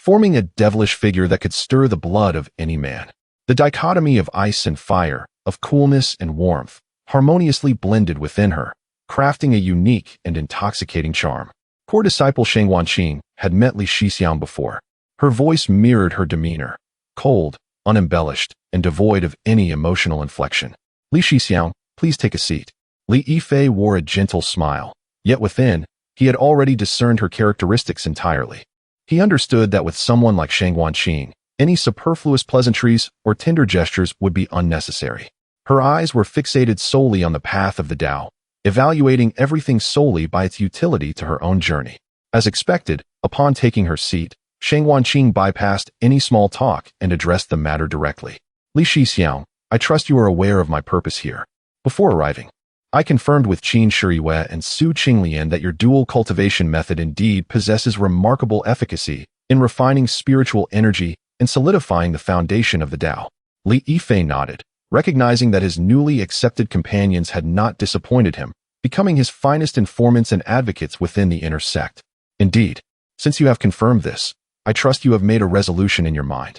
forming a devilish figure that could stir the blood of any man. The dichotomy of ice and fire, of coolness and warmth, harmoniously blended within her, crafting a unique and intoxicating charm. Core disciple Shang Wanqing had met Li Xixiang before. Her voice mirrored her demeanor, cold, unembellished, and devoid of any emotional inflection. Li Xixiang, please take a seat. Li Yifei wore a gentle smile, yet within, he had already discerned her characteristics entirely. He understood that with someone like Shang Wanqing, any superfluous pleasantries or tender gestures would be unnecessary. Her eyes were fixated solely on the path of the Tao, evaluating everything solely by its utility to her own journey. As expected, upon taking her seat, Shang Wanqing bypassed any small talk and addressed the matter directly. Li Xixiang, I trust you are aware of my purpose here. Before arriving, I confirmed with Qin Shiyue and Su Qinglian that your dual cultivation method indeed possesses remarkable efficacy in refining spiritual energy and solidifying the foundation of the Tao. Li Yifei nodded, recognizing that his newly accepted companions had not disappointed him, becoming his finest informants and advocates within the inner sect. Indeed, since you have confirmed this, I trust you have made a resolution in your mind.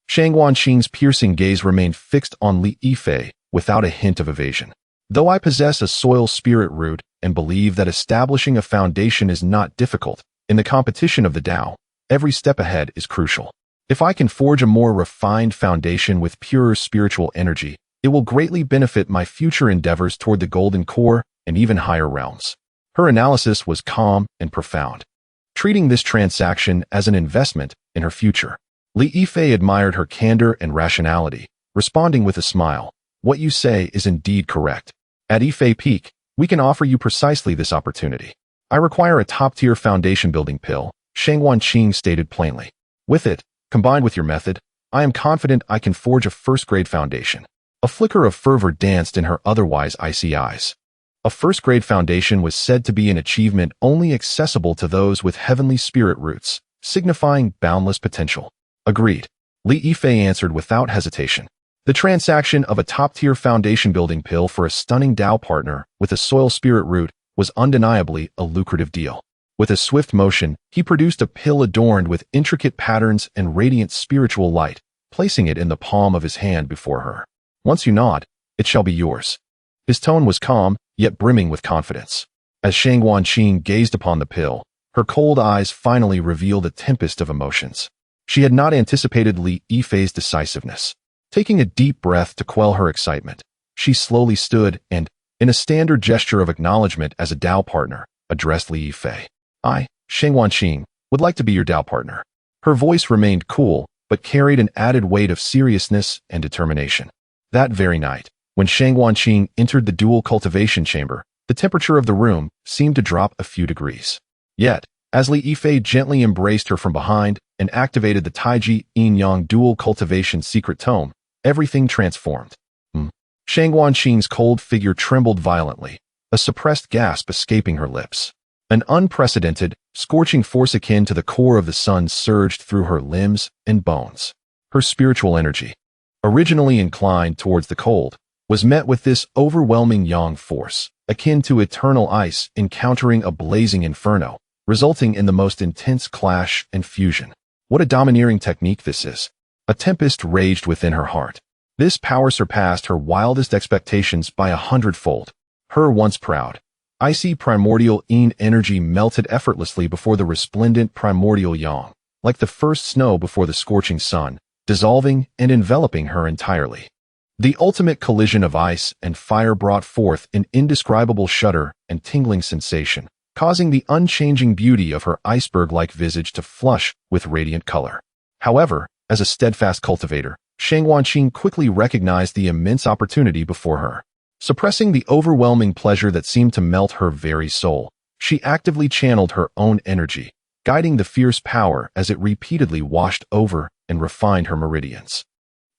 Shang Wanqing's piercing gaze remained fixed on Li Yifei without a hint of evasion. Though I possess a soil spirit root and believe that establishing a foundation is not difficult, in the competition of the Tao, every step ahead is crucial. If I can forge a more refined foundation with purer spiritual energy, it will greatly benefit my future endeavors toward the golden core and even higher realms. Her analysis was calm and profound, treating this transaction as an investment in her future. Li Yifei admired her candor and rationality, responding with a smile. What you say is indeed correct. At Yifei Peak, we can offer you precisely this opportunity. I require a top-tier foundation-building pill, Shang Wanqing stated plainly. With it, combined with your method, I am confident I can forge a first-grade foundation. A flicker of fervor danced in her otherwise icy eyes. A first-grade foundation was said to be an achievement only accessible to those with heavenly spirit roots, signifying boundless potential. Agreed. Li Yifei answered without hesitation. The transaction of a top-tier foundation-building pill for a stunning Tao partner with a soil spirit root was undeniably a lucrative deal. With a swift motion, he produced a pill adorned with intricate patterns and radiant spiritual light, placing it in the palm of his hand before her. Once you nod, it shall be yours. His tone was calm, yet brimming with confidence. As Shang Wanqing gazed upon the pill, her cold eyes finally revealed a tempest of emotions. She had not anticipated Li Yifei's decisiveness. Taking a deep breath to quell her excitement, she slowly stood and, in a standard gesture of acknowledgement as a Tao partner, addressed Li Yifei. I, Shang Wanqing, would like to be your Tao partner. Her voice remained cool, but carried an added weight of seriousness and determination. That very night, when Shang Wanqing entered the dual cultivation chamber, the temperature of the room seemed to drop a few degrees. Yet, as Li Yifei gently embraced her from behind and activated the Taiji Yin-Yang dual cultivation secret tome, everything transformed. Shang Wanqing's cold figure trembled violently, a suppressed gasp escaping her lips. An unprecedented, scorching force akin to the core of the sun surged through her limbs and bones. Her spiritual energy, originally inclined towards the cold, was met with this overwhelming yang force, akin to eternal ice encountering a blazing inferno, resulting in the most intense clash and fusion. What a domineering technique this is. A tempest raged within her heart. This power surpassed her wildest expectations by 100-fold. Her once proud, icy primordial yin energy melted effortlessly before the resplendent primordial yang, like the first snow before the scorching sun, dissolving and enveloping her entirely. The ultimate collision of ice and fire brought forth an indescribable shudder and tingling sensation, causing the unchanging beauty of her iceberg-like visage to flush with radiant color. However, as a steadfast cultivator, Shang Wanqing quickly recognized the immense opportunity before her. Suppressing the overwhelming pleasure that seemed to melt her very soul, she actively channeled her own energy, guiding the fierce power as it repeatedly washed over and refined her meridians.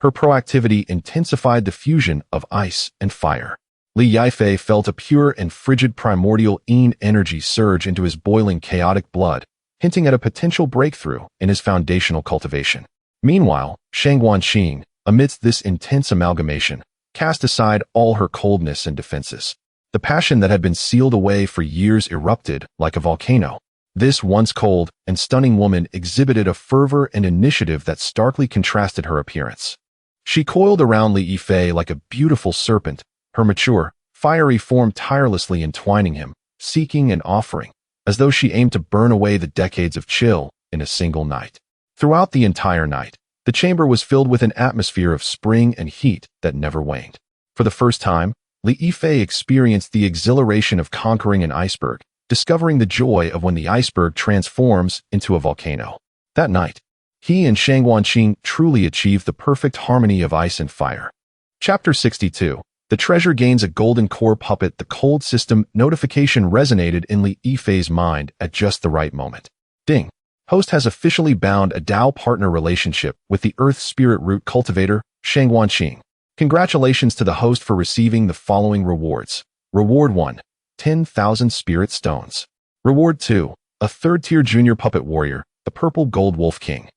Her proactivity intensified the fusion of ice and fire. Li Yifei felt a pure and frigid primordial yin energy surge into his boiling chaotic blood, hinting at a potential breakthrough in his foundational cultivation. Meanwhile, Shang Wanqing, amidst this intense amalgamation, cast aside all her coldness and defenses. The passion that had been sealed away for years erupted like a volcano. This once cold and stunning woman exhibited a fervor and initiative that starkly contrasted her appearance. She coiled around Li Yifei like a beautiful serpent, her mature, fiery form tirelessly entwining him, seeking and offering, as though she aimed to burn away the decades of chill in a single night. Throughout the entire night, the chamber was filled with an atmosphere of spring and heat that never waned. For the first time, Li Yifei experienced the exhilaration of conquering an iceberg, discovering the joy of when the iceberg transforms into a volcano. That night, he and Shang Wanqing truly achieved the perfect harmony of ice and fire. Chapter 62. The treasure gains a golden core puppet. The cold system notification resonated in Li Yifei's mind at just the right moment. Ding. Host has officially bound a Tao partner relationship with the Earth Spirit Root cultivator, Shang Wanqing. Congratulations to the host for receiving the following rewards. Reward 1. 10,000 Spirit Stones. Reward 2. A third-tier junior puppet warrior, the Purple Gold Wolf King.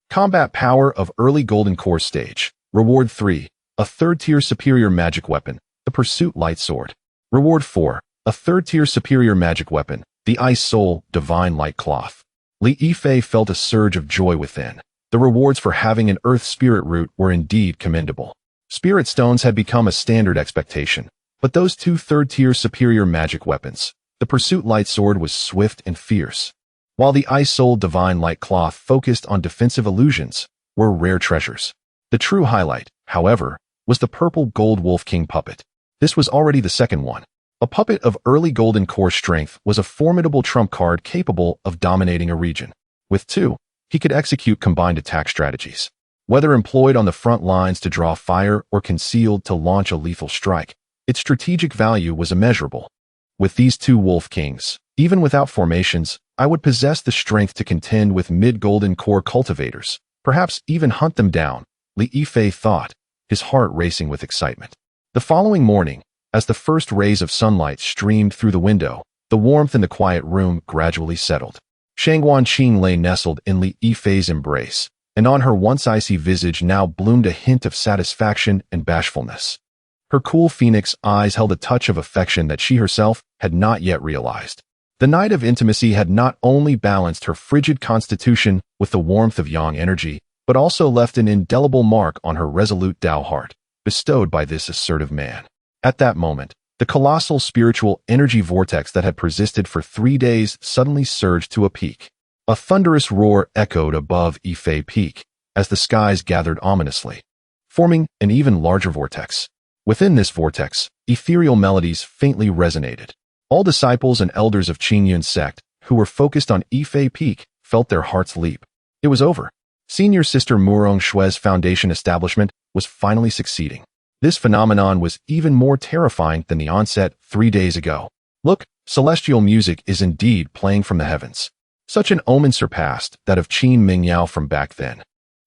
Combat power of early Golden Core stage. Reward 3. A third-tier superior magic weapon, the Pursuit Light Sword. Reward 4. A third-tier superior magic weapon, the Ice Soul Divine Light Cloth. Li Yifei felt a surge of joy within. The rewards for having an Earth Spirit Root were indeed commendable. Spirit Stones had become a standard expectation, but those two third-tier superior magic weapons, the Pursuit Light Sword was swift and fierce, while the Ice Soul Divine Light Cloth focused on defensive illusions, were rare treasures. The true highlight, however, was the Purple Gold Wolf King puppet. This was already the second one. A puppet of early Golden Core strength was a formidable trump card capable of dominating a region. With 2, he could execute combined attack strategies. Whether employed on the front lines to draw fire or concealed to launch a lethal strike, its strategic value was immeasurable. With these 2 Wolf Kings, even without formations, I would possess the strength to contend with mid-Golden Core cultivators, perhaps even hunt them down, Li Yifei thought, his heart racing with excitement. The following morning, as the first rays of sunlight streamed through the window, the warmth in the quiet room gradually settled. Shang Wanqing lay nestled in Li Yifei's embrace, and on her once icy visage now bloomed a hint of satisfaction and bashfulness. Her cool phoenix eyes held a touch of affection that she herself had not yet realized. The night of intimacy had not only balanced her frigid constitution with the warmth of yang energy, but also left an indelible mark on her resolute Tao heart, bestowed by this assertive man. At that moment, the colossal spiritual energy vortex that had persisted for 3 days suddenly surged to a peak. A thunderous roar echoed above Yifei Peak as the skies gathered ominously, forming an even larger vortex. Within this vortex, ethereal melodies faintly resonated. All disciples and elders of Qingyun's sect, who were focused on Yifei Peak, felt their hearts leap. It was over. Senior Sister Murong Shue's foundation establishment was finally succeeding. This phenomenon was even more terrifying than the onset 3 days ago. Look, celestial music is indeed playing from the heavens. Such an omen surpassed that of Qin Mingyao from back then.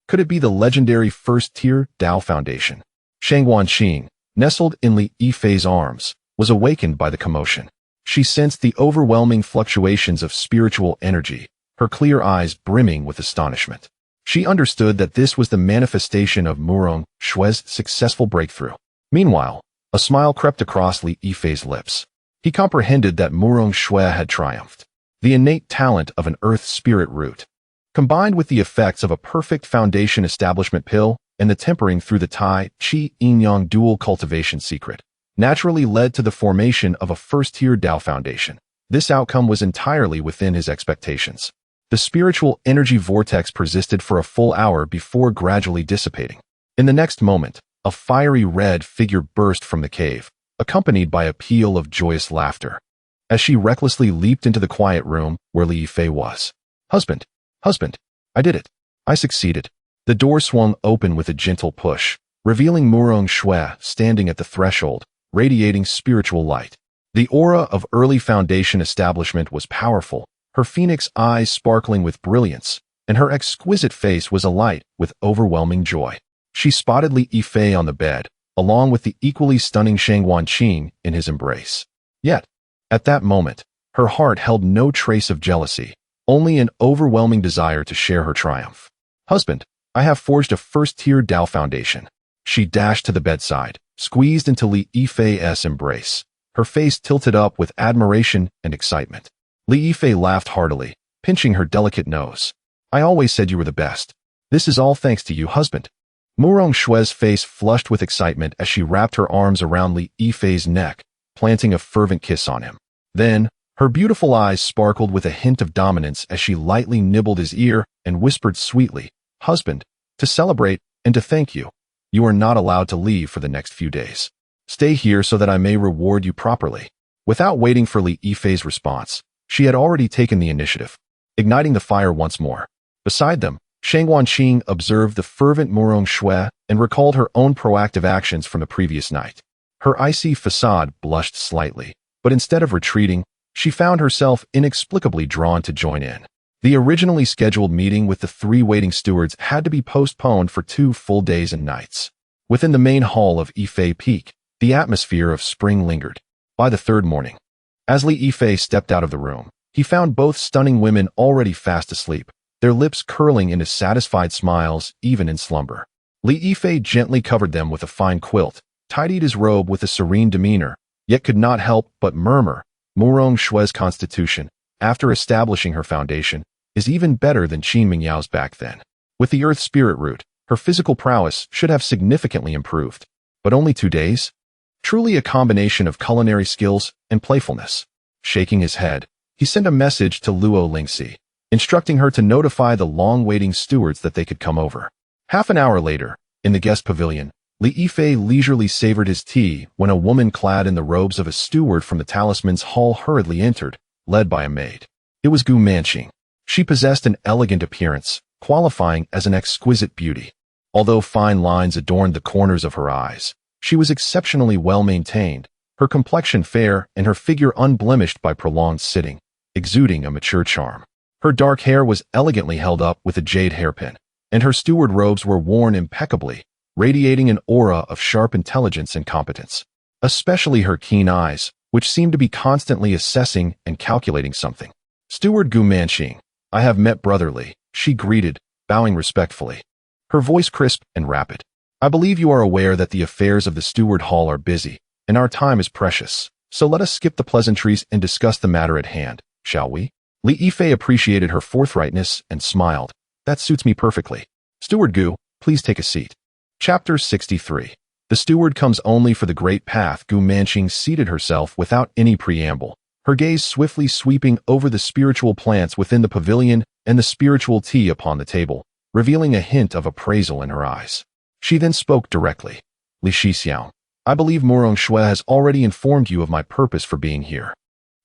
Could it be the legendary first-tier Tao Foundation? Shang Wanqing, nestled in Li Yifei's arms, was awakened by the commotion. She sensed the overwhelming fluctuations of spiritual energy, her clear eyes brimming with astonishment. She understood that this was the manifestation of Murong Shue's successful breakthrough. Meanwhile, a smile crept across Li Yifei's lips. He comprehended that Murong Shue had triumphed. The innate talent of an Earth Spirit Root, combined with the effects of a perfect foundation establishment pill and the tempering through the Tai Qi Yin-Yang dual cultivation secret, naturally led to the formation of a first-tier Tao Foundation. This outcome was entirely within his expectations. The spiritual energy vortex persisted for a full hour before gradually dissipating. In the next moment, a fiery red figure burst from the cave, accompanied by a peal of joyous laughter, as she recklessly leaped into the quiet room where Li Yifei was. Husband, I did it. I succeeded. The door swung open with a gentle push, revealing Murong Shue standing at the threshold, radiating spiritual light. The aura of early foundation establishment was powerful, her phoenix eyes sparkling with brilliance, and her exquisite face was alight with overwhelming joy. She spotted Li Yifei on the bed, along with the equally stunning Shang Wanqing in his embrace. Yet, at that moment, her heart held no trace of jealousy, only an overwhelming desire to share her triumph. Husband, I have forged a first-tier Tao Foundation. She dashed to the bedside, squeezed into Li Yifei's embrace, her face tilted up with admiration and excitement. Li Yifei laughed heartily, pinching her delicate nose. I always said you were the best. This is all thanks to you, husband. Mu Qingshue's face flushed with excitement as she wrapped her arms around Li Yifei's neck, planting a fervent kiss on him. Then, her beautiful eyes sparkled with a hint of dominance as she lightly nibbled his ear and whispered sweetly, "Husband, to celebrate and to thank you, you are not allowed to leave for the next few days. Stay here so that I may reward you properly." Without waiting for Li Yifei's response, she had already taken the initiative, igniting the fire once more. Beside them, Shang Wanqing observed the fervent Mu Qingshui and recalled her own proactive actions from the previous night. Her icy facade blushed slightly, but instead of retreating, she found herself inexplicably drawn to join in. The originally scheduled meeting with the 3 waiting stewards had to be postponed for 2 full days and nights. Within the main hall of Yifei Peak, the atmosphere of spring lingered. By the 3rd morning, as Li Yifei stepped out of the room, he found both stunning women already fast asleep, their lips curling into satisfied smiles even in slumber. Li Yifei gently covered them with a fine quilt, tidied his robe with a serene demeanor, yet could not help but murmur, Mu Qingshue's constitution, after establishing her foundation, is even better than Qin Mingyao's back then. With the earth spirit root, her physical prowess should have significantly improved. But only 2 days? Truly a combination of culinary skills and playfulness. Shaking his head, he sent a message to Luo Lingxi, instructing her to notify the long-waiting stewards that they could come over. Half an hour later, in the guest pavilion, Li Yifei leisurely savored his tea when a woman clad in the robes of a steward from the talisman's hall hurriedly entered, led by a maid. It was Gu Manqing. She possessed an elegant appearance, qualifying as an exquisite beauty. Although fine lines adorned the corners of her eyes, she was exceptionally well-maintained, her complexion fair and her figure unblemished by prolonged sitting, exuding a mature charm. Her dark hair was elegantly held up with a jade hairpin, and her steward robes were worn impeccably, radiating an aura of sharp intelligence and competence. Especially her keen eyes, which seemed to be constantly assessing and calculating something. "Steward Gu Manqing, I have met Brother Li," she greeted, bowing respectfully. Her voice crisp and rapid. "I believe you are aware that the affairs of the steward hall are busy, and our time is precious, so let us skip the pleasantries and discuss the matter at hand, shall we?" Li Yifei appreciated her forthrightness and smiled. "That suits me perfectly. Steward Gu, please take a seat." Chapter 63. The steward comes only for the great path. Gu Manqing seated herself without any preamble, her gaze swiftly sweeping over the spiritual plants within the pavilion and the spiritual tea upon the table, revealing a hint of appraisal in her eyes. She then spoke directly. "Li Shixiang, I believe Mu Qingshui has already informed you of my purpose for being here.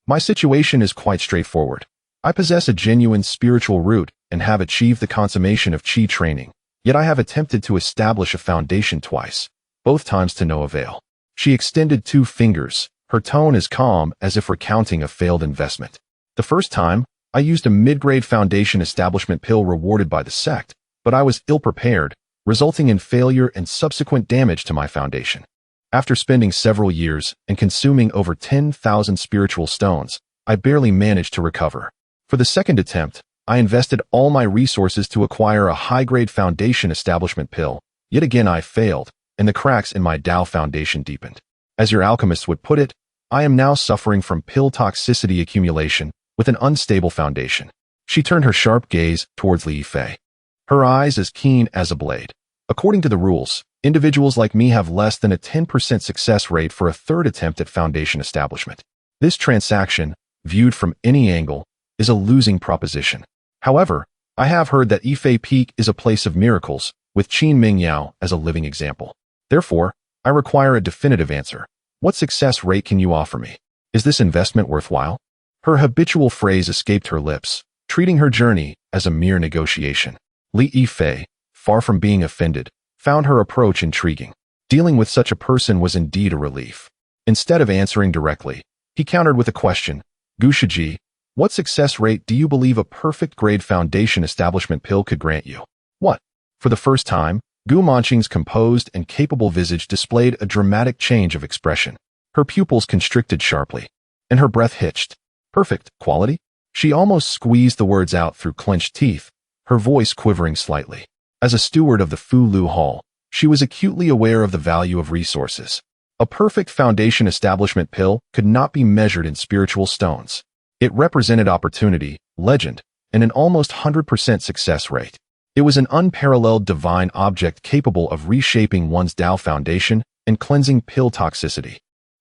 My situation is quite straightforward. I possess a genuine spiritual root and have achieved the consummation of qi training, yet I have attempted to establish a foundation twice, both times to no avail." She extended 2 fingers, her tone as calm as if recounting a failed investment. "The first time, I used a mid-grade foundation establishment pill rewarded by the sect, but I was ill-prepared, resulting in failure and subsequent damage to my foundation. After spending several years and consuming over 10,000 spiritual stones, I barely managed to recover. For the second attempt, I invested all my resources to acquire a high-grade foundation establishment pill. Yet again I failed, and the cracks in my Tao foundation deepened. As your alchemist would put it, I am now suffering from pill toxicity accumulation with an unstable foundation." She turned her sharp gaze towards Li Yifei, her eyes as keen as a blade. "According to the rules, individuals like me have less than a 10% success rate for a 3rd attempt at foundation establishment. This transaction, viewed from any angle, is a losing proposition. However, I have heard that Yifei Peak is a place of miracles, with Qin Mingyao as a living example. Therefore, I require a definitive answer. What success rate can you offer me? Is this investment worthwhile?" Her habitual phrase escaped her lips, treating her journey as a mere negotiation. Li Yifei, far from being offended, found her approach intriguing. Dealing with such a person was indeed a relief. Instead of answering directly, he countered with a question. "Gu Shiji, what success rate do you believe a perfect grade foundation establishment pill could grant you?" "What?" For the first time, Gu Manqing's composed and capable visage displayed a dramatic change of expression. Her pupils constricted sharply, and her breath hitched. "Perfect quality?" She almost squeezed the words out through clenched teeth, her voice quivering slightly. As a steward of the Fu Lu Hall, she was acutely aware of the value of resources. A perfect foundation establishment pill could not be measured in spiritual stones. It represented opportunity, legend, and an almost 100% success rate. It was an unparalleled divine object capable of reshaping one's Tao foundation and cleansing pill toxicity.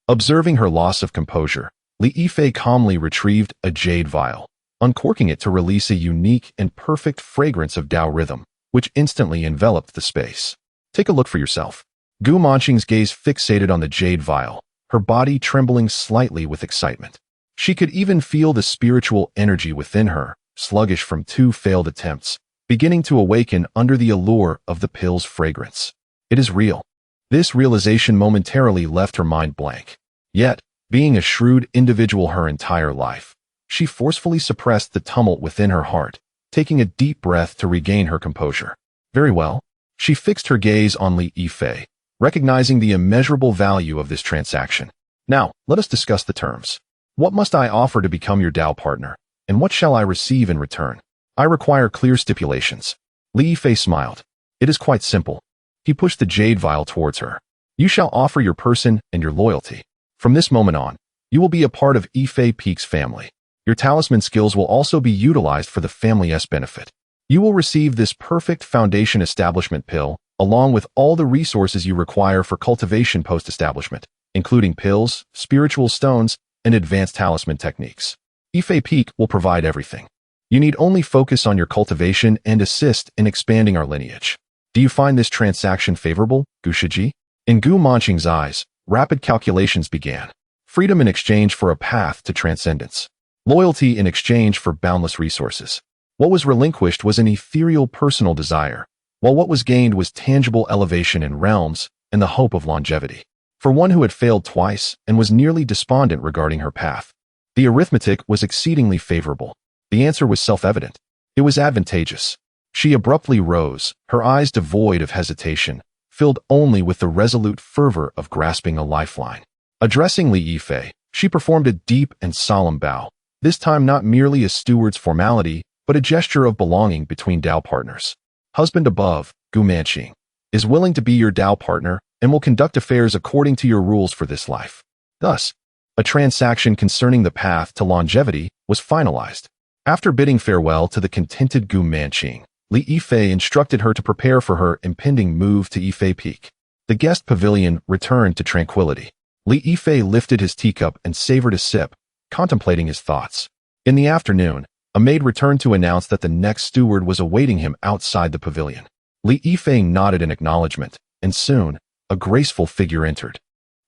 Observing her loss of composure, Li Yifei calmly retrieved a jade vial, uncorking it to release a unique and perfect fragrance of Tao rhythm, which instantly enveloped the space. Take a look for yourself. Gu Manqing's gaze fixated on the jade vial, her body trembling slightly with excitement. She could even feel the spiritual energy within her, sluggish from 2 failed attempts, beginning to awaken under the allure of the pill's fragrance. It is real. This realization momentarily left her mind blank. Yet, being a shrewd individual her entire life, she forcefully suppressed the tumult within her heart, taking a deep breath to regain her composure. Very well. She fixed her gaze on Li Yifei, recognizing the immeasurable value of this transaction. Now, let us discuss the terms. What must I offer to become your Tao partner, and what shall I receive in return? I require clear stipulations. Li Yifei smiled. It is quite simple. He pushed the jade vial towards her. You shall offer your person and your loyalty. From this moment on, you will be a part of Yifei Peak's family. Your talisman skills will also be utilized for the family's benefit. You will receive this perfect foundation establishment pill, along with all the resources you require for cultivation post-establishment, including pills, spiritual stones, and advanced talisman techniques. Yifei Peak will provide everything. You need only focus on your cultivation and assist in expanding our lineage. Do you find this transaction favorable, Gu Shiji? In Gu Manqing's eyes, rapid calculations began. Freedom in exchange for a path to transcendence. Loyalty in exchange for boundless resources. What was relinquished was an ethereal personal desire, while what was gained was tangible elevation in realms and the hope of longevity. For one who had failed twice and was nearly despondent regarding her path, the arithmetic was exceedingly favorable. The answer was self-evident. It was advantageous. She abruptly rose, her eyes devoid of hesitation, filled only with the resolute fervor of grasping a lifeline. Addressing Li Yifei, she performed a deep and solemn bow, this time not merely a steward's formality, but a gesture of belonging between Tao partners. Husband above, Gu Manqing, is willing to be your Tao partner and will conduct affairs according to your rules for this life. Thus, a transaction concerning the path to longevity was finalized. After bidding farewell to the contented Gu Manqing, Li Yifei instructed her to prepare for her impending move to Yifei Peak. The guest pavilion returned to tranquility. Li Yifei lifted his teacup and savored a sip, contemplating his thoughts. In the afternoon, a maid returned to announce that the next steward was awaiting him outside the pavilion. Li Yifei nodded in acknowledgement, and soon, a graceful figure entered.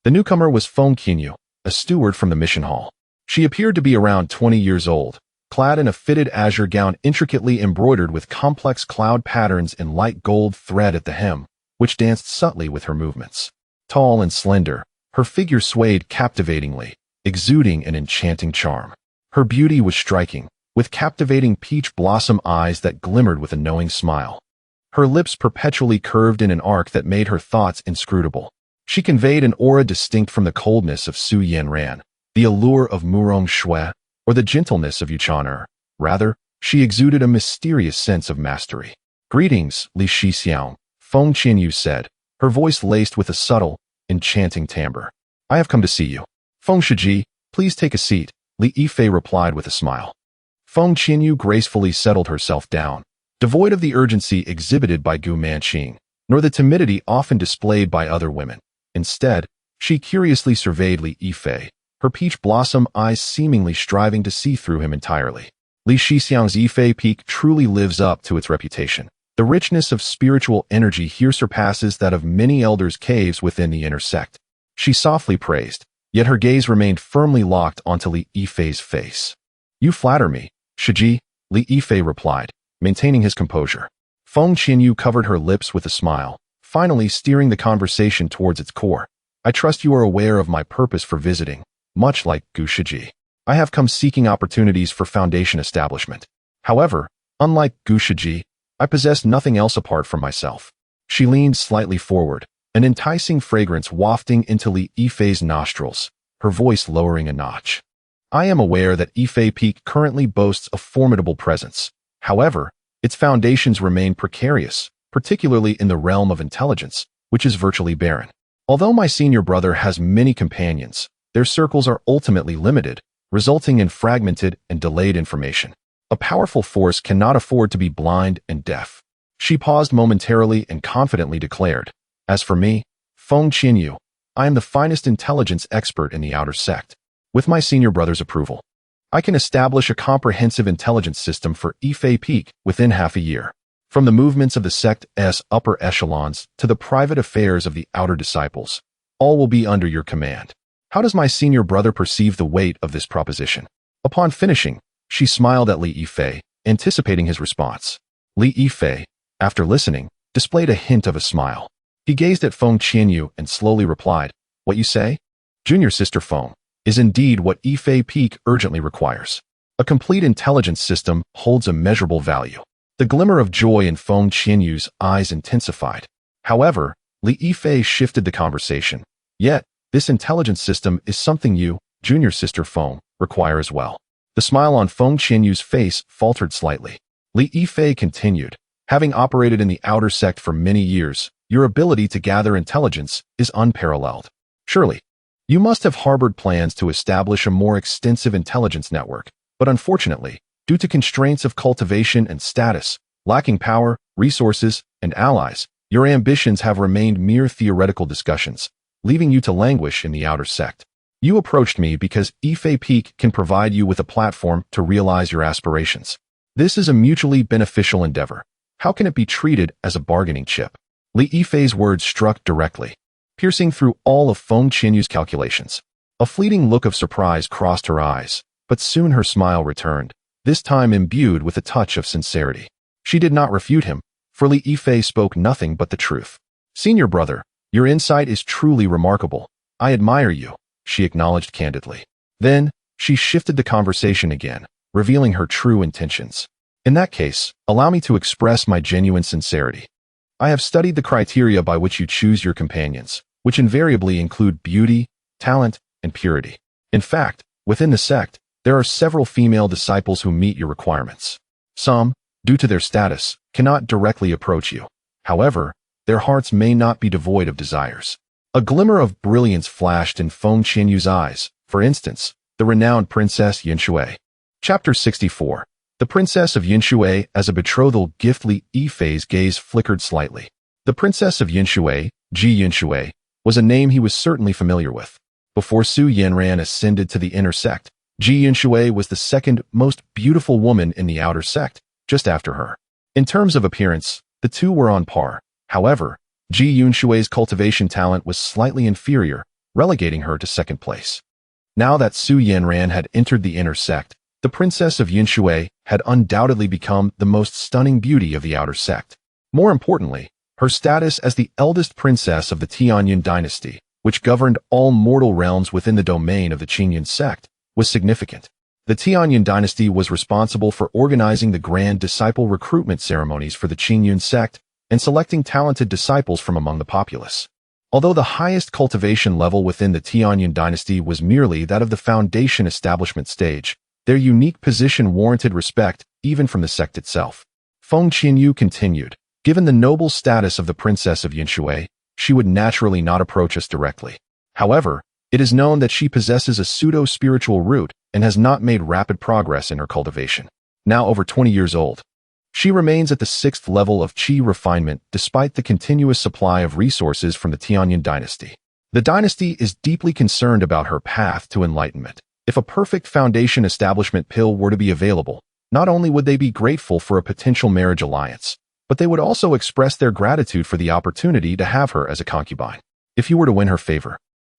The newcomer was Lin Qingxue, a steward from the mission hall. She appeared to be around 20 years old, clad in a fitted azure gown intricately embroidered with complex cloud patterns and light gold thread at the hem, which danced subtly with her movements. Tall and slender, her figure swayed captivatingly, exuding an enchanting charm. Her beauty was striking, with captivating peach blossom eyes that glimmered with a knowing smile. Her lips perpetually curved in an arc that made her thoughts inscrutable. She conveyed an aura distinct from the coldness of Su Yanran, the allure of Murong Shui, or the gentleness of Yuchaner. Rather, she exuded a mysterious sense of mastery. Greetings, Li Shixiang, Lin Qingxue said, her voice laced with a subtle, enchanting timbre. I have come to see you. Lin Shiji, please take a seat, Li Yifei replied with a smile. Lin Qingxue gracefully settled herself down, devoid of the urgency exhibited by Gu Manqing, nor the timidity often displayed by other women. Instead, she curiously surveyed Li Yifei, her peach blossom eyes seemingly striving to see through him entirely. Li Shixiang's Yifei Peak truly lives up to its reputation. The richness of spiritual energy here surpasses that of many elders' caves within the inner sect. She softly praised, yet her gaze remained firmly locked onto Li Yifei's face. You flatter me, Shiji, Li Yifei replied, maintaining his composure. Lin Qingxue covered her lips with a smile, finally steering the conversation towards its core. I trust you are aware of my purpose for visiting. Much like Gu Shiji, I have come seeking opportunities for foundation establishment. However, unlike Gu Shiji, I possess nothing else apart from myself. She leaned slightly forward, an enticing fragrance wafting into Li Yifei's nostrils, her voice lowering a notch. I am aware that Yifei Peak currently boasts a formidable presence. However, its foundations remain precarious, particularly in the realm of intelligence, which is virtually barren. Although my senior brother has many companions, their circles are ultimately limited, resulting in fragmented and delayed information. A powerful force cannot afford to be blind and deaf. She paused momentarily and confidently declared, "As for me, Feng Qingxue, I am the finest intelligence expert in the outer sect. With my senior brother's approval, I can establish a comprehensive intelligence system for Yifei Peak within half a year. From the movements of the sect's upper echelons to the private affairs of the outer disciples, all will be under your command." How does my senior brother perceive the weight of this proposition? Upon finishing, she smiled at Li Yifei, anticipating his response. Li Yifei, after listening, displayed a hint of a smile. He gazed at Feng Qingxue and slowly replied, "What you say? Junior sister Feng, is indeed what Yifei Peak urgently requires. A complete intelligence system holds immeasurable value." The glimmer of joy in Feng Qingxue's eyes intensified. However, Li Yifei shifted the conversation. "Yet, this intelligence system is something you, junior sister Feng, require as well." The smile on Feng Qingxue's face faltered slightly. Li Yifei continued, "Having operated in the outer sect for many years, your ability to gather intelligence is unparalleled. Surely, you must have harbored plans to establish a more extensive intelligence network, but unfortunately, due to constraints of cultivation and status, lacking power, resources, and allies, your ambitions have remained mere theoretical discussions, leaving you to languish in the outer sect. You approached me because Yifei Peak can provide you with a platform to realize your aspirations. This is a mutually beneficial endeavor. How can it be treated as a bargaining chip?" Li Yifei's words struck directly, piercing through all of Feng Qingxue's calculations. A fleeting look of surprise crossed her eyes, but soon her smile returned, this time imbued with a touch of sincerity. She did not refute him, for Li Yifei spoke nothing but the truth. "Senior brother, your insight is truly remarkable. I admire you," she acknowledged candidly. Then, she shifted the conversation again, revealing her true intentions. "In that case, allow me to express my genuine sincerity. I have studied the criteria by which you choose your companions, which invariably include beauty, talent, and purity. In fact, within the sect, there are several female disciples who meet your requirements. Some, due to their status, cannot directly approach you. However, their hearts may not be devoid of desires." A glimmer of brilliance flashed in Feng Qingxue's eyes, for instance, the renowned Princess Lin Qingxue. Chapter 64. The Princess of Lin Qingxue as a betrothal gift. Li Yifei's gaze flickered slightly. The Princess of Lin Qingxue, Lin Qingxue, was a name he was certainly familiar with. Before Su Yanran ascended to the inner sect, Lin Qingxue was the second most beautiful woman in the outer sect, just after her. In terms of appearance, the two were on par. However, Lin Qingxue's cultivation talent was slightly inferior, relegating her to second place. Now that Su Yanran had entered the inner sect, the Princess of Lin Qingxue had undoubtedly become the most stunning beauty of the outer sect. More importantly, her status as the eldest princess of the Tianyun dynasty, which governed all mortal realms within the domain of the Qingyun sect, was significant. The Tianyun dynasty was responsible for organizing the grand disciple recruitment ceremonies for the Qingyun sect and selecting talented disciples from among the populace. Although the highest cultivation level within the Tianyun dynasty was merely that of the foundation establishment stage, their unique position warranted respect even from the sect itself. Feng Qingxue continued, "Given the noble status of the Princess of Lin Qingxue, she would naturally not approach us directly. However, it is known that she possesses a pseudo-spiritual root and has not made rapid progress in her cultivation. Now over 20 years old, she remains at the 6th level of qi refinement despite the continuous supply of resources from the Tianyun dynasty. The dynasty is deeply concerned about her path to enlightenment. If a perfect foundation establishment pill were to be available, not only would they be grateful for a potential marriage alliance, but they would also express their gratitude for the opportunity to have her as a concubine. If you were to win her favor,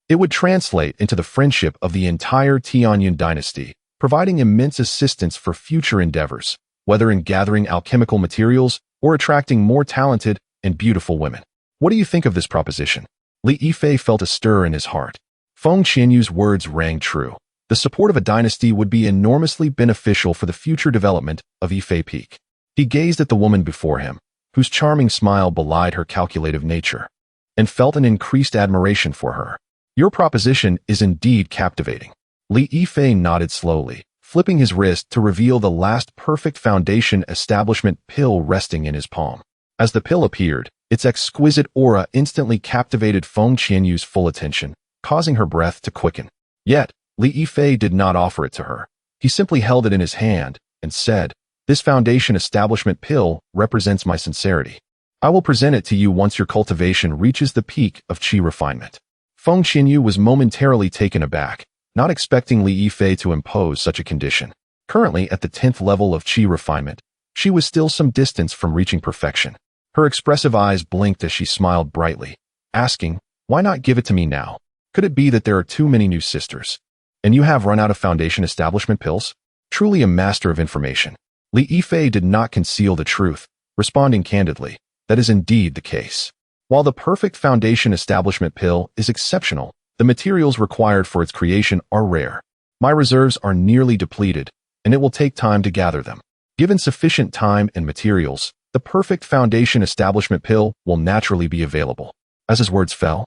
it would translate into the friendship of the entire Tianyun dynasty, providing immense assistance for future endeavors, whether in gathering alchemical materials or attracting more talented and beautiful women. What do you think of this proposition?" Li Yifei felt a stir in his heart. Feng Qingxue's words rang true. The support of a dynasty would be enormously beneficial for the future development of Yifei Peak. He gazed at the woman before him, whose charming smile belied her calculative nature, and felt an increased admiration for her. "Your proposition is indeed captivating." Li Yifei nodded slowly, flipping his wrist to reveal the last perfect foundation establishment pill resting in his palm. As the pill appeared, its exquisite aura instantly captivated Feng Qingxue's full attention, causing her breath to quicken. Yet, Li Yifei did not offer it to her. He simply held it in his hand and said, This foundation establishment pill represents my sincerity. I will present it to you once your cultivation reaches the peak of qi refinement. Feng Qingxue was momentarily taken aback, not expecting Li Yifei to impose such a condition. Currently at the 10th level of qi refinement, she was still some distance from reaching perfection. Her expressive eyes blinked as she smiled brightly, asking, "Why not give it to me now? Could it be that there are too many new sisters? And you have run out of foundation establishment pills?" Truly a master of information, Li Yifei did not conceal the truth, responding candidly, "That is indeed the case. While the perfect foundation establishment pill is exceptional, the materials required for its creation are rare. My reserves are nearly depleted, and it will take time to gather them. Given sufficient time and materials, the perfect foundation establishment pill will naturally be available." As his words fell,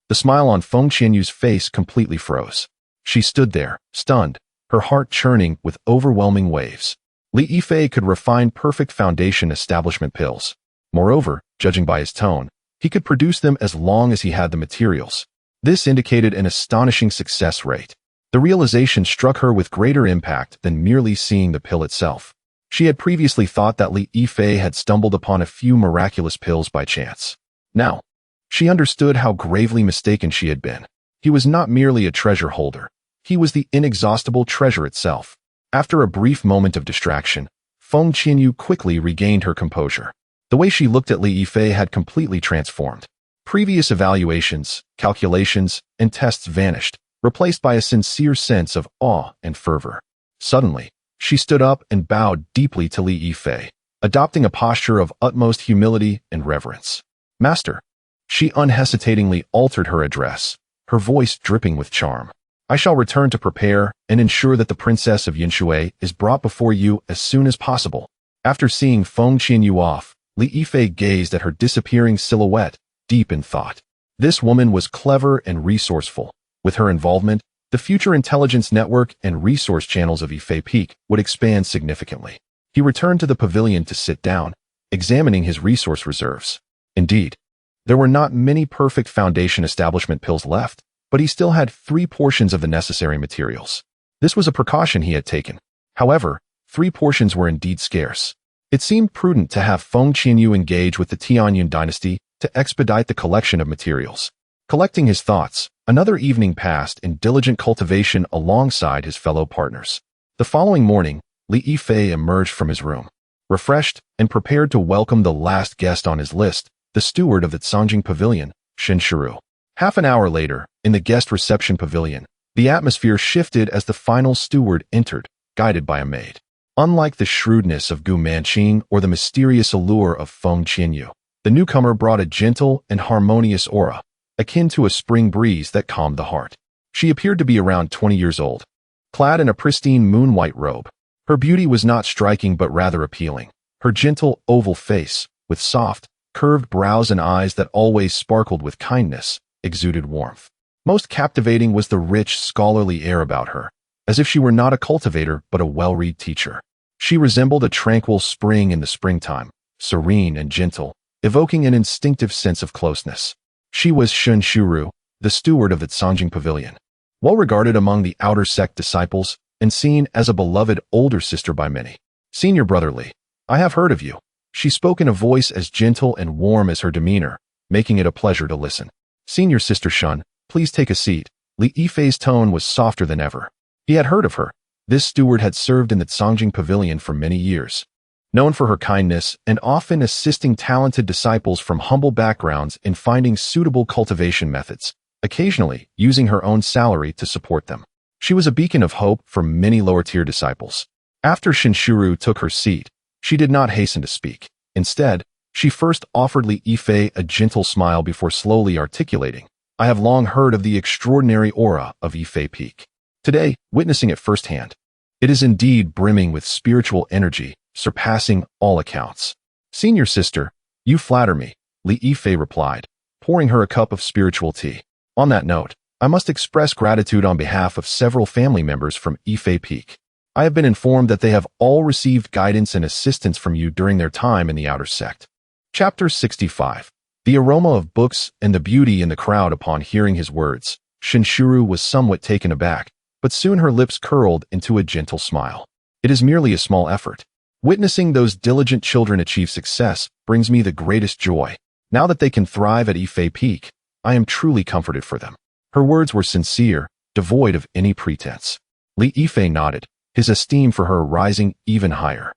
the smile on Feng Qingxue's face completely froze. She stood there, stunned, her heart churning with overwhelming waves. Li Yifei could refine perfect foundation establishment pills. Moreover, judging by his tone, he could produce them as long as he had the materials. This indicated an astonishing success rate. The realization struck her with greater impact than merely seeing the pill itself. She had previously thought that Li Yifei had stumbled upon a few miraculous pills by chance. Now, she understood how gravely mistaken she had been. He was not merely a treasure holder. He was the inexhaustible treasure itself. After a brief moment of distraction, Feng Qingxue quickly regained her composure. The way she looked at Li Yifei had completely transformed. Previous evaluations, calculations, and tests vanished, replaced by a sincere sense of awe and fervor. Suddenly, she stood up and bowed deeply to Li Yifei, adopting a posture of utmost humility and reverence. "Master." She unhesitatingly altered her address, her voice dripping with charm. "I shall return to prepare and ensure that the Princess of Qingxue is brought before you as soon as possible." After seeing Feng Qingxue off, Li Yifei gazed at her disappearing silhouette, deep in thought. This woman was clever and resourceful. With her involvement, the future intelligence network and resource channels of Yifei Peak would expand significantly. He returned to the pavilion to sit down, examining his resource reserves. Indeed, there were not many perfect foundation establishment pills left, but he still had 3 portions of the necessary materials. This was a precaution he had taken. However, 3 portions were indeed scarce. It seemed prudent to have Feng Qingxue engage with the Tianyun dynasty to expedite the collection of materials. Collecting his thoughts, another evening passed in diligent cultivation alongside his fellow partners. The following morning, Li Yifei emerged from his room, refreshed and prepared to welcome the last guest on his list, the steward of the Cangjing Pavilion, Qingxue. Half an hour later, in the guest reception pavilion, the atmosphere shifted as the final steward entered, guided by a maid. Unlike the shrewdness of Gu Manqing or the mysterious allure of Feng Qingxue, the newcomer brought a gentle and harmonious aura, akin to a spring breeze that calmed the heart. She appeared to be around 20 years old, clad in a pristine moon-white robe. Her beauty was not striking but rather appealing. Her gentle, oval face, with soft, curved brows and eyes that always sparkled with kindness, exuded warmth. Most captivating was the rich, scholarly air about her, as if she were not a cultivator but a well-read teacher. She resembled a tranquil spring in the springtime, serene and gentle, evoking an instinctive sense of closeness. She was Qingxue, the steward of the Cangjing Pavilion. Well regarded among the outer sect disciples, and seen as a beloved older sister by many. "Senior brother Li, I have heard of you." She spoke in a voice as gentle and warm as her demeanor, making it a pleasure to listen. "Senior sister Shun, please take a seat." Li Yifei's tone was softer than ever. He had heard of her. This steward had served in the Cangjing Pavilion for many years. Known for her kindness and often assisting talented disciples from humble backgrounds in finding suitable cultivation methods, occasionally using her own salary to support them. She was a beacon of hope for many lower-tier disciples. After Qingxue took her seat, she did not hasten to speak. Instead, she first offered Li Yifei a gentle smile before slowly articulating, "I have long heard of the extraordinary aura of Yifei Peak. Today, witnessing it firsthand, it is indeed brimming with spiritual energy, surpassing all accounts." "Senior sister, you flatter me," Li Yifei replied, pouring her a cup of spiritual tea. "On that note, I must express gratitude on behalf of several family members from Yifei Peak. I have been informed that they have all received guidance and assistance from you during their time in the outer sect." Chapter 65. The aroma of books and the beauty in the crowd. Upon hearing his words, Qingxue was somewhat taken aback, but soon her lips curled into a gentle smile. "It is merely a small effort. Witnessing those diligent children achieve success brings me the greatest joy. Now that they can thrive at Ife Peak, I am truly comforted for them. Her words were sincere, devoid of any pretense. Li Yifei nodded, his esteem for her rising even higher.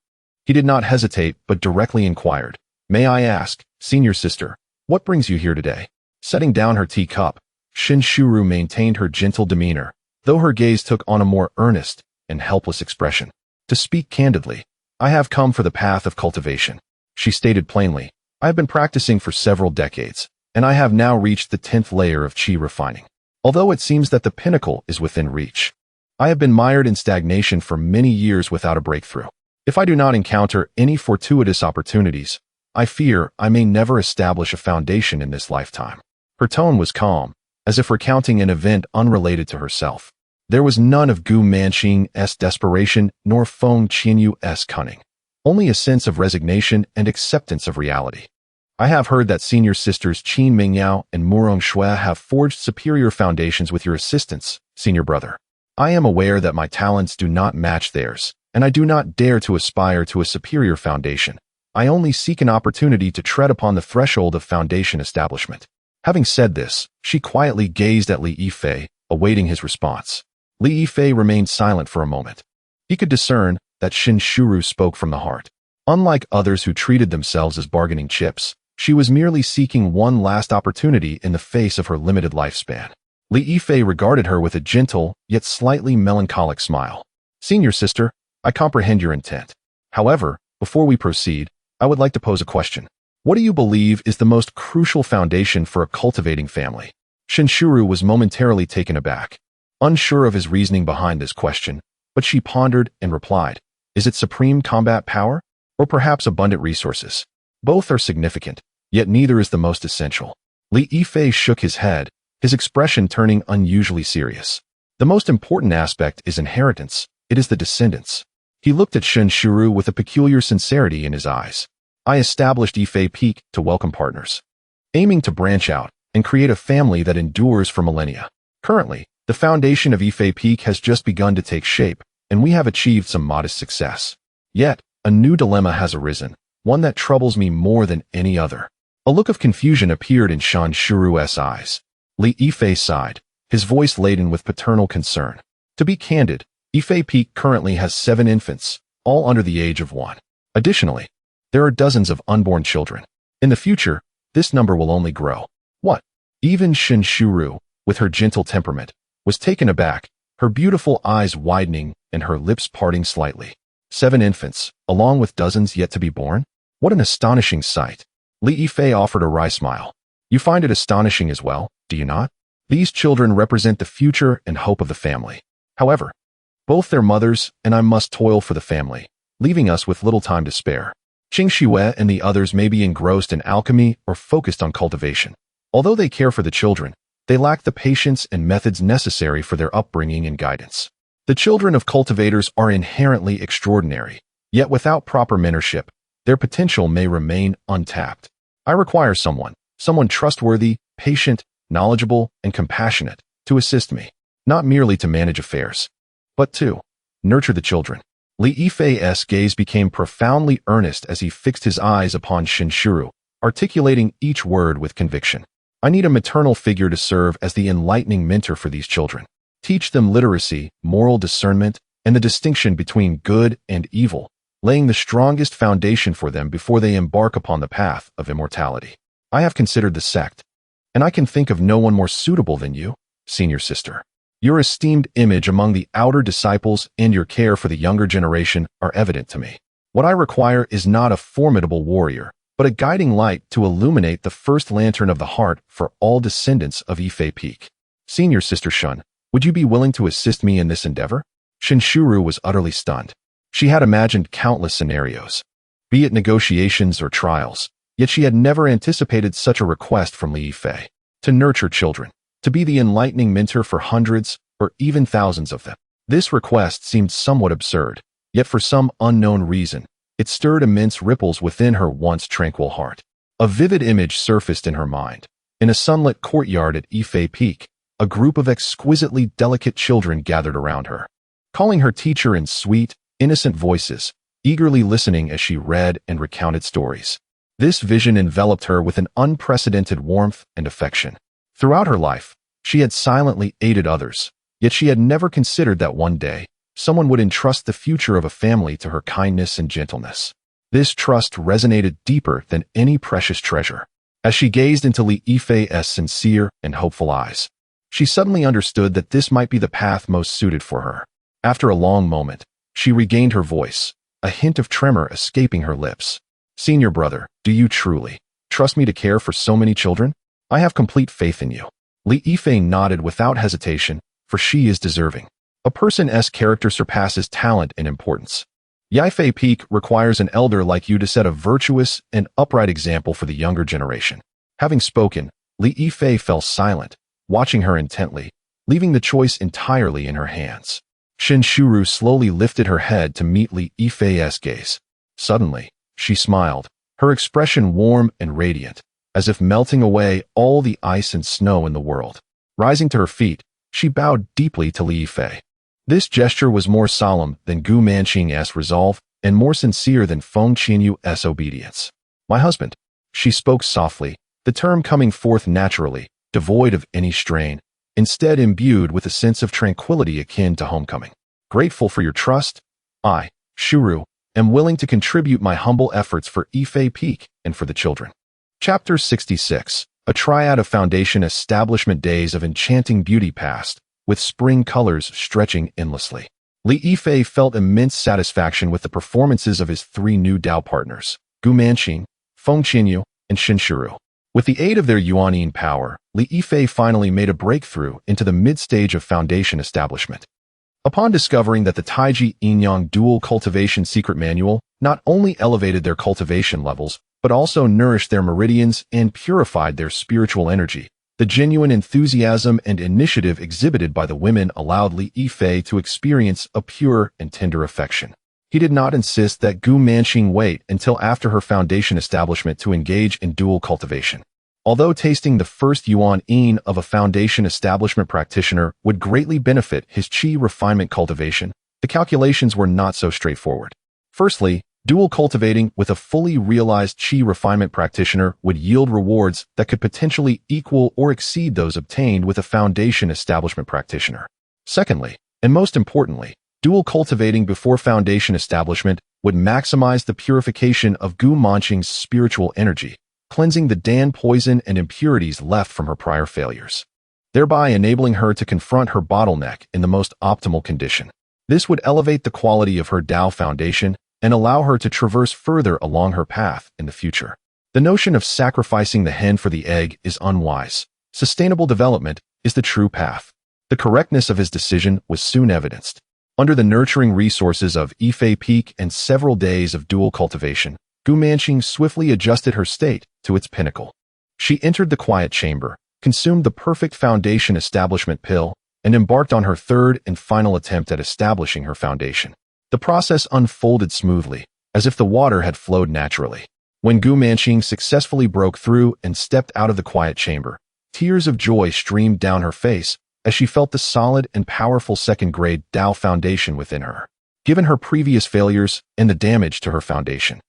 He did not hesitate but directly inquired, "May I ask, senior sister, what brings you here today?" Setting down her teacup, Qingxue maintained her gentle demeanor, though her gaze took on a more earnest and helpless expression. "To speak candidly, I have come for the path of cultivation," she stated plainly. "I have been practicing for several decades, and I have now reached the 10th layer of qi refining. Although it seems that the pinnacle is within reach, I have been mired in stagnation for many years without a breakthrough. If I do not encounter any fortuitous opportunities, I fear I may never establish a foundation in this lifetime." Her tone was calm, as if recounting an event unrelated to herself. There was none of Gu Manqing's desperation nor Feng Qianyu's cunning, only a sense of resignation and acceptance of reality. "I have heard that senior sisters Qin Mingyao and Murong Shui have forged superior foundations with your assistance, senior brother. I am aware that my talents do not match theirs, and I do not dare to aspire to a superior foundation. I only seek an opportunity to tread upon the threshold of foundation establishment." Having said this, she quietly gazed at Li Yifei, awaiting his response. Li Yifei remained silent for a moment. He could discern that Qingxue spoke from the heart. Unlike others who treated themselves as bargaining chips, she was merely seeking one last opportunity in the face of her limited lifespan. Li Yifei regarded her with a gentle, yet slightly melancholic smile. "Senior sister, I comprehend your intent. However, before we proceed, I would like to pose a question. What do you believe is the most crucial foundation for a cultivating family?" Qingxue was momentarily taken aback, unsure of his reasoning behind this question, but she pondered and replied, "Is it supreme combat power? Or perhaps abundant resources? Both are significant, yet neither is the most essential." Li Yifei shook his head, his expression turning unusually serious. "The most important aspect is inheritance. It is the descendants." He looked at Qingxue with a peculiar sincerity in his eyes. "I established Ife Peak to welcome partners, aiming to branch out and create a family that endures for millennia. Currently, the foundation of Ife Peak has just begun to take shape, and we have achieved some modest success. Yet, a new dilemma has arisen, one that troubles me more than any other." A look of confusion appeared in Qingxue's eyes. Li Yifei sighed, his voice laden with paternal concern. "To be candid, Ife Peak currently has 7 infants, all under the age of 1. Additionally, there are dozens of unborn children. In the future, this number will only grow." "What?" Even Qingxue, with her gentle temperament, was taken aback, her beautiful eyes widening and her lips parting slightly. 7 infants, along with dozens yet to be born? What an astonishing sight. Li Yifei offered a wry smile. "You find it astonishing as well, do you not? These children represent the future and hope of the family. However, both their mothers and I must toil for the family, leaving us with little time to spare. Qingxue and the others may be engrossed in alchemy or focused on cultivation. Although they care for the children, they lack the patience and methods necessary for their upbringing and guidance. The children of cultivators are inherently extraordinary, yet without proper mentorship, their potential may remain untapped. I require someone trustworthy, patient, knowledgeable, and compassionate to assist me, not merely to manage affairs, but to nurture the children." Li Yifei's gaze became profoundly earnest as he fixed his eyes upon Qingxue, articulating each word with conviction. "I need a maternal figure to serve as the enlightening mentor for these children. Teach them literacy, moral discernment, and the distinction between good and evil, laying the strongest foundation for them before they embark upon the path of immortality. I have considered the sect, and I can think of no one more suitable than you, senior sister. Your esteemed image among the outer disciples and your care for the younger generation are evident to me. What I require is not a formidable warrior, but a guiding light to illuminate the first lantern of the heart for all descendants of Ife Peak. Senior sister Shun, would you be willing to assist me in this endeavor?" Qingxue was utterly stunned. She had imagined countless scenarios, be it negotiations or trials, yet she had never anticipated such a request from Li Yifei. To nurture children, to be the enlightening mentor for hundreds or even thousands of them. This request seemed somewhat absurd, yet for some unknown reason, it stirred immense ripples within her once tranquil heart. A vivid image surfaced in her mind. In a sunlit courtyard at Ife Peak, a group of exquisitely delicate children gathered around her, calling her teacher in sweet, innocent voices. eagerly listening as she read and recounted stories. This vision enveloped her with an unprecedented warmth and affection. Throughout her life, she had silently aided others, yet she had never considered that one day, someone would entrust the future of a family to her kindness and gentleness. This trust resonated deeper than any precious treasure. As she gazed into Li Yifei's sincere and hopeful eyes, she suddenly understood that this might be the path most suited for her. After a long moment, she regained her voice, a hint of tremor escaping her lips. "Senior brother, do you truly trust me to care for so many children? I have complete faith in you." Li Yifei nodded without hesitation, for she is deserving. A person's character surpasses talent in importance. Yifei Peak requires an elder like you to set a virtuous and upright example for the younger generation. Having spoken, Li Yifei fell silent, watching her intently, leaving the choice entirely in her hands. Qingxue slowly lifted her head to meet Li Yifei's gaze. Suddenly, she smiled, her expression warm and radiant, as if melting away all the ice and snow in the world. Rising to her feet, she bowed deeply to Li Yifei. This gesture was more solemn than Gu Manqing's resolve and more sincere than Feng Qinyu's obedience. "My husband," she spoke softly, the term coming forth naturally, devoid of any strain, instead imbued with a sense of tranquility akin to homecoming. "Grateful for your trust, I, Shuru, am willing to contribute my humble efforts for Yifei Peak and for the children." Chapter 66. A triad of foundation establishment days of enchanting beauty passed, with spring colors stretching endlessly. Li Yifei felt immense satisfaction with the performances of his three new Dao partners, Gu Manqing, Feng Qinyu, and Qingxue. With the aid of their Yuanyin power, Li Yifei finally made a breakthrough into the mid-stage of foundation establishment. Upon discovering that the Taiji Yinyang Dual Cultivation Secret Manual not only elevated their cultivation levels, but also nourished their meridians and purified their spiritual energy, the genuine enthusiasm and initiative exhibited by the women allowed Li Yifei to experience a pure and tender affection. He did not insist that Gu Manqing wait until after her foundation establishment to engage in dual cultivation. Although tasting the first yuan yin of a foundation establishment practitioner would greatly benefit his qi refinement cultivation, the calculations were not so straightforward. Firstly, dual cultivating with a fully realized qi refinement practitioner would yield rewards that could potentially equal or exceed those obtained with a foundation establishment practitioner. Secondly, and most importantly, dual cultivating before foundation establishment would maximize the purification of Gu Manqing's spiritual energy, cleansing the Dan poison and impurities left from her prior failures, thereby enabling her to confront her bottleneck in the most optimal condition. This would elevate the quality of her Dao foundation and allow her to traverse further along her path in the future. The notion of sacrificing the hen for the egg is unwise. Sustainable development is the true path. The correctness of his decision was soon evidenced. Under the nurturing resources of Yifei Peak and several days of dual cultivation, Gu Manqing swiftly adjusted her state to its pinnacle. She entered the quiet chamber, consumed the perfect foundation establishment pill, and embarked on her third and final attempt at establishing her foundation. The process unfolded smoothly, as if the water had flowed naturally. When Gu Manqing successfully broke through and stepped out of the quiet chamber, tears of joy streamed down her face as she felt the solid and powerful second-grade Dao foundation within her, given her previous failures and the damage to her foundation.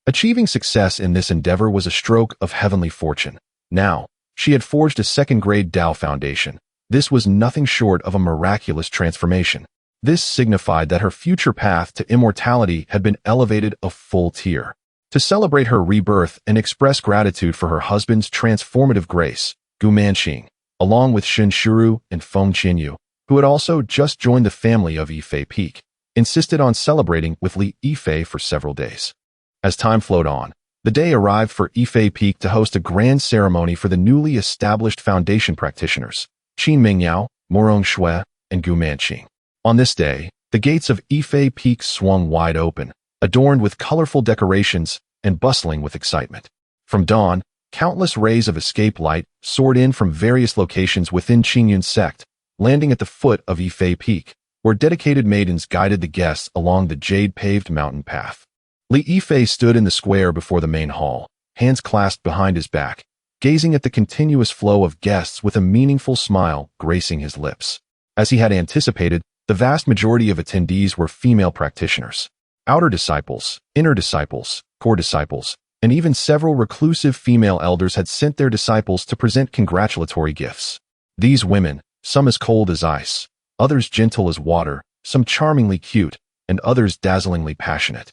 Achieving success in this endeavor was a stroke of heavenly fortune. Now, she had forged a second-grade Dao foundation. This was nothing short of a miraculous transformation. This signified that her future path to immortality had been elevated a full tier. To celebrate her rebirth and express gratitude for her husband's transformative grace, Gu Manqing, along with Qingxue and Feng Qinyu, who had also just joined the family of Yifei Peak, insisted on celebrating with Li Yifei for several days. As time flowed on, the day arrived for Yifei Peak to host a grand ceremony for the newly established foundation practitioners, Qin Mingyao, Morong Shui, and Gu Manqing. On this day, the gates of Yifei Peak swung wide open, adorned with colorful decorations and bustling with excitement. From dawn, countless rays of escape light soared in from various locations within Qingyun's sect, landing at the foot of Yifei Peak, where dedicated maidens guided the guests along the jade-paved mountain path. Li Yifei stood in the square before the main hall, hands clasped behind his back, gazing at the continuous flow of guests with a meaningful smile gracing his lips. As he had anticipated, the vast majority of attendees were female practitioners. Outer disciples, inner disciples, core disciples, and even several reclusive female elders had sent their disciples to present congratulatory gifts. These women, some as cold as ice, others gentle as water, some charmingly cute, and others dazzlingly passionate,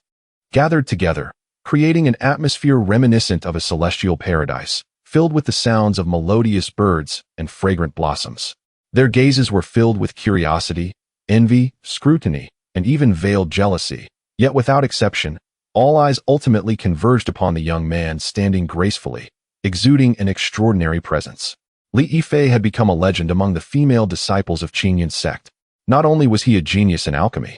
gathered together, creating an atmosphere reminiscent of a celestial paradise, filled with the sounds of melodious birds and fragrant blossoms. Their gazes were filled with curiosity, envy, scrutiny, and even veiled jealousy, yet without exception, all eyes ultimately converged upon the young man standing gracefully, exuding an extraordinary presence. Li Yifei had become a legend among the female disciples of Qingyan's sect. Not only was he a genius in alchemy,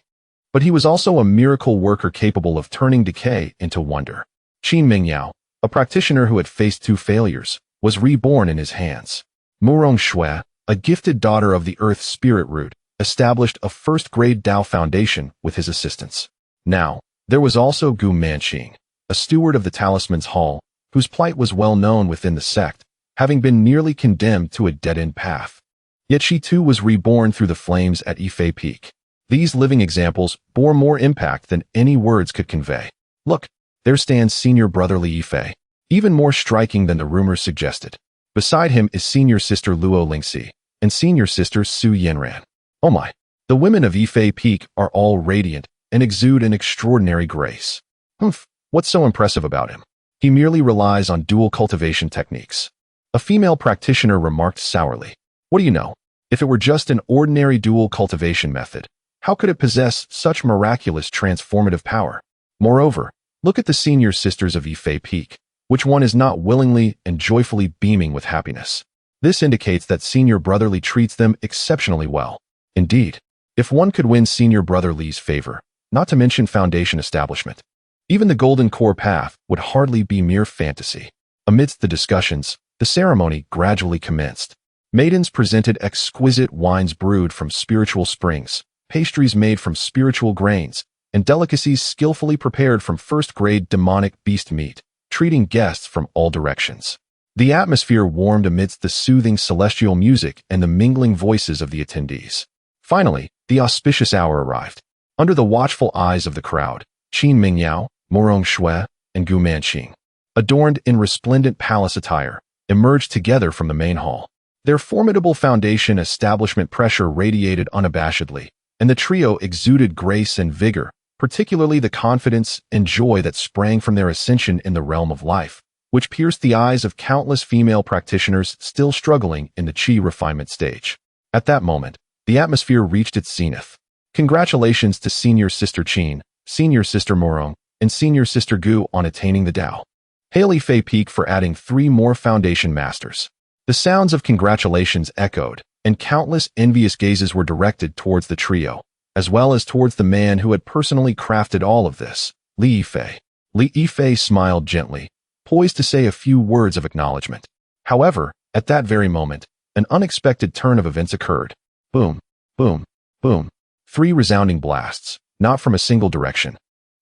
but he was also a miracle worker capable of turning decay into wonder. Qin Mingyao, a practitioner who had faced 2 failures, was reborn in his hands. Mu Rongxue, a gifted daughter of the Earth Spirit Root, established a first-grade Dao foundation with his assistance. Now, there was also Gu Manqing, a steward of the Talisman's Hall, whose plight was well known within the sect, having been nearly condemned to a dead-end path. Yet she too was reborn through the flames at Yifei Peak. These living examples bore more impact than any words could convey. Look, there stands senior brother Li Yifei, even more striking than the rumors suggested. Beside him is senior sister Luo Lingxi and senior sister Su Yanran. Oh my! The women of Yifei Peak are all radiant and exude an extraordinary grace. Humph, what's so impressive about him? He merely relies on dual cultivation techniques. A female practitioner remarked sourly. What do you know? If it were just an ordinary dual cultivation method, how could it possess such miraculous transformative power? Moreover, look at the senior sisters of Yifei Peak. Which one is not willingly and joyfully beaming with happiness? This indicates that senior brother Li treats them exceptionally well. Indeed, if one could win senior brother Li's favor, not to mention foundation establishment, even the golden core path would hardly be mere fantasy. Amidst the discussions, the ceremony gradually commenced. Maidens presented exquisite wines brewed from spiritual springs, pastries made from spiritual grains, and delicacies skillfully prepared from first-grade demonic beast meat, treating guests from all directions. The atmosphere warmed amidst the soothing celestial music and the mingling voices of the attendees. Finally, the auspicious hour arrived. Under the watchful eyes of the crowd, Qin Mingyao, Mu Rongxue, and Gu Manqing, adorned in resplendent palace attire, emerged together from the main hall. Their formidable foundation establishment pressure radiated unabashedly, and the trio exuded grace and vigor, particularly the confidence and joy that sprang from their ascension in the realm of life, which pierced the eyes of countless female practitioners still struggling in the qi refinement stage. At that moment, the atmosphere reached its zenith. Congratulations to Senior Sister Qin, Senior Sister Morong, and Senior Sister Gu on attaining the Dao. Hail Yifei Peak for adding 3 more foundation masters. The sounds of congratulations echoed, and countless envious gazes were directed towards the trio, as well as towards the man who had personally crafted all of this, Li Yifei. Li Yifei smiled gently, poised to say a few words of acknowledgement. However, at that very moment, an unexpected turn of events occurred. Boom, boom, boom. 3 resounding blasts, not from a single direction,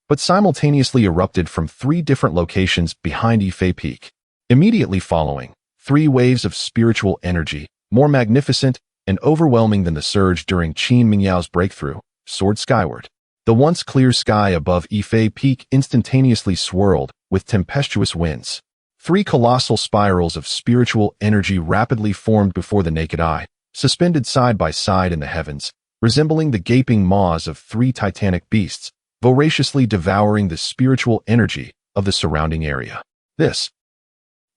but simultaneously erupted from 3 different locations behind Yifei Peak. Immediately following, 3 waves of spiritual energy, more magnificent and overwhelming than the surge during Qin Mingyao's breakthrough, soared skyward. The once clear sky above Yifei Peak instantaneously swirled with tempestuous winds. 3 colossal spirals of spiritual energy rapidly formed before the naked eye, suspended side by side in the heavens, resembling the gaping maws of 3 titanic beasts, voraciously devouring the spiritual energy of the surrounding area. This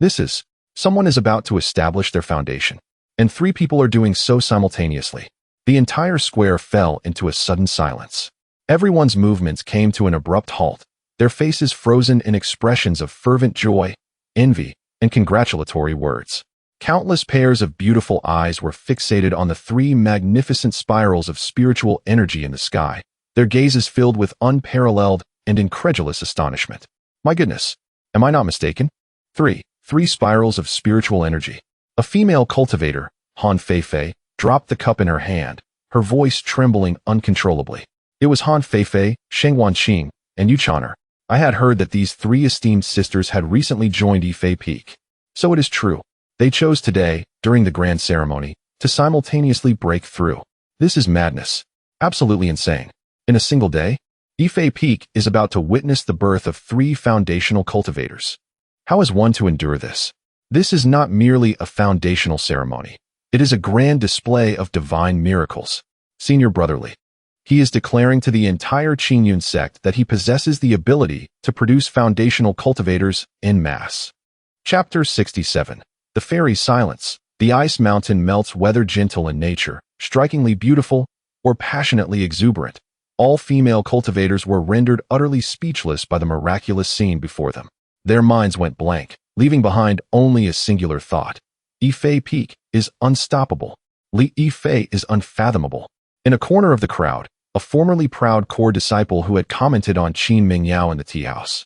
is, someone is about to establish their foundation, and 3 people are doing so simultaneously. The entire square fell into a sudden silence. Everyone's movements came to an abrupt halt, their faces frozen in expressions of fervent joy, envy, and congratulatory words. Countless pairs of beautiful eyes were fixated on the 3 magnificent spirals of spiritual energy in the sky, their gazes filled with unparalleled and incredulous astonishment. My goodness, am I not mistaken? 3 spirals of spiritual energy. A female cultivator, Han Feifei, dropped the cup in her hand, her voice trembling uncontrollably. It was Han Feifei, Sheng Wanqing, and Yu Chaner. I had heard that these 3 esteemed sisters had recently joined Yifei Peak. So it is true. They chose today, during the grand ceremony, to simultaneously break through. This is madness. Absolutely insane. In a single day? Yifei Peak is about to witness the birth of 3 foundational cultivators. How is one to endure this? This is not merely a foundational ceremony. It is a grand display of divine miracles. Senior Brotherly. He is declaring to the entire Qingyun sect that he possesses the ability to produce foundational cultivators en masse. Chapter 67. The Fairy Silence. The ice mountain melts whether gentle in nature, strikingly beautiful, or passionately exuberant. All female cultivators were rendered utterly speechless by the miraculous scene before them. Their minds went blank, leaving behind only a singular thought. Yifei Peak is unstoppable. Li Yifei is unfathomable. In a corner of the crowd, a formerly proud core disciple who had commented on Qin Mingyao in the tea house.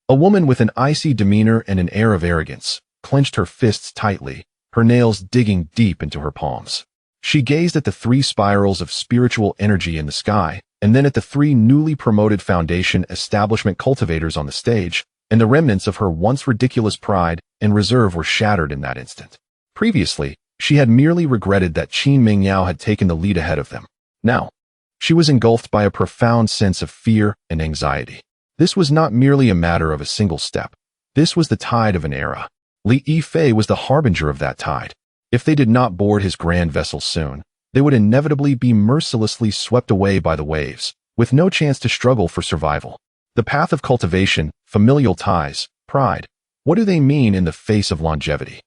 A woman with an icy demeanor and an air of arrogance, clenched her fists tightly, her nails digging deep into her palms. She gazed at the 3 spirals of spiritual energy in the sky, and then at the 3 newly promoted foundation establishment cultivators on the stage, and the remnants of her once ridiculous pride and reserve were shattered in that instant. Previously, she had merely regretted that Qin Mingyao had taken the lead ahead of them. Now, she was engulfed by a profound sense of fear and anxiety. This was not merely a matter of a single step. This was the tide of an era. Li Yifei was the harbinger of that tide. If they did not board his grand vessel soon, they would inevitably be mercilessly swept away by the waves, with no chance to struggle for survival. The path of cultivation, familial ties, pride. What do they mean in the face of longevity?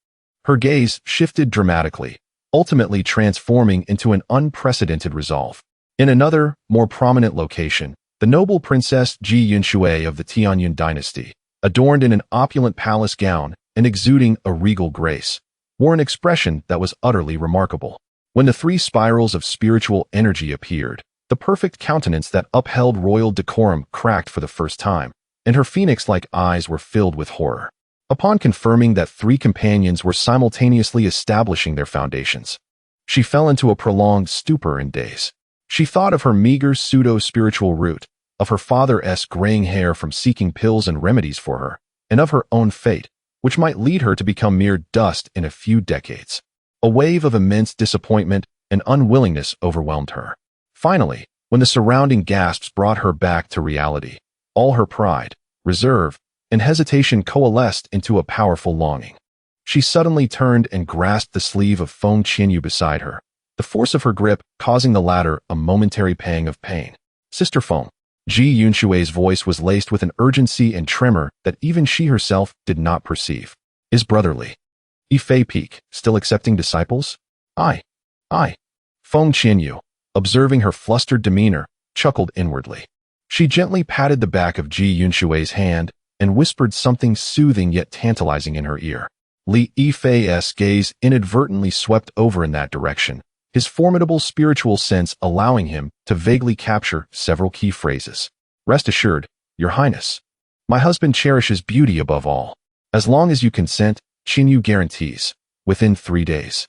Her gaze shifted dramatically, ultimately transforming into an unprecedented resolve. In another, more prominent location, the noble Princess Su Yanran of the Tianyun dynasty, adorned in an opulent palace gown and exuding a regal grace, wore an expression that was utterly remarkable. When the 3 spirals of spiritual energy appeared, the perfect countenance that upheld royal decorum cracked for the first time, and her phoenix-like eyes were filled with horror. Upon confirming that 3 companions were simultaneously establishing their foundations, she fell into a prolonged stupor and daze. She thought of her meager pseudo-spiritual root, of her father's graying hair from seeking pills and remedies for her, and of her own fate, which might lead her to become mere dust in a few decades. A wave of immense disappointment and unwillingness overwhelmed her. Finally, when the surrounding gasps brought her back to reality, all her pride, reserve, and hesitation coalesced into a powerful longing. She suddenly turned and grasped the sleeve of Feng Qingyu beside her, the force of her grip causing the latter a momentary pang of pain. Sister Feng. Su Yanran's voice was laced with an urgency and tremor that even she herself did not perceive. Is Brotherly Yifei Peak still accepting disciples? I. Feng Qingyu, observing her flustered demeanor, chuckled inwardly. She gently patted the back of Su Yanran's hand and whispered something soothing yet tantalizing in her ear. Li Yifei's gaze inadvertently swept over in that direction, his formidable spiritual sense allowing him to vaguely capture several key phrases. Rest assured, Your Highness. My husband cherishes beauty above all. As long as you consent, Qingyu guarantees, within 3 days.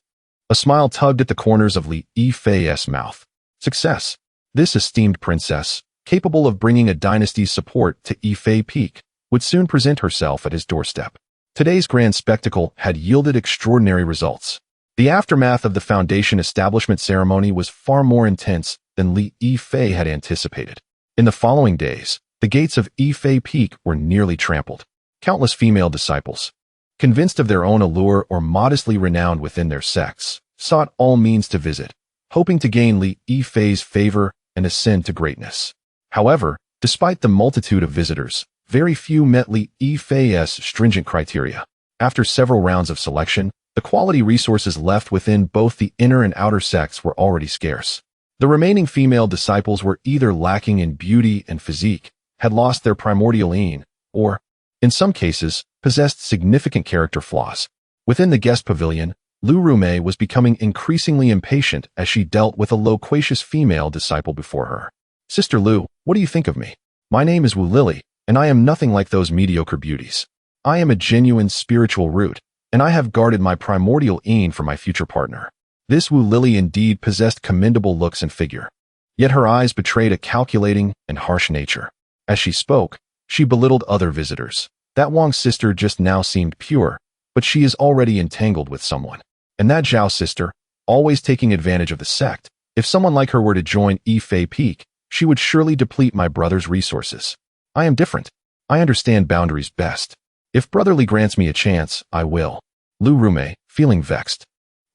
A smile tugged at the corners of Li Yifei's mouth. Success. This esteemed princess, capable of bringing a dynasty's support to Yifei Peak, would soon present herself at his doorstep. Today's grand spectacle had yielded extraordinary results. The aftermath of the foundation establishment ceremony was far more intense than Li Yifei had anticipated. In the following days, the gates of Yifei Peak were nearly trampled. Countless female disciples, convinced of their own allure or modestly renowned within their sects, sought all means to visit, hoping to gain Li Yifei's favor and ascend to greatness. However, despite the multitude of visitors, very few met Li Yifei's stringent criteria. After several rounds of selection, the quality resources left within both the inner and outer sects were already scarce. The remaining female disciples were either lacking in beauty and physique, had lost their primordial yin, or, in some cases, possessed significant character flaws. Within the guest pavilion, Lu Rumei was becoming increasingly impatient as she dealt with a loquacious female disciple before her. Sister Lu, what do you think of me? My name is Wu Lily, and I am nothing like those mediocre beauties. I am a genuine spiritual root, and I have guarded my primordial yin for my future partner. This Wu Lily indeed possessed commendable looks and figure. Yet her eyes betrayed a calculating and harsh nature. As she spoke, she belittled other visitors. That Wang's sister just now seemed pure, but she is already entangled with someone. And that Zhao sister, always taking advantage of the sect, if someone like her were to join Yifei Peak, she would surely deplete my brother's resources. I am different. I understand boundaries best. If brotherly grants me a chance, I will. Lu Rume, feeling vexed,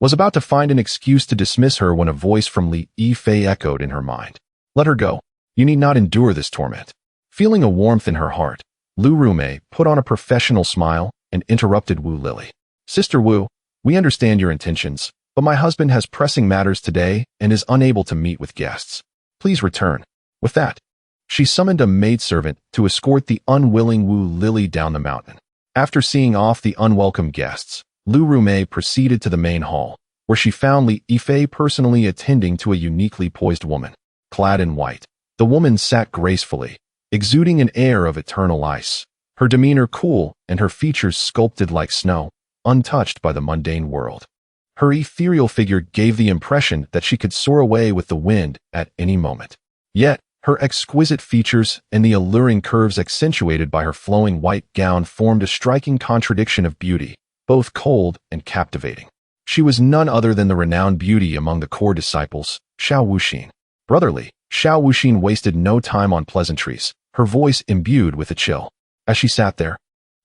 was about to find an excuse to dismiss her when a voice from Li Yifei echoed in her mind. Let her go. You need not endure this torment. Feeling a warmth in her heart, Lu Rume put on a professional smile and interrupted Wu Lily. Sister Wu, we understand your intentions, but my husband has pressing matters today and is unable to meet with guests. Please return. With that, she summoned a maidservant to escort the unwilling Wu Lily down the mountain. After seeing off the unwelcome guests, Lu Rume proceeded to the main hall, where she found Li Yifei personally attending to a uniquely poised woman. Clad in white, the woman sat gracefully, exuding an air of eternal ice, her demeanor cool and her features sculpted like snow, untouched by the mundane world. Her ethereal figure gave the impression that she could soar away with the wind at any moment. Yet, her exquisite features and the alluring curves accentuated by her flowing white gown formed a striking contradiction of beauty, both cold and captivating. She was none other than the renowned beauty among the core disciples, Xiao Wuxin. Brotherly, Xiao Wuxin wasted no time on pleasantries, her voice imbued with a chill. As she sat there,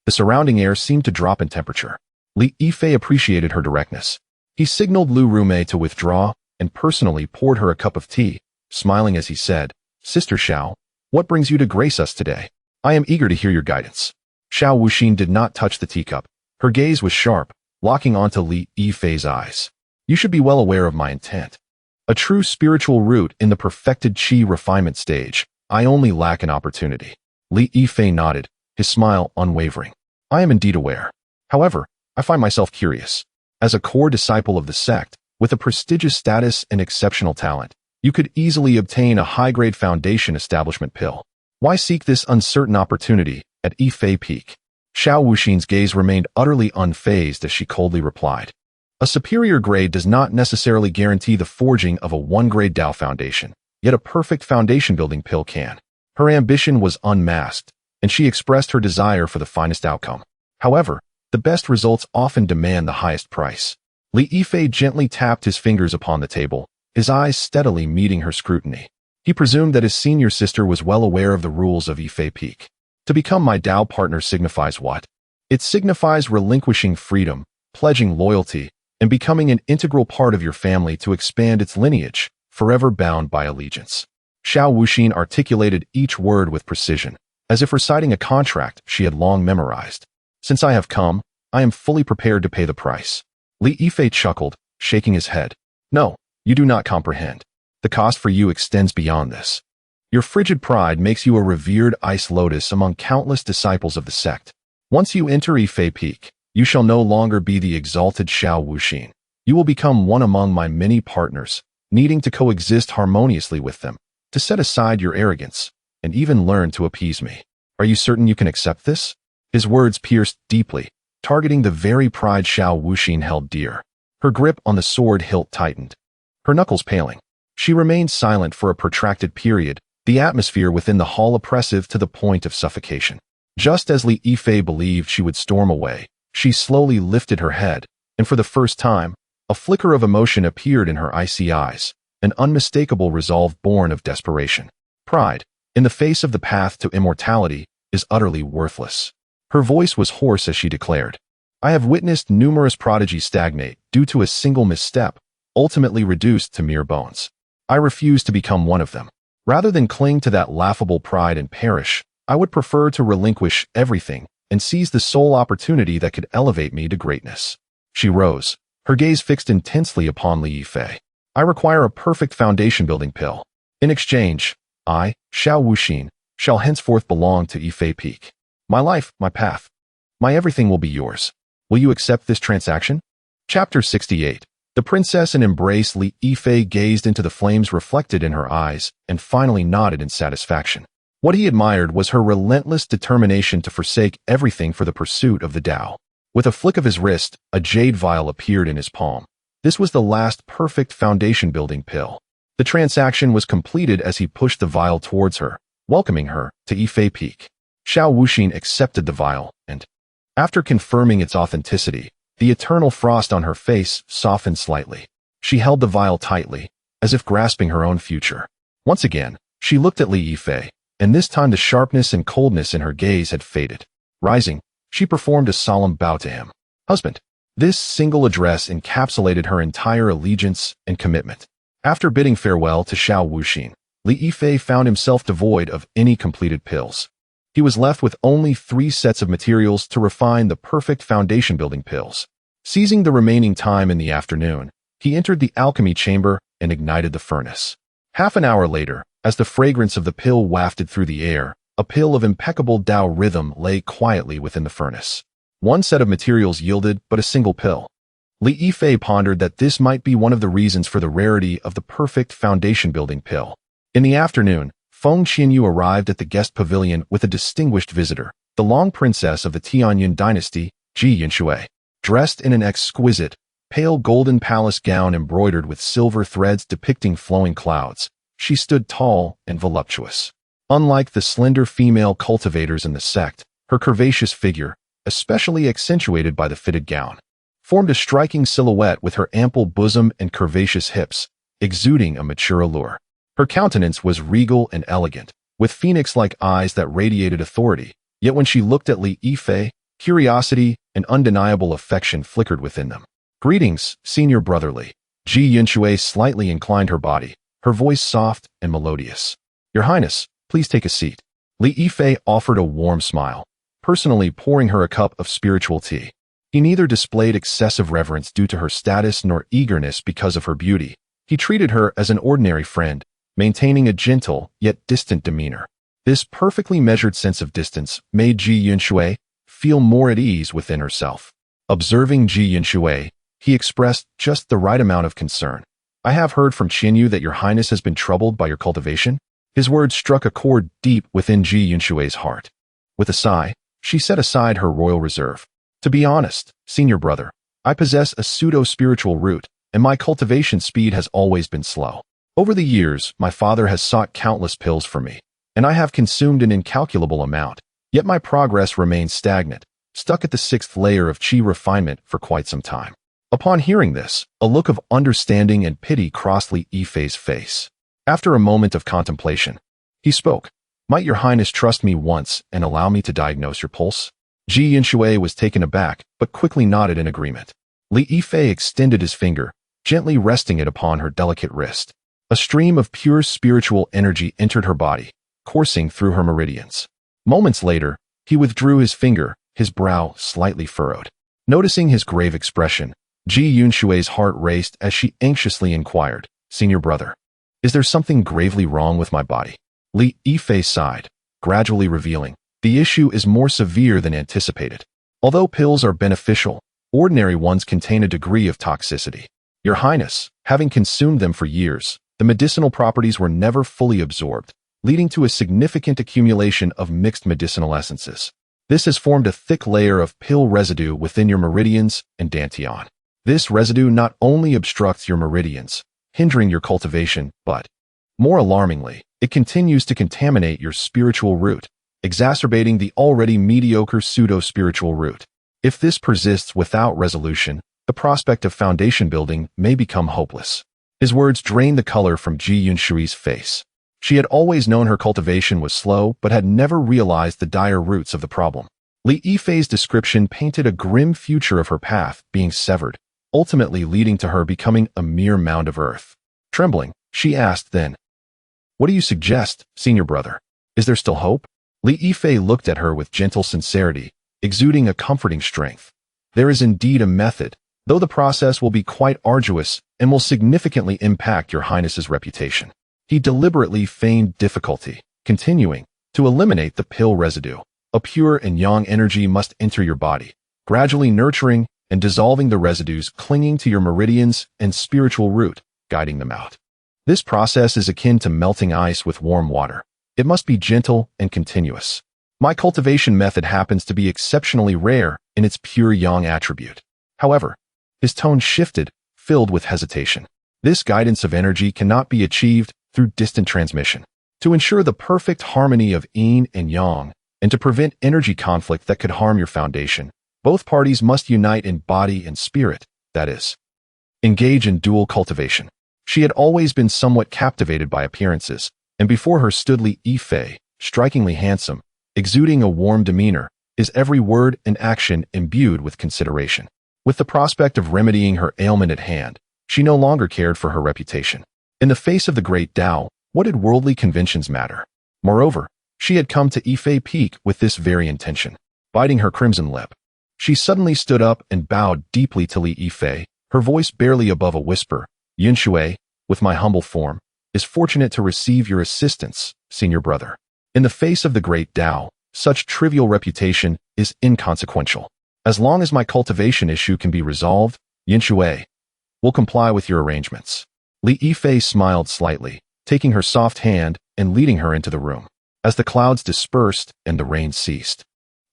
the surrounding air seemed to drop in temperature. Li Yifei appreciated her directness. He signaled Lu Rume to withdraw and personally poured her a cup of tea, smiling as he said, Sister Xiao, what brings you to grace us today? I am eager to hear your guidance. Xiao Wuxin did not touch the teacup. Her gaze was sharp, locking onto Li Yifei's eyes. You should be well aware of my intent. A true spiritual root in the perfected qi refinement stage, I only lack an opportunity. Li Yifei nodded, his smile unwavering. I am indeed aware. However, I find myself curious. As a core disciple of the sect, with a prestigious status and exceptional talent, you could easily obtain a high-grade foundation establishment pill. Why seek this uncertain opportunity at Yifei Peak? Xiao Wuxin's gaze remained utterly unfazed as she coldly replied. A superior grade does not necessarily guarantee the forging of a one-grade Dao foundation, yet a perfect foundation-building pill can. Her ambition was unmasked, and she expressed her desire for the finest outcome. However, the best results often demand the highest price. Li Yifei gently tapped his fingers upon the table, his eyes steadily meeting her scrutiny. He presumed that his senior sister was well aware of the rules of Yifei Peak. To become my Dao partner signifies what? It signifies relinquishing freedom, pledging loyalty, and becoming an integral part of your family to expand its lineage, forever bound by allegiance. Xiao Wuxin articulated each word with precision, as if reciting a contract she had long memorized. Since I have come, I am fully prepared to pay the price. Li Yifei chuckled, shaking his head. No, you do not comprehend. The cost for you extends beyond this. Your frigid pride makes you a revered ice lotus among countless disciples of the sect. Once you enter Yifei Peak, you shall no longer be the exalted Xiao Wuxin. You will become one among my many partners, needing to coexist harmoniously with them, to set aside your arrogance, and even learn to appease me. Are you certain you can accept this? His words pierced deeply, targeting the very pride Xiao Wuxin held dear. Her grip on the sword hilt tightened, her knuckles paling. She remained silent for a protracted period, the atmosphere within the hall oppressive to the point of suffocation. Just as Li Yifei believed she would storm away, she slowly lifted her head, and for the first time, a flicker of emotion appeared in her icy eyes, an unmistakable resolve born of desperation. Pride, in the face of the path to immortality, is utterly worthless. Her voice was hoarse as she declared, I have witnessed numerous prodigies stagnate due to a single misstep, ultimately reduced to mere bones. I refuse to become one of them. Rather than cling to that laughable pride and perish, I would prefer to relinquish everything and seize the sole opportunity that could elevate me to greatness. She rose, her gaze fixed intensely upon Li Yifei. I require a perfect foundation-building pill. In exchange, I, Xiao Wuxin, shall henceforth belong to Yifei Peak. My life, my path, my everything will be yours. Will you accept this transaction? Chapter 68. The princess in embrace Li Yifei gazed into the flames reflected in her eyes and finally nodded in satisfaction. What he admired was her relentless determination to forsake everything for the pursuit of the Tao. With a flick of his wrist, a jade vial appeared in his palm. This was the last perfect foundation-building pill. The transaction was completed as he pushed the vial towards her, welcoming her to Yifei Peak. Xiao Wuxin accepted the vial, and, after confirming its authenticity, the eternal frost on her face softened slightly. She held the vial tightly, as if grasping her own future. Once again, She looked at Li Yifei, and this time the sharpness and coldness in her gaze had faded. Rising, she performed a solemn bow to him. Husband. This single address encapsulated her entire allegiance and commitment. After bidding farewell to Xiao Wuxin, Li Yifei found himself devoid of any completed pills. He was left with only 3 sets of materials to refine the perfect foundation-building pills. Seizing the remaining time in the afternoon, he entered the alchemy chamber and ignited the furnace. Half an hour later, as the fragrance of the pill wafted through the air, a pill of impeccable Tao rhythm lay quietly within the furnace. 1 set of materials yielded but a single pill. Li Yifei pondered that this might be one of the reasons for the rarity of the perfect foundation-building pill. In the afternoon, Feng Qianyu arrived at the guest pavilion with a distinguished visitor, the long princess of the Tianyun dynasty, Su Yanran. Dressed in an exquisite, pale golden palace gown embroidered with silver threads depicting flowing clouds, she stood tall and voluptuous. Unlike the slender female cultivators in the sect, her curvaceous figure, especially accentuated by the fitted gown, formed a striking silhouette with her ample bosom and curvaceous hips, exuding a mature allure. Her countenance was regal and elegant, with phoenix-like eyes that radiated authority, yet when she looked at Li Yifei, curiosity and undeniable affection flickered within them. Greetings, Senior Brotherly. Su Yanran slightly inclined her body, her voice soft and melodious. Your Highness, please take a seat. Li Yifei offered a warm smile, personally pouring her a cup of spiritual tea. He neither displayed excessive reverence due to her status nor eagerness because of her beauty. He treated her as an ordinary friend, maintaining a gentle yet distant demeanor. This perfectly measured sense of distance made Su Yanran feel more at ease within herself. Observing Su Yanran, he expressed just the right amount of concern. I have heard from Qianyu that your Highness has been troubled by your cultivation. His words struck a chord deep within Su Yanran's heart. With a sigh, she set aside her royal reserve. To be honest, Senior Brother, I possess a pseudo-spiritual root, and my cultivation speed has always been slow. Over the years, my father has sought countless pills for me, and I have consumed an incalculable amount, yet my progress remains stagnant, stuck at the 6th layer of qi refinement for quite some time. Upon hearing this, a look of understanding and pity crossed Li Yifei's face. After a moment of contemplation, he spoke. Might your Highness trust me once and allow me to diagnose your pulse? Su Yanran was taken aback, but quickly nodded in agreement. Li Yifei extended his finger, gently resting it upon her delicate wrist. A stream of pure spiritual energy entered her body, coursing through her meridians. Moments later, he withdrew his finger, his brow slightly furrowed. Noticing his grave expression, Su Yanran's heart raced as she anxiously inquired, Senior Brother, is there something gravely wrong with my body? Li Yifei sighed, gradually revealing, the issue is more severe than anticipated. Although pills are beneficial, ordinary ones contain a degree of toxicity. Your Highness, having consumed them for years, the medicinal properties were never fully absorbed, leading to a significant accumulation of mixed medicinal essences. This has formed a thick layer of pill residue within your meridians and dantian. This residue not only obstructs your meridians, hindering your cultivation, but, more alarmingly, it continues to contaminate your spiritual root, exacerbating the already mediocre pseudo-spiritual root. If this persists without resolution, the prospect of foundation building may become hopeless. His words drained the color from Su Yanran's face. She had always known her cultivation was slow, but had never realized the dire roots of the problem. Li Yifei's description painted a grim future of her path being severed, ultimately leading to her becoming a mere mound of earth. Trembling, she asked then, what do you suggest, Senior Brother? Is there still hope? Li Yifei looked at her with gentle sincerity, exuding a comforting strength. There is indeed a method, though the process will be quite arduous and will significantly impact your Highness's reputation. He deliberately feigned difficulty, continuing, to eliminate the pill residue. A pure and yang energy must enter your body, gradually nurturing and dissolving the residues clinging to your meridians and spiritual root, guiding them out. This process is akin to melting ice with warm water. It must be gentle and continuous. My cultivation method happens to be exceptionally rare in its pure yang attribute. However, his tone shifted, filled with hesitation. This guidance of energy cannot be achieved through distant transmission. To ensure the perfect harmony of yin and yang, and to prevent energy conflict that could harm your foundation, both parties must unite in body and spirit, that is, engage in dual cultivation. She had always been somewhat captivated by appearances, and before her stood Li Yifei, strikingly handsome, exuding a warm demeanor, his every word and action imbued with consideration. With the prospect of remedying her ailment at hand, she no longer cared for her reputation. In the face of the great Tao, what did worldly conventions matter? Moreover, she had come to Yifei Peak with this very intention. Biting her crimson lip, she suddenly stood up and bowed deeply to Li Yifei, her voice barely above a whisper. Qingxue, with my humble form, is fortunate to receive your assistance, senior brother. In the face of the great Tao, such trivial reputation is inconsequential. As long as my cultivation issue can be resolved, Qingxue will comply with your arrangements. Li Yifei smiled slightly, taking her soft hand and leading her into the room. As the clouds dispersed and the rain ceased,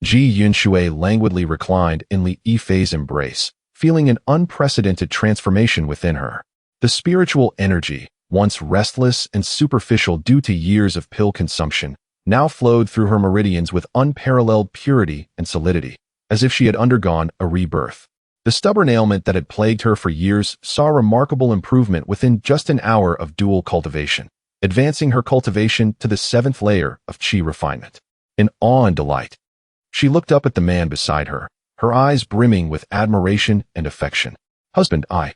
Qingxue languidly reclined in Li Yifei's embrace, feeling an unprecedented transformation within her. The spiritual energy, once restless and superficial due to years of pill consumption, now flowed through her meridians with unparalleled purity and solidity, as if she had undergone a rebirth. The stubborn ailment that had plagued her for years saw remarkable improvement within just an hour of dual cultivation, advancing her cultivation to the 7th layer of qi refinement. In awe and delight, she looked up at the man beside her, her eyes brimming with admiration and affection. Husband, I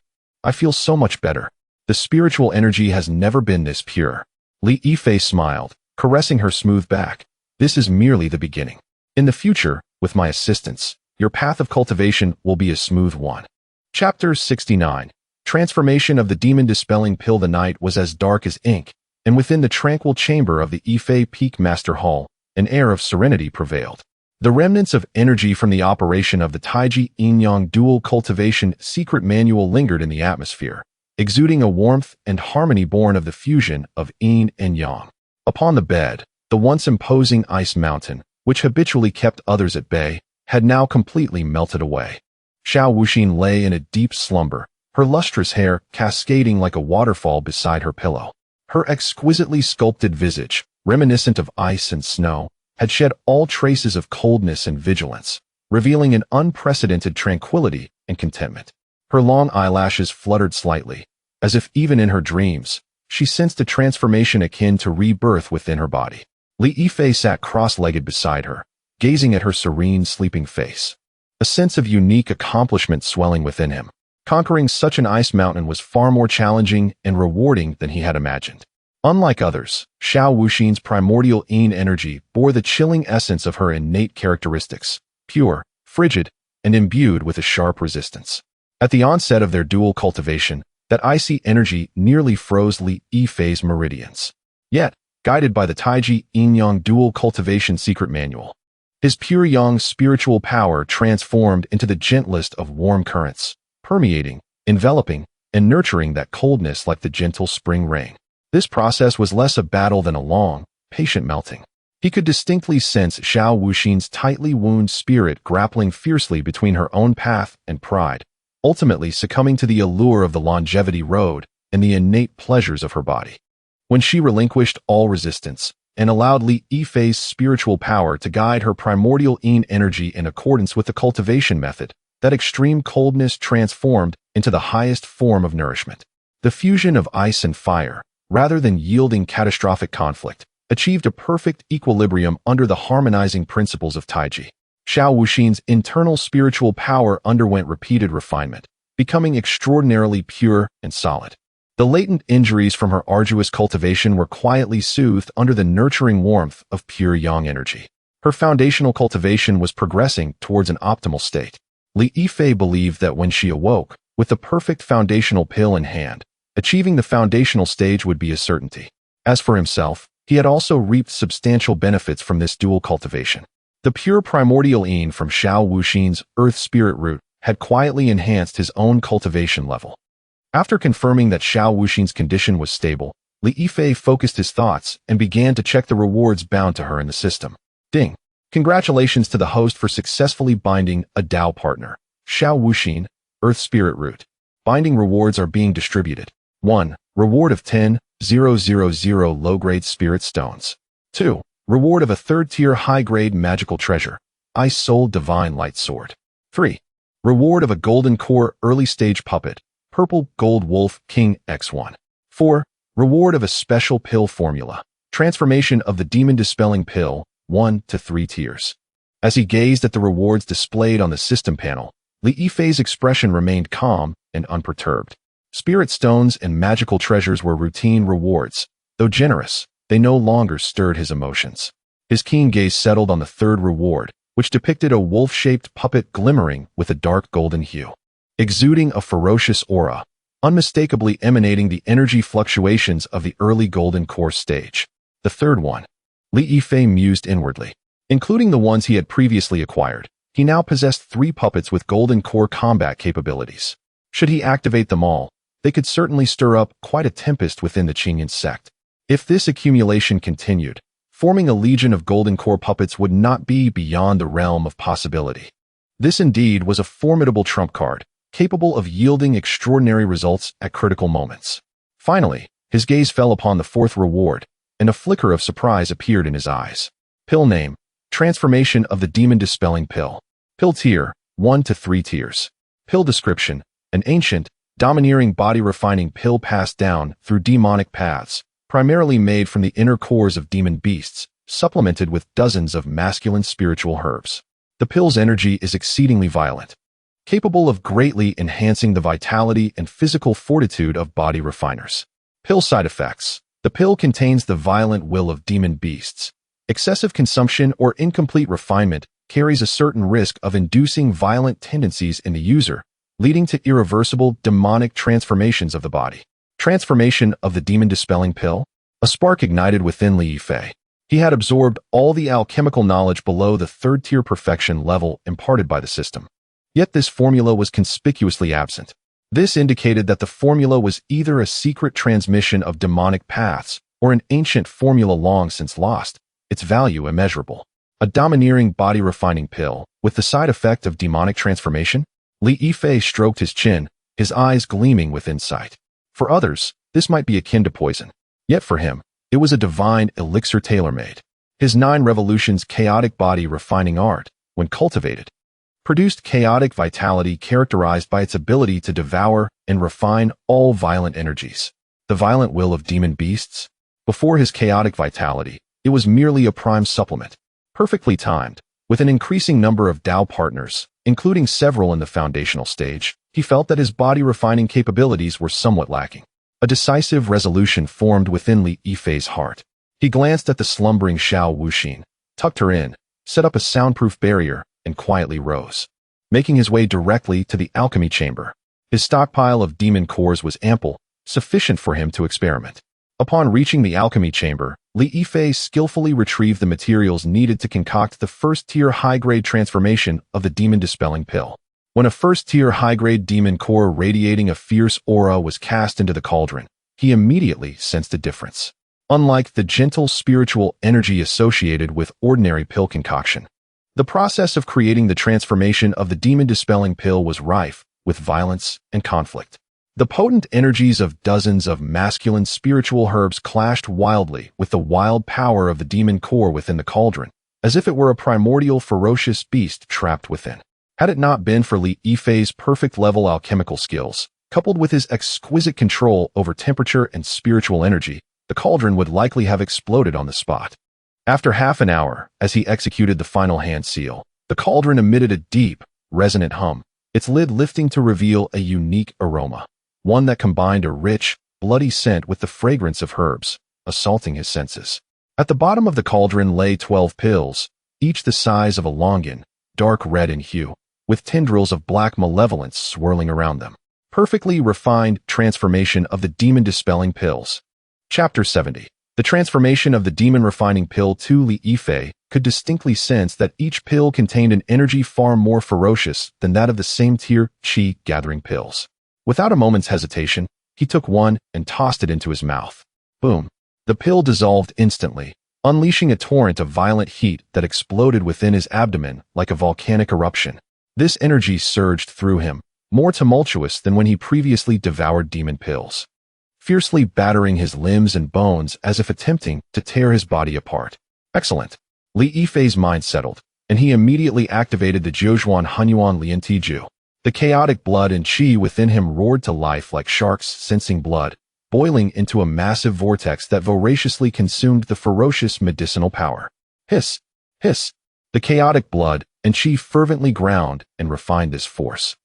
feel so much better. The spiritual energy has never been this pure. Li Yifei smiled, caressing her smooth back. This is merely the beginning. In the future, with my assistance, your path of cultivation will be a smooth one. Chapter 69. Transformation of the demon-dispelling pill. The night was as dark as ink, and within the tranquil chamber of the Yifei Peak Master Hall, an air of serenity prevailed. The remnants of energy from the operation of the Taiji Yin-Yang dual cultivation secret manual lingered in the atmosphere, exuding a warmth and harmony born of the fusion of yin and yang. Upon the bed, the once imposing ice mountain, which habitually kept others at bay, had now completely melted away. Xiao Wuxin lay in a deep slumber, her lustrous hair cascading like a waterfall beside her pillow. Her exquisitely sculpted visage, reminiscent of ice and snow, had shed all traces of coldness and vigilance, revealing an unprecedented tranquility and contentment. Her long eyelashes fluttered slightly, as if even in her dreams, she sensed a transformation akin to rebirth within her body. Li Yifei sat cross-legged beside her, gazing at her serene, sleeping face. A sense of unique accomplishment swelling within him. Conquering such an ice mountain was far more challenging and rewarding than he had imagined. Unlike others, Xiao Wuxin's primordial yin energy bore the chilling essence of her innate characteristics, pure, frigid, and imbued with a sharp resistance. At the onset of their dual cultivation, that icy energy nearly froze Li Yifei's meridians. Yet, guided by the Taiji Yin-Yang dual cultivation secret manual, his pure yang spiritual power transformed into the gentlest of warm currents, permeating, enveloping, and nurturing that coldness like the gentle spring rain. This process was less a battle than a long, patient melting. He could distinctly sense Xiao Wuxin's tightly wound spirit grappling fiercely between her own path and pride, ultimately succumbing to the allure of the longevity road and the innate pleasures of her body. When she relinquished all resistance and allowed Li Yifei's spiritual power to guide her primordial yin energy in accordance with the cultivation method, that extreme coldness transformed into the highest form of nourishment. The fusion of ice and fire, rather than yielding catastrophic conflict, achieved a perfect equilibrium under the harmonizing principles of Taiji. Xiao Wuxin's internal spiritual power underwent repeated refinement, becoming extraordinarily pure and solid. The latent injuries from her arduous cultivation were quietly soothed under the nurturing warmth of pure yang energy. Her foundational cultivation was progressing towards an optimal state. Li Yifei believed that when she awoke, with the perfect foundational pill in hand, achieving the foundational stage would be a certainty. As for himself, he had also reaped substantial benefits from this dual cultivation. The pure primordial yin from Xiao Wuxin's earth spirit root had quietly enhanced his own cultivation level. After confirming that Xiao Wuxin's condition was stable, Li Yifei focused his thoughts and began to check the rewards bound to her in the system. Ding! Congratulations to the host for successfully binding a Tao partner. Xiao Wuxin, earth spirit root. Binding rewards are being distributed. 1. Reward of 10,000 low-grade spirit stones. 2. Reward of a third-tier high-grade magical treasure, Ice Soul Divine Light Sword. 3. Reward of a golden core early-stage puppet, Purple Gold Wolf King X1. 4. Reward of a special pill formula, Transformation of the demon-dispelling pill, 1 to 3 tiers. As he gazed at the rewards displayed on the system panel, Li Yifei's expression remained calm and unperturbed. Spirit stones and magical treasures were routine rewards. Though generous, they no longer stirred his emotions. His keen gaze settled on the third reward, which depicted a wolf-shaped puppet glimmering with a dark golden hue, exuding a ferocious aura, unmistakably emanating the energy fluctuations of the early golden core stage. The third one. Li Yifei mused inwardly. Including the ones he had previously acquired, he now possessed 3 puppets with golden core combat capabilities. Should he activate them all, they could certainly stir up quite a tempest within the Qingyan sect. If this accumulation continued, forming a legion of golden core puppets would not be beyond the realm of possibility. This indeed was a formidable trump card, capable of yielding extraordinary results at critical moments. Finally, his gaze fell upon the fourth reward, and a flicker of surprise appeared in his eyes. Pill name: Transformation of the Demon-Dispelling Pill. Pill tier: 1 to 3 tiers. Pill description: an ancient, domineering body-refining pill passed down through demonic paths, primarily made from the inner cores of demon beasts, supplemented with dozens of masculine spiritual herbs. The pill's energy is exceedingly violent, capable of greatly enhancing the vitality and physical fortitude of body refiners. Pill side effects: the pill contains the violent will of demon beasts. Excessive consumption or incomplete refinement carries a certain risk of inducing violent tendencies in the user, leading to irreversible demonic transformations of the body. Transformation of the demon-dispelling pill? A spark ignited within Li Yifei. He had absorbed all the alchemical knowledge below the third-tier perfection level imparted by the system. Yet this formula was conspicuously absent. This indicated that the formula was either a secret transmission of demonic paths or an ancient formula long since lost, its value immeasurable. A domineering body-refining pill, with the side effect of demonic transformation? Li Yifei stroked his chin, his eyes gleaming with insight. For others, this might be akin to poison. Yet for him, it was a divine elixir tailor-made. His 9 revolutions chaotic body-refining art, when cultivated, produced chaotic vitality characterized by its ability to devour and refine all violent energies. The violent will of demon beasts? Before his chaotic vitality, it was merely a prime supplement, perfectly timed. With an increasing number of Dao partners, including several in the foundational stage, he felt that his body-refining capabilities were somewhat lacking. A decisive resolution formed within Li Yifei's heart. He glanced at the slumbering Xiao Wuxin, tucked her in, set up a soundproof barrier, and quietly rose, making his way directly to the alchemy chamber. His stockpile of demon cores was ample, sufficient for him to experiment. Upon reaching the alchemy chamber, Li Yifei skillfully retrieved the materials needed to concoct the first-tier high-grade transformation of the demon-dispelling pill. When a first-tier high-grade demon core radiating a fierce aura was cast into the cauldron, he immediately sensed a difference. Unlike the gentle spiritual energy associated with ordinary pill concoction, the process of creating the transformation of the demon-dispelling pill was rife with violence and conflict. The potent energies of dozens of masculine spiritual herbs clashed wildly with the wild power of the demon core within the cauldron, as if it were a primordial ferocious beast trapped within. Had it not been for Li Yifei's perfect-level alchemical skills, coupled with his exquisite control over temperature and spiritual energy, the cauldron would likely have exploded on the spot. After half an hour, as he executed the final hand seal, the cauldron emitted a deep, resonant hum, its lid lifting to reveal a unique aroma. One that combined a rich, bloody scent with the fragrance of herbs, assaulting his senses. At the bottom of the cauldron lay 12 pills, each the size of a longan, dark red in hue, with tendrils of black malevolence swirling around them. Perfectly refined transformation of the demon-dispelling pills. Chapter 70. The transformation of the demon-refining pill. Li Yifei could distinctly sense that each pill contained an energy far more ferocious than that of the same tier qi-gathering pills. Without a moment's hesitation, he took one and tossed it into his mouth. Boom! The pill dissolved instantly, unleashing a torrent of violent heat that exploded within his abdomen like a volcanic eruption. This energy surged through him, more tumultuous than when he previously devoured demon pills, fiercely battering his limbs and bones as if attempting to tear his body apart. Excellent! Li Yifei's mind settled, and he immediately activated the Jiuzhuan Hunyuan Lian Tiju. The chaotic blood and qi within him roared to life like sharks sensing blood, boiling into a massive vortex that voraciously consumed the ferocious medicinal power. Hiss! Hiss! The chaotic blood and chi fervently ground and refined this force,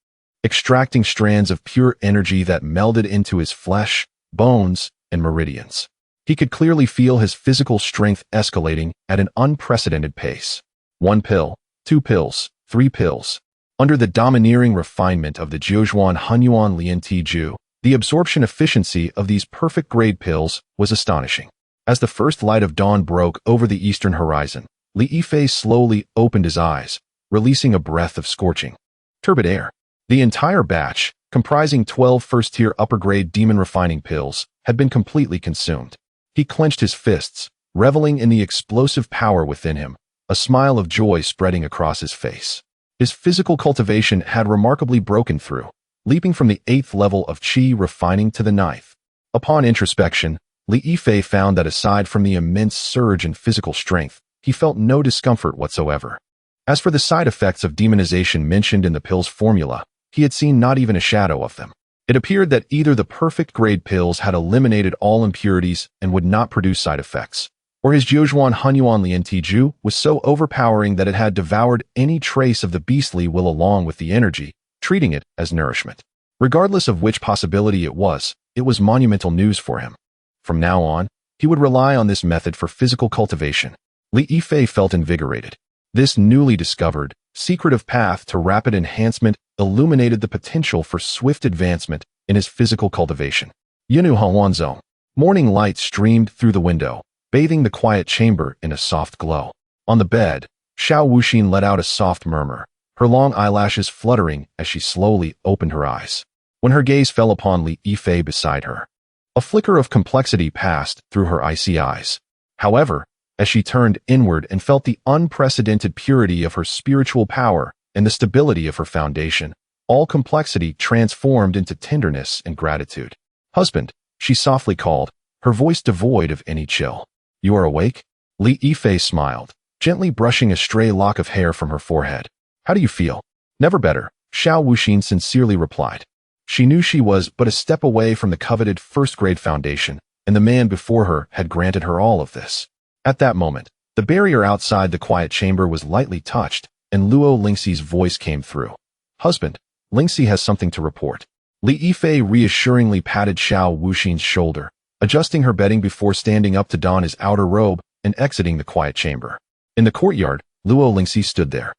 extracting strands of pure energy that melded into his flesh, bones, and meridians. He could clearly feel his physical strength escalating at an unprecedented pace. 1 pill, 2 pills, 3 pills. Under the domineering refinement of the Jiuzhuan Hunyuan Lin Qingxue, the absorption efficiency of these perfect-grade pills was astonishing. As the first light of dawn broke over the eastern horizon, Li Yifei slowly opened his eyes, releasing a breath of scorching, turbid air. The entire batch, comprising 12 first-tier upper-grade demon-refining pills, had been completely consumed. He clenched his fists, reveling in the explosive power within him, a smile of joy spreading across his face. His physical cultivation had remarkably broken through, leaping from the 8th level of qi refining to the 9th. Upon introspection, Li Yifei found that aside from the immense surge in physical strength, he felt no discomfort whatsoever. As for the side effects of demonization mentioned in the pill's formula, he had seen not even a shadow of them. It appeared that either the perfect-grade pills had eliminated all impurities and would not produce side effects, or his Jiuzhuan Hunyuan Lin Qingxue was so overpowering that it had devoured any trace of the beastly will along with the energy, treating it as nourishment. Regardless of which possibility it was monumental news for him. From now on, he would rely on this method for physical cultivation. Li Yifei felt invigorated. This newly discovered, secretive path to rapid enhancement illuminated the potential for swift advancement in his physical cultivation. Yinu Hawanzong. Morning light streamed through the window, bathing the quiet chamber in a soft glow. On the bed, Xiao Wuxin let out a soft murmur, her long eyelashes fluttering as she slowly opened her eyes. When her gaze fell upon Li Yifei beside her, a flicker of complexity passed through her icy eyes. However, as she turned inward and felt the unprecedented purity of her spiritual power and the stability of her foundation, all complexity transformed into tenderness and gratitude. "Husband," she softly called, her voice devoid of any chill. "You are awake?" Li Yifei smiled, gently brushing a stray lock of hair from her forehead. "How do you feel?" "Never better," Xiao Wuxin sincerely replied. She knew she was but a step away from the coveted first-grade foundation, and the man before her had granted her all of this. At that moment, the barrier outside the quiet chamber was lightly touched, and Luo Lingxi's voice came through. "Husband, Lingxi has something to report." Li Yifei reassuringly patted Xiao Wuxin's shoulder, adjusting her bedding before standing up to don his outer robe and exiting the quiet chamber. In the courtyard, Luo Lingxi stood there,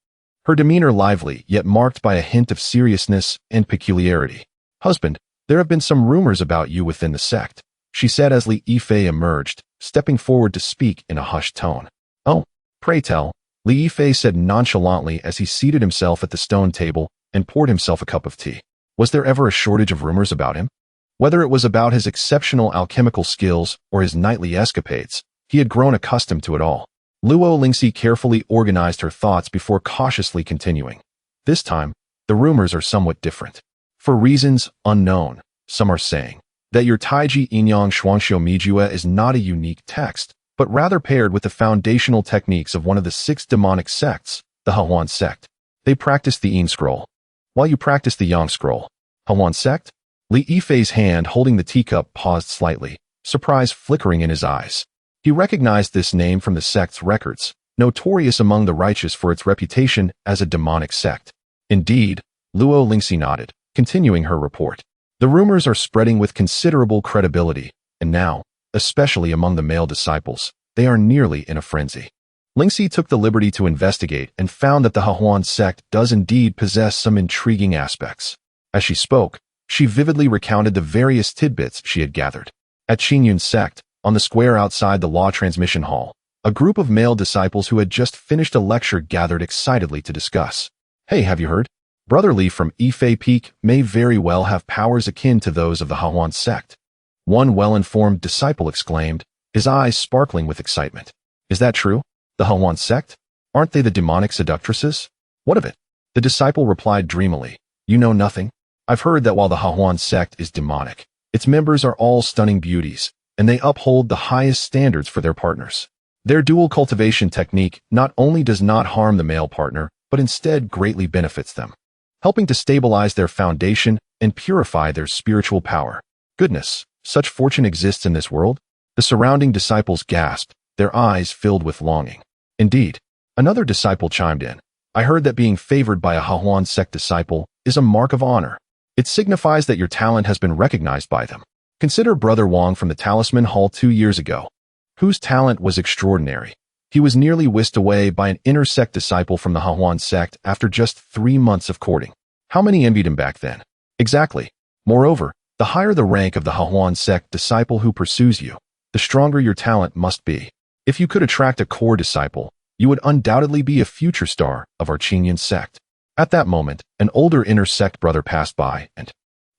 her demeanor lively yet marked by a hint of seriousness and peculiarity. "Husband, there have been some rumors about you within the sect," she said as Li Yifei emerged, stepping forward to speak in a hushed tone. "Oh, pray tell," Li Yifei said nonchalantly as he seated himself at the stone table and poured himself a cup of tea. Was there ever a shortage of rumors about him? Whether it was about his exceptional alchemical skills or his nightly escapades, he had grown accustomed to it all. Luo Lingxi carefully organized her thoughts before cautiously continuing. "This time, the rumors are somewhat different. For reasons unknown, some are saying that your Taiji Inyang Shuangxiu Mijue is not a unique text, but rather paired with the foundational techniques of one of the 6 demonic sects, the Hahuan sect. They practice the Yin scroll, while you practice the Yang scroll." "Hahuan sect?" Li Yifei's hand holding the teacup paused slightly, surprise flickering in his eyes. He recognized this name from the sect's records, notorious among the righteous for its reputation as a demonic sect. Indeed, Luo Lingxi nodded, continuing her report. "The rumors are spreading with considerable credibility, and now, especially among the male disciples, they are nearly in a frenzy." Lingxi took the liberty to investigate and found that the Hahuan sect does indeed possess some intriguing aspects. As she spoke, she vividly recounted the various tidbits she had gathered. At Qingyun's sect, on the square outside the law transmission hall, a group of male disciples who had just finished a lecture gathered excitedly to discuss. "Hey, have you heard? Brother Li from Yifei Peak may very well have powers akin to those of the Hahuan sect." One well-informed disciple exclaimed, his eyes sparkling with excitement. "Is that true? The Hahuan sect? Aren't they the demonic seductresses?" "What of it?" The disciple replied dreamily. "You know nothing? I've heard that while the Hahuan sect is demonic, its members are all stunning beauties, and they uphold the highest standards for their partners. Their dual cultivation technique not only does not harm the male partner, but instead greatly benefits them, helping to stabilize their foundation and purify their spiritual power." "Goodness," Such fortune exists in this world? The surrounding disciples gasped, their eyes filled with longing. Indeed, another disciple chimed in. I heard that being favored by a Hahuan sect disciple is a mark of honor. It signifies that your talent has been recognized by them. Consider Brother Wang from the Talisman Hall 2 years ago, whose talent was extraordinary. He was nearly whisked away by an inner sect disciple from the Hahuan sect after just 3 months of courting. How many envied him back then? Exactly. Moreover, the higher the rank of the Hahuan sect disciple who pursues you, the stronger your talent must be. If you could attract a core disciple, you would undoubtedly be a future star of our Qingyan sect. At that moment, an older inner sect brother passed by and,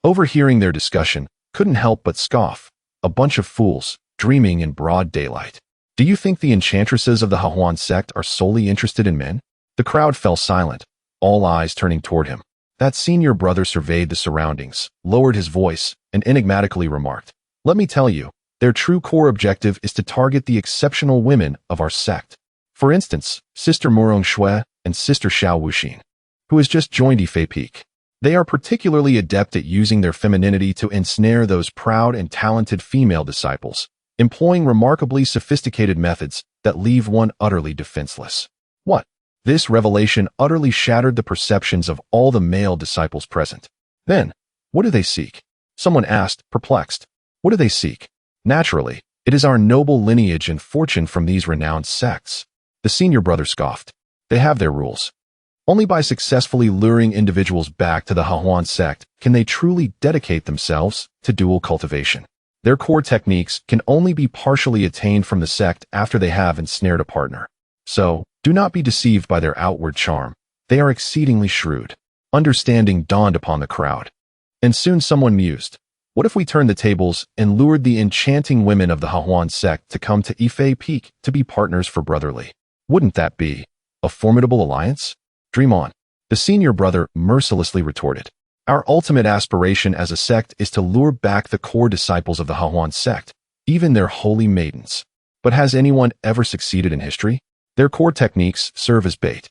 overhearing their discussion, couldn't help but scoff. A bunch of fools, dreaming in broad daylight. Do you think the enchantresses of the Hahuan sect are solely interested in men? The crowd fell silent, all eyes turning toward him. That senior brother surveyed the surroundings, lowered his voice, and enigmatically remarked, "Let me tell you, their true core objective is to target the exceptional women of our sect. For instance, Sister Murong Shui and Sister Xiao Wuxin, who has just joined Yifei Peak. They are particularly adept at using their femininity to ensnare those proud and talented female disciples, employing remarkably sophisticated methods that leave one utterly defenseless." What? This revelation utterly shattered the perceptions of all the male disciples present. Then, what do they seek? Someone asked, perplexed. What do they seek? Naturally, it is our noble lineage and fortune from these renowned sects. The senior brother scoffed. They have their rules. Only by successfully luring individuals back to the Hahuan sect can they truly dedicate themselves to dual cultivation. Their core techniques can only be partially attained from the sect after they have ensnared a partner. So, do not be deceived by their outward charm. They are exceedingly shrewd. Understanding dawned upon the crowd. And soon someone mused, what if we turned the tables and lured the enchanting women of the Hahuan sect to come to Yifei Peak to be partners for brotherly? Wouldn't that be a formidable alliance? Dream on. The senior brother mercilessly retorted. Our ultimate aspiration as a sect is to lure back the core disciples of the Hahuan sect, even their holy maidens. But has anyone ever succeeded in history? Their core techniques serve as bait.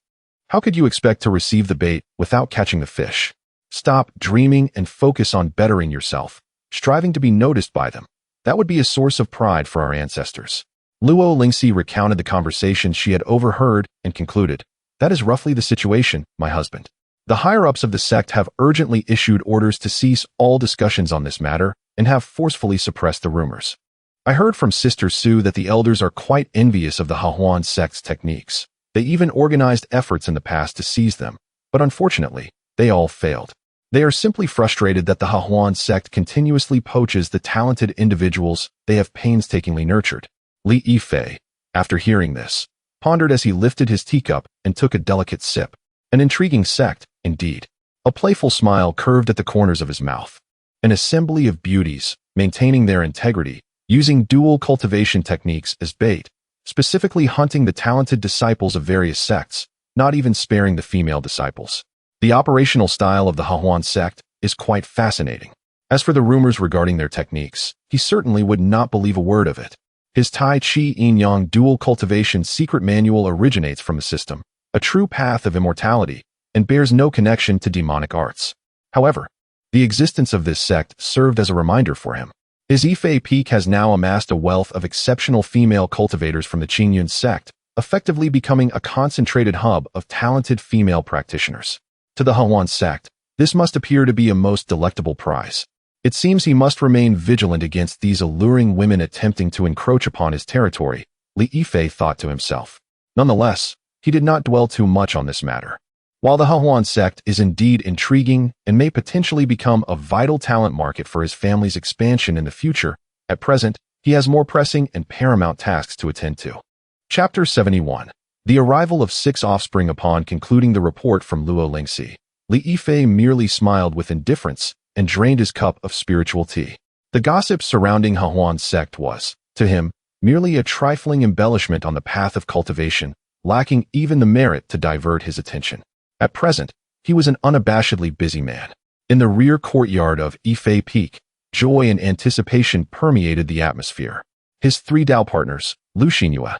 How could you expect to receive the bait without catching the fish? Stop dreaming and focus on bettering yourself, striving to be noticed by them. That would be a source of pride for our ancestors. Luo Lingxi recounted the conversation she had overheard and concluded, that is roughly the situation, my husband. The higher-ups of the sect have urgently issued orders to cease all discussions on this matter and have forcefully suppressed the rumors. I heard from Sister Su that the elders are quite envious of the Hahuan sect's techniques. They even organized efforts in the past to seize them, but unfortunately, they all failed. They are simply frustrated that the Hahuan sect continuously poaches the talented individuals they have painstakingly nurtured. Li Yifei, after hearing this, pondered as he lifted his teacup and took a delicate sip. An intriguing sect, indeed. A playful smile curved at the corners of his mouth. An assembly of beauties, maintaining their integrity, using dual cultivation techniques as bait, specifically hunting the talented disciples of various sects, not even sparing the female disciples. The operational style of the Hahuan sect is quite fascinating. As for the rumors regarding their techniques, he certainly would not believe a word of it. His Tai Chi Yin-Yang dual cultivation secret manual originates from the system, a true path of immortality, and bears no connection to demonic arts. However, the existence of this sect served as a reminder for him. His Yifei Peak has now amassed a wealth of exceptional female cultivators from the Qingyan sect, effectively becoming a concentrated hub of talented female practitioners. To the Hahuan sect, this must appear to be a most delectable prize. It seems he must remain vigilant against these alluring women attempting to encroach upon his territory, Li Yifei thought to himself. Nonetheless, he did not dwell too much on this matter. While the Hahuan sect is indeed intriguing and may potentially become a vital talent market for his family's expansion in the future, at present, he has more pressing and paramount tasks to attend to. Chapter 71. The arrival of 6 offspring. Upon concluding the report from Luo Lingxi, Li Yifei merely smiled with indifference and drained his cup of spiritual tea. The gossip surrounding Hahuan sect was, to him, merely a trifling embellishment on the path of cultivation, lacking even the merit to divert his attention. At present, he was an unabashedly busy man. In the rear courtyard of Yifei Peak, joy and anticipation permeated the atmosphere. His 3 Dao partners, Lu Qingxue,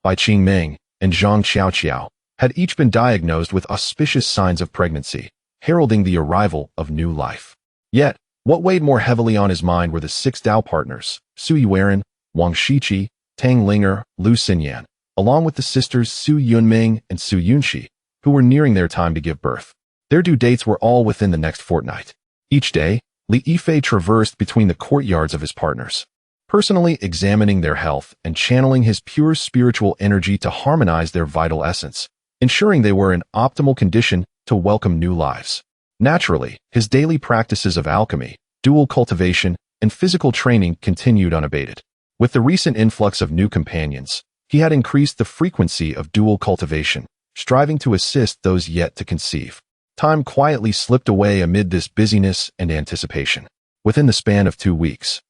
Bai Qingming, and Zhang Xiaoqiao, had each been diagnosed with auspicious signs of pregnancy, heralding the arrival of new life. Yet, What weighed more heavily on his mind were the 6 Dao partners, Su Yanran, Wang Shiqi, Tang Linger, Lu Xinyan, along with the sisters Su Yunming and Su Yunxi, who were nearing their time to give birth. Their due dates were all within the next fortnight. Each day, Li Yifei traversed between the courtyards of his partners, personally examining their health and channeling his pure spiritual energy to harmonize their vital essence, ensuring they were in optimal condition to welcome new lives. Naturally, his daily practices of alchemy, dual cultivation, and physical training continued unabated. With the recent influx of new companions, he had increased the frequency of dual cultivation, striving to assist those yet to conceive. Time quietly slipped away amid this busyness and anticipation. Within the span of 2 weeks,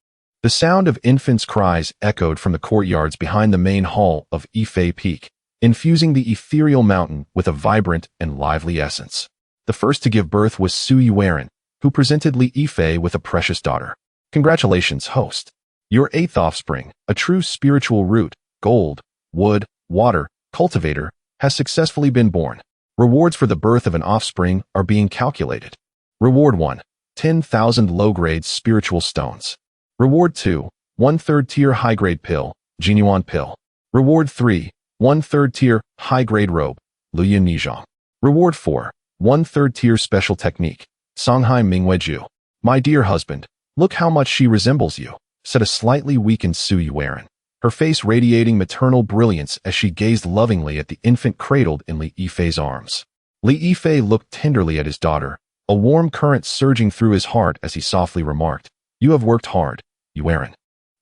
the sound of infants' cries echoed from the courtyards behind the main hall of Yifei Peak, infusing the ethereal mountain with a vibrant and lively essence. The first to give birth was Su Yanran, who presented Li Yifei with a precious daughter. Congratulations, host. Your 8th offspring, a true spiritual root, gold, wood, water, cultivator, has successfully been born. Rewards for the birth of an offspring are being calculated. Reward 1, 10,000 low-grade spiritual stones. Reward 2, 1/3 tier high-grade pill, Jinyuan pill. Reward 3, 1/3 tier high-grade robe, Luyan Nizhang. Reward 4, 1/3 tier special technique, Songhai Mingweju. My dear husband, look how much she resembles you, said a slightly weakened Su Yanran, her face radiating maternal brilliance as she gazed lovingly at the infant cradled in Li Yifei's arms. Li Yifei looked tenderly at his daughter, a warm current surging through his heart as he softly remarked, "You have worked hard, Yanran.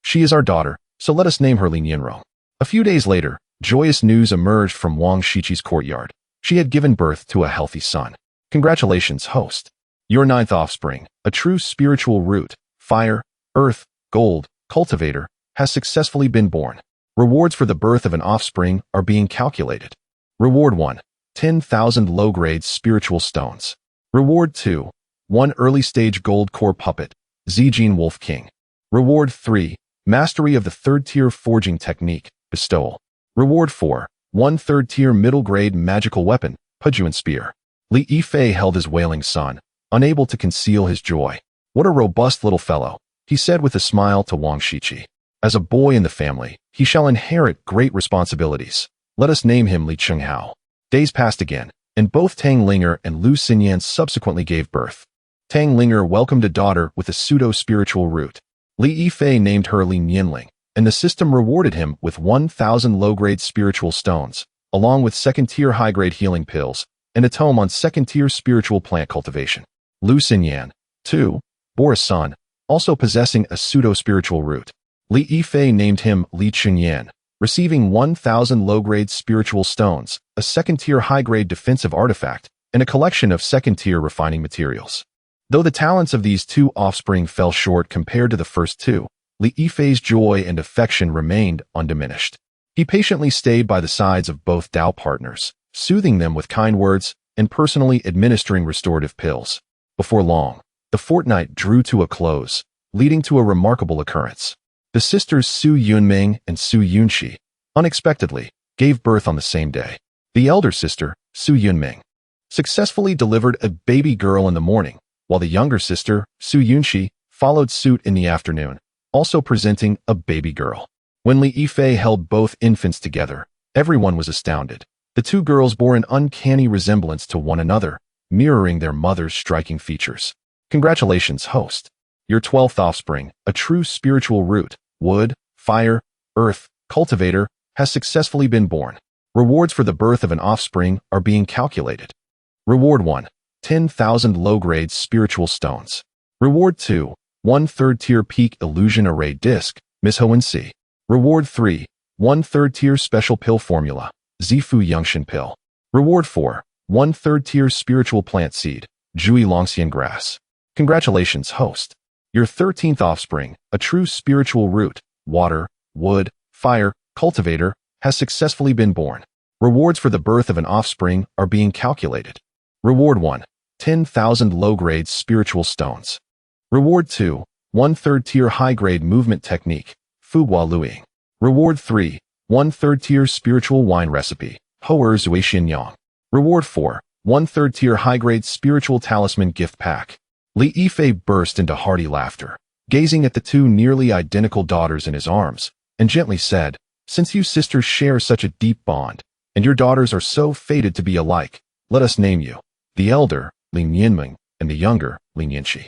She is our daughter, so let us name her Lin Qingxue." A few days later, joyous news emerged from Wang Shiqi's courtyard. She had given birth to a healthy son. Congratulations, host. Your 9th offspring, a true spiritual root, fire, earth, gold, cultivator, has successfully been born. Rewards for the birth of an offspring are being calculated. Reward 1, 10,000 low-grade spiritual stones. Reward 2, 1 early-stage gold core puppet, Zijin Wolf King. Reward 3, mastery of the 3rd tier forging technique, bestowal. Reward 4, 1/3 tier middle-grade magical weapon, Pejuan spear. Li Yifei held his wailing son, unable to conceal his joy. What a robust little fellow, he said with a smile to Wang Shiqi. As a boy in the family, he shall inherit great responsibilities. Let us name him Li Qingxue. Days passed again, and both Tang Linger and Lu Xinyan subsequently gave birth. Tang Linger welcomed a daughter with a pseudo-spiritual root. Li Yifei named her Lin Yinling, and the system rewarded him with 1,000 low-grade spiritual stones, along with 2nd-tier high-grade healing pills, and a tome on 2nd-tier spiritual plant cultivation. Lu Xinyan, too, bore a son, also possessing a pseudo-spiritual root. Li Yifei named him Li Qingyan, receiving 1,000 low-grade spiritual stones, a 2nd-tier high-grade defensive artifact, and a collection of 2nd-tier refining materials. Though the talents of these 2 offspring fell short compared to the first 2, Li Yifei's joy and affection remained undiminished. He patiently stayed by the sides of both Dao partners, soothing them with kind words and personally administering restorative pills. Before long, the fortnight drew to a close, leading to a remarkable occurrence. The sisters Su Yunming and Su Yunxi, unexpectedly, gave birth on the same day. The elder sister, Su Yunming, successfully delivered a baby girl in the morning, while the younger sister, Su Yunxi, followed suit in the afternoon, also presenting a baby girl. When Li Yifei held both infants together, everyone was astounded. The 2 girls bore an uncanny resemblance to one another, mirroring their mother's striking features. Congratulations, host. Your 12th offspring, a true spiritual root, wood, fire, earth, cultivator, has successfully been born. Rewards for the birth of an offspring are being calculated. Reward 1, 10,000 low-grade spiritual stones. Reward 2, 1/3 tier peak illusion array disc, Mishoen C. Reward 3, 1/3 tier special pill formula, Zifu Yangxian pill. Reward 4, 1/3 tier spiritual plant seed, Jui Longxian grass. Congratulations, host. Your 13th offspring, a true spiritual root, water, wood, fire, cultivator, has successfully been born. Rewards for the birth of an offspring are being calculated. Reward 1, 10,000 low-grade spiritual stones. Reward 2, 1/3 tier high-grade movement technique, Fuhua Luing. Reward 3, 1/3 tier spiritual wine recipe, Hoer Zuixian Yang. Reward 4, 1/3 tier high-grade spiritual talisman gift pack. Li Yifei burst into hearty laughter, gazing at the two nearly identical daughters in his arms, and gently said, "Since you sisters share such a deep bond, and your daughters are so fated to be alike, let us name you. The elder, Lin Qingxue, and the younger, Lin Qingxue."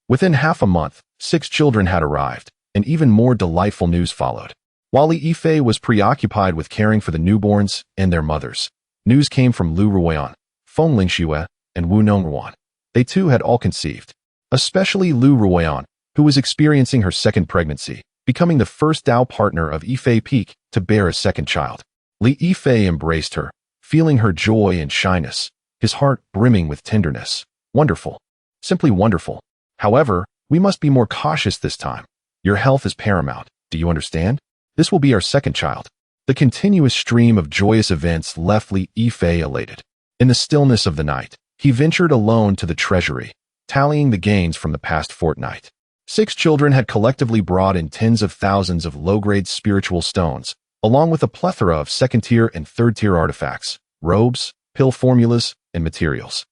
Within half a month, 6 children had arrived, and even more delightful news followed. While Li Yifei was preoccupied with caring for the newborns and their mothers, news came from Lu Ruoyan, Feng Lingxue, and Wu Nongruan. They too had all conceived, especially Lu Ruoyan, who was experiencing her second pregnancy, becoming the first Dao partner of Yifei Peak to bear a second child. Li Yifei embraced her, feeling her joy and shyness, his heart brimming with tenderness. Wonderful. Simply wonderful. However, we must be more cautious this time. Your health is paramount. Do you understand? This will be our second child. The continuous stream of joyous events left Li Yifei elated. In the stillness of the night, he ventured alone to the treasury, tallying the gains from the past fortnight. 6 children had collectively brought in tens of thousands of low-grade spiritual stones, along with a plethora of second-tier and third-tier artifacts, robes, pill formulas, and materials.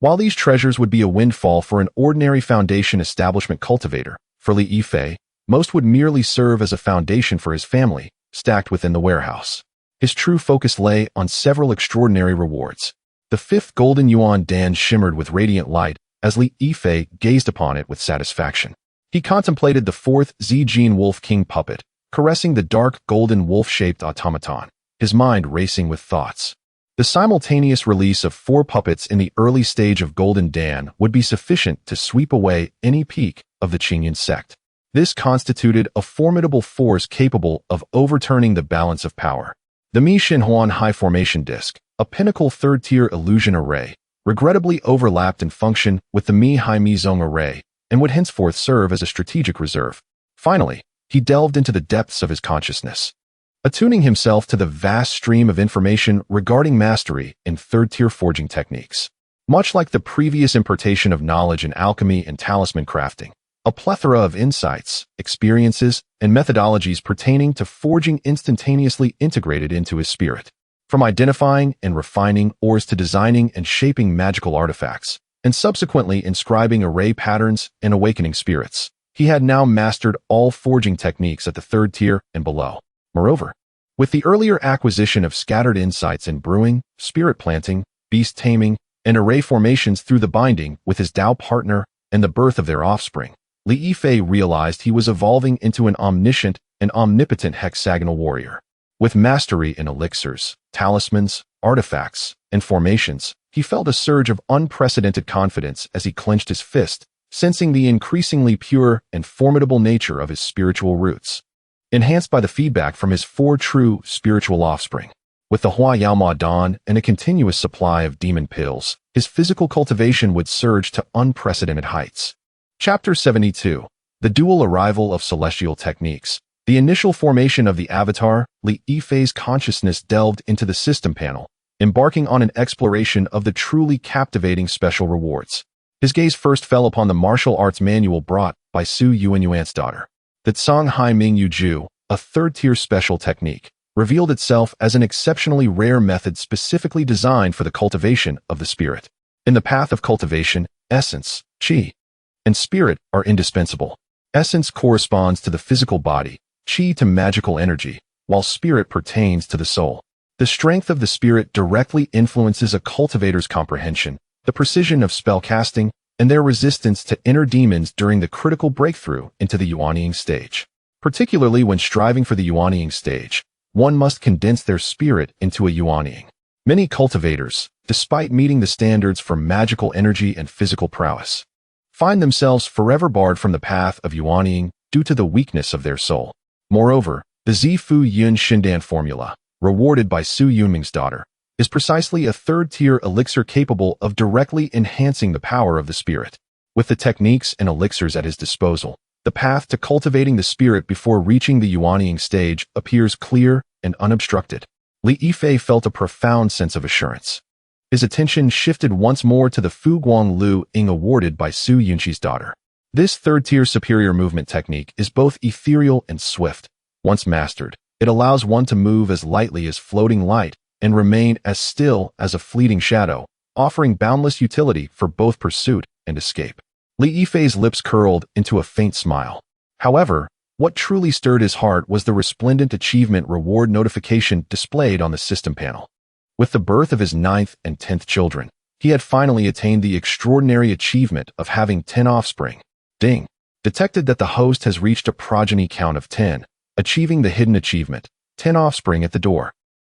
While these treasures would be a windfall for an ordinary foundation establishment cultivator, for Li Yifei, most would merely serve as a foundation for his family, stacked within the warehouse. His true focus lay on several extraordinary rewards. The 5th golden yuan dan shimmered with radiant light as Li Yifei gazed upon it with satisfaction. He contemplated the 4th Zijin Wolf King puppet, caressing the dark golden wolf-shaped automaton, his mind racing with thoughts. The simultaneous release of 4 puppets in the early stage of Golden Dan would be sufficient to sweep away any peak of the Qingyan sect. This constituted a formidable force capable of overturning the balance of power. The Mi Xinhuan High Formation Disk, a pinnacle third-tier illusion array, regrettably overlapped in function with the Mi Hai Mi Zong array and would henceforth serve as a strategic reserve. Finally, he delved into the depths of his consciousness, attuning himself to the vast stream of information regarding mastery in third-tier forging techniques. Much like the previous importation of knowledge in alchemy and talisman crafting, a plethora of insights, experiences, and methodologies pertaining to forging instantaneously integrated into his spirit. From identifying and refining ores to designing and shaping magical artifacts, and subsequently inscribing array patterns and awakening spirits, he had now mastered all forging techniques at the 3rd tier and below. Moreover, with the earlier acquisition of scattered insights in brewing, spirit planting, beast taming, and array formations through the binding with his Dao partner and the birth of their offspring, Li Yifei realized he was evolving into an omniscient and omnipotent hexagonal warrior. With mastery in elixirs, talismans, artifacts, and formations, he felt a surge of unprecedented confidence as he clenched his fist, sensing the increasingly pure and formidable nature of his spiritual roots, enhanced by the feedback from his 4 true spiritual offspring. With the Hua Yaoma Dan and a continuous supply of demon pills, his physical cultivation would surge to unprecedented heights. Chapter 72. The Dual Arrival of Celestial Techniques. The initial formation of the avatar, Li Yifei's consciousness delved into the system panel, embarking on an exploration of the truly captivating special rewards. His gaze first fell upon the martial arts manual brought by Su Yanran's daughter. The Tsang Hai Ming Yu Ju, a 3rd-tier special technique, revealed itself as an exceptionally rare method specifically designed for the cultivation of the spirit. In the path of cultivation, essence, qi, and spirit are indispensable. Essence corresponds to the physical body, qi to magical energy, while spirit pertains to the soul. The strength of the spirit directly influences a cultivator's comprehension, the precision of spell casting, and their resistance to inner demons during the critical breakthrough into the Yuanying stage. Particularly when striving for the Yuanying stage, one must condense their spirit into a Yuanying. Many cultivators, despite meeting the standards for magical energy and physical prowess, find themselves forever barred from the path of Yuanying due to the weakness of their soul. Moreover, the Zifu Yun Shindan formula, rewarded by Su Yunming's daughter, is precisely a 3rd-tier elixir capable of directly enhancing the power of the spirit. With the techniques and elixirs at his disposal, the path to cultivating the spirit before reaching the Yuanying stage appears clear and unobstructed. Li Yifei felt a profound sense of assurance. His attention shifted once more to the Fu Guang Lu Ying awarded by Su Yunqi's daughter. This 3rd-tier superior movement technique is both ethereal and swift. Once mastered, it allows one to move as lightly as floating light and remain as still as a fleeting shadow, offering boundless utility for both pursuit and escape. Li Yifei's lips curled into a faint smile. However, what truly stirred his heart was the resplendent achievement reward notification displayed on the system panel. With the birth of his 9th and 10th children, he had finally attained the extraordinary achievement of having 10 offspring. Ding! Detected that the host has reached a progeny count of 10, achieving the hidden achievement, 10 offspring at the door.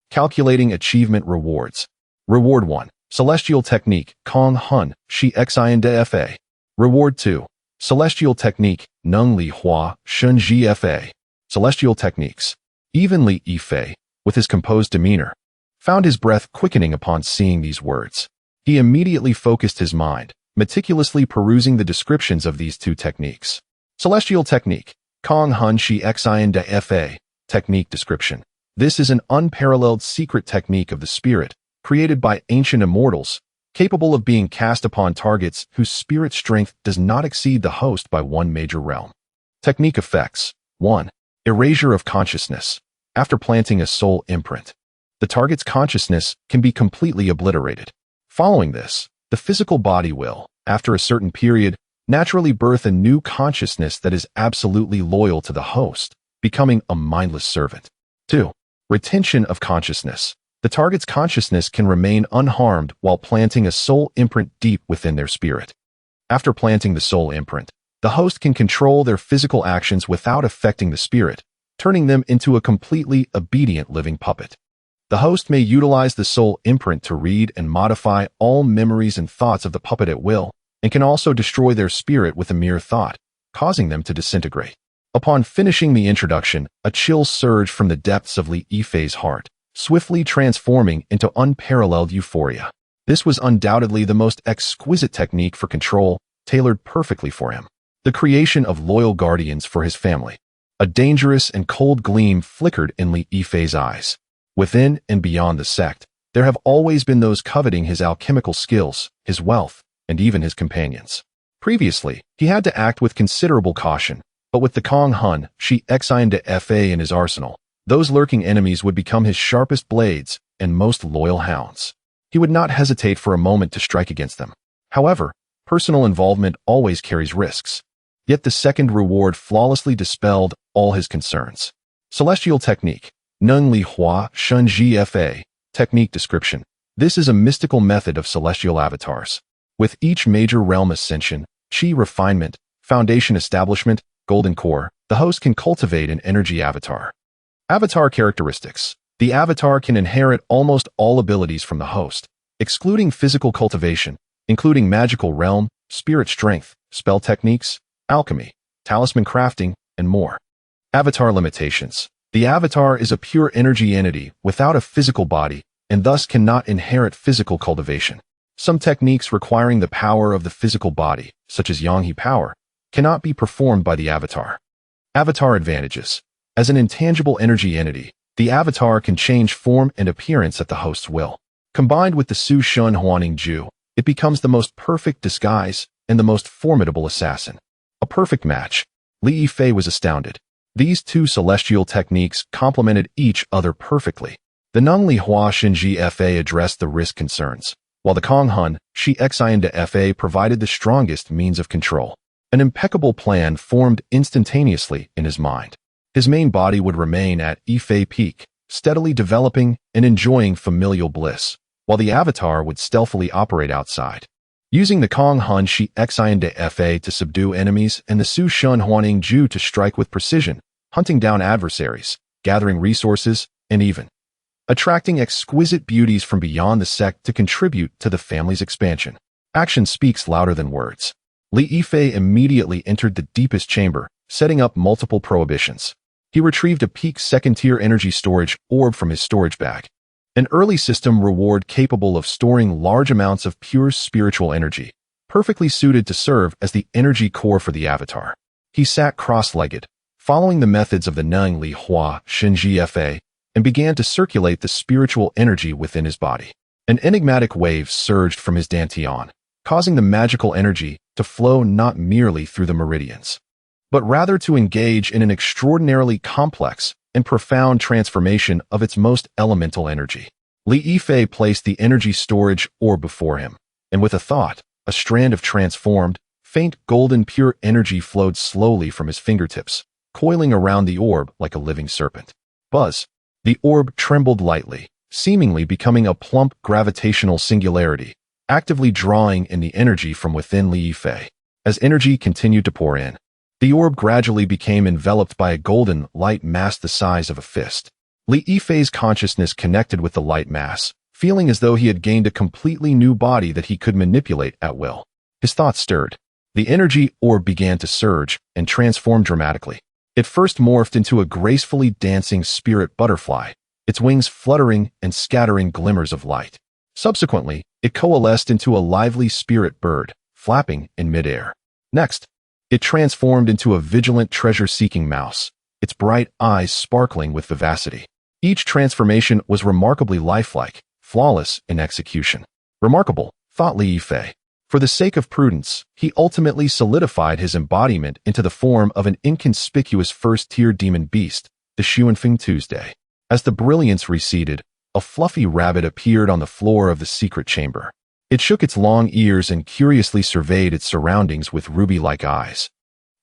Calculating achievement rewards. Reward 1. Celestial Technique, Kong Hun, Shi Xian De Fa. Reward 2. Celestial Technique, Neng Li Hua, Shun Ji Fa. Celestial Techniques. Even Li Yifei, with his composed demeanor, found his breath quickening upon seeing these words. He immediately focused his mind, meticulously perusing the descriptions of these two techniques. Celestial Technique, Kong Hun Shi Xian De Fa. Technique description. This is an unparalleled secret technique of the spirit, created by ancient immortals, capable of being cast upon targets whose spirit strength does not exceed the host by one major realm. Technique effects. 1. Erasure of consciousness. After planting a soul imprint, the target's consciousness can be completely obliterated. Following this, the physical body will, after a certain period, naturally birth a new consciousness that is absolutely loyal to the host, becoming a mindless servant. 2. Retention of consciousness. The target's consciousness can remain unharmed while planting a soul imprint deep within their spirit. After planting the soul imprint, the host can control their physical actions without affecting the spirit, turning them into a completely obedient living puppet. The host may utilize the soul imprint to read and modify all memories and thoughts of the puppet at will, and can also destroy their spirit with a mere thought, causing them to disintegrate. Upon finishing the introduction, a chill surged from the depths of Li Yifei's heart, swiftly transforming into unparalleled euphoria. This was undoubtedly the most exquisite technique for control, tailored perfectly for him. The creation of loyal guardians for his family. A dangerous and cold gleam flickered in Li Yifei's eyes. Within and beyond the sect, there have always been those coveting his alchemical skills, his wealth, and even his companions. Previously, he had to act with considerable caution, but with the Kong Hun, Shi Xian De Fa in his arsenal, those lurking enemies would become his sharpest blades and most loyal hounds. He would not hesitate for a moment to strike against them. However, personal involvement always carries risks. Yet the second reward flawlessly dispelled all his concerns. Celestial Technique. Neng Li Hua Shun Ji Fa. Technique description. This is a mystical method of celestial avatars. With each major realm ascension, chi refinement, foundation establishment, golden core, the host can cultivate an energy avatar. Avatar characteristics. The avatar can inherit almost all abilities from the host, excluding physical cultivation, including magical realm, spirit strength, spell techniques, alchemy, talisman crafting, and more. Avatar limitations. The avatar is a pure energy entity without a physical body and thus cannot inherit physical cultivation. Some techniques requiring the power of the physical body, such as Yanghe power, cannot be performed by the avatar. Avatar advantages. As an intangible energy entity, the avatar can change form and appearance at the host's will. Combined with the Su Shun Huaning Ju, it becomes the most perfect disguise and the most formidable assassin. A perfect match. Li Yifei was astounded. These two celestial techniques complemented each other perfectly. The Neng Li Hua Shinji Fa addressed the risk concerns, while the Kong Hun, Shi Xian De Fa provided the strongest means of control. An impeccable plan formed instantaneously in his mind. His main body would remain at Yifei peak, steadily developing and enjoying familial bliss, while the avatar would stealthily operate outside. Using the Kong Hun Shi Xian De Fa to subdue enemies and the Su Shun Huaning Ju to strike with precision, hunting down adversaries, gathering resources, and even attracting exquisite beauties from beyond the sect to contribute to the family's expansion. Action speaks louder than words. Li Yifei immediately entered the deepest chamber, setting up multiple prohibitions. He retrieved a peak second-tier energy storage orb from his storage bag. An early system reward capable of storing large amounts of pure spiritual energy, perfectly suited to serve as the energy core for the avatar. He sat cross-legged, following the methods of the Neng Li Hua Shinji Fa, and began to circulate the spiritual energy within his body. An enigmatic wave surged from his dantian, causing the magical energy to flow not merely through the meridians, but rather to engage in an extraordinarily complex and profound transformation of its most elemental energy. Li Yifei placed the energy storage orb before him, and with a thought, a strand of transformed, Faint golden pure energy flowed slowly from his fingertips, coiling around the orb like a living serpent. Buzz. The orb trembled lightly, seemingly becoming a plump gravitational singularity, actively drawing in the energy from within Li Yifei. As energy continued to pour in, the orb gradually became enveloped by a golden light mass the size of a fist. Li Yifei's consciousness connected with the light mass, feeling as though he had gained a completely new body that he could manipulate at will. His thoughts stirred. The energy orb began to surge and transform dramatically. It first morphed into a gracefully dancing spirit butterfly, its wings fluttering and scattering glimmers of light. Subsequently, it coalesced into a lively spirit bird, flapping in midair. Next, it transformed into a vigilant treasure-seeking mouse, its bright eyes sparkling with vivacity. Each transformation was remarkably lifelike, flawless in execution. Remarkable, thought Li Yifei. For the sake of prudence, he ultimately solidified his embodiment into the form of an inconspicuous first-tier demon beast, the Xuanfeng Tuesday. As the brilliance receded, a fluffy rabbit appeared on the floor of the secret chamber. It shook its long ears and curiously surveyed its surroundings with ruby-like eyes.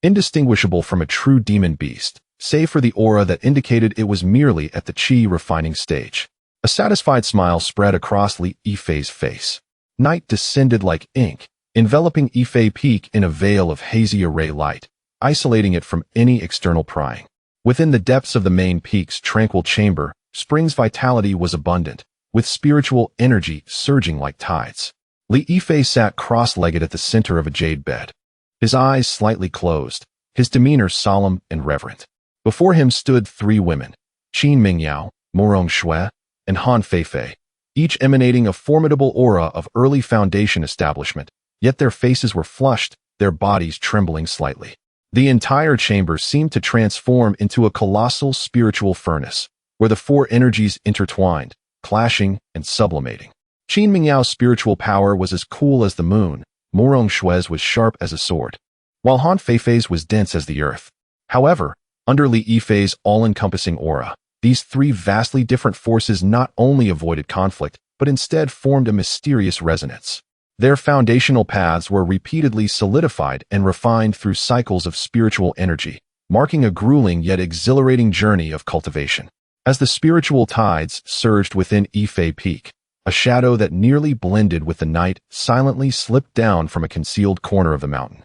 Indistinguishable from a true demon beast, save for the aura that indicated it was merely at the qi refining stage. A satisfied smile spread across Li Yifei's face. Night descended like ink, enveloping Yifei Peak in a veil of hazy array light, isolating it from any external prying. Within the depths of the main peak's tranquil chamber, Spring's vitality was abundant, with spiritual energy surging like tides. Li Yifei sat cross-legged at the center of a jade bed. His eyes slightly closed, his demeanor solemn and reverent. Before him stood three women, Qin Mingyao, Morong Shui, and Han Feifei, each emanating a formidable aura of early foundation establishment, yet their faces were flushed, their bodies trembling slightly. The entire chamber seemed to transform into a colossal spiritual furnace, where the four energies intertwined, clashing and sublimating. Qin Mingyao's spiritual power was as cool as the moon, Morong Shui's was sharp as a sword, while Han Feifei's was dense as the earth. However, under Li Yifei's all-encompassing aura, these three vastly different forces not only avoided conflict, but instead formed a mysterious resonance. Their foundational paths were repeatedly solidified and refined through cycles of spiritual energy, marking a grueling yet exhilarating journey of cultivation. As the spiritual tides surged within Yifei Peak, a shadow that nearly blended with the night silently slipped down from a concealed corner of the mountain,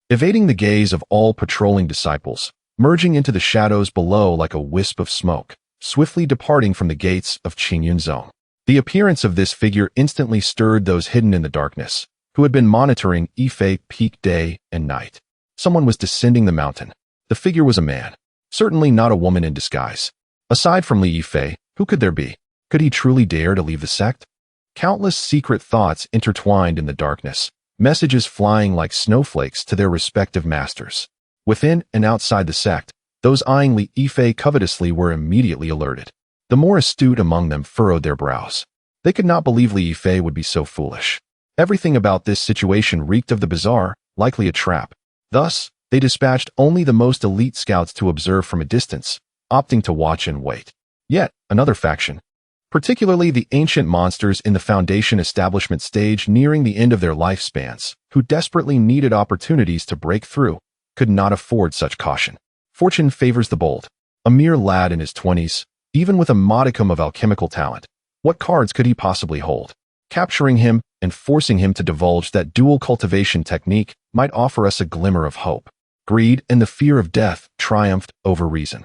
evading the gaze of all patrolling disciples, merging into the shadows below like a wisp of smoke, swiftly departing from the gates of Qingyun Zone. The appearance of this figure instantly stirred those hidden in the darkness, who had been monitoring Yifei Peak day and night. Someone was descending the mountain. The figure was a man, certainly not a woman in disguise. Aside from Li Yifei, who could there be? Could he truly dare to leave the sect? Countless secret thoughts intertwined in the darkness, messages flying like snowflakes to their respective masters. Within and outside the sect, those eyeing Li Yifei covetously were immediately alerted. The more astute among them furrowed their brows. They could not believe Li Yifei would be so foolish. Everything about this situation reeked of the bizarre, likely a trap. Thus, they dispatched only the most elite scouts to observe from a distance, opting to watch and wait. Yet, another faction, particularly the ancient monsters in the Foundation establishment stage nearing the end of their lifespans, who desperately needed opportunities to break through, could not afford such caution. Fortune favors the bold. A mere lad in his 20s, even with a modicum of alchemical talent, what cards could he possibly hold? Capturing him and forcing him to divulge that dual cultivation technique might offer us a glimmer of hope. Greed and the fear of death triumphed over reason.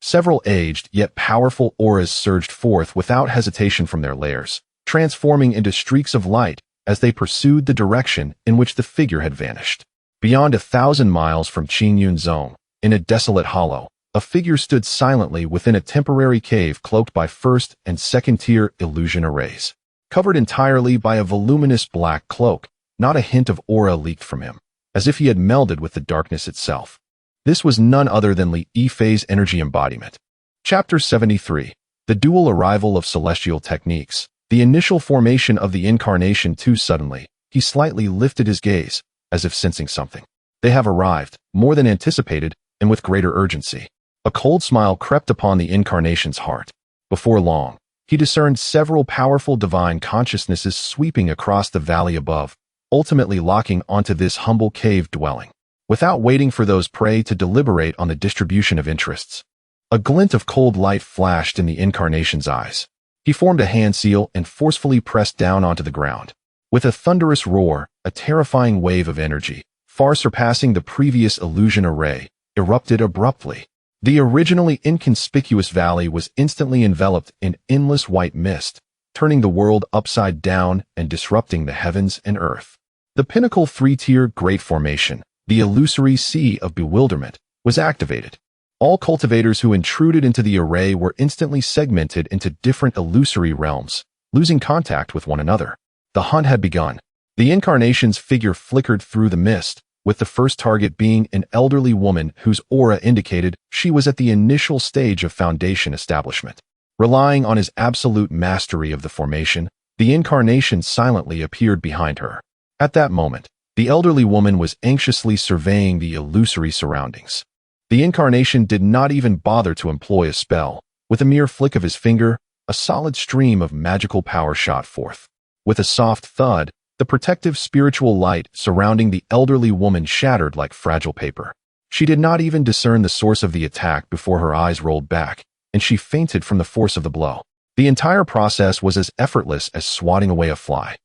Several aged yet powerful auras surged forth without hesitation from their lairs, transforming into streaks of light as they pursued the direction in which the figure had vanished. Beyond 1,000 miles from Qingyun Zone, in a desolate hollow, a figure stood silently within a temporary cave cloaked by first- and second-tier illusion arrays. Covered entirely by a voluminous black cloak, not a hint of aura leaked from him, as if he had melded with the darkness itself. This was none other than Li Yifei's energy embodiment. Chapter 73. The dual arrival of celestial techniques. The initial formation of the incarnation too suddenly, he slightly lifted his gaze, as if sensing something. They have arrived, more than anticipated, and with greater urgency. A cold smile crept upon the incarnation's heart. Before long, he discerned several powerful divine consciousnesses sweeping across the valley above, ultimately locking onto this humble cave dwelling. Without waiting for those prey to deliberate on the distribution of interests, a glint of cold light flashed in the incarnation's eyes. He formed a hand seal and forcefully pressed down onto the ground. With a thunderous roar, a terrifying wave of energy, far surpassing the previous illusion array, erupted abruptly. The originally inconspicuous valley was instantly enveloped in endless white mist, turning the world upside down and disrupting the heavens and earth. The pinnacle three-tier Great Formation, the illusory Sea of Bewilderment, was activated. All cultivators who intruded into the array were instantly segmented into different illusory realms, losing contact with one another. The hunt had begun. The incarnation's figure flickered through the mist, with the first target being an elderly woman whose aura indicated she was at the initial stage of foundation establishment. Relying on his absolute mastery of the formation, the incarnation silently appeared behind her. At that moment, the elderly woman was anxiously surveying the illusory surroundings. The incarnation did not even bother to employ a spell. With a mere flick of his finger, a solid stream of magical power shot forth. With a soft thud, the protective spiritual light surrounding the elderly woman shattered like fragile paper. She did not even discern the source of the attack before her eyes rolled back, and she fainted from the force of the blow. The entire process was as effortless as swatting away a fly.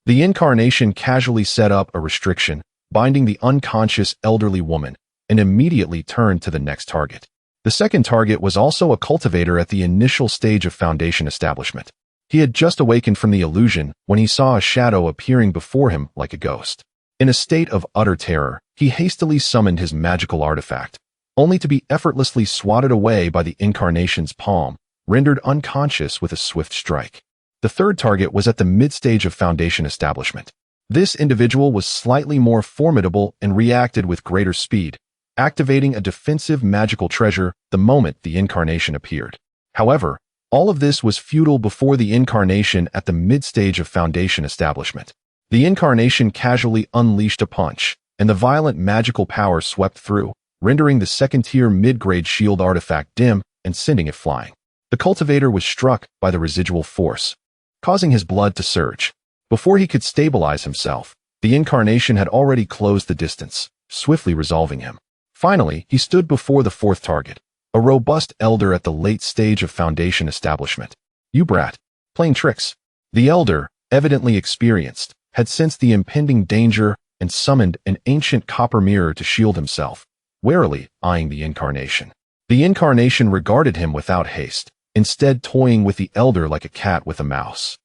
The incarnation casually set up a restriction, binding the unconscious elderly woman, and immediately turned to the next target. The second target was also a cultivator at the initial stage of foundation establishment. He had just awakened from the illusion when he saw a shadow appearing before him like a ghost. In a state of utter terror, he hastily summoned his magical artifact, only to be effortlessly swatted away by the incarnation's palm, rendered unconscious with a swift strike. The third target was at the mid-stage of foundation establishment. This individual was slightly more formidable and reacted with greater speed, activating a defensive magical treasure the moment the incarnation appeared. However, all of this was futile before the incarnation at the mid-stage of foundation establishment. The incarnation casually unleashed a punch, and the violent magical power swept through, rendering the second-tier mid-grade shield artifact dim and sending it flying. The cultivator was struck by the residual force, causing his blood to surge. Before he could stabilize himself, the incarnation had already closed the distance, swiftly resolving him. Finally, he stood before the fourth target, a robust elder at the late stage of foundation establishment. "You brat, playing tricks." The elder, evidently experienced, had sensed the impending danger and summoned an ancient copper mirror to shield himself, warily eyeing the incarnation. The incarnation regarded him without haste, instead toying with the elder like a cat with a mouse,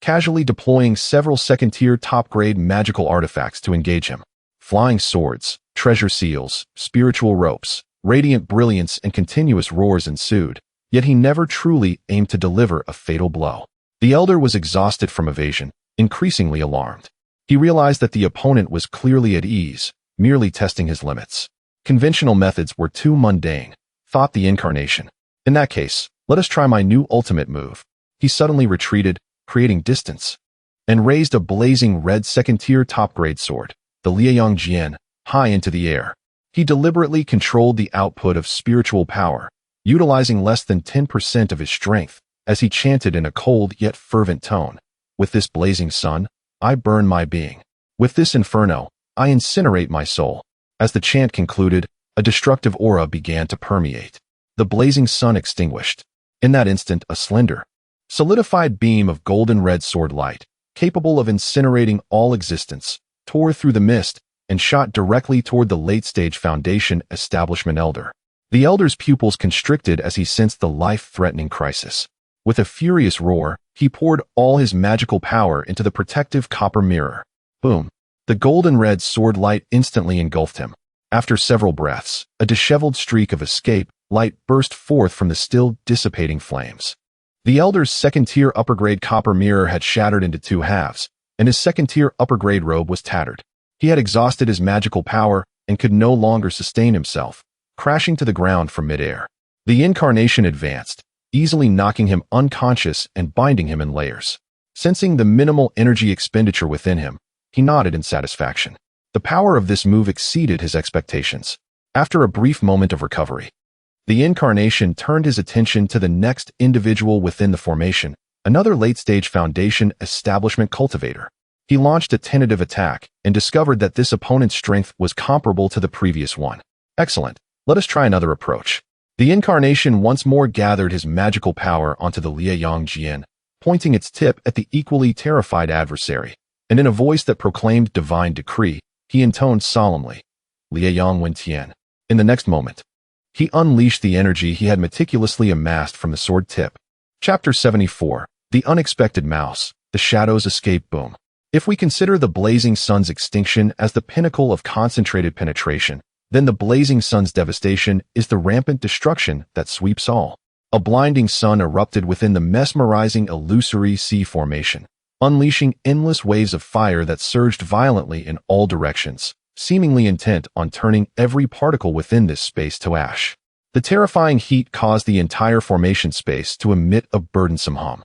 casually deploying several second-tier top-grade magical artifacts to engage him. Flying swords, treasure seals, spiritual ropes, radiant brilliance and continuous roars ensued, yet he never truly aimed to deliver a fatal blow. The elder was exhausted from evasion, increasingly alarmed. He realized that the opponent was clearly at ease, merely testing his limits. Conventional methods were too mundane, thought the incarnation. In that case, let us try my new ultimate move. He suddenly retreated, creating distance, and raised a blazing red second-tier top-grade sword, the Liaoyang Jian, high into the air. He deliberately controlled the output of spiritual power, utilizing less than 10% of his strength, as he chanted in a cold yet fervent tone. "With this blazing sun, I burn my being. With this inferno, I incinerate my soul." As the chant concluded, a destructive aura began to permeate. The blazing sun extinguished. In that instant, a slender, solidified beam of golden red sword light, capable of incinerating all existence, tore through the mist and shot directly toward the late-stage foundation establishment elder. The elder's pupils constricted as he sensed the life-threatening crisis. With a furious roar, he poured all his magical power into the protective copper mirror. Boom! The golden red sword light instantly engulfed him. After several breaths, a disheveled streak of escape light burst forth from the still dissipating flames. The elder's second-tier upper-grade copper mirror had shattered into two halves, and his second-tier upper-grade robe was tattered. He had exhausted his magical power and could no longer sustain himself, crashing to the ground from midair. The incarnation advanced, easily knocking him unconscious and binding him in layers. Sensing the minimal energy expenditure within him, he nodded in satisfaction. The power of this move exceeded his expectations. After a brief moment of recovery, the incarnation turned his attention to the next individual within the formation, another late-stage foundation establishment cultivator. He launched a tentative attack and discovered that this opponent's strength was comparable to the previous one. Excellent. Let us try another approach. The incarnation once more gathered his magical power onto the Liaoyang Jian, pointing its tip at the equally terrified adversary, and in a voice that proclaimed divine decree, he intoned solemnly, Liaoyang Wentian. In the next moment, he unleashed the energy he had meticulously amassed from the sword tip. Chapter 74. The Unexpected Mouse. The Shadow's Escape Boom. If we consider the blazing sun's extinction as the pinnacle of concentrated penetration, then the blazing sun's devastation is the rampant destruction that sweeps all. A blinding sun erupted within the mesmerizing illusory sea formation, unleashing endless waves of fire that surged violently in all directions, seemingly intent on turning every particle within this space to ash. The terrifying heat caused the entire formation space to emit a burdensome hum.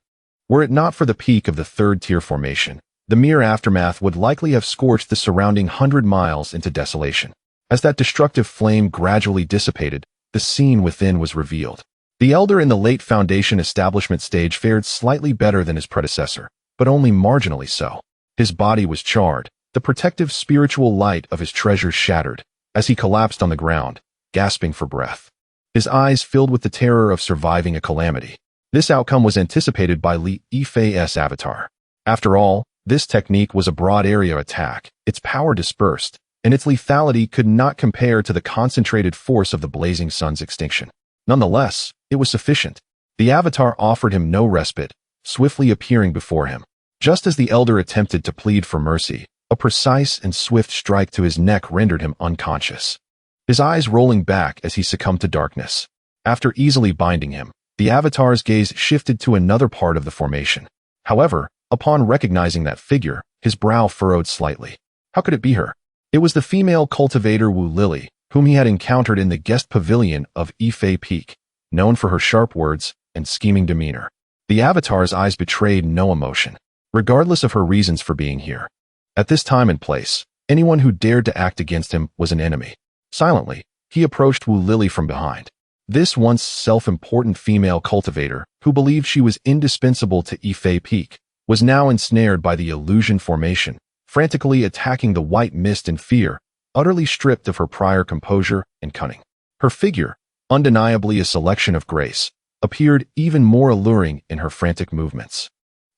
Were it not for the peak of the third-tier formation, the mere aftermath would likely have scorched the surrounding 100 miles into desolation. As that destructive flame gradually dissipated, the scene within was revealed. The elder in the late foundation establishment stage fared slightly better than his predecessor, but only marginally so. His body was charred, the protective spiritual light of his treasures shattered, as he collapsed on the ground, gasping for breath. His eyes filled with the terror of surviving a calamity. This outcome was anticipated by Lin Qingxue's avatar. After all, this technique was a broad area attack, its power dispersed, and its lethality could not compare to the concentrated force of the blazing sun's extinction. Nonetheless, it was sufficient. The avatar offered him no respite, swiftly appearing before him. Just as the elder attempted to plead for mercy, a precise and swift strike to his neck rendered him unconscious, his eyes rolling back as he succumbed to darkness. After easily binding him, the avatar's gaze shifted to another part of the formation. However, upon recognizing that figure, his brow furrowed slightly. How could it be her? It was the female cultivator Wu Lili, whom he had encountered in the guest pavilion of Yifei Peak, known for her sharp words and scheming demeanor. The avatar's eyes betrayed no emotion, regardless of her reasons for being here. At this time and place, anyone who dared to act against him was an enemy. Silently, he approached Wu Lili from behind. This once self-important female cultivator, who believed she was indispensable to Yifei Peak, was now ensnared by the illusion formation, frantically attacking the white mist in fear, utterly stripped of her prior composure and cunning. Her figure, undeniably a selection of grace, appeared even more alluring in her frantic movements.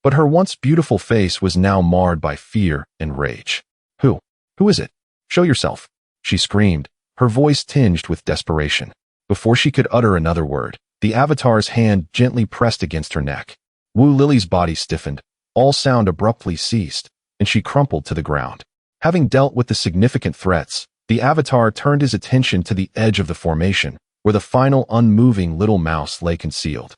But her once beautiful face was now marred by fear and rage. Who is it? Show yourself, she screamed, her voice tinged with desperation. Before she could utter another word, the avatar's hand gently pressed against her neck. Wu Lili's body stiffened, all sound abruptly ceased, and she crumpled to the ground. Having dealt with the significant threats, the avatar turned his attention to the edge of the formation, where the final unmoving little mouse lay concealed.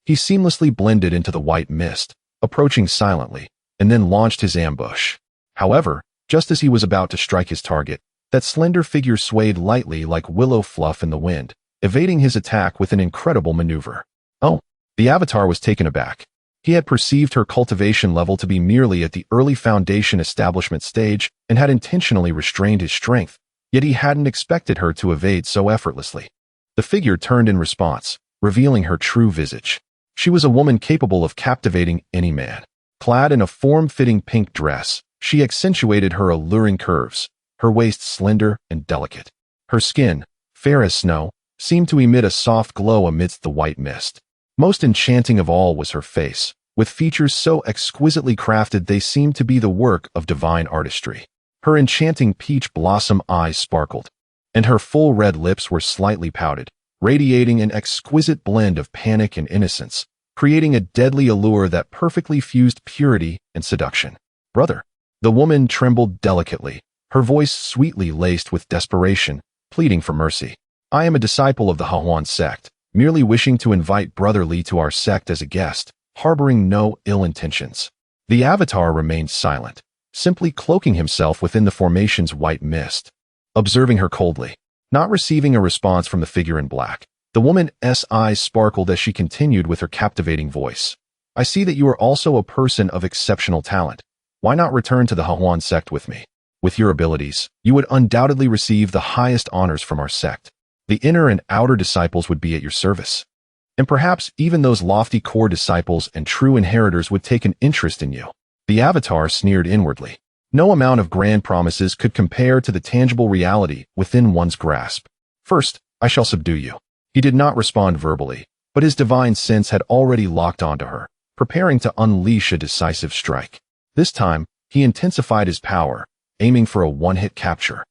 He seamlessly blended into the white mist, approaching silently, and then launched his ambush. However, just as he was about to strike his target, that slender figure swayed lightly like willow fluff in the wind, evading his attack with an incredible maneuver. Oh, the avatar was taken aback. He had perceived her cultivation level to be merely at the early foundation establishment stage and had intentionally restrained his strength, yet he hadn't expected her to evade so effortlessly. The figure turned in response, revealing her true visage. She was a woman capable of captivating any man. Clad in a form-fitting pink dress, she accentuated her alluring curves, her waist slender and delicate. Her skin, fair as snow, seemed to emit a soft glow amidst the white mist. Most enchanting of all was her face, with features so exquisitely crafted they seemed to be the work of divine artistry. Her enchanting peach blossom eyes sparkled, and her full red lips were slightly pouted, radiating an exquisite blend of panic and innocence, creating a deadly allure that perfectly fused purity and seduction. Brother. The woman trembled delicately, her voice sweetly laced with desperation, pleading for mercy. I am a disciple of the Hahuan sect, merely wishing to invite Brother Li to our sect as a guest, harboring no ill intentions. The avatar remained silent, simply cloaking himself within the formation's white mist. Observing her coldly, not receiving a response from the figure in black, the woman's eyes sparkled as she continued with her captivating voice. I see that you are also a person of exceptional talent. Why not return to the Hahuan sect with me? With your abilities, you would undoubtedly receive the highest honors from our sect. The inner and outer disciples would be at your service. And perhaps even those lofty core disciples and true inheritors would take an interest in you. The avatar sneered inwardly. No amount of grand promises could compare to the tangible reality within one's grasp. First, I shall subdue you. He did not respond verbally, but his divine sense had already locked onto her, preparing to unleash a decisive strike. This time, he intensified his power, aiming for a one-hit capture.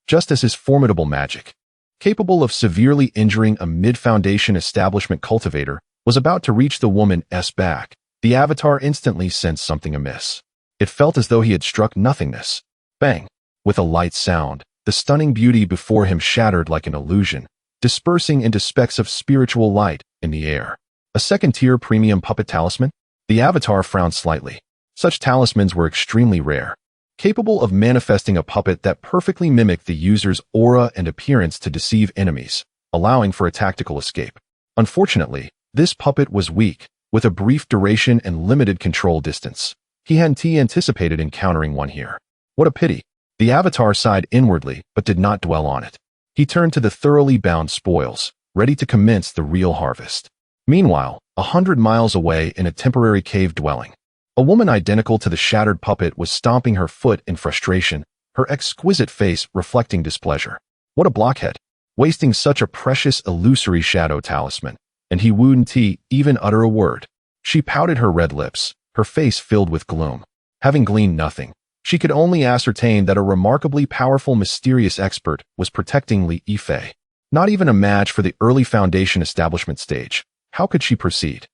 Just as his formidable magic, capable of severely injuring a mid-foundation establishment cultivator, was about to reach the woman's back, the avatar instantly sensed something amiss. It felt as though he had struck nothingness. Bang! With a light sound, the stunning beauty before him shattered like an illusion, dispersing into specks of spiritual light in the air. A second-tier premium puppet talisman? The avatar frowned slightly. Such talismans were extremely rare, capable of manifesting a puppet that perfectly mimicked the user's aura and appearance to deceive enemies, allowing for a tactical escape. Unfortunately, this puppet was weak, with a brief duration and limited control distance. He hadn't anticipated encountering one here. What a pity. The avatar sighed inwardly, but did not dwell on it. He turned to the thoroughly bound spoils, ready to commence the real harvest. Meanwhile, 100 miles away in a temporary cave dwelling, a woman identical to the shattered puppet was stomping her foot in frustration, her exquisite face reflecting displeasure. What a blockhead, wasting such a precious illusory shadow talisman, and he wouldn't even utter a word. She pouted her red lips, her face filled with gloom. Having gleaned nothing, she could only ascertain that a remarkably powerful mysterious expert was protecting Lin Qingxue. Not even a match for the early foundation establishment stage. How could she proceed?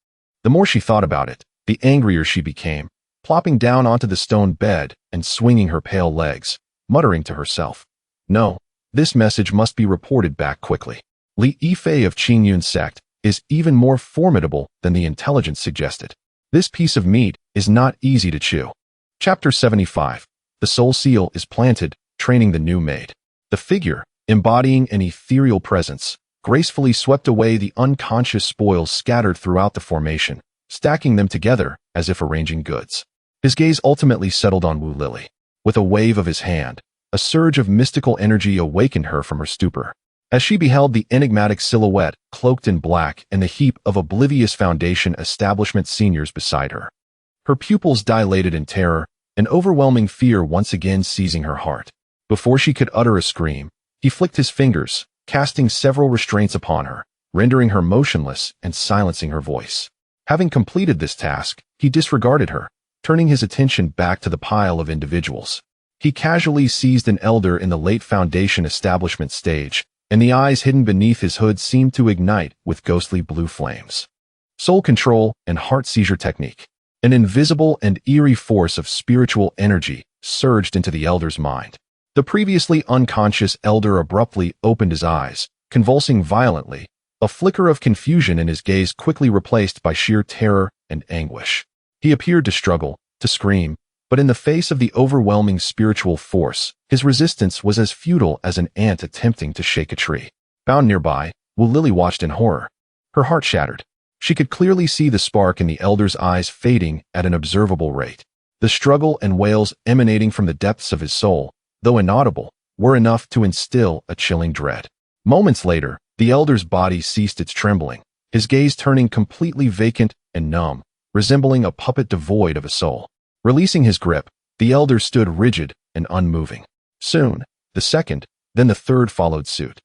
The more she thought about it, the angrier she became, plopping down onto the stone bed and swinging her pale legs, muttering to herself. No, this message must be reported back quickly. Lin Qingxue of Qingyun's sect is even more formidable than the intelligence suggested. This piece of meat is not easy to chew. Chapter 75. The soul seal is planted, training the new maid. The figure, embodying an ethereal presence, gracefully swept away the unconscious spoils scattered throughout the formation, stacking them together as if arranging goods. His gaze ultimately settled on Wu Lili. With a wave of his hand, a surge of mystical energy awakened her from her stupor. As she beheld the enigmatic silhouette cloaked in black and the heap of oblivious foundation establishment seniors beside her, her pupils dilated in terror, an overwhelming fear once again seizing her heart. Before she could utter a scream, he flicked his fingers, casting several restraints upon her, rendering her motionless and silencing her voice. Having completed this task, he disregarded her, turning his attention back to the pile of individuals. He casually seized an elder in the late foundation establishment stage, and the eyes hidden beneath his hood seemed to ignite with ghostly blue flames. Soul control and heart seizure technique. An invisible and eerie force of spiritual energy surged into the elder's mind. The previously unconscious elder abruptly opened his eyes, convulsing violently, a flicker of confusion in his gaze quickly replaced by sheer terror and anguish. He appeared to struggle, to scream, but in the face of the overwhelming spiritual force, his resistance was as futile as an ant attempting to shake a tree. Bound nearby, Wu Lili watched in horror. Her heart shattered. She could clearly see the spark in the elder's eyes fading at an observable rate. The struggle and wails emanating from the depths of his soul, though inaudible, were enough to instill a chilling dread. Moments later, the elder's body ceased its trembling, his gaze turning completely vacant and numb, resembling a puppet devoid of a soul. Releasing his grip, the elder stood rigid and unmoving. Soon, the second, then the third followed suit.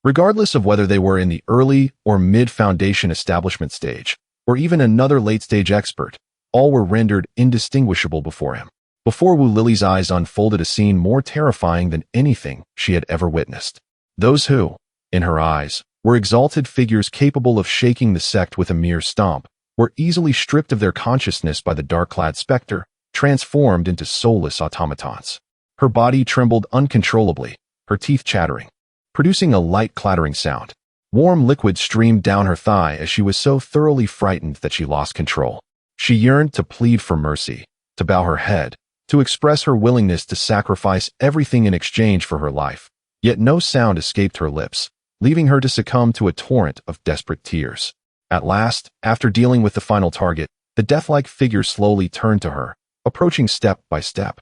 Regardless of whether they were in the early or mid-foundation establishment stage, or even another late-stage expert, all were rendered indistinguishable before him. Before Wu Lili's eyes unfolded a scene more terrifying than anything she had ever witnessed. Those who, in her eyes, were exalted figures capable of shaking the sect with a mere stomp, were easily stripped of their consciousness by the dark-clad specter, transformed into soulless automatons. Her body trembled uncontrollably, her teeth chattering, producing a light clattering sound. Warm liquid streamed down her thigh as she was so thoroughly frightened that she lost control. She yearned to plead for mercy, to bow her head, to express her willingness to sacrifice everything in exchange for her life. Yet no sound escaped her lips, leaving her to succumb to a torrent of desperate tears. At last, after dealing with the final target, the death-like figure slowly turned to her, approaching step by step.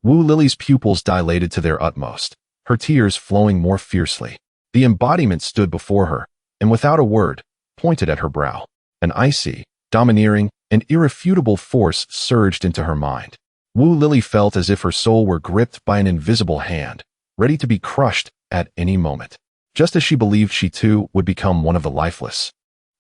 Wu Lili's pupils dilated to their utmost, her tears flowing more fiercely. The embodiment stood before her, and without a word, pointed at her brow. An icy, domineering, An irrefutable force surged into her mind. Wu Lili felt as if her soul were gripped by an invisible hand, ready to be crushed at any moment, just as she believed she too would become one of the lifeless.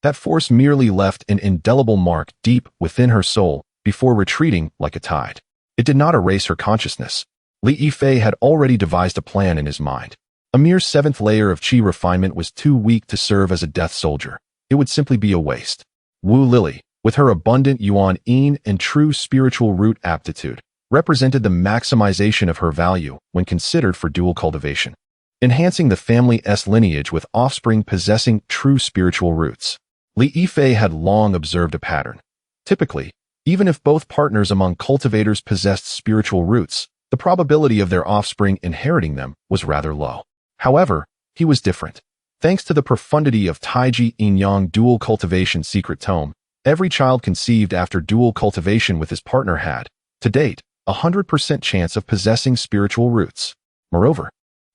That force merely left an indelible mark deep within her soul before retreating like a tide. It did not erase her consciousness. Li Yifei had already devised a plan in his mind. A mere seventh layer of qi refinement was too weak to serve as a death soldier. It would simply be a waste. Wu Lili, with her abundant yuan yin and true spiritual root aptitude, represented the maximization of her value when considered for dual cultivation, enhancing the family's lineage with offspring possessing true spiritual roots. Li Yifei had long observed a pattern. Typically, even if both partners among cultivators possessed spiritual roots, the probability of their offspring inheriting them was rather low. However, he was different. Thanks to the profundity of Taiji Yin-Yang dual cultivation secret tome, every child conceived after dual cultivation with his partner had, to date, 100% chance of possessing spiritual roots. Moreover,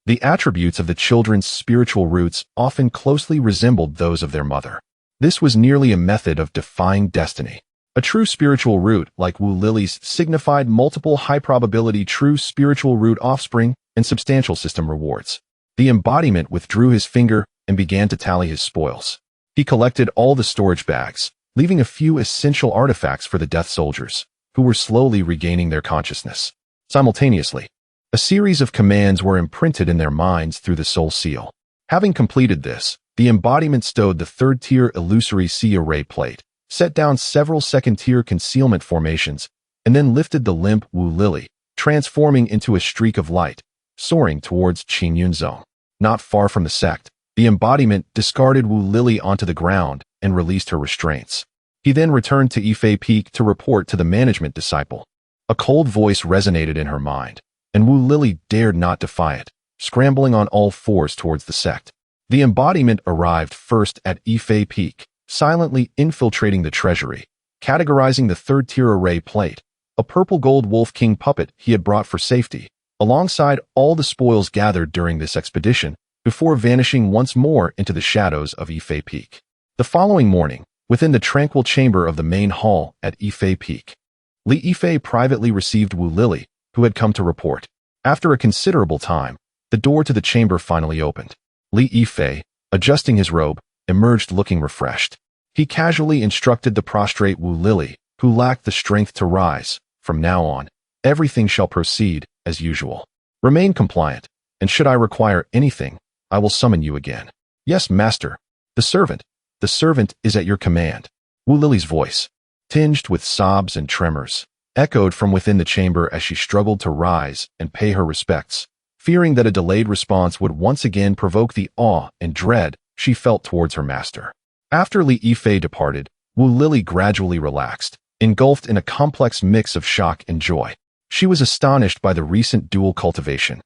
the attributes of the children's spiritual roots often closely resembled those of their mother. This was nearly a method of defying destiny. A true spiritual root, like Wu Lili's, signified multiple high-probability true spiritual root offspring and substantial system rewards. The embodiment withdrew his finger and began to tally his spoils. He collected all the storage bags, leaving a few essential artifacts for the death soldiers, who were slowly regaining their consciousness. Simultaneously, a series of commands were imprinted in their minds through the soul seal. Having completed this, the embodiment stowed the third-tier illusory sea array plate, set down several second-tier concealment formations, and then lifted the limp Wu Lili, transforming into a streak of light, soaring towards Qingyun Zone. Not far from the sect, the embodiment discarded Wu Lili onto the ground and released her restraints. He then returned to Yifei Peak to report to the management disciple. A cold voice resonated in her mind, and Wu Lili dared not defy it, scrambling on all fours towards the sect. The embodiment arrived first at Yifei Peak, silently infiltrating the treasury, categorizing the third-tier array plate, a purple-gold wolf king puppet he had brought for safety, alongside all the spoils gathered during this expedition, before vanishing once more into the shadows of Yifei Peak. The following morning, within the tranquil chamber of the main hall at Yifei Peak, Li Yifei privately received Wu Lili, who had come to report. After a considerable time, the door to the chamber finally opened. Li Yifei, adjusting his robe, emerged looking refreshed. He casually instructed the prostrate Wu Lili, who lacked the strength to rise, "From now on, everything shall proceed as usual. Remain compliant, and should I require anything, I will summon you again." "Yes, master. The servant is at your command." Wu Lili's voice, tinged with sobs and tremors, echoed from within the chamber as she struggled to rise and pay her respects, fearing that a delayed response would once again provoke the awe and dread she felt towards her master. After Li Yifei departed, Wu Lili gradually relaxed, engulfed in a complex mix of shock and joy. She was astonished by the recent dual cultivation,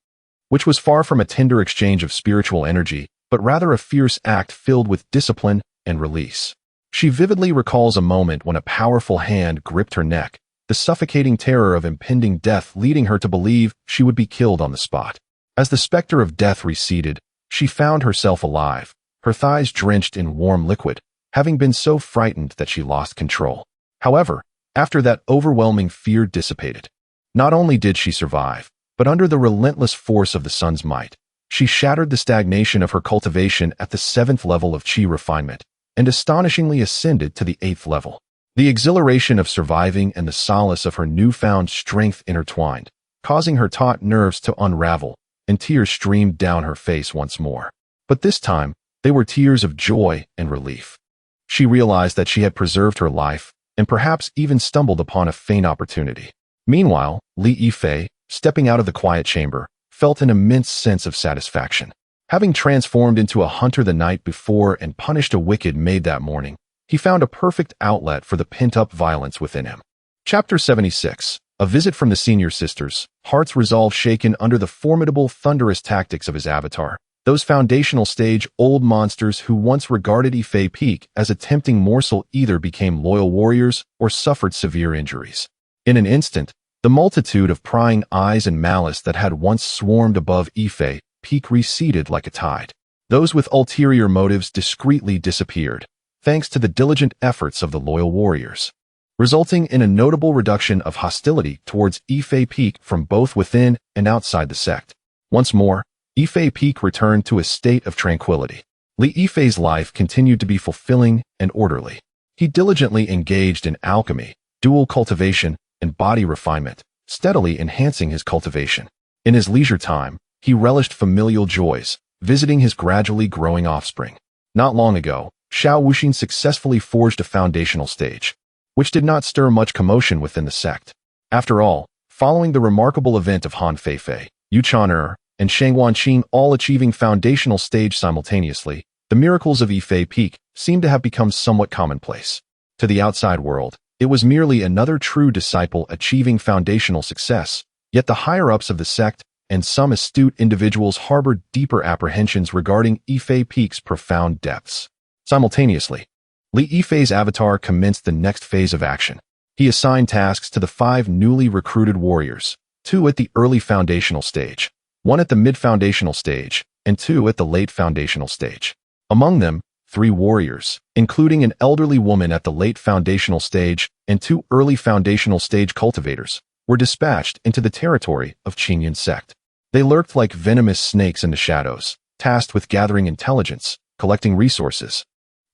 which was far from a tender exchange of spiritual energy, but rather a fierce act filled with discipline and release. She vividly recalls a moment when a powerful hand gripped her neck, the suffocating terror of impending death leading her to believe she would be killed on the spot. As the specter of death receded, she found herself alive, her thighs drenched in warm liquid, having been so frightened that she lost control. However, after that overwhelming fear dissipated, not only did she survive, but under the relentless force of the sun's might, she shattered the stagnation of her cultivation at the 7th level of qi refinement, and astonishingly ascended to the 8th level. The exhilaration of surviving and the solace of her newfound strength intertwined, causing her taut nerves to unravel, and tears streamed down her face once more. But this time, they were tears of joy and relief. She realized that she had preserved her life, and perhaps even stumbled upon a faint opportunity. Meanwhile, Li Yifei, stepping out of the quiet chamber, felt an immense sense of satisfaction. Having transformed into a hunter the night before and punished a wicked maid that morning, he found a perfect outlet for the pent-up violence within him. Chapter 76. A visit from the senior sisters, hearts resolve shaken under the formidable thunderous tactics of his avatar. Those foundational stage-old monsters who once regarded Yifei Peak as a tempting morsel either became loyal warriors or suffered severe injuries. In an instant, the multitude of prying eyes and malice that had once swarmed above Yifei Peak receded like a tide. Those with ulterior motives discreetly disappeared, thanks to the diligent efforts of the loyal warriors. resulting in a notable reduction of hostility towards Yifei Peak from both within and outside the sect. Once more, Yifei Peak returned to a state of tranquility. Li Yifei's life continued to be fulfilling and orderly. He diligently engaged in alchemy, dual cultivation, and body refinement, steadily enhancing his cultivation. In his leisure time, he relished familial joys, visiting his gradually growing offspring. Not long ago, Xiao Wuxin successfully forged a foundational stage, which did not stir much commotion within the sect. After all, following the remarkable event of Han Feifei, Yu Chan'er, and Shang Wanqing all achieving foundational stage simultaneously, the miracles of Yifei Peak seemed to have become somewhat commonplace. To the outside world, it was merely another true disciple achieving foundational success, yet the higher-ups of the sect and some astute individuals harbored deeper apprehensions regarding Yifei Peak's profound depths. Simultaneously, Li Yifei's avatar commenced the next phase of action. He assigned tasks to the 5 newly recruited warriors, 2 at the early foundational stage, 1 at the mid-foundational stage, and 2 at the late foundational stage. Among them, 3 warriors, including an elderly woman at the late foundational stage and 2 early foundational stage cultivators, were dispatched into the territory of Qingyan's sect. They lurked like venomous snakes in the shadows, tasked with gathering intelligence, collecting resources,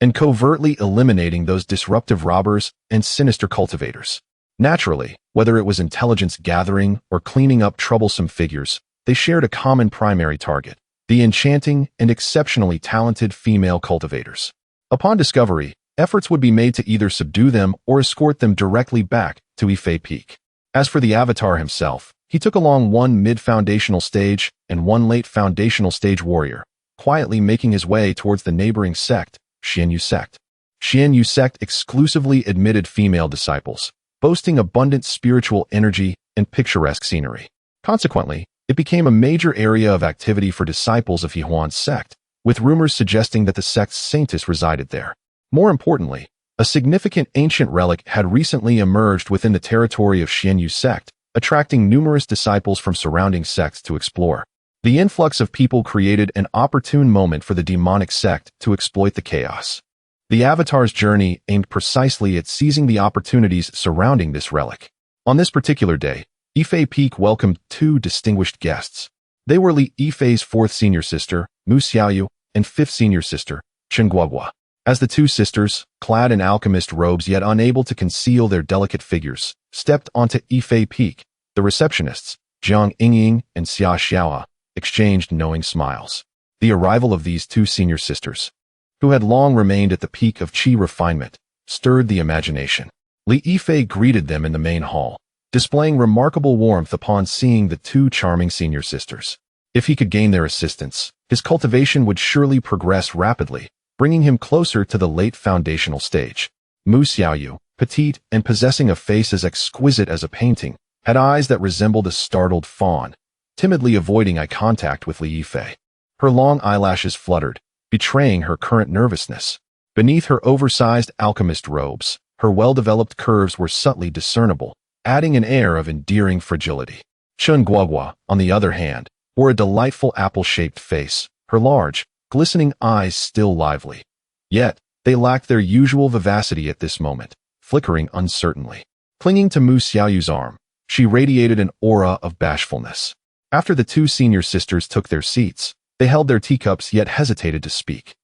and covertly eliminating those disruptive robbers and sinister cultivators. Naturally, whether it was intelligence gathering or cleaning up troublesome figures, they shared a common primary target: the enchanting and exceptionally talented female cultivators. Upon discovery, efforts would be made to either subdue them or escort them directly back to Yifei Peak. As for the avatar himself, he took along 1 mid-foundational stage and 1 late foundational stage warrior, quietly making his way towards the neighboring sect, Xianyu sect. Xianyu sect exclusively admitted female disciples, boasting abundant spiritual energy and picturesque scenery. Consequently, it became a major area of activity for disciples of Yihuan's sect, with rumors suggesting that the sect's saintess resided there. More importantly, a significant ancient relic had recently emerged within the territory of Xianyu sect, attracting numerous disciples from surrounding sects to explore. The influx of people created an opportune moment for the demonic sect to exploit the chaos. The Avatar's journey aimed precisely at seizing the opportunities surrounding this relic. On this particular day, Yifei Peak welcomed 2 distinguished guests. They were Li Yifei's 4th senior sister, Mu Xiaoyu, and 5th senior sister, Chen Guoguo. As the 2 sisters, clad in alchemist robes yet unable to conceal their delicate figures, stepped onto Yifei Peak, the receptionists, Jiang Yingying and Xia Xiaoa, exchanged knowing smiles. The arrival of these 2 senior sisters, who had long remained at the peak of qi refinement, stirred the imagination. Li Yifei greeted them in the main hall, displaying remarkable warmth upon seeing the 2 charming senior sisters. If he could gain their assistance, his cultivation would surely progress rapidly, bringing him closer to the late foundational stage. Mu Xiaoyu, petite and possessing a face as exquisite as a painting, had eyes that resembled a startled fawn, timidly avoiding eye contact with Li Yifei. Her long eyelashes fluttered, betraying her current nervousness. Beneath her oversized alchemist robes, her well-developed curves were subtly discernible, adding an air of endearing fragility. Chen Guoguo, on the other hand, wore a delightful apple-shaped face, her large, glistening eyes still lively. Yet, they lacked their usual vivacity at this moment, flickering uncertainly. Clinging to Mu Xiaoyu's arm, she radiated an aura of bashfulness. After the 2 senior sisters took their seats, they held their teacups yet hesitated to speak,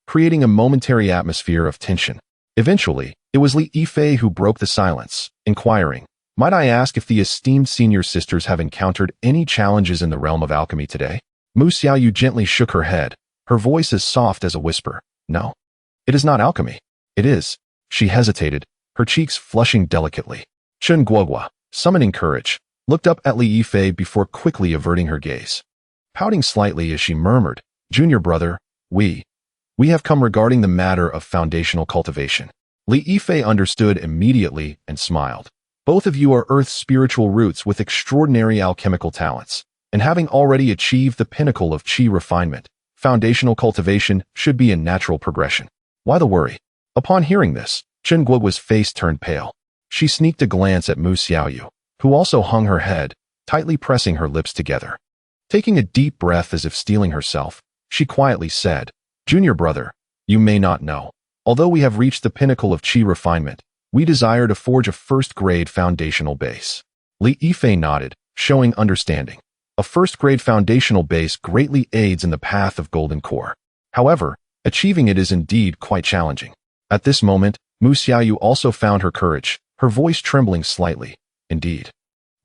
creating a momentary atmosphere of tension. Eventually, it was Li Yifei who broke the silence, inquiring, "Might I ask if the esteemed senior sisters have encountered any challenges in the realm of alchemy today?" Mu Xiaoyu gently shook her head, her voice as soft as a whisper. "No. It is not alchemy. It is." She hesitated, her cheeks flushing delicately. Chen Guoguo, summoning courage, looked up at Li Yifei before quickly averting her gaze. Pouting slightly as she murmured, "Junior brother, we have come regarding the matter of foundational cultivation." Li Yifei understood immediately and smiled. "Both of you are Earth's spiritual roots with extraordinary alchemical talents, and having already achieved the pinnacle of qi refinement, foundational cultivation should be a natural progression. Why the worry?" Upon hearing this, Chen Guoguo's face turned pale. She sneaked a glance at Mu Xiaoyu, who also hung her head, tightly pressing her lips together. Taking a deep breath as if steeling herself, she quietly said, "Junior brother, you may not know. Although we have reached the pinnacle of qi refinement, We desire to forge a first-grade foundational base. Li Yifei nodded, showing understanding. A first-grade foundational base greatly aids in the path of Golden Core. However, achieving it is indeed quite challenging. At this moment, Mu Xiaoyu also found her courage, her voice trembling slightly. Indeed.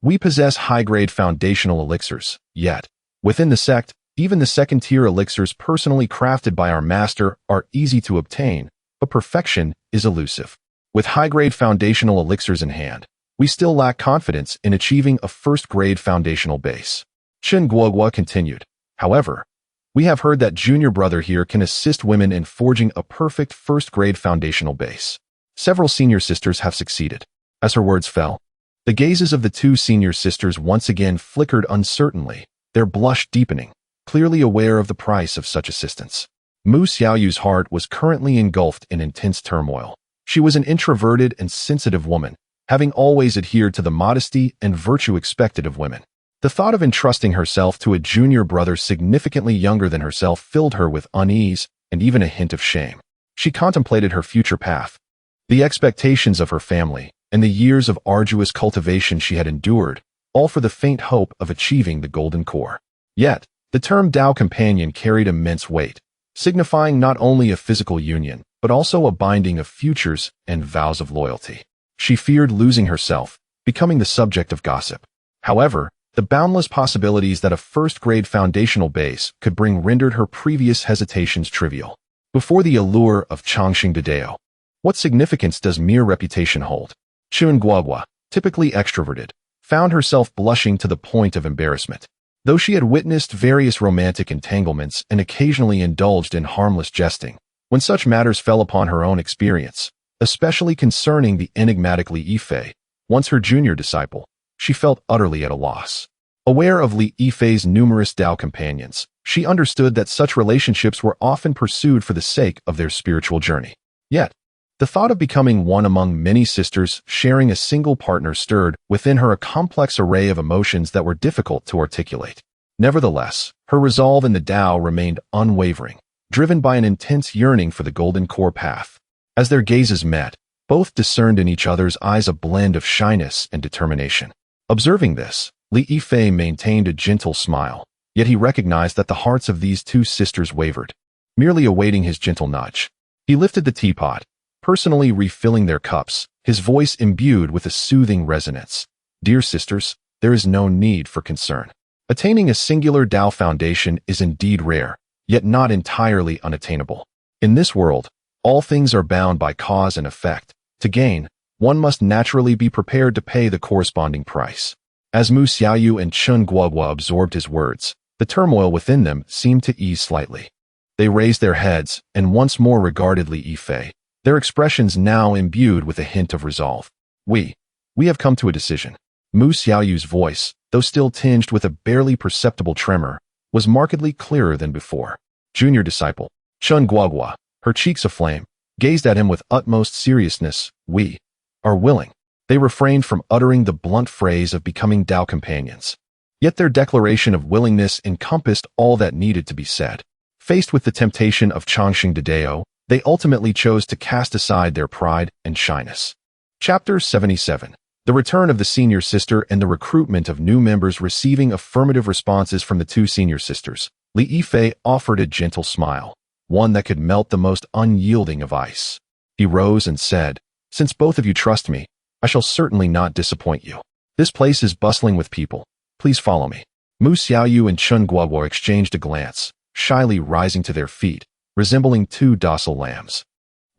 We possess high-grade foundational elixirs, yet, within the sect, even the second-tier elixirs personally crafted by our master are easy to obtain, but perfection is elusive. With high-grade foundational elixirs in hand, we still lack confidence in achieving a first-grade foundational base. Chen Guoguo continued. However, we have heard that junior brother here can assist women in forging a perfect first-grade foundational base. Several senior sisters have succeeded. As her words fell, the gazes of the two senior sisters once again flickered uncertainly, their blush deepening, clearly aware of the price of such assistance. Mu Xiaoyu's heart was currently engulfed in intense turmoil. She was an introverted and sensitive woman, having always adhered to the modesty and virtue expected of women. The thought of entrusting herself to a junior brother significantly younger than herself filled her with unease and even a hint of shame. She contemplated her future path, the expectations of her family, and the years of arduous cultivation she had endured, all for the faint hope of achieving the Golden Core. Yet, the term Tao companion carried immense weight, signifying not only a physical union, but also a binding of futures and vows of loyalty. She feared losing herself, becoming the subject of gossip. However, the boundless possibilities that a first-grade foundational base could bring rendered her previous hesitations trivial. Before the allure of Changxing Dadao, what significance does mere reputation hold? Chun Guoguo, typically extroverted, found herself blushing to the point of embarrassment. Though she had witnessed various romantic entanglements and occasionally indulged in harmless jesting, when such matters fell upon her own experience, especially concerning the enigmatic Li Yifei, once her junior disciple, she felt utterly at a loss. Aware of Li Yifei's numerous Tao companions, she understood that such relationships were often pursued for the sake of their spiritual journey. Yet, the thought of becoming one among many sisters sharing a single partner stirred within her a complex array of emotions that were difficult to articulate. Nevertheless, her resolve in the Tao remained unwavering, driven by an intense yearning for the Golden Core path. As their gazes met, both discerned in each other's eyes a blend of shyness and determination. Observing this, Li Yifei maintained a gentle smile, yet he recognized that the hearts of these two sisters wavered. Merely awaiting his gentle nudge, he lifted the teapot, personally refilling their cups, his voice imbued with a soothing resonance. Dear sisters, there is no need for concern. Attaining a singular Tao foundation is indeed rare, yet not entirely unattainable. In this world, all things are bound by cause and effect. To gain, one must naturally be prepared to pay the corresponding price. As Mu Xiaoyu and Chen Guoguo absorbed his words, the turmoil within them seemed to ease slightly. They raised their heads and once more regarded Li Yifei, their expressions now imbued with a hint of resolve. We have come to a decision. Mu Xiaoyu's voice, though still tinged with a barely perceptible tremor, was markedly clearer than before. Junior disciple, Chen Guoguo, her cheeks aflame, gazed at him with utmost seriousness. We are willing. They refrained from uttering the blunt phrase of becoming Tao companions. Yet their declaration of willingness encompassed all that needed to be said. Faced with the temptation of Changxing Dadao, they ultimately chose to cast aside their pride and shyness. Chapter 77. The return of the senior sister and the recruitment of new members. Receiving affirmative responses from the two senior sisters, Li Yifei offered a gentle smile, one that could melt the most unyielding of ice. He rose and said, "Since both of you trust me, I shall certainly not disappoint you. This place is bustling with people. Please follow me." Mu Xiaoyu and Chen Guoguo exchanged a glance, shyly rising to their feet, resembling two docile lambs.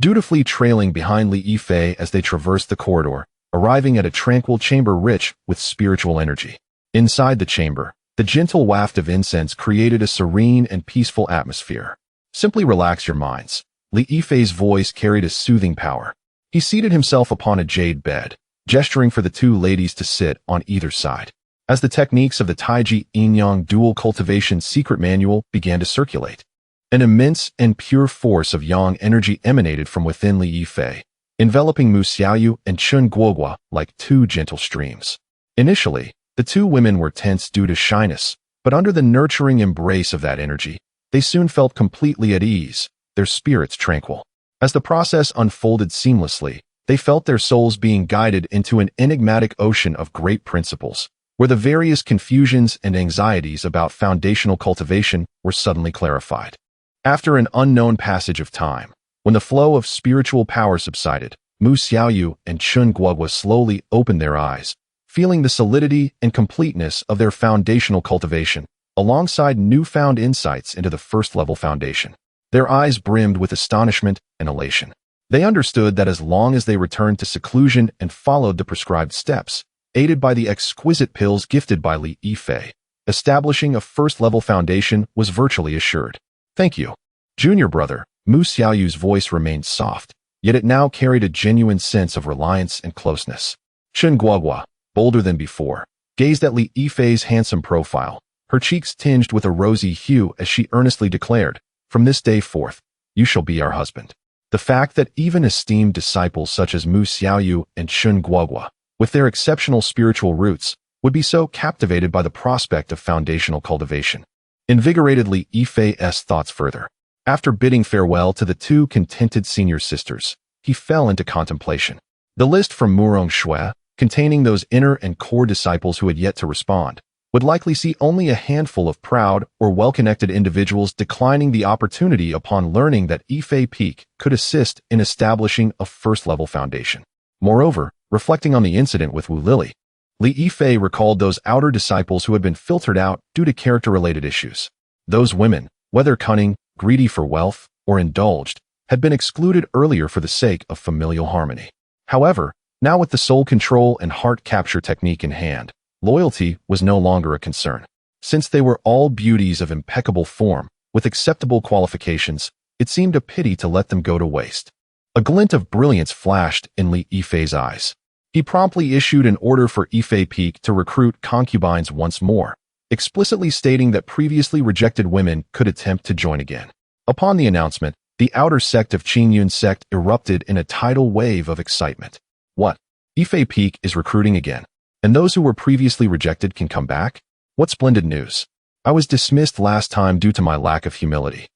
Dutifully trailing behind Li Yifei as they traversed the corridor, arriving at a tranquil chamber rich with spiritual energy. Inside the chamber, the gentle waft of incense created a serene and peaceful atmosphere. Simply relax your minds. Li Yifei's voice carried a soothing power. He seated himself upon a jade bed, gesturing for the two ladies to sit on either side. As the techniques of the Taiji Yin-Yang dual cultivation secret manual began to circulate, an immense and pure force of Yang energy emanated from within Li Yifei, enveloping Mu Xiaoyu and Chen Guoguo like two gentle streams. Initially, the two women were tense due to shyness, but under the nurturing embrace of that energy, they soon felt completely at ease, their spirits tranquil. As the process unfolded seamlessly, They felt their souls being guided into an enigmatic ocean of great principles, where the various confusions and anxieties about foundational cultivation were suddenly clarified. After an unknown passage of time, when the flow of spiritual power subsided, Mu Xiaoyu and Chun Guogua slowly opened their eyes, feeling the solidity and completeness of their foundational cultivation, alongside newfound insights into the first-level foundation. Their eyes brimmed with astonishment and elation. They understood that as long as they returned to seclusion and followed the prescribed steps, aided by the exquisite pills gifted by Li Yifei, establishing a first-level foundation was virtually assured. Thank you. Junior brother, Mu Xiaoyu's voice remained soft, yet it now carried a genuine sense of reliance and closeness. Chun Guogua, bolder than before, gazed at Li Yifei's handsome profile, her cheeks tinged with a rosy hue as she earnestly declared, "From this day forth, you shall be our husband." The fact that even esteemed disciples such as Mu Xiaoyu and Chun Guogua, with their exceptional spiritual roots, would be so captivated by the prospect of foundational cultivation, invigorated Li Yifei's thoughts further. After bidding farewell to the two contented senior sisters, he fell into contemplation. The list from Lin Qingxue, containing those inner and core disciples who had yet to respond, would likely see only a handful of proud or well-connected individuals declining the opportunity upon learning that Yifei Peak could assist in establishing a first-level foundation. Moreover, reflecting on the incident with Wu Lily, Li Yifei recalled those outer disciples who had been filtered out due to character-related issues. Those women, whether cunning, greedy for wealth, or indulged, had been excluded earlier for the sake of familial harmony. However, now with the soul control and heart capture technique in hand, loyalty was no longer a concern. Since they were all beauties of impeccable form, with acceptable qualifications, it seemed a pity to let them go to waste. A glint of brilliance flashed in Li Yifei's eyes. He promptly issued an order for Yifei Peak to recruit concubines once more, explicitly stating that previously rejected women could attempt to join again. Upon the announcement, the outer sect of Qingyun sect erupted in a tidal wave of excitement. What? Yifei Peak is recruiting again, and those who were previously rejected can come back? What splendid news. I was dismissed last time due to my lack of humility.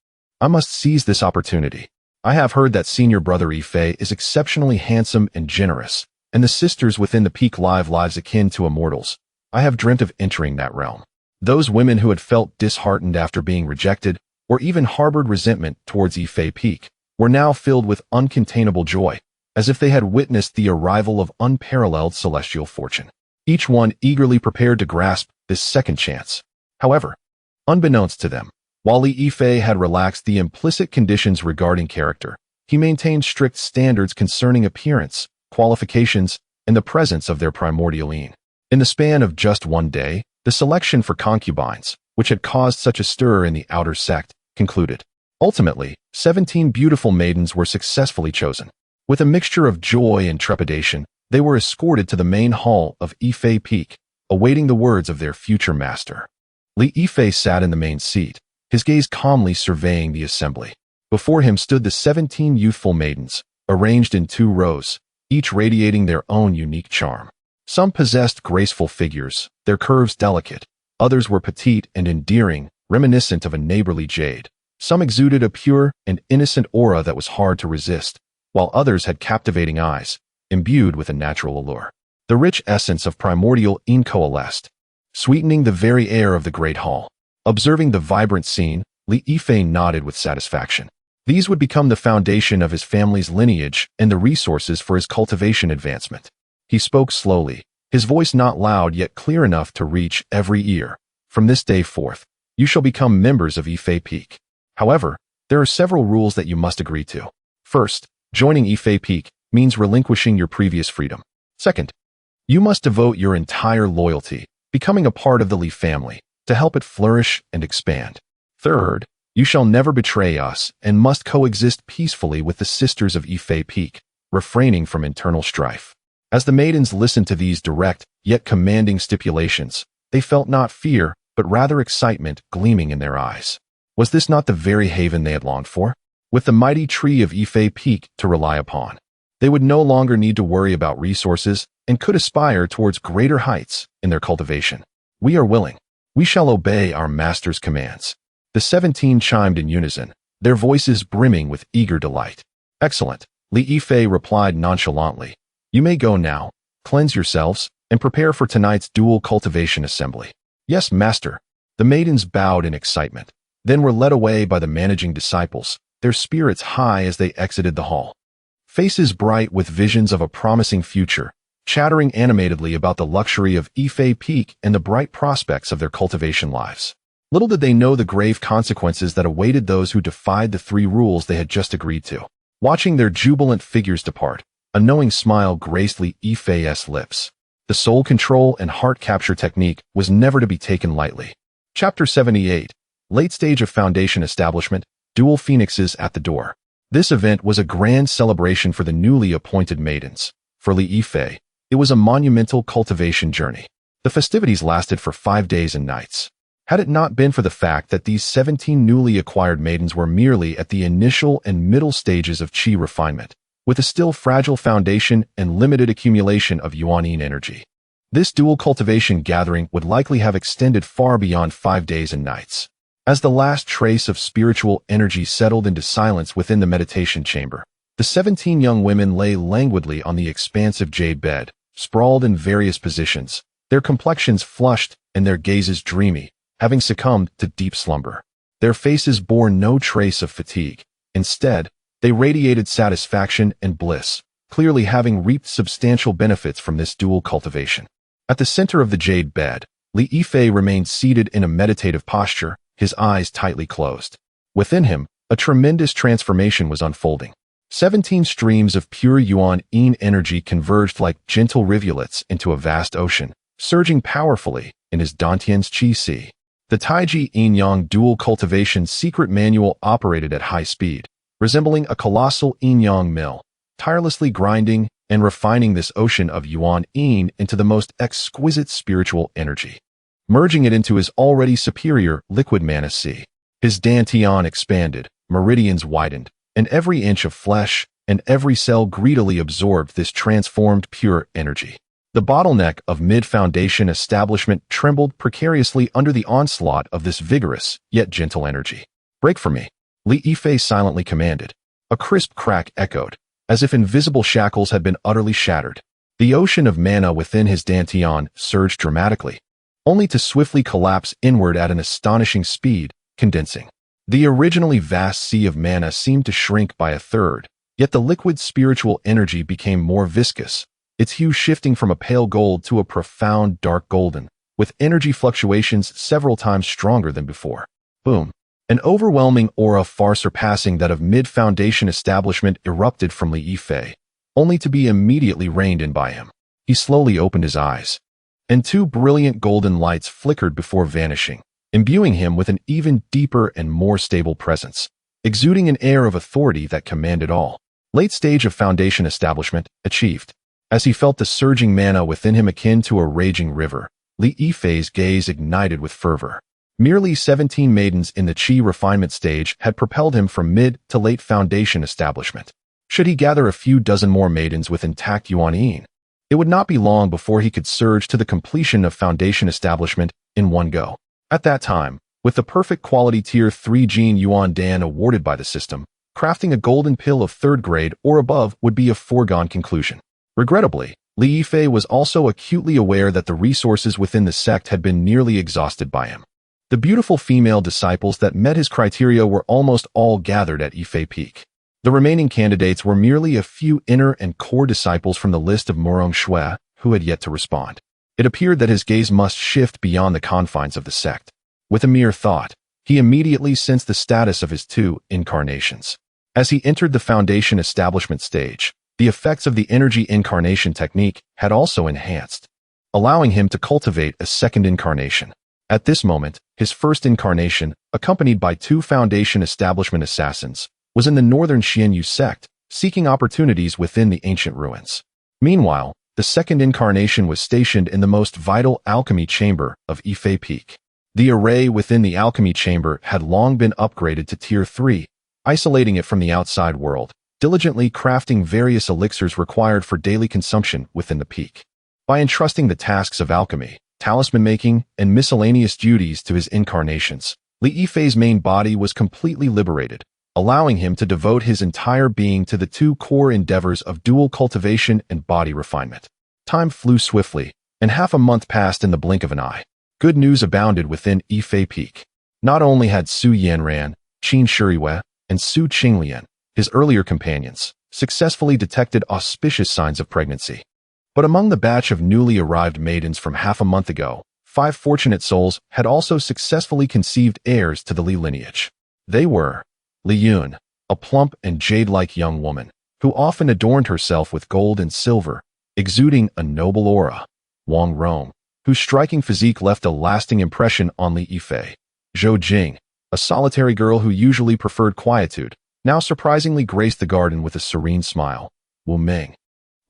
I must seize this opportunity. I have heard that senior brother Yifei is exceptionally handsome and generous, and the sisters within the Peak live lives akin to immortals. I have dreamt of entering that realm. Those women who had felt disheartened after being rejected, or even harbored resentment towards Yifei Peak, were now filled with uncontainable joy, as if they had witnessed the arrival of unparalleled celestial fortune. Each one eagerly prepared to grasp this second chance. However, unbeknownst to them, while Li Yifei had relaxed the implicit conditions regarding character, he maintained strict standards concerning appearance, qualifications, and the presence of their primordial yin. In the span of just one day, the selection for concubines, which had caused such a stir in the outer sect, concluded. Ultimately, 17 beautiful maidens were successfully chosen. With a mixture of joy and trepidation, they were escorted to the main hall of Yifei Peak, awaiting the words of their future master. Li Yifei sat in the main seat, his gaze calmly surveying the assembly. Before him stood the 17 youthful maidens, arranged in 2 rows, each radiating their own unique charm. Some possessed graceful figures, their curves delicate. Others were petite and endearing, reminiscent of a neighborly jade. Some exuded a pure and innocent aura that was hard to resist, while others had captivating eyes, imbued with a natural allure. The rich essence of primordial yin coalesced, sweetening the very air of the great hall. Observing the vibrant scene, Li Yifei nodded with satisfaction. These would become the foundation of his family's lineage and the resources for his cultivation advancement. He spoke slowly, his voice not loud yet clear enough to reach every ear. From this day forth, you shall become members of Yifei Peak. However, there are several rules that you must agree to. First, joining Yifei Peak means relinquishing your previous freedom. Second, you must devote your entire loyalty, becoming a part of the Li family, to help it flourish and expand. Third, you shall never betray us and must coexist peacefully with the sisters of Yifei Peak, refraining from internal strife. As the maidens listened to these direct, yet commanding stipulations, they felt not fear, but rather excitement gleaming in their eyes. Was this not the very haven they had longed for? With the mighty tree of Yifei Peak to rely upon, they would no longer need to worry about resources and could aspire towards greater heights in their cultivation. We are willing. We shall obey our master's commands. The 17 chimed in unison, their voices brimming with eager delight. Excellent. Li Yifei replied nonchalantly. You may go now, cleanse yourselves, and prepare for tonight's dual cultivation assembly. Yes, master. The maidens bowed in excitement, then were led away by the managing disciples, their spirits high as they exited the hall. Faces bright with visions of a promising future, chattering animatedly about the luxury of Yifei Peak and the bright prospects of their cultivation lives. Little did they know the grave consequences that awaited those who defied the 3 rules they had just agreed to. Watching their jubilant figures depart, a knowing smile graced Li Yifei's lips. The soul control and heart capture technique was never to be taken lightly. Chapter 78. Late stage of foundation establishment, dual phoenixes at the door. This event was a grand celebration for the newly appointed maidens. For Li Yifei, it was a monumental cultivation journey. The festivities lasted for 5 days and nights. Had it not been for the fact that these 17 newly acquired maidens were merely at the initial and middle stages of qi refinement, with a still fragile foundation and limited accumulation of yuan-yin energy, this dual cultivation gathering would likely have extended far beyond 5 days and nights. As the last trace of spiritual energy settled into silence within the meditation chamber, the 17 young women lay languidly on the expansive jade bed, sprawled in various positions, their complexions flushed and their gazes dreamy, having succumbed to deep slumber. Their faces bore no trace of fatigue. Instead, they radiated satisfaction and bliss, clearly having reaped substantial benefits from this dual cultivation. At the center of the jade bed, Li Yifei remained seated in a meditative posture, his eyes tightly closed. Within him, a tremendous transformation was unfolding. 17 streams of pure yuan-yin energy converged like gentle rivulets into a vast ocean, surging powerfully in his Dantian's qi sea. The Taiji yin-yang dual cultivation secret manual operated at high speed, resembling a colossal yin-yang mill, tirelessly grinding and refining this ocean of yuan-yin into the most exquisite spiritual energy, merging it into his already superior liquid mana sea. His dantian expanded, meridians widened, and every inch of flesh and every cell greedily absorbed this transformed pure energy. The bottleneck of mid-foundation establishment trembled precariously under the onslaught of this vigorous yet gentle energy. Break for me, Li Yifei silently commanded. A crisp crack echoed, as if invisible shackles had been utterly shattered. The ocean of mana within his dantian surged dramatically, only to swiftly collapse inward at an astonishing speed, condensing. The originally vast sea of mana seemed to shrink by a third, yet the liquid spiritual energy became more viscous, its hue shifting from a pale gold to a profound dark golden, with energy fluctuations several times stronger than before. Boom. An overwhelming aura far surpassing that of mid-foundation establishment erupted from Li Yifei, only to be immediately reined in by him. He slowly opened his eyes, and 2 brilliant golden lights flickered before vanishing, imbuing him with an even deeper and more stable presence, exuding an air of authority that commanded all. Late stage of foundation establishment achieved. As he felt the surging mana within him akin to a raging river, Li Yifei's gaze ignited with fervor. Merely 17 maidens in the qi refinement stage had propelled him from mid to late foundation establishment. Should he gather a few dozen more maidens with intact yuan-yin, it would not be long before he could surge to the completion of foundation establishment in one go. At that time, with the perfect quality tier 3 gene yuan dan awarded by the system, crafting a golden pill of 3rd grade or above would be a foregone conclusion. Regrettably, Li Yifei was also acutely aware that the resources within the sect had been nearly exhausted by him. The beautiful female disciples that met his criteria were almost all gathered at Yifei Peak. The remaining candidates were merely a few inner and core disciples from the list of Lin Qingxue who had yet to respond. It appeared that his gaze must shift beyond the confines of the sect. With a mere thought, he immediately sensed the status of his 2 incarnations. As he entered the foundation establishment stage, the effects of the energy incarnation technique had also enhanced, allowing him to cultivate a 2nd incarnation. At this moment, his 1st incarnation, accompanied by 2 foundation establishment assassins, was in the northern Xianyu sect, seeking opportunities within the ancient ruins. Meanwhile, the 2nd incarnation was stationed in the most vital alchemy chamber of Yifei Peak. The array within the alchemy chamber had long been upgraded to tier 3, isolating it from the outside world, diligently crafting various elixirs required for daily consumption within the peak. By entrusting the tasks of alchemy, talisman making, and miscellaneous duties to his incarnations, Li Yifei's main body was completely liberated, allowing him to devote his entire being to the two core endeavors of dual cultivation and body refinement. Time flew swiftly, and half a month passed in the blink of an eye. Good news abounded within Yifei Peak. Not only had Su Yanran, Qingxue, and Su Qinglian, his earlier companions, successfully detected auspicious signs of pregnancy, but among the batch of newly arrived maidens from half a month ago, 5 fortunate souls had also successfully conceived heirs to the Li lineage. They were Li Yun, a plump and jade-like young woman, who often adorned herself with gold and silver, exuding a noble aura; Wang Rong, whose striking physique left a lasting impression on Li Yifei; Zhou Jing, a solitary girl who usually preferred quietude, now surprisingly graced the garden with a serene smile; Wu Ming,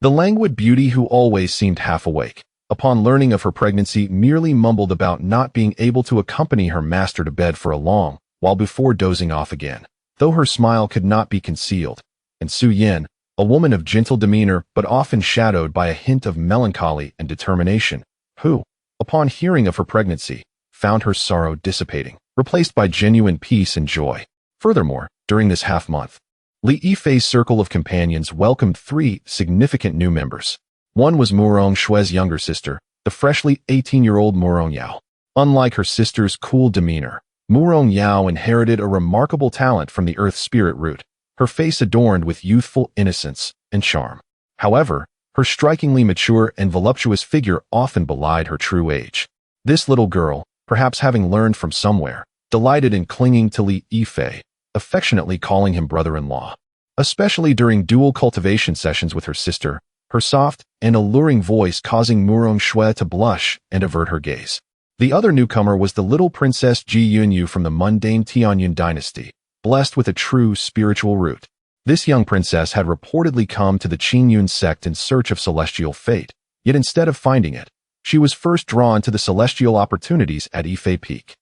the languid beauty who always seemed half awake, upon learning of her pregnancy merely mumbled about not being able to accompany her master to bed for a long while before dozing off again, though her smile could not be concealed; and Su Yin, a woman of gentle demeanor but often shadowed by a hint of melancholy and determination, who, upon hearing of her pregnancy, found her sorrow dissipating, replaced by genuine peace and joy. Furthermore, during this half-month, Li Yifei's circle of companions welcomed 3 significant new members. One was Mu Rongshue's younger sister, the freshly 18-year-old Mu Rongyao. Unlike her sister's cool demeanor, Mu Rongyao inherited a remarkable talent from the earth spirit root, her face adorned with youthful innocence and charm. However, her strikingly mature and voluptuous figure often belied her true age. This little girl, perhaps having learned from somewhere, delighted in clinging to Li Yifei, affectionately calling him brother-in-law. Especially during dual cultivation sessions with her sister, her soft and alluring voice causing Mu Rongshui to blush and avert her gaze. The other newcomer was the little princess Ji Yunyu from the mundane Tianyun dynasty, blessed with a true spiritual root. This young princess had reportedly come to the Qingyun sect in search of celestial fate, yet instead of finding it, she was first drawn to the celestial opportunities at Yifei Peak.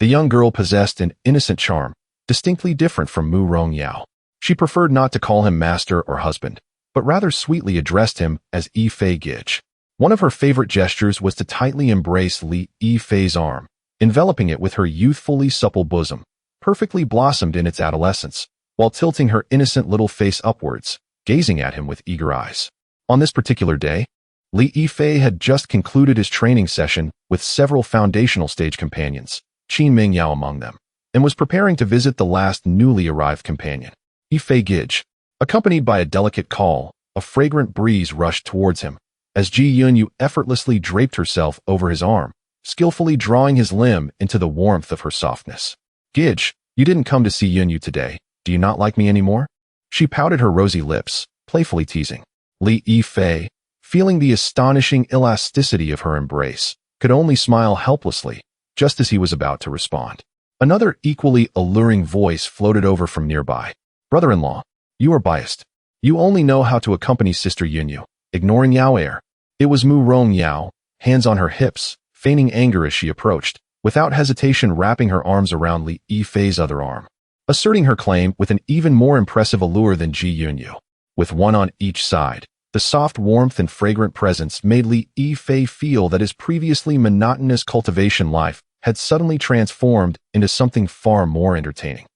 The young girl possessed an innocent charm, distinctly different from Mu Rongyao. She preferred not to call him master or husband, but rather sweetly addressed him as Yifei Gij. One of her favorite gestures was to tightly embrace Li Yifei's arm, enveloping it with her youthfully supple bosom, perfectly blossomed in its adolescence, while tilting her innocent little face upwards, gazing at him with eager eyes. On this particular day, Li Yifei had just concluded his training session with several foundational stage companions, Qin Mingyao among them, and was preparing to visit the last newly arrived companion, Yifei Gij. Accompanied by a delicate call, a fragrant breeze rushed towards him, as Ji Yunyu effortlessly draped herself over his arm, skillfully drawing his limb into the warmth of her softness. "Gij, you didn't come to see Yunyu today. Do you not like me anymore?" She pouted her rosy lips, playfully teasing. Li Yifei, feeling the astonishing elasticity of her embrace, could only smile helplessly, just as he was about to respond. Another equally alluring voice floated over from nearby. "Brother-in-law, you are biased. You only know how to accompany Sister Yunyu, ignoring Yao Air." It was Mu Rongyao, hands on her hips, feigning anger as she approached, without hesitation wrapping her arms around Li Yifei's other arm, asserting her claim with an even more impressive allure than Ji Yunyu. With one on each side, the soft warmth and fragrant presence made Li Yifei feel that his previously monotonous cultivation life had suddenly transformed into something far more entertaining.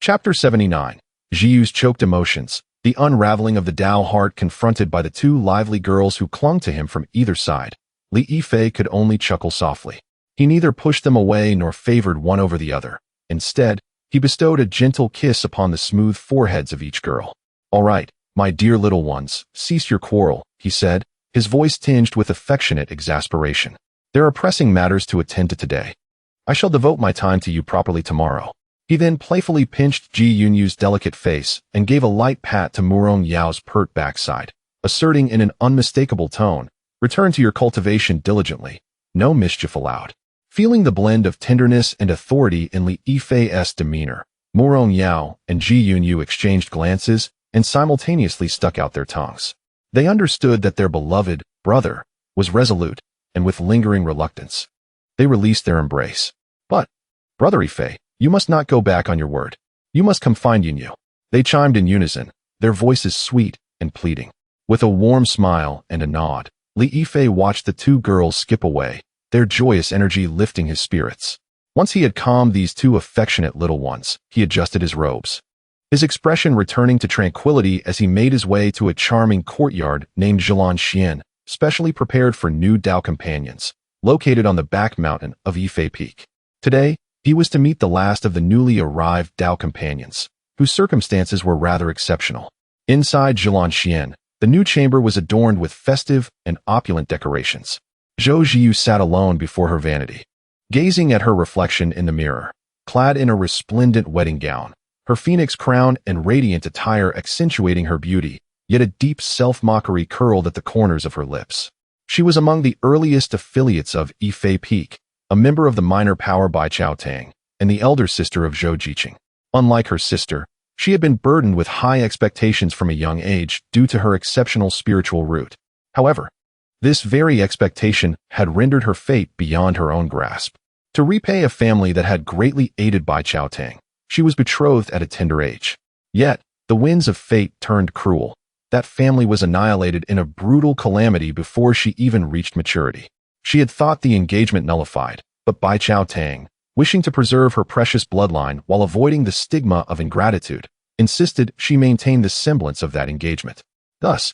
Chapter 79. Zhiyu's choked emotions, the unraveling of the Dao heart confronted by the 2 lively girls who clung to him from either side. Li Yifei could only chuckle softly. He neither pushed them away nor favored one over the other. Instead, he bestowed a gentle kiss upon the smooth foreheads of each girl. "All right, my dear little ones, cease your quarrel," he said, his voice tinged with affectionate exasperation. "There are pressing matters to attend to today. I shall devote my time to you properly tomorrow." He then playfully pinched Ji Yunyu's delicate face and gave a light pat to Mu Rongyao's pert backside, asserting in an unmistakable tone, "Return to your cultivation diligently. No mischief allowed." Feeling the blend of tenderness and authority in Li Yifei's demeanor, Mu Rongyao and Ji Yunyu exchanged glances and simultaneously stuck out their tongues. They understood that their beloved brother was resolute, and with lingering reluctance, they released their embrace. "But, Brother Yifei, you must not go back on your word. You must come find Yunyu." They chimed in unison, their voices sweet and pleading. With a warm smile and a nod, Li Yifei watched the 2 girls skip away, their joyous energy lifting his spirits. Once he had calmed these 2 affectionate little ones, he adjusted his robes. his expression returning to tranquility as he made his way to a charming courtyard named Xian, specially prepared for new Dao companions, located on the back mountain of Yifei Peak. Today, he was to meet the last of the newly arrived Dao companions, whose circumstances were rather exceptional. Inside Xian, the new chamber was adorned with festive and opulent decorations. Zhou Jiyu sat alone before her vanity, gazing at her reflection in the mirror, clad in a resplendent wedding gown, her phoenix crown and radiant attire accentuating her beauty, yet a deep self-mockery curled at the corners of her lips. She was among the earliest affiliates of Yifei Peak, a member of the minor power Bai Chao Tang, and the elder sister of Zhou Jiqing. Unlike her sister, she had been burdened with high expectations from a young age due to her exceptional spiritual root. However, this very expectation had rendered her fate beyond her own grasp. To repay a family that had greatly aided Bai Chao Tang, she was betrothed at a tender age. Yet, the winds of fate turned cruel. That family was annihilated in a brutal calamity before she even reached maturity. She had thought the engagement nullified, but Bai Chao Tang, wishing to preserve her precious bloodline while avoiding the stigma of ingratitude, insisted she maintain the semblance of that engagement. Thus,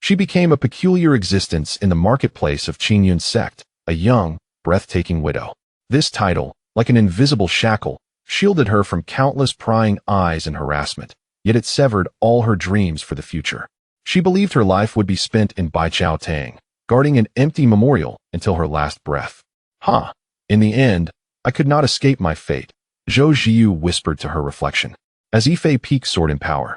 she became a peculiar existence in the marketplace of Qingyun's sect, a young, breathtaking widow. This title, like an invisible shackle, shielded her from countless prying eyes and harassment, yet it severed all her dreams for the future. She believed her life would be spent in Bai Chao Tang, guarding an empty memorial until her last breath. In the end, I could not escape my fate, Zhou Jiyu whispered to her reflection, as Yifei Peak soared in power,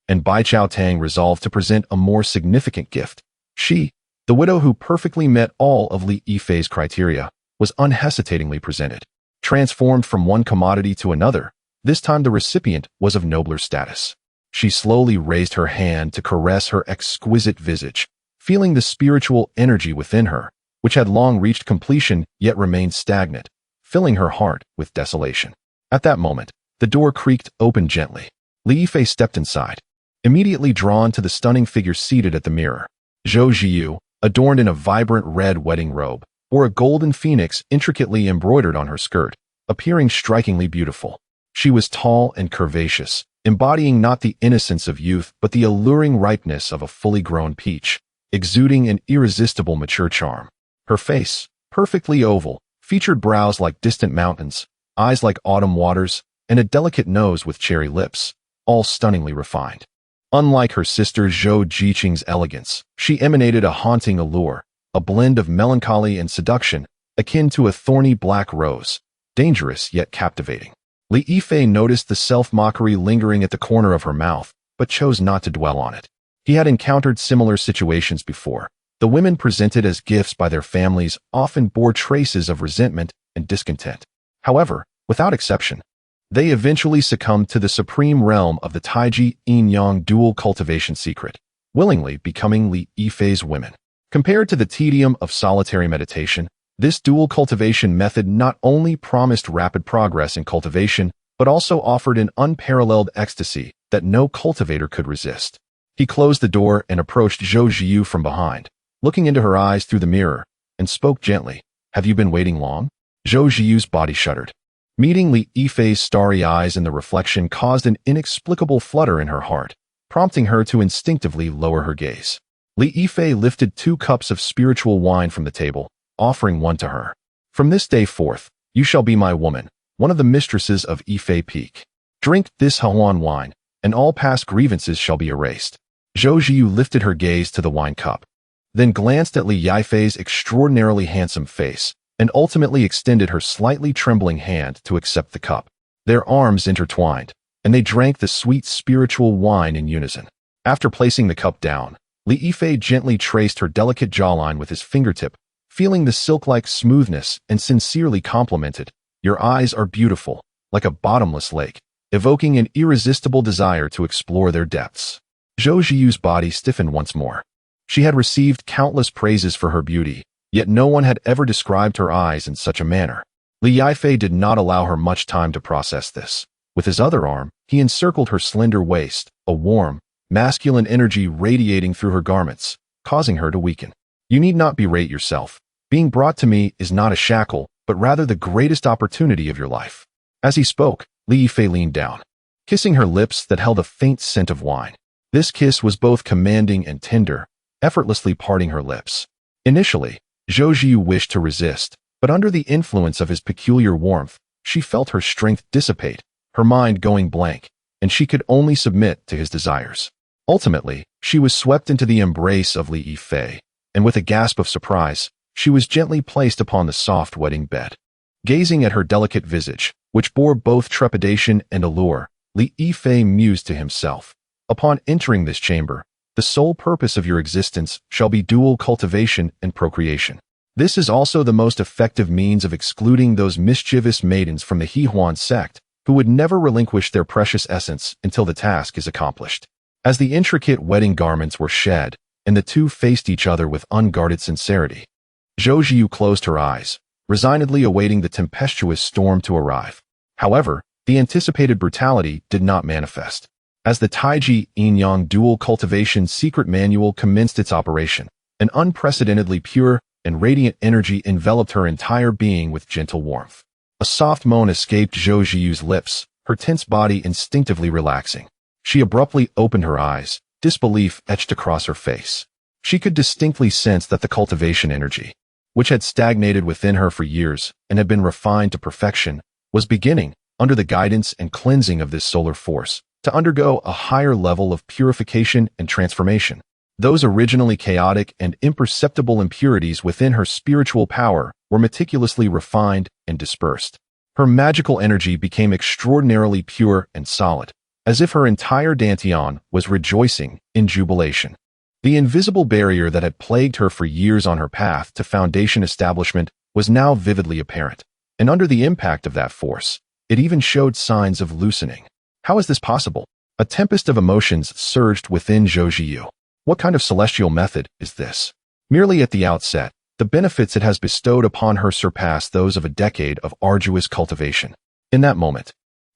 and Bai Chao Tang resolved to present a more significant gift. She, the widow who perfectly met all of Li Yifei's criteria, was unhesitatingly presented. Transformed from one commodity to another, this time the recipient was of nobler status. She slowly raised her hand to caress her exquisite visage, feeling the spiritual energy within her, which had long reached completion yet remained stagnant, filling her heart with desolation. At that moment, the door creaked open gently. Li Yifei stepped inside, immediately drawn to the stunning figure seated at the mirror. Zhou Jiyu, adorned in a vibrant red wedding robe, wore a golden phoenix intricately embroidered on her skirt, appearing strikingly beautiful. She was tall and curvaceous, embodying not the innocence of youth but the alluring ripeness of a fully grown peach, exuding an irresistible mature charm. Her face, perfectly oval, featured brows like distant mountains, eyes like autumn waters, and a delicate nose with cherry lips, all stunningly refined. Unlike her sister Zhou Jiqing's elegance, she emanated a haunting allure, a blend of melancholy and seduction, akin to a thorny black rose, dangerous yet captivating. Li Yifei noticed the self-mockery lingering at the corner of her mouth, but chose not to dwell on it. He had encountered similar situations before. The women presented as gifts by their families often bore traces of resentment and discontent. However, without exception, they eventually succumbed to the supreme realm of the Taiji Yin-Yang dual cultivation secret, willingly becoming Li Yifei's women. Compared to the tedium of solitary meditation, this dual cultivation method not only promised rapid progress in cultivation, but also offered an unparalleled ecstasy that no cultivator could resist. He closed the door and approached Zhou Jiyu from behind, looking into her eyes through the mirror, and spoke gently. "Have you been waiting long?" Zhou Jiyu's body shuddered. Meeting Li Yifei's starry eyes in the reflection caused an inexplicable flutter in her heart, prompting her to instinctively lower her gaze. Li Yifei lifted 2 cups of spiritual wine from the table, offering one to her. "From this day forth, you shall be my woman, one of the mistresses of Yifei Peak. Drink this Huan wine, and all past grievances shall be erased." Zhou Jiyu lifted her gaze to the wine cup, then glanced at Li Yifei's extraordinarily handsome face, and ultimately extended her slightly trembling hand to accept the cup. Their arms intertwined, and they drank the sweet spiritual wine in unison. After placing the cup down, Li Yifei gently traced her delicate jawline with his fingertip, feeling the silk-like smoothness, and sincerely complimented, "Your eyes are beautiful, like a bottomless lake," evoking an irresistible desire to explore their depths. Zhou Jiyu's body stiffened once more. She had received countless praises for her beauty, yet no one had ever described her eyes in such a manner. Li Yifei did not allow her much time to process this. With his other arm, he encircled her slender waist, a warm, masculine energy radiating through her garments, causing her to weaken. "You need not berate yourself. Being brought to me is not a shackle, but rather the greatest opportunity of your life." As he spoke, Li Yifei leaned down, kissing her lips that held a faint scent of wine. This kiss was both commanding and tender, effortlessly parting her lips. Initially, Zhou Ziyu wished to resist, but under the influence of his peculiar warmth, she felt her strength dissipate, her mind going blank, and she could only submit to his desires. Ultimately, she was swept into the embrace of Li Yifei, and with a gasp of surprise, she was gently placed upon the soft wedding bed. Gazing at her delicate visage, which bore both trepidation and allure, Li Yifei mused to himself, "Upon entering this chamber, the sole purpose of your existence shall be dual cultivation and procreation. This is also the most effective means of excluding those mischievous maidens from the Hehuan sect, who would never relinquish their precious essence until the task is accomplished." As the intricate wedding garments were shed, and the two faced each other with unguarded sincerity, Zhou Ziyu closed her eyes, resignedly awaiting the tempestuous storm to arrive. However, the anticipated brutality did not manifest. As the Taiji Yin-Yang Dual Cultivation Secret Manual commenced its operation, an unprecedentedly pure and radiant energy enveloped her entire being with gentle warmth. A soft moan escaped Zhou Ziyu's lips, her tense body instinctively relaxing. She abruptly opened her eyes, disbelief etched across her face. She could distinctly sense that the cultivation energy, which had stagnated within her for years and had been refined to perfection, was beginning, under the guidance and cleansing of this solar force, to undergo a higher level of purification and transformation. Those originally chaotic and imperceptible impurities within her spiritual power were meticulously refined and dispersed. Her magical energy became extraordinarily pure and solid, as if her entire dantian was rejoicing in jubilation. The invisible barrier that had plagued her for years on her path to foundation establishment was now vividly apparent, and under the impact of that force, it even showed signs of loosening. How is this possible? A tempest of emotions surged within Zhou Ziyu. What kind of celestial method is this? Merely at the outset, the benefits it has bestowed upon her surpass those of a decade of arduous cultivation. In that moment,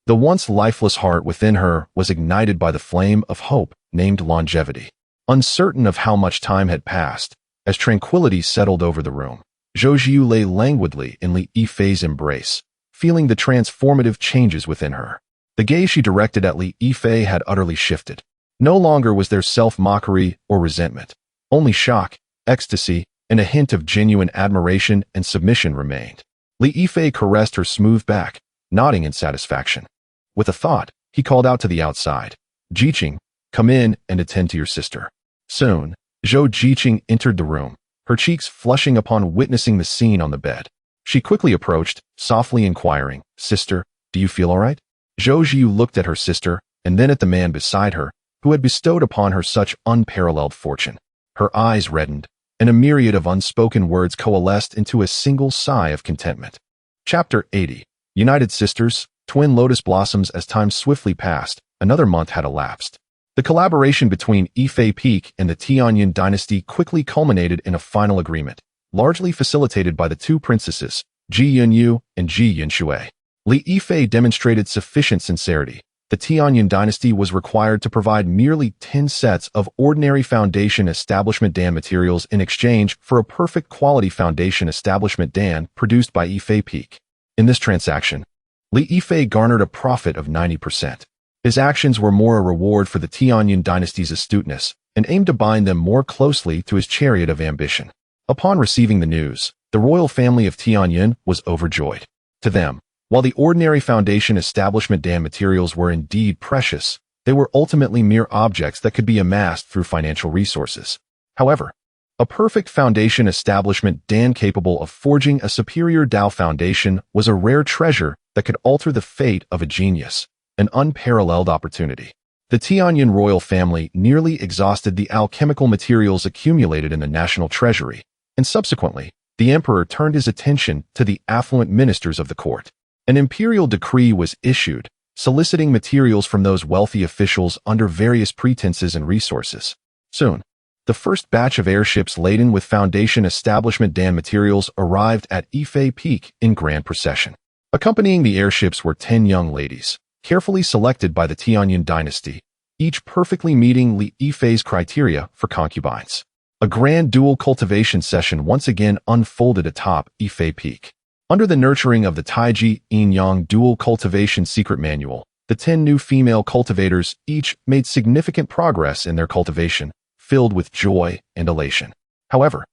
the once lifeless heart within her was ignited by the flame of hope named longevity. Uncertain of how much time had passed, as tranquility settled over the room, Zhou Ziyu lay languidly in Li Yifei's embrace, feeling the transformative changes within her. The gaze she directed at Li Yifei had utterly shifted. No longer was there self-mockery or resentment. Only shock, ecstasy, and a hint of genuine admiration and submission remained. Li Yifei caressed her smooth back, nodding in satisfaction. With a thought, he called out to the outside, "Jiqing, come in and attend to your sister." Soon, Zhou Jiqing entered the room, her cheeks flushing upon witnessing the scene on the bed. She quickly approached, softly inquiring, "Sister, do you feel all right?" Zhou Ziyu looked at her sister and then at the man beside her, who had bestowed upon her such unparalleled fortune. Her eyes reddened, and a myriad of unspoken words coalesced into a single sigh of contentment. Chapter 80. United Sisters, Twin Lotus Blossoms. As time swiftly passed, another month had elapsed. The collaboration between Yifei Peak and the Tianyin dynasty quickly culminated in a final agreement, largely facilitated by the two princesses, Ji Yunyu and Ji Qingxue. Li Yifei demonstrated sufficient sincerity. The Tianyin dynasty was required to provide merely 10 sets of ordinary foundation establishment dan materials in exchange for a perfect quality foundation establishment dan produced by Yifei Peak. In this transaction, Li Yifei garnered a profit of 90%. His actions were more a reward for the Tianyin dynasty's astuteness and aimed to bind them more closely to his chariot of ambition. Upon receiving the news, the royal family of Tianyin was overjoyed. To them, while the ordinary foundation establishment dan materials were indeed precious, they were ultimately mere objects that could be amassed through financial resources. However, a perfect foundation establishment dan capable of forging a superior Dao foundation was a rare treasure that could alter the fate of a genius, an unparalleled opportunity. The Tianyin royal family nearly exhausted the alchemical materials accumulated in the national treasury, and subsequently, the emperor turned his attention to the affluent ministers of the court. An imperial decree was issued, soliciting materials from those wealthy officials under various pretenses and resources. Soon, the first batch of airships laden with foundation establishment dan materials arrived at Yifei Peak in grand procession. Accompanying the airships were 10 young ladies, carefully selected by the Tianyin dynasty, each perfectly meeting Li Yifei's criteria for concubines. A grand dual cultivation session once again unfolded atop Yifei Peak. Under the nurturing of the Taiji Yin-Yang Dual Cultivation Secret Manual, The 10 new female cultivators each made significant progress in their cultivation, filled with joy and elation. However,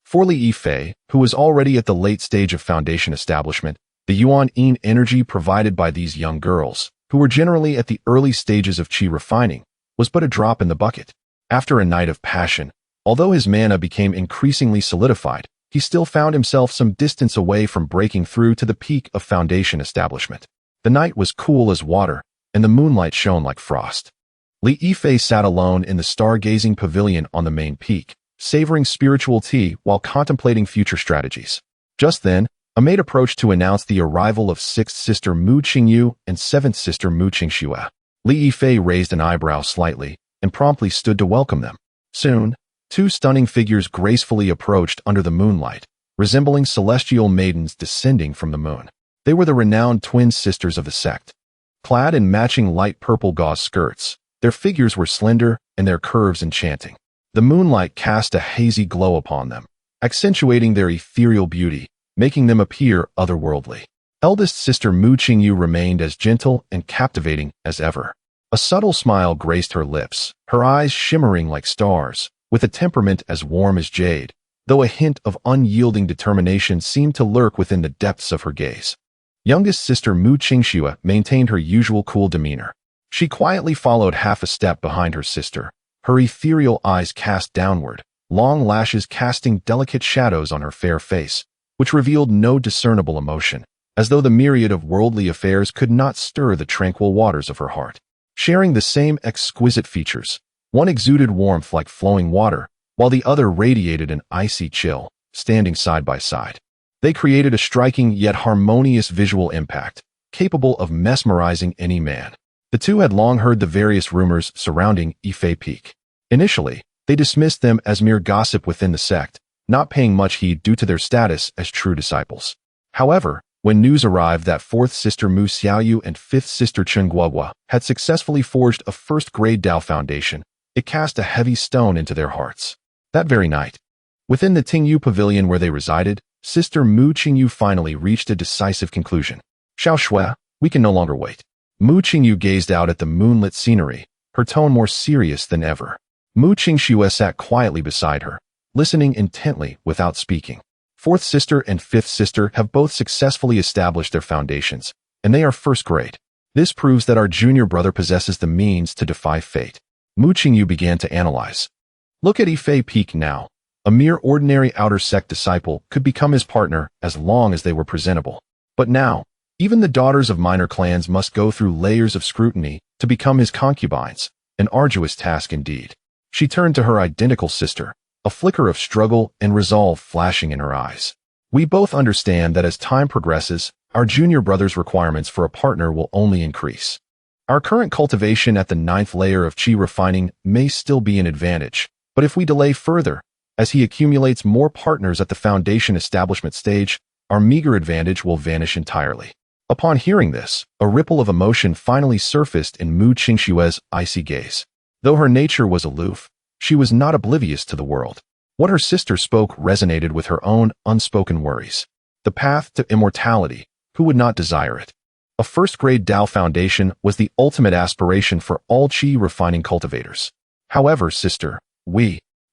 for Li Yifei, who was already at the late stage of foundation establishment, the yuan-yin energy provided by these young girls, who were generally at the early stages of qi refining, was but a drop in the bucket. After a night of passion, although his mana became increasingly solidified, he still found himself some distance away from breaking through to the peak of foundation establishment. The night was cool as water, and the moonlight shone like frost. Li Yifei sat alone in the stargazing pavilion on the main peak, savoring spiritual tea while contemplating future strategies. Just then, a maid approached to announce the arrival of 6th sister Mu Qingyu and 7th sister Mu Qingxue. Li Yifei raised an eyebrow slightly and promptly stood to welcome them. Soon, 2 stunning figures gracefully approached under the moonlight, resembling celestial maidens descending from the moon. They were the renowned twin sisters of the sect. Clad in matching light purple gauze skirts, their figures were slender and their curves enchanting. The moonlight cast a hazy glow upon them, accentuating their ethereal beauty, making them appear otherworldly. Eldest sister Mu Qingyu remained as gentle and captivating as ever. A subtle smile graced her lips, her eyes shimmering like stars, with a temperament as warm as jade, though a hint of unyielding determination seemed to lurk within the depths of her gaze. Youngest sister Mu Qingxue maintained her usual cool demeanor. She quietly followed half a step behind her sister, her ethereal eyes cast downward, long lashes casting delicate shadows on her fair face, which revealed no discernible emotion, as though the myriad of worldly affairs could not stir the tranquil waters of her heart. Sharing the same exquisite features, one exuded warmth like flowing water, while the other radiated an icy chill, standing side by side. They created a striking yet harmonious visual impact, capable of mesmerizing any man. The two had long heard the various rumors surrounding Yifei Peak. Initially, they dismissed them as mere gossip within the sect, not paying much heed due to their status as true disciples. However, when news arrived that 4th sister Mu Xiaoyu and 5th sister Chen Guoguo had successfully forged a first-grade Dao foundation, it cast a heavy stone into their hearts. That very night, within the Tingyu pavilion where they resided, Sister Mu Qingyu finally reached a decisive conclusion. Xiao Shui, we can no longer wait. Mu Qingyu gazed out at the moonlit scenery, her tone more serious than ever. Mu Qingxue sat quietly beside her, listening intently without speaking. 4th sister and 5th sister have both successfully established their foundations, and they are first grade. This proves that our junior brother possesses the means to defy fate. Mu Qingyu began to analyze. Look at Yifei Peak now. A mere ordinary outer sect disciple could become his partner as long as they were presentable. But now, even the daughters of minor clans must go through layers of scrutiny to become his concubines, an arduous task indeed. She turned to her identical sister, a flicker of struggle and resolve flashing in her eyes. We both understand that as time progresses, our junior brother's requirements for a partner will only increase. Our current cultivation at the 9th layer of qi refining may still be an advantage, but if we delay further, as he accumulates more partners at the foundation establishment stage, our meager advantage will vanish entirely. Upon hearing this, a ripple of emotion finally surfaced in Mu Qingxue's icy gaze. Though her nature was aloof, she was not oblivious to the world. What her sister spoke resonated with her own unspoken worries. The path to immortality, who would not desire it? A first-grade Dao foundation was the ultimate aspiration for all qi refining cultivators. However, sister,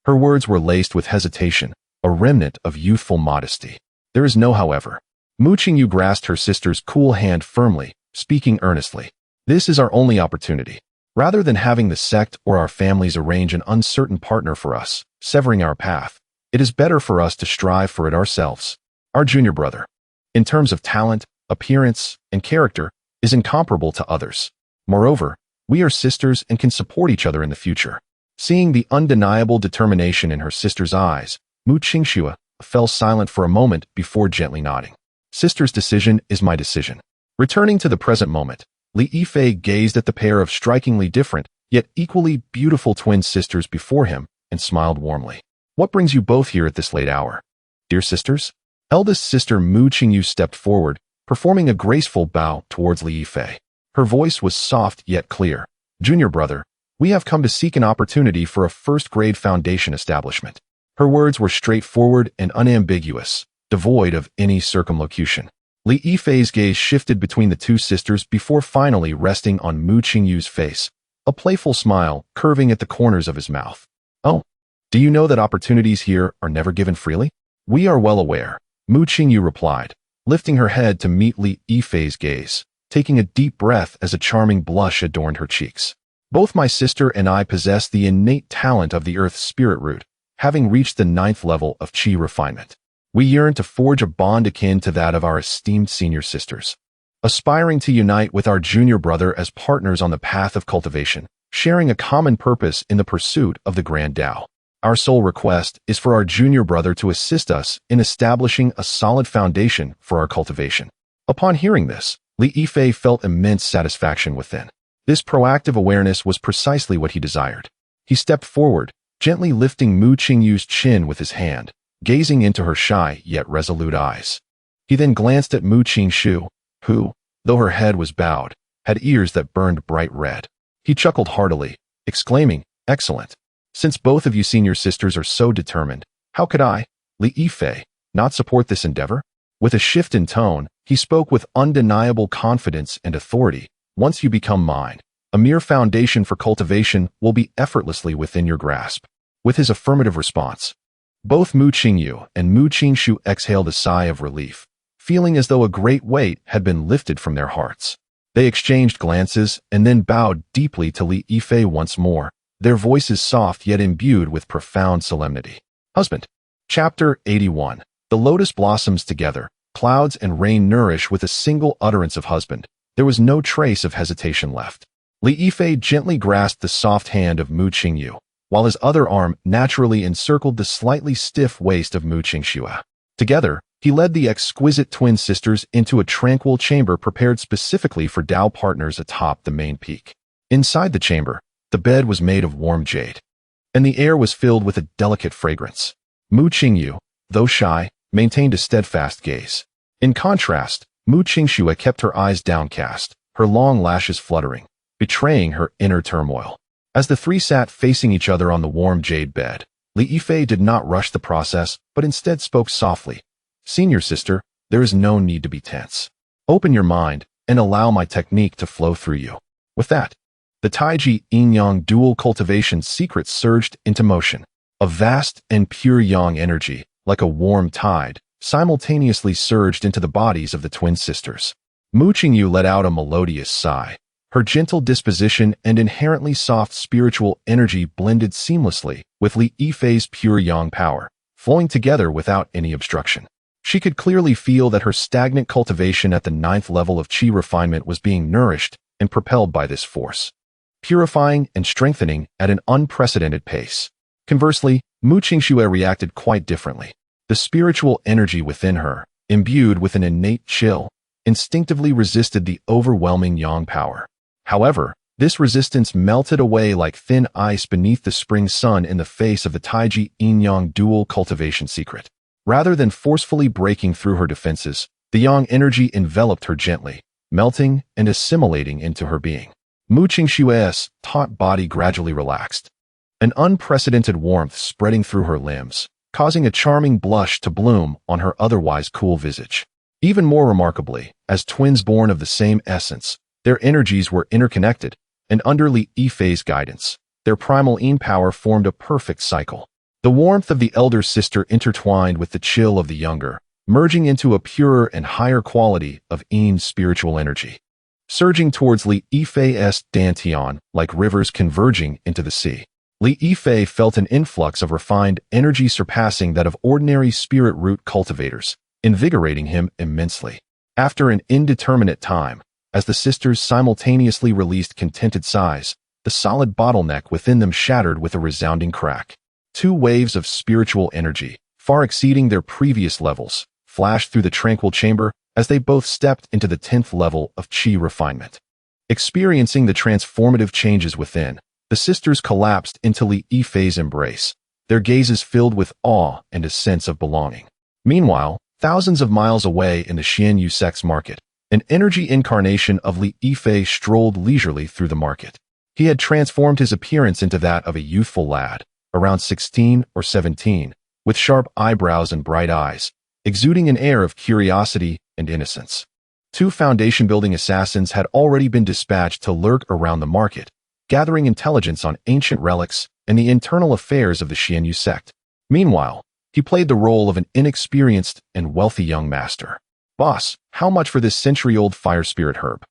her words were laced with hesitation, a remnant of youthful modesty. There is no however. Mu Qingyu grasped her sister's cool hand firmly, speaking earnestly. This is our only opportunity. Rather than having the sect or our families arrange an uncertain partner for us, severing our path, it is better for us to strive for it ourselves. Our junior brother, in terms of talent, appearance, and character, is incomparable to others. Moreover, we are sisters and can support each other in the future. Seeing the undeniable determination in her sister's eyes, Mu Qingxue fell silent for a moment before gently nodding. Sister's decision is my decision. Returning to the present moment, Li Yifei gazed at the pair of strikingly different, yet equally beautiful twin sisters before him and smiled warmly. What brings you both here at this late hour? Dear sisters? Eldest sister Mu Qingyu stepped forward, performing a graceful bow towards Li Yifei. Her voice was soft yet clear. Junior brother, we have come to seek an opportunity for a first-grade foundation establishment. Her words were straightforward and unambiguous, devoid of any circumlocution. Li Yifei's gaze shifted between the two sisters before finally resting on Mu Qingyu's face, a playful smile curving at the corners of his mouth. "Oh, do you know that opportunities here are never given freely?" "We are well aware," Mu Qingyu replied, lifting her head to meet Li Yifei's gaze, taking a deep breath as a charming blush adorned her cheeks. "Both my sister and I possess the innate talent of the Earth's spirit root, having reached the 9th level of Qi refinement. We yearn to forge a bond akin to that of our esteemed senior sisters, aspiring to unite with our junior brother as partners on the path of cultivation, sharing a common purpose in the pursuit of the Grand Tao. Our sole request is for our junior brother to assist us in establishing a solid foundation for our cultivation." Upon hearing this, Li Yifei felt immense satisfaction within. This proactive awareness was precisely what he desired. He stepped forward, gently lifting Mu Qingyu's chin with his hand, gazing into her shy yet resolute eyes. He then glanced at Mu Qingxue, who, though her head was bowed, had ears that burned bright red. He chuckled heartily, exclaiming, "Excellent. Since both of you senior sisters are so determined, how could I, Li Yifei, not support this endeavor?" With a shift in tone, he spoke with undeniable confidence and authority. "Once you become mine, a mere foundation for cultivation will be effortlessly within your grasp." With his affirmative response, both Mu Qingyu and Mu Qingxue exhaled a sigh of relief, feeling as though a great weight had been lifted from their hearts. They exchanged glances and then bowed deeply to Li Yifei once more, their voices soft yet imbued with profound solemnity. Husband. Chapter 81. The lotus blossoms together, clouds and rain nourish with a single utterance of husband. There was no trace of hesitation left. Li Yifei gently grasped the soft hand of Mu Qingyu, while his other arm naturally encircled the slightly stiff waist of Mu Qingxue. Together, he led the exquisite twin sisters into a tranquil chamber prepared specifically for Tao partners atop the main peak. Inside the chamber, the bed was made of warm jade, and the air was filled with a delicate fragrance. Mu Qingyu, though shy, maintained a steadfast gaze. In contrast, Mu Qingxue kept her eyes downcast, her long lashes fluttering, betraying her inner turmoil. As the three sat facing each other on the warm jade bed, Li Yifei did not rush the process, but instead spoke softly. "Senior sister, there is no need to be tense. Open your mind and allow my technique to flow through you." With that, the Taiji yin-yang dual cultivation secret surged into motion. A vast and pure yang energy, like a warm tide, simultaneously surged into the bodies of the twin sisters. Mu Qingyu let out a melodious sigh. Her gentle disposition and inherently soft spiritual energy blended seamlessly with Li Yifei's pure yang power, flowing together without any obstruction. She could clearly feel that her stagnant cultivation at the 9th level of Qi refinement was being nourished and propelled by this force, purifying and strengthening at an unprecedented pace. Conversely, Mu Qingxue reacted quite differently. The spiritual energy within her, imbued with an innate chill, instinctively resisted the overwhelming yang power. However, this resistance melted away like thin ice beneath the spring sun in the face of the Taiji yin-yang dual cultivation secret. Rather than forcefully breaking through her defenses, the yang energy enveloped her gently, melting and assimilating into her being. Mu Qingxue's taut body gradually relaxed, an unprecedented warmth spreading through her limbs, causing a charming blush to bloom on her otherwise cool visage. Even more remarkably, as twins born of the same essence, their energies were interconnected, and under Li Yifei's guidance, their primal yin power formed a perfect cycle. The warmth of the elder sister intertwined with the chill of the younger, merging into a purer and higher quality of yin's spiritual energy, surging towards Li Yifei's dantian like rivers converging into the sea. Li Yifei felt an influx of refined energy surpassing that of ordinary spirit root cultivators, invigorating him immensely. After an indeterminate time, as the sisters simultaneously released contented sighs, the solid bottleneck within them shattered with a resounding crack. Two waves of spiritual energy, far exceeding their previous levels, flashed through the tranquil chamber as they both stepped into the 10th level of Qi refinement. Experiencing the transformative changes within, the sisters collapsed into Li Yifei's embrace, their gazes filled with awe and a sense of belonging. Meanwhile, thousands of miles away in the Xianyu sect's market, an energy incarnation of Li Yifei strolled leisurely through the market. He had transformed his appearance into that of a youthful lad, around 16 or 17, with sharp eyebrows and bright eyes, exuding an air of curiosity and and innocence. 2 foundation-building assassins had already been dispatched to lurk around the market, gathering intelligence on ancient relics and the internal affairs of the Xianyu sect. Meanwhile, he played the role of an inexperienced and wealthy young master. Boss, how much for this century-old fire spirit herb?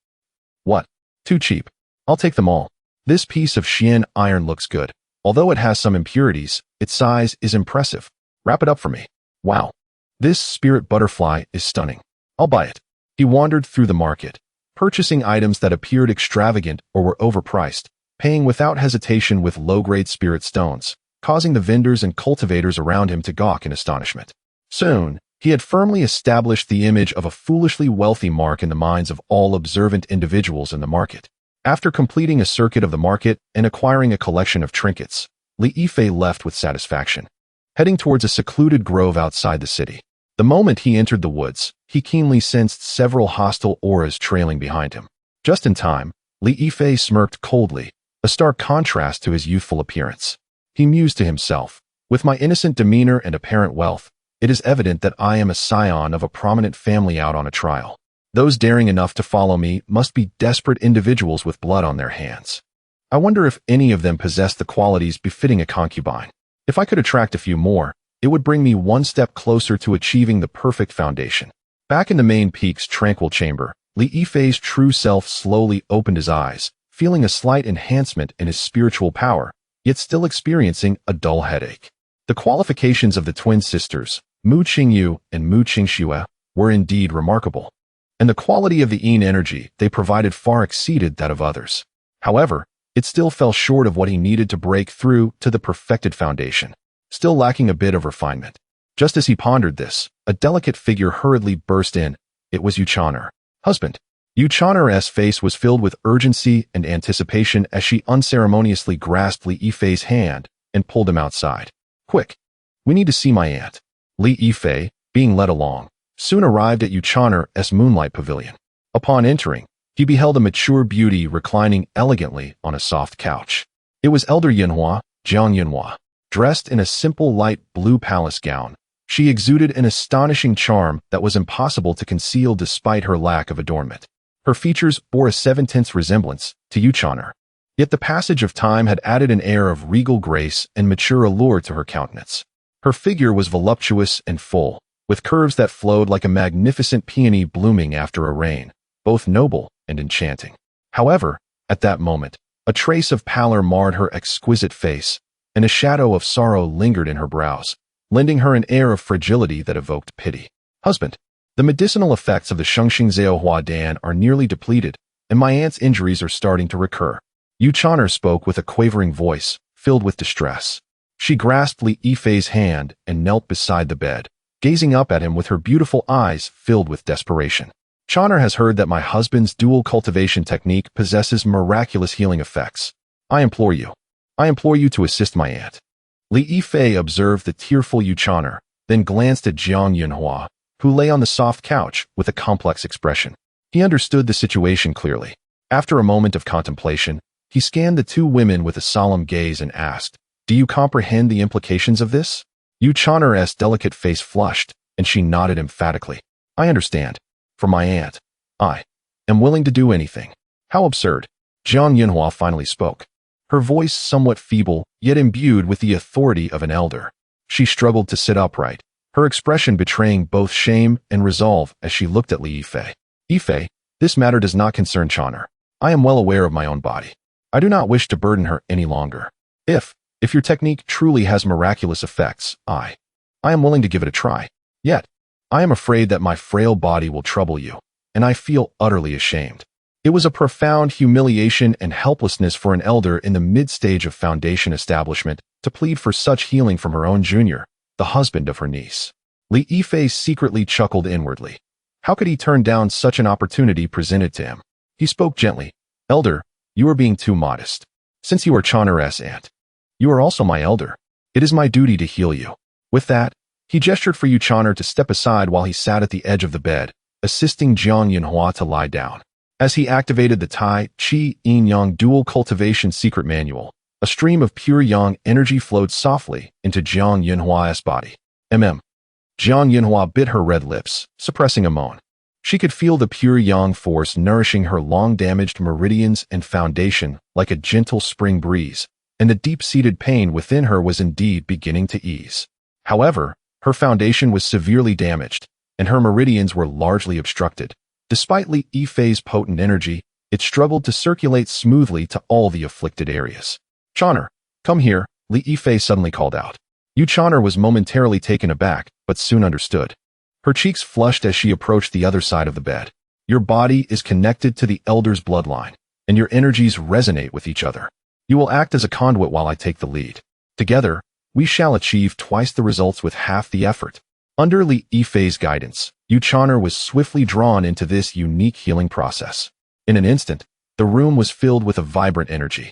What? Too cheap. I'll take them all. This piece of Xian iron looks good. Although it has some impurities, its size is impressive. Wrap it up for me. Wow. This spirit butterfly is stunning. I'll buy it. He wandered through the market, purchasing items that appeared extravagant or were overpriced, paying without hesitation with low-grade spirit stones, causing the vendors and cultivators around him to gawk in astonishment. Soon, he had firmly established the image of a foolishly wealthy mark in the minds of all observant individuals in the market. After completing a circuit of the market and acquiring a collection of trinkets, Lin Qingxue left with satisfaction, heading towards a secluded grove outside the city. The moment he entered the woods, he keenly sensed several hostile auras trailing behind him. Just in time, Lin Qingxue smirked coldly, a stark contrast to his youthful appearance. He mused to himself, with my innocent demeanor and apparent wealth, it is evident that I am a scion of a prominent family out on a trial. Those daring enough to follow me must be desperate individuals with blood on their hands. I wonder if any of them possess the qualities befitting a concubine. If I could attract a few more, it would bring me one step closer to achieving the perfect foundation. Back in the main peak's tranquil chamber, Lin Qingxue's true self slowly opened his eyes, feeling a slight enhancement in his spiritual power, yet still experiencing a dull headache. The qualifications of the twin sisters, Mu Qingyu and Mu Qingxue, were indeed remarkable, and the quality of the yin energy they provided far exceeded that of others. However, it still fell short of what he needed to break through to the perfected foundation, still lacking a bit of refinement. Just as he pondered this, a delicate figure hurriedly burst in. It was Yu Yanran. Husband. Yu Yanran's face was filled with urgency and anticipation as she unceremoniously grasped Lin Qingxue's hand and pulled him outside. Quick! We need to see my aunt. Lin Qingxue, being led along, soon arrived at Yu Yanran's moonlight pavilion. Upon entering, he beheld a mature beauty reclining elegantly on a soft couch. It was Elder Yanhua, Jiang Yanhua. Dressed in a simple light blue palace gown, she exuded an astonishing charm that was impossible to conceal despite her lack of adornment. Her features bore a 7/10 resemblance to Yu Yanran, yet the passage of time had added an air of regal grace and mature allure to her countenance. Her figure was voluptuous and full, with curves that flowed like a magnificent peony blooming after a rain, both noble and enchanting. However, at that moment, a trace of pallor marred her exquisite face, and a shadow of sorrow lingered in her brows, lending her an air of fragility that evoked pity. Husband, the medicinal effects of the Shengxing Hua Dan are nearly depleted, and my aunt's injuries are starting to recur. Yu Yanran spoke with a quavering voice, filled with distress. She grasped Lin Qingxue's hand and knelt beside the bed, gazing up at him with her beautiful eyes filled with desperation. Yanran has heard that my husband's dual cultivation technique possesses miraculous healing effects. I implore you to assist my aunt. Lin Qingxue observed the tearful Yu Yanran, then glanced at Jiang Yanhua, who lay on the soft couch with a complex expression. He understood the situation clearly. After a moment of contemplation, he scanned the two women with a solemn gaze and asked, "Do you comprehend the implications of this?" Yu Yanran's delicate face flushed, and she nodded emphatically. "I understand. For my aunt, I am willing to do anything." How absurd. Jiang Yanhua finally spoke, her voice somewhat feeble, yet imbued with the authority of an elder. She struggled to sit upright, her expression betraying both shame and resolve as she looked at Lin Qingxue. "Qingxue, this matter does not concern Yanran. I am well aware of my own body. I do not wish to burden her any longer. If your technique truly has miraculous effects, I am willing to give it a try. Yet, I am afraid that my frail body will trouble you, and I feel utterly ashamed." It was a profound humiliation and helplessness for an elder in the mid-stage of foundation establishment to plead for such healing from her own junior, the husband of her niece. Lin Qingxue secretly chuckled inwardly. How could he turn down such an opportunity presented to him? He spoke gently. "Elder, you are being too modest. Since you are Yanran's aunt, you are also my elder. It is my duty to heal you." With that, he gestured for Yu Yanran to step aside while he sat at the edge of the bed, assisting Jiang Yanhua to lie down. As he activated the Tai Chi Yin Yang Dual Cultivation Secret Manual, a stream of pure yang energy flowed softly into Jiang Yanhua's body. Jiang Yanhua bit her red lips, suppressing a moan. She could feel the pure yang force nourishing her long-damaged meridians and foundation like a gentle spring breeze, and the deep-seated pain within her was indeed beginning to ease. However, her foundation was severely damaged, and her meridians were largely obstructed. Despite Li Yifei's potent energy, it struggled to circulate smoothly to all the afflicted areas. "Chan'er, come here," Li Yifei suddenly called out. Yu Chan'er was momentarily taken aback, but soon understood. Her cheeks flushed as she approached the other side of the bed. "Your body is connected to the Elder's bloodline, and your energies resonate with each other. You will act as a conduit while I take the lead. Together, we shall achieve twice the results with half the effort." Under Li Yifei's guidance, Yu Chan'er was swiftly drawn into this unique healing process. In an instant, the room was filled with a vibrant energy.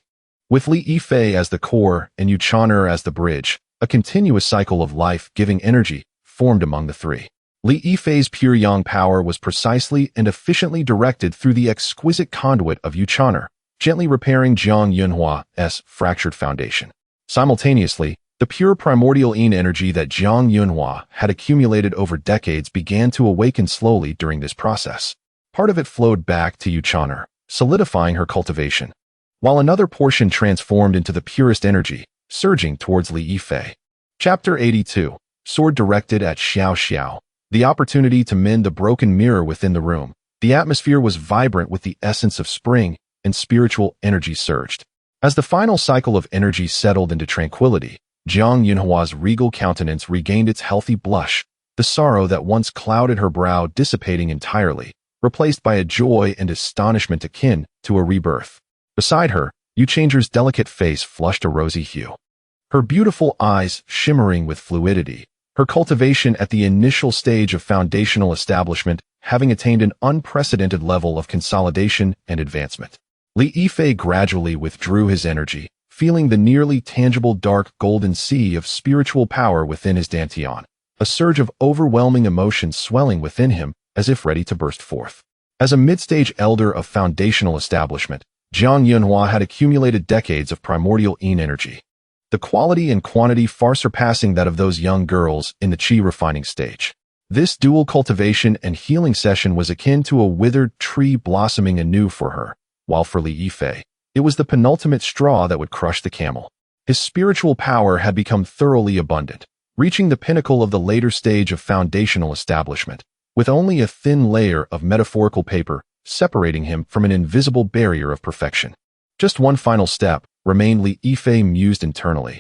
With Li Yifei as the core and Yu Chan'er as the bridge, a continuous cycle of life-giving energy formed among the three. Li Yifei's pure yang power was precisely and efficiently directed through the exquisite conduit of Yu Chan'er, gently repairing Jiang Yunhua's fractured foundation. Simultaneously, the pure primordial yin energy that Jiang Yunhua had accumulated over decades began to awaken slowly during this process. Part of it flowed back to Yu Chan'er, solidifying her cultivation, while another portion transformed into the purest energy, surging towards Li Yifei. Chapter 82. Sword directed at Xiao Xiao. The opportunity to mend the broken mirror within the room. The atmosphere was vibrant with the essence of spring, and spiritual energy surged. As the final cycle of energy settled into tranquility, Jiang Yunhua's regal countenance regained its healthy blush, the sorrow that once clouded her brow dissipating entirely, replaced by a joy and astonishment akin to a rebirth. Beside her, Yu Changer's delicate face flushed a rosy hue. Her beautiful eyes shimmering with fluidity, her cultivation at the initial stage of foundational establishment having attained an unprecedented level of consolidation and advancement. Li Yifei gradually withdrew his energy, feeling the nearly tangible dark golden sea of spiritual power within his dantian, a surge of overwhelming emotion swelling within him as if ready to burst forth. As a mid-stage elder of foundational establishment, Jiang Yunhua had accumulated decades of primordial yin energy, the quality and quantity far surpassing that of those young girls in the qi refining stage. This dual cultivation and healing session was akin to a withered tree blossoming anew for her, while for Li Yifei, it was the penultimate straw that would crush the camel. His spiritual power had become thoroughly abundant, reaching the pinnacle of the later stage of foundational establishment, with only a thin layer of metaphorical paper separating him from an invisible barrier of perfection. Just one final step remained, Li Yifei mused internally.